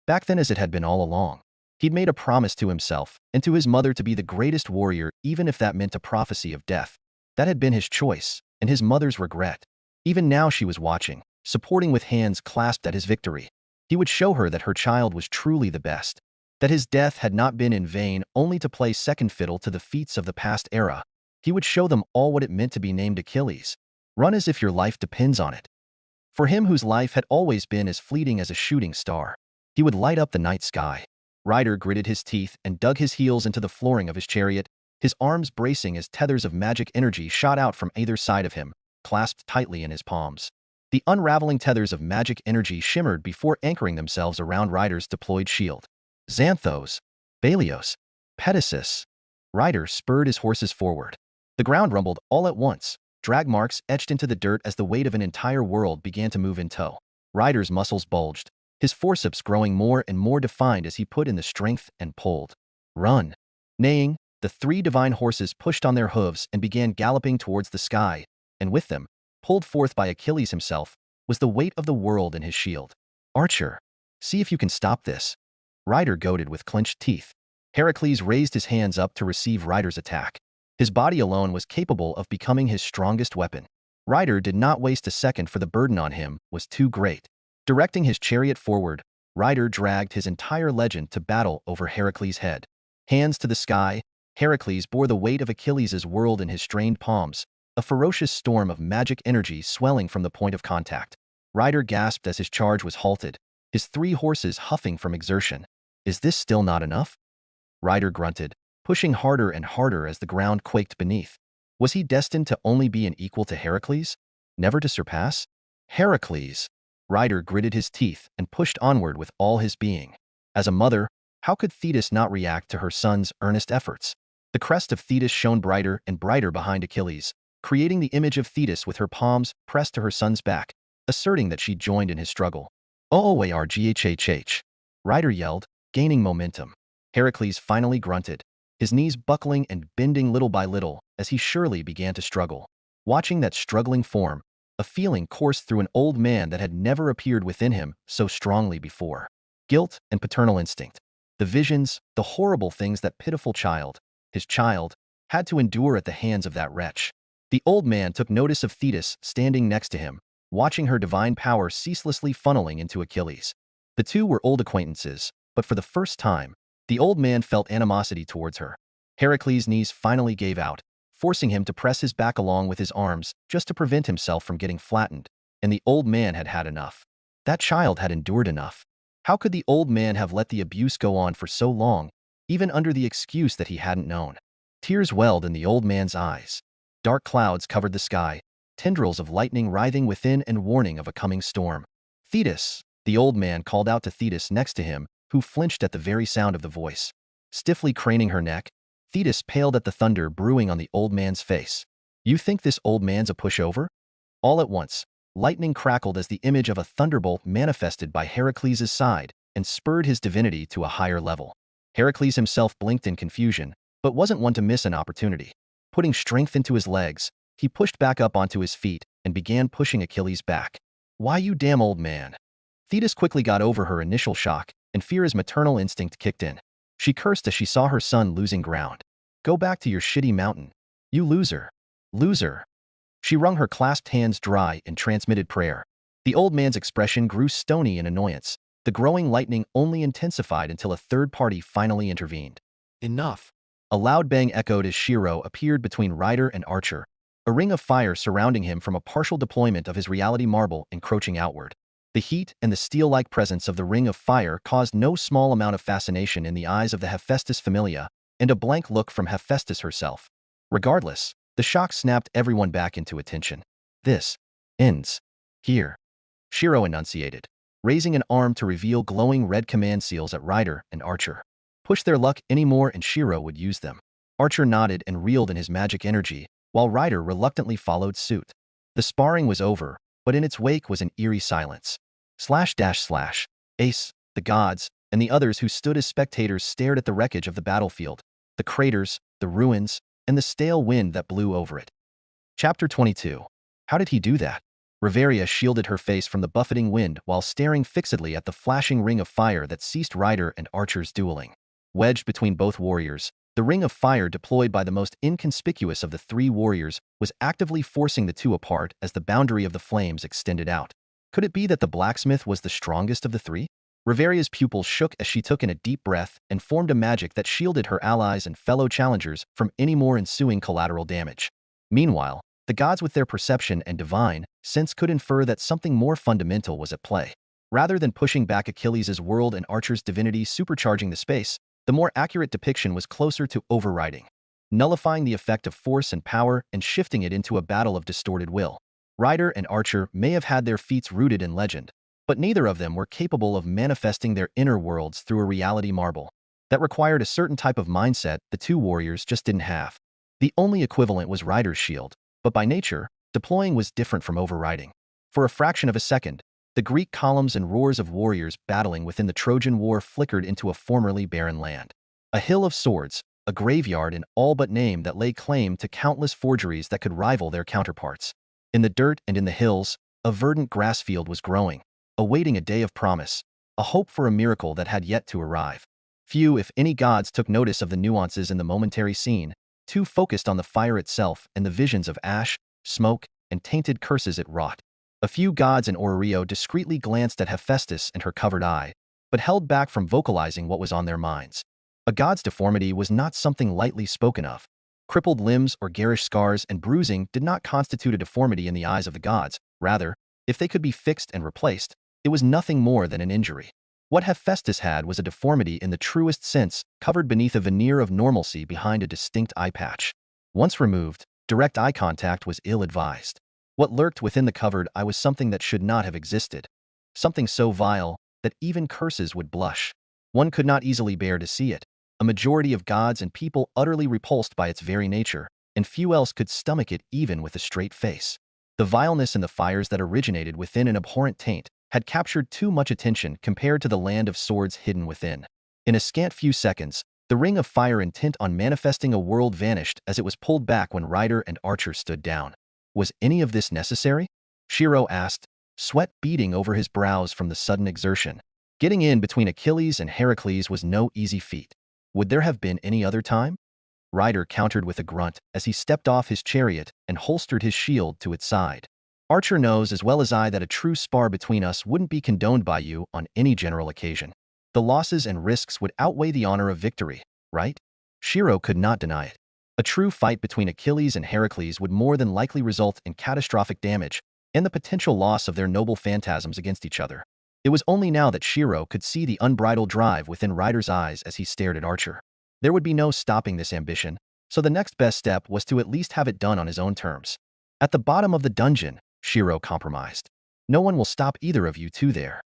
Back then as it had been all along. He'd made a promise to himself and to his mother to be the greatest warrior even if that meant a prophecy of death. That had been his choice, and his mother's regret. Even now she was watching, supporting with hands clasped at his victory. He would show her that her child was truly the best. That his death had not been in vain only to play second fiddle to the feats of the past era. He would show them all what it meant to be named Achilles. Run as if your life depends on it. For him whose life had always been as fleeting as a shooting star. He would light up the night sky. Rider gritted his teeth and dug his heels into the flooring of his chariot, his arms bracing as tethers of magic energy shot out from either side of him, clasped tightly in his palms. The unraveling tethers of magic energy shimmered before anchoring themselves around Rider's deployed shield. Xanthos, Balios, Pedasus. Rider spurred his horses forward. The ground rumbled all at once, drag marks etched into the dirt as the weight of an entire world began to move in tow. Rider's muscles bulged, his forceps growing more and more defined as he put in the strength and pulled. Run. Neighing, the three divine horses pushed on their hooves and began galloping towards the sky, and with them, pulled forth by Achilles himself, was the weight of the world in his shield. Archer, see if you can stop this. Rider goaded with clenched teeth. Heracles raised his hands up to receive Rider's attack. His body alone was capable of becoming his strongest weapon. Ryder did not waste a second, for the burden on him was too great. Directing his chariot forward, Ryder dragged his entire legend to battle over Heracles' head. Hands to the sky, Heracles bore the weight of Achilles' world in his strained palms, a ferocious storm of magic energy swelling from the point of contact. Ryder gasped as his charge was halted, his 3 horses huffing from exertion. Is this still not enough? Ryder grunted, pushing harder and harder as the ground quaked beneath. Was he destined to only be an equal to Heracles? Never to surpass? Heracles! Ryder gritted his teeth and pushed onward with all his being. As a mother, how could Thetis not react to her son's earnest efforts? The crest of Thetis shone brighter and brighter behind Achilles, creating the image of Thetis with her palms pressed to her son's back, asserting that she joined in his struggle. OOARGHHH! Ryder yelled, gaining momentum. Heracles finally grunted, his knees buckling and bending little by little as he surely began to struggle. Watching that struggling form, a feeling coursed through an old man that had never appeared within him so strongly before. Guilt and paternal instinct. The visions, the horrible things that pitiful child, his child, had to endure at the hands of that wretch. The old man took notice of Thetis standing next to him, watching her divine power ceaselessly funneling into Achilles. The two were old acquaintances, but for the first time, the old man felt animosity towards her. Heracles' knees finally gave out, forcing him to press his back along with his arms just to prevent himself from getting flattened, and the old man had had enough. That child had endured enough. How could the old man have let the abuse go on for so long, even under the excuse that he hadn't known? Tears welled in the old man's eyes. Dark clouds covered the sky, tendrils of lightning writhing within and warning of a coming storm. Thetis! The old man called out to Thetis next to him, who flinched at the very sound of the voice. Stiffly craning her neck, Thetis paled at the thunder brewing on the old man's face. You think this old man's a pushover? All at once, lightning crackled as the image of a thunderbolt manifested by Heracles' side and spurred his divinity to a higher level. Heracles himself blinked in confusion, but wasn't one to miss an opportunity. Putting strength into his legs, he pushed back up onto his feet and began pushing Achilles back. Why, you damn old man! Thetis quickly got over her initial shock, and fear as maternal instinct kicked in. She cursed as she saw her son losing ground. Go back to your shitty mountain. You loser. Loser. She wrung her clasped hands dry in transmitted prayer. The old man's expression grew stony in annoyance. The growing lightning only intensified until a third party finally intervened. Enough. A loud bang echoed as Shirou appeared between rider and archer, a ring of fire surrounding him from a partial deployment of his reality marble encroaching outward. The heat and the steel-like presence of the ring of fire caused no small amount of fascination in the eyes of the Hephaestus Familia and a blank look from Hephaestus herself. Regardless, the shock snapped everyone back into attention. This ends here, Shirou enunciated, raising an arm to reveal glowing red command seals at Rider and Archer. Push their luck anymore and Shirou would use them. Archer nodded and reeled in his magic energy, while Rider reluctantly followed suit. The sparring was over, but in its wake was an eerie silence. Ace, the gods, and the others who stood as spectators stared at the wreckage of the battlefield, the craters, the ruins, and the stale wind that blew over it. Chapter 22. How did he do that? Riveria shielded her face from the buffeting wind while staring fixedly at the flashing ring of fire that ceased Rider and Archer's dueling. Wedged between both warriors, the ring of fire deployed by the most inconspicuous of the 3 warriors was actively forcing the two apart as the boundary of the flames extended out. Could it be that the blacksmith was the strongest of the 3? Riveria's pupils shook as she took in a deep breath and formed a magic that shielded her allies and fellow challengers from any more ensuing collateral damage. Meanwhile, the gods with their perception and divine sense could infer that something more fundamental was at play. Rather than pushing back Achilles' world and Archer's divinity supercharging the space, the more accurate depiction was closer to overriding, nullifying the effect of force and power and shifting it into a battle of distorted will. Rider and Archer may have had their feats rooted in legend, but neither of them were capable of manifesting their inner worlds through a reality marble. That required a certain type of mindset the 2 warriors just didn't have. The only equivalent was Rider's shield, but by nature, deploying was different from overriding. For a fraction of a second, the Greek columns and roars of warriors battling within the Trojan War flickered into a formerly barren land. A hill of swords, a graveyard in all but name that lay claim to countless forgeries that could rival their counterparts. In the dirt and in the hills, a verdant grass field was growing, awaiting a day of promise, a hope for a miracle that had yet to arrive. Few, if any, gods took notice of the nuances in the momentary scene, too focused on the fire itself and the visions of ash, smoke, and tainted curses it wrought. A few gods in Orrio discreetly glanced at Hephaestus and her covered eye, but held back from vocalizing what was on their minds. A god's deformity was not something lightly spoken of. Crippled limbs or garish scars and bruising did not constitute a deformity in the eyes of the gods. Rather, if they could be fixed and replaced, it was nothing more than an injury. What Hephaestus had was a deformity in the truest sense, covered beneath a veneer of normalcy behind a distinct eye patch. Once removed, direct eye contact was ill-advised. What lurked within the covered eye was something that should not have existed. Something so vile that even curses would blush. One could not easily bear to see it. A majority of gods and people utterly repulsed by its very nature, and few else could stomach it even with a straight face. The vileness and the fires that originated within an abhorrent taint had captured too much attention compared to the land of swords hidden within. In a scant few seconds, the ring of fire intent on manifesting a world vanished as it was pulled back when rider and archer stood down. Was any of this necessary? Shirou asked, sweat beading over his brows from the sudden exertion. Getting in between Achilles and Heracles was no easy feat. Would there have been any other time? Rider countered with a grunt as he stepped off his chariot and holstered his shield to its side. Archer knows as well as I that a true spar between us wouldn't be condoned by you on any general occasion. The losses and risks would outweigh the honor of victory, right? Shirou could not deny it. A true fight between Achilles and Heracles would more than likely result in catastrophic damage and the potential loss of their noble phantasms against each other. It was only now that Shirou could see the unbridled drive within Rider's eyes as he stared at Archer. There would be no stopping this ambition, so the next best step was to at least have it done on his own terms. At the bottom of the dungeon, Shirou compromised. No one will stop either of you two there.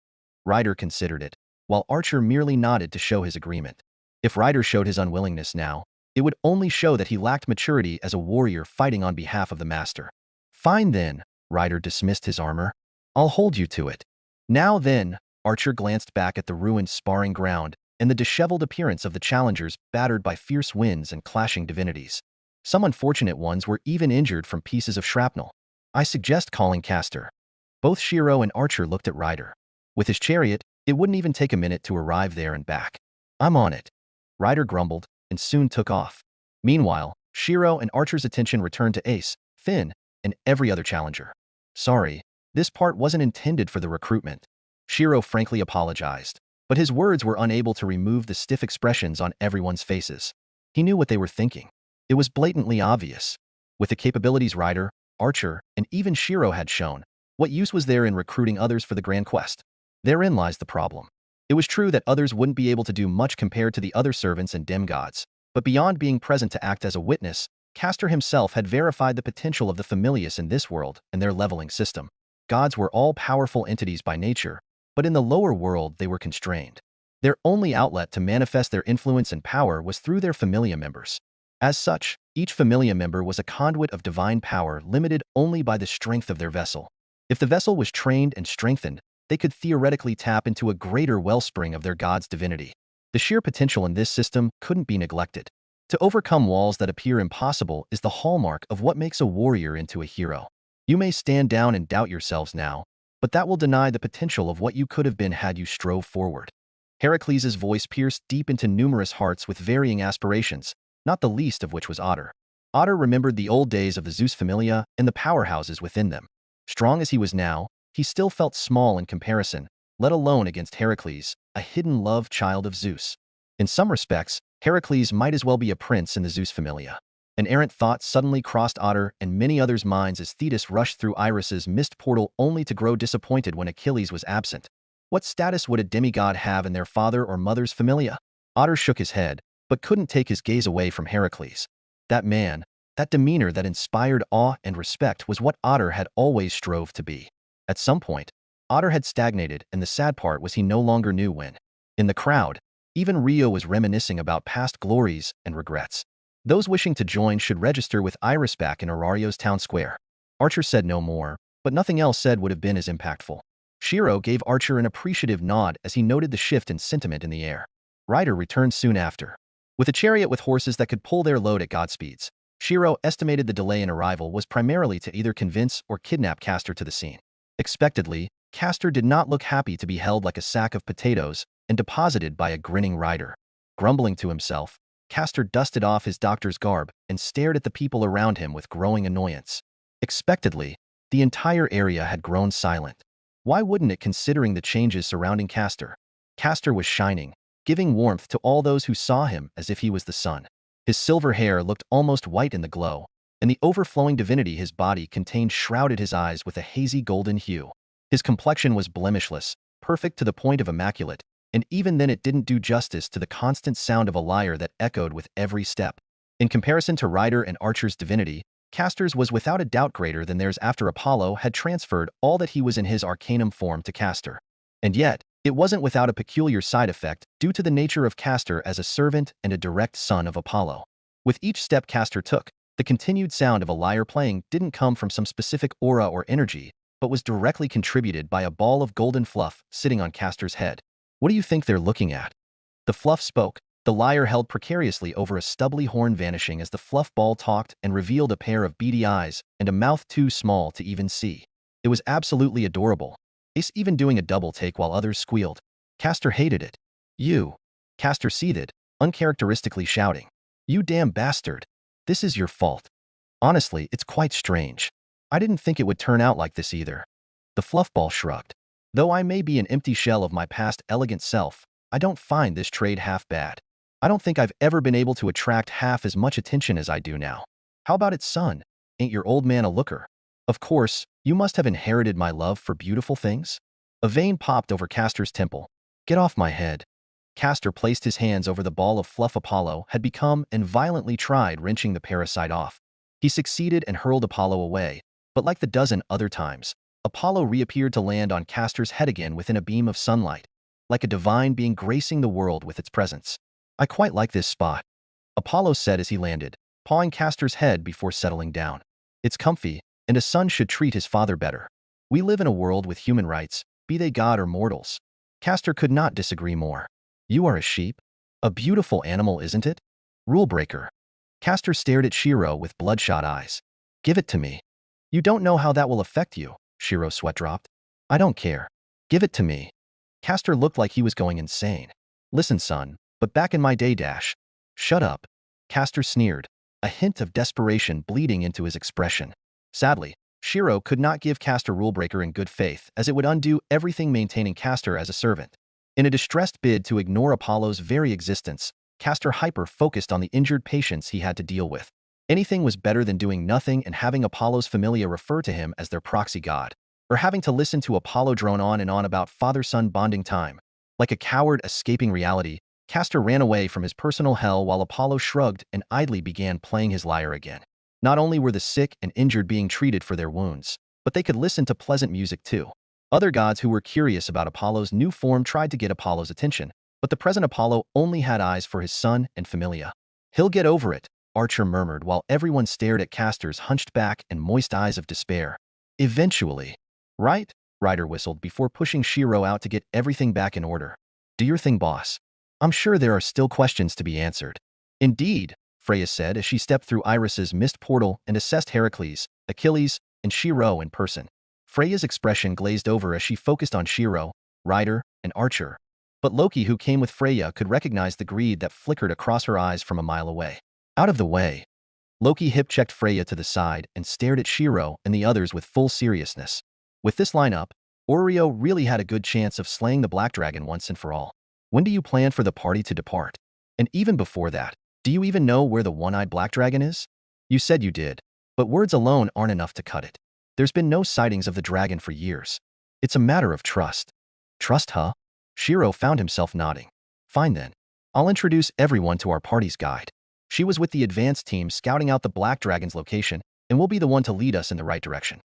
Rider considered it, while Archer merely nodded to show his agreement. If Rider showed his unwillingness now, it would only show that he lacked maturity as a warrior fighting on behalf of the master. Fine then, Rider dismissed his armor. I'll hold you to it. Now then, Archer glanced back at the ruined sparring ground and the disheveled appearance of the challengers battered by fierce winds and clashing divinities. Some unfortunate ones were even injured from pieces of shrapnel. I suggest calling Castor. Both Shirou and Archer looked at Rider. With his chariot, it wouldn't even take a minute to arrive there and back. I'm on it. Rider grumbled and soon took off. Meanwhile, Shirou and Archer's attention returned to Ace, Finn, and every other challenger. Sorry, this part wasn't intended for the recruitment. Shirou frankly apologized, but his words were unable to remove the stiff expressions on everyone's faces. He knew what they were thinking. It was blatantly obvious. With the capabilities Rider, Archer, and even Shirou had shown, what use was there in recruiting others for the grand quest? Therein lies the problem. It was true that others wouldn't be able to do much compared to the other servants and demigods, but beyond being present to act as a witness, Castor himself had verified the potential of the familius in this world and their leveling system. Gods were all-powerful entities by nature, but in the lower world they were constrained. Their only outlet to manifest their influence and power was through their familia members. As such, each familia member was a conduit of divine power limited only by the strength of their vessel. If the vessel was trained and strengthened, they could theoretically tap into a greater wellspring of their god's divinity. The sheer potential in this system couldn't be neglected. To overcome walls that appear impossible is the hallmark of what makes a warrior into a hero. You may stand down and doubt yourselves now, but that will deny the potential of what you could have been had you strove forward. Heracles' voice pierced deep into numerous hearts with varying aspirations, not the least of which was Otter. Otter remembered the old days of the Zeus Familia and the powerhouses within them. Strong as he was now, he still felt small in comparison, let alone against Heracles, a hidden love child of Zeus. In some respects, Heracles might as well be a prince in the Zeus Familia. An errant thought suddenly crossed Otter and many others' minds as Thetis rushed through Iris's mist portal only to grow disappointed when Achilles was absent. What status would a demigod have in their father or mother's familia? Otter shook his head, but couldn't take his gaze away from Heracles. That man, that demeanor that inspired awe and respect was what Otter had always strove to be. At some point, Otter had stagnated, and the sad part was he no longer knew when. In the crowd, even Rio was reminiscing about past glories and regrets. Those wishing to join should register with Iris back in Arario's town square. Archer said no more, but nothing else said would have been as impactful. Shirou gave Archer an appreciative nod as he noted the shift in sentiment in the air. Rider returned soon after. With a chariot with horses that could pull their load at godspeeds, Shirou estimated the delay in arrival was primarily to either convince or kidnap Castor to the scene. Expectedly, Castor did not look happy to be held like a sack of potatoes and deposited by a grinning rider. Grumbling to himself, Castor dusted off his doctor's garb and stared at the people around him with growing annoyance. Expectedly, The entire area had grown silent. Why wouldn't it, considering the changes surrounding Castor? Castor was shining, giving warmth to all those who saw him as if he was the sun. His silver hair looked almost white in the glow, and the overflowing divinity his body contained shrouded his eyes with a hazy golden hue. His complexion was blemishless, perfect to the point of immaculate, and even then it didn't do justice to the constant sound of a lyre that echoed with every step. In comparison to rider and archer's divinity, Castor's was without a doubt greater than theirs after Apollo had transferred all that he was in his arcanum form to Castor. And yet, it wasn't without a peculiar side effect due to the nature of Castor as a servant and a direct son of Apollo. With each step Castor took, the continued sound of a lyre playing didn't come from some specific aura or energy, but was directly contributed by a ball of golden fluff sitting on Castor's head. What do you think they're looking at? The fluff spoke. The lyre held precariously over a stubbly horn, vanishing as the fluff ball talked and revealed a pair of beady eyes and a mouth too small to even see. It was absolutely adorable. Ace even doing a double take while others squealed. Castor hated it. You. Castor seethed, uncharacteristically shouting. You damn bastard. This is your fault. Honestly, it's quite strange. I didn't think it would turn out like this either. The fluffball shrugged. Though I may be an empty shell of my past elegant self, I don't find this trade half bad. I don't think I've ever been able to attract half as much attention as I do now. How about its son? Ain't your old man a looker? Of course, you must have inherited my love for beautiful things. A vein popped over Castor's temple. Get off my head. Castor placed his hands over the ball of fluff Apollo had become and violently tried wrenching the parasite off. He succeeded and hurled Apollo away, but like the dozen other times, Apollo reappeared to land on Castor's head again within a beam of sunlight, like a divine being gracing the world with its presence. I quite like this spot, Apollo said as he landed, pawing Castor's head before settling down. It's comfy, and a son should treat his father better. We live in a world with human rights, be they god or mortals. Castor could not disagree more. You are a sheep? A beautiful animal, isn't it? Rule breaker. Castor stared at Shirou with bloodshot eyes. Give it to me. You don't know how that will affect you, Shirou sweat dropped. I don't care. Give it to me. Castor looked like he was going insane. Listen, son, but back in my day dash. Shut up. Castor sneered, a hint of desperation bleeding into his expression. Sadly, Shirou could not give Castor rulebreaker in good faith, as it would undo everything maintaining Castor as a servant. In a distressed bid to ignore Apollo's very existence, Castor hyper-focused on the injured patients he had to deal with. Anything was better than doing nothing and having Apollo's familia refer to him as their proxy god, or having to listen to Apollo drone on and on about father-son bonding time. Like a coward escaping reality, Castor ran away from his personal hell while Apollo shrugged and idly began playing his lyre again. Not only were the sick and injured being treated for their wounds, but they could listen to pleasant music too. Other gods who were curious about Apollo's new form tried to get Apollo's attention, but the present Apollo only had eyes for his son and familia. He'll get over it, Archer murmured while everyone stared at Castor's hunched back and moist eyes of despair. Eventually. Right? Ryder whistled before pushing Shirou out to get everything back in order. Do your thing, boss. I'm sure there are still questions to be answered. Indeed, Freya said as she stepped through Iris's mist portal and assessed Heracles, Achilles, and Shirou in person. Freya's expression glazed over as she focused on Shirou, Ryder, and Archer. But Loki, who came with Freya, could recognize the greed that flickered across her eyes from a mile away. Out of the way. Loki hip-checked Freya to the side and stared at Shirou and the others with full seriousness. With this lineup, Oreo really had a good chance of slaying the Black Dragon once and for all. When do you plan for the party to depart? And even before that, do you even know where the one-eyed Black Dragon is? You said you did, but words alone aren't enough to cut it. There's been no sightings of the dragon for years. It's a matter of trust. Trust, huh? Shirou found himself nodding. Fine then. I'll introduce everyone to our party's guide. She was with the advanced team scouting out the Black Dragon's location and will be the one to lead us in the right direction.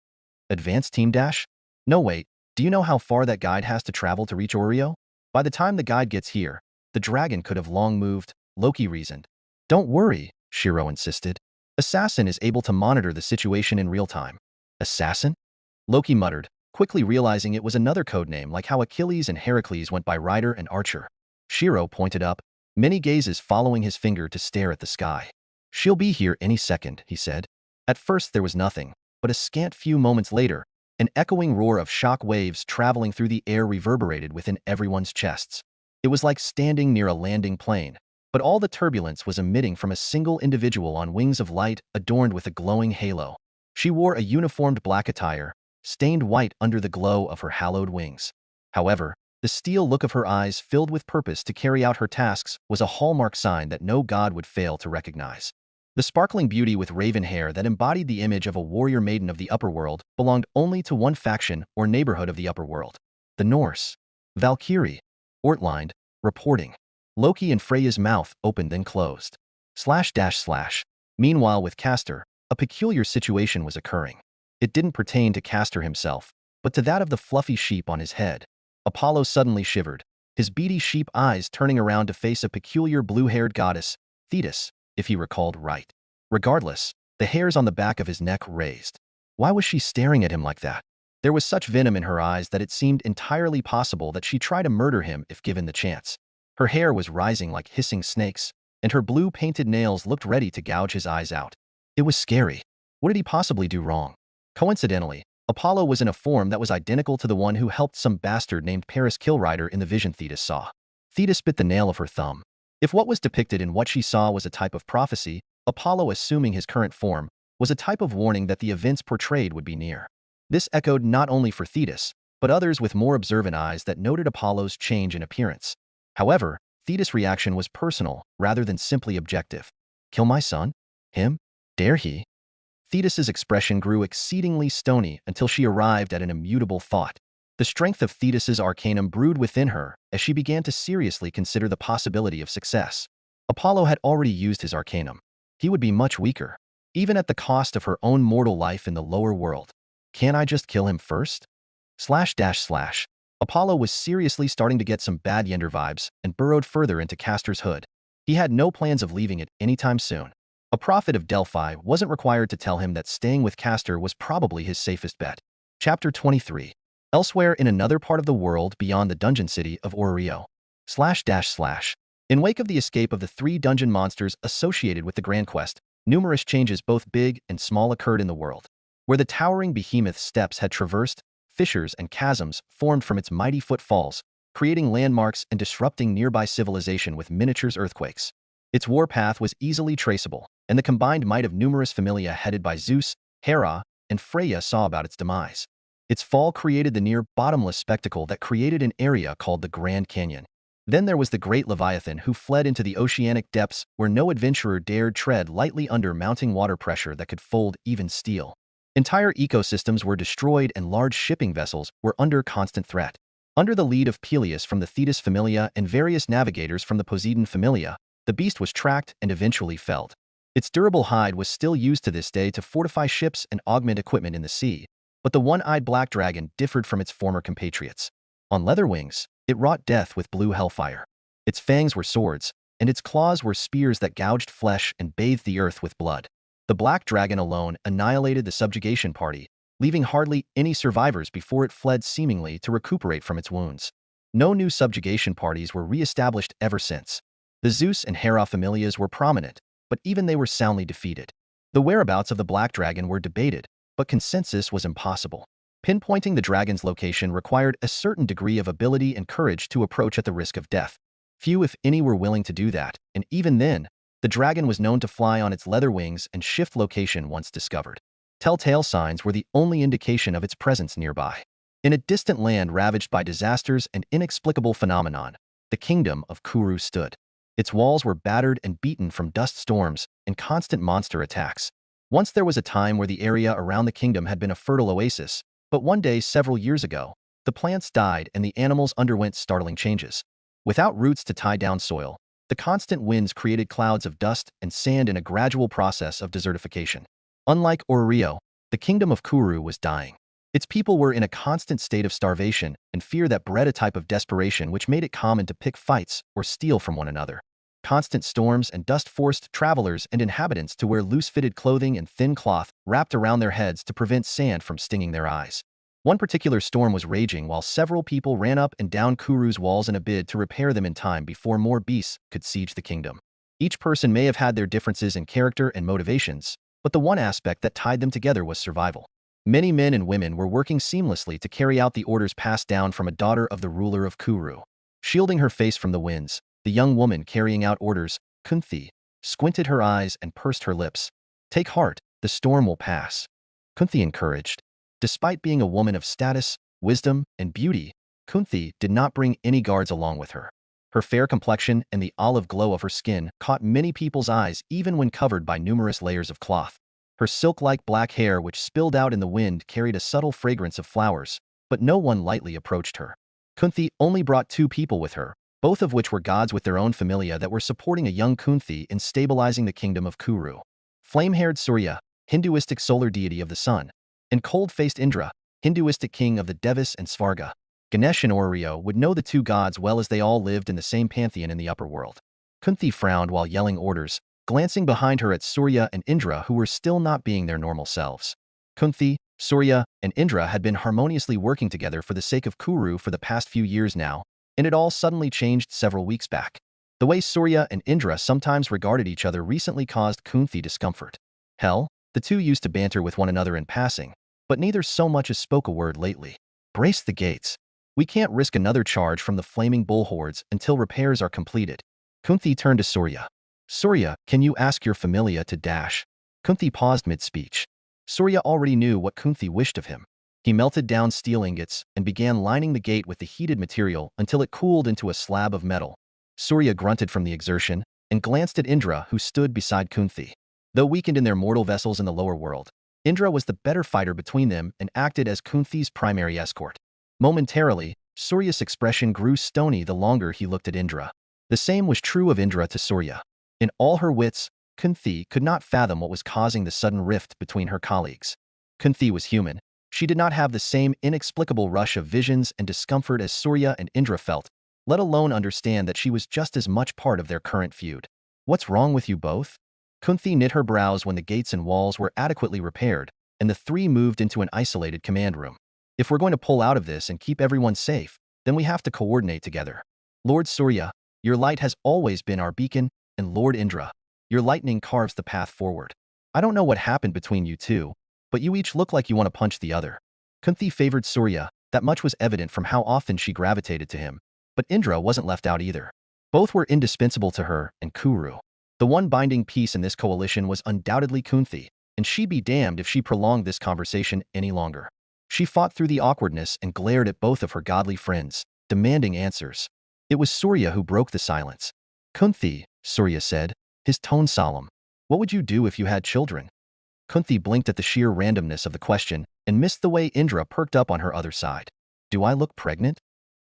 Advanced team dash? No wait, do you know how far that guide has to travel to reach Oreo? By the time the guide gets here, the dragon could have long moved, Loki reasoned. Don't worry, Shirou insisted. Assassin is able to monitor the situation in real time. Assassin? Loki muttered, quickly realizing it was another codename like how Achilles and Heracles went by Ryder and Archer. Shirou pointed up, many gazes following his finger to stare at the sky. She'll be here any second, he said. At first there was nothing, but a scant few moments later, an echoing roar of shock waves traveling through the air reverberated within everyone's chests. It was like standing near a landing plane, but all the turbulence was emitting from a single individual on wings of light adorned with a glowing halo. She wore a uniformed black attire, stained white under the glow of her hallowed wings. However, the steel look of her eyes filled with purpose to carry out her tasks was a hallmark sign that no god would fail to recognize. The sparkling beauty with raven hair that embodied the image of a warrior maiden of the upper world belonged only to one faction or neighborhood of the upper world. The Norse. Valkyrie. Ortlinde. Reporting. Loki and Freya's mouth opened then closed. // Meanwhile with Castor, a peculiar situation was occurring. It didn't pertain to Castor himself, but to that of the fluffy sheep on his head. Apollo suddenly shivered, his beady sheep eyes turning around to face a peculiar blue-haired goddess, Thetis, if he recalled right. Regardless, the hairs on the back of his neck raised. Why was she staring at him like that? There was such venom in her eyes that it seemed entirely possible that she'd try to murder him if given the chance. Her hair was rising like hissing snakes, and her blue-painted nails looked ready to gouge his eyes out. It was scary. What did he possibly do wrong? Coincidentally, Apollo was in a form that was identical to the one who helped some bastard named Paris Killrider in the vision Thetis saw. Thetis bit the nail of her thumb. If what was depicted in what she saw was a type of prophecy, Apollo, assuming his current form, was a type of warning that the events portrayed would be near. This echoed not only for Thetis, but others with more observant eyes that noted Apollo's change in appearance. However, Thetis' reaction was personal rather than simply objective. Kill my son? Him? Dare he? Thetis's expression grew exceedingly stony until she arrived at an immutable thought. The strength of Thetis's arcanum brewed within her as she began to seriously consider the possibility of success. Apollo had already used his arcanum. He would be much weaker, even at the cost of her own mortal life in the lower world. Can I just kill him first? // Apollo was seriously starting to get some bad Yender vibes and burrowed further into Castor's hood. He had no plans of leaving it anytime soon. A prophet of Delphi wasn't required to tell him that staying with Castor was probably his safest bet. Chapter 23. Elsewhere in another part of the world beyond the dungeon city of Orrio. // In wake of the escape of the 3 dungeon monsters associated with the Grand Quest, numerous changes both big and small occurred in the world. Where the towering behemoth steps had traversed, fissures and chasms formed from its mighty footfalls, creating landmarks and disrupting nearby civilization with miniature earthquakes. Its warpath was easily traceable, and the combined might of numerous familia headed by Zeus, Hera, and Freya saw about its demise. Its fall created the near-bottomless spectacle that created an area called the Grand Canyon. Then there was the great Leviathan who fled into the oceanic depths where no adventurer dared tread lightly under mounting water pressure that could fold even steel. Entire ecosystems were destroyed and large shipping vessels were under constant threat. Under the lead of Peleus from the Thetis Familia and various navigators from the Poseidon Familia, the beast was tracked and eventually felled. Its durable hide was still used to this day to fortify ships and augment equipment in the sea, but the one-eyed black dragon differed from its former compatriots. On leather wings, it wrought death with blue hellfire. Its fangs were swords, and its claws were spears that gouged flesh and bathed the earth with blood. The black dragon alone annihilated the subjugation party, leaving hardly any survivors before it fled seemingly to recuperate from its wounds. No new subjugation parties were re-established ever since. The Zeus and Hera familias were prominent, but even they were soundly defeated. The whereabouts of the black dragon were debated, but consensus was impossible. Pinpointing the dragon's location required a certain degree of ability and courage to approach at the risk of death. Few, if any, were willing to do that, and even then, the dragon was known to fly on its leather wings and shift location once discovered. Telltale signs were the only indication of its presence nearby. In a distant land ravaged by disasters and inexplicable phenomenon, the kingdom of Kuru stood. Its walls were battered and beaten from dust storms and constant monster attacks. Once there was a time where the area around the kingdom had been a fertile oasis, but one day several years ago, the plants died and the animals underwent startling changes. Without roots to tie down soil, the constant winds created clouds of dust and sand in a gradual process of desertification. Unlike Orrio, the kingdom of Kuru was dying. Its people were in a constant state of starvation and fear that bred a type of desperation which made it common to pick fights or steal from one another. Constant storms and dust forced travelers and inhabitants to wear loose-fitted clothing and thin cloth wrapped around their heads to prevent sand from stinging their eyes. One particular storm was raging while several people ran up and down Kuru's walls in a bid to repair them in time before more beasts could siege the kingdom. Each person may have had their differences in character and motivations, but the one aspect that tied them together was survival. Many men and women were working seamlessly to carry out the orders passed down from a daughter of the ruler of Kuru. Shielding her face from the winds, the young woman carrying out orders, Kunthi, squinted her eyes and pursed her lips. Take heart, the storm will pass. Kunthi encouraged. Despite being a woman of status, wisdom, and beauty, Kunthi did not bring any guards along with her. Her fair complexion and the olive glow of her skin caught many people's eyes even when covered by numerous layers of cloth. Her silk-like black hair, which spilled out in the wind, carried a subtle fragrance of flowers, but no one lightly approached her. Kunthi only brought 2 people with her, both of which were gods with their own familia that were supporting a young Kunthi in stabilizing the kingdom of Kuru. Flame-haired Surya, Hinduistic solar deity of the sun, and cold-faced Indra, Hinduistic king of the Devas and Svarga. Ganesh and Oreo would know the 2 gods well as they all lived in the same pantheon in the upper world. Kunthi frowned while yelling orders, glancing behind her at Surya and Indra, who were still not being their normal selves. Kunthi, Surya, and Indra had been harmoniously working together for the sake of Kuru for the past few years now, and it all suddenly changed several weeks back. The way Surya and Indra sometimes regarded each other recently caused Kunthi discomfort. Hell, the 2 used to banter with one another in passing, but neither so much as spoke a word lately. Brace the gates. We can't risk another charge from the flaming bull hordes until repairs are completed. Kunthi turned to Surya. Surya, can you ask your familia to dash? Kunthi paused mid-speech. Surya already knew what Kunthi wished of him. He melted down steel ingots and began lining the gate with the heated material until it cooled into a slab of metal. Surya grunted from the exertion and glanced at Indra, who stood beside Kunthi. Though weakened in their mortal vessels in the lower world, Indra was the better fighter between them and acted as Kunthi's primary escort. Momentarily, Surya's expression grew stony the longer he looked at Indra. The same was true of Indra to Surya. In all her wits, Kunthi could not fathom what was causing the sudden rift between her colleagues. Kunthi was human. She did not have the same inexplicable rush of visions and discomfort as Surya and Indra felt, let alone understand that she was just as much part of their current feud. What's wrong with you both? Kunthi knit her brows when the gates and walls were adequately repaired, and the 3 moved into an isolated command room. If we're going to pull out of this and keep everyone safe, then we have to coordinate together. Lord Surya, your light has always been our beacon, and Lord Indra, your lightning carves the path forward. I don't know what happened between you 2, but you each look like you want to punch the other. Kunthi favored Surya, that much was evident from how often she gravitated to him, but Indra wasn't left out either. Both were indispensable to her and Kuru. The one binding piece in this coalition was undoubtedly Kunthi, and she'd be damned if she prolonged this conversation any longer. She fought through the awkwardness and glared at both of her godly friends, demanding answers. It was Surya who broke the silence. Kunthi, Surya said, his tone solemn. What would you do if you had children? Kunthi blinked at the sheer randomness of the question and missed the way Indra perked up on her other side. Do I look pregnant?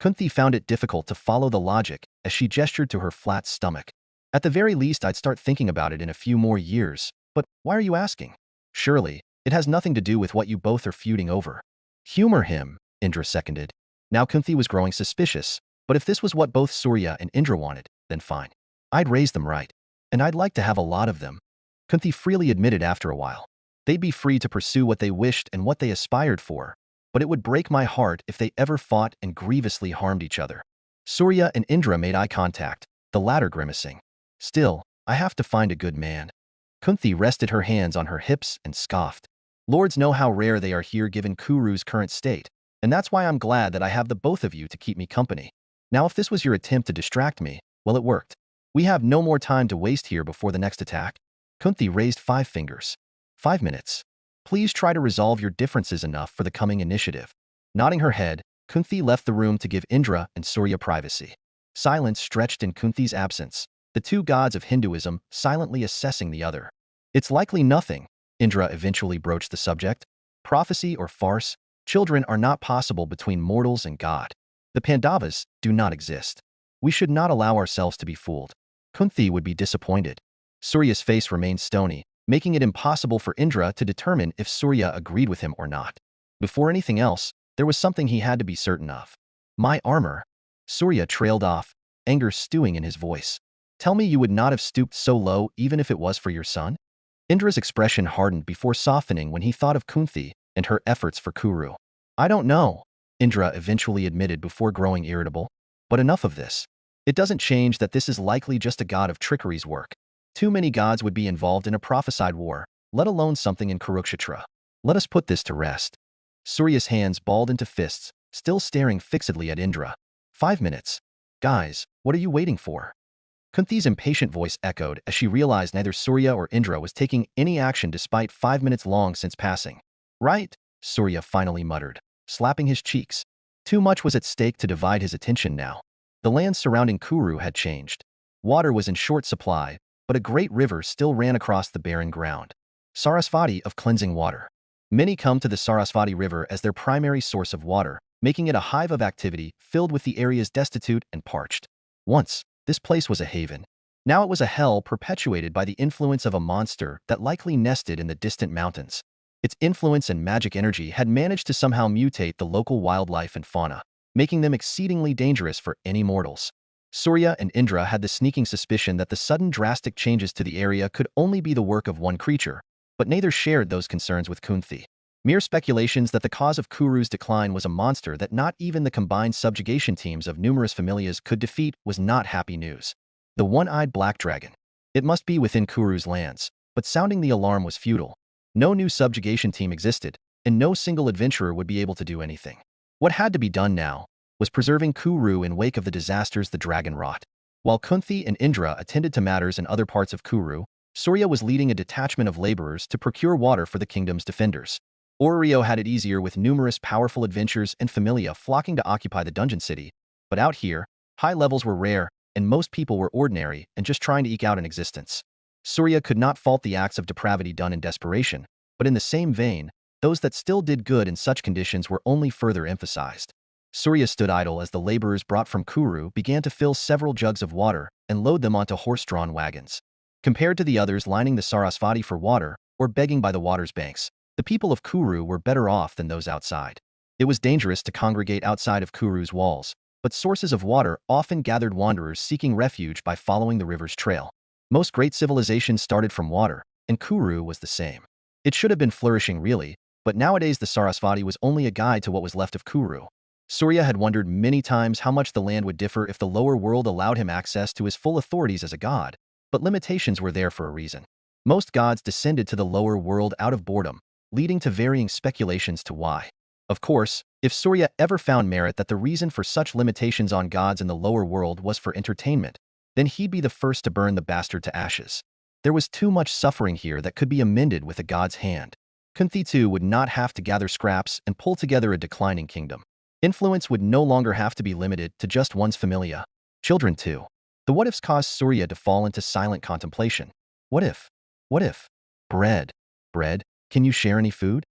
Kunthi found it difficult to follow the logic as she gestured to her flat stomach. At the very least, I'd start thinking about it in a few more years. But why are you asking? Surely, it has nothing to do with what you both are feuding over. Humor him, Indra seconded. Now Kunthi was growing suspicious, but if this was what both Surya and Indra wanted, then fine. I'd raise them right, and I'd like to have a lot of them. Kunthi freely admitted after a while. They'd be free to pursue what they wished and what they aspired for, but it would break my heart if they ever fought and grievously harmed each other. Surya and Indra made eye contact, the latter grimacing. Still, I have to find a good man. Kunthi rested her hands on her hips and scoffed. Lords know how rare they are here given Kuru's current state, and that's why I'm glad that I have the both of you to keep me company. Now if this was your attempt to distract me, well, it worked. We have no more time to waste here before the next attack. Kunthi raised 5 fingers. 5 minutes. Please try to resolve your differences enough for the coming initiative. Nodding her head, Kunthi left the room to give Indra and Surya privacy. Silence stretched in Kunthi's absence, the 2 gods of Hinduism silently assessing the other. It's likely nothing, Indra eventually broached the subject. Prophecy or farce, children are not possible between mortals and God. The Pandavas do not exist. We should not allow ourselves to be fooled. Kunthi would be disappointed. Surya's face remained stony, making it impossible for Indra to determine if Surya agreed with him or not. Before anything else, there was something he had to be certain of. My armor. Surya trailed off, anger stewing in his voice. Tell me you would not have stooped so low even if it was for your son? Indra's expression hardened before softening when he thought of Kunthi and her efforts for Kuru. I don't know, Indra eventually admitted before growing irritable. But enough of this. It doesn't change that this is likely just a god of trickery's work. Too many gods would be involved in a prophesied war, let alone something in Kurukshetra. Let us put this to rest. Surya's hands balled into fists, still staring fixedly at Indra. 5 minutes. Guys, what are you waiting for? Kunthi's impatient voice echoed as she realized neither Surya or Indra was taking any action despite 5 minutes long since passing. Right, Surya finally muttered, slapping his cheeks. Too much was at stake to divide his attention now. The land surrounding Kuru had changed. Water was in short supply, but a great river still ran across the barren ground. Sarasvati of cleansing water. Many come to the Sarasvati River as their primary source of water, making it a hive of activity filled with the areas destitute and parched. Once, this place was a haven. Now it was a hell perpetuated by the influence of a monster that likely nested in the distant mountains. Its influence and magic energy had managed to somehow mutate the local wildlife and fauna, making them exceedingly dangerous for any mortals. Surya and Indra had the sneaking suspicion that the sudden drastic changes to the area could only be the work of one creature, but neither shared those concerns with Kunthi. Mere speculations that the cause of Kuru's decline was a monster that not even the combined subjugation teams of numerous familias could defeat was not happy news. The one-eyed black dragon. It must be within Kuru's lands, but sounding the alarm was futile. No new subjugation team existed, and no single adventurer would be able to do anything. What had to be done now was preserving Kuru in wake of the disasters the dragon wrought. While Kunthi and Indra attended to matters in other parts of Kuru, Surya was leading a detachment of laborers to procure water for the kingdom's defenders. Orio had it easier with numerous powerful adventurers and familia flocking to occupy the dungeon city, but out here, high levels were rare, and most people were ordinary and just trying to eke out an existence. Surya could not fault the acts of depravity done in desperation, but in the same vein, those that still did good in such conditions were only further emphasized. Surya stood idle as the laborers brought from Kuru began to fill several jugs of water and load them onto horse-drawn wagons. Compared to the others lining the Sarasvati for water or begging by the water's banks, the people of Kuru were better off than those outside. It was dangerous to congregate outside of Kuru's walls, but sources of water often gathered wanderers seeking refuge by following the river's trail. Most great civilizations started from water, and Kuru was the same. It should have been flourishing really, but nowadays the Sarasvati was only a guide to what was left of Kuru. Surya had wondered many times how much the land would differ if the lower world allowed him access to his full authorities as a god, but limitations were there for a reason. Most gods descended to the lower world out of boredom, leading to varying speculations to why. Of course, if Surya ever found merit that the reason for such limitations on gods in the lower world was for entertainment, then he'd be the first to burn the bastard to ashes. There was too much suffering here that could be amended with a god's hand. Kunthi too would not have to gather scraps and pull together a declining kingdom. Influence would no longer have to be limited to just one's familia. Children too. The what-ifs caused Surya to fall into silent contemplation. What if? What if? Bread. Bread? Can you share any food?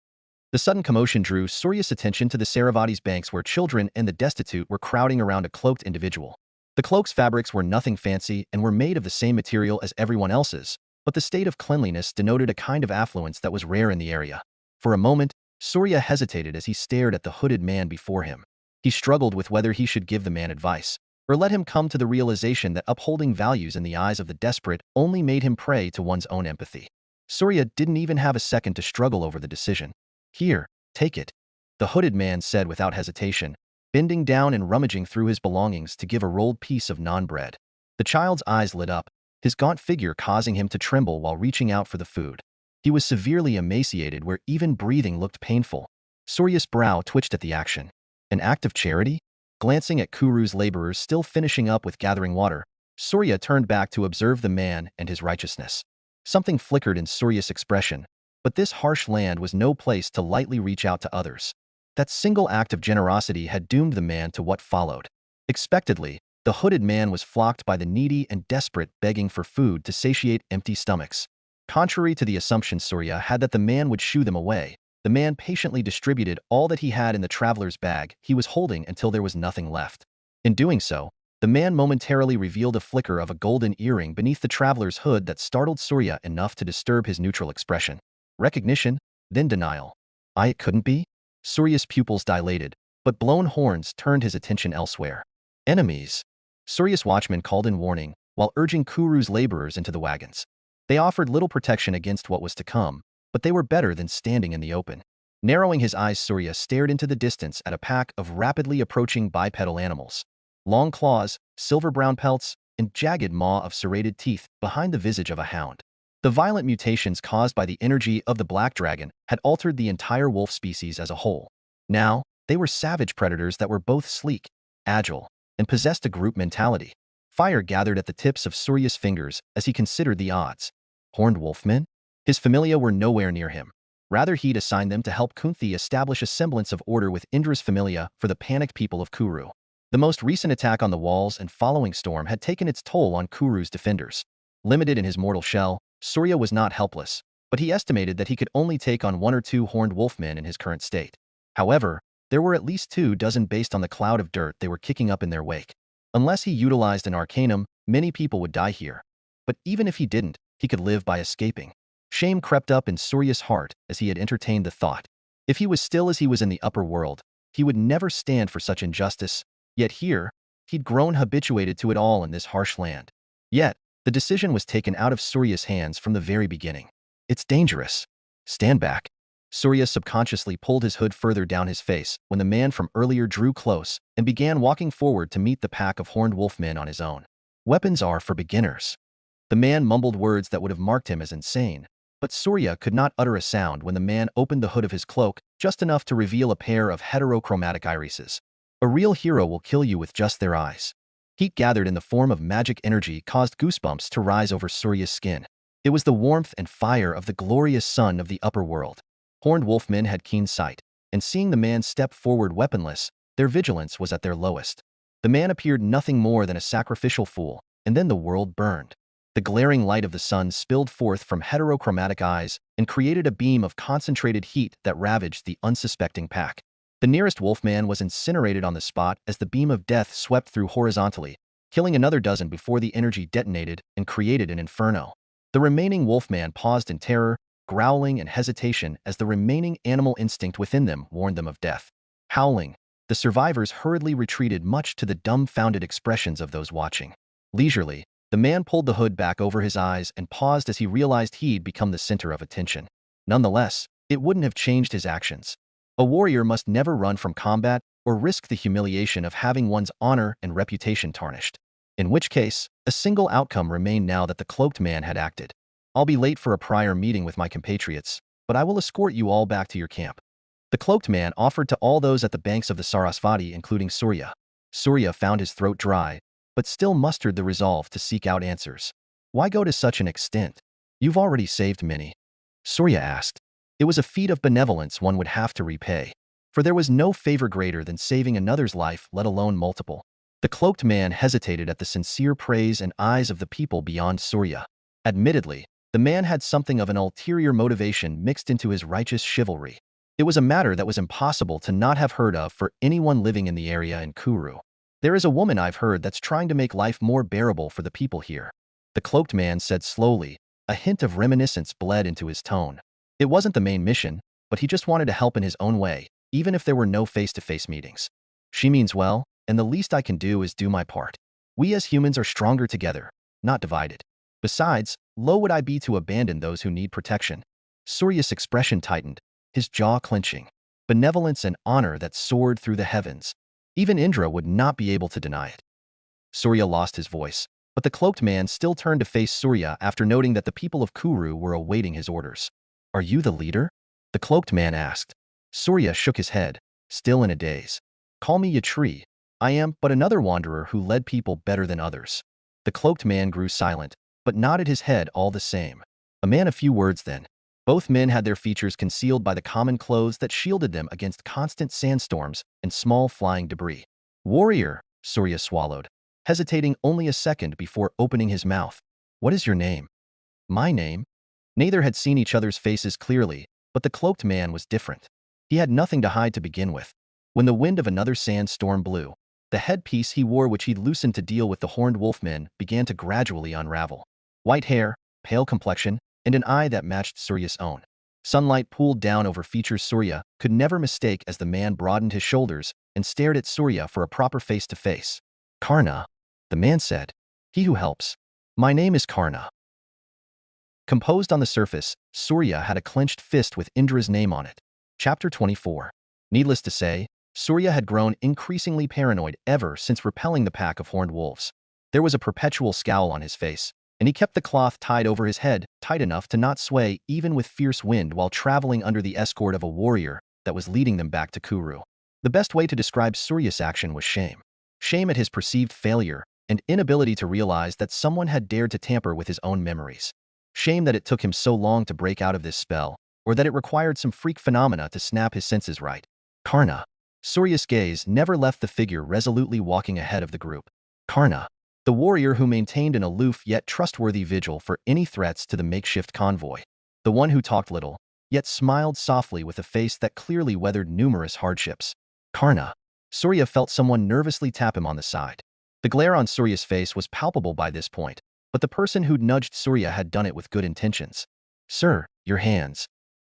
The sudden commotion drew Surya's attention to the Saravati's banks where children and the destitute were crowding around a cloaked individual. The cloak's fabrics were nothing fancy and were made of the same material as everyone else's, but the state of cleanliness denoted a kind of affluence that was rare in the area. For a moment, Surya hesitated as he stared at the hooded man before him. He struggled with whether he should give the man advice, or let him come to the realization that upholding values in the eyes of the desperate only made him prey to one's own empathy. Surya didn't even have a second to struggle over the decision. Here, take it, the hooded man said without hesitation, bending down and rummaging through his belongings to give a rolled piece of naan bread. The child's eyes lit up, his gaunt figure causing him to tremble while reaching out for the food. He was severely emaciated where even breathing looked painful. Surya's brow twitched at the action. An act of charity? Glancing at Kuru's laborers still finishing up with gathering water, Surya turned back to observe the man and his righteousness. Something flickered in Surya's expression, but this harsh land was no place to lightly reach out to others. That single act of generosity had doomed the man to what followed. Expectedly, the hooded man was flocked by the needy and desperate begging for food to satiate empty stomachs. Contrary to the assumption Surya had that the man would shoo them away, the man patiently distributed all that he had in the traveler's bag he was holding until there was nothing left. In doing so, the man momentarily revealed a flicker of a golden earring beneath the traveler's hood that startled Surya enough to disturb his neutral expression. Recognition, then denial. It couldn't be? Surya's pupils dilated, but blown horns turned his attention elsewhere. Enemies. Surya's watchman called in warning, while urging Kuru's laborers into the wagons. They offered little protection against what was to come, but they were better than standing in the open. Narrowing his eyes, Surya stared into the distance at a pack of rapidly approaching bipedal animals. Long claws, silver-brown pelts, and jagged maw of serrated teeth behind the visage of a hound. The violent mutations caused by the energy of the black dragon had altered the entire wolf species as a whole. Now, they were savage predators that were both sleek, agile, and possessed a group mentality. Fire gathered at the tips of Surya's fingers as he considered the odds. Horned wolfmen? His familia were nowhere near him. Rather, he'd assigned them to help Kunthi establish a semblance of order with Indra's familia for the panicked people of Kuru. The most recent attack on the walls and following storm had taken its toll on Kuru's defenders. Limited in his mortal shell, Surya was not helpless, but he estimated that he could only take on 1 or 2 horned wolfmen in his current state. However, there were at least 24 based on the cloud of dirt they were kicking up in their wake. Unless he utilized an arcanum, many people would die here. But even if he didn't, he could live by escaping. Shame crept up in Surya's heart as he had entertained the thought. If he was still as he was in the upper world, he would never stand for such injustice. Yet here, he'd grown habituated to it all in this harsh land. Yet, the decision was taken out of Surya's hands from the very beginning. It's dangerous. Stand back. Surya subconsciously pulled his hood further down his face when the man from earlier drew close and began walking forward to meet the pack of horned wolfmen on his own. Weapons are for beginners. The man mumbled words that would have marked him as insane, but Surya could not utter a sound when the man opened the hood of his cloak just enough to reveal a pair of heterochromatic irises. A real hero will kill you with just their eyes. Heat gathered in the form of magic energy caused goosebumps to rise over Surya's skin. It was the warmth and fire of the glorious sun of the upper world. Horned wolfmen had keen sight, and seeing the man step forward weaponless, their vigilance was at their lowest. The man appeared nothing more than a sacrificial fool, and then the world burned. The glaring light of the sun spilled forth from heterochromatic eyes and created a beam of concentrated heat that ravaged the unsuspecting pack. The nearest wolfman was incinerated on the spot as the beam of death swept through horizontally, killing another dozen before the energy detonated and created an inferno. The remaining wolfman paused in terror, growling and hesitation as the remaining animal instinct within them warned them of death. Howling, the survivors hurriedly retreated, much to the dumbfounded expressions of those watching. Leisurely, the man pulled the hood back over his eyes and paused as he realized he'd become the center of attention. Nonetheless, it wouldn't have changed his actions. A warrior must never run from combat or risk the humiliation of having one's honor and reputation tarnished. In which case, a single outcome remained now that the cloaked man had acted. I'll be late for a prior meeting with my compatriots, but I will escort you all back to your camp. The cloaked man offered to all those at the banks of the Sarasvati, including Surya. Surya found his throat dry, but still mustered the resolve to seek out answers. Why go to such an extent? You've already saved many. Surya asked. It was a feat of benevolence one would have to repay, for there was no favor greater than saving another's life, let alone multiple. The cloaked man hesitated at the sincere praise and eyes of the people beyond Surya. Admittedly, the man had something of an ulterior motivation mixed into his righteous chivalry. It was a matter that was impossible to not have heard of for anyone living in the area in Kuru. There is a woman I've heard that's trying to make life more bearable for the people here. The cloaked man said slowly, a hint of reminiscence bled into his tone. It wasn't the main mission, but he just wanted to help in his own way, even if there were no face-to-face meetings. She means well, and the least I can do is do my part. We as humans are stronger together, not divided. Besides, low would I be to abandon those who need protection. Surya's expression tightened, his jaw clenching. Benevolence and honor that soared through the heavens. Even Indra would not be able to deny it. Surya lost his voice, but the cloaked man still turned to face Surya after noting that the people of Kuru were awaiting his orders. Are you the leader? The cloaked man asked. Surya shook his head, still in a daze. Call me Yatri. I am but another wanderer who led people better than others. The cloaked man grew silent, but nodded his head all the same. A man of few words then. Both men had their features concealed by the common clothes that shielded them against constant sandstorms and small flying debris. Warrior, Surya swallowed, hesitating only a second before opening his mouth. What is your name? My name? Neither had seen each other's faces clearly, but the cloaked man was different. He had nothing to hide to begin with. When the wind of another sandstorm blew, the headpiece he wore, which he'd loosened to deal with the horned wolfmen, began to gradually unravel. White hair, pale complexion, and an eye that matched Surya's own. Sunlight pooled down over features Surya could never mistake as the man broadened his shoulders and stared at Surya for a proper face-to-face. Karna, the man said. He who helps. My name is Karna. Composed on the surface, Surya had a clenched fist with Indra's name on it. Chapter 24. Needless to say, Surya had grown increasingly paranoid ever since repelling the pack of horned wolves. There was a perpetual scowl on his face, and he kept the cloth tied over his head tight enough to not sway even with fierce wind while traveling under the escort of a warrior that was leading them back to Kuru. The best way to describe Surya's action was shame. Shame at his perceived failure and inability to realize that someone had dared to tamper with his own memories. Shame that it took him so long to break out of this spell, or that it required some freak phenomena to snap his senses right. Karna. Surya's gaze never left the figure resolutely walking ahead of the group. Karna, the warrior who maintained an aloof yet trustworthy vigil for any threats to the makeshift convoy. The one who talked little, yet smiled softly with a face that clearly weathered numerous hardships. Karna. Surya felt someone nervously tap him on the side. The glare on Surya's face was palpable by this point, but the person who'd nudged Surya had done it with good intentions. "Sir, your hands."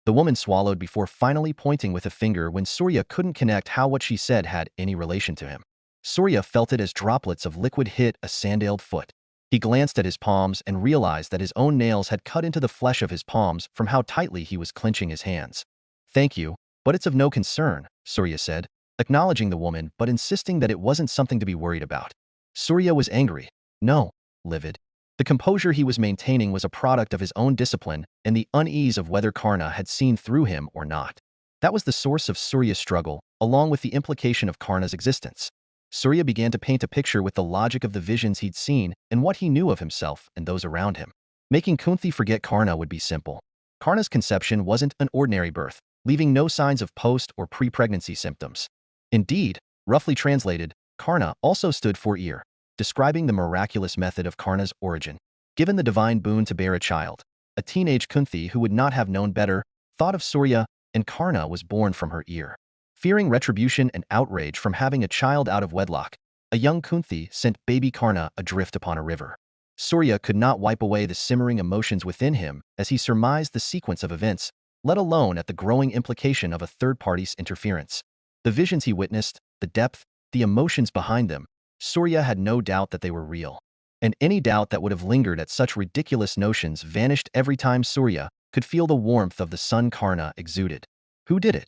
The woman swallowed before finally pointing with a finger when Surya couldn't connect how what she said had any relation to him. Surya felt it as droplets of liquid hit a sandaled foot. He glanced at his palms and realized that his own nails had cut into the flesh of his palms from how tightly he was clenching his hands. "Thank you, but it's of no concern," Surya said, acknowledging the woman but insisting that it wasn't something to be worried about. Surya was angry. No, livid. The composure he was maintaining was a product of his own discipline and the unease of whether Karna had seen through him or not. That was the source of Surya's struggle, along with the implication of Karna's existence. Surya began to paint a picture with the logic of the visions he'd seen and what he knew of himself and those around him. Making Kunthi forget Karna would be simple. Karna's conception wasn't an ordinary birth, leaving no signs of post- or pre-pregnancy symptoms. Indeed, roughly translated, Karna also stood for ear, describing the miraculous method of Karna's origin. Given the divine boon to bear a child, a teenage Kunthi who would not have known better thought of Surya, and Karna was born from her ear. Fearing retribution and outrage from having a child out of wedlock, a young Kunthi sent baby Karna adrift upon a river. Surya could not wipe away the simmering emotions within him as he surmised the sequence of events, let alone at the growing implication of a third party's interference. The visions he witnessed, the depth, the emotions behind them, Surya had no doubt that they were real. And any doubt that would have lingered at such ridiculous notions vanished every time Surya could feel the warmth of the sun Karna exuded. Who did it?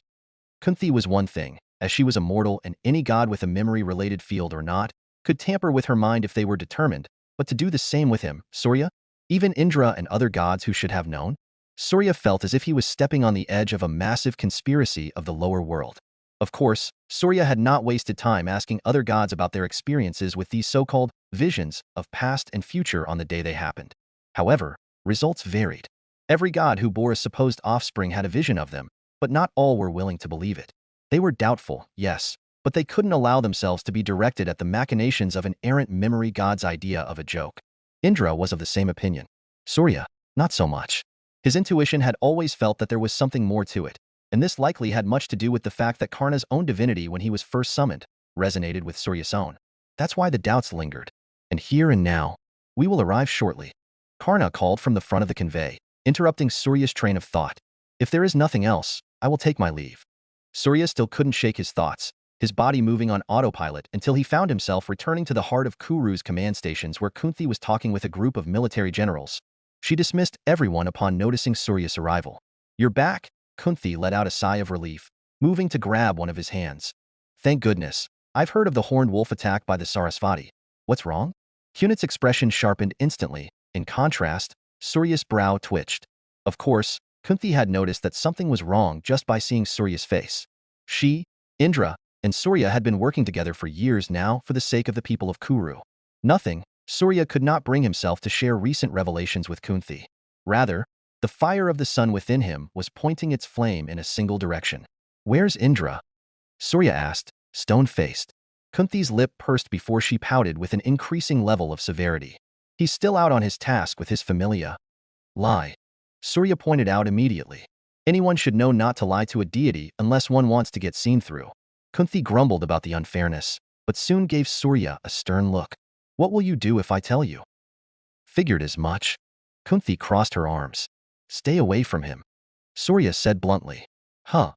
Kunthi was one thing, as she was immortal and any god with a memory-related field or not, could tamper with her mind if they were determined, but to do the same with him, Surya? Even Indra and other gods who should have known? Surya felt as if he was stepping on the edge of a massive conspiracy of the lower world. Of course, Surya had not wasted time asking other gods about their experiences with these so-called visions of past and future on the day they happened. However, results varied. Every god who bore a supposed offspring had a vision of them, but not all were willing to believe it. They were doubtful, yes, but they couldn't allow themselves to be directed at the machinations of an errant memory god's idea of a joke. Indra was of the same opinion. Surya, not so much. His intuition had always felt that there was something more to it, and this likely had much to do with the fact that Karna's own divinity when he was first summoned resonated with Surya's own. That's why the doubts lingered. And here and now, we will arrive shortly. Karna called from the front of the convey, interrupting Surya's train of thought. If there is nothing else, I will take my leave. Surya still couldn't shake his thoughts, his body moving on autopilot until he found himself returning to the heart of Kuru's command stations where Kunthi was talking with a group of military generals. She dismissed everyone upon noticing Surya's arrival. "You're back?" Kunthi let out a sigh of relief, moving to grab one of his hands. "Thank goodness. I've heard of the horned wolf attack by the Sarasvati. What's wrong?" Kunit's expression sharpened instantly. In contrast, Surya's brow twitched. Of course, Kunthi had noticed that something was wrong just by seeing Surya's face. She, Indra, and Surya had been working together for years now for the sake of the people of Kuru. Nothing, Surya could not bring himself to share recent revelations with Kunthi. Rather, the fire of the sun within him was pointing its flame in a single direction. "Where's Indra?" Surya asked, stone-faced. Kunthi's lip pursed before she pouted with an increasing level of severity. "He's still out on his task with his familia." "Lie," Surya pointed out immediately. "Anyone should know not to lie to a deity unless one wants to get seen through." Kunthi grumbled about the unfairness, but soon gave Surya a stern look. "What will you do if I tell you?" "Figured as much." Kunthi crossed her arms. "Stay away from him," Surya said bluntly. "Huh."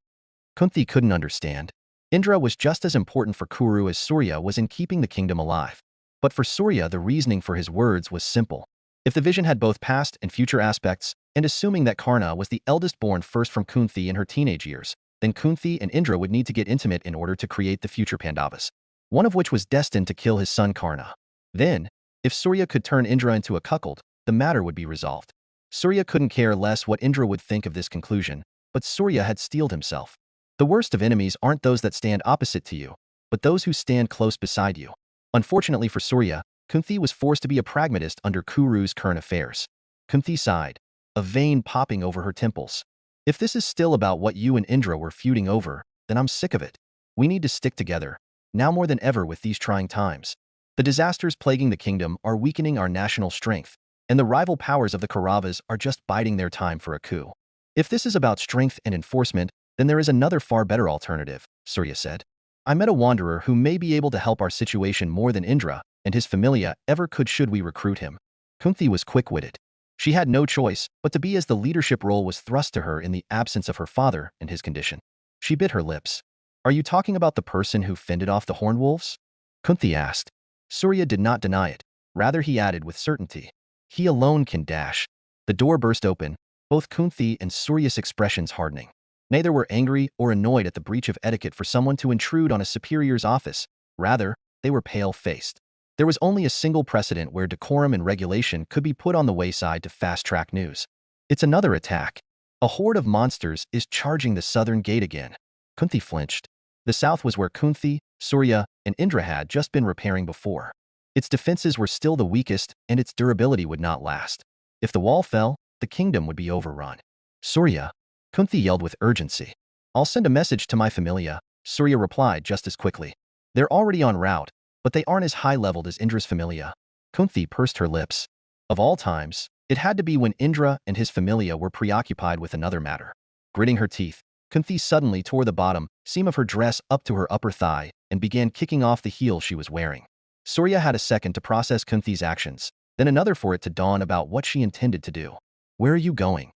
Kunthi couldn't understand. Indra was just as important for Kuru as Surya was in keeping the kingdom alive. But for Surya, the reasoning for his words was simple. If the vision had both past and future aspects, and assuming that Karna was the eldest born first from Kunthi in her teenage years, then Kunthi and Indra would need to get intimate in order to create the future Pandavas, one of which was destined to kill his son Karna. Then, if Surya could turn Indra into a cuckold, the matter would be resolved. Surya couldn't care less what Indra would think of this conclusion, but Surya had steeled himself. The worst of enemies aren't those that stand opposite to you, but those who stand close beside you. Unfortunately for Surya, Kunthi was forced to be a pragmatist under Kuru's current affairs. Kunthi sighed, a vein popping over her temples. If this is still about what you and Indra were feuding over, then I'm sick of it. We need to stick together, now more than ever with these trying times. The disasters plaguing the kingdom are weakening our national strength, and the rival powers of the Kauravas are just biding their time for a coup. If this is about strength and enforcement, then there is another far better alternative, Surya said. I met a wanderer who may be able to help our situation more than Indra and his familia ever could should we recruit him. Kunti was quick-witted. She had no choice but to be as the leadership role was thrust to her in the absence of her father and his condition. She bit her lips. Are you talking about the person who fended off the horned wolves? Kunti asked. Surya did not deny it. Rather, he added with certainty. He alone can dash. The door burst open, both Kunti and Surya's expressions hardening. Neither were angry or annoyed at the breach of etiquette for someone to intrude on a superior's office. Rather, they were pale-faced. There was only a single precedent where decorum and regulation could be put on the wayside to fast-track news. It's another attack. A horde of monsters is charging the southern gate again. Kunti flinched. The south was where Kunti, Surya, and Indra had just been repairing before. Its defenses were still the weakest, and its durability would not last. If the wall fell, the kingdom would be overrun. Surya, Kunti yelled with urgency. I'll send a message to my familia, Surya replied just as quickly. They're already en route, but they aren't as high-leveled as Indra's familia. Kunti pursed her lips. Of all times, it had to be when Indra and his familia were preoccupied with another matter. Gritting her teeth, Kunti suddenly tore the bottom seam of her dress up to her upper thigh and began kicking off the heel she was wearing. Surya had a second to process Kunti's actions, then another for it to dawn about what she intended to do. Where are you going?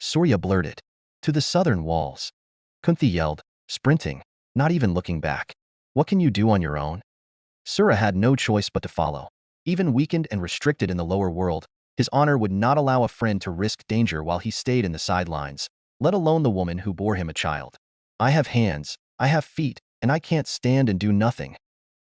Surya blurted. To the southern walls. Kunti yelled, sprinting, not even looking back. What can you do on your own? Surya had no choice but to follow. Even weakened and restricted in the lower world, his honor would not allow a friend to risk danger while he stayed in the sidelines, let alone the woman who bore him a child. I have hands, I have feet, and I can't stand and do nothing.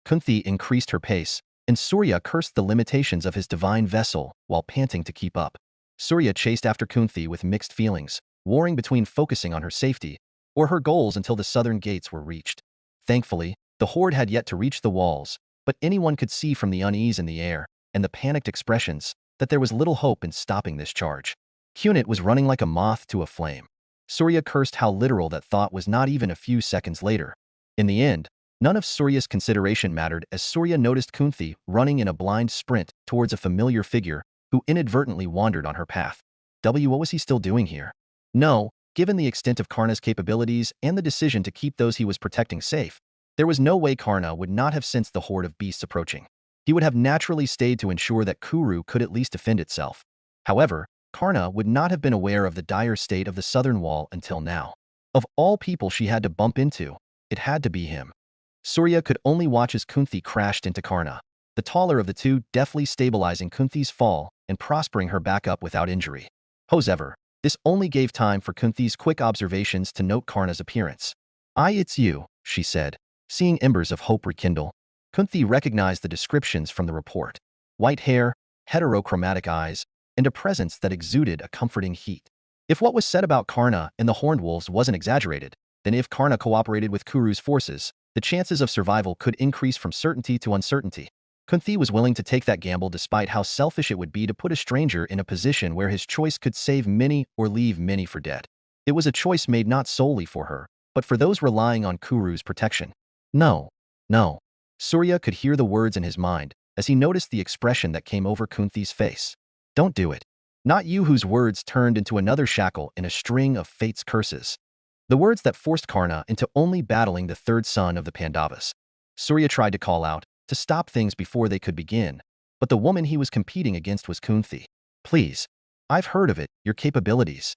Kunti increased her pace, and Surya cursed the limitations of his divine vessel while panting to keep up. Surya chased after Kunti with mixed feelings, warring between focusing on her safety or her goals until the southern gates were reached. Thankfully, the horde had yet to reach the walls, but anyone could see from the unease in the air and the panicked expressions that there was little hope in stopping this charge. Kunit was running like a moth to a flame. Surya cursed how literal that thought was not even a few seconds later. In the end, none of Surya's consideration mattered as Surya noticed Kunti running in a blind sprint towards a familiar figure who inadvertently wandered on her path. What was he still doing here? No, given the extent of Karna's capabilities and the decision to keep those he was protecting safe, there was no way Karna would not have sensed the horde of beasts approaching. He would have naturally stayed to ensure that Kuru could at least defend itself. However, Karna would not have been aware of the dire state of the southern wall until now. Of all people she had to bump into, it had to be him. Surya could only watch as Kunti crashed into Karna, the taller of the two deftly stabilizing Kunti's fall and prospering her back up without injury. However, this only gave time for Kunti's quick observations to note Karna's appearance. It's you, she said, seeing embers of hope rekindle. Kunti recognized the descriptions from the report. White hair, heterochromatic eyes, and a presence that exuded a comforting heat. If what was said about Karna and the Horned Wolves wasn't exaggerated, then if Karna cooperated with Kuru's forces, the chances of survival could increase from certainty to uncertainty. Kunti was willing to take that gamble despite how selfish it would be to put a stranger in a position where his choice could save many or leave many for dead. It was a choice made not solely for her, but for those relying on Kuru's protection. No. Surya could hear the words in his mind as he noticed the expression that came over Kunti's face. Don't do it. Not you, whose words turned into another shackle in a string of fate's curses. The words that forced Karna into only battling the third son of the Pandavas. Surya tried to call out, to stop things before they could begin, but the woman he was competing against was Kunti. Please. I've heard of it, your capabilities.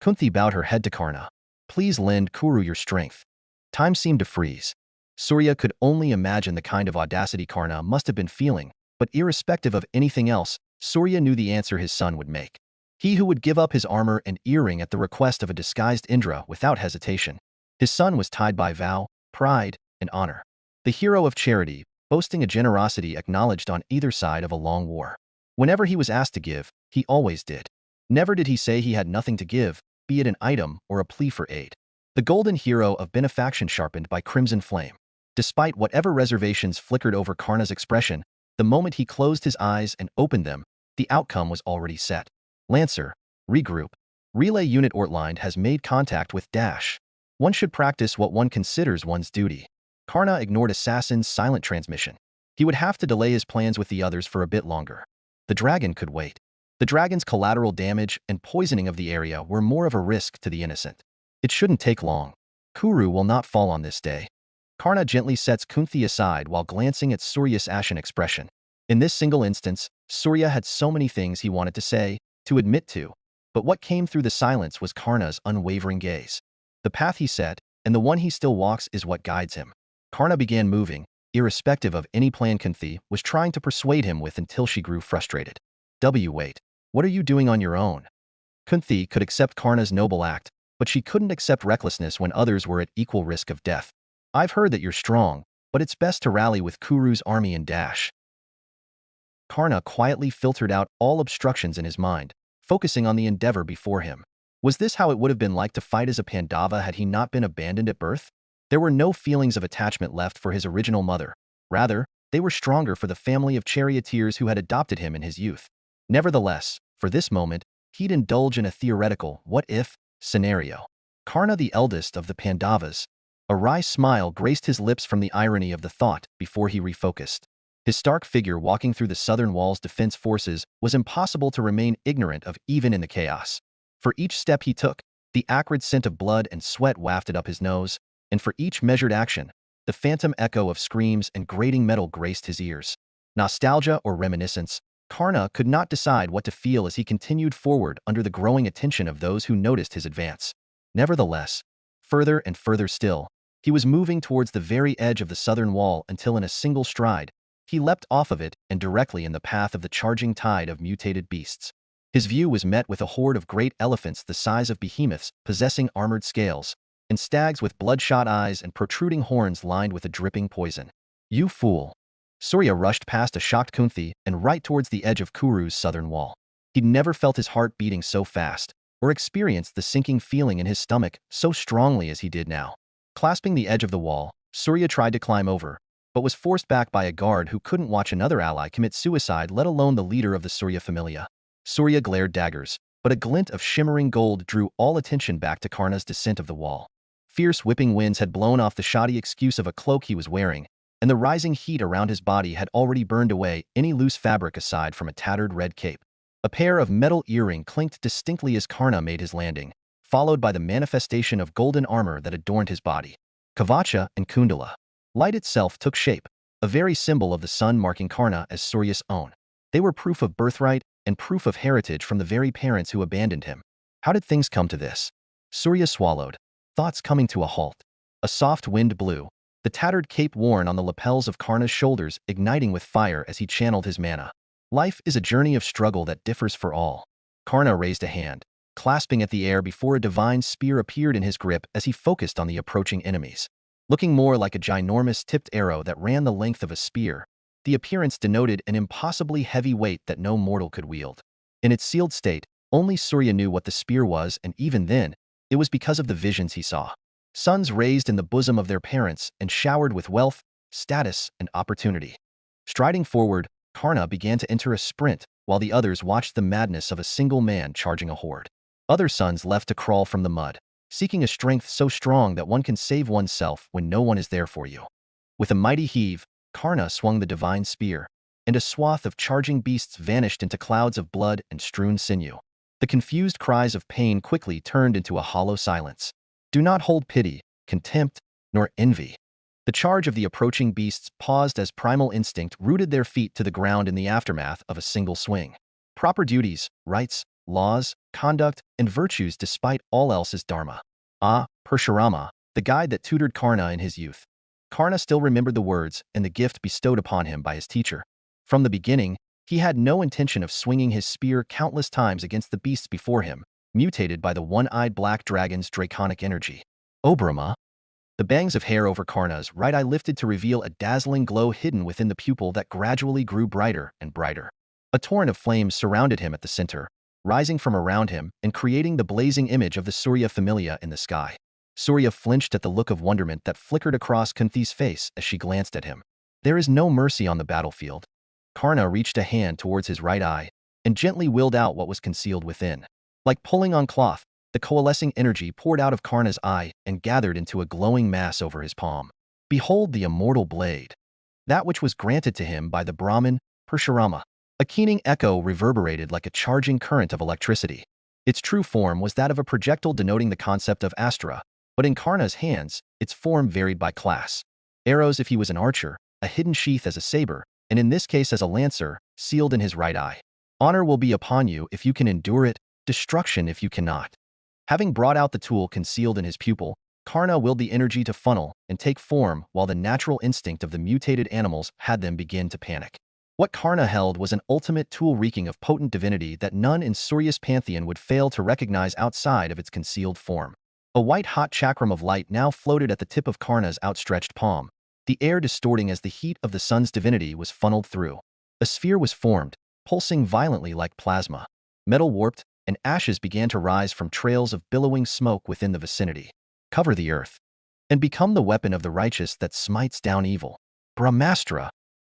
Kunti bowed her head to Karna. Please lend Kuru your strength. Time seemed to freeze. Surya could only imagine the kind of audacity Karna must have been feeling, but irrespective of anything else, Surya knew the answer his son would make. He who would give up his armor and earring at the request of a disguised Indra without hesitation. His son was tied by vow, pride, and honor. The hero of charity, boasting a generosity acknowledged on either side of a long war. Whenever he was asked to give, he always did. Never did he say he had nothing to give, be it an item or a plea for aid. The golden hero of benefaction sharpened by crimson flame. Despite whatever reservations flickered over Karna's expression, the moment he closed his eyes and opened them, the outcome was already set. Lancer, regroup. Relay Unit Ortlinde has made contact with Dash. One should practice what one considers one's duty. Karna ignored Assassin's silent transmission. He would have to delay his plans with the others for a bit longer. The dragon could wait. The dragon's collateral damage and poisoning of the area were more of a risk to the innocent. It shouldn't take long. Kuru will not fall on this day. Karna gently sets Kunthi aside while glancing at Surya's ashen expression. In this single instance, Surya had so many things he wanted to say, to admit to, but what came through the silence was Karna's unwavering gaze. The path he set, and the one he still walks, is what guides him. Karna began moving, irrespective of any plan Kunthi was trying to persuade him with until she grew frustrated. Wait. What are you doing on your own? Kunthi could accept Karna's noble act, but she couldn't accept recklessness when others were at equal risk of death. I've heard that you're strong, but it's best to rally with Kuru's army and dash. Karna quietly filtered out all obstructions in his mind, focusing on the endeavor before him. Was this how it would have been like to fight as a Pandava had he not been abandoned at birth? There were no feelings of attachment left for his original mother. Rather, they were stronger for the family of charioteers who had adopted him in his youth. Nevertheless, for this moment, he'd indulge in a theoretical what-if scenario. Karna, the eldest of the Pandavas. A wry smile graced his lips from the irony of the thought before he refocused. His stark figure walking through the southern wall's defense forces was impossible to remain ignorant of even in the chaos. For each step he took, the acrid scent of blood and sweat wafted up his nose, and for each measured action, the phantom echo of screams and grating metal graced his ears. Nostalgia or reminiscence, Karna could not decide what to feel as he continued forward under the growing attention of those who noticed his advance. Nevertheless, further and further still, he was moving towards the very edge of the southern wall until in a single stride, he leapt off of it and directly in the path of the charging tide of mutated beasts. His view was met with a horde of great elephants the size of behemoths possessing armored scales, and stags with bloodshot eyes and protruding horns lined with a dripping poison. You fool! Surya rushed past a shocked Kunthi and right towards the edge of Kuru's southern wall. He'd never felt his heart beating so fast, or experienced the sinking feeling in his stomach so strongly as he did now. Clasping the edge of the wall, Surya tried to climb over, but was forced back by a guard who couldn't watch another ally commit suicide, let alone the leader of the Surya familia. Surya glared daggers, but a glint of shimmering gold drew all attention back to Karna's descent of the wall. Fierce whipping winds had blown off the shoddy excuse of a cloak he was wearing, and the rising heat around his body had already burned away any loose fabric aside from a tattered red cape. A pair of metal earrings clinked distinctly as Karna made his landing, followed by the manifestation of golden armor that adorned his body. Kavacha and Kundala. Light itself took shape, a very symbol of the sun marking Karna as Surya's own. They were proof of birthright and proof of heritage from the very parents who abandoned him. How did things come to this? Surya swallowed, thoughts coming to a halt. A soft wind blew, the tattered cape worn on the lapels of Karna's shoulders igniting with fire as he channeled his mana. Life is a journey of struggle that differs for all. Karna raised a hand, clasping at the air before a divine spear appeared in his grip as he focused on the approaching enemies. Looking more like a ginormous tipped arrow that ran the length of a spear, the appearance denoted an impossibly heavy weight that no mortal could wield. In its sealed state, only Surya knew what the spear was, and even then, it was because of the visions he saw. Sons raised in the bosom of their parents and showered with wealth, status, and opportunity. Striding forward, Karna began to enter a sprint, while the others watched the madness of a single man charging a horde. Other sons left to crawl from the mud, seeking a strength so strong that one can save oneself when no one is there for you. With a mighty heave, Karna swung the divine spear, and a swath of charging beasts vanished into clouds of blood and strewn sinew. The confused cries of pain quickly turned into a hollow silence. Do not hold pity, contempt, nor envy. The charge of the approaching beasts paused as primal instinct rooted their feet to the ground in the aftermath of a single swing. Proper duties, rights, laws, conduct, and virtues despite all else is dharma. Parshurama, the guide that tutored Karna in his youth. Karna still remembered the words and the gift bestowed upon him by his teacher. From the beginning, he had no intention of swinging his spear countless times against the beasts before him, mutated by the one-eyed black dragon's draconic energy. Obrama. The bangs of hair over Karna's right eye lifted to reveal a dazzling glow hidden within the pupil that gradually grew brighter and brighter. A torrent of flames surrounded him at the center, rising from around him and creating the blazing image of the Surya familia in the sky. Surya flinched at the look of wonderment that flickered across Kunthi's face as she glanced at him. There is no mercy on the battlefield. Karna reached a hand towards his right eye and gently willed out what was concealed within. Like pulling on cloth, the coalescing energy poured out of Karna's eye and gathered into a glowing mass over his palm. Behold the immortal blade, that which was granted to him by the Brahmin Parshurama. A keening echo reverberated like a charging current of electricity. Its true form was that of a projectile denoting the concept of astra, but in Karna's hands, its form varied by class. Arrows if he was an archer, a hidden sheath as a saber, and in this case as a lancer, sealed in his right eye. Honor will be upon you if you can endure it, destruction if you cannot. Having brought out the tool concealed in his pupil, Karna willed the energy to funnel and take form while the natural instinct of the mutated animals had them begin to panic. What Karna held was an ultimate tool reeking of potent divinity that none in Surya's pantheon would fail to recognize outside of its concealed form. A white-hot chakram of light now floated at the tip of Karna's outstretched palm, the air distorting as the heat of the sun's divinity was funneled through. A sphere was formed, pulsing violently like plasma. Metal warped, and ashes began to rise from trails of billowing smoke within the vicinity. Cover the earth, and become the weapon of the righteous that smites down evil. Brahmastra,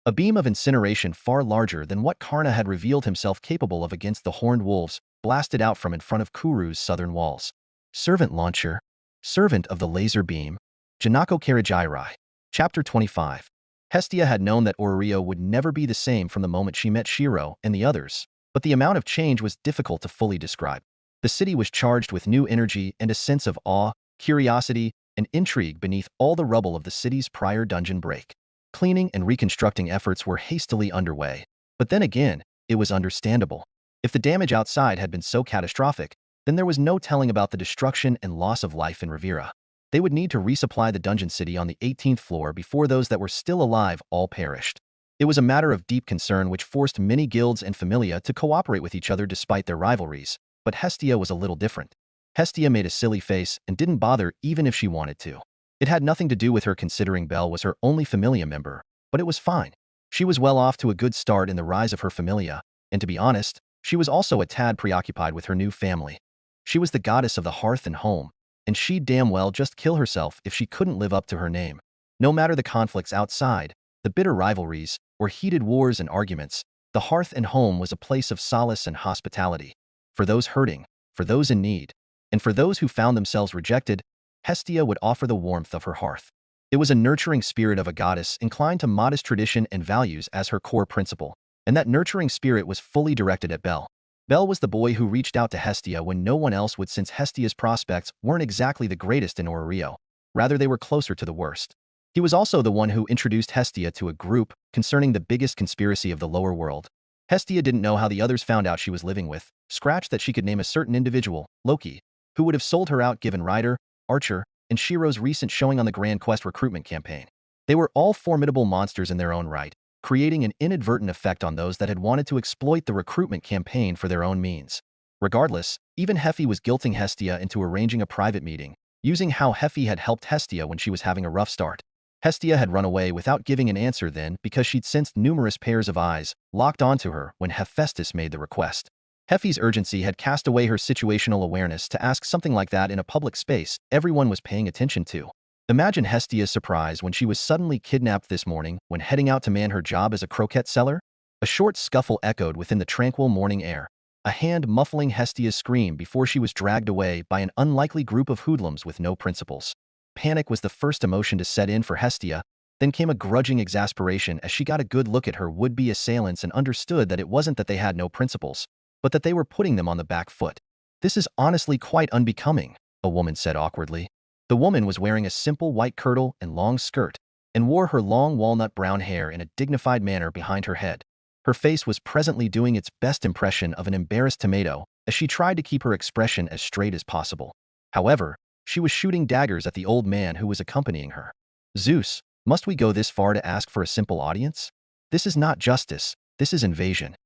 a beam of incineration far larger than what Karna had revealed himself capable of against the horned wolves, blasted out from in front of Kuru's southern walls. Servant launcher, servant of the laser beam, Janako Karajirai. Chapter 25. Hestia had known that Orrio would never be the same from the moment she met Shirou and the others, but the amount of change was difficult to fully describe. The city was charged with new energy and a sense of awe, curiosity, and intrigue beneath all the rubble of the city's prior dungeon break. Cleaning and reconstructing efforts were hastily underway, but then again, it was understandable. If the damage outside had been so catastrophic, then there was no telling about the destruction and loss of life in Rivera. They would need to resupply the dungeon city on the 18th floor before those that were still alive all perished. It was a matter of deep concern which forced many guilds and familia to cooperate with each other despite their rivalries, but Hestia was a little different. Hestia made a silly face and didn't bother even if she wanted to. It had nothing to do with her considering Belle was her only familia member, but it was fine. She was well off to a good start in the rise of her familia, and to be honest, she was also a tad preoccupied with her new family. She was the goddess of the hearth and home, and she'd damn well just kill herself if she couldn't live up to her name. No matter the conflicts outside, the bitter rivalries, or heated wars and arguments, the hearth and home was a place of solace and hospitality. For those hurting, for those in need, and for those who found themselves rejected, Hestia would offer the warmth of her hearth. It was a nurturing spirit of a goddess inclined to modest tradition and values as her core principle, and that nurturing spirit was fully directed at Belle. Belle was the boy who reached out to Hestia when no one else would, since Hestia's prospects weren't exactly the greatest in Orrio. Rather, they were closer to the worst. He was also the one who introduced Hestia to a group concerning the biggest conspiracy of the lower world. Hestia didn't know how the others found out she was living with, scratch that she could name a certain individual, Loki, who would have sold her out given Ryder, Archer, and Shirou's recent showing on the Grand Quest recruitment campaign. They were all formidable monsters in their own right, creating an inadvertent effect on those that had wanted to exploit the recruitment campaign for their own means. Regardless, even Hefi was guilting Hestia into arranging a private meeting, using how Hefi had helped Hestia when she was having a rough start. Hestia had run away without giving an answer then because she'd sensed numerous pairs of eyes locked onto her when Hephaestus made the request. Hefi's urgency had cast away her situational awareness to ask something like that in a public space everyone was paying attention to. Imagine Hestia's surprise when she was suddenly kidnapped this morning when heading out to man her job as a croquette seller. A short scuffle echoed within the tranquil morning air, a hand muffling Hestia's scream before she was dragged away by an unlikely group of hoodlums with no principles. Panic was the first emotion to set in for Hestia, then came a grudging exasperation as she got a good look at her would-be assailants and understood that it wasn't that they had no principles, but that they were putting them on the back foot. "This is honestly quite unbecoming," a woman said awkwardly. The woman was wearing a simple white kirtle and long skirt, and wore her long walnut-brown hair in a dignified manner behind her head. Her face was presently doing its best impression of an embarrassed tomato as she tried to keep her expression as straight as possible. However, she was shooting daggers at the old man who was accompanying her. "Zeus, must we go this far to ask for a simple audience? This is not justice, this is invasion."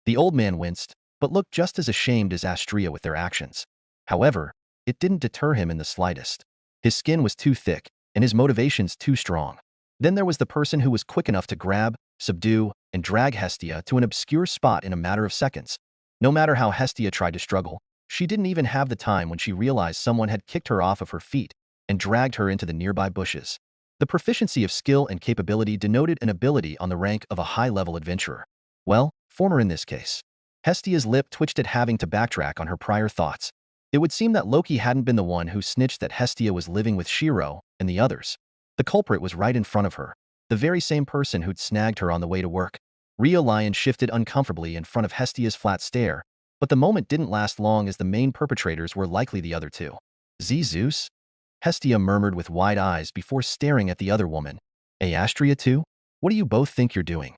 The old man winced, but looked just as ashamed as Astrea with their actions. However, it didn't deter him in the slightest. His skin was too thick, and his motivations too strong. Then there was the person who was quick enough to grab, subdue, and drag Hestia to an obscure spot in a matter of seconds. No matter how Hestia tried to struggle, she didn't even have the time when she realized someone had kicked her off of her feet and dragged her into the nearby bushes. The proficiency of skill and capability denoted an ability on the rank of a high-level adventurer. Well, former in this case. Hestia's lip twitched at having to backtrack on her prior thoughts. It would seem that Loki hadn't been the one who snitched that Hestia was living with Shirou and the others. The culprit was right in front of her, the very same person who'd snagged her on the way to work. Rio Lion shifted uncomfortably in front of Hestia's flat stare, but the moment didn't last long as the main perpetrators were likely the other two. Zeus? Hestia murmured with wide eyes before staring at the other woman. Astrea too? What do you both think you're doing?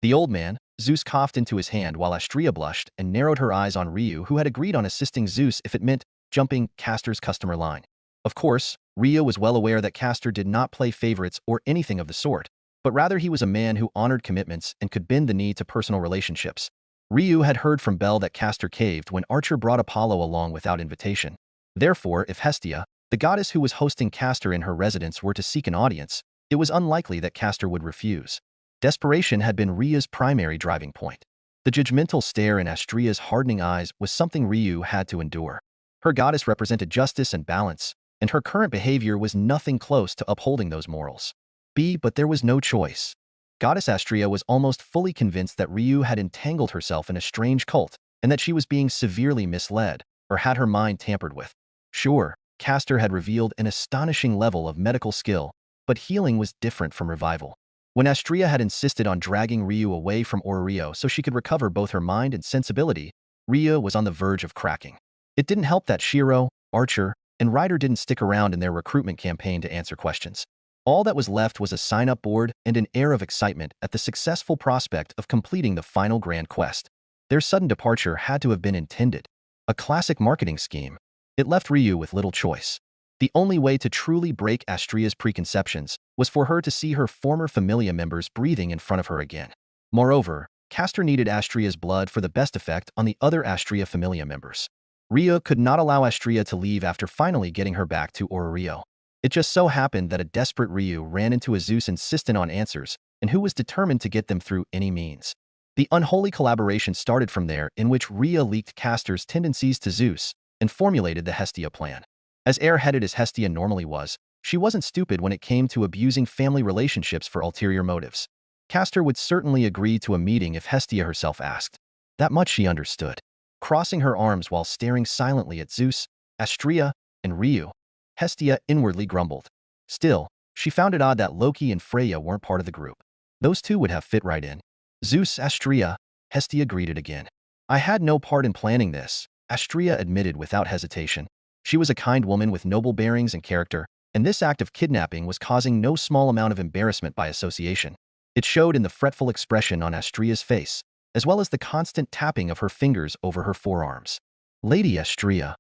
The old man, Zeus, coughed into his hand while Astrea blushed and narrowed her eyes on Ryu, who had agreed on assisting Zeus if it meant jumping Castor's customer line. Of course, Ryu was well aware that Castor did not play favorites or anything of the sort, but rather he was a man who honored commitments and could bend the knee to personal relationships. Ryu had heard from Bel that Castor caved when Archer brought Apollo along without invitation. Therefore, if Hestia, the goddess who was hosting Castor in her residence, were to seek an audience, it was unlikely that Castor would refuse. Desperation had been Ryu's primary driving point. The judgmental stare in Astrea's hardening eyes was something Ryu had to endure. Her goddess represented justice and balance, and her current behavior was nothing close to upholding those morals. But there was no choice. Goddess Astrea was almost fully convinced that Ryu had entangled herself in a strange cult and that she was being severely misled or had her mind tampered with. Sure, Castor had revealed an astonishing level of medical skill, but healing was different from revival. When Astrea had insisted on dragging Ryu away from Orrio so she could recover both her mind and sensibility, Ryu was on the verge of cracking. It didn't help that Shirou, Archer, and Ryder didn't stick around in their recruitment campaign to answer questions. All that was left was a sign-up board and an air of excitement at the successful prospect of completing the final grand quest. Their sudden departure had to have been intended. A classic marketing scheme. It left Ryu with little choice. The only way to truly break Astrea's preconceptions was for her to see her former familia members breathing in front of her again. Moreover, Castor needed Astrea's blood for the best effect on the other Astrea familia members. Ryu could not allow Astrea to leave after finally getting her back to Orrio. It just so happened that a desperate Ryu ran into a Zeus insistent on answers and who was determined to get them through any means. The unholy collaboration started from there, in which Rhea leaked Castor's tendencies to Zeus and formulated the Hestia plan. As airheaded as Hestia normally was, she wasn't stupid when it came to abusing family relationships for ulterior motives. Castor would certainly agree to a meeting if Hestia herself asked. That much she understood. Crossing her arms while staring silently at Zeus, Astrea, and Ryu, Hestia inwardly grumbled. Still, she found it odd that Loki and Freya weren't part of the group. Those two would have fit right in. Zeus, Astrea, Hestia greeted again. I had no part in planning this, Astrea admitted without hesitation. She was a kind woman with noble bearings and character, and this act of kidnapping was causing no small amount of embarrassment by association. It showed in the fretful expression on Astrea's face, as well as the constant tapping of her fingers over her forearms. Lady Astrea,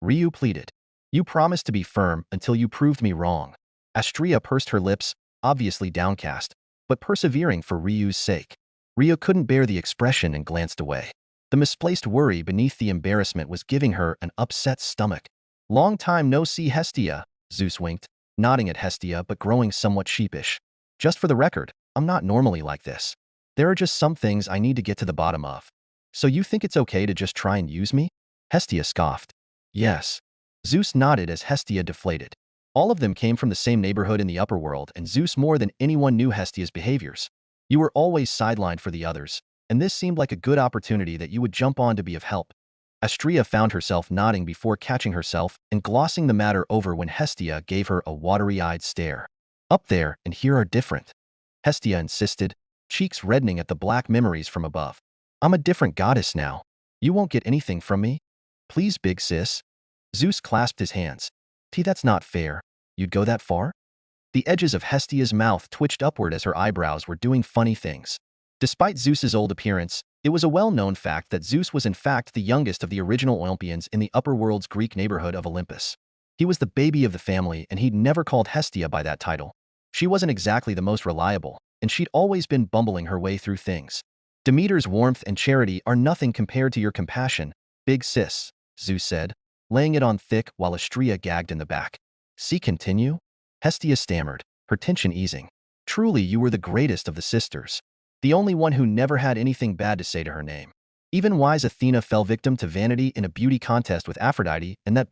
Ryu pleaded. You promised to be firm until you proved me wrong. Astrea pursed her lips, obviously downcast, but persevering for Ryu's sake. Ryu couldn't bear the expression and glanced away. The misplaced worry beneath the embarrassment was giving her an upset stomach. Long time no see, Hestia, Zeus winked, nodding at Hestia but growing somewhat sheepish. Just for the record, I'm not normally like this. There are just some things I need to get to the bottom of. So you think it's okay to just try and use me? Hestia scoffed. Yes. Zeus nodded as Hestia deflated. All of them came from the same neighborhood in the upper world, and Zeus more than anyone knew Hestia's behaviors. You were always sidelined for the others, and this seemed like a good opportunity that you would jump on to be of help. Astrea found herself nodding before catching herself and glossing the matter over when Hestia gave her a watery-eyed stare. Up there and here are different, Hestia insisted, cheeks reddening at the black memories from above. I'm a different goddess now. You won't get anything from me? Please, big sis. Zeus clasped his hands. That's not fair. You'd go that far? The edges of Hestia's mouth twitched upward as her eyebrows were doing funny things. Despite Zeus's old appearance, it was a well-known fact that Zeus was in fact the youngest of the original Olympians in the upper world's Greek neighborhood of Olympus. He was the baby of the family, and he'd never called Hestia by that title. She wasn't exactly the most reliable, and she'd always been bumbling her way through things. Demeter's warmth and charity are nothing compared to your compassion, big sis, Zeus said, laying it on thick while Astrea gagged in the back. See, continue? Hestia stammered, her tension easing. Truly, you were the greatest of the sisters. The only one who never had anything bad to say to her name. Even wise Athena fell victim to vanity in a beauty contest with Aphrodite, and that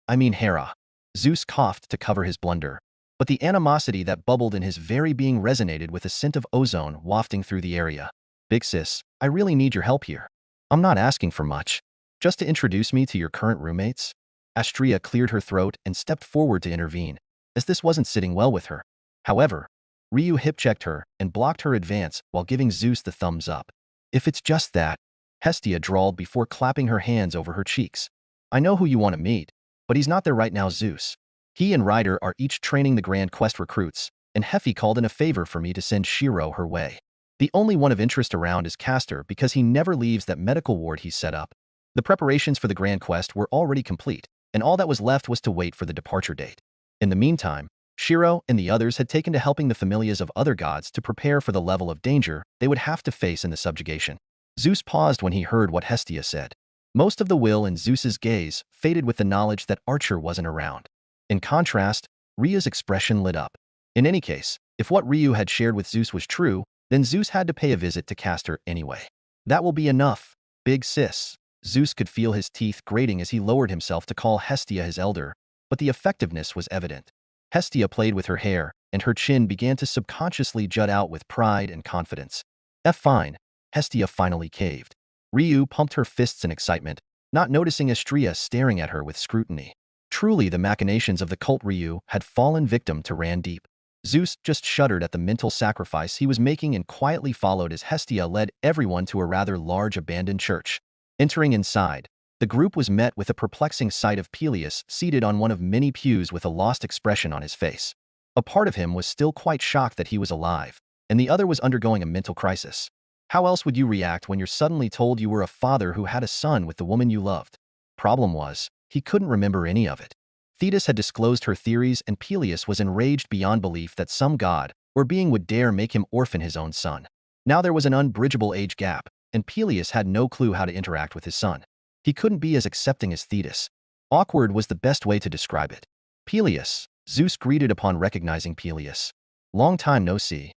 Hera. Zeus coughed to cover his blunder. But the animosity that bubbled in his very being resonated with a scent of ozone wafting through the area. Big sis, I really need your help here. I'm not asking for much. Just to introduce me to your current roommates? Astrea cleared her throat and stepped forward to intervene, as this wasn't sitting well with her. However, Ryu hip-checked her and blocked her advance while giving Zeus the thumbs up. If it's just that, Hestia drawled before clapping her hands over her cheeks. I know who you want to meet, but he's not there right now, Zeus. He and Ryder are each training the Grand Quest recruits, and Hefi called in a favor for me to send Shirou her way. The only one of interest around is Castor because he never leaves that medical ward he set up. The preparations for the Grand Quest were already complete, and all that was left was to wait for the departure date. In the meantime, Shirou and the others had taken to helping the familias of other gods to prepare for the level of danger they would have to face in the subjugation. Zeus paused when he heard what Hestia said. Most of the will in Zeus's gaze faded with the knowledge that Archer wasn't around. In contrast, Rhea's expression lit up. In any case, if what Ryu had shared with Zeus was true, then Zeus had to pay a visit to Castor anyway. That will be enough, big sis. Zeus could feel his teeth grating as he lowered himself to call Hestia his elder, but the effectiveness was evident. Hestia played with her hair, and her chin began to subconsciously jut out with pride and confidence. Fine, Hestia finally caved. Ryu pumped her fists in excitement, not noticing Astrea staring at her with scrutiny. Truly, the machinations of the cult Ryu had fallen victim to Randeep. Zeus just shuddered at the mental sacrifice he was making and quietly followed as Hestia led everyone to a rather large abandoned church. Entering inside, the group was met with a perplexing sight of Peleus seated on one of many pews with a lost expression on his face. A part of him was still quite shocked that he was alive, and the other was undergoing a mental crisis. How else would you react when you're suddenly told you were a father who had a son with the woman you loved? Problem was, he couldn't remember any of it. Thetis had disclosed her theories and Peleus was enraged beyond belief that some god or being would dare make him orphan his own son. Now there was an unbridgeable age gap, and Peleus had no clue how to interact with his son. He couldn't be as accepting as Thetis. Awkward was the best way to describe it. Peleus, Zeus greeted upon recognizing Peleus. Long time no see.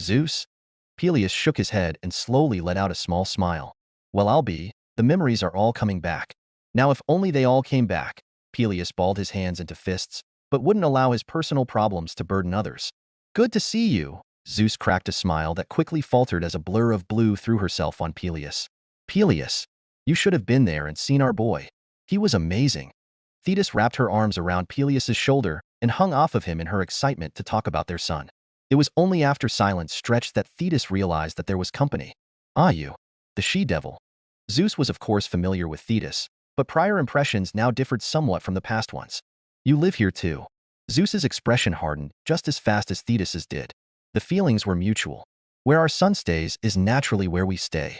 Zeus? Peleus shook his head and slowly let out a small smile. Well, I'll be. The memories are all coming back. Now if only they all came back. Peleus balled his hands into fists, but wouldn't allow his personal problems to burden others. Good to see you. Zeus cracked a smile that quickly faltered as a blur of blue threw herself on Peleus. Peleus, you should have been there and seen our boy. He was amazing. Thetis wrapped her arms around Peleus's shoulder and hung off of him in her excitement to talk about their son. It was only after silence stretched that Thetis realized that there was company. Ah, you. The she-devil. Zeus was of course familiar with Thetis, but prior impressions now differed somewhat from the past ones. You live here too. Zeus's expression hardened just as fast as Thetis's did. The feelings were mutual. Where our son stays is naturally where we stay.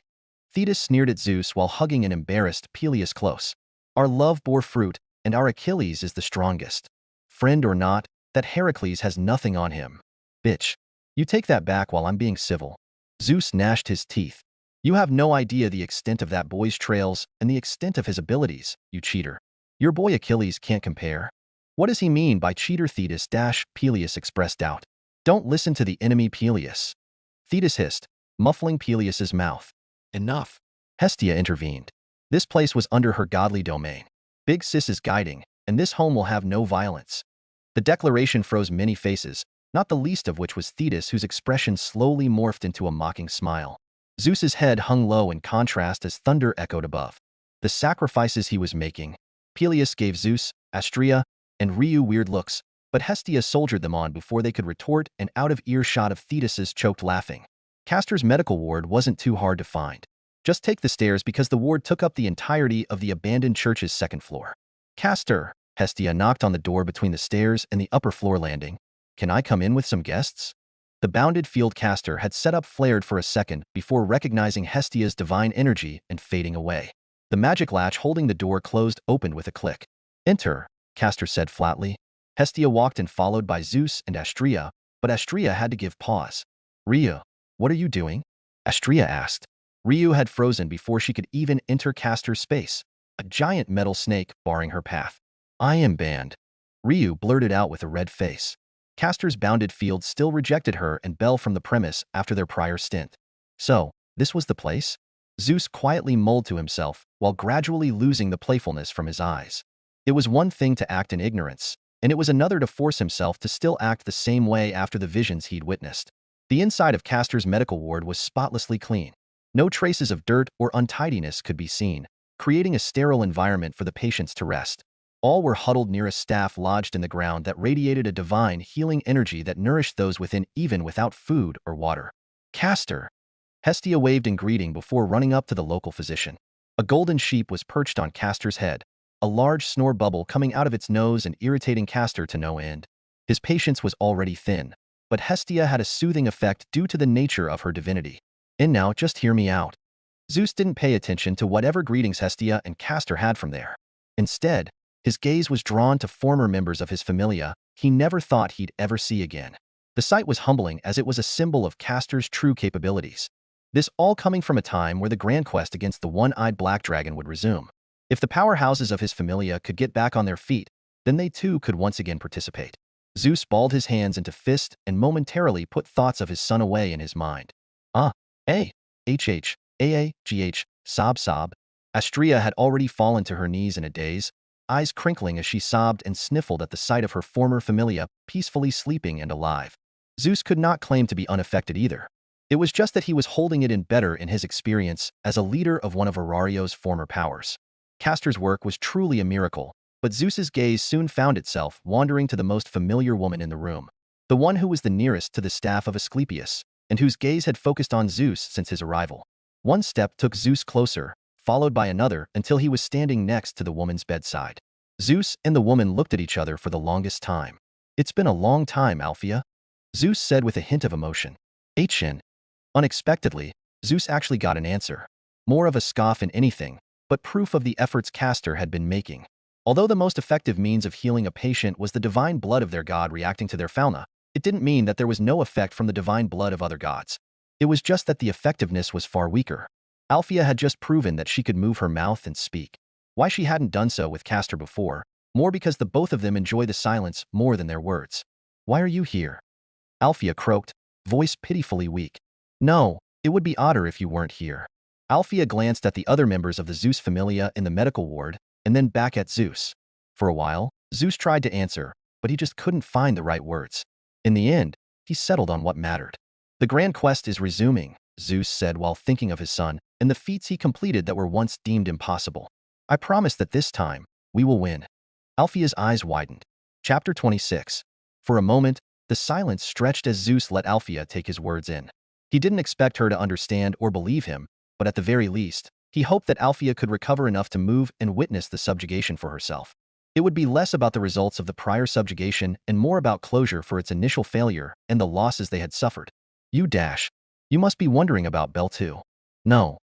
Thetis sneered at Zeus while hugging an embarrassed Peleus close. Our love bore fruit, and our Achilles is the strongest. Friend or not, that Heracles has nothing on him. Bitch. You take that back while I'm being civil. Zeus gnashed his teeth. You have no idea the extent of that boy's trails and the extent of his abilities, you cheater. Your boy Achilles can't compare. What does he mean by cheater? Thetis Peleus expressed doubt. Don't listen to the enemy Peleus. Thetis hissed, muffling Peleus's mouth. Enough. Hestia intervened. This place was under her godly domain. Big Sis is guiding, and this home will have no violence. The declaration froze many faces, not the least of which was Thetis, whose expression slowly morphed into a mocking smile. Zeus's head hung low in contrast as thunder echoed above. The sacrifices he was making. Peleus gave Zeus, Astrea, and Ryu weird looks, but Hestia soldiered them on before they could retort and out of earshot of Thetis's choked laughing. Castor's medical ward wasn't too hard to find. Just take the stairs because the ward took up the entirety of the abandoned church's second floor. Castor, Hestia knocked on the door between the stairs and the upper floor landing. Can I come in with some guests? The bounded field Castor had set up flared for a second before recognizing Hestia's divine energy and fading away. The magic latch holding the door closed opened with a click. Enter, Castor said flatly. Hestia walked in followed by Zeus and Astrea, but Astrea had to give pause. Ryu, what are you doing? Astrea asked. Ryu had frozen before she could even enter Castor's space, a giant metal snake barring her path. I am banned. Ryu blurted out with a red face. Castor's bounded field still rejected her and Belle from the premise after their prior stint. So, this was the place? Zeus quietly mulled to himself while gradually losing the playfulness from his eyes. It was one thing to act in ignorance, and it was another to force himself to still act the same way after the visions he'd witnessed. The inside of Castor's medical ward was spotlessly clean. No traces of dirt or untidiness could be seen, creating a sterile environment for the patients to rest. All were huddled near a staff lodged in the ground that radiated a divine, healing energy that nourished those within even without food or water. Castor! Hestia waved in greeting before running up to the local physician. A golden sheep was perched on Castor's head, a large snore bubble coming out of its nose and irritating Castor to no end. His patience was already thin, but Hestia had a soothing effect due to the nature of her divinity. And now, just hear me out. Zeus didn't pay attention to whatever greetings Hestia and Castor had from there. Instead, his gaze was drawn to former members of his familia he never thought he'd ever see again. The sight was humbling as it was a symbol of Castor's true capabilities. This all coming from a time where the grand quest against the one-eyed black dragon would resume. If the powerhouses of his familia could get back on their feet, then they too could once again participate. Zeus balled his hands into fist and momentarily put thoughts of his son away in his mind. Sob. Astrea had already fallen to her knees in a daze, eyes crinkling as she sobbed and sniffled at the sight of her former familia peacefully sleeping and alive. Zeus could not claim to be unaffected either. It was just that he was holding it in better in his experience as a leader of one of Arario's former powers. Castor's work was truly a miracle, but Zeus's gaze soon found itself wandering to the most familiar woman in the room, the one who was the nearest to the staff of Asclepius, and whose gaze had focused on Zeus since his arrival. One step took Zeus closer, followed by another until he was standing next to the woman's bedside. Zeus and the woman looked at each other for the longest time. "It's been a long time, Althea," Zeus said with a hint of emotion. "Hm." Unexpectedly, Zeus actually got an answer. More of a scoff than anything, but proof of the efforts Castor had been making. Although the most effective means of healing a patient was the divine blood of their god reacting to their fauna, it didn't mean that there was no effect from the divine blood of other gods. It was just that the effectiveness was far weaker. Althea had just proven that she could move her mouth and speak. Why she hadn't done so with Castor before, more because the both of them enjoy the silence more than their words. "Why are you here?" Althea croaked, voice pitifully weak. "No, it would be odder if you weren't here." Althea glanced at the other members of the Zeus familia in the medical ward, and then back at Zeus. For a while, Zeus tried to answer, but he just couldn't find the right words. In the end, he settled on what mattered. "The grand quest is resuming," Zeus said while thinking of his son and the feats he completed that were once deemed impossible. "I promise that this time, we will win." Althea's eyes widened. Chapter 26. For a moment, the silence stretched as Zeus let Althea take his words in. He didn't expect her to understand or believe him, but at the very least, he hoped that Althea could recover enough to move and witness the subjugation for herself. It would be less about the results of the prior subjugation and more about closure for its initial failure and the losses they had suffered. You must be wondering about Bel too." No,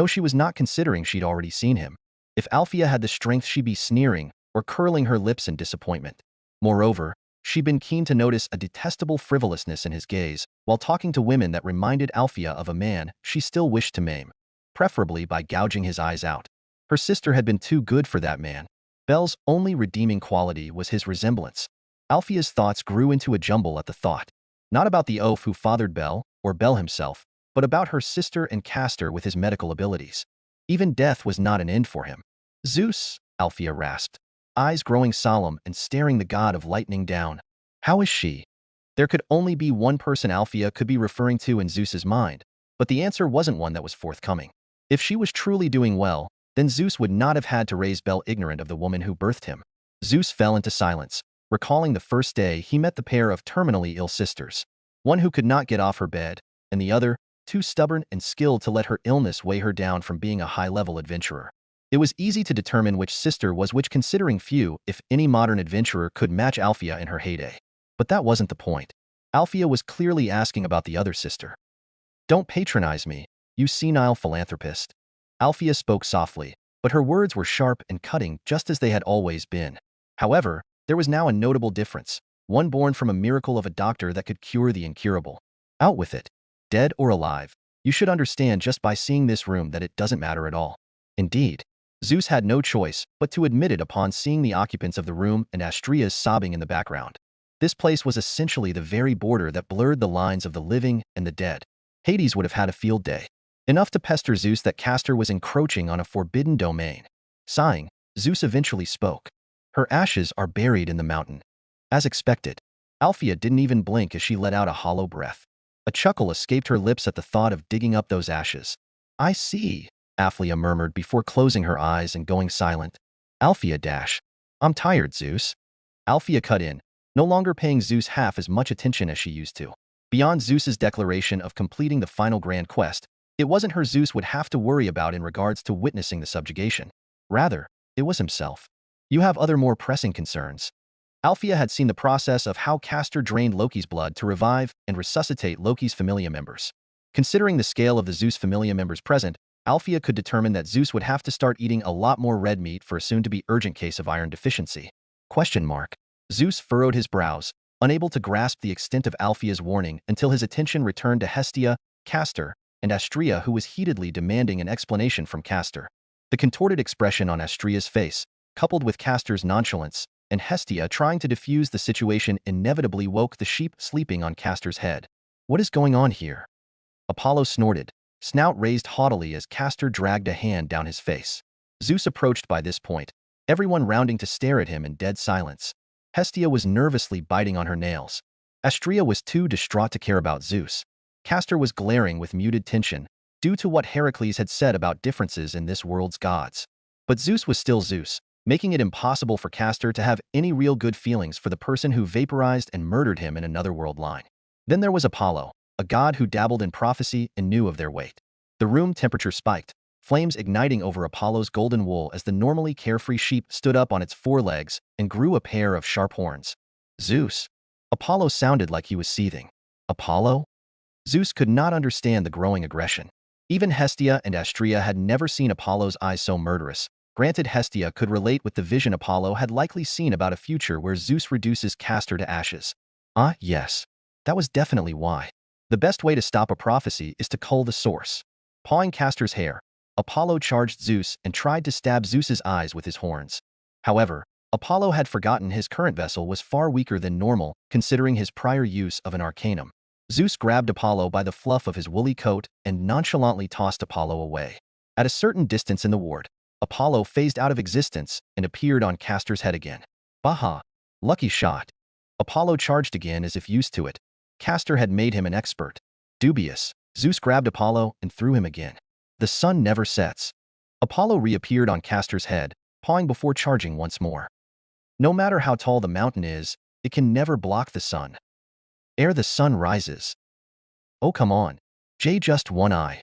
she was not, considering she'd already seen him. If Althea had the strength, she'd be sneering or curling her lips in disappointment. Moreover, she'd been keen to notice a detestable frivolousness in his gaze while talking to women that reminded Althea of a man she still wished to maim, preferably by gouging his eyes out. Her sister had been too good for that man. Bel's only redeeming quality was his resemblance. Althea's thoughts grew into a jumble at the thought. Not about the oaf who fathered Bel, or Bel himself, but about her sister and Castor with his medical abilities. Even death was not an end for him. "Zeus," Althea rasped, eyes growing solemn and staring the god of lightning down. "How is she?" There could only be one person Althea could be referring to in Zeus's mind, but the answer wasn't one that was forthcoming. If she was truly doing well, then Zeus would not have had to raise Bel ignorant of the woman who birthed him. Zeus fell into silence, recalling the first day he met the pair of terminally ill sisters. One who could not get off her bed, and the other, too stubborn and skilled to let her illness weigh her down from being a high-level adventurer. It was easy to determine which sister was which, considering few, if any, modern adventurer could match Althea in her heyday. But that wasn't the point. Althea was clearly asking about the other sister. "Don't patronize me, you senile philanthropist." Althea spoke softly, but her words were sharp and cutting, just as they had always been. However, there was now a notable difference, one born from a miracle of a doctor that could cure the incurable. "Out with it. Dead or alive, you should understand just by seeing this room that it doesn't matter at all." Indeed, Zeus had no choice but to admit it upon seeing the occupants of the room and Astrea's sobbing in the background. This place was essentially the very border that blurred the lines of the living and the dead. Hades would have had a field day. Enough to pester Zeus that Castor was encroaching on a forbidden domain. Sighing, Zeus eventually spoke. "Her ashes are buried in the mountain." As expected, Althea didn't even blink as she let out a hollow breath. A chuckle escaped her lips at the thought of digging up those ashes. I see, Althea murmured before closing her eyes and going silent. Althea dash. I'm tired, Zeus. Althea cut in, no longer paying Zeus half as much attention as she used to. Beyond Zeus's declaration of completing the final grand quest, it wasn't her Zeus would have to worry about in regards to witnessing the subjugation. Rather, it was himself. You have other more pressing concerns. Althea had seen the process of how Castor drained Loki's blood to revive and resuscitate Loki's familia members. Considering the scale of the Zeus familia members present, Althea could determine that Zeus would have to start eating a lot more red meat for a soon-to-be urgent case of iron deficiency. Question mark. Zeus furrowed his brows, unable to grasp the extent of Althea's warning until his attention returned to Hestia, Castor, and Astrea, who was heatedly demanding an explanation from Castor. The contorted expression on Astria's face, coupled with Castor's nonchalance, and Hestia trying to defuse the situation inevitably woke the sheep sleeping on Castor's head. What is going on here? Apollo snorted, snout raised haughtily as Castor dragged a hand down his face. Zeus approached by this point, everyone rounding to stare at him in dead silence. Hestia was nervously biting on her nails. Astrea was too distraught to care about Zeus. Castor was glaring with muted tension, due to what Heracles had said about differences in this world's gods. But Zeus was still Zeus, making it impossible for Castor to have any real good feelings for the person who vaporized and murdered him in another world line. Then there was Apollo, a god who dabbled in prophecy and knew of their weight. The room temperature spiked, flames igniting over Apollo's golden wool as the normally carefree sheep stood up on its four legs and grew a pair of sharp horns. Zeus. Apollo sounded like he was seething. Apollo? Zeus could not understand the growing aggression. Even Hestia and Astrea had never seen Apollo's eyes so murderous. Granted, Hestia could relate with the vision Apollo had likely seen about a future where Zeus reduces Castor to ashes. Ah, yes. That was definitely why. The best way to stop a prophecy is to cull the source. Pawing Castor's hair, Apollo charged Zeus and tried to stab Zeus's eyes with his horns. However, Apollo had forgotten his current vessel was far weaker than normal considering his prior use of an arcanum. Zeus grabbed Apollo by the fluff of his woolly coat and nonchalantly tossed Apollo away. At a certain distance in the ward, Apollo phased out of existence and appeared on Castor's head again. Baha! Lucky shot. Apollo charged again as if used to it. Castor had made him an expert. Dubious. Zeus grabbed Apollo and threw him again. The sun never sets. Apollo reappeared on Castor's head, pawing before charging once more. No matter how tall the mountain is, it can never block the sun. Ere the sun rises. Oh, come on. Just one eye.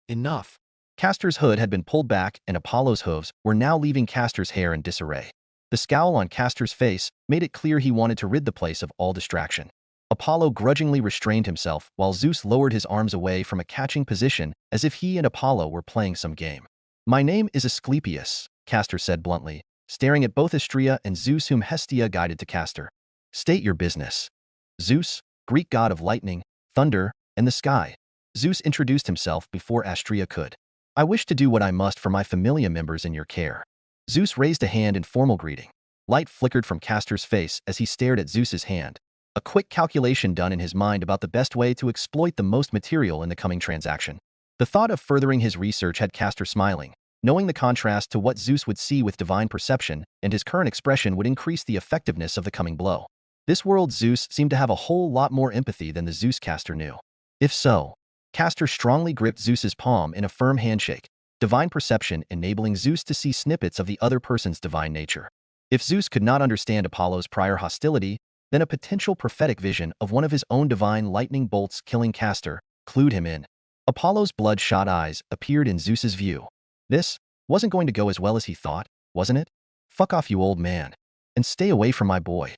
Enough. Castor's hood had been pulled back and Apollo's hooves were now leaving Castor's hair in disarray. The scowl on Castor's face made it clear he wanted to rid the place of all distraction. Apollo grudgingly restrained himself while Zeus lowered his arms away from a catching position as if he and Apollo were playing some game. My name is Asclepius, Castor said bluntly, staring at both Astrea and Zeus whom Hestia guided to Castor. State your business. Zeus, Greek god of lightning, thunder, and the sky. Zeus introduced himself before Astrea could. I wish to do what I must for my familia members in your care. Zeus raised a hand in formal greeting. Light flickered from Castor's face as he stared at Zeus's hand. A quick calculation done in his mind about the best way to exploit the most material in the coming transaction. The thought of furthering his research had Castor smiling, knowing the contrast to what Zeus would see with divine perception and his current expression would increase the effectiveness of the coming blow. This world's Zeus seemed to have a whole lot more empathy than the Zeus Castor knew. If so, Castor strongly gripped Zeus's palm in a firm handshake, divine perception enabling Zeus to see snippets of the other person's divine nature. If Zeus could not understand Apollo's prior hostility, then a potential prophetic vision of one of his own divine lightning bolts killing Castor clued him in. Apollo's bloodshot eyes appeared in Zeus's view. This wasn't going to go as well as he thought, wasn't it? Fuck off, you old man, and stay away from my boy.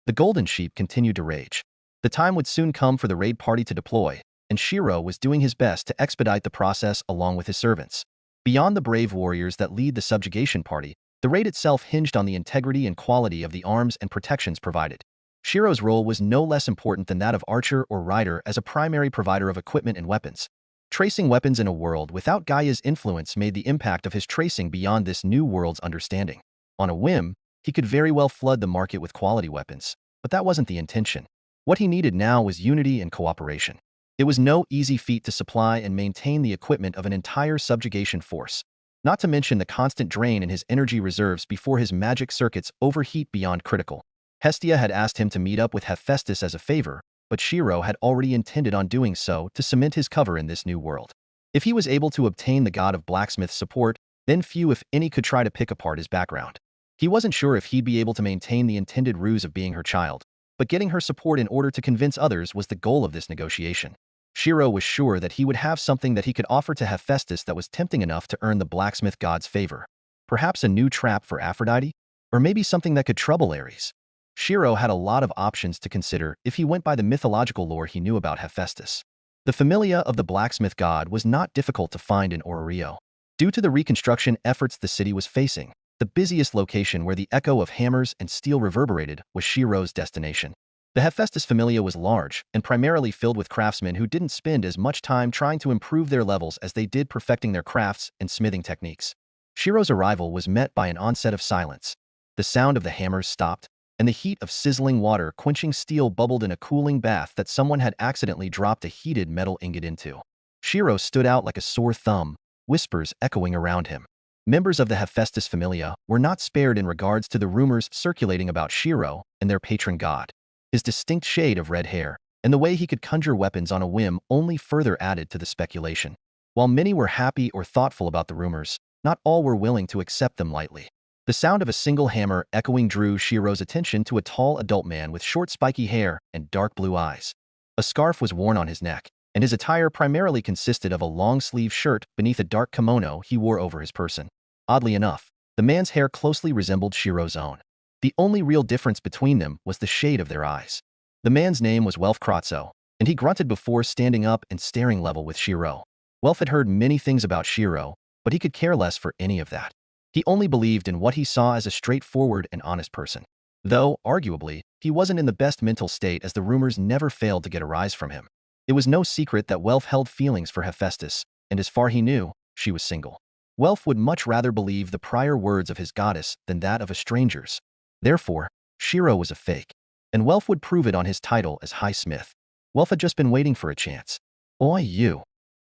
The golden sheep continued to rage. The time would soon come for the raid party to deploy, and Shirou was doing his best to expedite the process along with his servants. Beyond the brave warriors that lead the subjugation party, the raid itself hinged on the integrity and quality of the arms and protections provided. Shirou's role was no less important than that of archer or rider as a primary provider of equipment and weapons. Tracing weapons in a world without Gaia's influence made the impact of his tracing beyond this new world's understanding. On a whim, he could very well flood the market with quality weapons, but that wasn't the intention. What he needed now was unity and cooperation. It was no easy feat to supply and maintain the equipment of an entire subjugation force, not to mention the constant drain in his energy reserves before his magic circuits overheat beyond critical. Hestia had asked him to meet up with Hephaestus as a favor, but Shirou had already intended on doing so to cement his cover in this new world. If he was able to obtain the god of blacksmith's support, then few if any could try to pick apart his background. He wasn't sure if he'd be able to maintain the intended ruse of being her child, but getting her support in order to convince others was the goal of this negotiation. Shirou was sure that he would have something that he could offer to Hephaestus that was tempting enough to earn the blacksmith god's favor. Perhaps a new trap for Aphrodite? Or maybe something that could trouble Ares. Shirou had a lot of options to consider if he went by the mythological lore he knew about Hephaestus. The familia of the blacksmith god was not difficult to find in Ororio. Due to the reconstruction efforts the city was facing, the busiest location where the echo of hammers and steel reverberated was Shirou's destination. The Hephaestus familia was large and primarily filled with craftsmen who didn't spend as much time trying to improve their levels as they did perfecting their crafts and smithing techniques. Shirou's arrival was met by an onset of silence. The sound of the hammers stopped, and the heat of sizzling water quenching steel bubbled in a cooling bath that someone had accidentally dropped a heated metal ingot into. Shirou stood out like a sore thumb, whispers echoing around him. Members of the Hephaestus familia were not spared in regards to the rumors circulating about Shirou and their patron god. His distinct shade of red hair and the way he could conjure weapons on a whim only further added to the speculation. While many were happy or thoughtful about the rumors, not all were willing to accept them lightly. The sound of a single hammer echoing drew Shirou's attention to a tall adult man with short spiky hair and dark blue eyes. A scarf was worn on his neck, and his attire primarily consisted of a long-sleeved shirt beneath a dark kimono he wore over his person. Oddly enough, the man's hair closely resembled Shirou's own. The only real difference between them was the shade of their eyes. The man's name was Welf Kratzo, and he grunted before standing up and staring level with Shirou. Welf had heard many things about Shirou, but he could care less for any of that. He only believed in what he saw as a straightforward and honest person. Though, arguably, he wasn't in the best mental state as the rumors never failed to get a rise from him. It was no secret that Welf held feelings for Hephaestus, and as far he knew, she was single. Welf would much rather believe the prior words of his goddess than that of a stranger's. Therefore, Shirou was a fake, and Welf would prove it on his title as High Smith. Welf had just been waiting for a chance. "Oi, you!"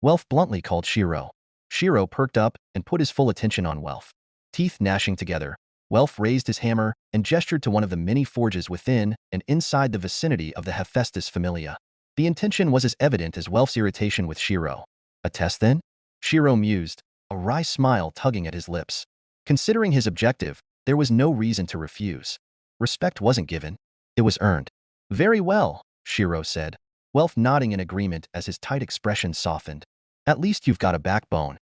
Welf bluntly called Shirou. Shirou perked up and put his full attention on Welf. Teeth gnashing together, Welf raised his hammer and gestured to one of the many forges within and inside the vicinity of the Hephaestus familia. The intention was as evident as Welf's irritation with Shirou. "A test then?" Shirou mused, a wry smile tugging at his lips. Considering his objective, there was no reason to refuse. Respect wasn't given. It was earned. "Very well," Shirou said, Welf nodding in agreement as his tight expression softened. "At least you've got a backbone."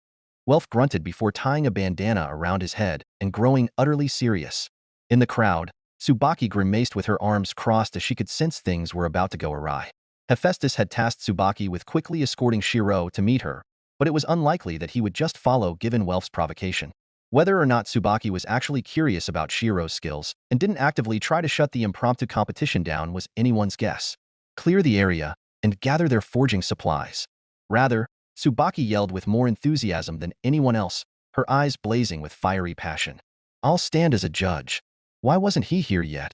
Welf grunted before tying a bandana around his head and growing utterly serious. In the crowd, Tsubaki grimaced with her arms crossed as she could sense things were about to go awry. Hephaestus had tasked Tsubaki with quickly escorting Shirou to meet her, but it was unlikely that he would just follow given Welf's provocation. Whether or not Tsubaki was actually curious about Shirou's skills and didn't actively try to shut the impromptu competition down was anyone's guess. Clear the area and gather their forging supplies. Rather, Tsubaki yelled with more enthusiasm than anyone else, her eyes blazing with fiery passion. "I'll stand as a judge. Why wasn't he here yet?"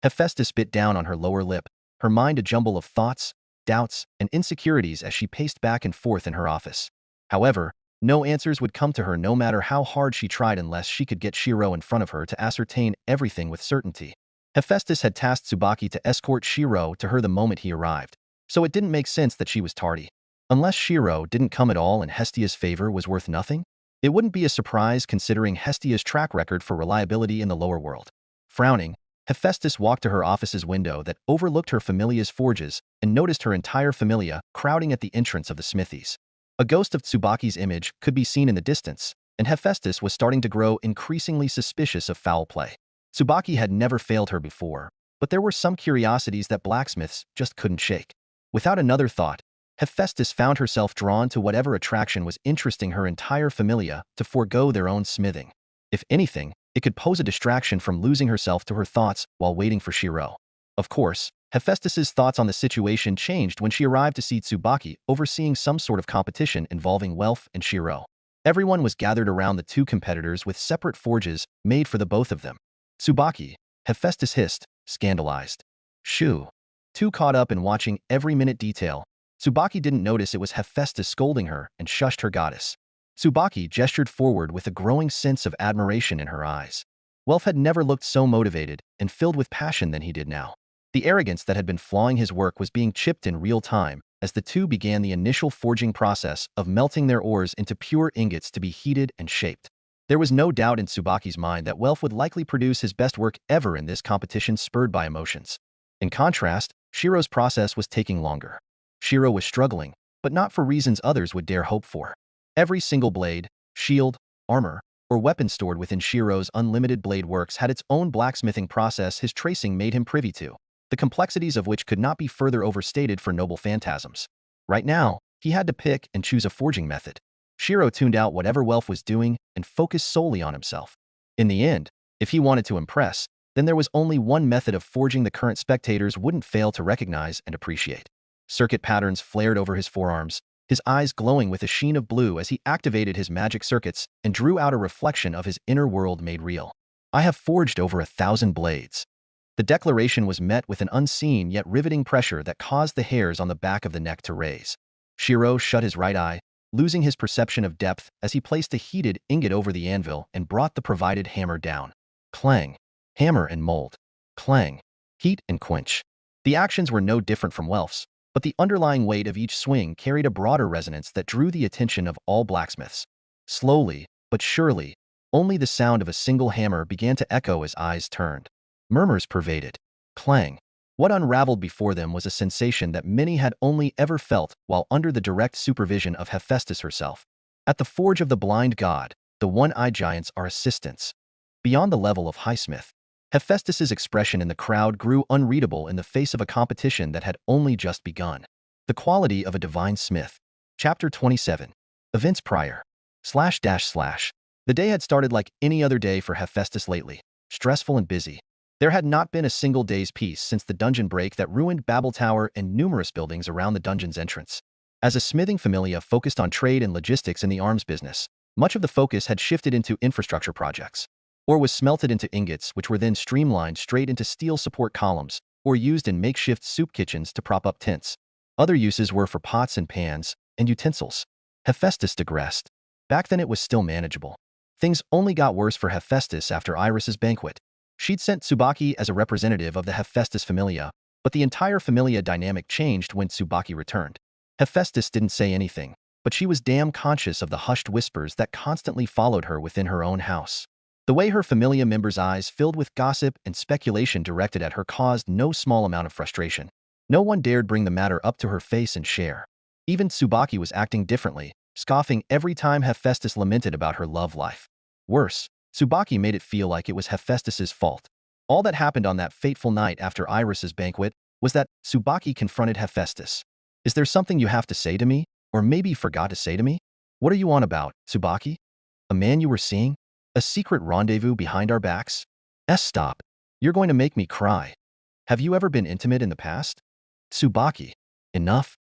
Hephaestus bit down on her lower lip, her mind a jumble of thoughts, doubts, and insecurities as she paced back and forth in her office. However, no answers would come to her no matter how hard she tried unless she could get Shirou in front of her to ascertain everything with certainty. Hephaestus had tasked Tsubaki to escort Shirou to her the moment he arrived, so it didn't make sense that she was tardy. Unless Shirou didn't come at all and Hestia's favor was worth nothing, it wouldn't be a surprise considering Hestia's track record for reliability in the lower world. Frowning, Hephaestus walked to her office's window that overlooked her familia's forges and noticed her entire familia crowding at the entrance of the smithies. A ghost of Tsubaki's image could be seen in the distance, and Hephaestus was starting to grow increasingly suspicious of foul play. Tsubaki had never failed her before, but there were some curiosities that blacksmiths just couldn't shake. Without another thought, Hephaestus found herself drawn to whatever attraction was interesting her entire familia to forego their own smithing. If anything, it could pose a distraction from losing herself to her thoughts while waiting for Shirou. Of course, Hephaestus's thoughts on the situation changed when she arrived to see Tsubaki overseeing some sort of competition involving Welf and Shirou. Everyone was gathered around the two competitors with separate forges made for the both of them. "Tsubaki," Hephaestus hissed, scandalized. "Shoo." Too caught up in watching every minute detail, Tsubaki didn't notice it was Hephaestus scolding her and shushed her goddess. Tsubaki gestured forward with a growing sense of admiration in her eyes. Welf had never looked so motivated and filled with passion than he did now. The arrogance that had been flaws his work was being chipped in real time as the two began the initial forging process of melting their ores into pure ingots to be heated and shaped. There was no doubt in Tsubaki's mind that Welf would likely produce his best work ever in this competition spurred by emotions. In contrast, Shirou's process was taking longer. Shirou was struggling, but not for reasons others would dare hope for. Every single blade, shield, armor, or weapon stored within Shirou's unlimited blade works had its own blacksmithing process his tracing made him privy to, the complexities of which could not be further overstated for noble phantasms. Right now, he had to pick and choose a forging method. Shirou tuned out whatever Welf was doing and focused solely on himself. In the end, if he wanted to impress, then there was only one method of forging the current spectators wouldn't fail to recognize and appreciate. Circuit patterns flared over his forearms, his eyes glowing with a sheen of blue as he activated his magic circuits and drew out a reflection of his inner world made real. I have forged over 1,000 blades. The declaration was met with an unseen yet riveting pressure that caused the hairs on the back of the neck to raise. Shirou shut his right eye, losing his perception of depth as he placed a heated ingot over the anvil and brought the provided hammer down. Clang. Hammer and mold. Clang. Heat and quench. The actions were no different from Welf's, but the underlying weight of each swing carried a broader resonance that drew the attention of all blacksmiths. Slowly, but surely, only the sound of a single hammer began to echo as eyes turned. Murmurs pervaded. Clang. What unraveled before them was a sensation that many had only ever felt while under the direct supervision of Hephaestus herself. At the forge of the blind god, the one-eyed giants are assistants. Beyond the level of highsmith, Hephaestus's expression in the crowd grew unreadable in the face of a competition that had only just begun. The quality of a divine smith. Chapter 27. Events prior. / The day had started like any other day for Hephaestus lately, stressful and busy. There had not been a single day's peace since the dungeon break that ruined Babel Tower and numerous buildings around the dungeon's entrance. As a smithing familia focused on trade and logistics in the arms business, much of the focus had shifted into infrastructure projects. Ore was smelted into ingots, which were then streamlined straight into steel support columns, or used in makeshift soup kitchens to prop up tents. Other uses were for pots and pans, and utensils. Hephaestus digressed. Back then it was still manageable. Things only got worse for Hephaestus after Iris's banquet. She'd sent Tsubaki as a representative of the Hephaestus familia, but the entire familia dynamic changed when Tsubaki returned. Hephaestus didn't say anything, but she was damn conscious of the hushed whispers that constantly followed her within her own house. The way her familia members' eyes filled with gossip and speculation directed at her caused no small amount of frustration. No one dared bring the matter up to her face and share. Even Tsubaki was acting differently, scoffing every time Hephaestus lamented about her love life. Worse, Tsubaki made it feel like it was Hephaestus's fault. All that happened on that fateful night after Iris's banquet was that Tsubaki confronted Hephaestus. "Is there something you have to say to me, or maybe forgot to say to me? What are you on about, Tsubaki? A man you were seeing? A secret rendezvous behind our backs? Stop. You're going to make me cry. Have you ever been intimate in the past? Tsubaki. Enough?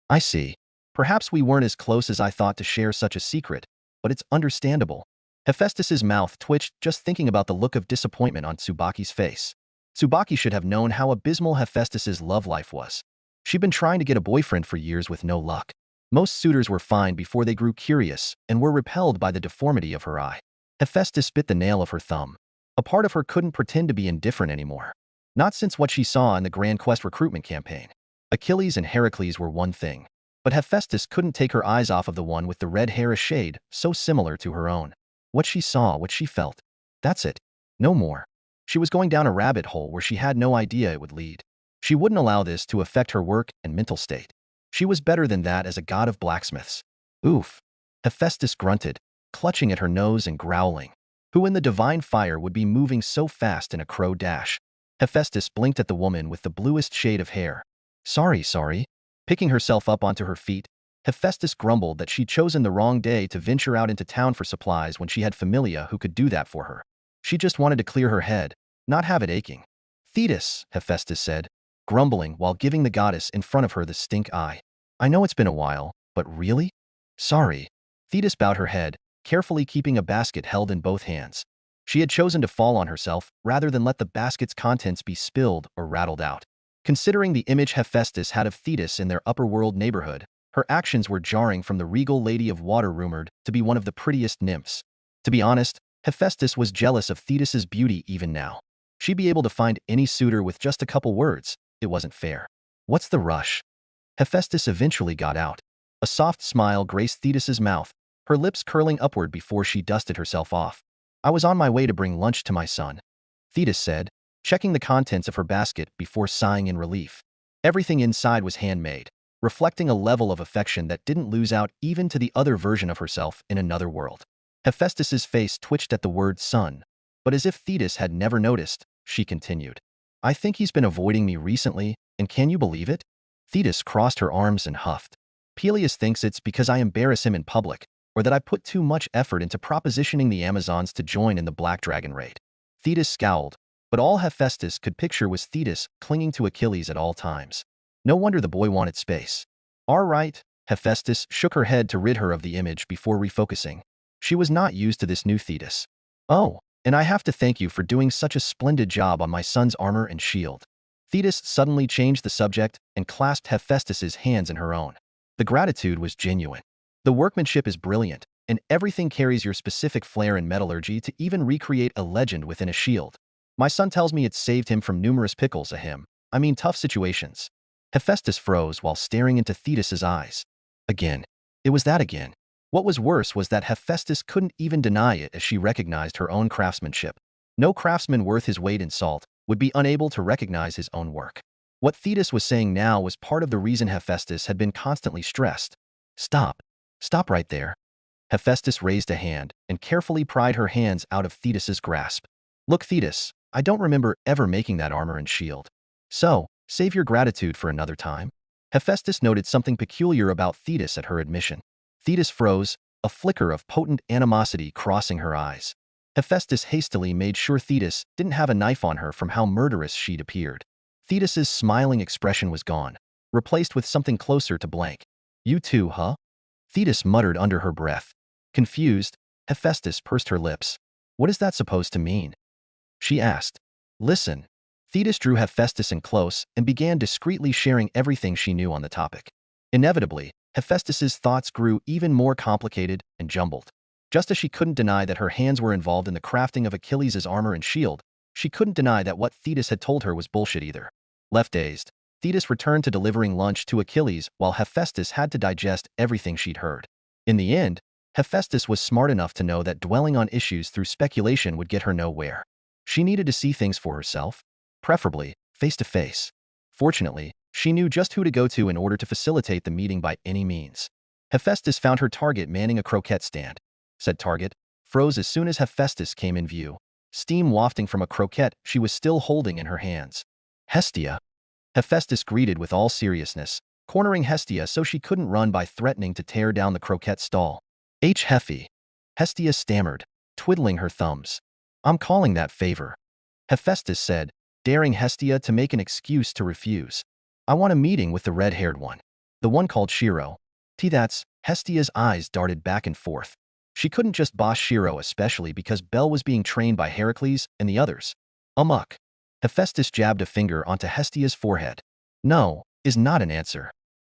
I see. Perhaps we weren't as close as I thought to share such a secret, but it's understandable." Hephaestus's mouth twitched just thinking about the look of disappointment on Tsubaki's face. Tsubaki should have known how abysmal Hephaestus's love life was. She'd been trying to get a boyfriend for years with no luck. Most suitors were fine before they grew curious and were repelled by the deformity of her eye. Hephaestus bit the nail of her thumb. A part of her couldn't pretend to be indifferent anymore. Not since what she saw in the Grand Quest recruitment campaign. Achilles and Heracles were one thing, but Hephaestus couldn't take her eyes off of the one with the red hair a shade so similar to her own. What she saw, what she felt. That's it. No more. She was going down a rabbit hole where she had no idea it would lead. She wouldn't allow this to affect her work and mental state. She was better than that as a god of blacksmiths. Oof. Hephaestus grunted, clutching at her nose and growling. Who in the divine fire would be moving so fast in a crow dash? Hephaestus blinked at the woman with the bluest shade of hair. Sorry. Picking herself up onto her feet, Hephaestus grumbled that she'd chosen the wrong day to venture out into town for supplies when she had familia who could do that for her. She just wanted to clear her head, not have it aching. Thetis, Hephaestus said, grumbling while giving the goddess in front of her the stink eye. I know it's been a while, but really? Sorry. Thetis bowed her head, carefully keeping a basket held in both hands. She had chosen to fall on herself rather than let the basket's contents be spilled or rattled out. Considering the image Hephaestus had of Thetis in their upper-world neighborhood, her actions were jarring from the regal lady of water rumored to be one of the prettiest nymphs. To be honest, Hephaestus was jealous of Thetis's beauty even now. She'd be able to find any suitor with just a couple words. It wasn't fair. What's the rush? Hephaestus eventually got out. A soft smile graced Thetis's mouth, her lips curling upward before she dusted herself off. "I was on my way to bring lunch to my son," Thetis said, checking the contents of her basket before sighing in relief. Everything inside was handmade, reflecting a level of affection that didn't lose out even to the other version of herself in another world. Hephaestus's face twitched at the word son, but as if Thetis had never noticed, she continued. "I think he's been avoiding me recently, and can you believe it?" Thetis crossed her arms and huffed. "Peleus thinks it's because I embarrass him in public, or that I put too much effort into propositioning the Amazons to join in the Black Dragon raid." Thetis scowled, but all Hephaestus could picture was Thetis clinging to Achilles at all times. No wonder the boy wanted space. "All right," Hephaestus shook her head to rid her of the image before refocusing. She was not used to this new Thetis. "Oh, and I have to thank you for doing such a splendid job on my son's armor and shield." Thetis suddenly changed the subject and clasped Hephaestus's hands in her own. The gratitude was genuine. "The workmanship is brilliant, and everything carries your specific flair in metallurgy to even recreate a legend within a shield. My son tells me it's saved him from numerous pickles, tough situations." Hephaestus froze while staring into Thetis's eyes. Again. It was that again. What was worse was that Hephaestus couldn't even deny it as she recognized her own craftsmanship. No craftsman worth his weight in salt would be unable to recognize his own work. What Thetis was saying now was part of the reason Hephaestus had been constantly stressed. "Stop. Stop right there." Hephaestus raised a hand and carefully pried her hands out of Thetis's grasp. "Look, Thetis, I don't remember ever making that armor and shield. So, save your gratitude for another time." Hephaestus noted something peculiar about Thetis at her admission. Thetis froze, a flicker of potent animosity crossing her eyes. Hephaestus hastily made sure Thetis didn't have a knife on her from how murderous she'd appeared. Thetis's smiling expression was gone, replaced with something closer to blank. "You too, huh?" Thetis muttered under her breath. Confused, Hephaestus pursed her lips. "What is that supposed to mean?" she asked. "Listen." Thetis drew Hephaestus in close and began discreetly sharing everything she knew on the topic. Inevitably, Hephaestus's thoughts grew even more complicated and jumbled. Just as she couldn't deny that her hands were involved in the crafting of Achilles' armor and shield, she couldn't deny that what Thetis had told her was bullshit either. Left dazed, Thetis returned to delivering lunch to Achilles while Hephaestus had to digest everything she'd heard. In the end, Hephaestus was smart enough to know that dwelling on issues through speculation would get her nowhere. She needed to see things for herself, preferably face to face. Fortunately, she knew just who to go to in order to facilitate the meeting by any means. Hephaestus found her target manning a croquette stand. Said target froze as soon as Hephaestus came in view, steam wafting from a croquette she was still holding in her hands. "Hestia," Hephaestus greeted with all seriousness, cornering Hestia so she couldn't run by threatening to tear down the croquette stall. Heffy," Hestia stammered, twiddling her thumbs. "I'm calling that favor," Hephaestus said, daring Hestia to make an excuse to refuse. "I want a meeting with the red-haired one. The one called Shirou." That's Hestia's eyes darted back and forth. She couldn't just boss Shirou, especially because Bel was being trained by Heracles and the others. Amok. Hephaestus jabbed a finger onto Hestia's forehead. "No" is not an answer.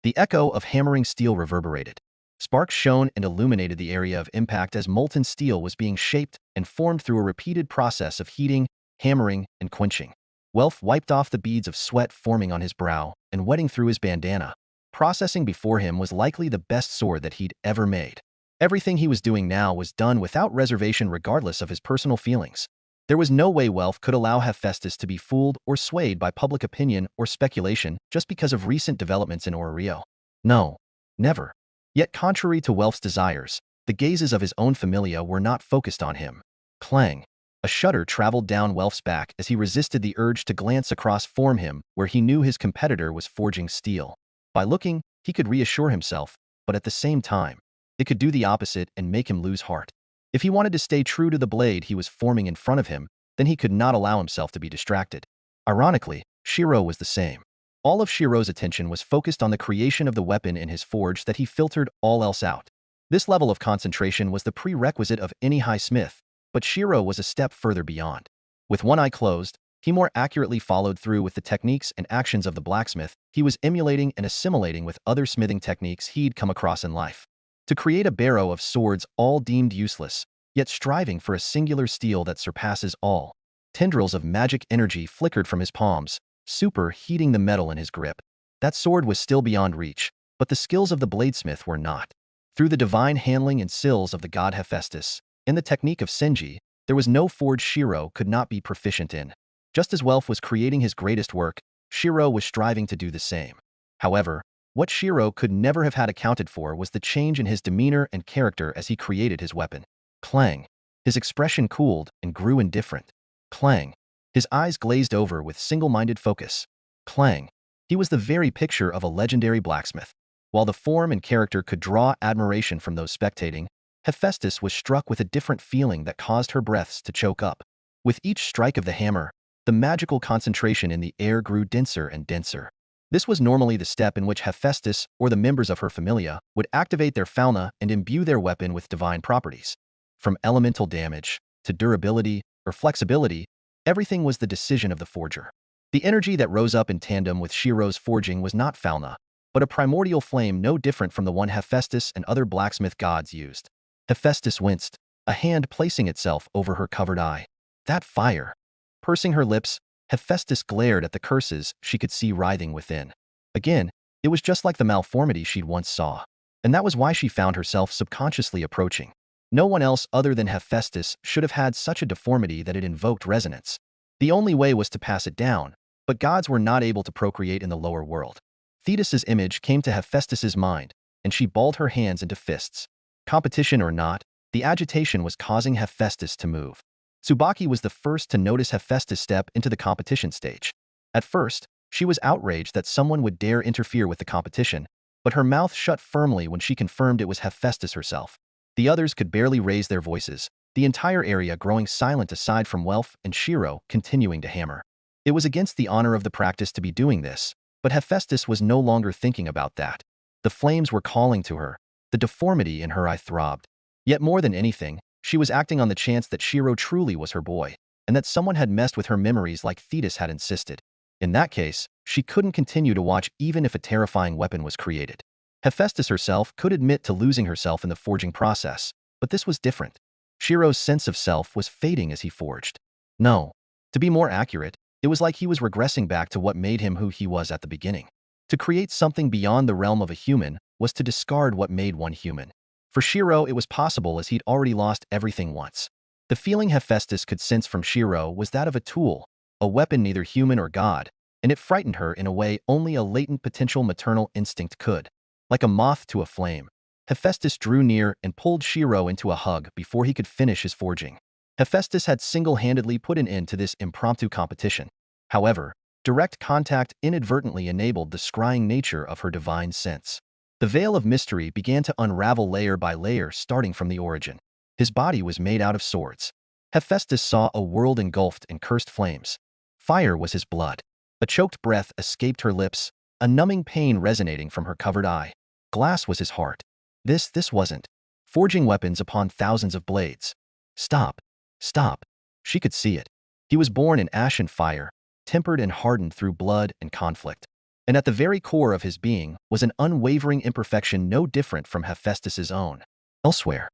The echo of hammering steel reverberated. Sparks shone and illuminated the area of impact as molten steel was being shaped and formed through a repeated process of heating, hammering, and quenching. Welf wiped off the beads of sweat forming on his brow and wetting through his bandana. Processing before him was likely the best sword that he'd ever made. Everything he was doing now was done without reservation regardless of his personal feelings. There was no way Welf could allow Hephaestus to be fooled or swayed by public opinion or speculation just because of recent developments in Orrio. No. Never. Yet contrary to Welf's desires, the gazes of his own familia were not focused on him. Clang. A shudder traveled down Welf's back as he resisted the urge to glance across from him where he knew his competitor was forging steel. By looking, he could reassure himself, but at the same time, it could do the opposite and make him lose heart. If he wanted to stay true to the blade he was forming in front of him, then he could not allow himself to be distracted. Ironically, Shirou was the same. All of Shirou's attention was focused on the creation of the weapon in his forge that he filtered all else out. This level of concentration was the prerequisite of any high smith, but Shirou was a step further beyond. With one eye closed, he more accurately followed through with the techniques and actions of the blacksmith he was emulating and assimilating with other smithing techniques he'd come across in life. To create a barrow of swords all deemed useless, yet striving for a singular steel that surpasses all. Tendrils of magic energy flickered from his palms, superheating the metal in his grip. That sword was still beyond reach, but the skills of the bladesmith were not. Through the divine handling and skills of the god Hephaestus, in the technique of Senji, there was no forge Shirou could not be proficient in. Just as Welf was creating his greatest work, Shirou was striving to do the same. However, what Shirou could never have had accounted for was the change in his demeanor and character as he created his weapon. Clang. His expression cooled and grew indifferent. Clang. His eyes glazed over with single-minded focus. Clang. He was the very picture of a legendary blacksmith. While the form and character could draw admiration from those spectating, Hephaestus was struck with a different feeling that caused her breaths to choke up. With each strike of the hammer, the magical concentration in the air grew denser and denser. This was normally the step in which Hephaestus or the members of her familia would activate their fauna and imbue their weapon with divine properties. From elemental damage to durability or flexibility, everything was the decision of the forger. The energy that rose up in tandem with Shirou's forging was not fauna, but a primordial flame no different from the one Hephaestus and other blacksmith gods used. Hephaestus winced, a hand placing itself over her covered eye. That fire! Pursing her lips, Hephaestus glared at the curses she could see writhing within. Again, it was just like the malformity she'd once saw. And that was why she found herself subconsciously approaching. No one else other than Hephaestus should have had such a deformity that it invoked resonance. The only way was to pass it down, but gods were not able to procreate in the lower world. Thetis's image came to Hephaestus's mind, and she balled her hands into fists. Competition or not, the agitation was causing Hephaestus to move. Tsubaki was the first to notice Hephaestus step into the competition stage. At first, she was outraged that someone would dare interfere with the competition, but her mouth shut firmly when she confirmed it was Hephaestus herself. The others could barely raise their voices, the entire area growing silent aside from Welf and Shirou continuing to hammer. It was against the honor of the practice to be doing this, but Hephaestus was no longer thinking about that. The flames were calling to her. The deformity in her eye throbbed. Yet more than anything, she was acting on the chance that Shirou truly was her boy, and that someone had messed with her memories like Thetis had insisted. In that case, she couldn't continue to watch even if a terrifying weapon was created. Hephaestus herself could admit to losing herself in the forging process, but this was different. Shirou's sense of self was fading as he forged. No. To be more accurate, it was like he was regressing back to what made him who he was at the beginning. To create something beyond the realm of a human was to discard what made one human. For Shirou, it was possible as he'd already lost everything once. The feeling Hephaestus could sense from Shirou was that of a tool, a weapon neither human or god, and it frightened her in a way only a latent potential maternal instinct could. Like a moth to a flame, Hephaestus drew near and pulled Shirou into a hug before he could finish his forging. Hephaestus had single-handedly put an end to this impromptu competition. However, direct contact inadvertently enabled the scrying nature of her divine sense. The veil of mystery began to unravel layer by layer starting from the origin. His body was made out of swords. Hephaestus saw a world engulfed in cursed flames. Fire was his blood. A choked breath escaped her lips, a numbing pain resonating from her covered eye. Glass was his heart. This wasn't. Forging weapons upon thousands of blades. Stop. Stop. She could see it. He was born in ash and fire, tempered and hardened through blood and conflict. And at the very core of his being was an unwavering imperfection no different from Hephaestus's own. Elsewhere.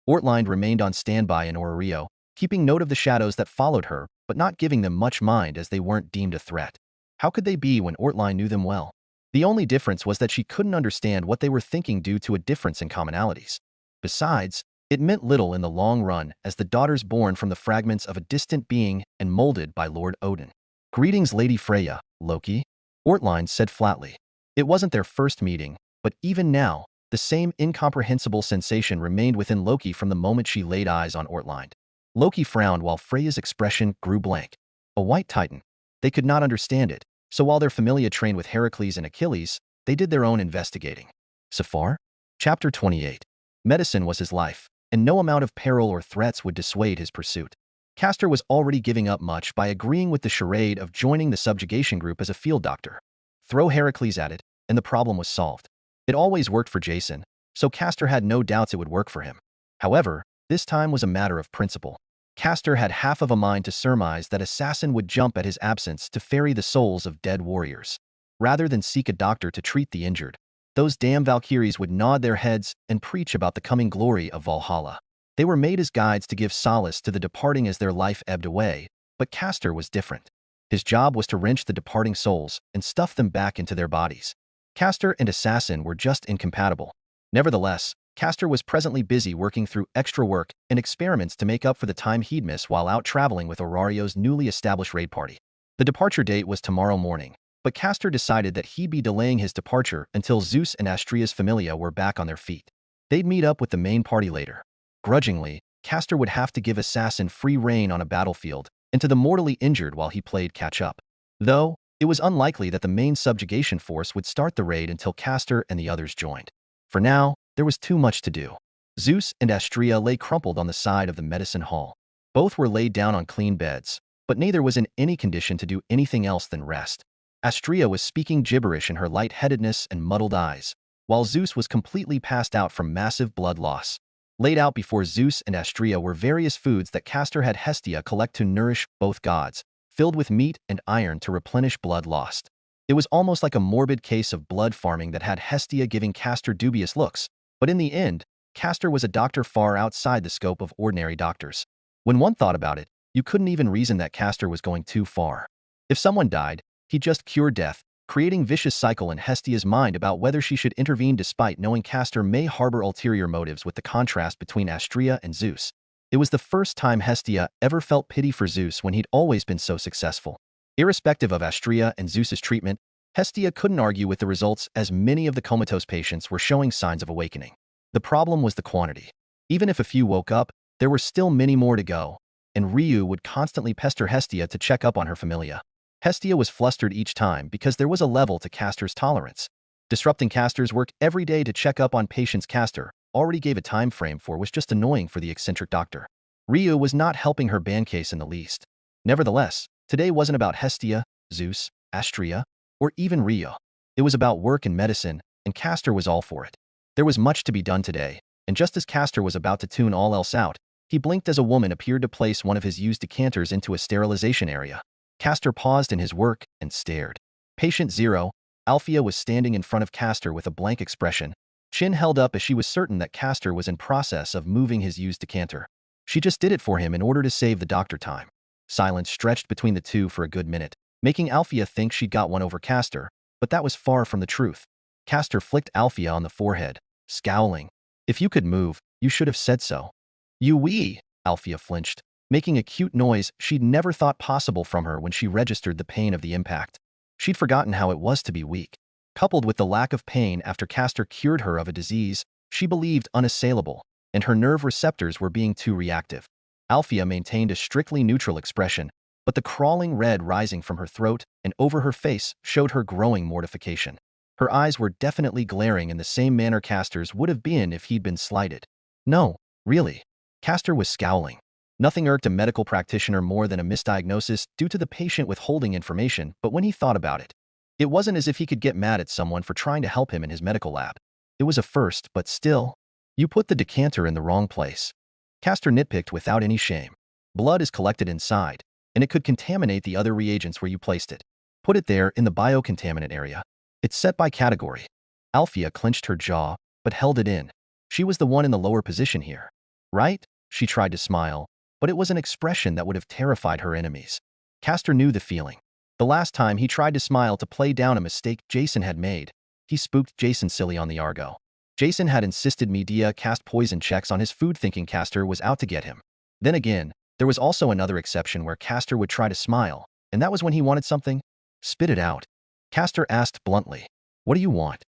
Ortlinde remained on standby in Orario, keeping note of the shadows that followed her, but not giving them much mind as they weren't deemed a threat. How could they be when Ortlinde knew them well? The only difference was that she couldn't understand what they were thinking due to a difference in commonalities. Besides, it meant little in the long run as the daughters born from the fragments of a distant being and molded by Lord Odin. Greetings, Lady Freya, Loki, Ortlinde said flatly. It wasn't their first meeting, but even now, the same incomprehensible sensation remained within Loki from the moment she laid eyes on Ortlinde. Loki frowned while Freya's expression grew blank. A white titan. They could not understand it, so while their familia trained with Heracles and Achilles, they did their own investigating. Safar? Chapter 28. Medicine was his life, and no amount of peril or threats would dissuade his pursuit. Castor was already giving up much by agreeing with the charade of joining the subjugation group as a field doctor. Throw Heracles at it, and the problem was solved. It always worked for Jason, so Castor had no doubts it would work for him. However, this time was a matter of principle. Castor had half of a mind to surmise that Assassin would jump at his absence to ferry the souls of dead warriors. Rather than seek a doctor to treat the injured, those damn Valkyries would nod their heads and preach about the coming glory of Valhalla. They were made as guides to give solace to the departing as their life ebbed away, but Castor was different. His job was to wrench the departing souls and stuff them back into their bodies. Caster and Assassin were just incompatible. Nevertheless, Caster was presently busy working through extra work and experiments to make up for the time he'd missed while out traveling with Aurario's newly established raid party. The departure date was tomorrow morning, but Caster decided that he'd be delaying his departure until Zeus and Astria's familia were back on their feet. They'd meet up with the main party later. Grudgingly, Caster would have to give Assassin free rein on a battlefield and to the mortally injured while he played catch-up. Though, it was unlikely that the main subjugation force would start the raid until Caster and the others joined. For now, there was too much to do. Zeus and Astrea lay crumpled on the side of the medicine hall. Both were laid down on clean beds, but neither was in any condition to do anything else than rest. Astrea was speaking gibberish in her lightheadedness and muddled eyes, while Zeus was completely passed out from massive blood loss. Laid out before Zeus and Astrea were various foods that Caster had Hestia collect to nourish both gods, filled with meat and iron to replenish blood lost. It was almost like a morbid case of blood farming that had Hestia giving Caster dubious looks, but in the end, Caster was a doctor far outside the scope of ordinary doctors. When one thought about it, you couldn't even reason that Caster was going too far. If someone died, he'd just cure death, creating vicious cycle in Hestia's mind about whether she should intervene despite knowing Caster may harbor ulterior motives with the contrast between Astrea and Zeus. It was the first time Hestia ever felt pity for Zeus when he'd always been so successful. Irrespective of Astrea and Zeus's treatment, Hestia couldn't argue with the results as many of the comatose patients were showing signs of awakening. The problem was the quantity. Even if a few woke up, there were still many more to go, and Ryu would constantly pester Hestia to check up on her familia. Hestia was flustered each time because there was a level to Caster's tolerance. Disrupting Caster's work every day to check up on patients Caster already gave a time frame for was just annoying for the eccentric doctor. Ryu was not helping her ban case in the least. Nevertheless, today wasn't about Hestia, Zeus, Astrea, or even Ryu. It was about work and medicine, and Caster was all for it. There was much to be done today, and just as Caster was about to tune all else out, he blinked as a woman appeared to place one of his used decanters into a sterilization area. Caster paused in his work and stared. Patient 0, Althea was standing in front of Caster with a blank expression, chin held up as she was certain that Caster was in process of moving his used decanter. She just did it for him in order to save the doctor time. Silence stretched between the two for a good minute, making Althea think she'd got one over Caster, but that was far from the truth. Caster flicked Althea on the forehead, scowling. "If you could move, you should have said so." "You wee," Althea flinched, making a cute noise she'd never thought possible from her when she registered the pain of the impact. She'd forgotten how it was to be weak. Coupled with the lack of pain after Caster cured her of a disease she believed unassailable, and her nerve receptors were being too reactive. Althea maintained a strictly neutral expression, but the crawling red rising from her throat and over her face showed her growing mortification. Her eyes were definitely glaring in the same manner Caster's would have been if he'd been slighted. No, really. Caster was scowling. Nothing irked a medical practitioner more than a misdiagnosis due to the patient withholding information, but when he thought about it, it wasn't as if he could get mad at someone for trying to help him in his medical lab. It was a first, but still. "You put the decanter in the wrong place." Caster nitpicked without any shame. "Blood is collected inside, and it could contaminate the other reagents where you placed it. Put it there in the biocontaminant area. It's set by category." Althea clenched her jaw, but held it in. She was the one in the lower position here. "Right?" She tried to smile, but it was an expression that would have terrified her enemies. Caster knew the feeling. The last time he tried to smile to play down a mistake Jason had made, he spooked Jason silly on the Argo. Jason had insisted Medea cast poison checks on his food thinking Caster was out to get him. Then again, there was also another exception where Caster would try to smile, and that was when he wanted something. "Spit it out." Caster asked bluntly. "What do you want?"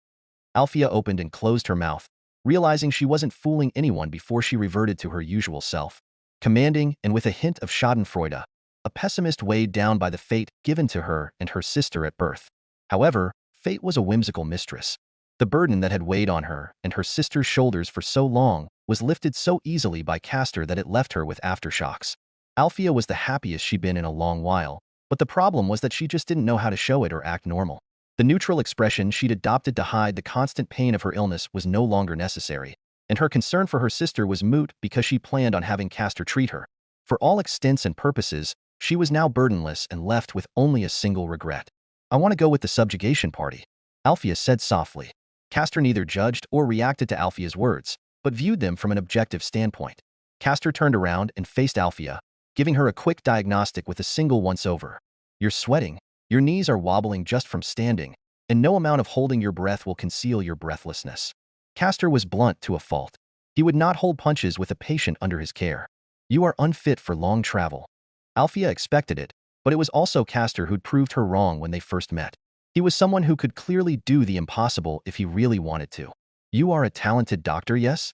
Althea opened and closed her mouth, realizing she wasn't fooling anyone before she reverted to her usual self. Commanding and with a hint of schadenfreude, a pessimist weighed down by the fate given to her and her sister at birth. However, fate was a whimsical mistress. The burden that had weighed on her and her sister's shoulders for so long was lifted so easily by Caster that it left her with aftershocks. Althea was the happiest she'd been in a long while, but the problem was that she just didn't know how to show it or act normal. The neutral expression she'd adopted to hide the constant pain of her illness was no longer necessary, and her concern for her sister was moot because she planned on having Caster treat her. For all extents and purposes, she was now burdenless and left with only a single regret. "I want to go with the subjugation party," Althea said softly. Caster neither judged or reacted to Althea's words, but viewed them from an objective standpoint. Caster turned around and faced Althea, giving her a quick diagnostic with a single once-over. You're sweating, your knees are wobbling just from standing, and no amount of holding your breath will conceal your breathlessness. Castor was blunt to a fault. He would not hold punches with a patient under his care. You are unfit for long travel. Althea expected it, but it was also Castor who'd proved her wrong when they first met. He was someone who could clearly do the impossible if he really wanted to. You are a talented doctor, yes?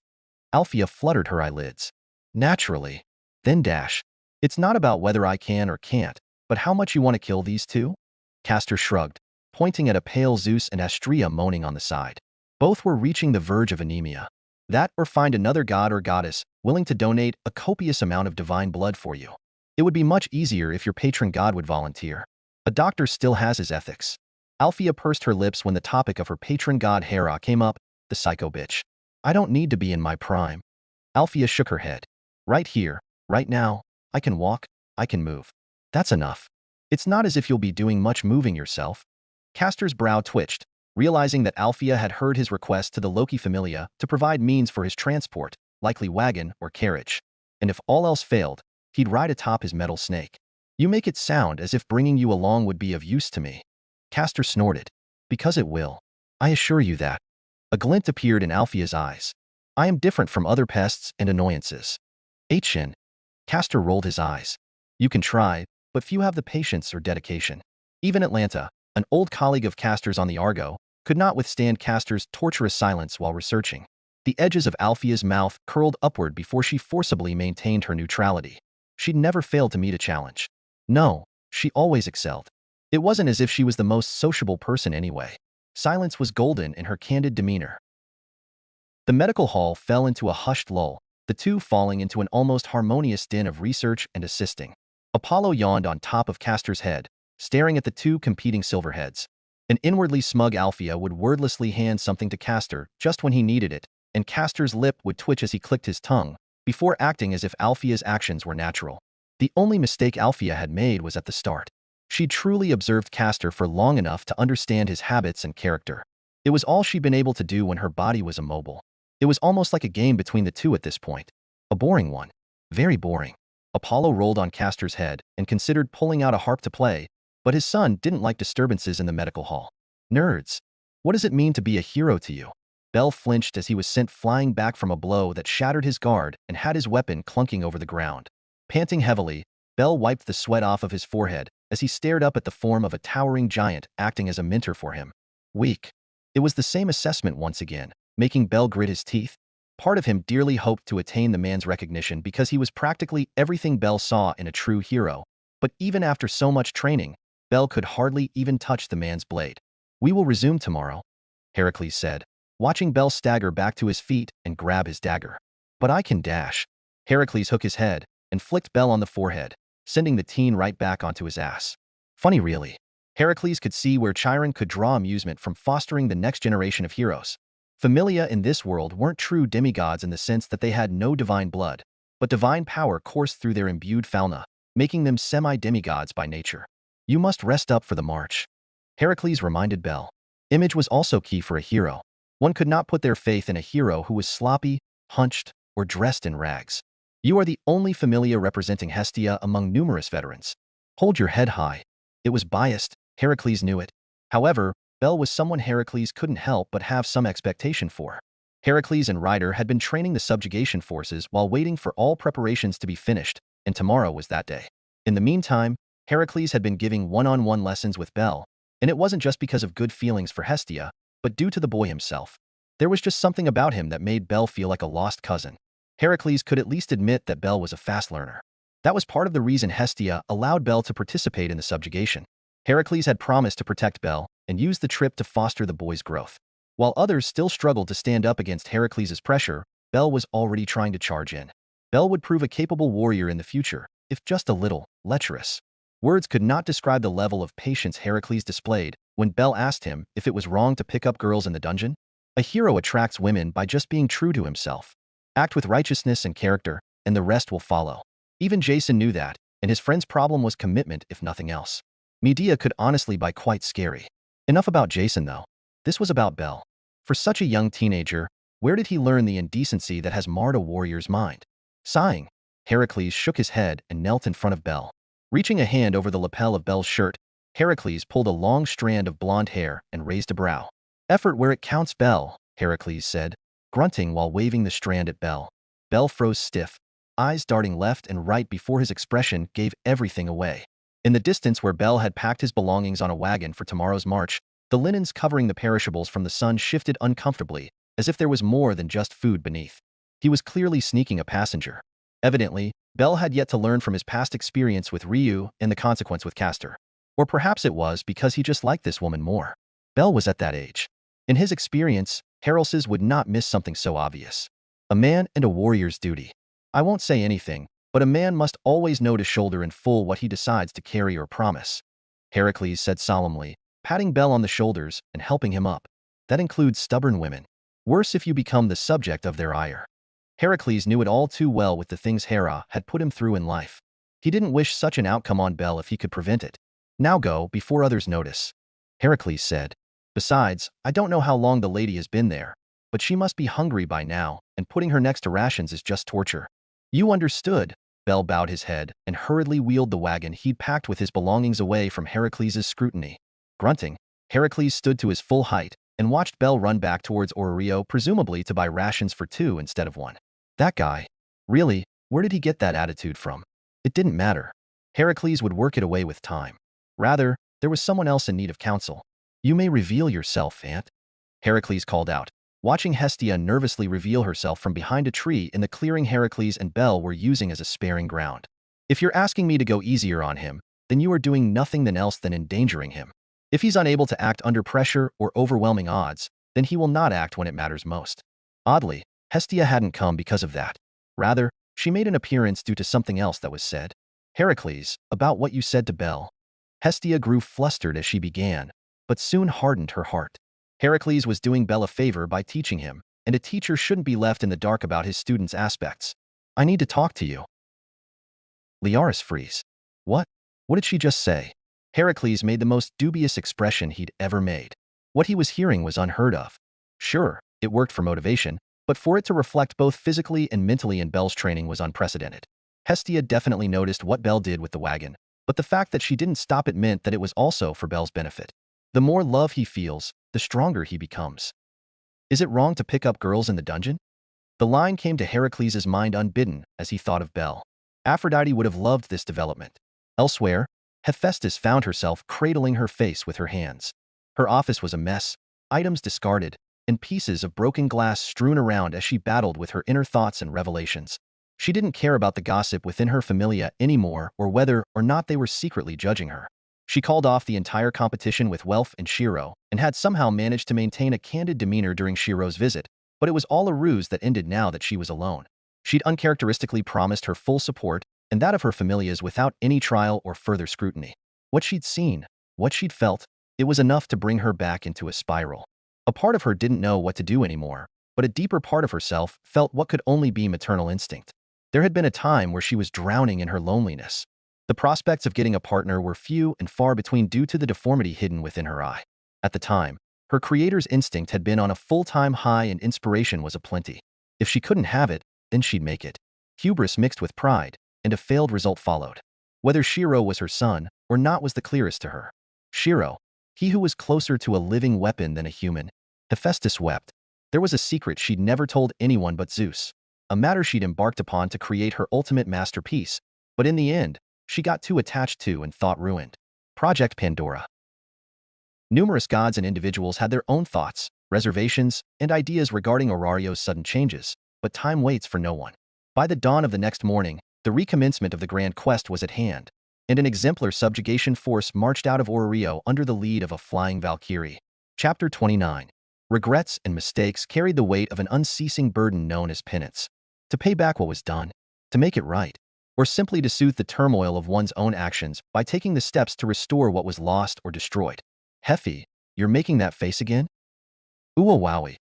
Althea fluttered her eyelids. Naturally. Then dash. It's not about whether I can or can't, but how much you want to kill these two? Castor shrugged, pointing at a pale Zeus and Astrea moaning on the side. Both were reaching the verge of anemia. That or find another god or goddess willing to donate a copious amount of divine blood for you. It would be much easier if your patron god would volunteer. A doctor still has his ethics. Althea pursed her lips when the topic of her patron god Hera came up, the psycho bitch. I don't need to be in my prime. Althea shook her head. Right here, right now, I can walk, I can move. That's enough. It's not as if you'll be doing much moving yourself. Castor's brow twitched, realizing that Althea had heard his request to the Loki Familia to provide means for his transport, likely wagon or carriage. And if all else failed, he'd ride atop his metal snake. You make it sound as if bringing you along would be of use to me. Castor snorted. Because it will. I assure you that. A glint appeared in Althea's eyes. I am different from other pests and annoyances. H.N. Castor rolled his eyes. You can try, but few have the patience or dedication. Even Atlanta, an old colleague of Castor's on the Argo, could not withstand Castor's torturous silence while researching. The edges of Althea's mouth curled upward before she forcibly maintained her neutrality. She'd never failed to meet a challenge. No, she always excelled. It wasn't as if she was the most sociable person anyway. Silence was golden in her candid demeanor. The medical hall fell into a hushed lull, the two falling into an almost harmonious din of research and assisting. Apollo yawned on top of Castor's head, staring at the two competing silverheads. An inwardly smug Althea would wordlessly hand something to Castor just when he needed it, and Castor's lip would twitch as he clicked his tongue, before acting as if Althea's actions were natural. The only mistake Althea had made was at the start. She'd truly observed Castor for long enough to understand his habits and character. It was all she'd been able to do when her body was immobile. It was almost like a game between the two at this point. A boring one. Very boring. Apollo rolled on Castor's head and considered pulling out a harp to play, but his son didn't like disturbances in the medical hall. Nerds. What does it mean to be a hero to you? Bell flinched as he was sent flying back from a blow that shattered his guard and had his weapon clunking over the ground. Panting heavily, Bell wiped the sweat off of his forehead as he stared up at the form of a towering giant acting as a mentor for him. Weak. It was the same assessment once again, making Bell grit his teeth. Part of him dearly hoped to attain the man's recognition because he was practically everything Bell saw in a true hero, but even after so much training, Bell could hardly even touch the man's blade. We will resume tomorrow, Heracles said, watching Bell stagger back to his feet and grab his dagger. But I can dash. Heracles shook his head and flicked Bell on the forehead, sending the teen right back onto his ass. Funny really. Heracles could see where Chiron could draw amusement from fostering the next generation of heroes. Familia in this world weren't true demigods in the sense that they had no divine blood, but divine power coursed through their imbued fauna, making them semi-demigods by nature. You must rest up for the march. Heracles reminded Bell. Image was also key for a hero. One could not put their faith in a hero who was sloppy, hunched, or dressed in rags. You are the only Familia representing Hestia among numerous veterans. Hold your head high. It was biased, Heracles knew it. However, Bell was someone Heracles couldn't help but have some expectation for. Heracles and Ryder had been training the subjugation forces while waiting for all preparations to be finished, and tomorrow was that day. In the meantime, Heracles had been giving one-on-one lessons with Bell, and it wasn't just because of good feelings for Hestia, but due to the boy himself. There was just something about him that made Bell feel like a lost cousin. Heracles could at least admit that Bell was a fast learner. That was part of the reason Hestia allowed Bell to participate in the subjugation. Heracles had promised to protect Bell and use the trip to foster the boy's growth. While others still struggled to stand up against Heracles' pressure, Bell was already trying to charge in. Bell would prove a capable warrior in the future, if just a little lecherous. Words could not describe the level of patience Heracles displayed when Bell asked him if it was wrong to pick up girls in the dungeon. A hero attracts women by just being true to himself. Act with righteousness and character, and the rest will follow. Even Jason knew that, and his friend's problem was commitment if nothing else. Medea could honestly be quite scary. Enough about Jason though. This was about Bell. For such a young teenager, where did he learn the indecency that has marred a warrior's mind? Sighing, Heracles shook his head and knelt in front of Bell. Reaching a hand over the lapel of Belle's shirt, Heracles pulled a long strand of blonde hair and raised a brow. "Effort where it counts, Belle," Heracles said, grunting while waving the strand at Belle. Belle froze stiff, eyes darting left and right before his expression gave everything away. In the distance where Belle had packed his belongings on a wagon for tomorrow's march, the linens covering the perishables from the sun shifted uncomfortably, as if there was more than just food beneath. He was clearly sneaking a passenger. Evidently, Belle had yet to learn from his past experience with Ryu and the consequence with Castor. Or perhaps it was because he just liked this woman more. Belle was at that age. In his experience, Heracles would not miss something so obvious. A man and a warrior's duty. I won't say anything, but a man must always know to shoulder in full what he decides to carry or promise, Heracles said solemnly, patting Belle on the shoulders and helping him up. That includes stubborn women. Worse if you become the subject of their ire. Heracles knew it all too well with the things Hera had put him through in life. He didn't wish such an outcome on Belle if he could prevent it. "Now go, before others notice," Heracles said. "Besides, I don't know how long the lady has been there, but she must be hungry by now, and putting her next to rations is just torture." "You understood." Belle bowed his head and hurriedly wheeled the wagon he'd packed with his belongings away from Heracles' scrutiny. Grunting, Heracles stood to his full height and watched Belle run back towards Orerio, presumably to buy rations for 2 instead of 1. That guy. Really, where did he get that attitude from? It didn't matter. Heracles would work it away with time. Rather, there was someone else in need of counsel. "You may reveal yourself, Aunt," Heracles called out, watching Hestia nervously reveal herself from behind a tree in the clearing Heracles and Belle were using as a sparing ground. "If you're asking me to go easier on him, then you are doing nothing else than endangering him. If he's unable to act under pressure or overwhelming odds, then he will not act when it matters most." Oddly, Hestia hadn't come because of that. Rather, she made an appearance due to something else that was said. "Heracles, about what you said to Belle." Hestia grew flustered as she began, but soon hardened her heart. Heracles was doing Belle a favor by teaching him, and a teacher shouldn't be left in the dark about his students' aspects. "I need to talk to you." Liaris freeze. What? What did she just say? Heracles made the most dubious expression he'd ever made. What he was hearing was unheard of. Sure, it worked for motivation, but for it to reflect both physically and mentally in Belle's training was unprecedented. Hestia definitely noticed what Belle did with the wagon, but the fact that she didn't stop it meant that it was also for Belle's benefit. The more love he feels, the stronger he becomes. Is it wrong to pick up girls in the dungeon? The line came to Heracles' mind unbidden as he thought of Belle. Aphrodite would have loved this development. Elsewhere, Hephaestus found herself cradling her face with her hands. Her office was a mess, items discarded, and pieces of broken glass strewn around as she battled with her inner thoughts and revelations. She didn't care about the gossip within her familia anymore or whether or not they were secretly judging her. She called off the entire competition with Welf and Shirou and had somehow managed to maintain a candid demeanor during Shirou's visit, but it was all a ruse that ended now that she was alone. She'd uncharacteristically promised her full support and that of her familias without any trial or further scrutiny. What she'd seen, what she'd felt, it was enough to bring her back into a spiral. A part of her didn't know what to do anymore, but a deeper part of herself felt what could only be maternal instinct. There had been a time where she was drowning in her loneliness. The prospects of getting a partner were few and far between due to the deformity hidden within her eye. At the time, her creator's instinct had been on a full-time high and inspiration was aplenty. If she couldn't have it, then she'd make it. Hubris mixed with pride, and a failed result followed. Whether Shirou was her son or not was the clearest to her. Shirou, he who was closer to a living weapon than a human. Hephaestus wept. There was a secret she'd never told anyone but Zeus. A matter she'd embarked upon to create her ultimate masterpiece, but in the end, she got too attached to and thought ruined. Project Pandora. Numerous gods and individuals had their own thoughts, reservations, and ideas regarding Orario's sudden changes, but time waits for no one. By the dawn of the next morning, the recommencement of the grand quest was at hand, and an exemplar subjugation force marched out of Orario under the lead of a flying Valkyrie. Chapter 29. Regrets and mistakes carried the weight of an unceasing burden known as penance. To pay back what was done, to make it right, or simply to soothe the turmoil of one's own actions by taking the steps to restore what was lost or destroyed. "Heffy, you're making that face again?" "Ooh wowie,"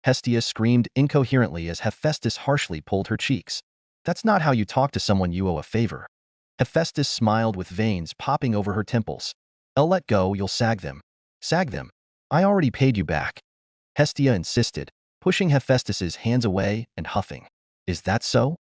Hestia screamed incoherently as Hephaestus harshly pulled her cheeks. "That's not how you talk to someone you owe a favor." Hephaestus smiled with veins popping over her temples. "I'll let go, you'll sag them." "Sag them? I already paid you back," Hestia insisted, pushing Hephaestus's hands away and huffing. "Is that so?"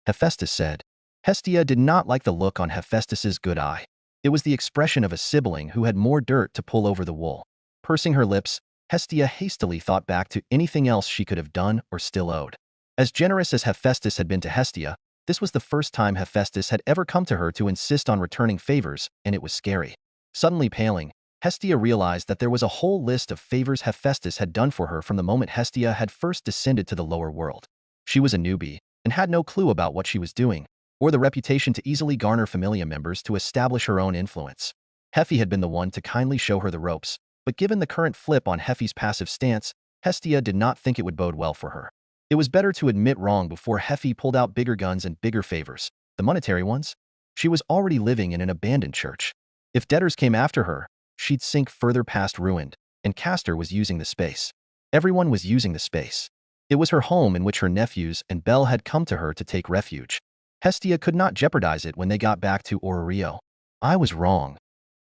Hephaestus said. Hestia did not like the look on Hephaestus's good eye. It was the expression of a sibling who had more dirt to pull over the wool. Pursing her lips, Hestia hastily thought back to anything else she could have done or still owed. As generous as Hephaestus had been to Hestia, this was the first time Hephaestus had ever come to her to insist on returning favors, and it was scary. Suddenly paling, Hestia realized that there was a whole list of favors Hephaestus had done for her from the moment Hestia had first descended to the lower world. She was a newbie, and had no clue about what she was doing, or the reputation to easily garner familia members to establish her own influence. Heffy had been the one to kindly show her the ropes, but given the current flip on Heffy's passive stance, Hestia did not think it would bode well for her. It was better to admit wrong before Heffy pulled out bigger guns and bigger favors, the monetary ones. She was already living in an abandoned church. If debtors came after her, she'd sink further past ruined, and Castor was using the space. Everyone was using the space. It was her home in which her nephews and Belle had come to her to take refuge. Hestia could not jeopardize it when they got back to Orrio. I was wrong.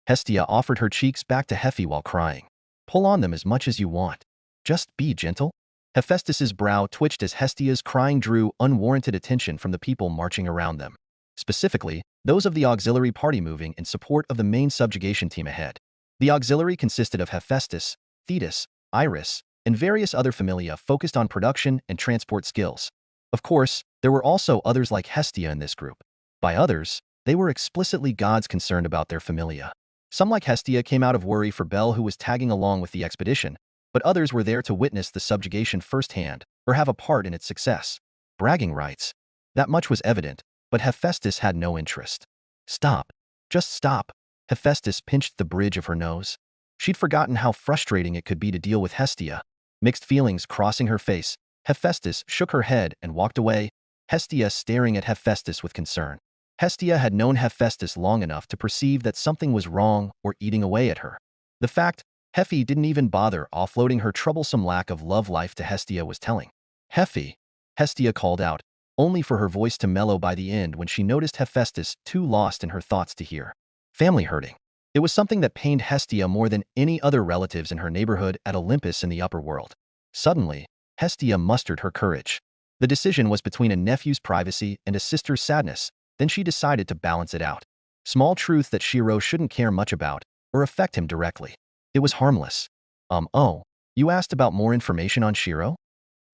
Hestia offered her cheeks back to Heffy while crying. Pull on them as much as you want. Just be gentle. Hephaestus's brow twitched as Hestia's crying drew unwarranted attention from the people marching around them. Specifically, those of the auxiliary party moving in support of the main subjugation team ahead. The auxiliary consisted of Hephaestus, Thetis, Iris, and various other familia focused on production and transport skills. Of course, there were also others like Hestia in this group. By others, they were explicitly gods concerned about their familia. Some like Hestia came out of worry for Belle, who was tagging along with the expedition, but others were there to witness the subjugation firsthand or have a part in its success. Bragging rights. That much was evident, but Hephaestus had no interest. Stop. Just stop. Hephaestus pinched the bridge of her nose. She'd forgotten how frustrating it could be to deal with Hestia. Mixed feelings crossing her face, Hephaestus shook her head and walked away, Hestia staring at Hephaestus with concern. Hestia had known Hephaestus long enough to perceive that something was wrong or eating away at her. The fact Heffy didn't even bother offloading her troublesome lack of love life to Hestia was telling. Heffy, Hestia called out, only for her voice to mellow by the end when she noticed Hephaestus too lost in her thoughts to hear. Family hurting. It was something that pained Hestia more than any other relatives in her neighborhood at Olympus in the upper world. Suddenly, Hestia mustered her courage. The decision was between a nephew's privacy and a sister's sadness, then she decided to balance it out. Small truth that Shirou shouldn't care much about, or affect him directly. It was harmless. Oh, you asked about more information on Shirou?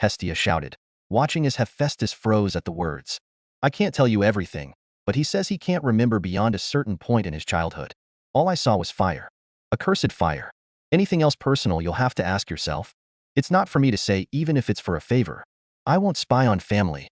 Hestia shouted, watching as Hephaestus froze at the words. I can't tell you everything, but he says he can't remember beyond a certain point in his childhood. All I saw was fire. Accursed fire. Anything else personal you'll have to ask yourself. It's not for me to say even if it's for a favor. I won't spy on family.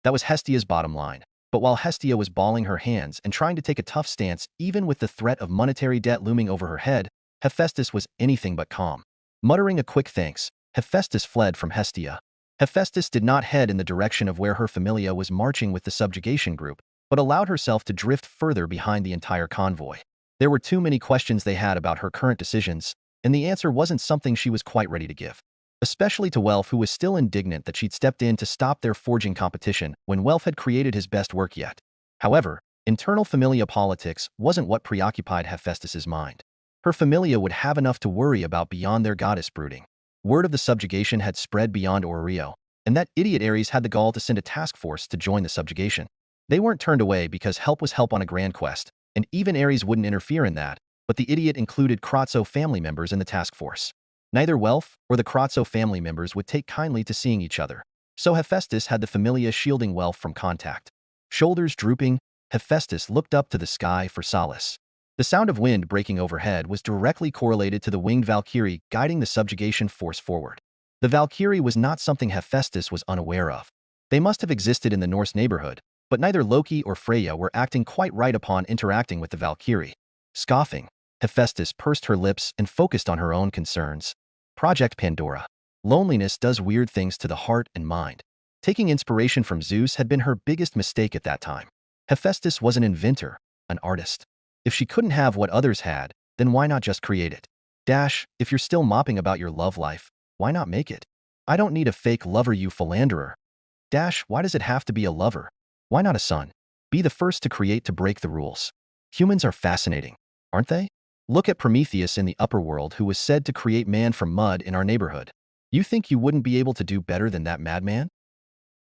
That was Hestia's bottom line. But while Hestia was balling her hands and trying to take a tough stance even with the threat of monetary debt looming over her head, Hephaestus was anything but calm. Muttering a quick thanks, Hephaestus fled from Hestia. Hephaestus did not head in the direction of where her familia was marching with the subjugation group, but allowed herself to drift further behind the entire convoy. There were too many questions they had about her current decisions, and the answer wasn't something she was quite ready to give. Especially to Welf, who was still indignant that she'd stepped in to stop their forging competition when Welf had created his best work yet. However, internal familia politics wasn't what preoccupied Hephaestus's mind. Her familia would have enough to worry about beyond their goddess brooding. Word of the subjugation had spread beyond Orrio, and that idiot Ares had the gall to send a task force to join the subjugation. They weren't turned away because help was help on a grand quest, and even Ares wouldn't interfere in that, but the idiot included Kratzo family members in the task force. Neither Welf or the Kratzo family members would take kindly to seeing each other, so Hephaestus had the familia shielding Welf from contact. Shoulders drooping, Hephaestus looked up to the sky for solace. The sound of wind breaking overhead was directly correlated to the winged Valkyrie guiding the subjugation force forward. The Valkyrie was not something Hephaestus was unaware of. They must have existed in the Norse neighborhood, but neither Loki or Freya were acting quite right upon interacting with the Valkyrie. Scoffing, Hephaestus pursed her lips and focused on her own concerns. Project Pandora. Loneliness does weird things to the heart and mind. Taking inspiration from Zeus had been her biggest mistake at that time. Hephaestus was an inventor, an artist. If she couldn't have what others had, then why not just create it? If you're still mopping about your love life, why not make it? I don't need a fake lover, you philanderer. Why does it have to be a lover? Why not a son? Be the first to create to break the rules. Humans are fascinating, aren't they? Look at Prometheus in the upper world, who was said to create man from mud in our neighborhood. You think you wouldn't be able to do better than that madman?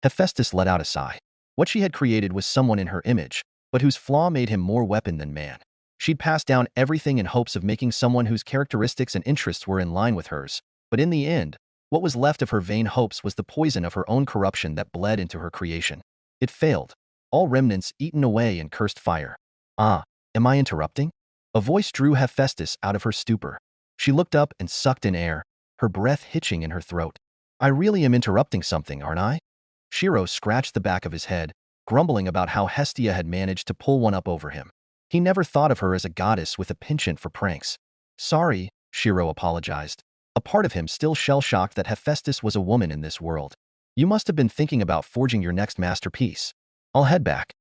Hephaestus let out a sigh. What she had created was someone in her image, but whose flaw made him more weapon than man. She'd passed down everything in hopes of making someone whose characteristics and interests were in line with hers, but in the end, what was left of her vain hopes was the poison of her own corruption that bled into her creation. It failed, all remnants eaten away in cursed fire. Ah, am I interrupting? A voice drew Hephaestus out of her stupor. She looked up and sucked in air, her breath hitching in her throat. I really am interrupting something, aren't I? Shirou scratched the back of his head, grumbling about how Hestia had managed to pull one up over him. He never thought of her as a goddess with a penchant for pranks. Sorry, Shirou apologized. A part of him still shell-shocked that Hephaestus was a woman in this world. You must have been thinking about forging your next masterpiece. I'll head back.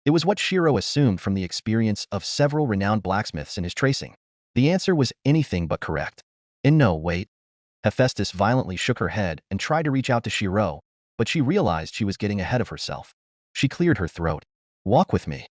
It was what Shirou assumed from the experience of several renowned blacksmiths in his tracing. The answer was anything but correct. And no, wait. Hephaestus violently shook her head and tried to reach out to Shirou, but she realized she was getting ahead of herself. She cleared her throat. Walk with me.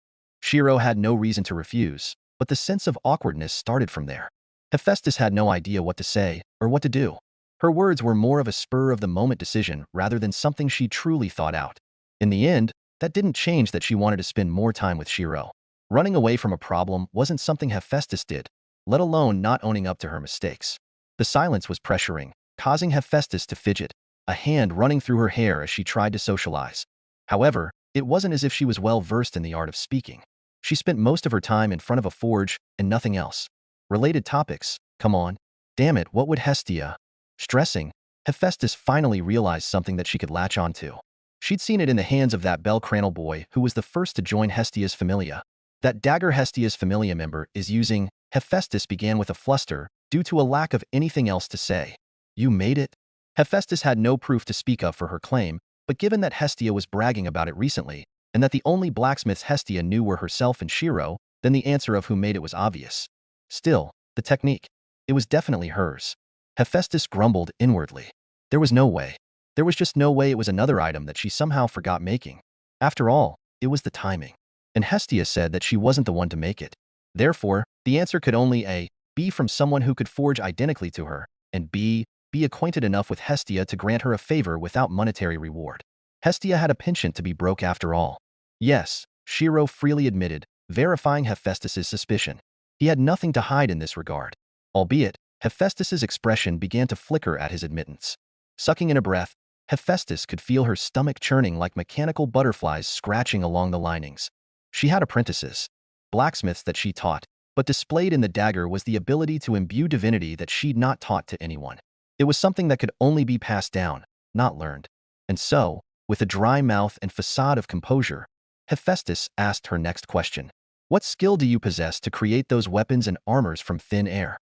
Shirou had no reason to refuse, but the sense of awkwardness started from there. Hephaestus had no idea what to say or what to do. Her words were more of a spur-of-the-moment decision rather than something she truly thought out. In the end, that didn't change that she wanted to spend more time with Shirou. Running away from a problem wasn't something Hephaestus did, let alone not owning up to her mistakes. The silence was pressuring, causing Hephaestus to fidget, a hand running through her hair as she tried to socialize. However, it wasn't as if she was well-versed in the art of speaking. She spent most of her time in front of a forge and nothing else. Related topics, come on. Damn it, what would Hestia? Stressing, Hephaestus finally realized something that she could latch onto. She'd seen it in the hands of that bell-crannel boy who was the first to join Hestia's Familia. That dagger Hestia's Familia member is using. Hephaestus began with a fluster due to a lack of anything else to say. You made it? Hephaestus had no proof to speak of for her claim, but given that Hestia was bragging about it recently, and that the only blacksmiths Hestia knew were herself and Shirou, then the answer of who made it was obvious. Still, the technique. It was definitely hers. Hephaestus grumbled inwardly. There was no way. There was just no way it was another item that she somehow forgot making. After all, it was the timing. And Hestia said that she wasn't the one to make it. Therefore, the answer could only A, be from someone who could forge identically to her, and B, be acquainted enough with Hestia to grant her a favor without monetary reward. Hestia had a penchant to be broke after all. Yes, Shirou freely admitted, verifying Hephaestus's suspicion. He had nothing to hide in this regard. Albeit, Hephaestus's expression began to flicker at his admittance. Sucking in a breath, Hephaestus could feel her stomach churning like mechanical butterflies scratching along the linings. She had apprentices, blacksmiths that she taught, but displayed in the dagger was the ability to imbue divinity that she'd not taught to anyone. It was something that could only be passed down, not learned. And so, with a dry mouth and facade of composure, Hephaestus asked her next question. What skill do you possess to create those weapons and armors from thin air?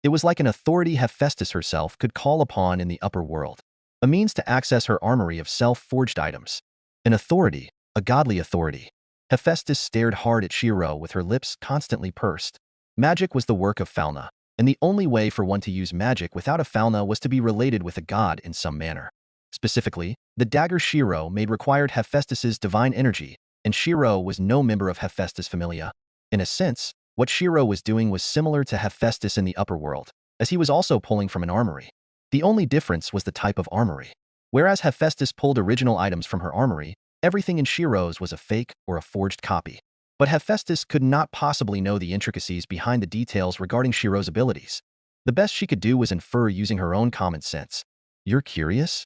It was like an authority Hephaestus herself could call upon in the upper world. A means to access her armory of self-forged items. An authority, a godly authority. Hephaestus stared hard at Shirou with her lips constantly pursed. Magic was the work of Falna, and the only way for one to use magic without a Falna was to be related with a god in some manner. Specifically, the dagger Shirou made required Hephaestus's divine energy, and Shirou was no member of Hephaestus' Familia. In a sense, what Shirou was doing was similar to Hephaestus in the upper world, as he was also pulling from an armory. The only difference was the type of armory. Whereas Hephaestus pulled original items from her armory, everything in Shirou's was a fake or a forged copy. But Hephaestus could not possibly know the intricacies behind the details regarding Shirou's abilities. The best she could do was infer using her own common sense. You're curious?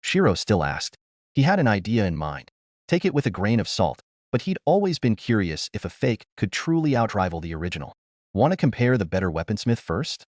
Shirou still asked. He had an idea in mind. Take it with a grain of salt, but he'd always been curious if a fake could truly outrival the original. Want to compare the better weaponsmith first?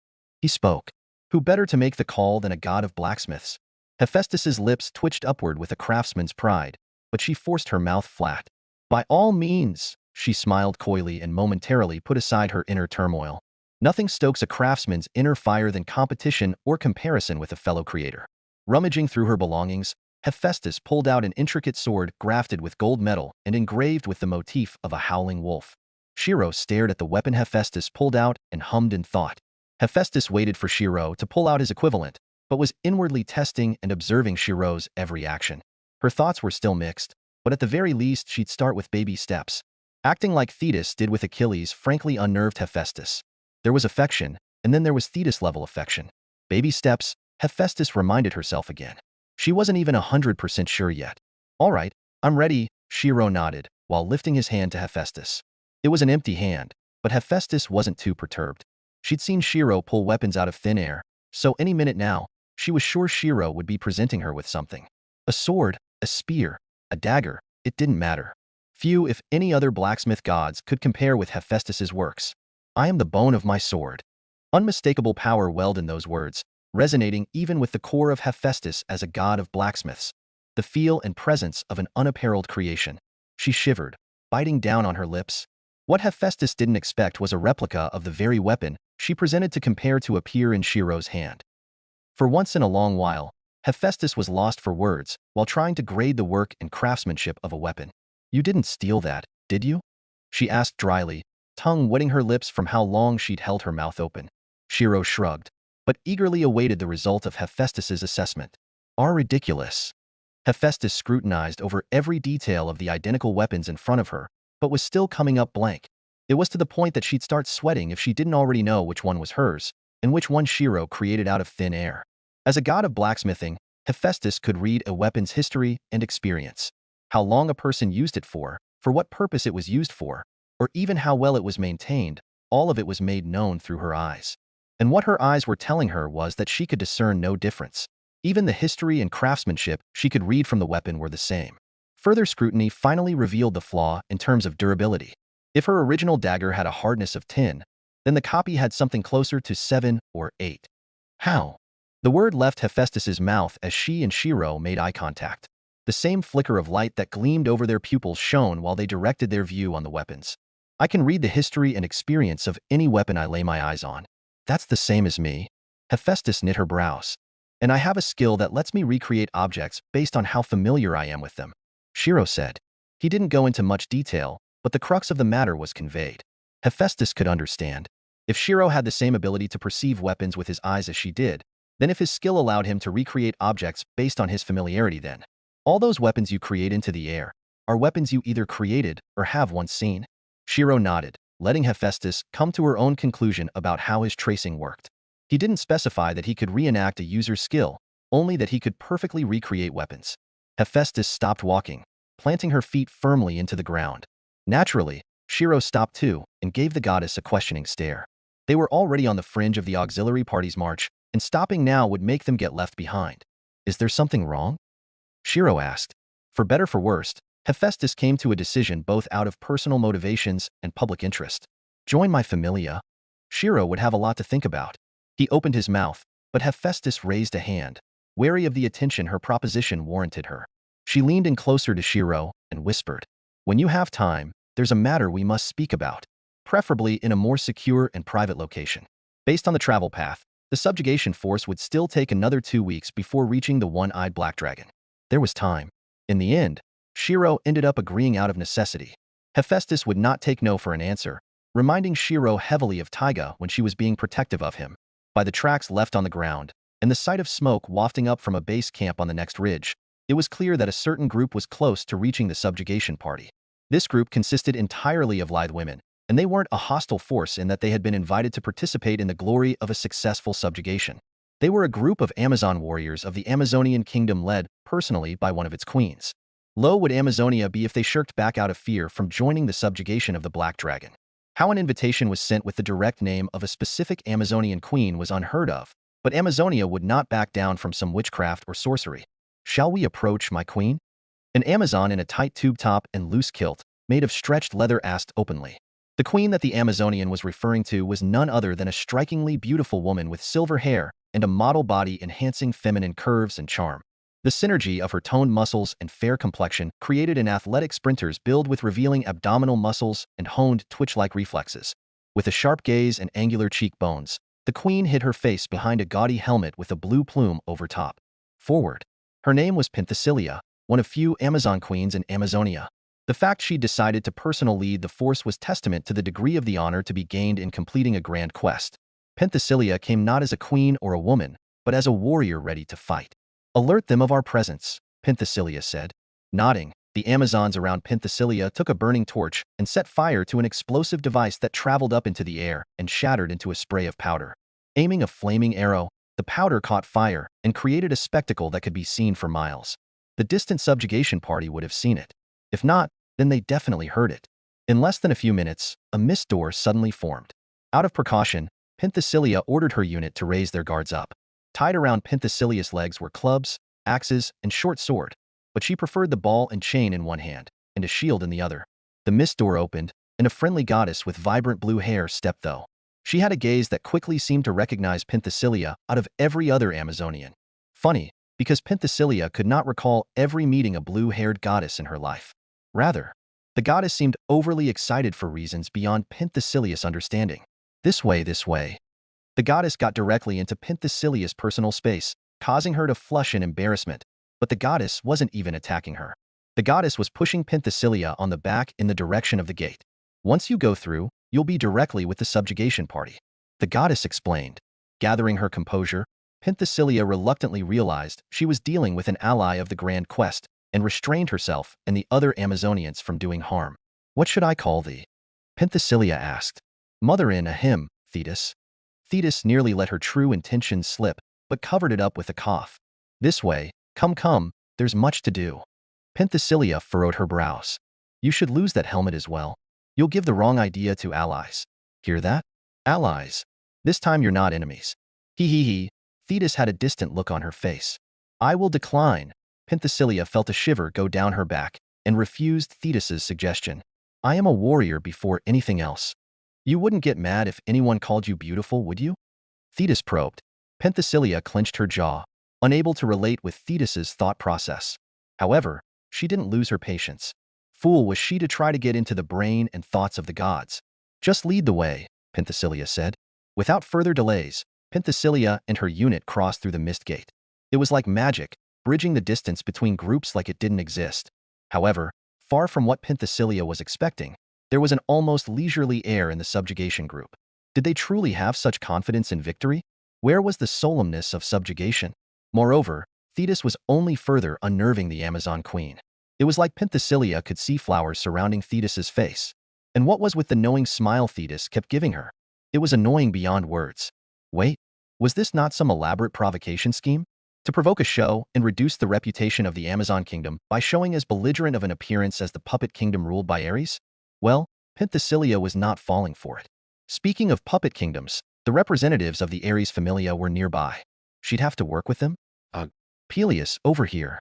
He spoke. Who better to make the call than a god of blacksmiths? Hephaestus's lips twitched upward with a craftsman's pride, but she forced her mouth flat. By all means, she smiled coyly and momentarily put aside her inner turmoil. Nothing stokes a craftsman's inner fire than competition or comparison with a fellow creator. Rummaging through her belongings, Hephaestus pulled out an intricate sword grafted with gold metal and engraved with the motif of a howling wolf. Shirou stared at the weapon Hephaestus pulled out and hummed in thought. Hephaestus waited for Shirou to pull out his equivalent, but was inwardly testing and observing Shirou's every action. Her thoughts were still mixed, but at the very least she'd start with baby steps. Acting like Thetis did with Achilles frankly unnerved Hephaestus. There was affection, and then there was Thetis-level affection. Baby steps, Hephaestus reminded herself again. She wasn't even 100% sure yet. All right, I'm ready, Shirou nodded, while lifting his hand to Hephaestus. It was an empty hand, but Hephaestus wasn't too perturbed. She'd seen Shirou pull weapons out of thin air, so any minute now, she was sure Shirou would be presenting her with something. A sword, a spear, a dagger, it didn't matter. Few, if any other blacksmith gods could compare with Hephaestus's works. I am the bone of my sword. Unmistakable power welled in those words, resonating even with the core of Hephaestus as a god of blacksmiths. The feel and presence of an unapparelled creation. She shivered, biting down on her lips. What Hephaestus didn't expect was a replica of the very weapon she presented to compare to appear in Shirou's hand. For once in a long while, Hephaestus was lost for words while trying to grade the work and craftsmanship of a weapon. You didn't steal that, did you? She asked dryly, tongue wetting her lips from how long she'd held her mouth open. Shirou shrugged, but eagerly awaited the result of Hephaestus's assessment. Are ridiculous. Hephaestus scrutinized over every detail of the identical weapons in front of her, but was still coming up blank. It was to the point that she'd start sweating if she didn't already know which one was hers, and which one Shirou created out of thin air. As a god of blacksmithing, Hephaestus could read a weapon's history and experience. How long a person used it for what purpose it was used for, or even how well it was maintained, all of it was made known through her eyes. And what her eyes were telling her was that she could discern no difference. Even the history and craftsmanship she could read from the weapon were the same. Further scrutiny finally revealed the flaw in terms of durability. If her original dagger had a hardness of 10, then the copy had something closer to 7 or 8. How? The word left Hephaestus's mouth as she and Shirou made eye contact. The same flicker of light that gleamed over their pupils shone while they directed their view on the weapons. I can read the history and experience of any weapon I lay my eyes on. That's the same as me. Hephaestus knit her brows. And I have a skill that lets me recreate objects based on how familiar I am with them. Shirou said. He didn't go into much detail, but the crux of the matter was conveyed. Hephaestus could understand. If Shirou had the same ability to perceive weapons with his eyes as she did, then if his skill allowed him to recreate objects based on his familiarity, then all those weapons you create into the air are weapons you either created or have once seen. Shirou nodded, letting Hephaestus come to her own conclusion about how his tracing worked. He didn't specify that he could reenact a user's skill, only that he could perfectly recreate weapons. Hephaestus stopped walking, planting her feet firmly into the ground. Naturally, Shirou stopped too and gave the goddess a questioning stare. They were already on the fringe of the auxiliary party's march, and stopping now would make them get left behind. Is there something wrong? Shirou asked. For better for worse, Hephaestus came to a decision both out of personal motivations and public interest. Join my familia? Shirou would have a lot to think about. He opened his mouth, but Hephaestus raised a hand, wary of the attention her proposition warranted her. She leaned in closer to Shirou and whispered, when you have time, there's a matter we must speak about, preferably in a more secure and private location. Based on the travel path, the subjugation force would still take another 2 weeks before reaching the one-eyed black dragon. There was time. In the end, Shirou ended up agreeing out of necessity. Hephaestus would not take no for an answer, reminding Shirou heavily of Taiga when she was being protective of him. By the tracks left on the ground, and the sight of smoke wafting up from a base camp on the next ridge, it was clear that a certain group was close to reaching the subjugation party. This group consisted entirely of lithe women, and they weren't a hostile force in that they had been invited to participate in the glory of a successful subjugation. They were a group of Amazon warriors of the Amazonian kingdom led, personally, by one of its queens. Low would Amazonia be if they shirked back out of fear from joining the subjugation of the Black Dragon. How an invitation was sent with the direct name of a specific Amazonian queen was unheard of, but Amazonia would not back down from some witchcraft or sorcery. Shall we approach my queen? An Amazon in a tight tube top and loose kilt, made of stretched leather, asked openly. The queen that the Amazonian was referring to was none other than a strikingly beautiful woman with silver hair and a model body enhancing feminine curves and charm. The synergy of her toned muscles and fair complexion created an athletic sprinter's build with revealing abdominal muscles and honed twitch-like reflexes. With a sharp gaze and angular cheekbones, the queen hid her face behind a gaudy helmet with a blue plume over top. Forward. Her name was Penthesilea, one of few Amazon queens in Amazonia. The fact she decided to personally lead the force was testament to the degree of the honor to be gained in completing a grand quest. Penthesilea came not as a queen or a woman, but as a warrior ready to fight. Alert them of our presence, Penthesilea said. Nodding, the Amazons around Penthesilea took a burning torch and set fire to an explosive device that traveled up into the air and shattered into a spray of powder. Aiming a flaming arrow, the powder caught fire and created a spectacle that could be seen for miles. The distant subjugation party would have seen it. If not, then they definitely heard it. In less than a few minutes, a mist door suddenly formed. Out of precaution, Penthesilea ordered her unit to raise their guards up. Tied around Penthesilia's legs were clubs, axes, and short sword, but she preferred the ball and chain in one hand, and a shield in the other. The mist door opened, and a friendly goddess with vibrant blue hair stepped though. She had a gaze that quickly seemed to recognize Penthesilea out of every other Amazonian. Funny, because Penthesilea could not recall ever meeting a blue-haired goddess in her life. Rather, the goddess seemed overly excited for reasons beyond Penthesilia's understanding. This way. The goddess got directly into Penthesilia's personal space, causing her to flush in embarrassment, but the goddess wasn't even attacking her. The goddess was pushing Penthesilea on the back in the direction of the gate. Once you go through, you'll be directly with the subjugation party. The goddess explained. Gathering her composure, Penthesilea reluctantly realized she was dealing with an ally of the Grand Quest and restrained herself and the other Amazonians from doing harm. What should I call thee? Penthesilea asked. Mother in a hymn, Thetis. Thetis nearly let her true intentions slip, but covered it up with a cough. This way, come, there's much to do. Penthesilea furrowed her brows. You should lose that helmet as well. You'll give the wrong idea to allies. Hear that? Allies. This time you're not enemies. He. Thetis had a distant look on her face. I will decline. Penthesilea felt a shiver go down her back and refused Thetis's suggestion. I am a warrior before anything else. You wouldn't get mad if anyone called you beautiful, would you? Thetis probed. Penthesilea clenched her jaw, unable to relate with Thetis's thought process. However, she didn't lose her patience. Fool was she to try to get into the brain and thoughts of the gods. Just lead the way, Penthesilea said. Without further delays, Penthesilea and her unit crossed through the mist gate. It was like magic, bridging the distance between groups like it didn't exist. However, far from what Penthesilea was expecting, there was an almost leisurely air in the subjugation group. Did they truly have such confidence in victory? Where was the solemnness of subjugation? Moreover, Thetis was only further unnerving the Amazon queen. It was like Penthesilea could see flowers surrounding Thetis's face. And what was with the knowing smile Thetis kept giving her? It was annoying beyond words. Wait, was this not some elaborate provocation scheme? To provoke a show and reduce the reputation of the Amazon kingdom by showing as belligerent of an appearance as the puppet kingdom ruled by Ares? Well, Penthesilea was not falling for it. Speaking of puppet kingdoms, the representatives of the Ares familia were nearby. She'd have to work with them? Peleus, over here.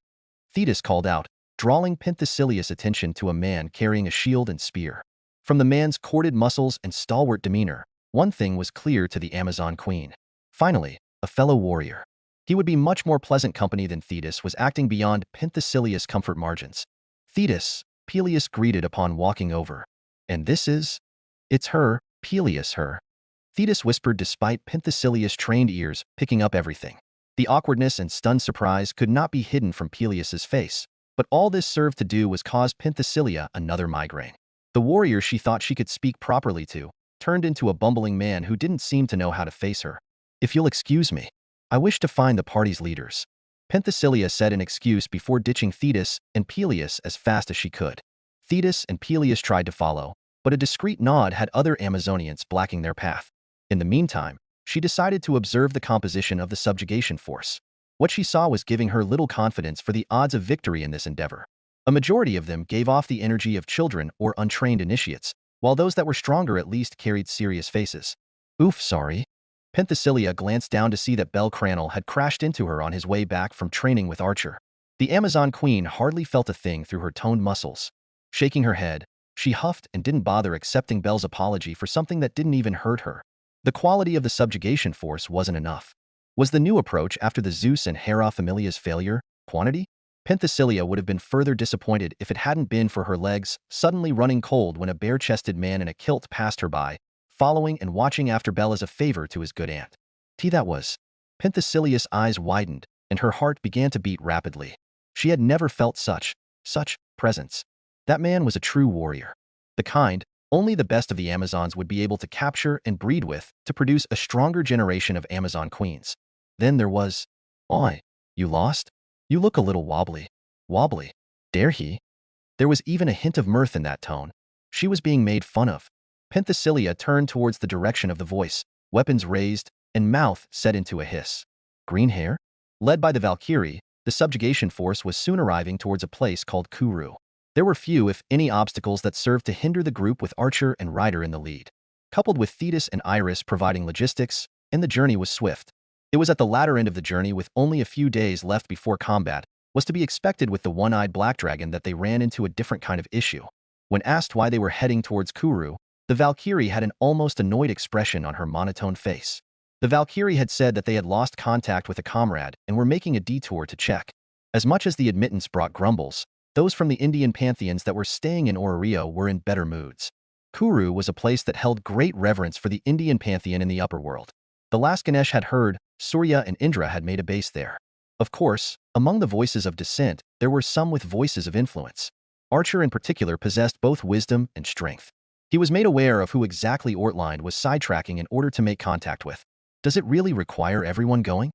Thetis called out, drawing Penthesilea's attention to a man carrying a shield and spear. From the man's corded muscles and stalwart demeanor, one thing was clear to the Amazon queen. Finally, a fellow warrior. He would be much more pleasant company than Thetis was acting beyond Penthesilea's comfort margins. Thetis, Peleus greeted upon walking over. And this is? It's her, Peleus, her. Thetis whispered despite Penthesilea's trained ears picking up everything. The awkwardness and stunned surprise could not be hidden from Peleus's face, but all this served to do was cause Penthesilea another migraine. The warrior she thought she could speak properly to turned into a bumbling man who didn't seem to know how to face her. If you'll excuse me, I wish to find the party's leaders. Penthesilea said an excuse before ditching Thetis and Peleus as fast as she could. Thetis and Peleus tried to follow, but a discreet nod had other Amazonians blocking their path. In the meantime, she decided to observe the composition of the subjugation force. What she saw was giving her little confidence for the odds of victory in this endeavor. A majority of them gave off the energy of children or untrained initiates, while those that were stronger at least carried serious faces. Oof, sorry. Penthesilea glanced down to see that Bel Cranel had crashed into her on his way back from training with Archer. The Amazon queen hardly felt a thing through her toned muscles. Shaking her head, she huffed and didn't bother accepting Bel's apology for something that didn't even hurt her. The quality of the subjugation force wasn't enough. Was the new approach after the Zeus and Hera familia's failure quantity? Penthesilea would have been further disappointed if it hadn't been for her legs suddenly running cold when a bare-chested man in a kilt passed her by, following and watching after Bel as a favor to his good aunt. That was. Penthesilea's eyes widened, and her heart began to beat rapidly. She had never felt such presence. That man was a true warrior. The kind only the best of the Amazons would be able to capture and breed with to produce a stronger generation of Amazon queens. Then there was, Oi, you lost? You look a little wobbly. Wobbly? Dare he? There was even a hint of mirth in that tone. She was being made fun of. Penthesilea turned towards the direction of the voice, weapons raised, and mouth set into a hiss. Green hair? Led by the Valkyrie, the subjugation force was soon arriving towards a place called Kuru. There were few, if any, obstacles that served to hinder the group, with Archer and Ryder in the lead, coupled with Thetis and Iris providing logistics, and the journey was swift. It was at the latter end of the journey, with only a few days left before combat, was to be expected with the one-eyed black dragon, that they ran into a different kind of issue. When asked why they were heading towards Kuru, the Valkyrie had an almost annoyed expression on her monotone face. The Valkyrie had said that they had lost contact with a comrade and were making a detour to check. As much as the admittance brought grumbles, those from the Indian pantheons that were staying in Orrio were in better moods. Kuru was a place that held great reverence for the Indian pantheon in the upper world. The last Ganesh had heard, Surya and Indra had made a base there. Of course, among the voices of dissent, there were some with voices of influence. Archer in particular possessed both wisdom and strength. He was made aware of who exactly Ortlinde was sidetracking in order to make contact with. Does it really require everyone going?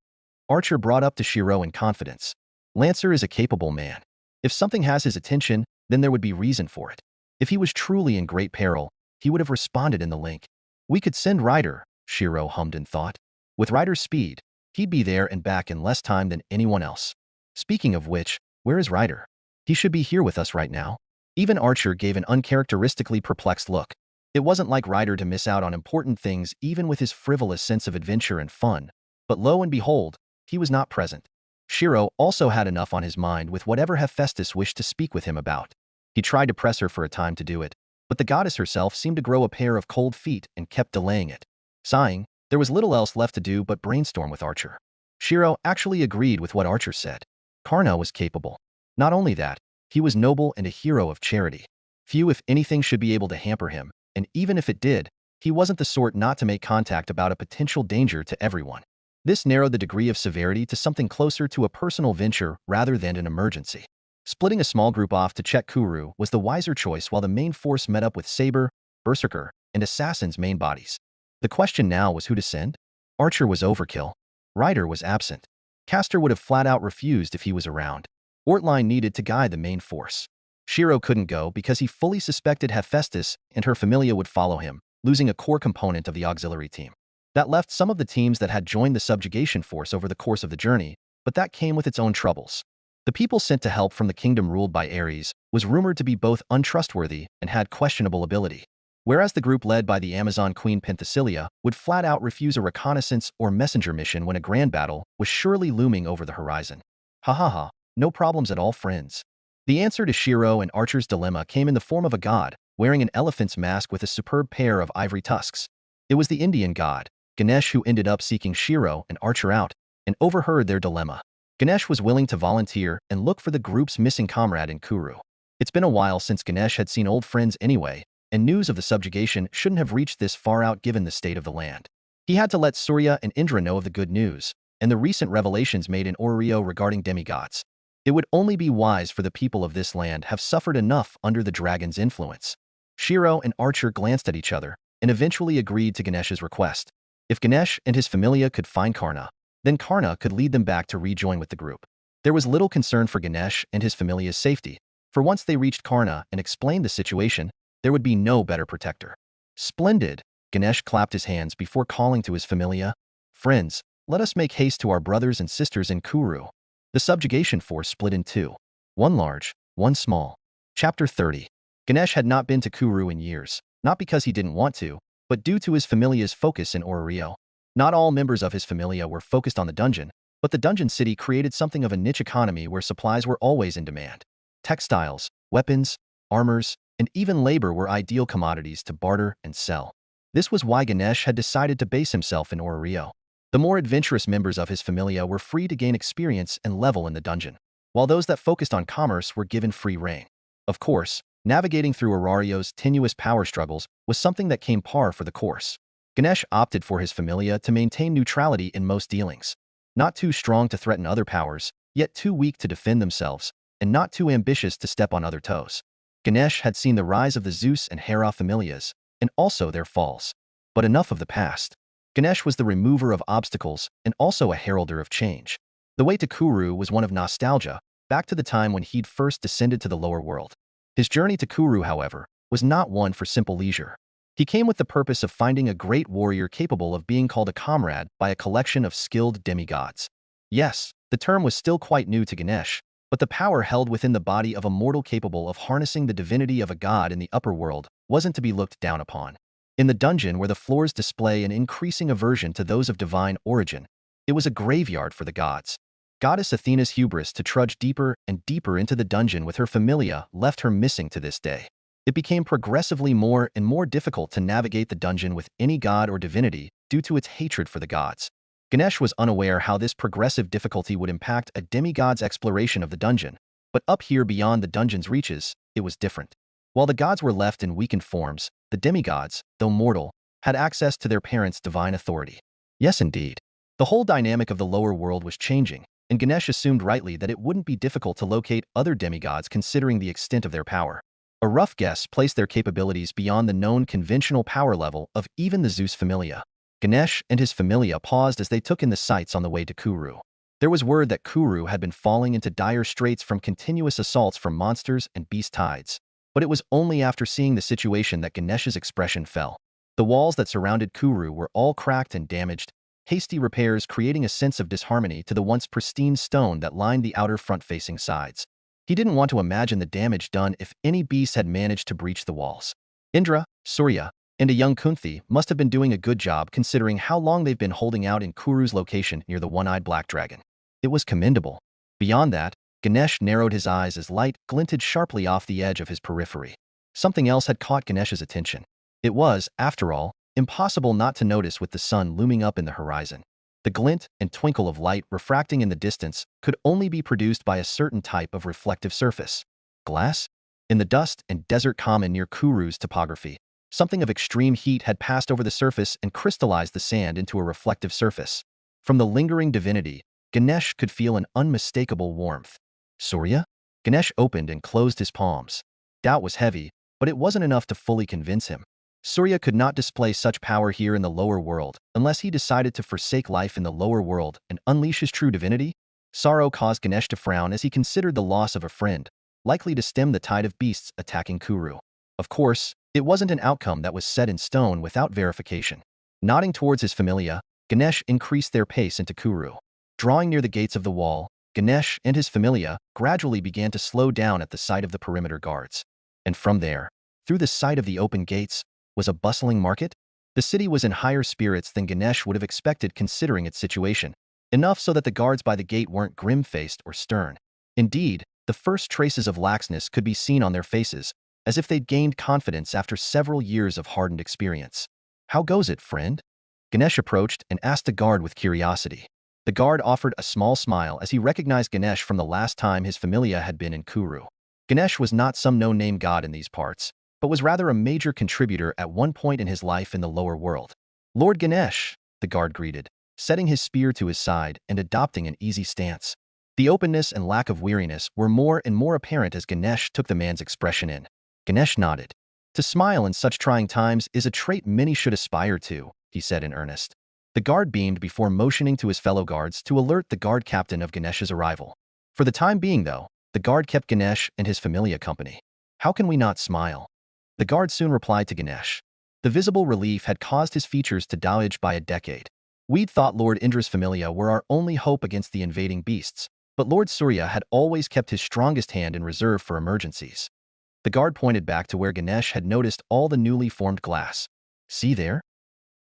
Archer brought up to Shirou in confidence. Lancer is a capable man. If something has his attention, then there would be reason for it. If he was truly in great peril, he would have responded in the link. We could send Ryder, Shirou hummed in thought. With Ryder's speed, he'd be there and back in less time than anyone else. Speaking of which, where is Ryder? He should be here with us right now. Even Archer gave an uncharacteristically perplexed look. It wasn't like Ryder to miss out on important things even with his frivolous sense of adventure and fun. But lo and behold, he was not present. Shirou also had enough on his mind with whatever Hephaestus wished to speak with him about. He tried to press her for a time to do it, but the goddess herself seemed to grow a pair of cold feet and kept delaying it. Sighing, there was little else left to do but brainstorm with Archer. Shirou actually agreed with what Archer said. Karna was capable. Not only that, he was noble and a hero of charity. Few, if anything, should be able to hamper him, and even if it did, he wasn't the sort not to make contact about a potential danger to everyone. This narrowed the degree of severity to something closer to a personal venture rather than an emergency. Splitting a small group off to check Kuru was the wiser choice, while the main force met up with Saber, Berserker, and Assassin's main bodies. The question now was who to send? Archer was overkill. Ryder was absent. Castor would have flat out refused if he was around. Ortlinde needed to guide the main force. Shirou couldn't go because he fully suspected Hephaestus and her familia would follow him, losing a core component of the auxiliary team. That left some of the teams that had joined the subjugation force over the course of the journey, but that came with its own troubles. The people sent to help from the kingdom ruled by Ares was rumored to be both untrustworthy and had questionable ability, whereas the group led by the Amazon queen Penthesilea would flat out refuse a reconnaissance or messenger mission when a grand battle was surely looming over the horizon. Ha ha ha, no problems at all, friends. The answer to Shirou and Archer's dilemma came in the form of a god, wearing an elephant's mask with a superb pair of ivory tusks. It was the Indian god, Ganesh, who ended up seeking Shirou and Archer out and overheard their dilemma. Ganesh was willing to volunteer and look for the group's missing comrade in Kuru. It's been a while since Ganesh had seen old friends anyway, and news of the subjugation shouldn't have reached this far out given the state of the land. He had to let Surya and Indra know of the good news, and the recent revelations made in Orrio regarding demigods. It would only be wise for the people of this land have suffered enough under the dragon's influence. Shirou and Archer glanced at each other, and eventually agreed to Ganesh's request. If Ganesh and his familia could find Karna, then Karna could lead them back to rejoin with the group. There was little concern for Ganesh and his familia's safety, for once they reached Karna and explained the situation, there would be no better protector. Splendid! Ganesh clapped his hands before calling to his familia. Friends, let us make haste to our brothers and sisters in Kuru. The subjugation force split in two. One large, one small. Chapter 30. Ganesh had not been to Kuru in years, not because he didn't want to, but due to his familia's focus in Orrio. Not all members of his familia were focused on the dungeon, but the dungeon city created something of a niche economy where supplies were always in demand. Textiles, weapons, armors, and even labor were ideal commodities to barter and sell. This was why Ganesh had decided to base himself in Orrio. The more adventurous members of his familia were free to gain experience and level in the dungeon, while those that focused on commerce were given free rein. Of course, navigating through Orario's tenuous power struggles was something that came par for the course. Ganesh opted for his familia to maintain neutrality in most dealings. Not too strong to threaten other powers, yet too weak to defend themselves, and not too ambitious to step on other toes. Ganesh had seen the rise of the Zeus and Hera familias, and also their falls. But enough of the past. Ganesh was the remover of obstacles and also a heralder of change. The way to Kuru was one of nostalgia, back to the time when he'd first descended to the lower world. His journey to Kuru, however, was not one for simple leisure. He came with the purpose of finding a great warrior capable of being called a comrade by a collection of skilled demigods. Yes, the term was still quite new to Ganesh, But the power held within the body of a mortal capable of harnessing the divinity of a god in the upper world wasn't to be looked down upon. In the dungeon where the floors display an increasing aversion to those of divine origin, it was a graveyard for the gods. Goddess Athena's hubris to trudge deeper and deeper into the dungeon with her familia left her missing to this day. It became progressively more and more difficult to navigate the dungeon with any god or divinity due to its hatred for the gods. Ganesh was unaware how this progressive difficulty would impact a demigod's exploration of the dungeon, but up here beyond the dungeon's reaches, it was different. While the gods were left in weakened forms, the demigods, though mortal, had access to their parents' divine authority. Yes, indeed. The whole dynamic of the lower world was changing, and Ganesh assumed rightly that it wouldn't be difficult to locate other demigods considering the extent of their power. A rough guess placed their capabilities beyond the known conventional power level of even the Zeus familia. Ganesh and his familia paused as they took in the sights on the way to Kuru. There was word that Kuru had been falling into dire straits from continuous assaults from monsters and beast tides. But it was only after seeing the situation that Ganesh's expression fell. The walls that surrounded Kuru were all cracked and damaged, hasty repairs creating a sense of disharmony to the once pristine stone that lined the outer front-facing sides. He didn't want to imagine the damage done if any beast had managed to breach the walls. Indra, Surya, and a young Kunthi must have been doing a good job considering how long they've been holding out in Kuru's location near the one-eyed black dragon. It was commendable. Beyond that, Ganesh narrowed his eyes as light glinted sharply off the edge of his periphery. Something else had caught Ganesh's attention. It was, after all, impossible not to notice with the sun looming up in the horizon. The glint and twinkle of light refracting in the distance could only be produced by a certain type of reflective surface. Glass? In the dust and desert common near Kuru's topography, something of extreme heat had passed over the surface and crystallized the sand into a reflective surface. From the lingering divinity, Ganesh could feel an unmistakable warmth. Surya? Ganesh opened and closed his palms. Doubt was heavy, but it wasn't enough to fully convince him. Surya could not display such power here in the lower world unless he decided to forsake life in the lower world and unleash his true divinity. Sorrow caused Ganesh to frown as he considered the loss of a friend, likely to stem the tide of beasts attacking Kuru. Of course, it wasn't an outcome that was set in stone without verification. Nodding towards his familia, Ganesh increased their pace into Kuru. Drawing near the gates of the wall, Ganesh and his familia gradually began to slow down at the sight of the perimeter guards. And from there, through the sight of the open gates, was a bustling market. The city was in higher spirits than Ganesh would have expected considering its situation, enough so that the guards by the gate weren't grim-faced or stern. Indeed, the first traces of laxness could be seen on their faces, as if they'd gained confidence after several years of hardened experience. "How goes it, friend?" Ganesh approached and asked a guard with curiosity. The guard offered a small smile as he recognized Ganesh from the last time his familia had been in Kuru. Ganesh was not some no-name god in these parts, but was rather a major contributor at one point in his life in the lower world. "Lord Ganesh," the guard greeted, setting his spear to his side and adopting an easy stance. The openness and lack of weariness were more and more apparent as Ganesh took the man's expression in. Ganesh nodded. "To smile in such trying times is a trait many should aspire to," he said in earnest. The guard beamed before motioning to his fellow guards to alert the guard captain of Ganesh's arrival. For the time being, though, the guard kept Ganesh and his familia company. "How can we not smile?" The guard soon replied to Ganesh. The visible relief had caused his features to douage by a decade. "We'd thought Lord Indra's familia were our only hope against the invading beasts, but Lord Surya had always kept his strongest hand in reserve for emergencies." The guard pointed back to where Ganesh had noticed all the newly formed glass. "See there?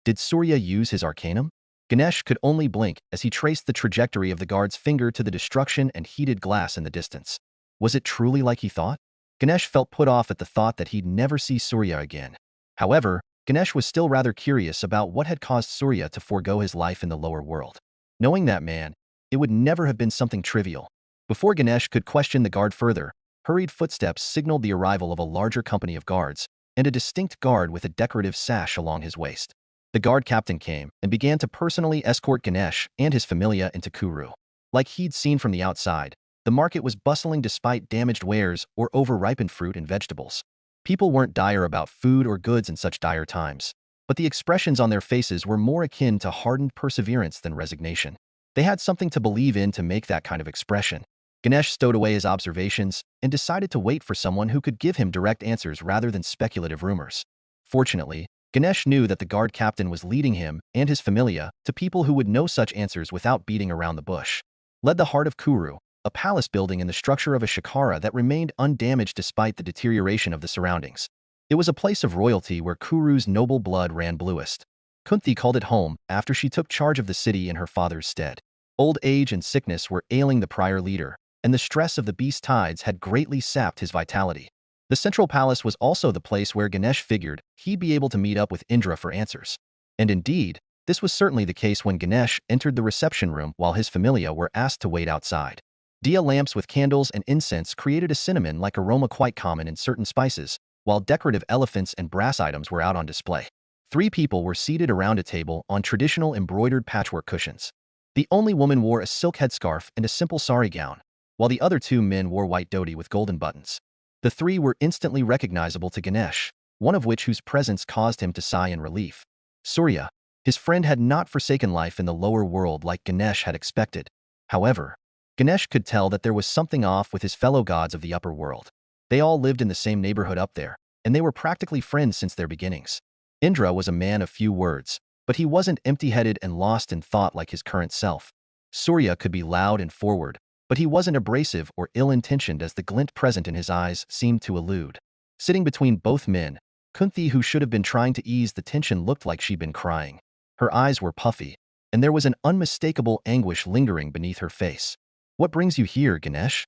Did Surya use his arcanum?" Ganesh could only blink as he traced the trajectory of the guard's finger to the destruction and heated glass in the distance. Was it truly like he thought? Ganesh felt put off at the thought that he'd never see Surya again. However, Ganesh was still rather curious about what had caused Surya to forego his life in the lower world. Knowing that man, it would never have been something trivial. Before Ganesh could question the guard further, hurried footsteps signaled the arrival of a larger company of guards, and a distinct guard with a decorative sash along his waist. The guard captain came and began to personally escort Ganesh and his familia into Kuru. Like he'd seen from the outside, the market was bustling despite damaged wares or over-ripened fruit and vegetables. People weren't dire about food or goods in such dire times, but the expressions on their faces were more akin to hardened perseverance than resignation. They had something to believe in to make that kind of expression. Ganesh stowed away his observations and decided to wait for someone who could give him direct answers rather than speculative rumors. Fortunately, Ganesh knew that the guard captain was leading him and his familia to people who would know such answers without beating around the bush. Led the heart of Kuru, a palace building in the structure of a shikara that remained undamaged despite the deterioration of the surroundings. It was a place of royalty where Kuru's noble blood ran bluest. Kunthi called it home after she took charge of the city in her father's stead. Old age and sickness were ailing the prior leader, and the stress of the beast tides had greatly sapped his vitality. The central palace was also the place where Ganesh figured he'd be able to meet up with Indra for answers. And indeed, this was certainly the case when Ganesh entered the reception room while his familia were asked to wait outside. Dia lamps with candles and incense created a cinnamon-like aroma quite common in certain spices, while decorative elephants and brass items were out on display. 3 people were seated around a table on traditional embroidered patchwork cushions. The only woman wore a silk headscarf and a simple sari gown, while the other 2 men wore white dhoti with golden buttons. The 3 were instantly recognizable to Ganesh, one of which whose presence caused him to sigh in relief. Surya, his friend, had not forsaken life in the lower world like Ganesh had expected. However, Ganesh could tell that there was something off with his fellow gods of the upper world. They all lived in the same neighborhood up there, and they were practically friends since their beginnings. Indra was a man of few words, but he wasn't empty-headed and lost in thought like his current self. Surya could be loud and forward, but he wasn't abrasive or ill-intentioned as the glint present in his eyes seemed to allude. Sitting between both men, Kunthi, who should have been trying to ease the tension, looked like she'd been crying. Her eyes were puffy, and there was an unmistakable anguish lingering beneath her face. "What brings you here, Ganesh?"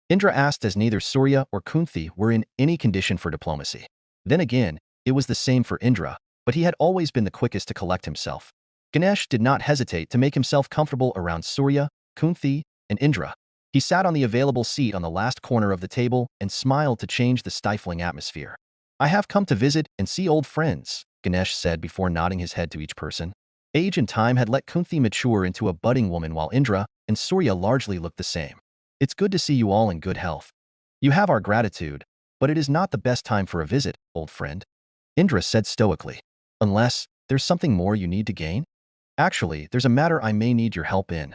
Indra asked, as neither Surya or Kunthi were in any condition for diplomacy. Then again, it was the same for Indra, but he had always been the quickest to collect himself. Ganesh did not hesitate to make himself comfortable around Surya, Kunthi, and Indra. He sat on the available seat on the last corner of the table and smiled to change the stifling atmosphere. "I have come to visit and see old friends," Ganesh said before nodding his head to each person. Age and time had let Kunthi mature into a budding woman while Indra and Surya largely looked the same. "It's good to see you all in good health. You have our gratitude, but it is not the best time for a visit, old friend," Indra said stoically. "Unless there's something more you need to gain? Actually, there's a matter I may need your help in."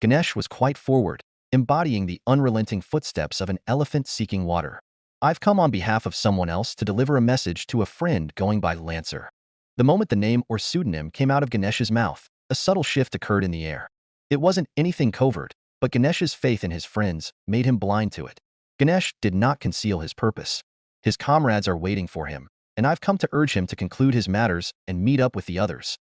Ganesh was quite forward, embodying the unrelenting footsteps of an elephant seeking water. "I've come on behalf of someone else to deliver a message to a friend going by Lancer." The moment the name or pseudonym came out of Ganesh's mouth, a subtle shift occurred in the air. It wasn't anything covert, but Ganesh's faith in his friends made him blind to it. Ganesh did not conceal his purpose. "His comrades are waiting for him, and I've come to urge him to conclude his matters and meet up with the others."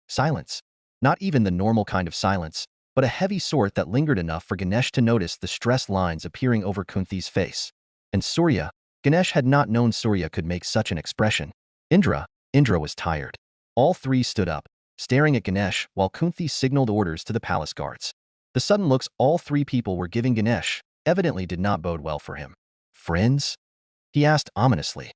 Silence. Not even the normal kind of silence, but a heavy sort that lingered enough for Ganesh to notice the stress lines appearing over Kunthi's face. And Surya, Ganesh had not known Surya could make such an expression. Indra was tired. All 3 stood up, staring at Ganesh while Kunthi signaled orders to the palace guards. The sudden looks all 3 people were giving Ganesh evidently did not bode well for him. "Friends?" he asked ominously.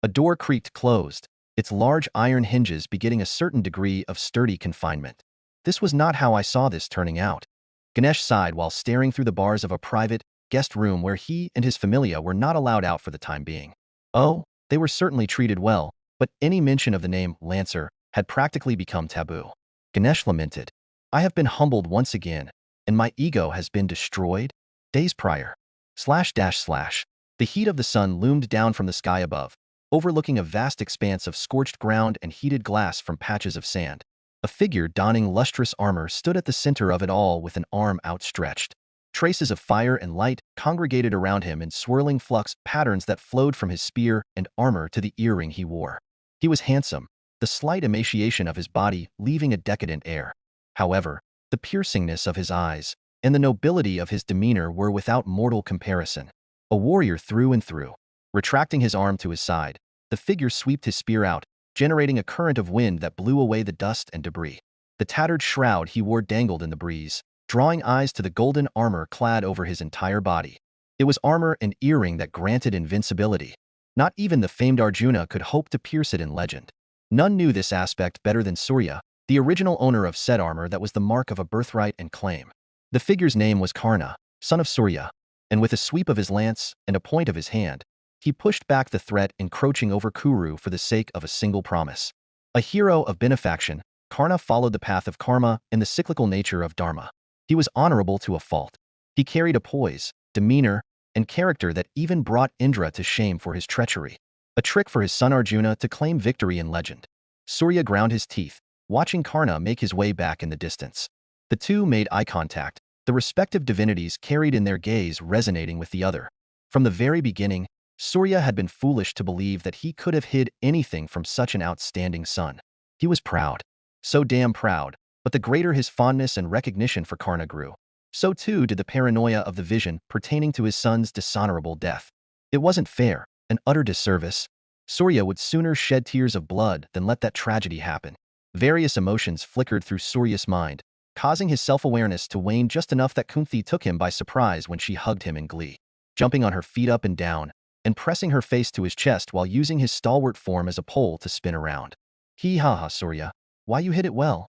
A door creaked closed, its large iron hinges begetting a certain degree of sturdy confinement. "This was not how I saw this turning out." Ganesh sighed while staring through the bars of a private guest room where he and his familia were not allowed out for the time being. Oh, they were certainly treated well, but any mention of the name Lancer had practically become taboo. Ganesh lamented, "I have been humbled once again, and my ego has been destroyed." Days prior. The heat of the sun loomed down from the sky above, overlooking a vast expanse of scorched ground and heated glass from patches of sand. A figure donning lustrous armor stood at the center of it all with an arm outstretched. Traces of fire and light congregated around him in swirling flux patterns that flowed from his spear and armor to the earring he wore. He was handsome, the slight emaciation of his body leaving a decadent air. However, the piercingness of his eyes and the nobility of his demeanor were without mortal comparison. A warrior through and through. Retracting his arm to his side, the figure swept his spear out, generating a current of wind that blew away the dust and debris. The tattered shroud he wore dangled in the breeze, drawing eyes to the golden armor clad over his entire body. It was armor and earring that granted invincibility. Not even the famed Arjuna could hope to pierce it in legend. None knew this aspect better than Surya, the original owner of said armor that was the mark of a birthright and claim. The figure's name was Karna, son of Surya, and with a sweep of his lance and a point of his hand, he pushed back the threat encroaching over Kuru for the sake of a single promise. A hero of benefaction, Karna followed the path of karma and the cyclical nature of dharma. He was honorable to a fault. He carried a poise, demeanor, and character that even brought Indra to shame for his treachery. A trick for his son Arjuna to claim victory in legend. Surya ground his teeth, watching Karna make his way back in the distance. The two made eye contact, the respective divinities carried in their gaze resonating with the other. From the very beginning, Surya had been foolish to believe that he could have hid anything from such an outstanding son. He was proud. So damn proud, but the greater his fondness and recognition for Karna grew, so too did the paranoia of the vision pertaining to his son's dishonorable death. It wasn't fair, an utter disservice. Surya would sooner shed tears of blood than let that tragedy happen. Various emotions flickered through Surya's mind, causing his self-awareness to wane just enough that Kunti took him by surprise when she hugged him in glee, jumping on her feet up and down, and pressing her face to his chest while using his stalwart form as a pole to spin around. Hee-ha-ha, Surya. Why you hit it well?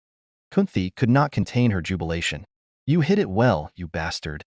Kunti could not contain her jubilation. You hit it well, you bastard.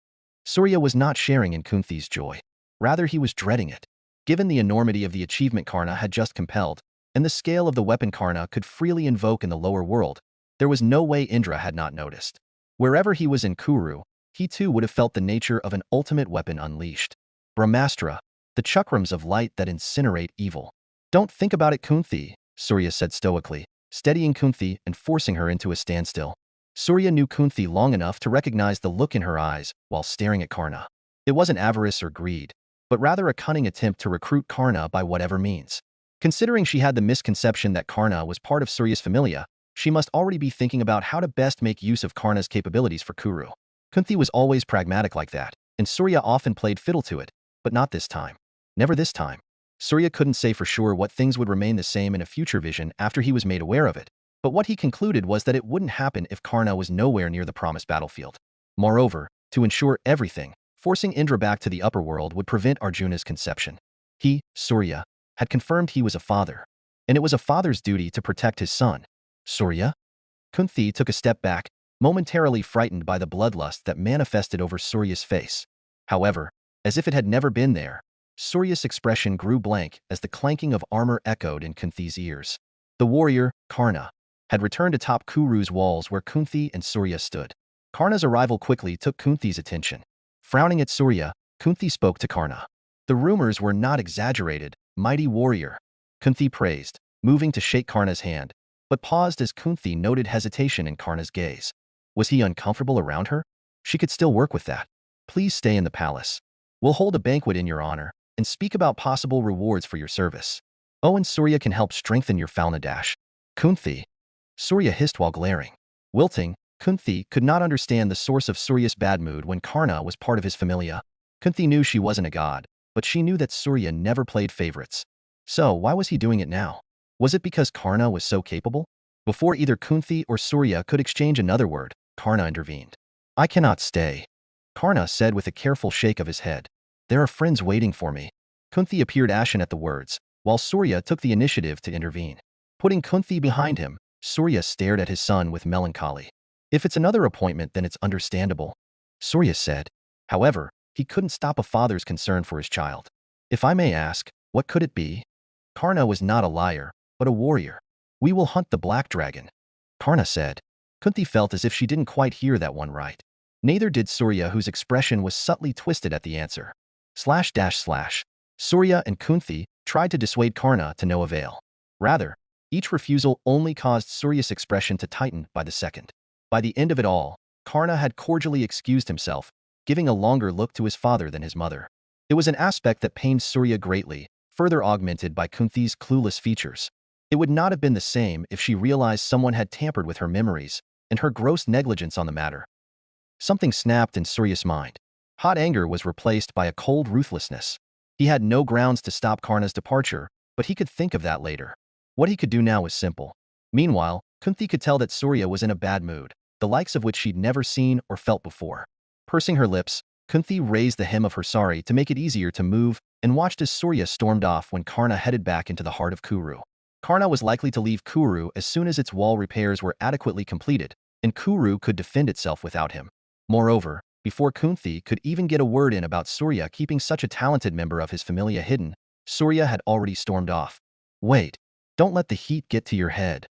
Surya was not sharing in Kunti's joy. Rather, he was dreading it. Given the enormity of the achievement Karna had just compelled, and the scale of the weapon Karna could freely invoke in the lower world, there was no way Indra had not noticed. Wherever he was in Kuru, he too would have felt the nature of an ultimate weapon unleashed. Brahmastra, the chakrams of light that incinerate evil. Don't think about it, Kunti, Surya said stoically, steadying Kunti and forcing her into a standstill. Surya knew Kunti long enough to recognize the look in her eyes while staring at Karna. It wasn't avarice or greed, but rather a cunning attempt to recruit Karna by whatever means. Considering she had the misconception that Karna was part of Surya's familia, she must already be thinking about how to best make use of Karna's capabilities for Kuru. Kunti was always pragmatic like that, and Surya often played fiddle to it, but not this time. Never this time. Surya couldn't say for sure what things would remain the same in a future vision after he was made aware of it, but what he concluded was that it wouldn't happen if Karna was nowhere near the promised battlefield. Moreover, to ensure everything, forcing Indra back to the upper world would prevent Arjuna's conception. He, Surya, had confirmed he was a father, and it was a father's duty to protect his son. Surya? Kunti took a step back, momentarily frightened by the bloodlust that manifested over Surya's face. However, as if it had never been there, Surya's expression grew blank as the clanking of armor echoed in Kunti's ears. The warrior, Karna, had returned atop Kuru's walls where Kunti and Surya stood. Karna's arrival quickly took Kunti's attention. Frowning at Surya, Kunti spoke to Karna. The rumors were not exaggerated, mighty warrior, Kunti praised, moving to shake Karna's hand, but paused as Kunti noted hesitation in Karna's gaze. Was he uncomfortable around her? She could still work with that. Please stay in the palace. We'll hold a banquet in your honor and speak about possible rewards for your service. Oh, and Surya can help strengthen your Falnadash. Kunti. Surya hissed while glaring. Wilting, Kunti could not understand the source of Surya's bad mood when Karna was part of his familia. Kunti knew she wasn't a god, but she knew that Surya never played favorites. So why was he doing it now? Was it because Karna was so capable? Before either Kunti or Surya could exchange another word, Karna intervened. I cannot stay, Karna said with a careful shake of his head. There are friends waiting for me. Kunti appeared ashen at the words, while Surya took the initiative to intervene. Putting Kunti behind him, Surya stared at his son with melancholy. If it's another appointment, then it's understandable, Surya said. However, he couldn't stop a father's concern for his child. If I may ask, what could it be? Karna was not a liar, but a warrior. We will hunt the black dragon, Karna said. Kunti felt as if she didn't quite hear that one right. Neither did Surya, whose expression was subtly twisted at the answer. Surya and Kunti tried to dissuade Karna to no avail. Rather, each refusal only caused Surya's expression to tighten by the second. By the end of it all, Karna had cordially excused himself, giving a longer look to his father than his mother. It was an aspect that pained Surya greatly, further augmented by Kunti's clueless features. It would not have been the same if she realized someone had tampered with her memories and her gross negligence on the matter. Something snapped in Surya's mind. Hot anger was replaced by a cold ruthlessness. He had no grounds to stop Karna's departure, but he could think of that later. What he could do now was simple. Meanwhile, Kunti could tell that Surya was in a bad mood, the likes of which she'd never seen or felt before. Pursing her lips, Kunti raised the hem of her sari to make it easier to move and watched as Surya stormed off when Karna headed back into the heart of Kuru. Karna was likely to leave Kuru as soon as its wall repairs were adequately completed, and Kuru could defend itself without him. Moreover, before Kunti could even get a word in about Surya keeping such a talented member of his familia hidden, Surya had already stormed off. Wait, don't let the heat get to your head,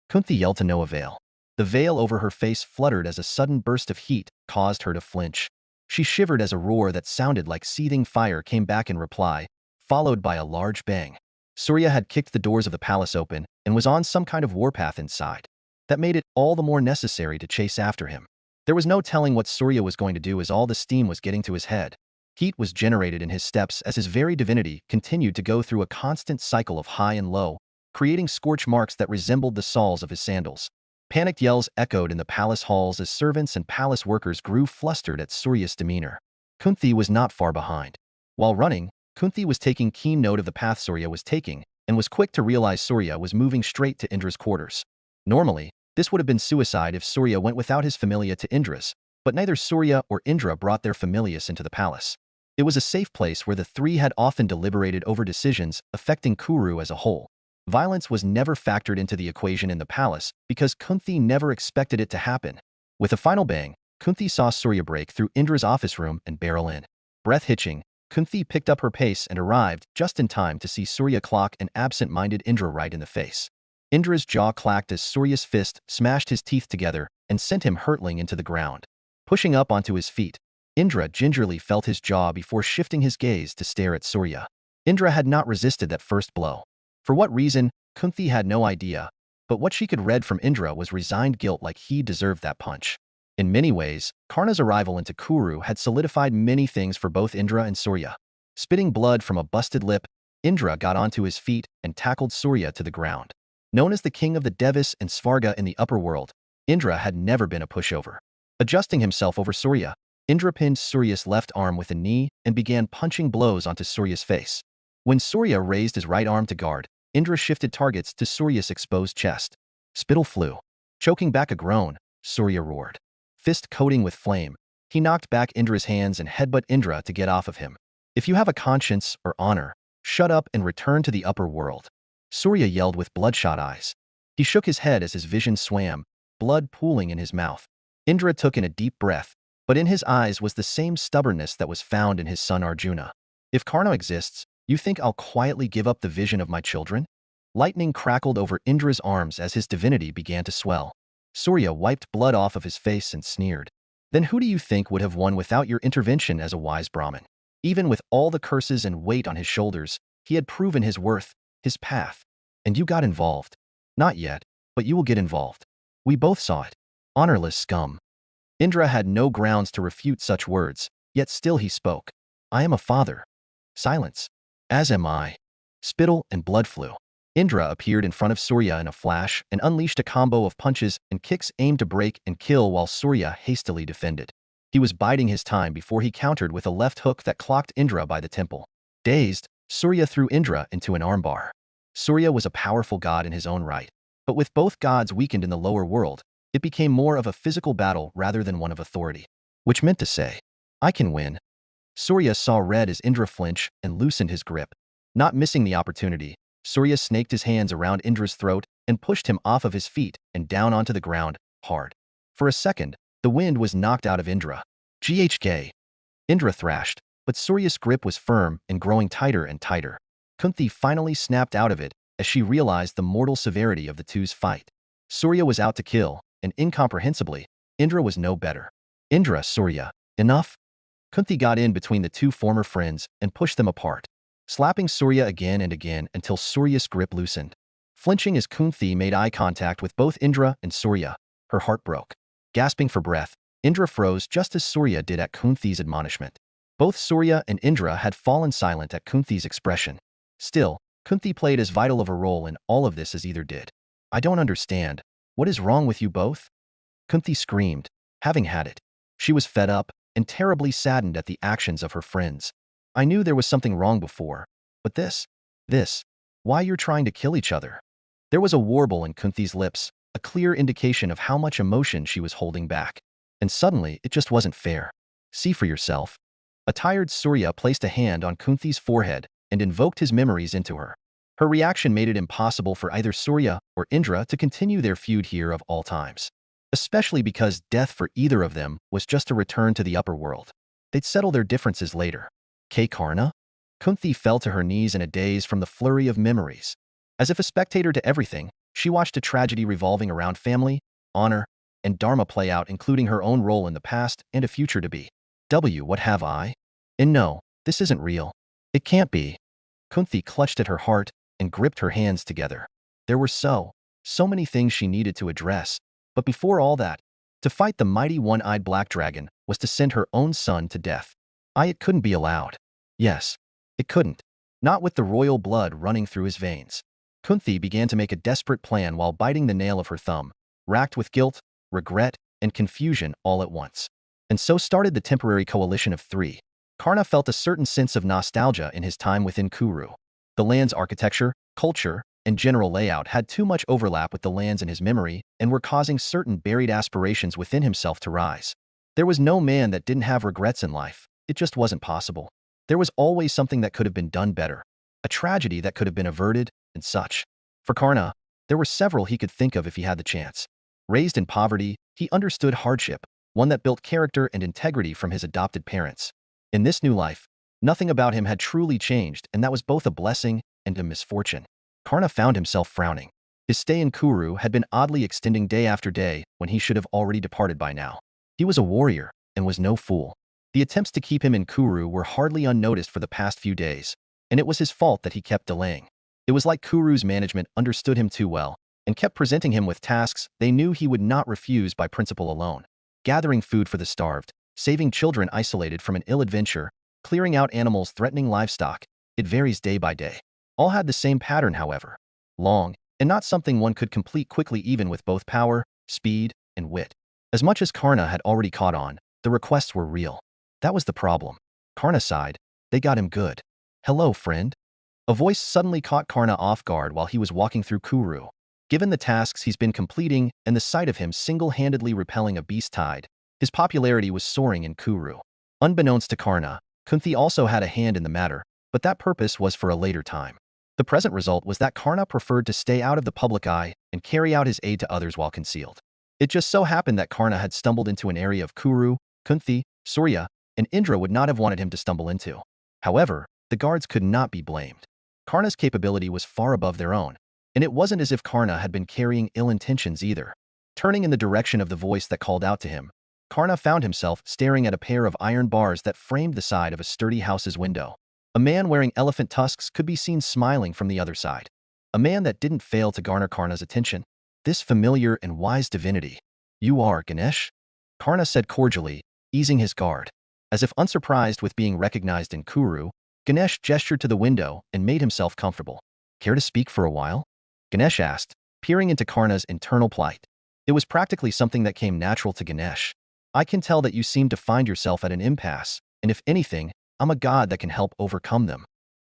Kunti yelled to no avail. The veil over her face fluttered as a sudden burst of heat caused her to flinch. She shivered as a roar that sounded like seething fire came back in reply, followed by a large bang. Surya had kicked the doors of the palace open and was on some kind of warpath inside. That made it all the more necessary to chase after him. There was no telling what Surya was going to do as all the steam was getting to his head. Heat was generated in his steps as his very divinity continued to go through a constant cycle of high and low, creating scorch marks that resembled the soles of his sandals. Panicked yells echoed in the palace halls as servants and palace workers grew flustered at Surya's demeanor. Kunti was not far behind. While running, Kunti was taking keen note of the path Surya was taking and was quick to realize Surya was moving straight to Indra's quarters. Normally, this would have been suicide if Surya went without his familia to Indra's, but neither Surya or Indra brought their familias into the palace. It was a safe place where the three had often deliberated over decisions affecting Kuru as a whole. Violence was never factored into the equation in the palace because Kunti never expected it to happen. With a final bang, Kunti saw Surya break through Indra's office room and barrel in. Breath hitching, Kunti picked up her pace and arrived just in time to see Surya clock an absent-minded Indra right in the face. Indra's jaw clacked as Surya's fist smashed his teeth together and sent him hurtling into the ground. Pushing up onto his feet, Indra gingerly felt his jaw before shifting his gaze to stare at Surya. Indra had not resisted that first blow. For what reason, Kunti had no idea, but what she could read from Indra was resigned guilt like he deserved that punch. In many ways, Karna's arrival into Kuru had solidified many things for both Indra and Surya. Spitting blood from a busted lip, Indra got onto his feet and tackled Surya to the ground. Known as the king of the Devis and Svarga in the upper world, Indra had never been a pushover. Adjusting himself over Surya, Indra pinned Surya's left arm with a knee and began punching blows onto Surya's face. When Surya raised his right arm to guard, Indra shifted targets to Surya's exposed chest. Spittle flew. Choking back a groan, Surya roared. Fist coating with flame, he knocked back Indra's hands and headbutt Indra to get off of him. If you have a conscience or honor, shut up and return to the upper world. Surya yelled with bloodshot eyes. He shook his head as his vision swam, blood pooling in his mouth. Indra took in a deep breath, but in his eyes was the same stubbornness that was found in his son Arjuna. If Karna exists, you think I'll quietly give up the vision of my children? Lightning crackled over Indra's arms as his divinity began to swell. Surya wiped blood off of his face and sneered. Then who do you think would have won without your intervention as a wise Brahmin? Even with all the curses and weight on his shoulders, he had proven his worth, his path. And you got involved. Not yet, but you will get involved. We both saw it. Honorless scum. Indra had no grounds to refute such words, yet still he spoke. I am a father. Silence. As am I. Spittle and blood flew. Indra appeared in front of Surya in a flash and unleashed a combo of punches and kicks aimed to break and kill while Surya hastily defended. He was biding his time before he countered with a left hook that clocked Indra by the temple. Dazed, Surya threw Indra into an armbar. Surya was a powerful god in his own right, but with both gods weakened in the lower world, it became more of a physical battle rather than one of authority. Which meant to say, I can win. Surya saw red as Indra flinched and loosened his grip. Not missing the opportunity, Surya snaked his hands around Indra's throat and pushed him off of his feet and down onto the ground, hard. For a second, the wind was knocked out of Indra. GHK. Indra thrashed, but Surya's grip was firm and growing tighter and tighter. Kunti finally snapped out of it as she realized the mortal severity of the two's fight. Surya was out to kill, and incomprehensibly, Indra was no better. Indra, Surya, enough? Kunti got in between the two former friends and pushed them apart, slapping Surya again and again until Surya's grip loosened. Flinching as Kunti made eye contact with both Indra and Surya, her heart broke. Gasping for breath, Indra froze just as Surya did at Kunti's admonishment. Both Surya and Indra had fallen silent at Kunti's expression. Still, Kunti played as vital of a role in all of this as either did. I don't understand. What is wrong with you both? Kunti screamed, having had it. She was fed up and terribly saddened at the actions of her friends. I knew there was something wrong before, but this, why you're trying to kill each other? There was a warble in Kunti's lips, a clear indication of how much emotion she was holding back. And suddenly, it just wasn't fair. See for yourself. A tired Surya placed a hand on Kunti's forehead and invoked his memories into her. Her reaction made it impossible for either Surya or Indra to continue their feud here of all times. Especially because death for either of them was just a return to the upper world. They'd settle their differences later. Karna? Kunti fell to her knees in a daze from the flurry of memories. As if a spectator to everything, she watched a tragedy revolving around family, honor, and dharma play out, including her own role in the past and a future to be. What have I? And no, this isn't real. It can't be. Kunti clutched at her heart and gripped her hands together. There were so many things she needed to address, but before all that, To fight the mighty one-eyed black dragon was to send her own son to death. It couldn't be allowed. Yes, it couldn't. Not with the royal blood running through his veins. Kunthi began to make a desperate plan while biting the nail of her thumb, racked with guilt, regret, and confusion all at once. And so started the temporary coalition of three. Karna felt a certain sense of nostalgia in his time within Kuru. The land's architecture, culture, and general layout had too much overlap with the lands in his memory and were causing certain buried aspirations within himself to rise. There was no man that didn't have regrets in life. It just wasn't possible. There was always something that could have been done better, a tragedy that could have been averted, and such. For Karna, there were several he could think of if he had the chance. Raised in poverty, he understood hardship, one that built character and integrity from his adopted parents. In this new life, nothing about him had truly changed, and that was both a blessing and a misfortune. Karna found himself frowning. His stay in Kuru had been oddly extending day after day when he should have already departed by now. He was a warrior and was no fool. The attempts to keep him in Kuru were hardly unnoticed for the past few days, and it was his fault that he kept delaying. It was like Kuru's management understood him too well and kept presenting him with tasks they knew he would not refuse by principle alone. Gathering food for the starved, saving children isolated from an ill adventure, clearing out animals threatening livestock. It varies day by day. All had the same pattern, however. Long, and not something one could complete quickly even with both power, speed, and wit. As much as Karna had already caught on, the requests were real. That was the problem. Karna sighed. They got him good. Hello, friend. A voice suddenly caught Karna off guard while he was walking through Kuru. Given the tasks he's been completing and the sight of him single-handedly repelling a beast tide, his popularity was soaring in Kuru. Unbeknownst to Karna, Kunthi also had a hand in the matter, but that purpose was for a later time. The present result was that Karna preferred to stay out of the public eye and carry out his aid to others while concealed. It just so happened that Karna had stumbled into an area of Kuru, Kunthi, Surya, and Indra would not have wanted him to stumble into. However, the guards could not be blamed. Karna's capability was far above their own, and it wasn't as if Karna had been carrying ill intentions either. Turning in the direction of the voice that called out to him, Karna found himself staring at a pair of iron bars that framed the side of a sturdy house's window. A man wearing elephant tusks could be seen smiling from the other side. A man that didn't fail to garner Karna's attention. This familiar and wise divinity. You are Ganesh? Karna said cordially, easing his guard. As if unsurprised with being recognized in Kuru, Ganesh gestured to the window and made himself comfortable. Care to speak for a while? Ganesh asked, peering into Karna's internal plight. It was practically something that came natural to Ganesh. I can tell that you seem to find yourself at an impasse, and if anything, I'm a god that can help overcome them.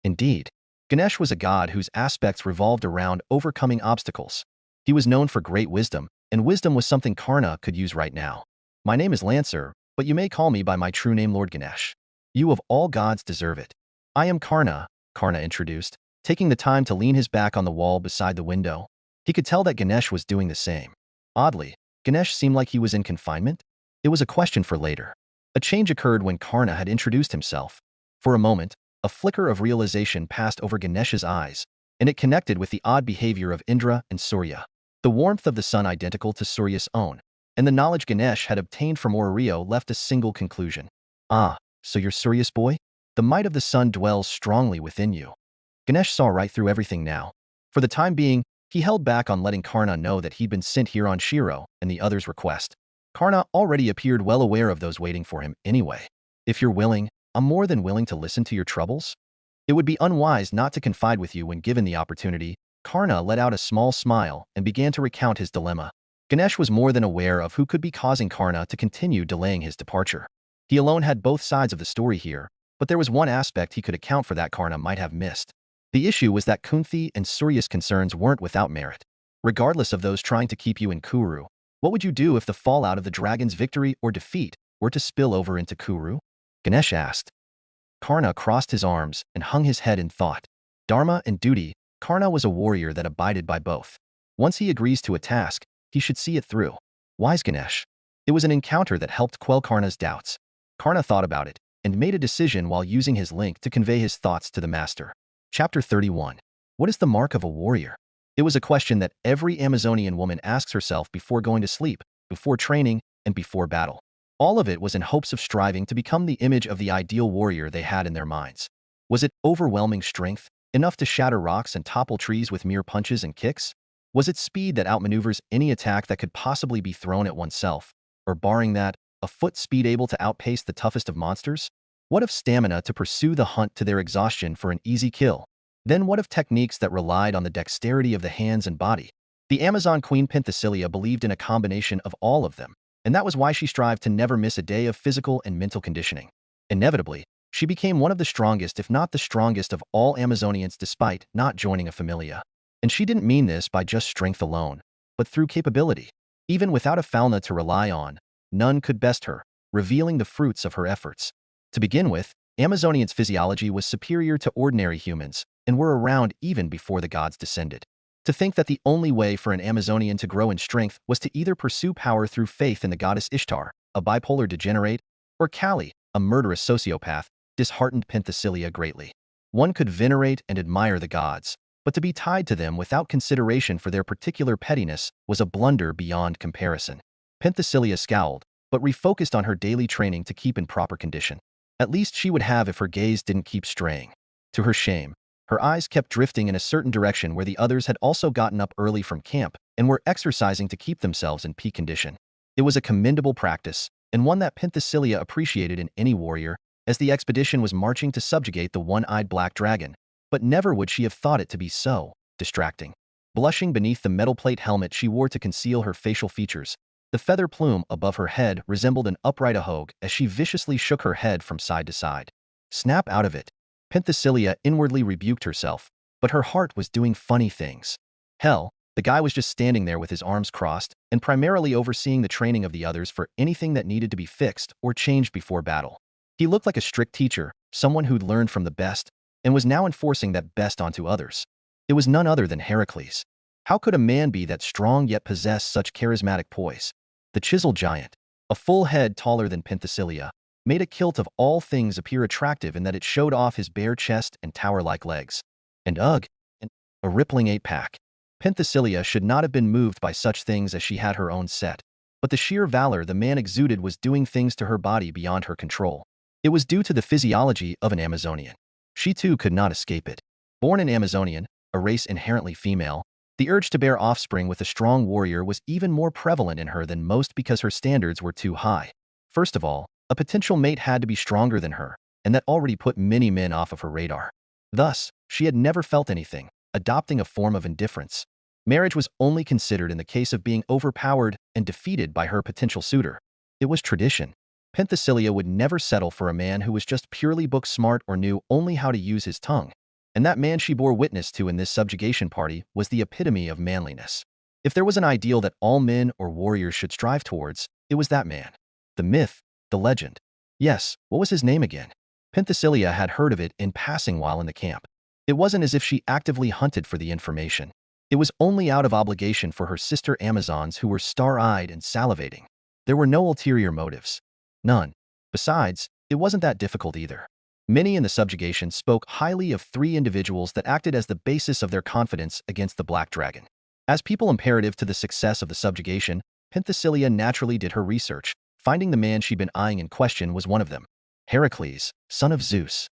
Indeed, Ganesh was a god whose aspects revolved around overcoming obstacles. He was known for great wisdom, and wisdom was something Karna could use right now. My name is Lancer, but you may call me by my true name, Lord Ganesh. You of all gods deserve it. I am Karna, Karna introduced, taking the time to lean his back on the wall beside the window. He could tell that Ganesh was doing the same. Oddly, Ganesh seemed like he was in confinement. It was a question for later. A change occurred when Karna had introduced himself. For a moment, a flicker of realization passed over Ganesh's eyes, and it connected with the odd behavior of Indra and Surya. The warmth of the sun identical to Surya's own, and the knowledge Ganesh had obtained from Rio left a single conclusion. Ah, so you're Surya's boy? The might of the sun dwells strongly within you. Ganesh saw right through everything now. For the time being, he held back on letting Karna know that he'd been sent here on Shirou and the others' request. Karna already appeared well aware of those waiting for him anyway. If you're willing, I'm more than willing to listen to your troubles. It would be unwise not to confide with you when given the opportunity. Karna let out a small smile and began to recount his dilemma. Ganesh was more than aware of who could be causing Karna to continue delaying his departure. He alone had both sides of the story here, but there was one aspect he could account for that Karna might have missed. The issue was that Kunthi and Surya's concerns weren't without merit. Regardless of those trying to keep you in Kuru, what would you do if the fallout of the dragon's victory or defeat were to spill over into Kuru? Ganesh asked. Karna crossed his arms and hung his head in thought. Dharma and duty, Karna was a warrior that abided by both. Once he agrees to a task, he should see it through. Wise Ganesh. It was an encounter that helped quell Karna's doubts. Karna thought about it and made a decision while using his link to convey his thoughts to the master. Chapter 31. What is the mark of a warrior? It was a question that every Amazonian woman asks herself before going to sleep, before training, and before battle. All of it was in hopes of striving to become the image of the ideal warrior they had in their minds. Was it overwhelming strength, enough to shatter rocks and topple trees with mere punches and kicks? Was it speed that outmaneuvers any attack that could possibly be thrown at oneself? Or barring that, a foot speed able to outpace the toughest of monsters? What of stamina to pursue the hunt to their exhaustion for an easy kill? Then what of techniques that relied on the dexterity of the hands and body? The Amazon Queen Penthesilea believed in a combination of all of them, and that was why she strived to never miss a day of physical and mental conditioning. Inevitably, she became one of the strongest, if not the strongest, of all Amazonians despite not joining a familia. And she didn't mean this by just strength alone, but through capability. Even without a Falna to rely on, none could best her, revealing the fruits of her efforts. To begin with, Amazonians' physiology was superior to ordinary humans, and were around even before the gods descended. To think that the only way for an Amazonian to grow in strength was to either pursue power through faith in the goddess Ishtar, a bipolar degenerate, or Kali, a murderous sociopath, disheartened Penthesilea greatly. One could venerate and admire the gods, but to be tied to them without consideration for their particular pettiness was a blunder beyond comparison. Penthesilea scowled, but refocused on her daily training to keep in proper condition. At least she would have if her gaze didn't keep straying. To her shame, her eyes kept drifting in a certain direction where the others had also gotten up early from camp and were exercising to keep themselves in peak condition. It was a commendable practice, and one that Penthesilea appreciated in any warrior, as the expedition was marching to subjugate the one-eyed black dragon, but never would she have thought it to be so distracting. Blushing beneath the metal plate helmet she wore to conceal her facial features, the feather plume above her head resembled an upright ahogue as she viciously shook her head from side to side. Snap out of it. Penthesilea inwardly rebuked herself, but her heart was doing funny things. Hell, the guy was just standing there with his arms crossed and primarily overseeing the training of the others for anything that needed to be fixed or changed before battle. He looked like a strict teacher, someone who'd learned from the best, and was now enforcing that best onto others. It was none other than Heracles. How could a man be that strong yet possess such charismatic poise? The chiseled giant, a full head taller than Penthesilea, made a kilt of all things appear attractive in that it showed off his bare chest and tower-like legs. And ugh, a rippling eight-pack. Penthesilea should not have been moved by such things as she had her own set, but the sheer valor the man exuded was doing things to her body beyond her control. It was due to the physiology of an Amazonian. She too could not escape it. Born an Amazonian, a race inherently female, the urge to bear offspring with a strong warrior was even more prevalent in her than most because her standards were too high. First of all, a potential mate had to be stronger than her, and that already put many men off of her radar. Thus, she had never felt anything, adopting a form of indifference. Marriage was only considered in the case of being overpowered and defeated by her potential suitor. It was tradition. Penthesilea would never settle for a man who was just purely book smart or knew only how to use his tongue. And that man she bore witness to in this subjugation party was the epitome of manliness. If there was an ideal that all men or warriors should strive towards, it was that man. The myth, the legend. Yes, what was his name again? Penthesilea had heard of it in passing while in the camp. It wasn't as if she actively hunted for the information. It was only out of obligation for her sister Amazons who were star-eyed and salivating. There were no ulterior motives. None. Besides, it wasn't that difficult either. Many in the subjugation spoke highly of three individuals that acted as the basis of their confidence against the Black Dragon. As people imperative to the success of the subjugation, Penthesilea naturally did her research, finding the man she'd been eyeing in question was one of them. Heracles, son of Zeus.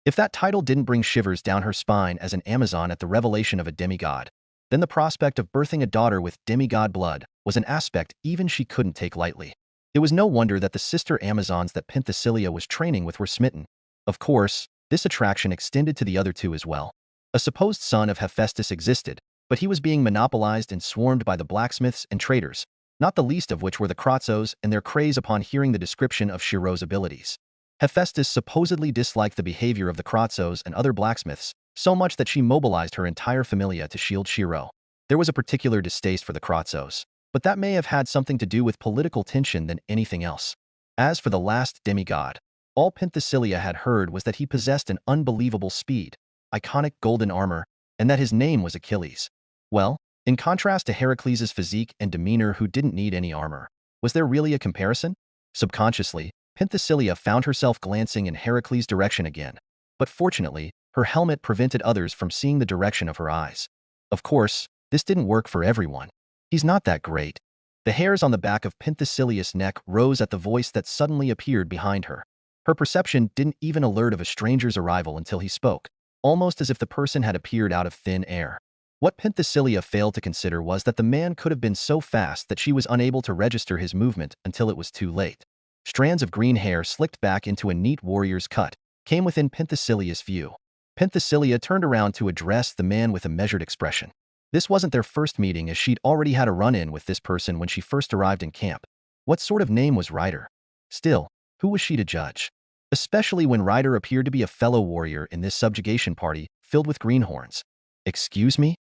If that title didn't bring shivers down her spine as an Amazon at the revelation of a demigod, then the prospect of birthing a daughter with demigod blood was an aspect even she couldn't take lightly. It was no wonder that the sister Amazons that Penthesilea was training with were smitten. Of course, this attraction extended to the other two as well. A supposed son of Hephaestus existed, but he was being monopolized and swarmed by the blacksmiths and traders, not the least of which were the Kratzos and their craze upon hearing the description of Shirou's abilities. Hephaestus supposedly disliked the behavior of the Kratzos and other blacksmiths, so much that she mobilized her entire familia to shield Shirou. There was a particular distaste for the Kratzos, but that may have had something to do with political tension than anything else. As for the last demigod, all Penthesilea had heard was that he possessed an unbelievable speed, iconic golden armor, and that his name was Achilles. Well, in contrast to Heracles' physique and demeanor who didn't need any armor, was there really a comparison? Subconsciously, Penthesilea found herself glancing in Heracles' direction again, but fortunately, her helmet prevented others from seeing the direction of her eyes. Of course, this didn't work for everyone. He's not that great. The hairs on the back of Penthesilea's neck rose at the voice that suddenly appeared behind her. Her perception didn't even alert of a stranger's arrival until he spoke, almost as if the person had appeared out of thin air. What Penthesilea failed to consider was that the man could have been so fast that she was unable to register his movement until it was too late. Strands of green hair slicked back into a neat warrior's cut came within Penthesilea's view. Penthesilea turned around to address the man with a measured expression. This wasn't their first meeting, as she'd already had a run-in with this person when she first arrived in camp. What sort of name was Ryder? Still, who was she to judge? Especially when Ryder appeared to be a fellow warrior in this subjugation party filled with greenhorns. Excuse me?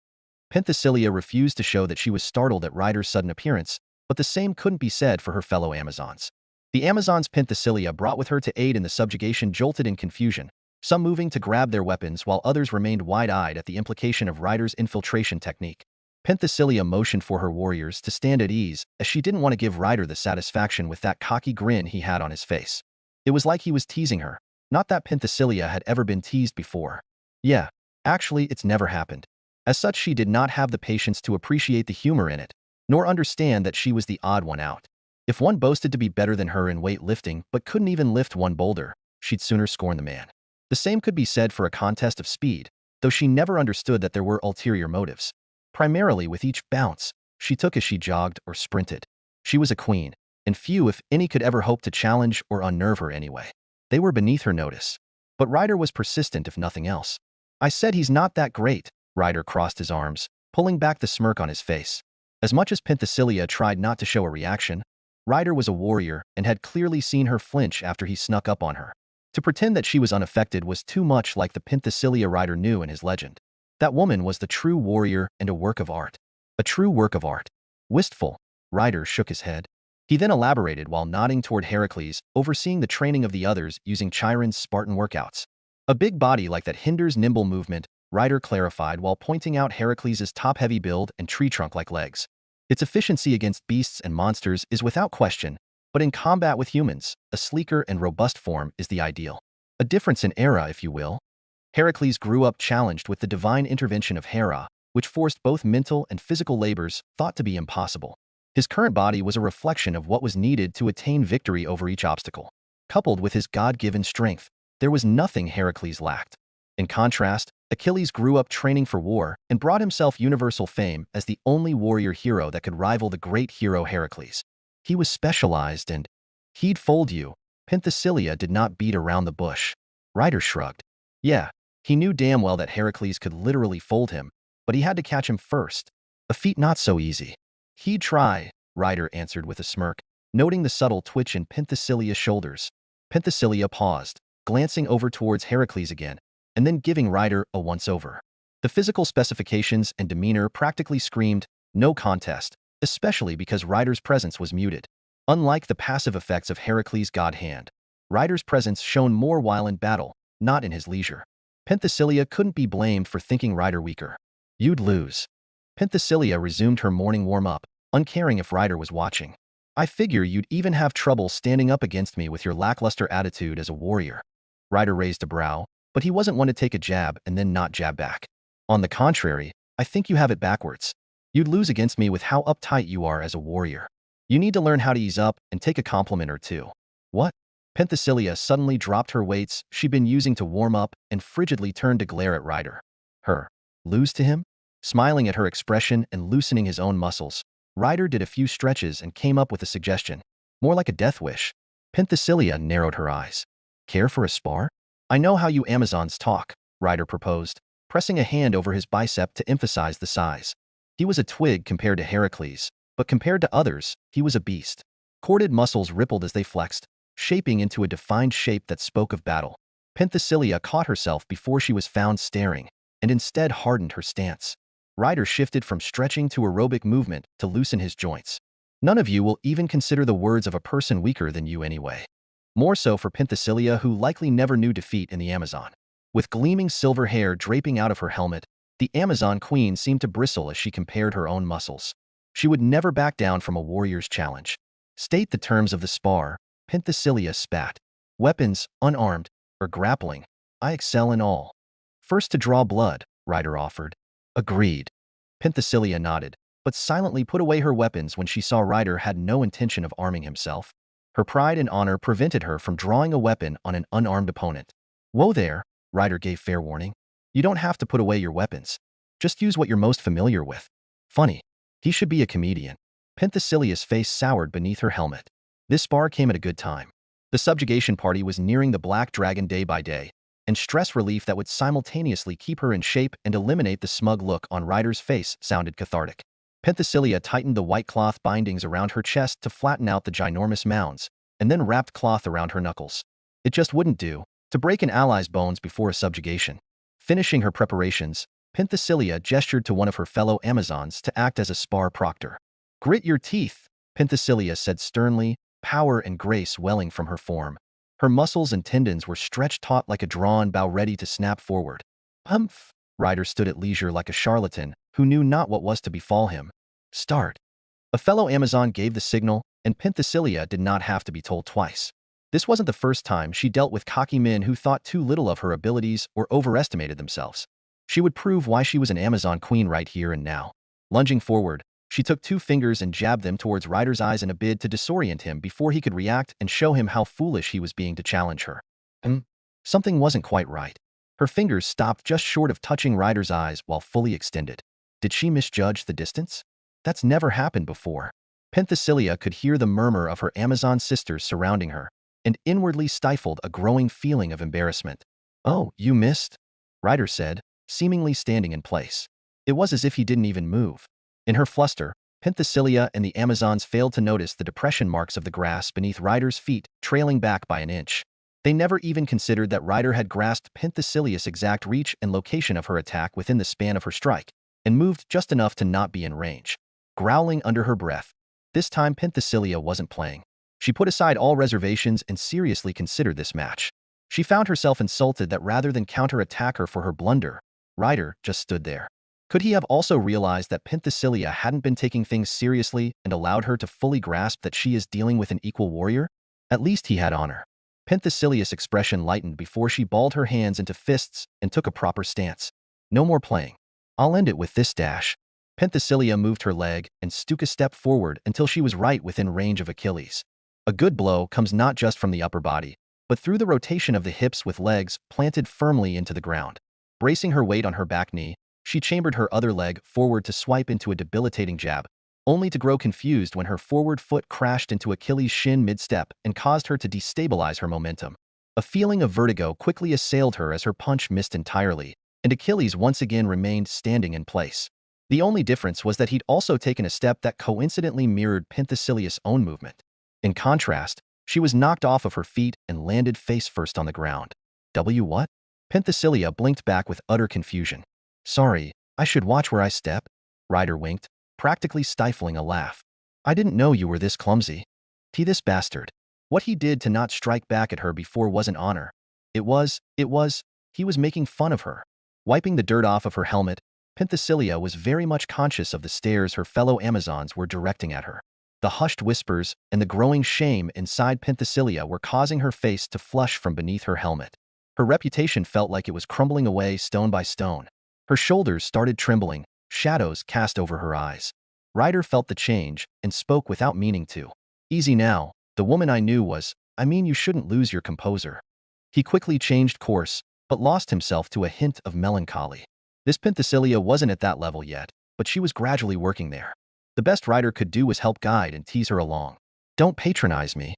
Penthesilea refused to show that she was startled at Ryder's sudden appearance, but the same couldn't be said for her fellow Amazons. The Amazons Penthesilea brought with her to aid in the subjugation jolted in confusion, some moving to grab their weapons while others remained wide-eyed at the implication of Ryder's infiltration technique. Penthesilea motioned for her warriors to stand at ease, as she didn't want to give Ryder the satisfaction with that cocky grin he had on his face. It was like he was teasing her, not that Penthesilea had ever been teased before. Yeah, actually it's never happened. As such, she did not have the patience to appreciate the humor in it, nor understand that she was the odd one out. If one boasted to be better than her in weightlifting but couldn't even lift one boulder, she'd sooner scorn the man. The same could be said for a contest of speed, though she never understood that there were ulterior motives. Primarily, with each bounce, she took as she jogged or sprinted. She was a queen, and few, if any, could ever hope to challenge or unnerve her anyway. They were beneath her notice. But Ryder was persistent, if nothing else. I said he's not that great. Ryder crossed his arms, pulling back the smirk on his face. As much as Penthesilea tried not to show a reaction, Ryder was a warrior and had clearly seen her flinch after he snuck up on her. To pretend that she was unaffected was too much like the Penthesilea Ryder knew in his legend. That woman was the true warrior and a work of art. A true work of art. Wistful, Ryder shook his head. He then elaborated while nodding toward Heracles, overseeing the training of the others using Chiron's Spartan workouts. A big body like that hinders nimble movement, Ryder clarified while pointing out Heracles' top-heavy build and tree-trunk-like legs. Its efficiency against beasts and monsters is without question, but in combat with humans, a sleeker and robust form is the ideal. A difference in era, if you will. Heracles grew up challenged with the divine intervention of Hera, which forced both mental and physical labors thought to be impossible. His current body was a reflection of what was needed to attain victory over each obstacle. Coupled with his God-given strength, there was nothing Heracles lacked. In contrast, Achilles grew up training for war and brought himself universal fame as the only warrior hero that could rival the great hero Heracles. He was specialized and he'd fold you. Penthesilea did not beat around the bush. Ryder shrugged. Yeah, he knew damn well that Heracles could literally fold him, but he had to catch him first. A feat not so easy. He'd try, Ryder answered with a smirk, noting the subtle twitch in Penthesilea's shoulders. Penthesilea paused, glancing over towards Heracles again, and then giving Ryder a once-over. The physical specifications and demeanor practically screamed, no contest, especially because Ryder's presence was muted. Unlike the passive effects of Heracles' god hand, Ryder's presence shone more while in battle, not in his leisure. Penthesilea couldn't be blamed for thinking Ryder weaker. You'd lose. Penthesilea resumed her morning warm-up, uncaring if Ryder was watching. I figure you'd even have trouble standing up against me with your lackluster attitude as a warrior. Ryder raised a brow, but he wasn't one to take a jab and then not jab back. On the contrary, I think you have it backwards. You'd lose against me with how uptight you are as a warrior. You need to learn how to ease up and take a compliment or two. What? Penthesilea suddenly dropped her weights she'd been using to warm up and frigidly turned to glare at Ryder. Her. Lose to him? Smiling at her expression and loosening his own muscles, Ryder did a few stretches and came up with a suggestion. More like a death wish. Penthesilea narrowed her eyes. Care for a spar? I know how you Amazons talk, Ryder proposed, pressing a hand over his bicep to emphasize the size. He was a twig compared to Heracles, but compared to others, he was a beast. Corded muscles rippled as they flexed, shaping into a defined shape that spoke of battle. Penthesilea caught herself before she was found staring, and instead hardened her stance. Ryder shifted from stretching to aerobic movement to loosen his joints. None of you will even consider the words of a person weaker than you anyway. More so for Penthesilea, who likely never knew defeat in the Amazon. With gleaming silver hair draping out of her helmet, the Amazon queen seemed to bristle as she compared her own muscles. She would never back down from a warrior's challenge. State the terms of the spar, Penthesilea spat. Weapons, unarmed, or grappling, I excel in all. First to draw blood, Ryder offered. Agreed. Penthesilea nodded, but silently put away her weapons when she saw Ryder had no intention of arming himself. Her pride and honor prevented her from drawing a weapon on an unarmed opponent. Whoa there, Ryder gave fair warning. You don't have to put away your weapons. Just use what you're most familiar with. Funny. He should be a comedian. Penthesilia's face soured beneath her helmet. This spar came at a good time. The subjugation party was nearing the Black Dragon day by day, and stress relief that would simultaneously keep her in shape and eliminate the smug look on Ryder's face sounded cathartic. Penthesilia tightened the white cloth bindings around her chest to flatten out the ginormous mounds, and then wrapped cloth around her knuckles. It just wouldn't do to break an ally's bones before a subjugation. Finishing her preparations, Penthesilia gestured to one of her fellow Amazons to act as a spar proctor. "Grit your teeth," Penthesilia said sternly, power and grace welling from her form. Her muscles and tendons were stretched taut like a drawn bow ready to snap forward. "Humph!" Ryder stood at leisure like a charlatan who knew not what was to befall him. "Start." A fellow Amazon gave the signal, and Penthesilia did not have to be told twice. This wasn't the first time she dealt with cocky men who thought too little of her abilities or overestimated themselves. She would prove why she was an Amazon queen right here and now. Lunging forward, she took 2 fingers and jabbed them towards Ryder's eyes in a bid to disorient him before he could react and show him how foolish he was being to challenge her. Something wasn't quite right. Her fingers stopped just short of touching Ryder's eyes while fully extended. Did she misjudge the distance? That's never happened before. Penthesilia could hear the murmur of her Amazon sisters surrounding her, and inwardly stifled a growing feeling of embarrassment. "Oh, you missed?" Ryder said, seemingly standing in place. It was as if he didn't even move. In her fluster, Penthesilia and the Amazons failed to notice the depression marks of the grass beneath Ryder's feet trailing back by an inch. They never even considered that Ryder had grasped Penthesilia's exact reach and location of her attack within the span of her strike, and moved just enough to not be in range. Growling under her breath, this time Penthesilia wasn't playing. She put aside all reservations and seriously considered this match. She found herself insulted that rather than counter-attack her for her blunder, Ryder just stood there. Could he have also realized that Penthesilia hadn't been taking things seriously and allowed her to fully grasp that she is dealing with an equal warrior? At least he had honor. Penthesilia's expression lightened before she balled her hands into fists and took a proper stance. "No more playing. I'll end it with this dash." Penthesilia moved her leg and took a step forward until she was right within range of Achilles. A good blow comes not just from the upper body, but through the rotation of the hips with legs planted firmly into the ground. Bracing her weight on her back knee, she chambered her other leg forward to swipe into a debilitating jab, only to grow confused when her forward foot crashed into Achilles' shin mid-step and caused her to destabilize her momentum. A feeling of vertigo quickly assailed her as her punch missed entirely, and Achilles once again remained standing in place. The only difference was that he'd also taken a step that coincidentally mirrored Penthesilia's own movement. In contrast, she was knocked off of her feet and landed face first on the ground. What? Penthesilia blinked back with utter confusion. "Sorry, I should watch where I step," Ryder winked, practically stifling a laugh. "I didn't know you were this clumsy." This bastard. What he did to not strike back at her before wasn't honor. He was making fun of her. Wiping the dirt off of her helmet, Penthesilia was very much conscious of the stares her fellow Amazons were directing at her. The hushed whispers and the growing shame inside Penthesilia were causing her face to flush from beneath her helmet. Her reputation felt like it was crumbling away stone by stone. Her shoulders started trembling, shadows cast over her eyes. Ryder felt the change and spoke without meaning to. "Easy now, the woman I knew was, you shouldn't lose your composure." He quickly changed course, but lost himself to a hint of melancholy. This Penthesilia wasn't at that level yet, but she was gradually working there. The best Ryder could do was help guide and tease her along. "Don't patronize me,"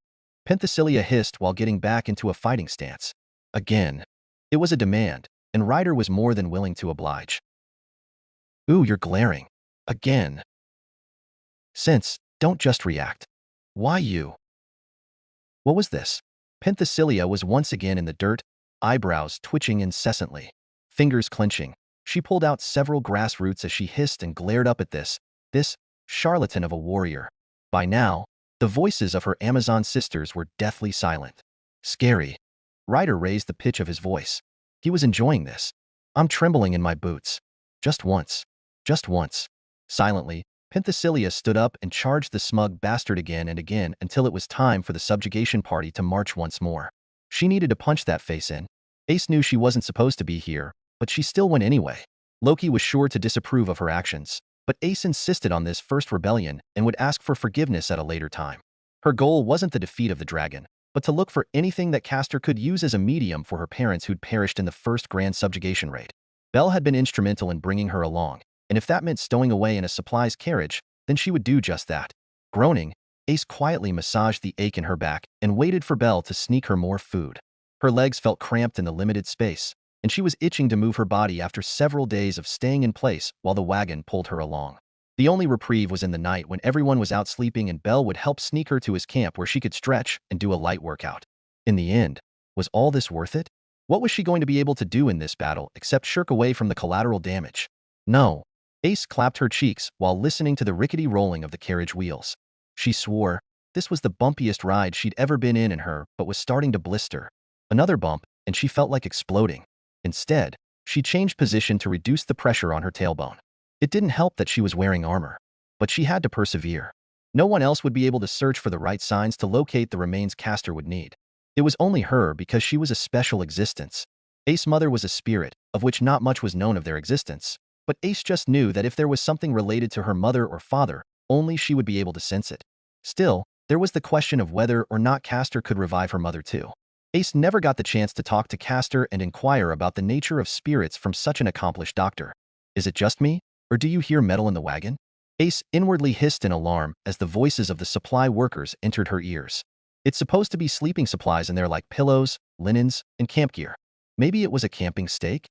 Penthesilia hissed while getting back into a fighting stance. Again. It was a demand, and Ryder was more than willing to oblige. "Ooh, you're glaring. Again." Don't just react. Why you?" What was this? Penthesilia was once again in the dirt, eyebrows twitching incessantly. Fingers clenching, she pulled out several grass roots as she hissed and glared up at this charlatan of a warrior. By now, the voices of her Amazon sisters were deathly silent. "Scary." Ryder raised the pitch of his voice. He was enjoying this. "I'm trembling in my boots. Just once. Just once." Silently, Penthesilia stood up and charged the smug bastard again and again until it was time for the subjugation party to march once more. She needed to punch that face in. Ace knew she wasn't supposed to be here, but she still went anyway. Loki was sure to disapprove of her actions, but Ace insisted on this first rebellion and would ask for forgiveness at a later time. Her goal wasn't the defeat of the dragon, but to look for anything that Castor could use as a medium for her parents who'd perished in the first grand subjugation raid. Belle had been instrumental in bringing her along, and if that meant stowing away in a supplies carriage, then she would do just that. Groaning, Ace quietly massaged the ache in her back and waited for Belle to sneak her more food. Her legs felt cramped in the limited space, and she was itching to move her body after several days of staying in place while the wagon pulled her along. The only reprieve was in the night when everyone was out sleeping and Belle would help sneak her to his camp where she could stretch and do a light workout. In the end, was all this worth it? What was she going to be able to do in this battle except shirk away from the collateral damage? No. Ace clapped her cheeks while listening to the rickety rolling of the carriage wheels. She swore this was the bumpiest ride she'd ever been in her, but was starting to blister. Another bump, and she felt like exploding. Instead, she changed position to reduce the pressure on her tailbone. It didn't help that she was wearing armor, but she had to persevere. No one else would be able to search for the right signs to locate the remains Castor would need. It was only her because she was a special existence. Ace's mother was a spirit, of which not much was known of their existence, but Ace just knew that if there was something related to her mother or father, only she would be able to sense it. Still, there was the question of whether or not Castor could revive her mother too. Ace never got the chance to talk to Castor and inquire about the nature of spirits from such an accomplished doctor. Is it just me, or do you hear metal in the wagon? Ace inwardly hissed in alarm as the voices of the supply workers entered her ears. It's supposed to be sleeping supplies in there like pillows, linens, and camp gear. Maybe it was a camping stake?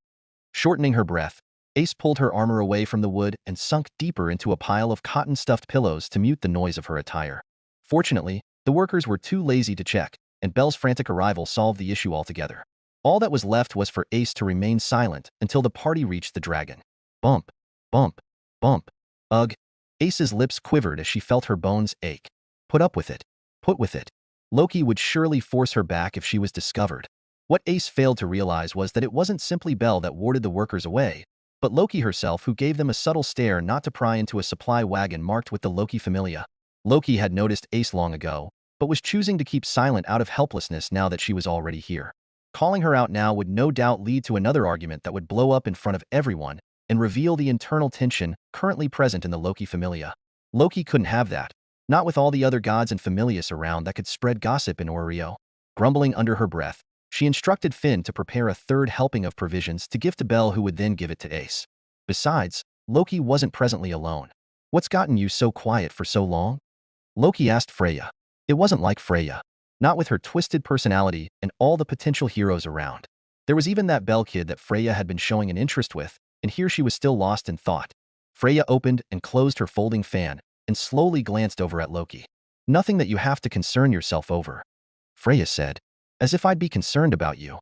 Shortening her breath, Ace pulled her armor away from the wood and sunk deeper into a pile of cotton-stuffed pillows to mute the noise of her attire. Fortunately, the workers were too lazy to check, and Belle's frantic arrival solved the issue altogether. All that was left was for Ace to remain silent until the party reached the dragon. Bump, bump, bump. Ugh. Ace's lips quivered as she felt her bones ache. Put up with it. Put with it. Loki would surely force her back if she was discovered. What Ace failed to realize was that it wasn't simply Belle that warded the workers away, but Loki herself who gave them a subtle stare not to pry into a supply wagon marked with the Loki Familia. Loki had noticed Ace long ago, but was choosing to keep silent out of helplessness now that she was already here. Calling her out now would no doubt lead to another argument that would blow up in front of everyone and reveal the internal tension currently present in the Loki Familia. Loki couldn't have that, not with all the other gods and familias around that could spread gossip in Oreo. Grumbling under her breath, she instructed Finn to prepare a third helping of provisions to give to Belle, who would then give it to Ace. Besides, Loki wasn't presently alone. What's gotten you so quiet for so long? Loki asked Freya. It wasn't like Freya. Not with her twisted personality and all the potential heroes around. There was even that Belle kid that Freya had been showing an interest with, and here she was still lost in thought. Freya opened and closed her folding fan and slowly glanced over at Loki. Nothing that you have to concern yourself over, Freya said. As if I'd be concerned about you.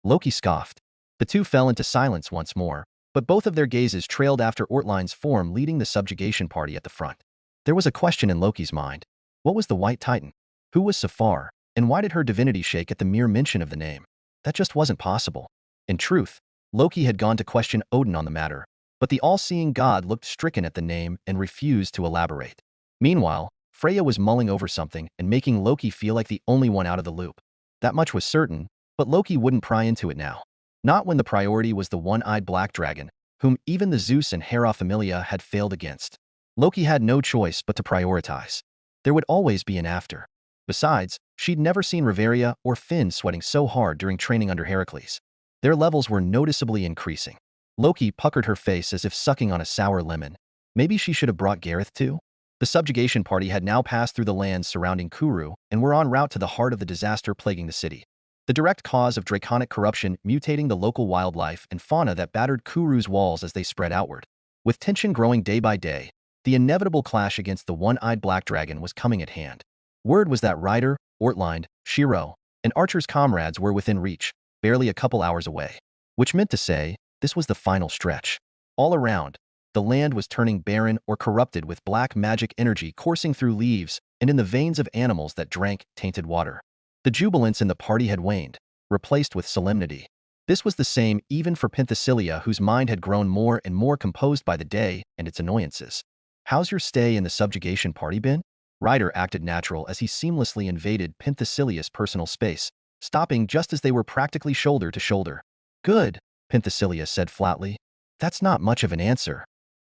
Loki scoffed. The two fell into silence once more, but both of their gazes trailed after Ortlinde's form leading the subjugation party at the front. There was a question in Loki's mind. What was the White Titan? Who was Safar, and why did her divinity shake at the mere mention of the name? That just wasn't possible. In truth, Loki had gone to question Odin on the matter, but the all-seeing god looked stricken at the name and refused to elaborate. Meanwhile, Freya was mulling over something and making Loki feel like the only one out of the loop. That much was certain, but Loki wouldn't pry into it now. Not when the priority was the one-eyed black dragon, whom even the Zeus and Hera Familia had failed against. Loki had no choice but to prioritize. There would always be an after. Besides, she'd never seen Riveria or Finn sweating so hard during training under Heracles. Their levels were noticeably increasing. Loki puckered her face as if sucking on a sour lemon. Maybe she should have brought Gareth too? The subjugation party had now passed through the lands surrounding Kuru and were en route to the heart of the disaster plaguing the city. The direct cause of draconic corruption mutating the local wildlife and fauna that battered Kuru's walls as they spread outward. With tension growing day by day, the inevitable clash against the one-eyed black dragon was coming at hand. Word was that Ryder, Ortlinde, Shirou, and Archer's comrades were within reach, barely a couple hours away. Which meant to say, this was the final stretch. All around, the land was turning barren or corrupted with black magic energy coursing through leaves and in the veins of animals that drank tainted water. The jubilance in the party had waned, replaced with solemnity. This was the same even for Penthesilea, whose mind had grown more and more composed by the day and its annoyances. How's your stay in the subjugation party been? Ryder acted natural as he seamlessly invaded Penthesilea's personal space, stopping just as they were practically shoulder to shoulder. Good, Penthesilea said flatly. That's not much of an answer.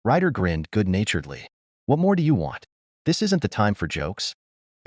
Ryder grinned good-naturedly. What more do you want? This isn't the time for jokes.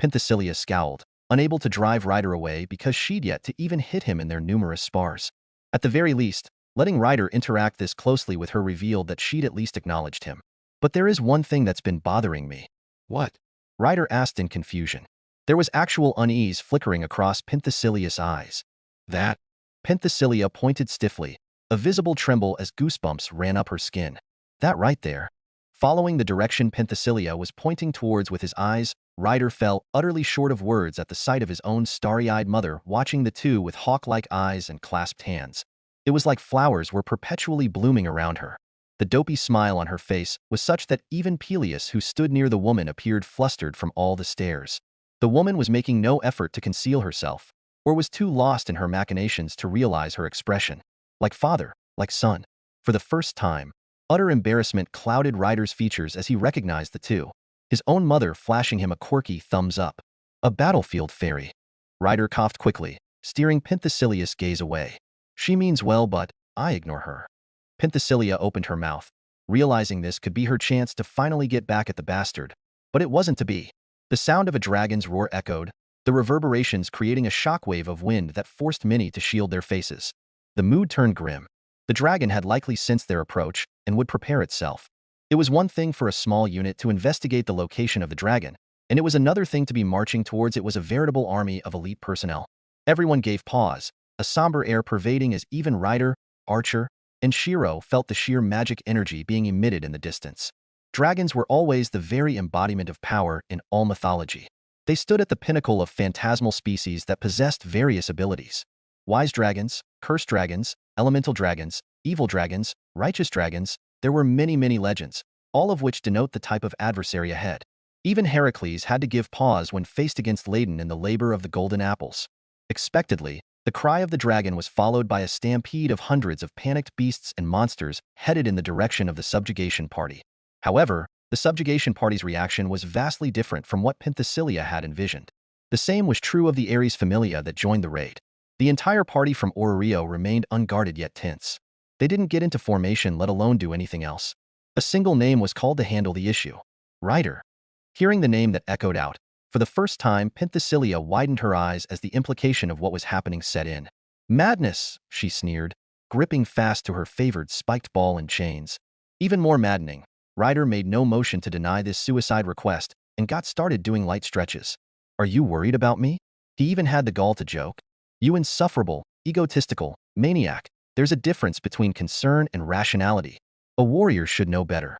Penthesilea scowled, unable to drive Ryder away because she'd yet to even hit him in their numerous spars. At the very least, Letting Ryder interact this closely with her revealed that she'd at least acknowledged him. But there is one thing that's been bothering me. What? Ryder asked in confusion. There was actual unease flickering across Penthesilia's eyes. That? Penthesilia pointed stiffly, a visible tremble as goosebumps ran up her skin. That right there. Following the direction Penthesilia was pointing towards with his eyes, Ryder fell utterly short of words at the sight of his own starry-eyed mother watching the two with hawk-like eyes and clasped hands. It was like flowers were perpetually blooming around her. The dopey smile on her face was such that even Peleus, who stood near the woman, appeared flustered from all the stares. The woman was making no effort to conceal herself, or was too lost in her machinations to realize her expression. Like father, like son. For the first time, utter embarrassment clouded Ryder's features as he recognized the two, his own mother flashing him a quirky thumbs up. A battlefield fairy. Ryder coughed quickly, steering Penthesilia's gaze away. She means well, but I ignore her. Penthesilia opened her mouth, realizing this could be her chance to finally get back at the bastard. But it wasn't to be. The sound of a dragon's roar echoed, the reverberations creating a shockwave of wind that forced many to shield their faces. The mood turned grim. The dragon had likely sensed their approach and would prepare itself. It was one thing for a small unit to investigate the location of the dragon, and it was another thing to be marching towards it was a veritable army of elite personnel. Everyone gave pause, a somber air pervading as even Ryder, Archer, and Shirou felt the sheer magic energy being emitted in the distance. Dragons were always the very embodiment of power in all mythology. They stood at the pinnacle of phantasmal species that possessed various abilities. Wise dragons, cursed dragons, elemental dragons, evil dragons, righteous dragons, there were many legends, all of which denote the type of adversary ahead. Even Heracles had to give pause when faced against Ladon in the labor of the golden apples. Expectedly, the cry of the dragon was followed by a stampede of hundreds of panicked beasts and monsters headed in the direction of the subjugation party. However, the subjugation party's reaction was vastly different from what Penthesilia had envisioned. The same was true of the Ares Familia that joined the raid. The entire party from Ororio remained unguarded yet tense. They didn't get into formation, let alone do anything else. A single name was called to handle the issue. Ryder. Hearing the name that echoed out, for the first time, Penthesilia widened her eyes as the implication of what was happening set in. Madness, she sneered, gripping fast to her favored spiked ball and chains. Even more maddening, Ryder made no motion to deny this suicide request and got started doing light stretches. Are you worried about me? He even had the gall to joke. You insufferable, egotistical, maniac. There's a difference between concern and rationality. A warrior should know better.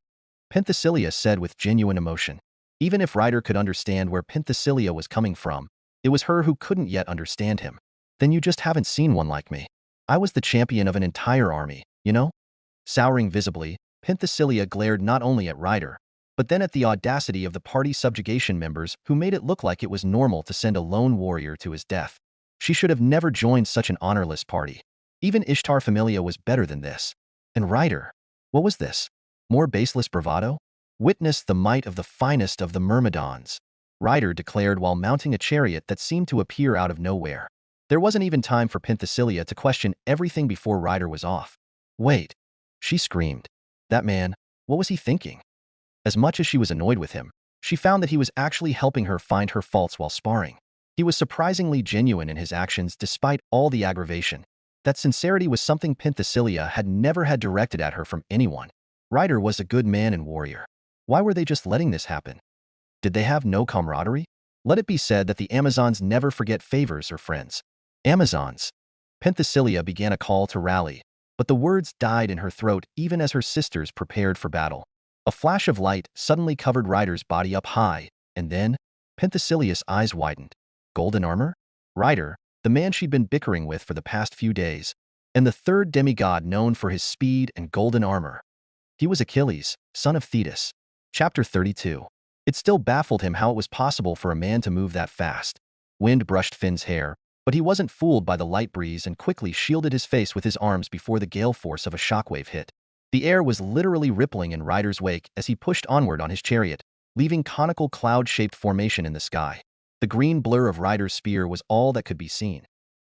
Penthesilia said with genuine emotion. Even if Ryder could understand where Penthesilia was coming from, it was her who couldn't yet understand him. Then you just haven't seen one like me. I was the champion of an entire army, you know? Souring visibly, Penthesilia glared not only at Ryder, but then at the audacity of the party subjugation members who made it look like it was normal to send a lone warrior to his death. She should have never joined such an honorless party. Even Ishtar Familia was better than this. And Ryder, what was this? More baseless bravado? Witness the might of the finest of the Myrmidons, Ryder declared while mounting a chariot that seemed to appear out of nowhere. There wasn't even time for Penthesilia to question everything before Ryder was off. Wait, she screamed. That man, what was he thinking? As much as she was annoyed with him, she found that he was actually helping her find her faults while sparring. He was surprisingly genuine in his actions despite all the aggravation. That sincerity was something Penthesilia had never had directed at her from anyone. Ryder was a good man and warrior. Why were they just letting this happen? Did they have no camaraderie? Let it be said that the Amazons never forget favors or friends. Amazons. Penthesilia began a call to rally, but the words died in her throat even as her sisters prepared for battle. A flash of light suddenly covered Ryder's body up high, and then, Penthesilia's eyes widened. Golden armor? Ryder, the man she'd been bickering with for the past few days, and the third demigod known for his speed and golden armor. He was Achilles, son of Thetis. Chapter 32. It still baffled him how it was possible for a man to move that fast. Wind brushed Finn's hair, but he wasn't fooled by the light breeze and quickly shielded his face with his arms before the gale force of a shockwave hit. The air was literally rippling in Ryder's wake as he pushed onward on his chariot, leaving conical cloud-shaped formation in the sky. The green blur of Ryder's spear was all that could be seen.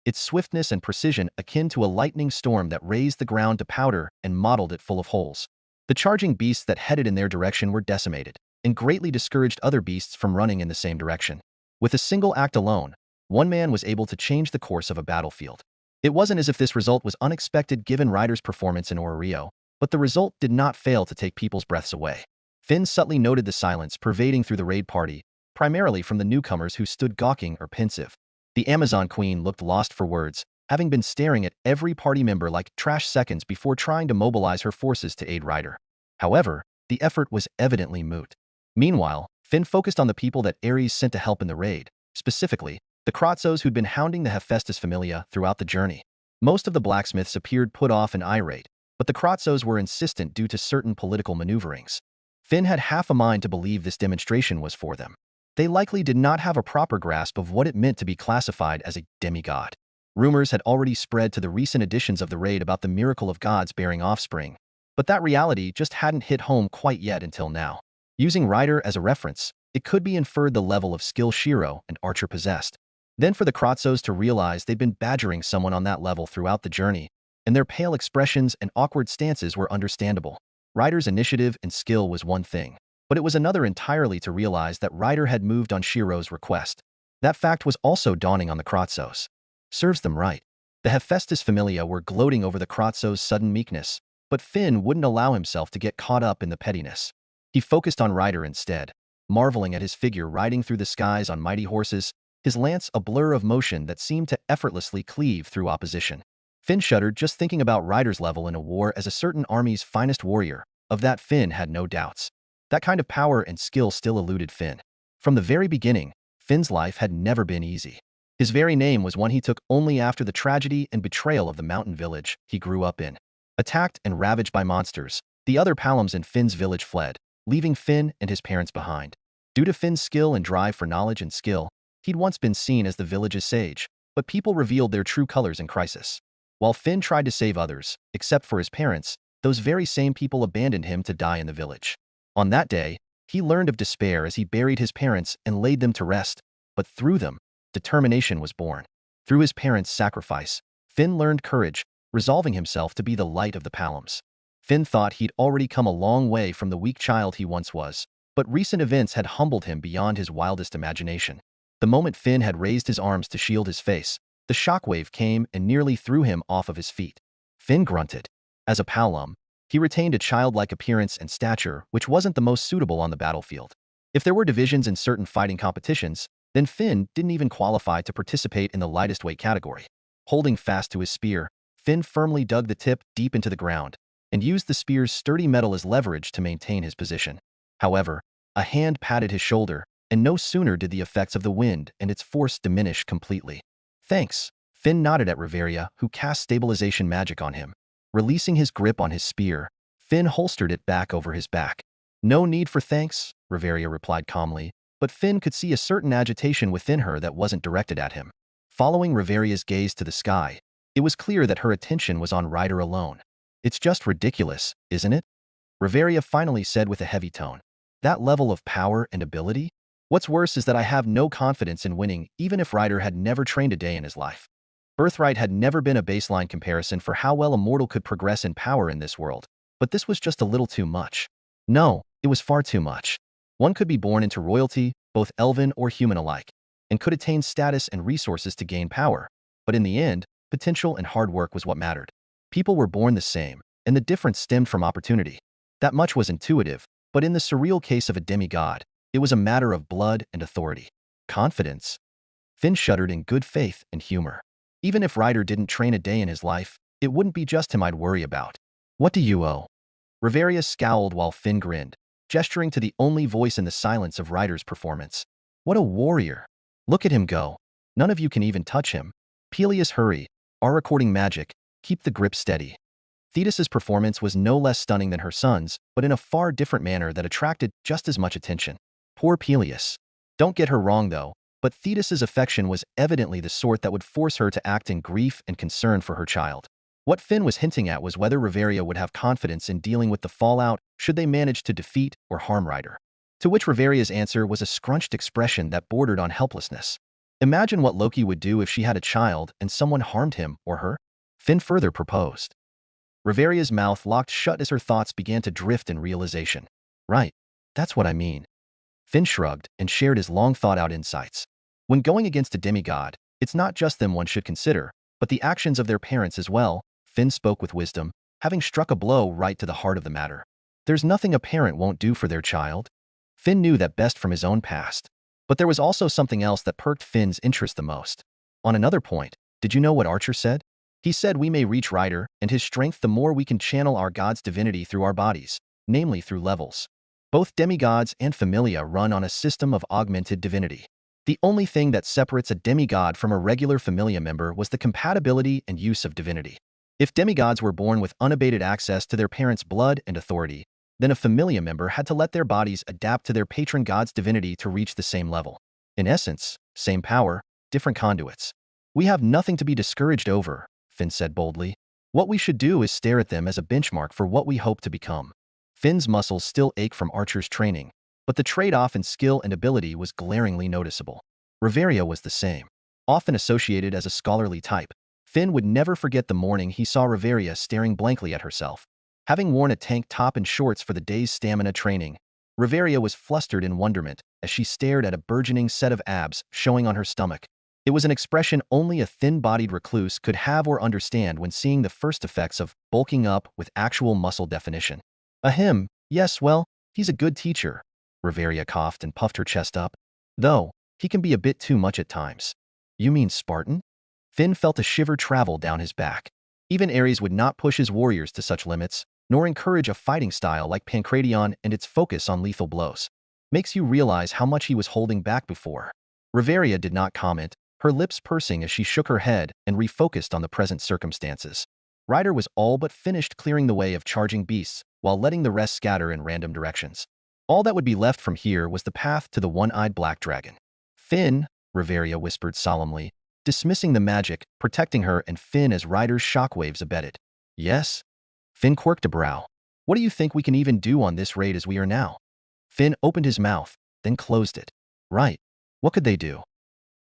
Its swiftness and precision akin to a lightning storm that raised the ground to powder and mottled it full of holes. The charging beasts that headed in their direction were decimated, and greatly discouraged other beasts from running in the same direction. With a single act alone, one man was able to change the course of a battlefield. It wasn't as if this result was unexpected given Ryder's performance in Rio, but the result did not fail to take people's breaths away. Finn subtly noted the silence pervading through the raid party, primarily from the newcomers who stood gawking or pensive. The Amazon Queen looked lost for words, having been staring at every party member like trash seconds before trying to mobilize her forces to aid Ryder. However, the effort was evidently moot. Meanwhile, Finn focused on the people that Ares sent to help in the raid, specifically, the Kratzos who'd been hounding the Hephaestus Familia throughout the journey. Most of the blacksmiths appeared put off and irate, but the Kratzos were insistent due to certain political maneuverings. Finn had half a mind to believe this demonstration was for them. They likely did not have a proper grasp of what it meant to be classified as a demigod. Rumors had already spread to the recent editions of the raid about the miracle of gods bearing offspring, but that reality just hadn't hit home quite yet until now. Using Ryder as a reference, it could be inferred the level of skill Shirou and Archer possessed. Then for the Kratzos to realize they'd been badgering someone on that level throughout the journey, and their pale expressions and awkward stances were understandable. Ryder's initiative and skill was one thing, but it was another entirely to realize that Ryder had moved on Shirou's request. That fact was also dawning on the Kratzos. Serves them right. The Hephaestus Familia were gloating over the Kratzos' sudden meekness, but Finn wouldn't allow himself to get caught up in the pettiness. He focused on Ryder instead, marveling at his figure riding through the skies on mighty horses, his lance a blur of motion that seemed to effortlessly cleave through opposition. Finn shuddered just thinking about Ryder's level in a war as a certain army's finest warrior. Of that Finn had no doubts. That kind of power and skill still eluded Finn. From the very beginning, Finn's life had never been easy. His very name was one he took only after the tragedy and betrayal of the mountain village he grew up in. Attacked and ravaged by monsters, the other Palams in Finn's village fled, leaving Finn and his parents behind. Due to Finn's skill and drive for knowledge and skill, he'd once been seen as the village's sage, but people revealed their true colors in crisis. While Finn tried to save others, except for his parents, those very same people abandoned him to die in the village. On that day, he learned of despair as he buried his parents and laid them to rest, but through them, determination was born. Through his parents' sacrifice, Finn learned courage, resolving himself to be the light of the Palams. Finn thought he'd already come a long way from the weak child he once was, but recent events had humbled him beyond his wildest imagination. The moment Finn had raised his arms to shield his face, the shockwave came and nearly threw him off of his feet. Finn grunted. As a Palam, he retained a childlike appearance and stature which wasn't the most suitable on the battlefield. If there were divisions in certain fighting competitions, then Finn didn't even qualify to participate in the lightest weight category. Holding fast to his spear, Finn firmly dug the tip deep into the ground and used the spear's sturdy metal as leverage to maintain his position. However, a hand patted his shoulder, and no sooner did the effects of the wind and its force diminish completely. Thanks, Finn nodded at Riveria, who cast stabilization magic on him. Releasing his grip on his spear, Finn holstered it back over his back. No need for thanks, Riveria replied calmly, but Finn could see a certain agitation within her that wasn't directed at him. Following Riveria's gaze to the sky, it was clear that her attention was on Ryder alone. It's just ridiculous, isn't it? Riveria finally said with a heavy tone. That level of power and ability? What's worse is that I have no confidence in winning even if Ryder had never trained a day in his life. Birthright had never been a baseline comparison for how well a mortal could progress in power in this world, but this was just a little too much. No, it was far too much. One could be born into royalty, both elven or human alike, and could attain status and resources to gain power, but in the end, potential and hard work was what mattered. People were born the same, and the difference stemmed from opportunity. That much was intuitive, but in the surreal case of a demigod, it was a matter of blood and authority. Confidence? Finn shuddered in good faith and humor. Even if Ryder didn't train a day in his life, it wouldn't be just him I'd worry about. What do you owe? Riveria scowled while Finn grinned, gesturing to the only voice in the silence of Ryder's performance. What a warrior! Look at him go. None of you can even touch him. Peleus, hurry. Our recording magic. Keep the grip steady. Thetis's performance was no less stunning than her son's, but in a far different manner that attracted just as much attention. Poor Peleus. Don't get her wrong though, but Thetis's affection was evidently the sort that would force her to act in grief and concern for her child. What Finn was hinting at was whether Riveria would have confidence in dealing with the fallout should they manage to defeat or harm Ryder. To which Riveria's answer was a scrunched expression that bordered on helplessness. Imagine what Loki would do if she had a child and someone harmed him or her. Finn further proposed. Riveria's mouth locked shut as her thoughts began to drift in realization. Right, that's what I mean. Finn shrugged and shared his long thought-out insights. When going against a demigod, it's not just them one should consider, but the actions of their parents as well. Finn spoke with wisdom, having struck a blow right to the heart of the matter. There's nothing a parent won't do for their child. Finn knew that best from his own past. But there was also something else that perked Finn's interest the most. On another point, did you know what Archer said? He said we may reach Rider and his strength the more we can channel our god's divinity through our bodies, namely through levels. Both demigods and familia run on a system of augmented divinity. The only thing that separates a demigod from a regular familia member was the compatibility and use of divinity. If demigods were born with unabated access to their parents' blood and authority, then a familia member had to let their bodies adapt to their patron god's divinity to reach the same level. In essence, same power, different conduits. We have nothing to be discouraged over, Finn said boldly. What we should do is stare at them as a benchmark for what we hope to become. Finn's muscles still ache from Archer's training, but the trade-off in skill and ability was glaringly noticeable. Riveria was the same. Often associated as a scholarly type, Finn would never forget the morning he saw Riveria staring blankly at herself. Having worn a tank top and shorts for the day's stamina training, Riveria was flustered in wonderment as she stared at a burgeoning set of abs showing on her stomach. It was an expression only a thin-bodied recluse could have or understand when seeing the first effects of bulking up with actual muscle definition. Ahem, yes, well, he's a good teacher. Riveria coughed and puffed her chest up. Though, he can be a bit too much at times. You mean Spartan? Finn felt a shiver travel down his back. Even Ares would not push his warriors to such limits, nor encourage a fighting style like Pancration and its focus on lethal blows. Makes you realize how much he was holding back before. Riveria did not comment, her lips pursing as she shook her head and refocused on the present circumstances. Ryder was all but finished clearing the way of charging beasts, while letting the rest scatter in random directions. All that would be left from here was the path to the one-eyed black dragon. Finn, Riveria whispered solemnly, dismissing the magic, protecting her and Finn as Ryder's shockwaves abetted. Yes? Finn quirked a brow. What do you think we can even do on this raid as we are now? Finn opened his mouth, then closed it. Right. What could they do?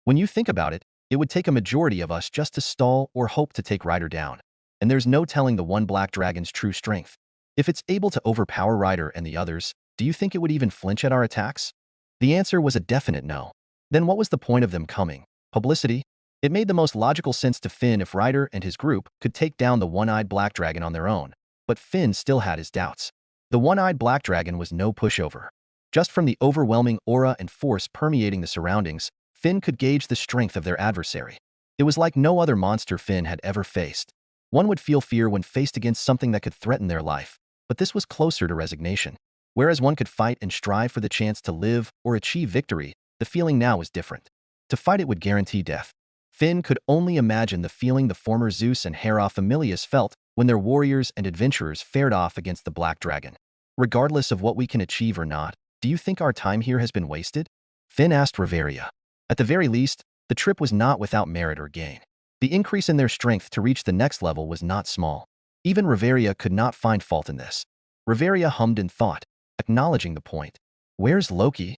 When you think about it, it would take a majority of us just to stall or hope to take Ryder down. And there's no telling the one black dragon's true strength. If it's able to overpower Ryder and the others, do you think it would even flinch at our attacks? The answer was a definite no. Then what was the point of them coming? Publicity? It made the most logical sense to Finn if Ryder and his group could take down the one-eyed black dragon on their own. But Finn still had his doubts. The one-eyed black dragon was no pushover. Just from the overwhelming aura and force permeating the surroundings, Finn could gauge the strength of their adversary. It was like no other monster Finn had ever faced. One would feel fear when faced against something that could threaten their life, but this was closer to resignation. Whereas one could fight and strive for the chance to live or achieve victory, the feeling now was different. To fight it would guarantee death. Finn could only imagine the feeling the former Zeus and Hera Familius felt when their warriors and adventurers fared off against the Black Dragon. Regardless of what we can achieve or not, do you think our time here has been wasted? Finn asked Riveria. At the very least, the trip was not without merit or gain. The increase in their strength to reach the next level was not small. Even Riveria could not find fault in this. Riveria hummed in thought, acknowledging the point. Where's Loki?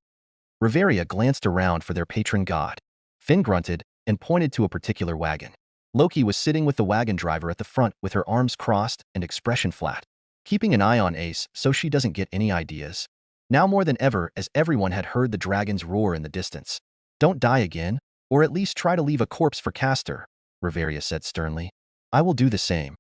Riveria glanced around for their patron god. Finn grunted and pointed to a particular wagon. Loki was sitting with the wagon driver at the front with her arms crossed and expression flat, keeping an eye on Ace so she doesn't get any ideas. Now more than ever, as everyone had heard the dragon's roar in the distance. Don't die again, or at least try to leave a corpse for Castor, Riveria said sternly. I will do the same.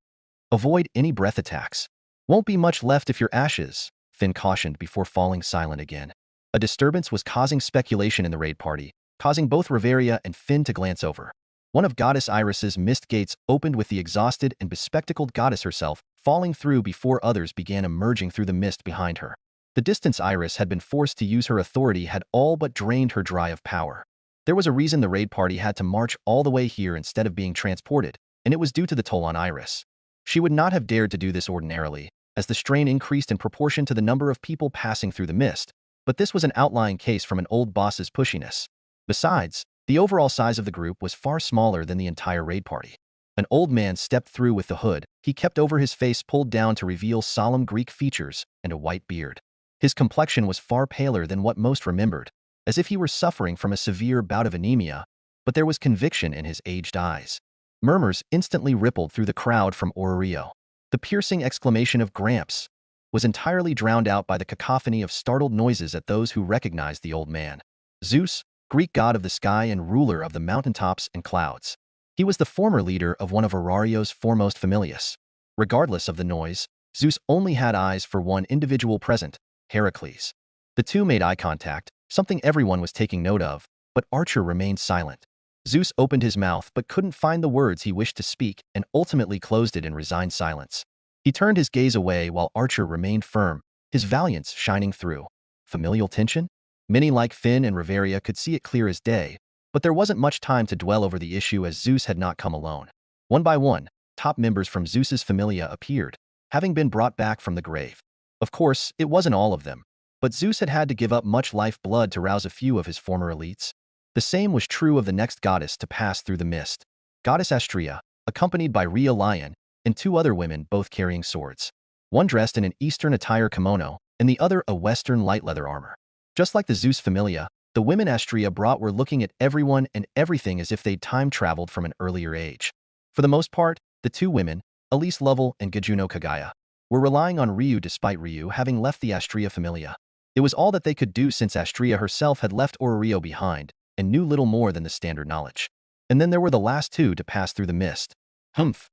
Avoid any breath attacks. Won't be much left if you're ashes, Finn cautioned before falling silent again. A disturbance was causing speculation in the raid party, causing both Riveria and Finn to glance over. One of Goddess Iris's mist gates opened with the exhausted and bespectacled goddess herself falling through before others began emerging through the mist behind her. The distance Iris had been forced to use her authority had all but drained her dry of power. There was a reason the raid party had to march all the way here instead of being transported, and it was due to the toll on Iris. She would not have dared to do this ordinarily, as the strain increased in proportion to the number of people passing through the mist, but this was an outlying case from an old boss's pushiness. Besides, the overall size of the group was far smaller than the entire raid party. An old man stepped through with the hood. He kept over his face pulled down to reveal solemn Greek features and a white beard. His complexion was far paler than what most remembered, as if he were suffering from a severe bout of anemia, but there was conviction in his aged eyes. Murmurs instantly rippled through the crowd from Orario. The piercing exclamation of Gramps was entirely drowned out by the cacophony of startled noises at those who recognized the old man. Zeus, Greek god of the sky and ruler of the mountaintops and clouds. He was the former leader of one of Arario's foremost familias. Regardless of the noise, Zeus only had eyes for one individual present, Heracles. The two made eye contact, something everyone was taking note of, but Archer remained silent. Zeus opened his mouth but couldn't find the words he wished to speak and ultimately closed it in resigned silence. He turned his gaze away while Archer remained firm, his valiance shining through. Familial tension? Many like Finn and Riveria could see it clear as day, but there wasn't much time to dwell over the issue as Zeus had not come alone. One by one, top members from Zeus's familia appeared, having been brought back from the grave. Of course, it wasn't all of them, but Zeus had to give up much life blood to rouse a few of his former elites. The same was true of the next goddess to pass through the mist, Goddess Astrea, accompanied by Rhea Lion, and two other women both carrying swords. One dressed in an Eastern attire kimono, and the other a Western light leather armor. Just like the Zeus familia, the women Astrea brought were looking at everyone and everything as if they'd time-traveled from an earlier age. For the most part, the two women, Elise Lovell and Gajuno Kagaya, were relying on Ryu despite Ryu having left the Astrea familia. It was all that they could do since Astrea herself had left Orario behind and knew little more than the standard knowledge. And then there were the last two to pass through the mist. Humph!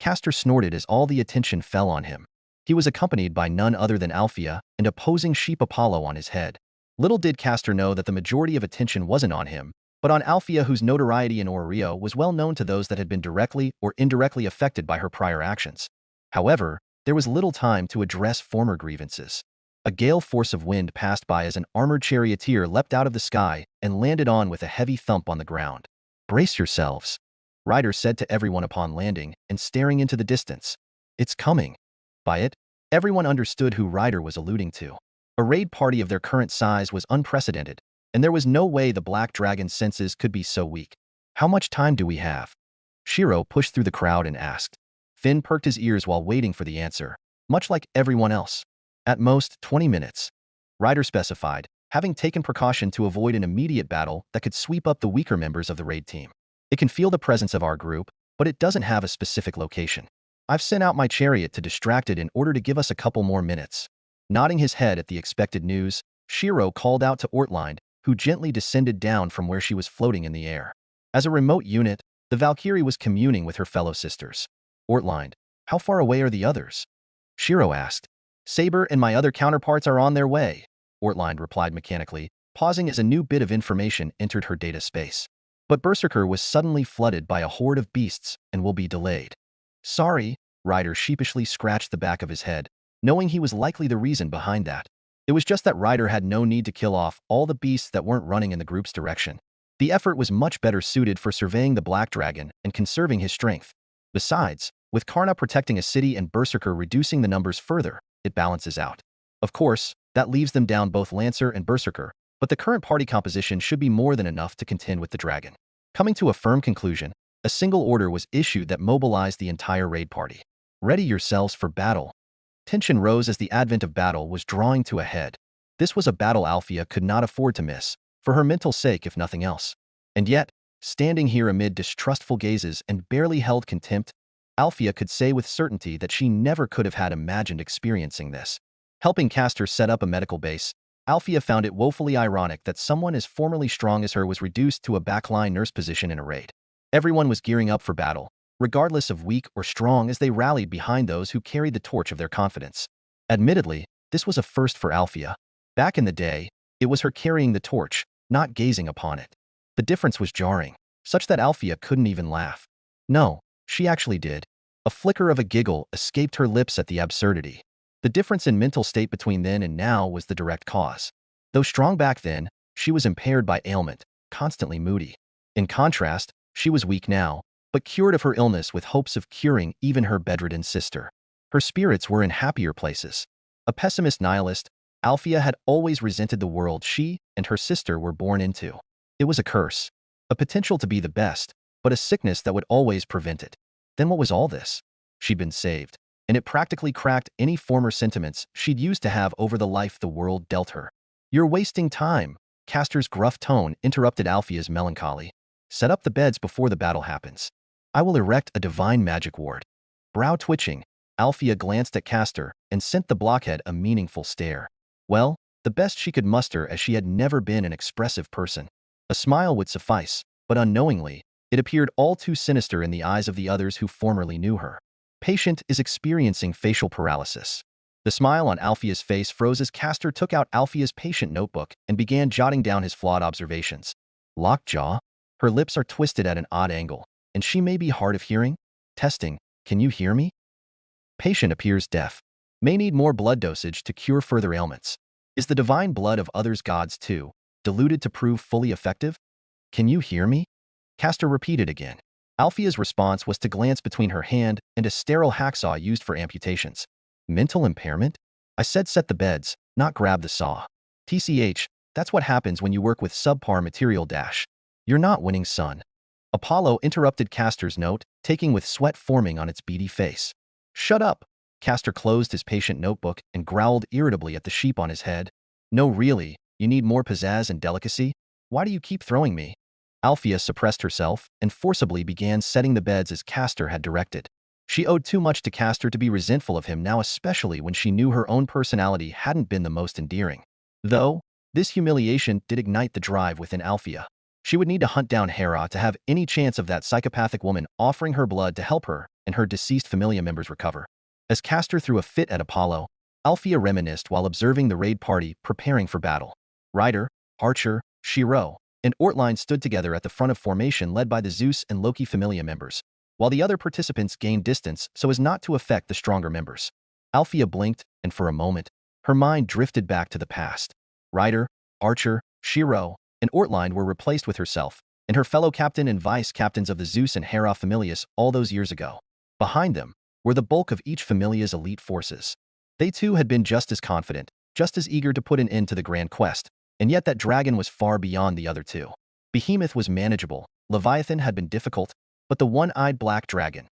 Castor snorted as all the attention fell on him. He was accompanied by none other than Althea and opposing sheep Apollo on his head. Little did Castor know that the majority of attention wasn't on him, but on Althea, whose notoriety in Orario was well known to those that had been directly or indirectly affected by her prior actions. However, there was little time to address former grievances. A gale force of wind passed by as an armored charioteer leapt out of the sky and landed on with a heavy thump on the ground. "Brace yourselves," Ryder said to everyone upon landing and staring into the distance. "It's coming." By it, everyone understood who Ryder was alluding to. A raid party of their current size was unprecedented, and there was no way the Black Dragon's senses could be so weak. "How much time do we have?" Shirou pushed through the crowd and asked. Finn perked his ears while waiting for the answer, much like everyone else. "At most, 20 minutes. Ryder specified, having taken precaution to avoid an immediate battle that could sweep up the weaker members of the raid team. "It can feel the presence of our group, but it doesn't have a specific location. I've sent out my chariot to distract it in order to give us a couple more minutes." Nodding his head at the expected news, Shirou called out to Ortlinde, who gently descended down from where she was floating in the air. As a remote unit, the Valkyrie was communing with her fellow sisters. "Ortlinde, how far away are the others?" Shirou asked. "Saber and my other counterparts are on their way," Ortlinde replied mechanically, pausing as a new bit of information entered her data space. But Berserker was suddenly flooded by a horde of beasts and will be delayed. "Sorry," Ryder sheepishly scratched the back of his head, knowing he was likely the reason behind that. It was just that Ryder had no need to kill off all the beasts that weren't running in the group's direction. The effort was much better suited for surveying the Black Dragon and conserving his strength. Besides, with Karna protecting a city and Berserker reducing the numbers further, it balances out. Of course, that leaves them down both Lancer and Berserker, but the current party composition should be more than enough to contend with the dragon. Coming to a firm conclusion, a single order was issued that mobilized the entire raid party. "Ready yourselves for battle." Tension rose as the advent of battle was drawing to a head. This was a battle Althea could not afford to miss, for her mental sake if nothing else. And yet, standing here amid distrustful gazes and barely held contempt, Althea could say with certainty that she never could have had imagined experiencing this. Helping Castor set up a medical base, Althea found it woefully ironic that someone as formerly strong as her was reduced to a backline nurse position in a raid. Everyone was gearing up for battle, regardless of weak or strong, as they rallied behind those who carried the torch of their confidence. Admittedly, this was a first for Althea. Back in the day, it was her carrying the torch, not gazing upon it. The difference was jarring, such that Althea couldn't even laugh. No, she actually did. A flicker of a giggle escaped her lips at the absurdity. The difference in mental state between then and now was the direct cause. Though strong back then, she was impaired by ailment, constantly moody. In contrast, she was weak now, but cured of her illness with hopes of curing even her bedridden sister. Her spirits were in happier places. A pessimist nihilist, Althea had always resented the world she and her sister were born into. It was a curse, a potential to be the best, but a sickness that would always prevent it. Then what was all this? She'd been saved, and it practically cracked any former sentiments she'd used to have over the life the world dealt her. "You're wasting time," Castor's gruff tone interrupted Althea's melancholy. "Set up the beds before the battle happens. I will erect a divine magic ward." Brow twitching, Althea glanced at Castor and sent the blockhead a meaningful stare. Well, the best she could muster, as she had never been an expressive person. A smile would suffice, but unknowingly, It appeared all too sinister in the eyes of the others who formerly knew her. Patient is experiencing facial paralysis. The smile on Alphea's face froze as Castor took out Alphea's patient notebook and began jotting down his flawed observations. Locked jaw. Her lips are twisted at an odd angle, and she may be hard of hearing. Testing. Can you hear me? Patient appears deaf. May need more blood dosage to cure further ailments. Is the divine blood of others gods too, diluted to prove fully effective? Can you hear me? Castor repeated again. Alphea's response was to glance between her hand and a sterile hacksaw used for amputations. Mental impairment? I said set the beds, not grab the saw. TCH, that's what happens when you work with subpar material dash. You're not winning, son. Apollo interrupted Castor's note, taking with sweat forming on its beady face. Shut up! Castor closed his patient notebook and growled irritably at the sheep on his head. No, really, you need more pizzazz and delicacy? Why do you keep throwing me? Alphea suppressed herself and forcibly began setting the beds as Castor had directed. She owed too much to Castor to be resentful of him now, especially when she knew her own personality hadn't been the most endearing. Though, this humiliation did ignite the drive within Alphea. She would need to hunt down Hera to have any chance of that psychopathic woman offering her blood to help her and her deceased familia members recover. As Castor threw a fit at Apollo, Alphea reminisced while observing the raid party preparing for battle. Rider, Archer, Shirou, and Ortlinde stood together at the front of formation led by the Zeus and Loki familia members, while the other participants gained distance so as not to affect the stronger members. Alphea blinked, and for a moment, her mind drifted back to the past. Rider, Archer, Shirou, and Ortlinde were replaced with herself, and her fellow captain and vice-captains of the Zeus and Hera familias all those years ago. Behind them were the bulk of each familia's elite forces. They too had been just as confident, just as eager to put an end to the grand quest, and yet that dragon was far beyond the other two. Behemoth was manageable, Leviathan had been difficult, but the one-eyed black dragon,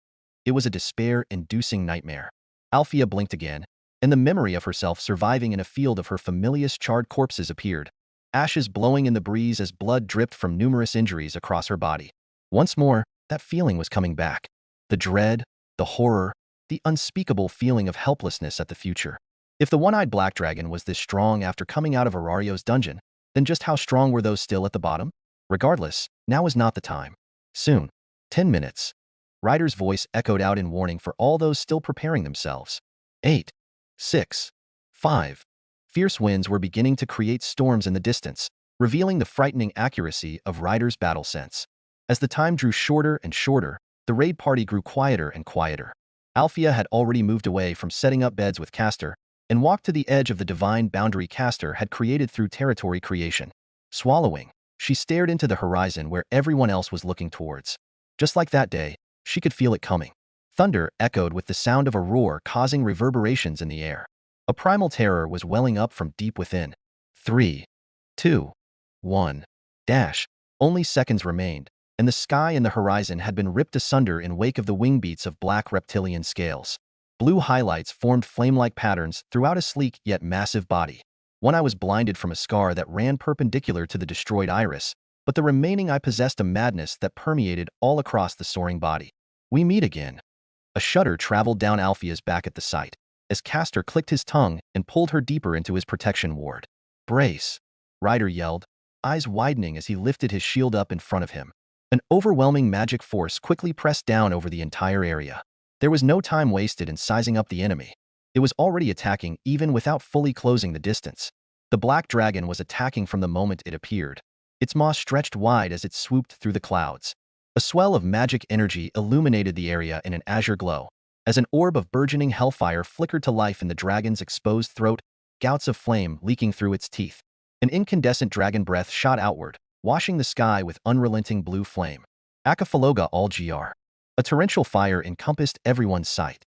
it was a despair-inducing nightmare. Alphea blinked again, and the memory of herself surviving in a field of her familia's charred corpses appeared, ashes blowing in the breeze as blood dripped from numerous injuries across her body. Once more, that feeling was coming back. The dread, the horror, the unspeakable feeling of helplessness at the future. If the one-eyed black dragon was this strong after coming out of Arario's dungeon, then just how strong were those still at the bottom? Regardless, now was not the time. Soon. 10 minutes. Ryder's voice echoed out in warning for all those still preparing themselves. 8, 6, 5. Fierce winds were beginning to create storms in the distance, revealing the frightening accuracy of Ryder's battle sense. As the time drew shorter and shorter, the raid party grew quieter and quieter. Alphea had already moved away from setting up beds with Castor and walked to the edge of the divine boundary Castor had created through territory creation. Swallowing, she stared into the horizon where everyone else was looking towards. Just like that day, she could feel it coming. Thunder echoed with the sound of a roar, causing reverberations in the air. A primal terror was welling up from deep within. 3, 2, 1. Dash. Only seconds remained, and the sky and the horizon had been ripped asunder in wake of the wing beats of black reptilian scales. Blue highlights formed flame-like patterns throughout a sleek yet massive body. One eye was blinded from a scar that ran perpendicular to the destroyed iris, but the remaining eye possessed a madness that permeated all across the soaring body. We meet again. A shudder traveled down Alphea's back at the sight, as Castor clicked his tongue and pulled her deeper into his protection ward. Brace! Ryder yelled, eyes widening as he lifted his shield up in front of him. An overwhelming magic force quickly pressed down over the entire area. There was no time wasted in sizing up the enemy. It was already attacking even without fully closing the distance. The black dragon was attacking from the moment it appeared. Its maw stretched wide as it swooped through the clouds. A swell of magic energy illuminated the area in an azure glow. As an orb of burgeoning hellfire flickered to life in the dragon's exposed throat, gouts of flame leaking through its teeth. An incandescent dragon breath shot outward, washing the sky with unrelenting blue flame. Akaphaloga all gr. A torrential fire encompassed everyone's sight.